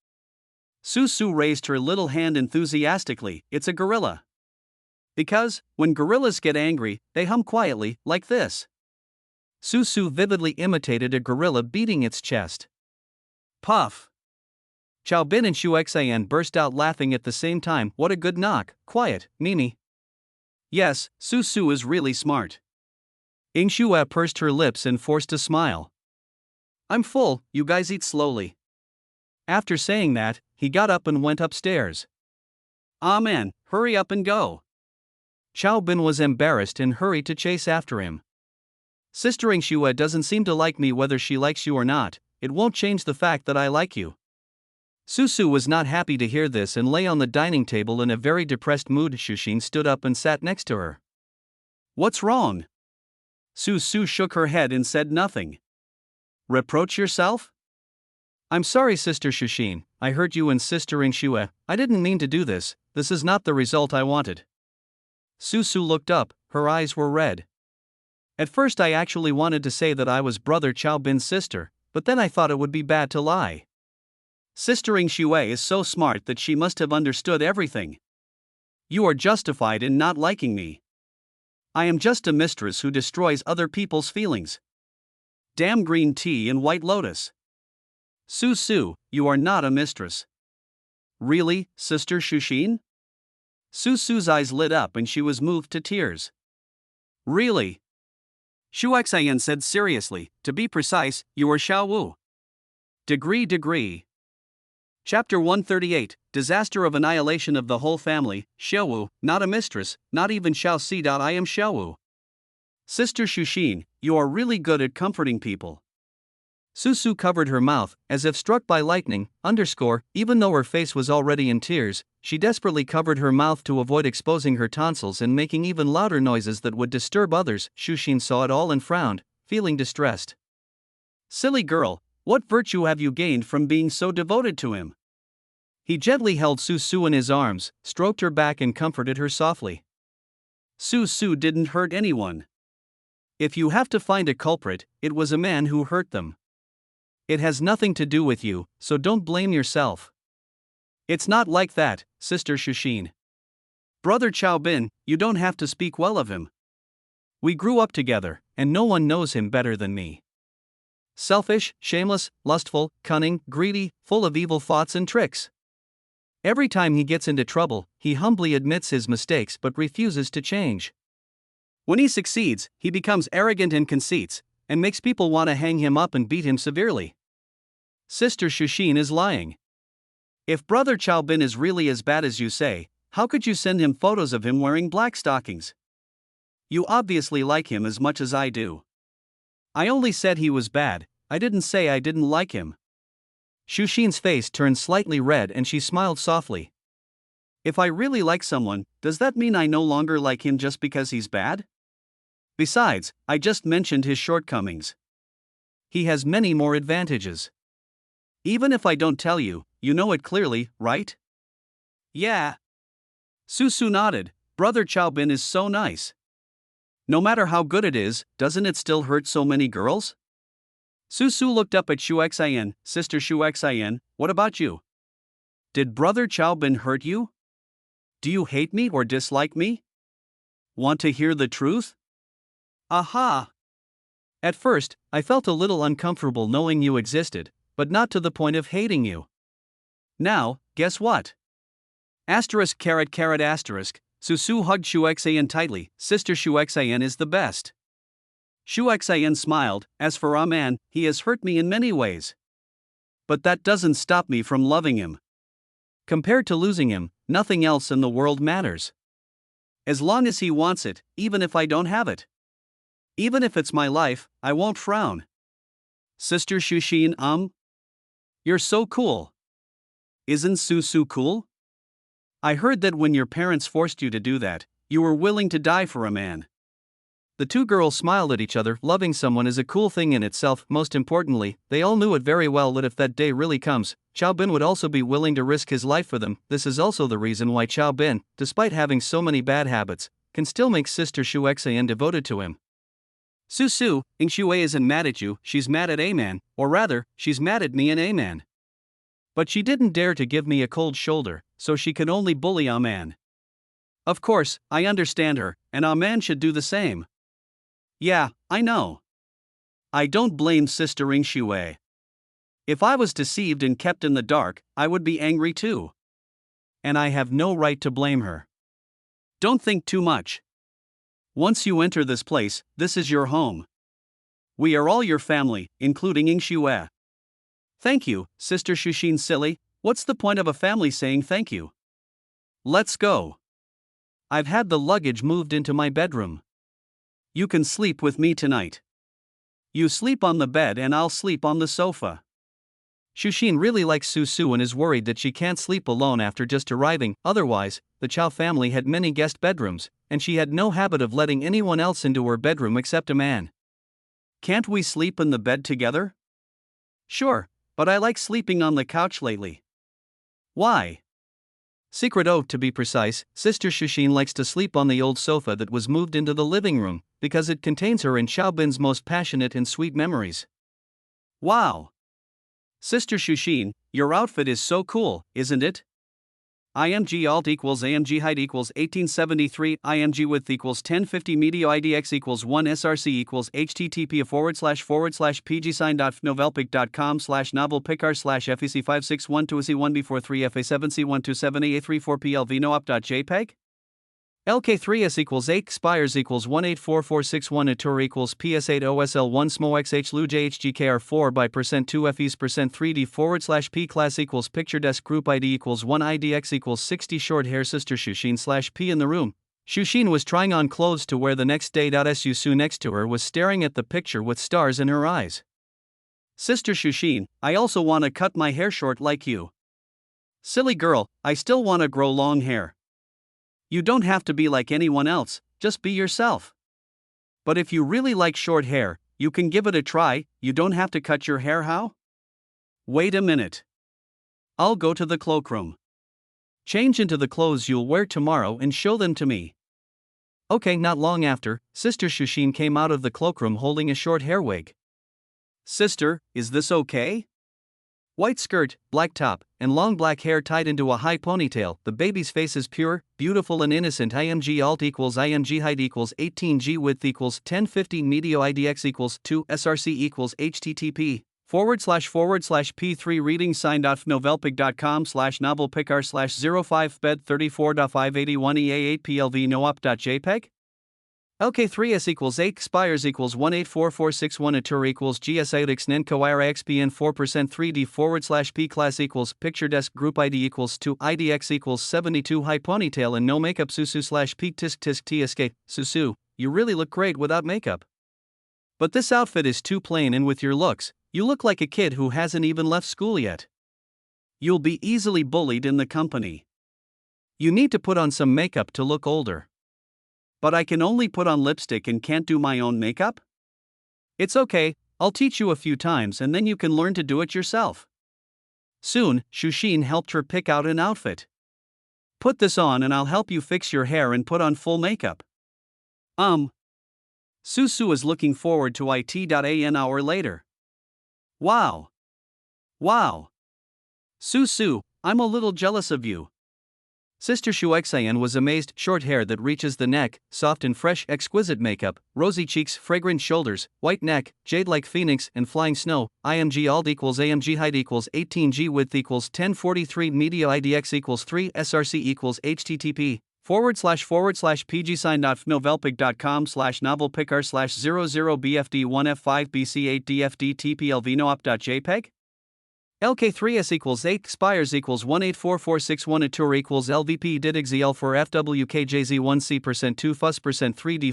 Su Su raised her little hand enthusiastically. It's a gorilla. Because, when gorillas get angry, they hum quietly, like this.
Su Su vividly imitated a gorilla beating its chest.
Puff.
Chaobin and Shuexayan burst out laughing at the same time. What a good knock. Quiet, Mimi.
Yes, Su Su is really smart.
Ingshue pursed her lips and forced a smile. I'm full, you guys eat slowly. After saying that, he got up and went upstairs.
Amen, hurry up and go.
Chaobin was embarrassed and hurried to chase after him. Sister Ingshue doesn't seem to like me. Whether she likes you or not, it won't change the fact that I like you. Su Su was not happy to hear this and lay on the dining table in a very depressed mood. Shushin stood up and sat next to her.
What's wrong? Su Su shook her head and said nothing. Reproach yourself?
I'm sorry, Sister Shushin, I hurt you and Sister Ingshue. I didn't mean to do this. This is not the result I wanted. Su Su looked up, her eyes were red. At first I actually wanted to say that I was Brother Chaobin's sister, but then I thought it would be bad to lie.
Sister Ingshue is so smart that she must have understood everything. You are justified in not liking me. I am just a mistress who destroys other people's feelings. Damn green tea and White Lotus. Su Su, you are not a mistress. Really, Sister Shushin? Su Su's eyes lit up and she was moved to tears. Really? Shuexayan said seriously, to be precise, you are Xiao Wu. Degree. Chapter 138, Disaster of Annihilation of the Whole Family. Xiao Wu, not a mistress, not even Xiao Si. I am Xiao Wu. Sister Shushin, you are really good at comforting people. Su Su covered her mouth, as if struck by lightning, even though her face was already in tears.
she desperately covered her mouth to avoid exposing her tonsils and making even louder noises that would disturb others. Shushin saw it all and frowned, feeling distressed.
Silly girl, what virtue have you gained from being so devoted to him?
He gently held Su Su in his arms, stroked her back and comforted her softly.
Su Su didn't hurt anyone. If you have to find a culprit, it was a man who hurt them.
It has nothing to do with you, so don't blame yourself.
It's not like that, Sister Shushin. Brother Chao Bin, you don't have to speak well of him.
We grew up together, and no one knows him better than me. Selfish, shameless, lustful, cunning, greedy, full of evil thoughts and tricks. Every time he gets into trouble, he humbly admits his mistakes but refuses to change.
When he succeeds, he becomes arrogant and conceits, and makes people want to hang him up and beat him severely.
Sister Shushin is lying.
If Brother Chao Bin is really as bad as you say, how could you send him photos of him wearing black stockings? You obviously like him as much as I do.
I only said he was bad, I didn't say I didn't like him. Shushin's face turned slightly red and she smiled softly.
If I really like someone, does that mean I no longer like him just because he's bad? Besides, I just mentioned his shortcomings.
He has many more advantages.
Even if I don't tell you, you know it clearly, right?
Yeah.
Su Su nodded. Brother Chao Bin is so nice. No matter how good it is, doesn't it still hurt so many girls? Su Su looked up at Shu Xian. Sister Shu Xian, what about you? Did Brother Chao Bin hurt you? Do you hate me or dislike me? Want to hear the truth?
Aha! At first, I felt a little uncomfortable knowing you existed, but not to the point of hating you.
Now, guess what? Asterisk. Su Su hugged Shu Xian tightly. Sister Shu Xian is the best. Shu Xian smiled. As for a man, he has hurt me in many ways. But that doesn't stop me from loving him.
Compared to losing him, nothing else in the world matters.
As long as he wants it, even if I don't have it. Even if it's my life, I won't frown. Sister Shushin, you're so cool. Isn't Su Su cool? I heard that when your parents forced you to do that, you were willing to die for a man.
The two girls smiled at each other. Loving someone is a cool thing in itself. Most importantly, they all knew it very well that if that day really comes, Chao Bin would also be willing to risk his life for them. This is also the reason why Chao Bin, despite having so many bad habits, can still make Sister Shu Xian devoted to him.
Su Su, Ing Shui isn't mad at you, she's mad at A-Man, or rather, she's mad at me and A-Man.
But she didn't dare to give me a cold shoulder, so she can only bully A-Man.
Of course, I understand her, and A-Man should do the same. Yeah, I know. I don't blame Sister Ing Shui. If I was deceived and kept in the dark, I would be angry too.
And I have no right to blame her.
Don't think too much. Once you enter this place, this is your home. We are all your family, including Ing Shui. Thank you, Sister Shushin. Silly, what's the point of a family saying thank you? Let's go.
I've had the luggage moved into my bedroom.
You can sleep with me tonight. You sleep on the bed and I'll sleep on the sofa.
Shushin really likes Su Su and is worried that she can't sleep alone after just arriving. Otherwise, the Chao family had many guest bedrooms, and she had no habit of letting anyone else into her bedroom except a man.
Can't we sleep in the bed together? Sure, but I like sleeping on the couch lately. Why?
Secret oath to be precise, Sister Shushin likes to sleep on the old sofa that was moved into the living room, because it contains her and Chao Bin's most passionate and sweet memories.
Wow! Sister Shushin, your outfit is so cool, isn't it? IMG alt equals AMG height equals 1873, IMG width equals 1050, media IDX equals 1, SRC equals http://novelpic.com/novelpicar/FEC561-2C1B43FA7C127AA34PLV noop.jpg? LK3S equals 8, Spires equals 184461, Atur equals PS8 OSL1 SMOXH LU JHGKR4 by %2 FEs %3D /P class equals picture desk group ID equals 1 IDX equals 60 short hair Sister Shushin /P in the room. Shushin was trying on clothes to wear the next day. Su Su next to her was staring at the picture with stars in her eyes. Sister Shushin, I also want to cut my hair short like you. Silly girl, I still wanna grow long hair. You don't have to be like anyone else, just be yourself. But if you really like short hair, you can give it a try, you don't have to cut your hair how? Wait a minute. I'll go to the cloakroom. Change into the clothes you'll wear tomorrow and show them to me.
Okay, not long after, Sister Shushin came out of the cloakroom holding a short hair wig.
Sister, is this okay?
White skirt, black top, and long black hair tied into a high ponytail. The baby's face is pure, beautiful and innocent. IMG alt equals IMG height equals 18G width equals 1050 medio IDX equals 2 SRC equals HTTP //p3 reading sign.novelpig.com/novelpicker/05 bed 34.581 EA8 PLV noop.jpg LK3S equals 8 expires equals 184461 Atur equals GS8X Nenko IRXPN 4% 3D /P class equals picture desk group ID equals 2 IDX equals 72 high ponytail and no makeup Susu /P tisk tisk TSK Susu, you really look great without makeup. But this outfit is too plain and with your looks, you look like a kid who hasn't even left school yet. You'll be easily bullied in the company. You need to put on some makeup to look older. But I can only put on lipstick and can't do my own makeup? It's okay, I'll teach you a few times and then you can learn to do it yourself. Soon, Shushin helped her pick out an outfit. Put this on and I'll help you fix your hair and put on full makeup. Susu is looking forward to an hour later. Wow. Susu, I'm a little jealous of you. Sister Shuexayan was amazed. Short hair that reaches the neck, soft and fresh, exquisite makeup, rosy cheeks, fragrant shoulders, white neck, jade like phoenix and flying snow. IMG alt equals AMG height equals 18G width equals 1043 media IDX equals 3 SRC equals HTTP //pg sign.novelpic.com/novelpicker/00BFD1F5BC8DFD TPLV noop.jpg LK3S equals 8 expires equals 184461 Atur equals LVP DIDXEL for FWKJZ1C% 2 FUS% 3D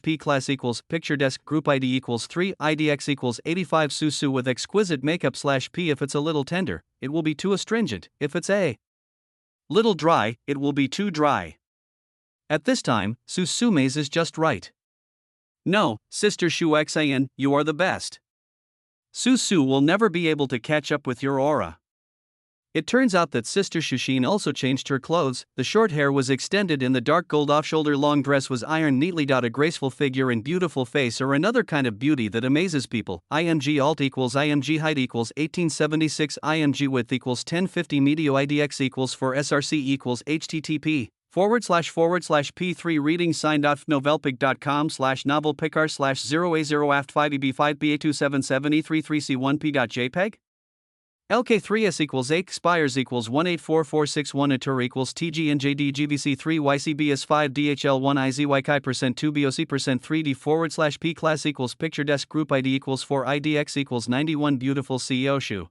/P class equals picture desk group ID equals 3 IDX equals 85 Susu with exquisite makeup /P. If it's a little tender, it will be too astringent. If it's a little dry, it will be too dry. At this time, Susume's is just right. No, Sister Shuexayan, you are the best. Susu will never be able to catch up with your aura. It turns out that Sister Shushin also changed her clothes. The short hair was extended in the dark gold off-shoulder long dress was ironed neatly. A graceful figure and beautiful face or another kind of beauty that amazes people. IMG alt equals IMG height equals 1876 IMG width equals 1050 medio IDX equals 4 SRC equals HTTP //P3 reading sign.novelpic.com/0A0AFT5EB5BA277E33C1P.jpg LK3S equals 8 expires equals 184461 Atur equals TGNJDGVC3YCBS5DHL1IZYK% 2BOC% 3D /P class equals picture desk group ID equals 4 IDX equals 91 beautiful CEO Shu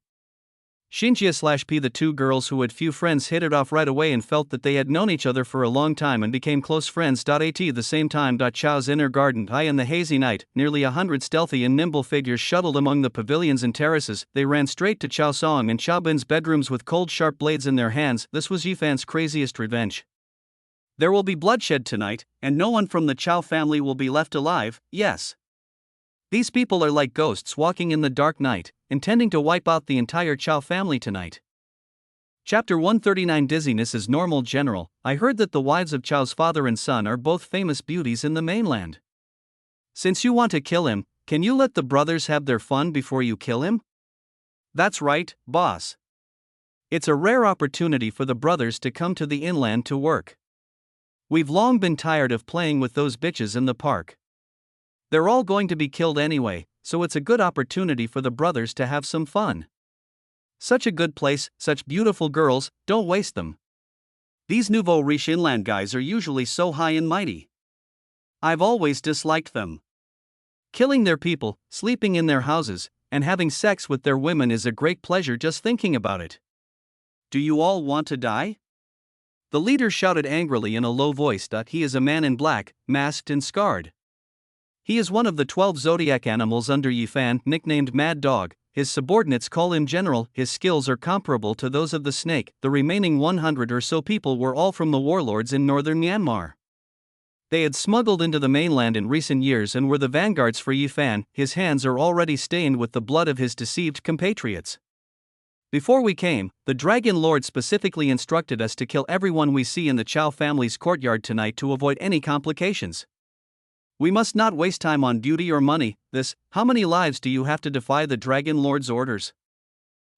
Shinjia /P. The two girls who had few friends hit it off right away and felt that they had known each other for a long time and became close friends. At the same time. Chao's inner garden. In the hazy night, nearly 100 stealthy and nimble figures shuttled among the pavilions and terraces. They ran straight to Chao Song and Chao Bin's bedrooms with cold sharp blades in their hands. This was Yifan's craziest revenge. There will be bloodshed tonight, and no one from the Chao family will be left alive, yes. These people are like ghosts walking in the dark night, intending to wipe out the entire Chao family tonight. Chapter 139 Dizziness is normal. General, I heard that the wives of Chao's father and son are both famous beauties in the mainland. Since you want to kill him, can you let the brothers have their fun before you kill him? That's right, boss. It's a rare opportunity for the brothers to come to the inland to work. We've long been tired of playing with those bitches in the park. They're all going to be killed anyway, so it's a good opportunity for the brothers to have some fun. Such a good place, such beautiful girls, don't waste them. These nouveau riche inland guys are usually so high and mighty. I've always disliked them. Killing their people, sleeping in their houses, and having sex with their women is a great pleasure just thinking about it. Do you all want to die? The leader shouted angrily in a low voice. He is a man in black, masked and scarred. He is one of the 12 zodiac animals under Yifan, nicknamed Mad Dog. his subordinates call him general, his skills are comparable to those of the snake. The remaining 100 or so people were all from the warlords in northern Myanmar. They had smuggled into the mainland in recent years and were the vanguards for Yi Fan. His hands are already stained with the blood of his deceived compatriots. Before we came, the Dragon Lord specifically instructed us to kill everyone we see in the Chow family's courtyard tonight to avoid any complications. We must not waste time on beauty or money. How many lives do you have to defy the Dragon Lord's orders?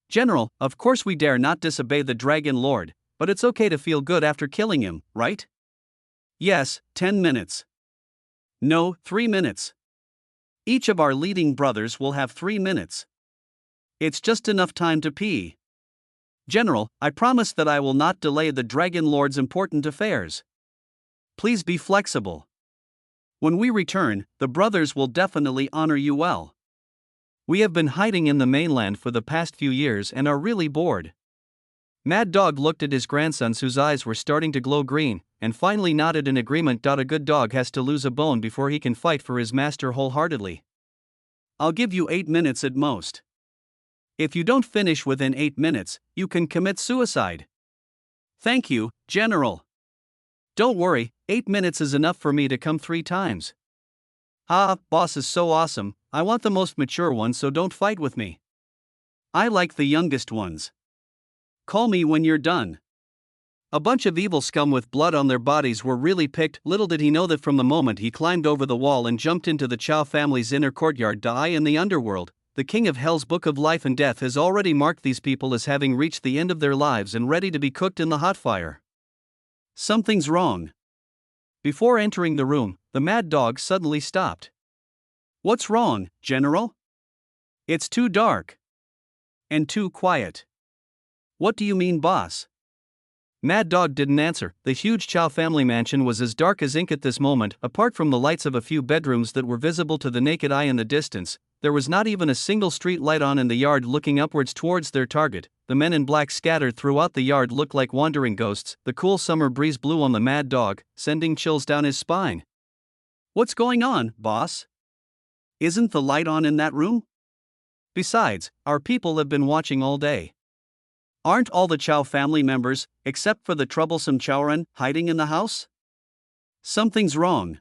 General, of course we dare not disobey the Dragon Lord, but it's okay to feel good after killing him, right? Yes, 10 minutes. No, 3 minutes. Each of our leading brothers will have 3 minutes. It's just enough time to pee. General, I promise that I will not delay the Dragon Lord's important affairs. Please be flexible. When we return, the brothers will definitely honor you well. We have been hiding in the mainland for the past few years and are really bored. Mad Dog looked at his grandsons whose eyes were starting to glow green, and finally nodded in agreement. A good dog has to lose a bone before he can fight for his master wholeheartedly. I'll give you 8 minutes at most. If you don't finish within 8 minutes, you can commit suicide. Thank you, General. Don't worry, 8 minutes is enough for me to come 3 times. Boss is so awesome, I want the most mature one, so don't fight with me. I like the youngest ones. Call me when you're done. A bunch of evil scum with blood on their bodies were really picked. Little did he know that from the moment he climbed over the wall and jumped into the Chow family's inner courtyard, in the underworld, the King of Hell's Book of Life and Death has already marked these people as having reached the end of their lives and ready to be cooked in the hot fire. Something's wrong. Before entering the room, the Mad Dog suddenly stopped. What's wrong, General? It's too dark. And too quiet. What do you mean, boss? Mad Dog didn't answer. The huge Chow family mansion was as dark as ink at this moment. Apart from the lights of a few bedrooms that were visible to the naked eye in the distance, there was not even a single street light on in the yard. Looking upwards towards their target, the men in black scattered throughout the yard looked like wandering ghosts. The cool summer breeze blew on the Mad Dog, sending chills down his spine. What's going on, boss? Isn't the light on in that room? Besides, our people have been watching all day. Aren't all the Chow family members, except for the troublesome Chowran, hiding in the house? Something's wrong.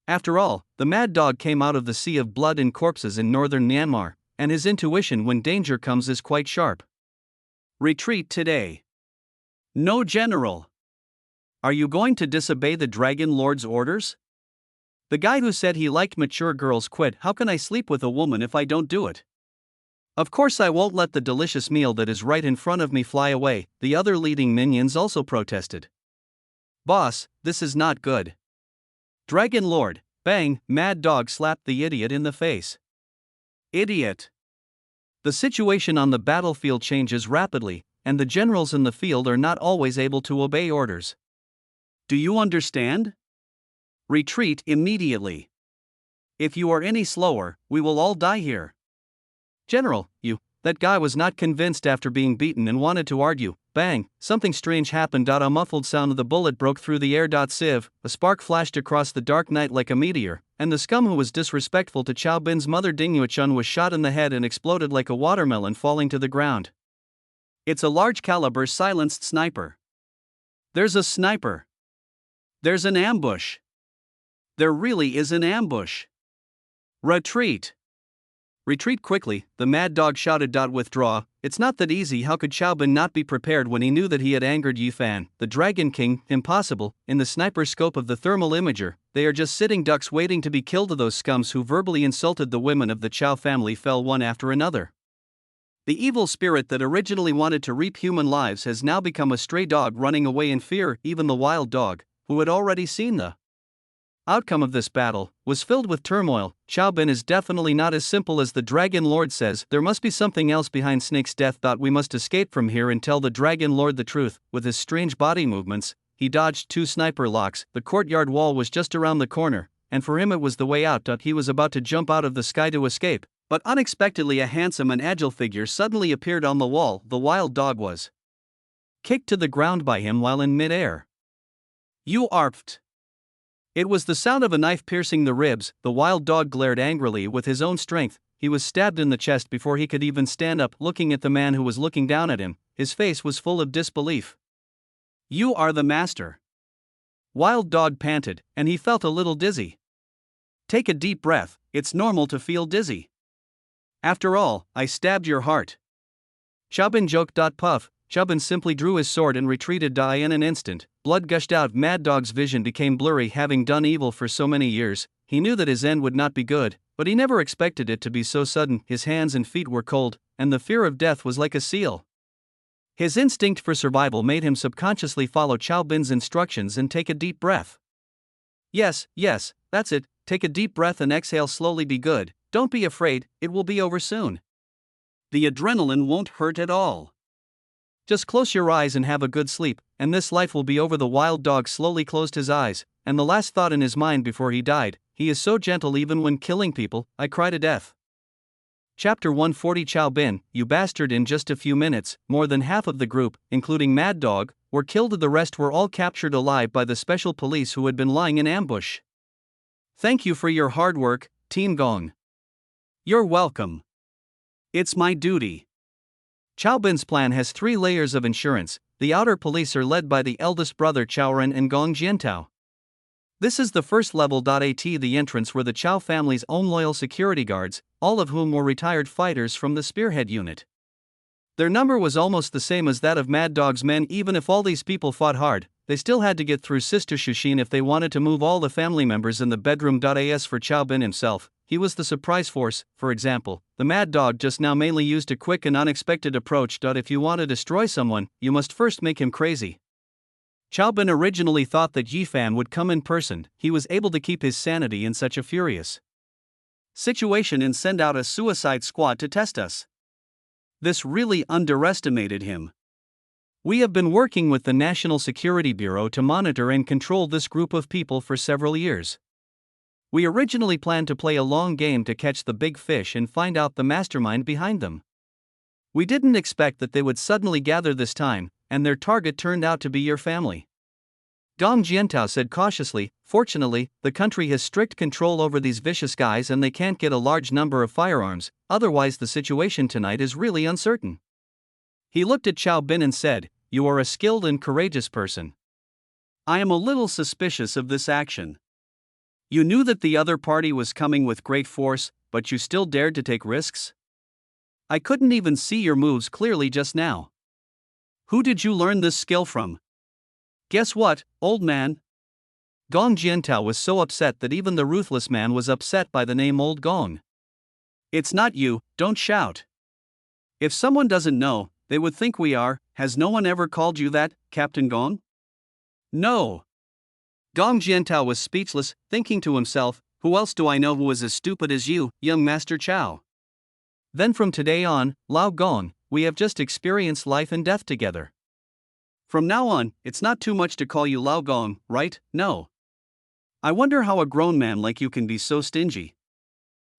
After all, the Mad Dog came out of the sea of blood and corpses in northern Myanmar, and his intuition when danger comes is quite sharp. Retreat today. No, General. Are you going to disobey the Dragon Lord's orders? The guy who said he liked mature girls quit. How can I sleep with a woman if I don't do it? Of course I won't let the delicious meal that is right in front of me fly away, the other leading minions also protested. Boss, this is not good. Dragon Lord, bang! Mad Dog slapped the idiot in the face. Idiot! The situation on the battlefield changes rapidly, and the generals in the field are not always able to obey orders. Do you understand? Retreat immediately. If you are any slower, we will all die here. General, that guy was not convinced after being beaten and wanted to argue. Bang! Something strange happened. A muffled sound of the bullet broke through the air. Siv, a spark flashed across the dark night like a meteor, and the scum who was disrespectful to Chow Bin's mother Dingyuchun was shot in the head and exploded like a watermelon falling to the ground. It's a large caliber silenced sniper. There's a sniper. There's an ambush. There really is an ambush. Retreat. Retreat quickly, the Mad Dog shouted. Withdraw. It's not that easy. How could Chow Bin not be prepared when he knew that he had angered Yi Fan, the Dragon King? Impossible. In the sniper scope of the thermal imager, they are just sitting ducks waiting to be killed. Those scums who verbally insulted the women of the Chow family fell one after another. The evil spirit that originally wanted to reap human lives has now become a stray dog running away in fear. Even the wild dog, who had already seen the outcome of this battle, was filled with turmoil. Chow Bin is definitely not as simple as the Dragon Lord says. There must be something else behind Snake's death. We must escape from here and tell the Dragon Lord the truth. With his strange body movements, he dodged 2 sniper locks. The courtyard wall was just around the corner, and for him it was the way out. He was about to jump out of the sky to escape, but unexpectedly a handsome and agile figure suddenly appeared on the wall. The wild dog was kicked to the ground by him while in mid-air. You arfed. It was the sound of a knife piercing the ribs. The wild dog glared angrily with his own strength, he was stabbed in the chest before he could even stand up. Looking at the man who was looking down at him, his face was full of disbelief.
You are the master.
Wild Dog panted, and he felt a little dizzy.
Take a deep breath, it's normal to feel dizzy. After all, I stabbed your heart.
Chaubin joked. Puff. Chaubin simply drew his sword and retreated. In an instant, blood gushed out. Mad Dog's vision became blurry. Having done evil for so many years, he knew that his end would not be good, but he never expected it to be so sudden. His hands and feet were cold, and the fear of death was like a seal. His instinct for survival made him subconsciously follow Chaubin's instructions and take a deep breath. Yes, that's it, take a deep breath and exhale slowly. Be good, don't be afraid, it will be over soon.
The adrenaline won't hurt at all.
Just close your eyes and have a good sleep, and this life will be over. The Wild Dog slowly closed his eyes, and the last thought in his mind before he died, he is so gentle even when killing people, I cry to death. Chapter 140. Chaubin, you bastard! In just a few minutes, more than half of the group, including Mad Dog, were killed. The rest were all captured alive by the special police who had been lying in ambush.
Thank you for your hard work, Team Gong.
You're welcome.
It's my duty.
Chaubin's plan has 3 layers of insurance. The outer police are led by the eldest brother Chaoren and Gong Jiantao. This is the first level. The entrance were the Chao family's own loyal security guards, all of whom were retired fighters from the Spearhead unit. Their number was almost the same as that of Mad Dog's men. Even if all these people fought hard, they still had to get through Sister Shushin if they wanted to move all the family members in the bedroom. As for Chaubin himself, he was the surprise force. For example, the Mad Dog just now mainly used a quick and unexpected approach. If you want to destroy someone, you must first make him crazy. Chaubin originally thought that Yifan would come in person. He was able to keep his sanity in such a furious situation and send out a suicide squad to test us. This really underestimated him. We have been working with the National Security Bureau to monitor and control this group of people for several years. We originally planned to play a long game to catch the big fish and find out the mastermind behind them. We didn't expect that they would suddenly gather this time, and their target turned out to be your family. Gong Jiantao said cautiously, fortunately, the country has strict control over these vicious guys and they can't get a large number of firearms, otherwise the situation tonight is really uncertain. He looked at Chaubin and said, you are a skilled and courageous person.
I am a little suspicious of this action. You knew that the other party was coming with great force, but you still dared to take risks? I couldn't even see your moves clearly just now. Who did you learn this skill from?
Guess what, old man? Gong Jiantao was so upset that even the ruthless man was upset by the name Old Gong.
It's not you, don't shout. If someone doesn't know, they would think we are. Has no one ever called you that, Captain Gong?
No. Gong Jiantao was speechless, thinking to himself, who else do I know who is as stupid as you, young Master Chao? Then from today on, Lao Gong, we have just experienced life and death together.
From now on, it's not too much to call you Lao Gong, right? No. I wonder how a grown man like you can be so stingy.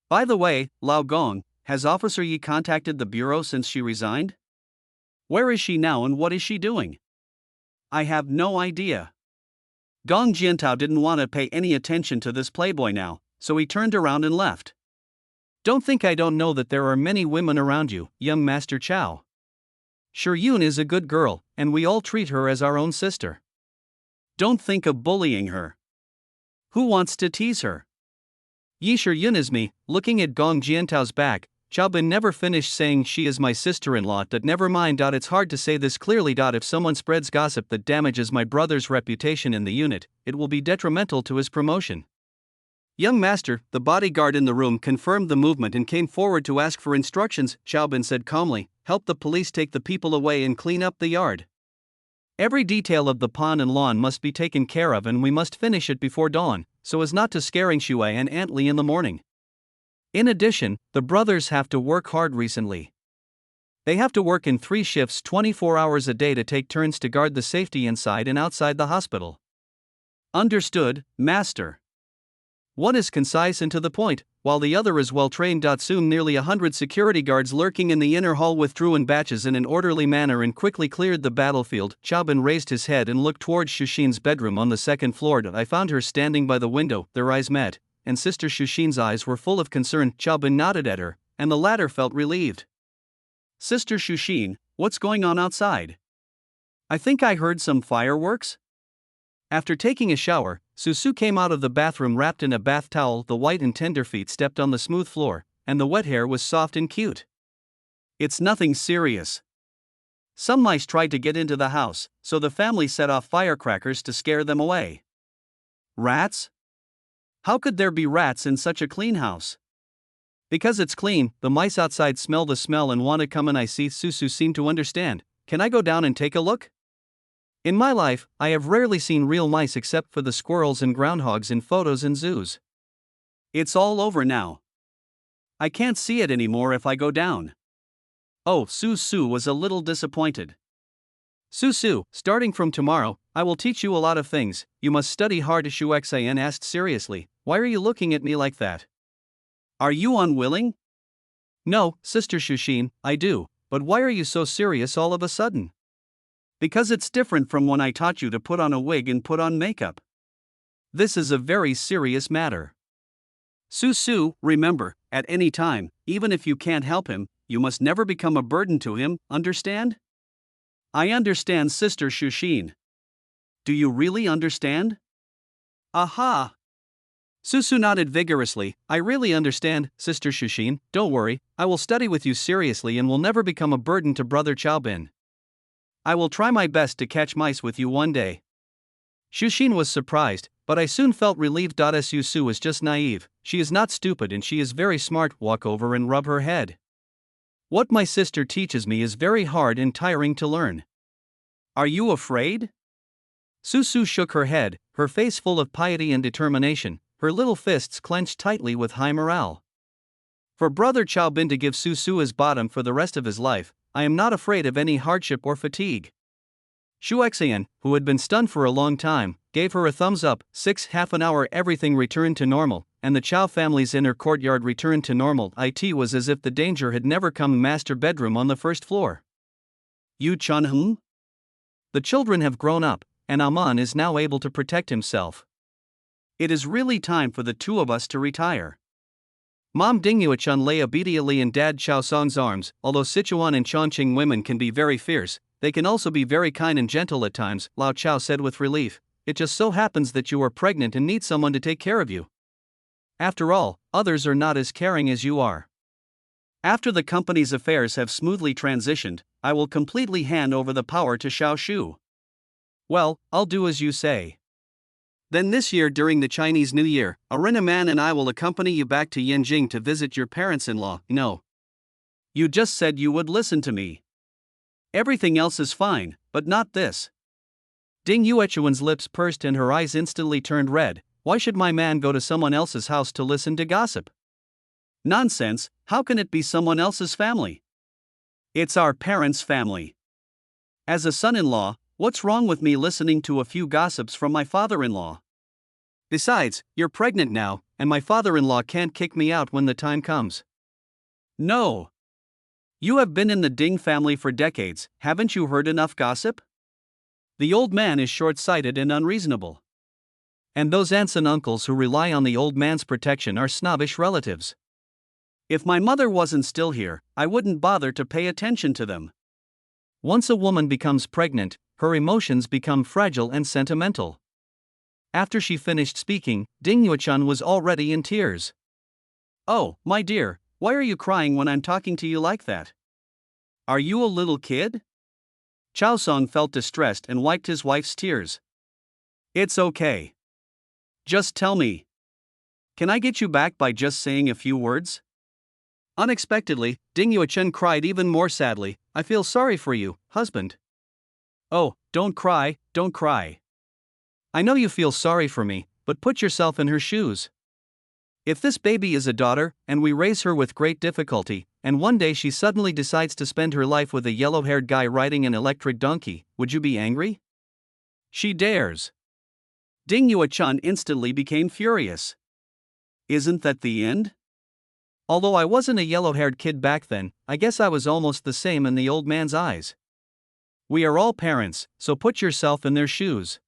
By the way, Lao Gong, has Officer Yi contacted the bureau since she resigned? Where is she now and what is she doing? I have no idea. Gong Jiantao didn't want to pay any attention to this playboy now, so he turned around and left.
Don't think I don't know that there are many women around you, young Master Chao. Shiryun is a good girl, and we all treat her as our own sister.
Don't think of bullying her. Who wants to tease her?
Yi Shiryun is me. Looking at Gong Jiantao's back, Chaubin never finished saying she is my sister-in-law. Never mind. It's hard to say this clearly. If someone spreads gossip that damages my brother's reputation in the unit, it will be detrimental to his promotion.
Young master, the bodyguard in the room confirmed the movement and came forward to ask for instructions. Chaubin said calmly, help the police take the people away and clean up the yard.
Every detail of the pond and lawn must be taken care of and we must finish it before dawn, so as not to scaring Shuai and Aunt Li in the morning. In addition, the brothers have to work hard recently. They have to work in 3 shifts 24 hours a day to take turns to guard the safety inside and outside the hospital.
Understood, master.
One is concise and to the point, while the other is well trained. Soon nearly 100 security guards lurking in the inner hall withdrew in batches in an orderly manner and quickly cleared the battlefield. Chaubin raised his head and looked towards Shushin's bedroom on the 2nd floor. I found her standing by the window. Their eyes met, and Sister Shushin's eyes were full of concern. Chaubin nodded at her,
and the latter felt relieved. Sister Shushin, what's going on outside? I think I heard some fireworks? After taking a shower, Susu came out of the bathroom wrapped in a bath towel. The white and tender feet stepped on the smooth floor, and the wet hair was soft and cute. It's nothing serious. Some mice tried to get into the house, so the family set off firecrackers to scare them away. Rats? How could there be rats in such a clean house? Because it's clean, the mice outside smell the smell and want to come in. I see. Susu seemed to understand. Can I go down and take a look? In my life, I have rarely seen real mice except for the squirrels and groundhogs in photos and zoos. It's all over now. I can't see it anymore if I go down. Oh, Susu was a little disappointed. Susu, starting from tomorrow, I will teach you a lot of things. You must study hard. Shuxan asked seriously. Why are you looking at me like that? Are you unwilling? No, Sister Shushin, I do, but why are you so serious all of a sudden? Because it's different from when I taught you to put on a wig and put on makeup. This is a very serious matter. Susu, remember, at any time, even if you can't help him, you must never become a burden to him, understand? I understand, Sister Shushin. Do you really understand? Aha! Susu nodded vigorously. I really understand, Sister Shushin. Don't worry, I will study with you seriously and will never become a burden to Brother Chaobin. I will try my best to catch mice with you one day. Shushin was surprised, but I soon felt relieved. Susu is just naive. She is not stupid and she is very smart. Walk over and rub her head. What my sister teaches me is very hard and tiring to learn. Are you afraid? Susu shook her head, her face full of piety and determination, her little fists clenched tightly with high morale. For Brother Chaobin to give Susu his bottom for the rest of his life, I am not afraid of any hardship or fatigue. Shuxan, who had been stunned for a long time, gave her a thumbs up. Half an hour everything returned to normal, and the Chao family's inner courtyard returned to normal. It was as if the danger had never come. Master bedroom on the first floor. Yu Chunhum? The children have grown up, and Aman is now able to protect himself. It is really time for the two of us to retire. Mom Dingyuachun lay obediently in Dad Chao Song's arms. Although Sichuan and Chongqing women can be very fierce, they can also be very kind and gentle at times, Lao Chao said with relief. It just so happens that you are pregnant and need someone to take care of you. After all, others are not as caring as you are. After the company's affairs have smoothly transitioned, I will completely hand over the power to Xiao Shu. Well, I'll do as you say. Then this year during the Chinese New Year, Arena Man and I will accompany you back to Yanjing to visit your parents-in-law. No. You just said you would listen to me. Everything else is fine, but not this. Ding Yuechuan's lips pursed and her eyes instantly turned red. Why should my man go to someone else's house to listen to gossip? Nonsense, how can it be someone else's family? It's our parents' family. As a son-in-law, what's wrong with me listening to a few gossips from my father-in-law? Besides, you're pregnant now, and my father-in-law can't kick me out when the time comes. No. You have been in the Ding family for decades, haven't you heard enough gossip? The old man is short-sighted and unreasonable. And those aunts and uncles who rely on the old man's protection are snobbish relatives. If my mother wasn't still here, I wouldn't bother to pay attention to them. Once a woman becomes pregnant, her emotions become fragile and sentimental. After she finished speaking, Ding Yuechun was already in tears. Oh, my dear, why are you crying when I'm talking to you like that? Are you a little kid? Chao Song felt distressed and wiped his wife's tears. It's okay. Just tell me. Can I get you back by just saying a few words? Unexpectedly, Ding Yuechun cried even more sadly. I feel sorry for you, husband. Oh, don't cry, don't cry. I know you feel sorry for me, but put yourself in her shoes. If this baby is a daughter, and we raise her with great difficulty, and one day she suddenly decides to spend her life with a yellow-haired guy riding an electric donkey, would you be angry? She dares. Ding Yuechun instantly became furious. Isn't that the end? Although I wasn't a yellow-haired kid back then, I guess I was almost the same in the old man's eyes. We are all parents, so put yourself in their shoes.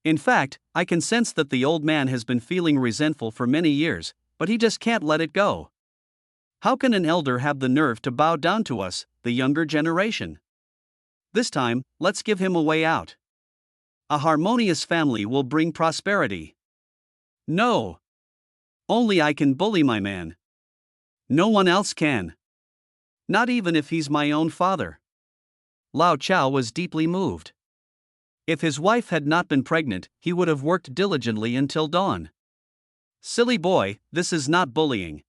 In fact, I can sense that the old man has been feeling resentful for many years, but he just can't let it go. How can an elder have the nerve to bow down to us, the younger generation? This time, let's give him a way out. A harmonious family will bring prosperity. No. Only I can bully my man. No one else can. Not even if he's my own father.
Lao Chao was deeply moved. If his wife had not been pregnant, he would have worked diligently until dawn.
Silly boy, this is not bullying.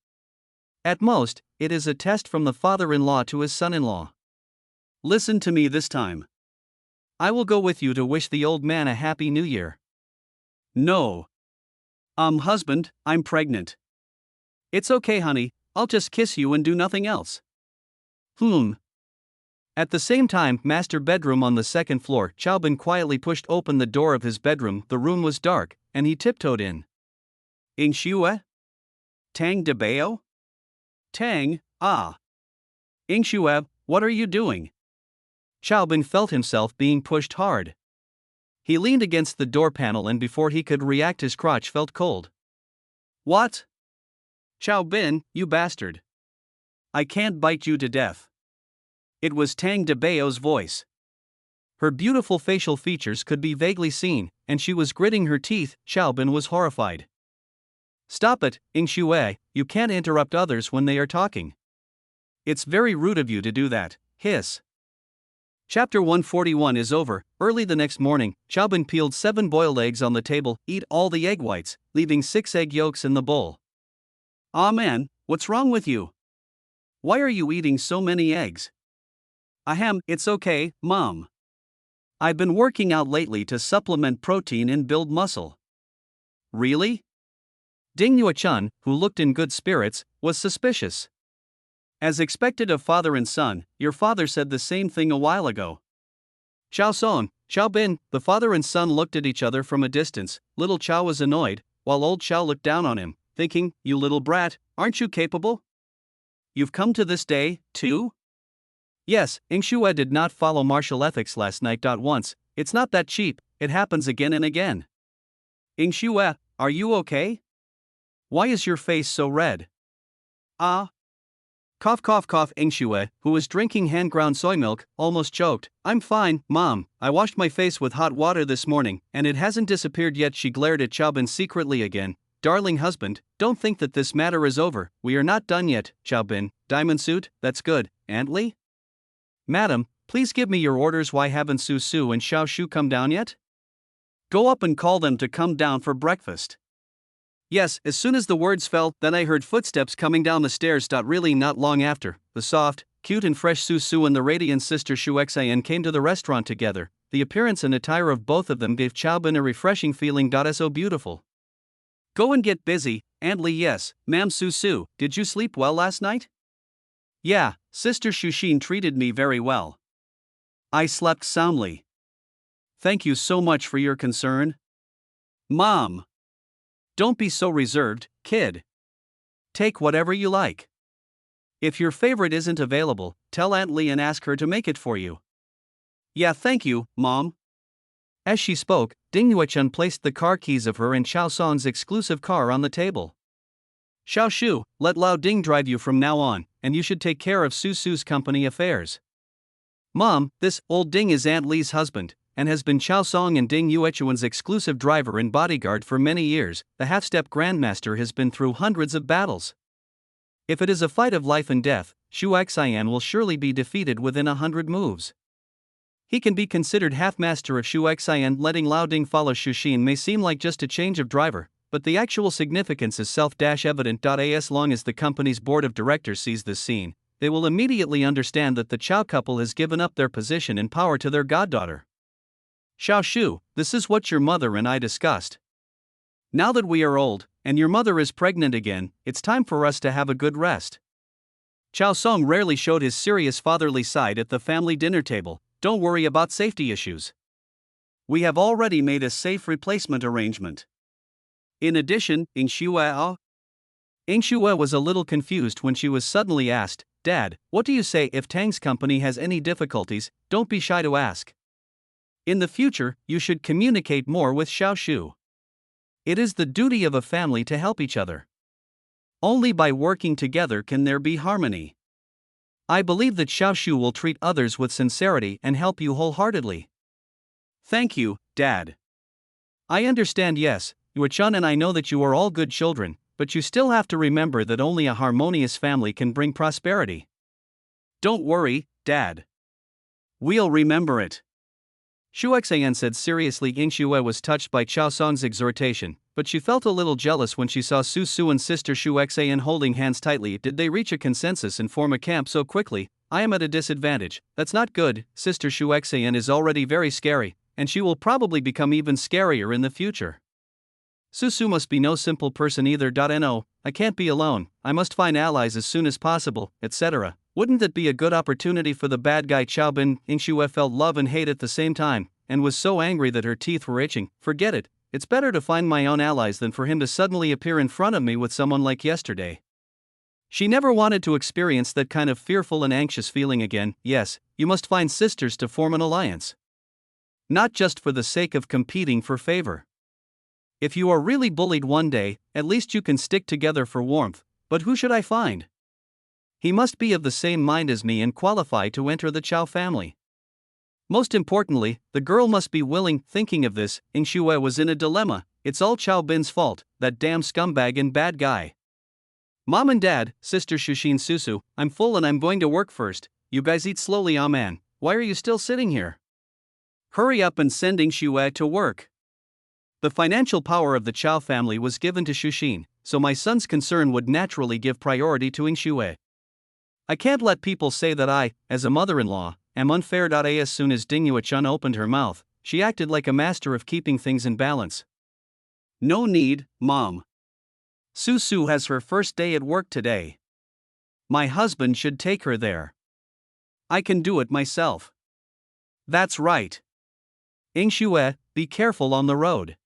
At most, it is a test from the father-in-law to his son-in-law.
Listen to me this time.
I will go with you to wish the old man a happy new year.
No. Husband, I'm pregnant.
It's okay, honey, I'll just kiss you and do nothing else. At the same time, master bedroom on the second floor, Chaobin quietly pushed open the door of his bedroom. The room was dark, and he tiptoed in.
Ing Shue? Tang de Bao? Tang, ah. Ing Shue, what are you doing?
Chaobin felt himself being pushed hard. He leaned against the door panel and before he could react his crotch felt cold.
What? Chaobin, you bastard. I can't bite you to death. It was Tang de Bao's voice.
Her beautiful facial features could be vaguely seen, and she was gritting her teeth. Chaobin was horrified. Stop it, Ing Shue, you can't interrupt others when they are talking.
It's very rude of you to do that, hiss.
Chapter 141 is over. Early the next morning, Chaobin peeled 7 boiled eggs on the table, eat all the egg whites, leaving 6 egg yolks in the bowl.
Aw man, what's wrong with you? Why are you eating so many eggs? Ahem, it's okay, Mom. I've been working out lately to supplement protein and build muscle.
Really? Ding Yuechun, who looked in good spirits, was suspicious.
As expected of father and son, your father said the same thing a while ago.
Xiao Song, Chaobin, the father and son looked at each other from a distance. Little Chao was annoyed, while old Chao looked down on him, thinking, you little brat, aren't you capable?
You've come to this day, too?
Yes, Ing Shue did not follow martial ethics last night. Once, it's not that cheap, it happens again and again.
Ing Shue, are you okay?
Why is your face so red? Cough cough cough. Ing Shue, who was drinking hand-ground soy milk, almost choked. I'm fine, Mom, I washed my face with hot water this morning, and it hasn't disappeared yet. She glared at Chaobin secretly again. Darling husband, don't think that this matter is over, we are not done yet. Chaobin, diamond suit, that's good, Aunt Li? Madam, please give me your orders. Why haven't Su Su and Xiao Shu come down yet?
Go up and call them to come down for breakfast.
Yes, as soon as the words fell, then I heard footsteps coming down the stairs. Really not long after, the soft, cute and fresh Su Su and the radiant sister Shu Xian came to the restaurant together. The appearance and attire of both of them gave Chaobin a refreshing feeling. So beautiful.
Go and get busy, Aunt Li. Yes, ma'am. Su Su, did you sleep well last night?
Yeah, Sister Shuxin treated me very well.
I slept soundly.
Thank you so much for your concern.
Mom.
Don't be so reserved, kid. Take whatever you like. If your favorite isn't available, tell Aunt Li and ask her to make it for you.
Yeah, thank you, Mom.
As she spoke, Ding Yuechun placed the car keys of her and Xiao Song's exclusive car on the table. Xiao Shu, let Lao Ding drive you from now on, and you should take care of Su Su's company affairs. Mom, this old Ding is Aunt Li's husband, and has been Xiao Song and Ding Yuechun's exclusive driver and bodyguard for many years. The half-step grandmaster has been through hundreds of battles. If it is a fight of life and death, Shu Xian will surely be defeated within 100 moves. He can be considered half-master of Shu Xian. Letting Lao Ding follow Shuxin may seem like just a change of driver, but the actual significance is self-evident. As long as the company's board of directors sees this scene, they will immediately understand that the Chao couple has given up their position and power to their goddaughter. Xiao Shu, this is what your mother and I discussed. Now that we are old, and your mother is pregnant again, it's time for us to have a good rest. Xiao Song rarely showed his serious fatherly side at the family dinner table. Don't worry about safety issues.
We have already made a safe replacement arrangement. In addition, Ing Shue
was a little confused when she was suddenly asked, Dad, what do you say if Tang's company has any difficulties? Don't be shy to ask. In the future, you should communicate more with Xiao Shu. It is the duty of a family to help each other.
Only by working together can there be harmony.
I believe that Xiao Shu will treat others with sincerity and help you wholeheartedly.
Thank you, Dad.
I understand, yes, Yuechun, and I know that you are all good children, but you still have to remember that only a harmonious family can bring prosperity.
Don't worry, Dad. We'll remember it.
Shu Xan said seriously. Ying Xue was touched by Chao Song's exhortation, but she felt a little jealous when she saw Su Su and sister Shu Xan holding hands tightly. Did they reach a consensus and form a camp so quickly? I am at a disadvantage. That's not good. Sister Shu Xan is already very scary, and she will probably become even scarier in the future. Su Su must be no simple person either. No, I can't be alone. I must find allies as soon as possible, etc. Wouldn't that be a good opportunity for the bad guy Chao Bin? Ying Xue felt love and hate at the same time, and was so angry that her teeth were itching. Forget it, it's better to find my own allies than for him to suddenly appear in front of me with someone like yesterday. She never wanted to experience that kind of fearful and anxious feeling again. Yes, you must find sisters to form an alliance. Not just for the sake of competing for favor. If you are really bullied one day, at least you can stick together for warmth. But who should I find? He must be of the same mind as me and qualified to enter the Chao family. Most importantly, the girl must be willing. Thinking of this, Ying Xue was in a dilemma. It's all Chao Bin's fault, that damn scumbag and bad guy. Mom and Dad, Sister Shushin Susu, I'm full and I'm going to work first. You guys eat slowly, ah man. Why are you still sitting here? Hurry up and send Ying Xue to work. The financial power of the Chao family was given to Shushin, so my son's concern would naturally give priority to Ying Xue. I can't let people say that I, as a mother-in-law, am unfair. As soon as Ding Yuechun opened her mouth, she acted like a master of keeping things in balance.
No need, Mom. Su Su has her first day at work today. My husband should take her there. I can do it myself. That's right.
Ying Xue, be careful on the road.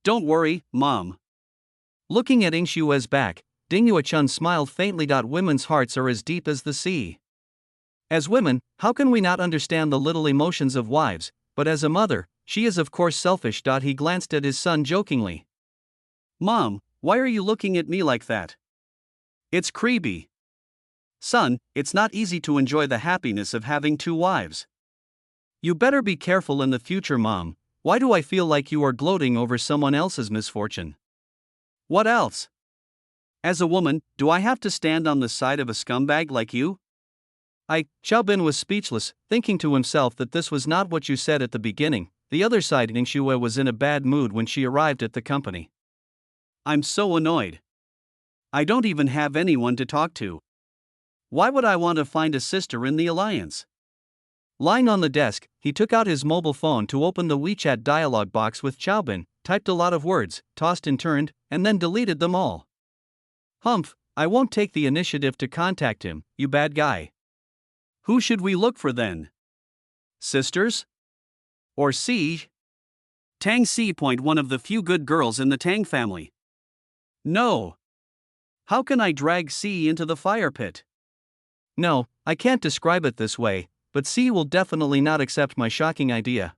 Don't worry, Mom.
Looking at Ying Xue's back, Ding Yuechun smiled faintly. Women's hearts are as deep as the sea. As women, how can we not understand the little emotions of wives, but as a mother, she is of course selfish. He glanced at his son jokingly.
Mom, why are you looking at me like that? It's creepy. Son, it's not easy to enjoy the happiness of having two wives.
You better be careful in the future, Mom. Why do I feel like you are gloating over someone else's misfortune?
What else? As a woman, do I have to stand on the side of a scumbag like you?
Chao Bin was speechless, thinking to himself that this was not what you said at the beginning. The other side, Ying Xue was in a bad mood when she arrived at the company.
I'm so annoyed. I don't even have anyone to talk to. Why would I want to find a sister in the alliance?
Lying on the desk, he took out his mobile phone to open the WeChat dialog box with Chao Bin, typed a lot of words, tossed and turned, and then deleted them all. Humph, I won't take the initiative to contact him, you bad guy.
Who should we look for then? Sisters? Or Si? Tang Si. One of the few good girls in the Tang family. No. How can I drag Si into the fire pit?
No, I can't describe it this way, but Si will definitely not accept my shocking idea.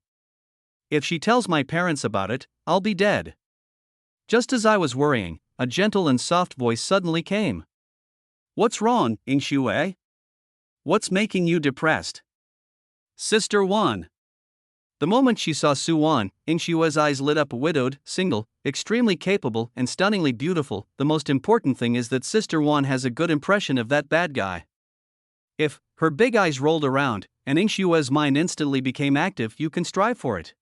If she tells my parents about it, I'll be dead. Just as I was worrying, a gentle and soft voice suddenly came.
What's wrong, Ying Xue? What's making you depressed? Sister Wan.
The moment she saw Su Wan, Ying Xue's eyes lit up. Widowed, single, extremely capable, and stunningly beautiful. The most important thing is that Sister Wan has a good impression of that bad guy. If her big eyes rolled around, and Ying Xue's mind instantly became active, you can strive for it.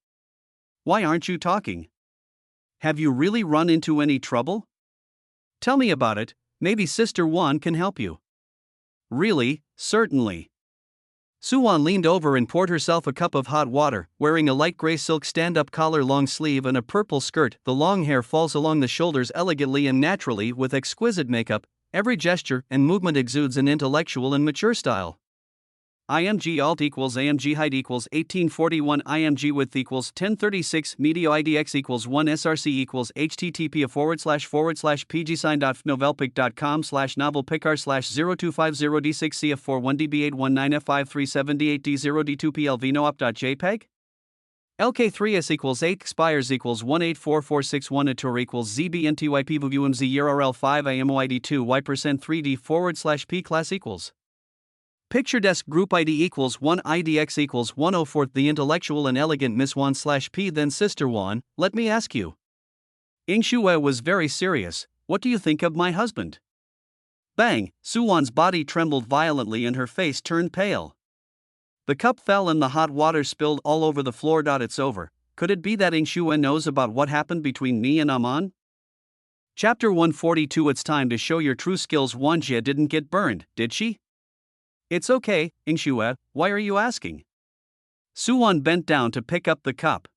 Why aren't you talking? Have you really run into any trouble?
Tell me about it, maybe Sister Wan can help you.
Really, certainly.
Su Wan leaned over and poured herself a cup of hot water, wearing a light gray silk stand-up collar long sleeve and a purple skirt. The long hair falls along the shoulders elegantly and naturally with exquisite makeup. Every gesture and movement exudes an intellectual and mature style.
IMG alt equals AMG height equals 1841 IMG width equals 1036 media IDX equals 1 SRC equals http:// pgsign.novelpic.com/novelpicker/0250d6cf41db819f5378d0d2plvnoop.jpg LK3S equals 8 expires equals 184461 atur equals ZBNTYPVUMZ URL 5 IMOID2 Y% 3D / P class equals. Picture desk group ID equals 1 IDX equals 104. The intellectual and elegant Miss 1 / P. Then Sister 1, let me ask you. Ingshue was very serious. What do you think of my husband? Bang! Suwon's body trembled violently and her face turned pale. The cup fell and the hot water spilled all over the floor. It's over. Could it be that Ingshue knows about what happened between me and Amon? Chapter 142. It's time to show your true skills. Wanjie didn't get burned, did she? It's okay, Ingshue, why are you asking? Suwon bent down to pick up the cup.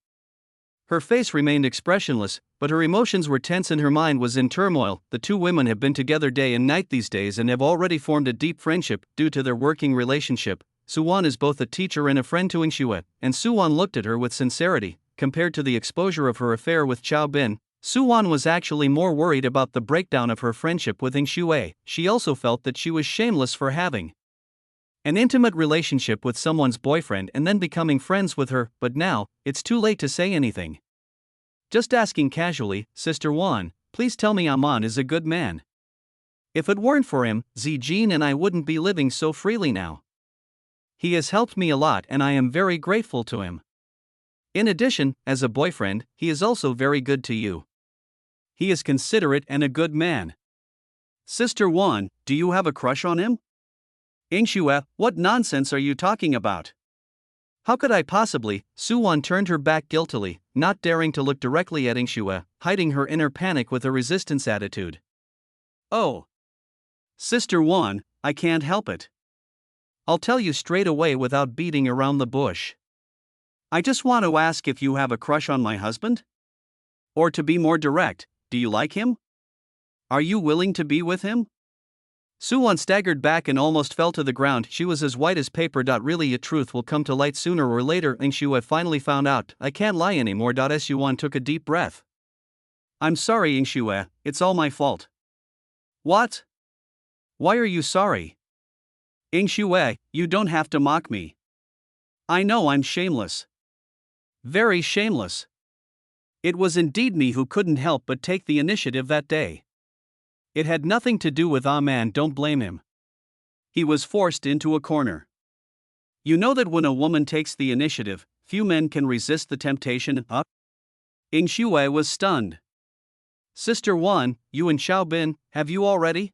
Her face remained expressionless, but her emotions were tense and her mind was in turmoil. The two women have been together day and night these days and have already formed a deep friendship due to their working relationship. Suwon is both a teacher and a friend to Ingshue, and Suwon looked at her with sincerity. Compared to the exposure of her affair with Chao Bin, Suwon was actually more worried about the breakdown of her friendship with Ingshue. She also felt that she was shameless for having an intimate relationship with someone's boyfriend and then becoming friends with her, but now, it's too late to say anything. Just asking casually, Sister Wan, please tell me Amon is a good man. If it weren't for him, Zijin and I wouldn't be living so freely now. He has helped me a lot and I am very grateful to him. In addition, as a boyfriend, he is also very good to you. He is considerate and a good man. Sister Wan, do you have a crush on him? Ingshue, what nonsense are you talking about? How could I possibly? Suwon turned her back guiltily, not daring to look directly at Ingshue, hiding her inner panic with a resistance attitude. Oh. Sister Wan, I can't help it. I'll tell you straight away without beating around the bush. I just want to ask if you have a crush on my husband? Or to be more direct, do you like him? Are you willing to be with him? Suwon staggered back and almost fell to the ground. She was as white as paper. Really, a truth will come to light sooner or later. Ingshue finally found out. I can't lie anymore. Suwon took a deep breath. I'm sorry, Ingshue, it's all my fault. What? Why are you sorry? Ingshue, you don't have to mock me. I know I'm shameless. Very shameless. It was indeed me who couldn't help but take the initiative that day. It had nothing to do with Amon. Don't blame him. He was forced into a corner. You know that when a woman takes the initiative, few men can resist the temptation. Ingshue was stunned. Sister Wan, you and Chao Bin, have you already?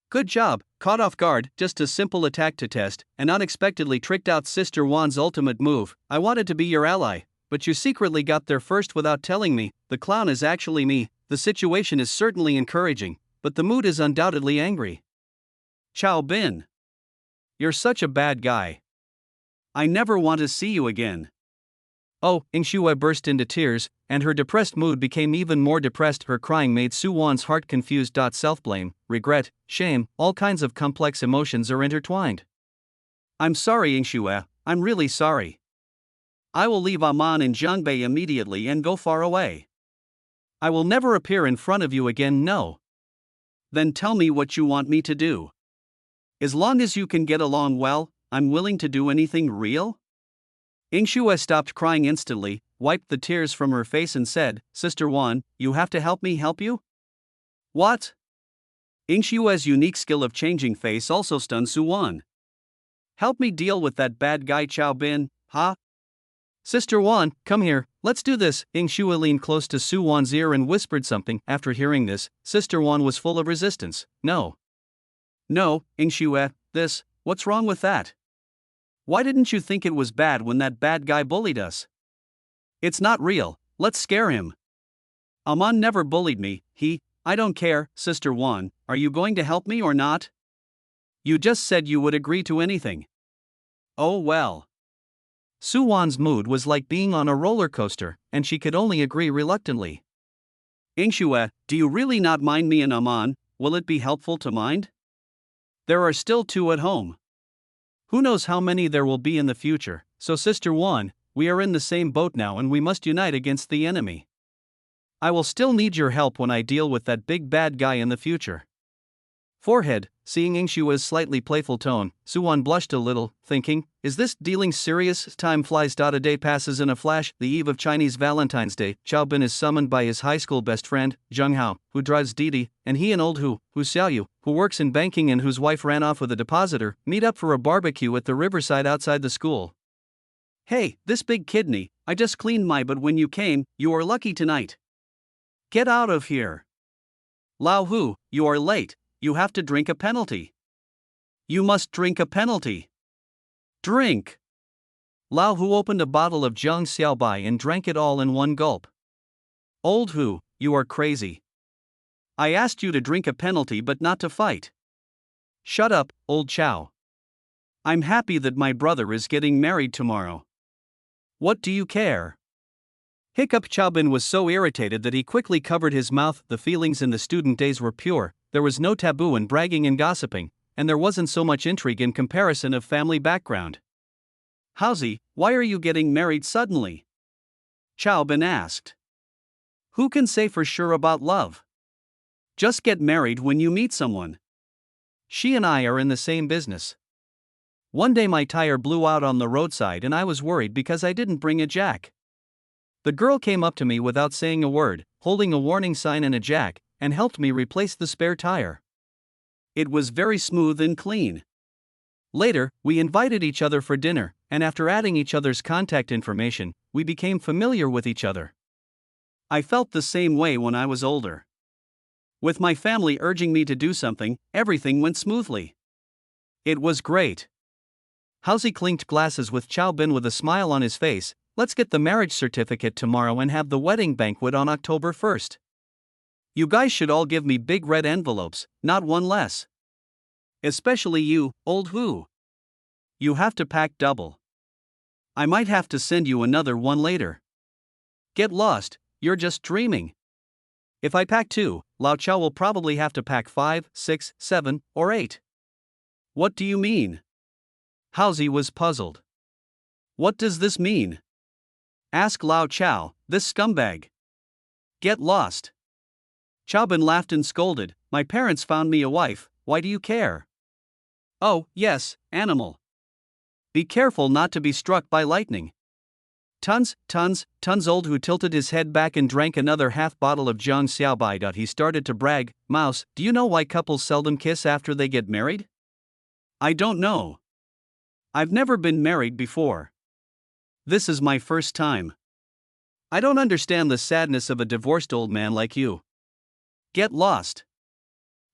Good job, caught off guard, just a simple attack to test, and unexpectedly tricked out Sister Wan's ultimate move. I wanted to be your ally, but you secretly got there first without telling me. The clown is actually me. The situation is certainly encouraging, but the mood is undoubtedly angry. Chao Bin. You're such a bad guy. I never want to see you again. Oh, Ingshue burst into tears, and her depressed mood became even more depressed. Her crying made Suwon's heart confused. Self-blame, regret, shame, all kinds of complex emotions are intertwined. I'm sorry, Ingshue, I'm really sorry. I will leave Amon in Zhongbei immediately and go far away. I will never appear in front of you again. No. Then tell me what you want me to do. As long as you can get along well, I'm willing to do anything. Real? Ingshue stopped crying instantly, wiped the tears from her face and said, Sister Wan, you have to help me help you? What? Ingshue's unique skill of changing face also stunned Suwon. Help me deal with that bad guy Chao Bin, huh? Sister Wan, come here, let's do this. Ingshue leaned close to Suwon's ear and whispered something. After hearing this, Sister Wan was full of resistance. No. No, Ingshue, what's wrong with that? Why didn't you think it was bad when that bad guy bullied us? It's not real, let's scare him. Amon never bullied me, I don't care. Sister Wan, are you going to help me or not? You just said you would agree to anything. Oh well. Suwon's mood was like being on a roller coaster, and she could only agree reluctantly. Ingshue, do you really not mind me and Amon? Will it be helpful to mind? There are still 2 at home. Who knows how many there will be in the future, so Sister Wan, we are in the same boat now and we must unite against the enemy. I will still need your help when I deal with that big bad guy in the future. Forehead,
seeing Yingshua's slightly playful tone, Suwan blushed a little, thinking, is this dealing serious? Time flies. A day passes in a flash. The eve of Chinese Valentine's Day, Xiao Bin is summoned by his high school best friend, Zheng Hao, who drives Didi, and he and old Hu Xiaoyu, who works in banking and whose wife ran off with a depositor, meet up for a barbecue at the riverside outside the school.
Hey, this big kidney, I just cleaned my butt when you came, you are lucky tonight. Get out of here. Lao Hu, you are late, you have to drink a penalty. You must drink a penalty. Drink.
Lao Hu opened a bottle of Jiang Xiaobai and drank it all in one gulp.
Old Hu, you are crazy. I asked you to drink a penalty but not to fight.
Shut up, old Chow.
I'm happy that my brother is getting married tomorrow. What do you care?
Hiccup. Xiao Bin was so irritated that he quickly covered his mouth. The feelings in the student days were pure, there was no taboo in bragging and gossiping, and there wasn't so much intrigue in comparison of family background.
Howsy, why are you getting married suddenly? Xiao Bin asked. Who can say for sure about love? Just get married when you meet someone.
She and I are in the same business. One day my tire blew out on the roadside and I was worried because I didn't bring a jack. The girl came up to me without saying a word, holding a warning sign and a jack, and helped me replace the spare tire.
It was very smooth and clean.
Later, we invited each other for dinner, and after adding each other's contact information, we became familiar with each other.
I felt the same way when I was older. With my family urging me to do something, everything went smoothly. It was great.
Howsy clinked glasses with Xiao Bin with a smile on his face. Let's get the marriage certificate tomorrow and have the wedding banquet on October 1st.
You guys should all give me big red envelopes, not one less. Especially you, old Hu. You have to pack double. I might have to send you another one later.
Get lost, you're just dreaming. If I pack 2, Lao Chao will probably have to pack 5, 6, 7, or 8.
What do you mean?
Howsy was puzzled.
What does this mean? Ask Lao Chao, this scumbag. Get lost. Xiao Bin laughed and scolded, my parents found me a wife, why do you care? Oh, yes, animal. Be careful not to be struck by lightning.
Tons. Old Hu tilted his head back and drank another half bottle of Jiang Xiaobai. He started to brag, Mouse, do you know why couples seldom kiss after they get married?
I don't know. I've never been married before. This is my first time.
I don't understand the sadness of a divorced old man like you.
Get lost.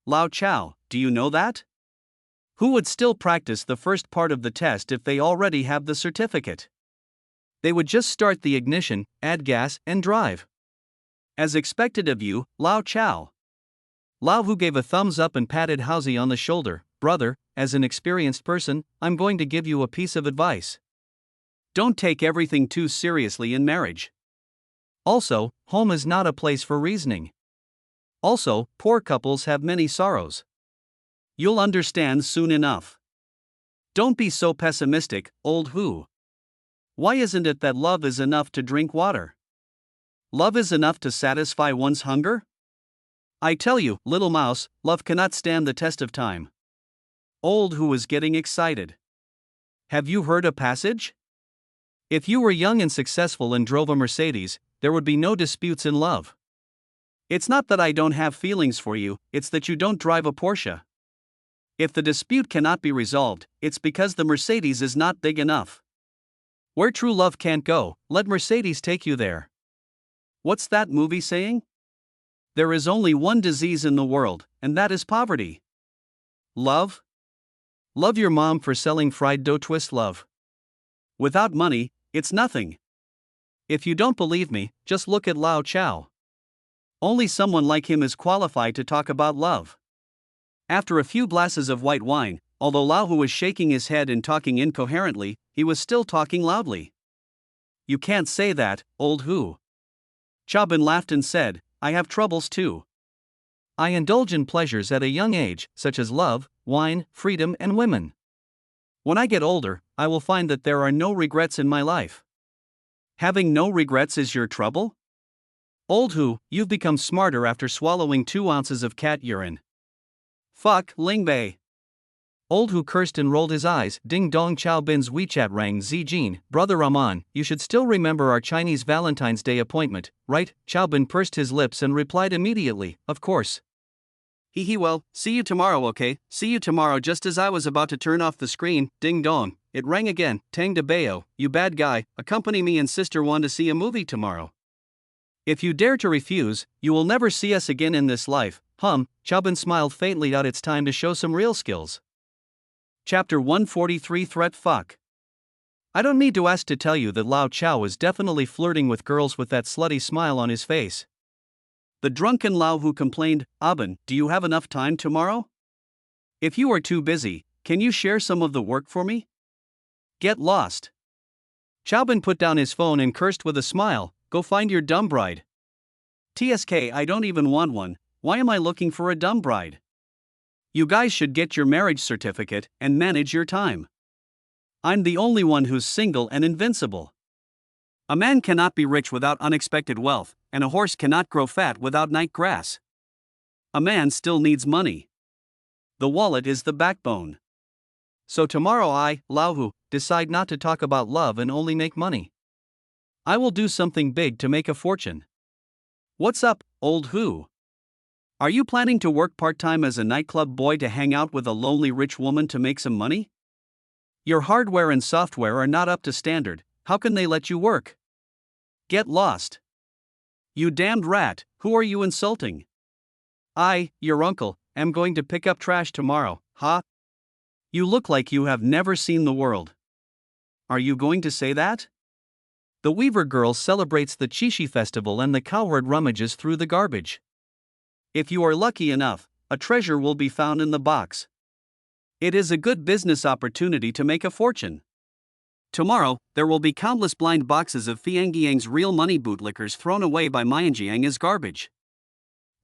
Lao Chao, do you know that? Who would still practice the first part of the test if they already have the certificate?
They would just start the ignition, add gas, and drive.
As expected of you, Lao Chao.
Lao Hu gave a thumbs up and patted Howsy on the shoulder. Brother, as an experienced person, I'm going to give you a piece of advice.
Don't take everything too seriously in marriage.
Also, home is not a place for reasoning. Also, poor couples have many sorrows.
You'll understand soon enough. Don't be so pessimistic, old Hu. Why isn't it that love is enough to drink water? Love is enough to satisfy one's hunger? I tell you, little mouse, love cannot stand the test of time. Old Hu was getting excited. Have you heard a passage?
If you were young and successful and drove a Mercedes, there would be no disputes in love.
It's not that I don't have feelings for you, it's that you don't drive a Porsche. If the dispute cannot be resolved, it's because the Mercedes is not big enough.
Where true love can't go, let Mercedes take you there.
What's that movie saying? There is only one disease in the world, and that is poverty. Love?
Love your mom for selling fried dough twist, love.
Without money, it's nothing.
If you don't believe me, just look at Lao Chao.
Only someone like him is qualified to talk about love. After a few glasses of white wine, although Lao Hu was shaking his head and talking incoherently, he was still talking loudly. You can't say that, old Hu. Xiao Bin laughed and said, I have troubles too.
I indulge in pleasures at a young age, such as love, wine, freedom, and women. When I get older, I will find that there are no regrets in my life.
Having no regrets is your trouble?
Old Hu, you've become smarter after swallowing 2 ounces of cat urine.
Fuck Lingbei.
Old Hu cursed and rolled his eyes. Ding dong. Chao Bin's WeChat rang. Zijin, brother Rahman, you should still remember our Chinese Valentine's Day appointment, right? Chao Bin pursed his lips and replied immediately, of course.
Well, see you tomorrow, okay? See you tomorrow. Just as I was about to turn off the screen, ding dong, it rang again. Tang de Bayo, you bad guy, accompany me and sister want to see a movie tomorrow.
If you dare to refuse, you will never see us again in this life. Chao Bin smiled faintly. It's time to show some real skills.
Chapter 143 Threat. Fuck.
I don't need to ask to tell you that Lao Chao was definitely flirting with girls with that slutty smile on his face.
The drunken Lao Hu complained, Aben, do you have enough time tomorrow? If you are too busy, can you share some of the work for me? Get lost.
Chao Bin put down his phone and cursed with a smile, go find your dumb bride.
TSK, I don't even want one, why am I looking for a dumb bride? You guys should get your marriage certificate and manage your time. I'm the only one who's single and invincible. A man cannot be rich without unexpected wealth, and a horse cannot grow fat without night grass. A man still needs money. The wallet is the backbone.
So tomorrow I, Lao Hu, decide not to talk about love and only make money. I will do something big to make a fortune.
What's up, old Hu? Are you planning to work part-time as a nightclub boy to hang out with a lonely rich woman to make some money? Your hardware and software are not up to standard, how can they let you work? Get lost. You damned rat, who are you insulting?
I, your uncle, am going to pick up trash tomorrow, huh?
You look like you have never seen the world. Are you going to say that?
The Weaver Girl celebrates the Qixi festival and the cowherd rummages through the garbage.
If you are lucky enough, a treasure will be found in the box. It is a good business opportunity to make a fortune. Tomorrow, there will be countless blind boxes of Fiangyang's real money bootlickers thrown away by Mianjiang as garbage.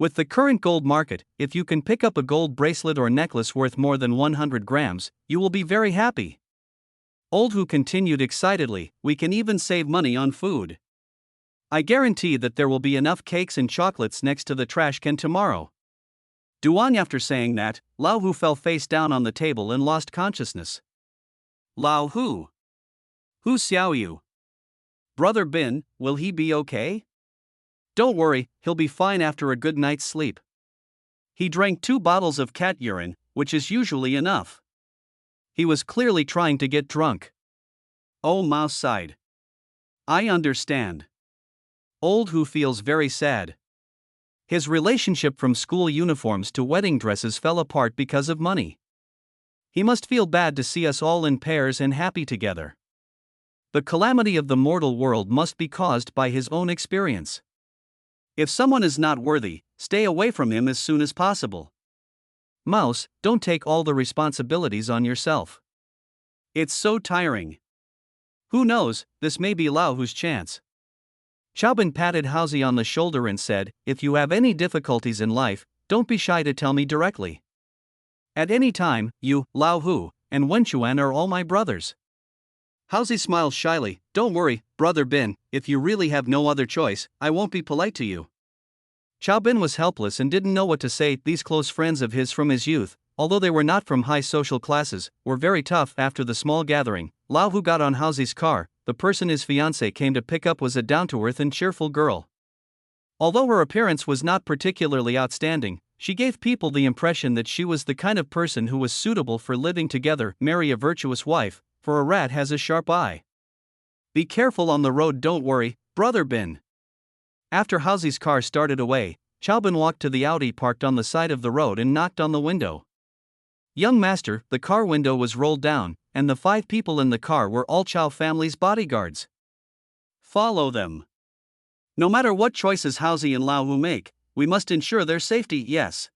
With the current gold market, if you can pick up a gold bracelet or necklace worth more than 100 grams, you will be very happy. Old Hu continued excitedly, we can even save money on food. I guarantee that there will be enough cakes and chocolates next to the trash can tomorrow.
Duan. After saying that, Lao Hu fell face down on the table and lost consciousness. Lao Hu? Who's Xiao Yu? Brother Bin, will he be okay?
Don't worry, he'll be fine after a good night's sleep.
He drank 2 bottles of cat urine, which is usually enough.
He was clearly trying to get drunk.
Oh, Mouse sighed. I understand.
Old Hu feels very sad. His relationship from school uniforms to wedding dresses fell apart because of money. He must feel bad to see us all in pairs and happy together. The calamity of the mortal world must be caused by his own experience.
If someone is not worthy, stay away from him as soon as possible.
Mouse, don't take all the responsibilities on yourself.
It's so tiring. Who knows, this may be Lao Hu's chance.
Chao Bin patted Haozi on the shoulder and said, if you have any difficulties in life, don't be shy to tell me directly. At any time, you, Lao Hu, and Wenchuan are all my brothers.
Haozi smiled shyly, don't worry, Brother Bin, if you really have no other choice, I won't be polite to you.
Chao Bin was helpless and didn't know what to say. These close friends of his from his youth, although they were not from high social classes, were very tough. After the small gathering, Lao Hu got on Haozi's car. The person his fiancée came to pick up was a down-to-earth and cheerful girl. Although her appearance was not particularly outstanding, she gave people the impression that she was the kind of person who was suitable for living together. Marry a virtuous wife, for a rat has a sharp eye. Be careful on the road, don't worry, Brother Bin. After Haozi's car started away, Chao Bin walked to the Audi parked on the side of the road and knocked on the window. Young master, the car window was rolled down, and the 5 people in the car were all Chao family's bodyguards.
Follow them. No matter what choices Haozi and Lao Hu make, we must ensure their safety, yes.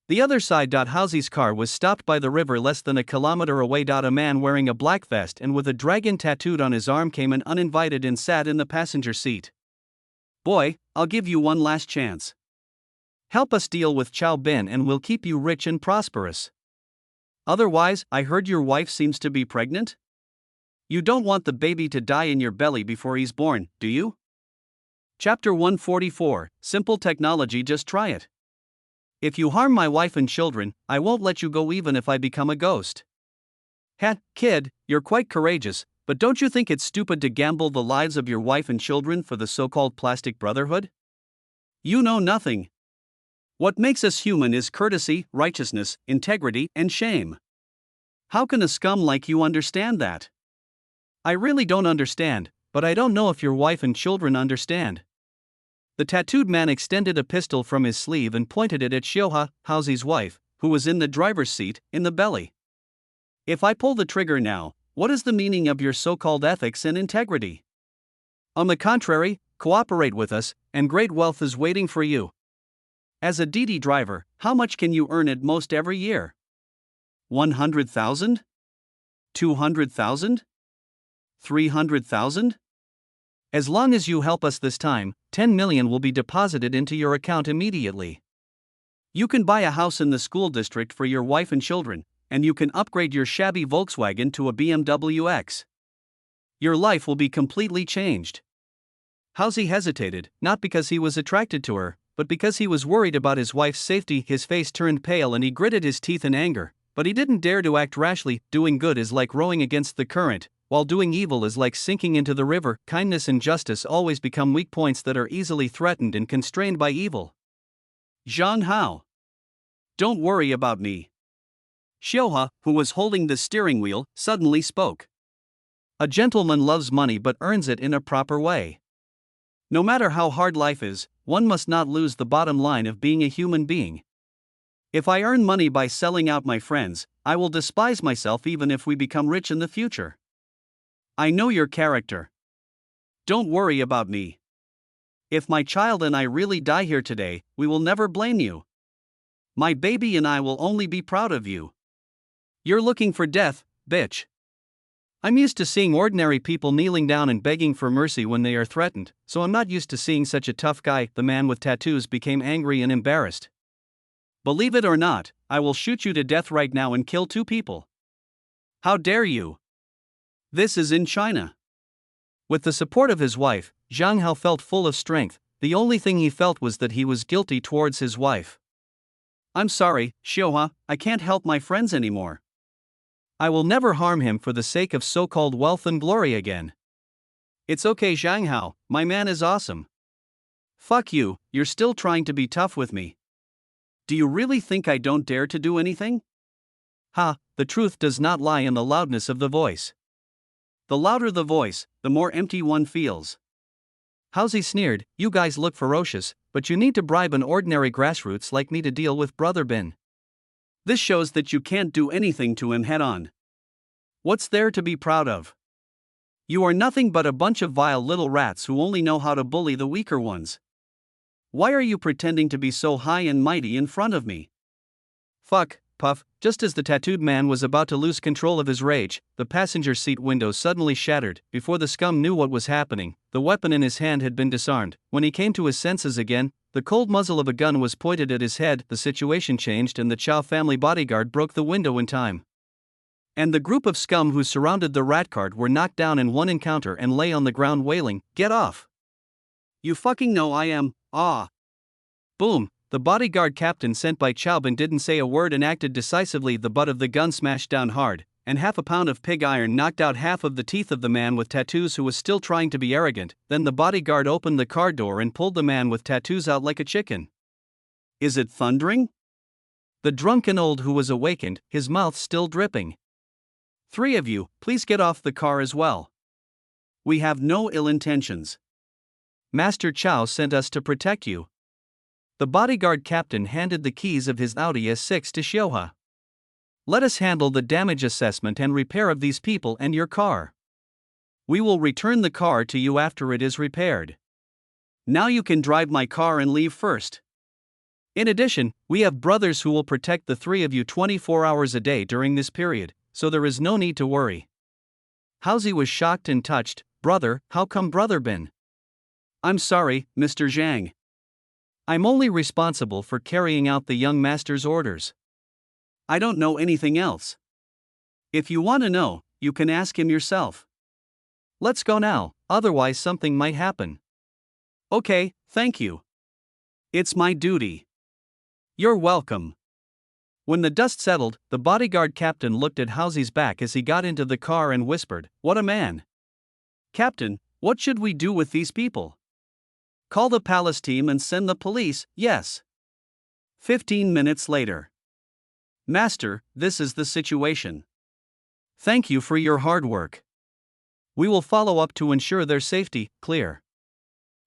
The other side. Haozi's car was stopped by the river less than a kilometer away. A man wearing a black vest and with a dragon tattooed on his arm came in uninvited and sat in the passenger seat.
Boy, I'll give you one last chance.
Help us deal with Chao Bin and we'll keep you rich and prosperous. Otherwise, I heard your wife seems to be pregnant?
You don't want the baby to die in your belly before he's born, do you? Chapter 144, Simple Technology, just try it. If you harm my wife and children, I won't let you go even if I become a ghost. Kid, you're quite courageous, but don't you think it's stupid to gamble the lives of your wife and children for the so-called plastic brotherhood? You know nothing. What makes us human is courtesy, righteousness, integrity, and shame. How can a scum like you understand that?
I really don't understand, but I don't know if your wife and children understand. The tattooed man extended a pistol from his sleeve and pointed it at Shioha, Halsey's wife, who was in the driver's seat, in the belly. If I pull the trigger now, what is the meaning of your so-called ethics and integrity? On the contrary, cooperate with us, and great wealth is waiting for you. As a DD driver, how much can you earn at most every year? 100,000? 200,000? 300,000? As long as you help us this time, 10 million will be deposited into your account immediately. You can buy a house in the school district for your wife and children, and you can upgrade your shabby Volkswagen to a BMW X. Your life will be completely changed. Halsey hesitated, not because he was attracted to her, but because he was worried about his wife's safety. His face turned pale and he gritted his teeth in anger, but he didn't dare to act rashly. Doing good is like rowing against the current, while doing evil is like sinking into the river. Kindness and justice always become weak points that are easily threatened and constrained by evil. Zhang Hao. Don't worry about me. Shioha, who was holding the steering wheel, suddenly spoke. A gentleman loves money but earns it in a proper way. No matter how hard life is, one must not lose the bottom line of being a human being. If I earn money by selling out my friends, I will despise myself even if we become rich in the future. I know your character. Don't worry about me. If my child and I really die here today, we will never blame you. My baby and I will only be proud of you. You're looking for death, bitch. I'm used to seeing ordinary people kneeling down and begging for mercy when they are threatened, so I'm not used to seeing such a tough guy. The man with tattoos became angry and embarrassed. Believe it or not, I will shoot you to death right now and kill 2 people. How dare you? This is in China. With the support of his wife, Zhang Hao felt full of strength. The only thing he felt was that he was guilty towards his wife. I'm sorry, Shioha, I can't help my friends anymore. I will never harm him for the sake of so-called wealth and glory again. It's okay, Zhang Hao, my man is awesome. Fuck you, you're still trying to be tough with me. Do you really think I don't dare to do anything? The truth does not lie in the loudness of the voice. The louder the voice, the more empty one feels. Halsey sneered, you guys look ferocious, but you need to bribe an ordinary grassroots like me to deal with Brother Bin. This shows that you can't do anything to him head on. What's there to be proud of? You are nothing but a bunch of vile little rats who only know how to bully the weaker ones. Why are you pretending to be so high and mighty in front of me? Fuck, puff. Just as the tattooed man was about to lose control of his rage, the passenger seat window suddenly shattered. Before the scum knew what was happening, the weapon in his hand had been disarmed. When he came to his senses again, the cold muzzle of a gun was pointed at his head. The situation changed and the Chow family bodyguard broke the window in time. And the group of scum who surrounded the rat cart were knocked down in one encounter and lay on the ground wailing, "Get off! You fucking know I am, ah!" Boom! The bodyguard captain sent by Chaubin didn't say a word and acted decisively. The butt of the gun smashed down hard, and half a pound of pig iron knocked out half of the teeth of the man with tattoos who was still trying to be arrogant. Then the bodyguard opened the car door and pulled the man with tattoos out like a chicken. Is it thundering? The drunken old who was awakened, his mouth still dripping. 3 of you, please get off the car as well. We have no ill intentions. Master Chow sent us to protect you. The bodyguard captain handed the keys of his Audi S6 to Shioha. Let us handle the damage assessment and repair of these people and your car. We will return the car to you after it is repaired. Now you can drive my car and leave first. In addition, we have brothers who will protect the 3 of you 24 hours a day during this period, so there is no need to worry. Halsey was shocked and touched. Brother, how come Brother Bin? I'm sorry, Mr. Zhang. I'm only responsible for carrying out the young master's orders. I don't know anything else. If you want to know, you can ask him yourself. Let's go now, otherwise something might happen. Okay, thank you. It's my duty.
You're welcome. When the dust settled, the bodyguard captain looked at Housy's back as he got into the car and whispered, "What a man! Captain, what should we do with these people? Call the palace team and send the police, yes." 15 minutes later. Master, this is the situation. Thank you for your hard work. We will follow up to ensure their safety, clear.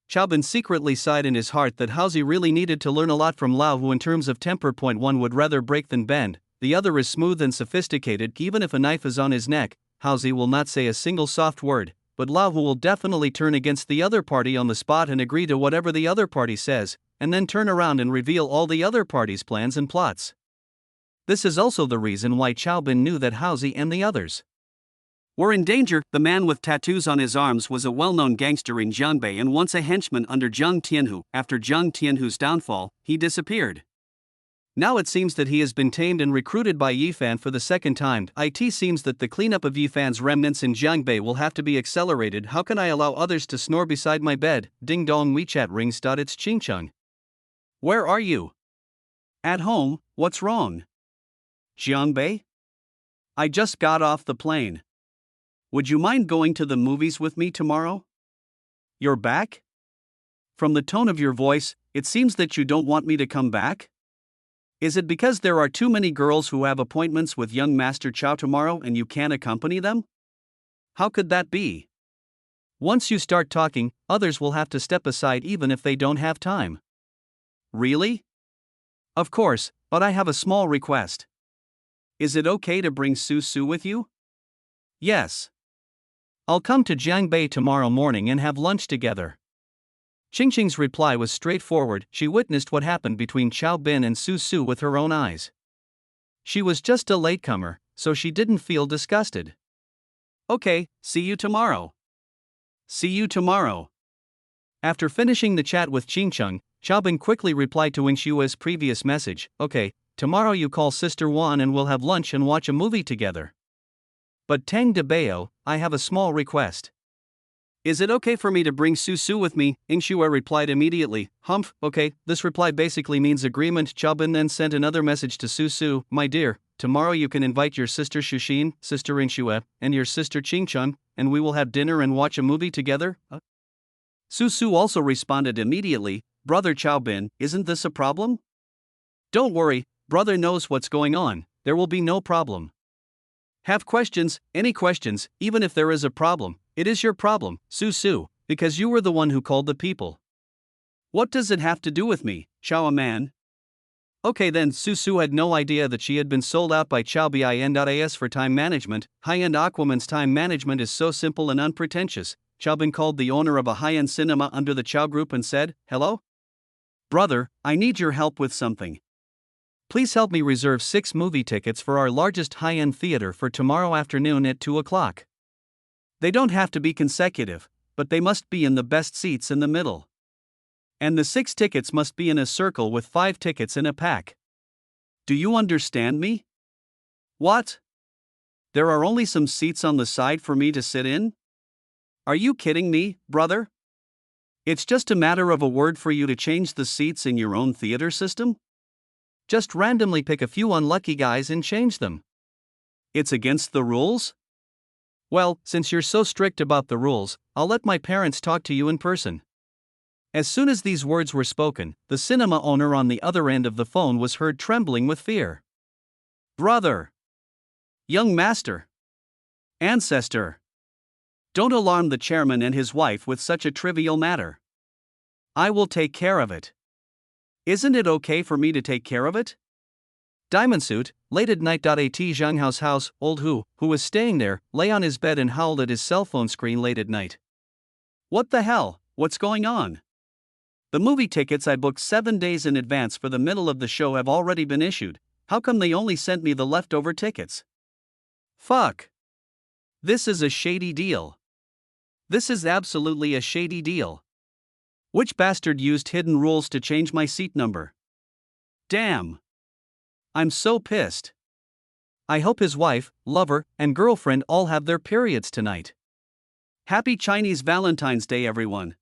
Chaobin secretly sighed in his heart that Housy really needed to learn a lot from Lao, who in terms of temper. One would rather break than bend, the other is smooth and sophisticated. Even if a knife is on his neck, Housy will not say a single soft word, but Lao will definitely turn against the other party on the spot and agree to whatever the other party says, and then turn around and reveal all the other party's plans and plots. This is also the reason why Chaobin knew that Housy and the others were in danger. The man with tattoos on his arms was a well-known gangster in Jiangbei and once a henchman under Zhang Tianhu. After Zhang Tianhu's downfall, he disappeared. Now it seems that he has been tamed and recruited by Yifan for the second time. It seems that the cleanup of Yifan's remnants in Jiangbei will have to be accelerated. How can I allow others to snore beside my bed? Ding dong, WeChat rings. It's Qingcheng. Where are you? At home. What's wrong? Jiangbei? I just got off the plane. Would you mind going to the movies with me tomorrow? You're back? From the tone of your voice, it seems that you don't want me to come back? Is it because there are too many girls who have appointments with young Master Chao tomorrow and you can't accompany them? How could that be? Once you start talking, others will have to step aside even if they don't have time. Really? Of course, but I have a small request. Is it okay to bring Su with you? Yes. I'll come to Jiangbei tomorrow morning and have lunch together. Qingqing's reply was straightforward. She witnessed what happened between Chaobin and Su with her own eyes. She was just a latecomer, so she didn't feel disgusted. Okay, see you tomorrow. See you tomorrow. After finishing the chat with Qingcheng, Chaobin quickly replied to Yingshua's previous message, "Okay, tomorrow you call Sister Wan and we'll have lunch and watch a movie together. But Tang de Bao, I have a small request." Is it okay for me to bring Su with me? Yingshua replied immediately, "Humph, okay." This reply basically means agreement. Chaobin then sent another message to Su, "My dear, tomorrow you can invite your sister Shuxin, Sister Yingshua, and your sister Qingcheng, and we will have dinner and watch a movie together." Su also responded immediately, "Brother Chaobin, isn't this a problem?" "Don't worry, brother knows what's going on, there will be no problem. Have questions, any questions, even if there is a problem, it is your problem, Su, because you were the one who called the people. What does it have to do with me, Chao man?" Okay then, Su had no idea that she had been sold out by Chaobin.as for time management. High-end Aquaman's time management is so simple and unpretentious. Chaobin called the owner of a high-end cinema under the Chao Group and said, "Hello? Brother, I need your help with something. Please help me reserve 6 movie tickets for our largest high-end theater for tomorrow afternoon at 2 o'clock. They don't have to be consecutive, but they must be in the best seats in the middle. And the 6 tickets must be in a circle with 5 tickets in a pack. Do you understand me?" "What? There are only some seats on the side for me to sit in? Are you kidding me, brother? It's just a matter of a word for you to change the seats in your own theater system? Just randomly pick a few unlucky guys and change them. It's against the rules? Well, since you're so strict about the rules, I'll let my parents talk to you in person." As soon as these words were spoken, the cinema owner on the other end of the phone was heard trembling with fear. "Brother! Young master! Ancestor! Don't alarm the chairman and his wife with such a trivial matter. I will take care of it. Isn't it okay for me to take care of it?" Diamond Suit, late at night. At Zhanghao's house, old who was staying there, lay on his bed and howled at his cell phone screen late at night. "What the hell? What's going on? The movie tickets I booked 7 days in advance for the middle of the show have already been issued. How come they only sent me the leftover tickets? Fuck. This is a shady deal. This is absolutely a shady deal. Which bastard used hidden rules to change my seat number? Damn. I'm so pissed. I hope his wife, lover, and girlfriend all have their periods tonight. Happy Chinese Valentine's Day, everyone.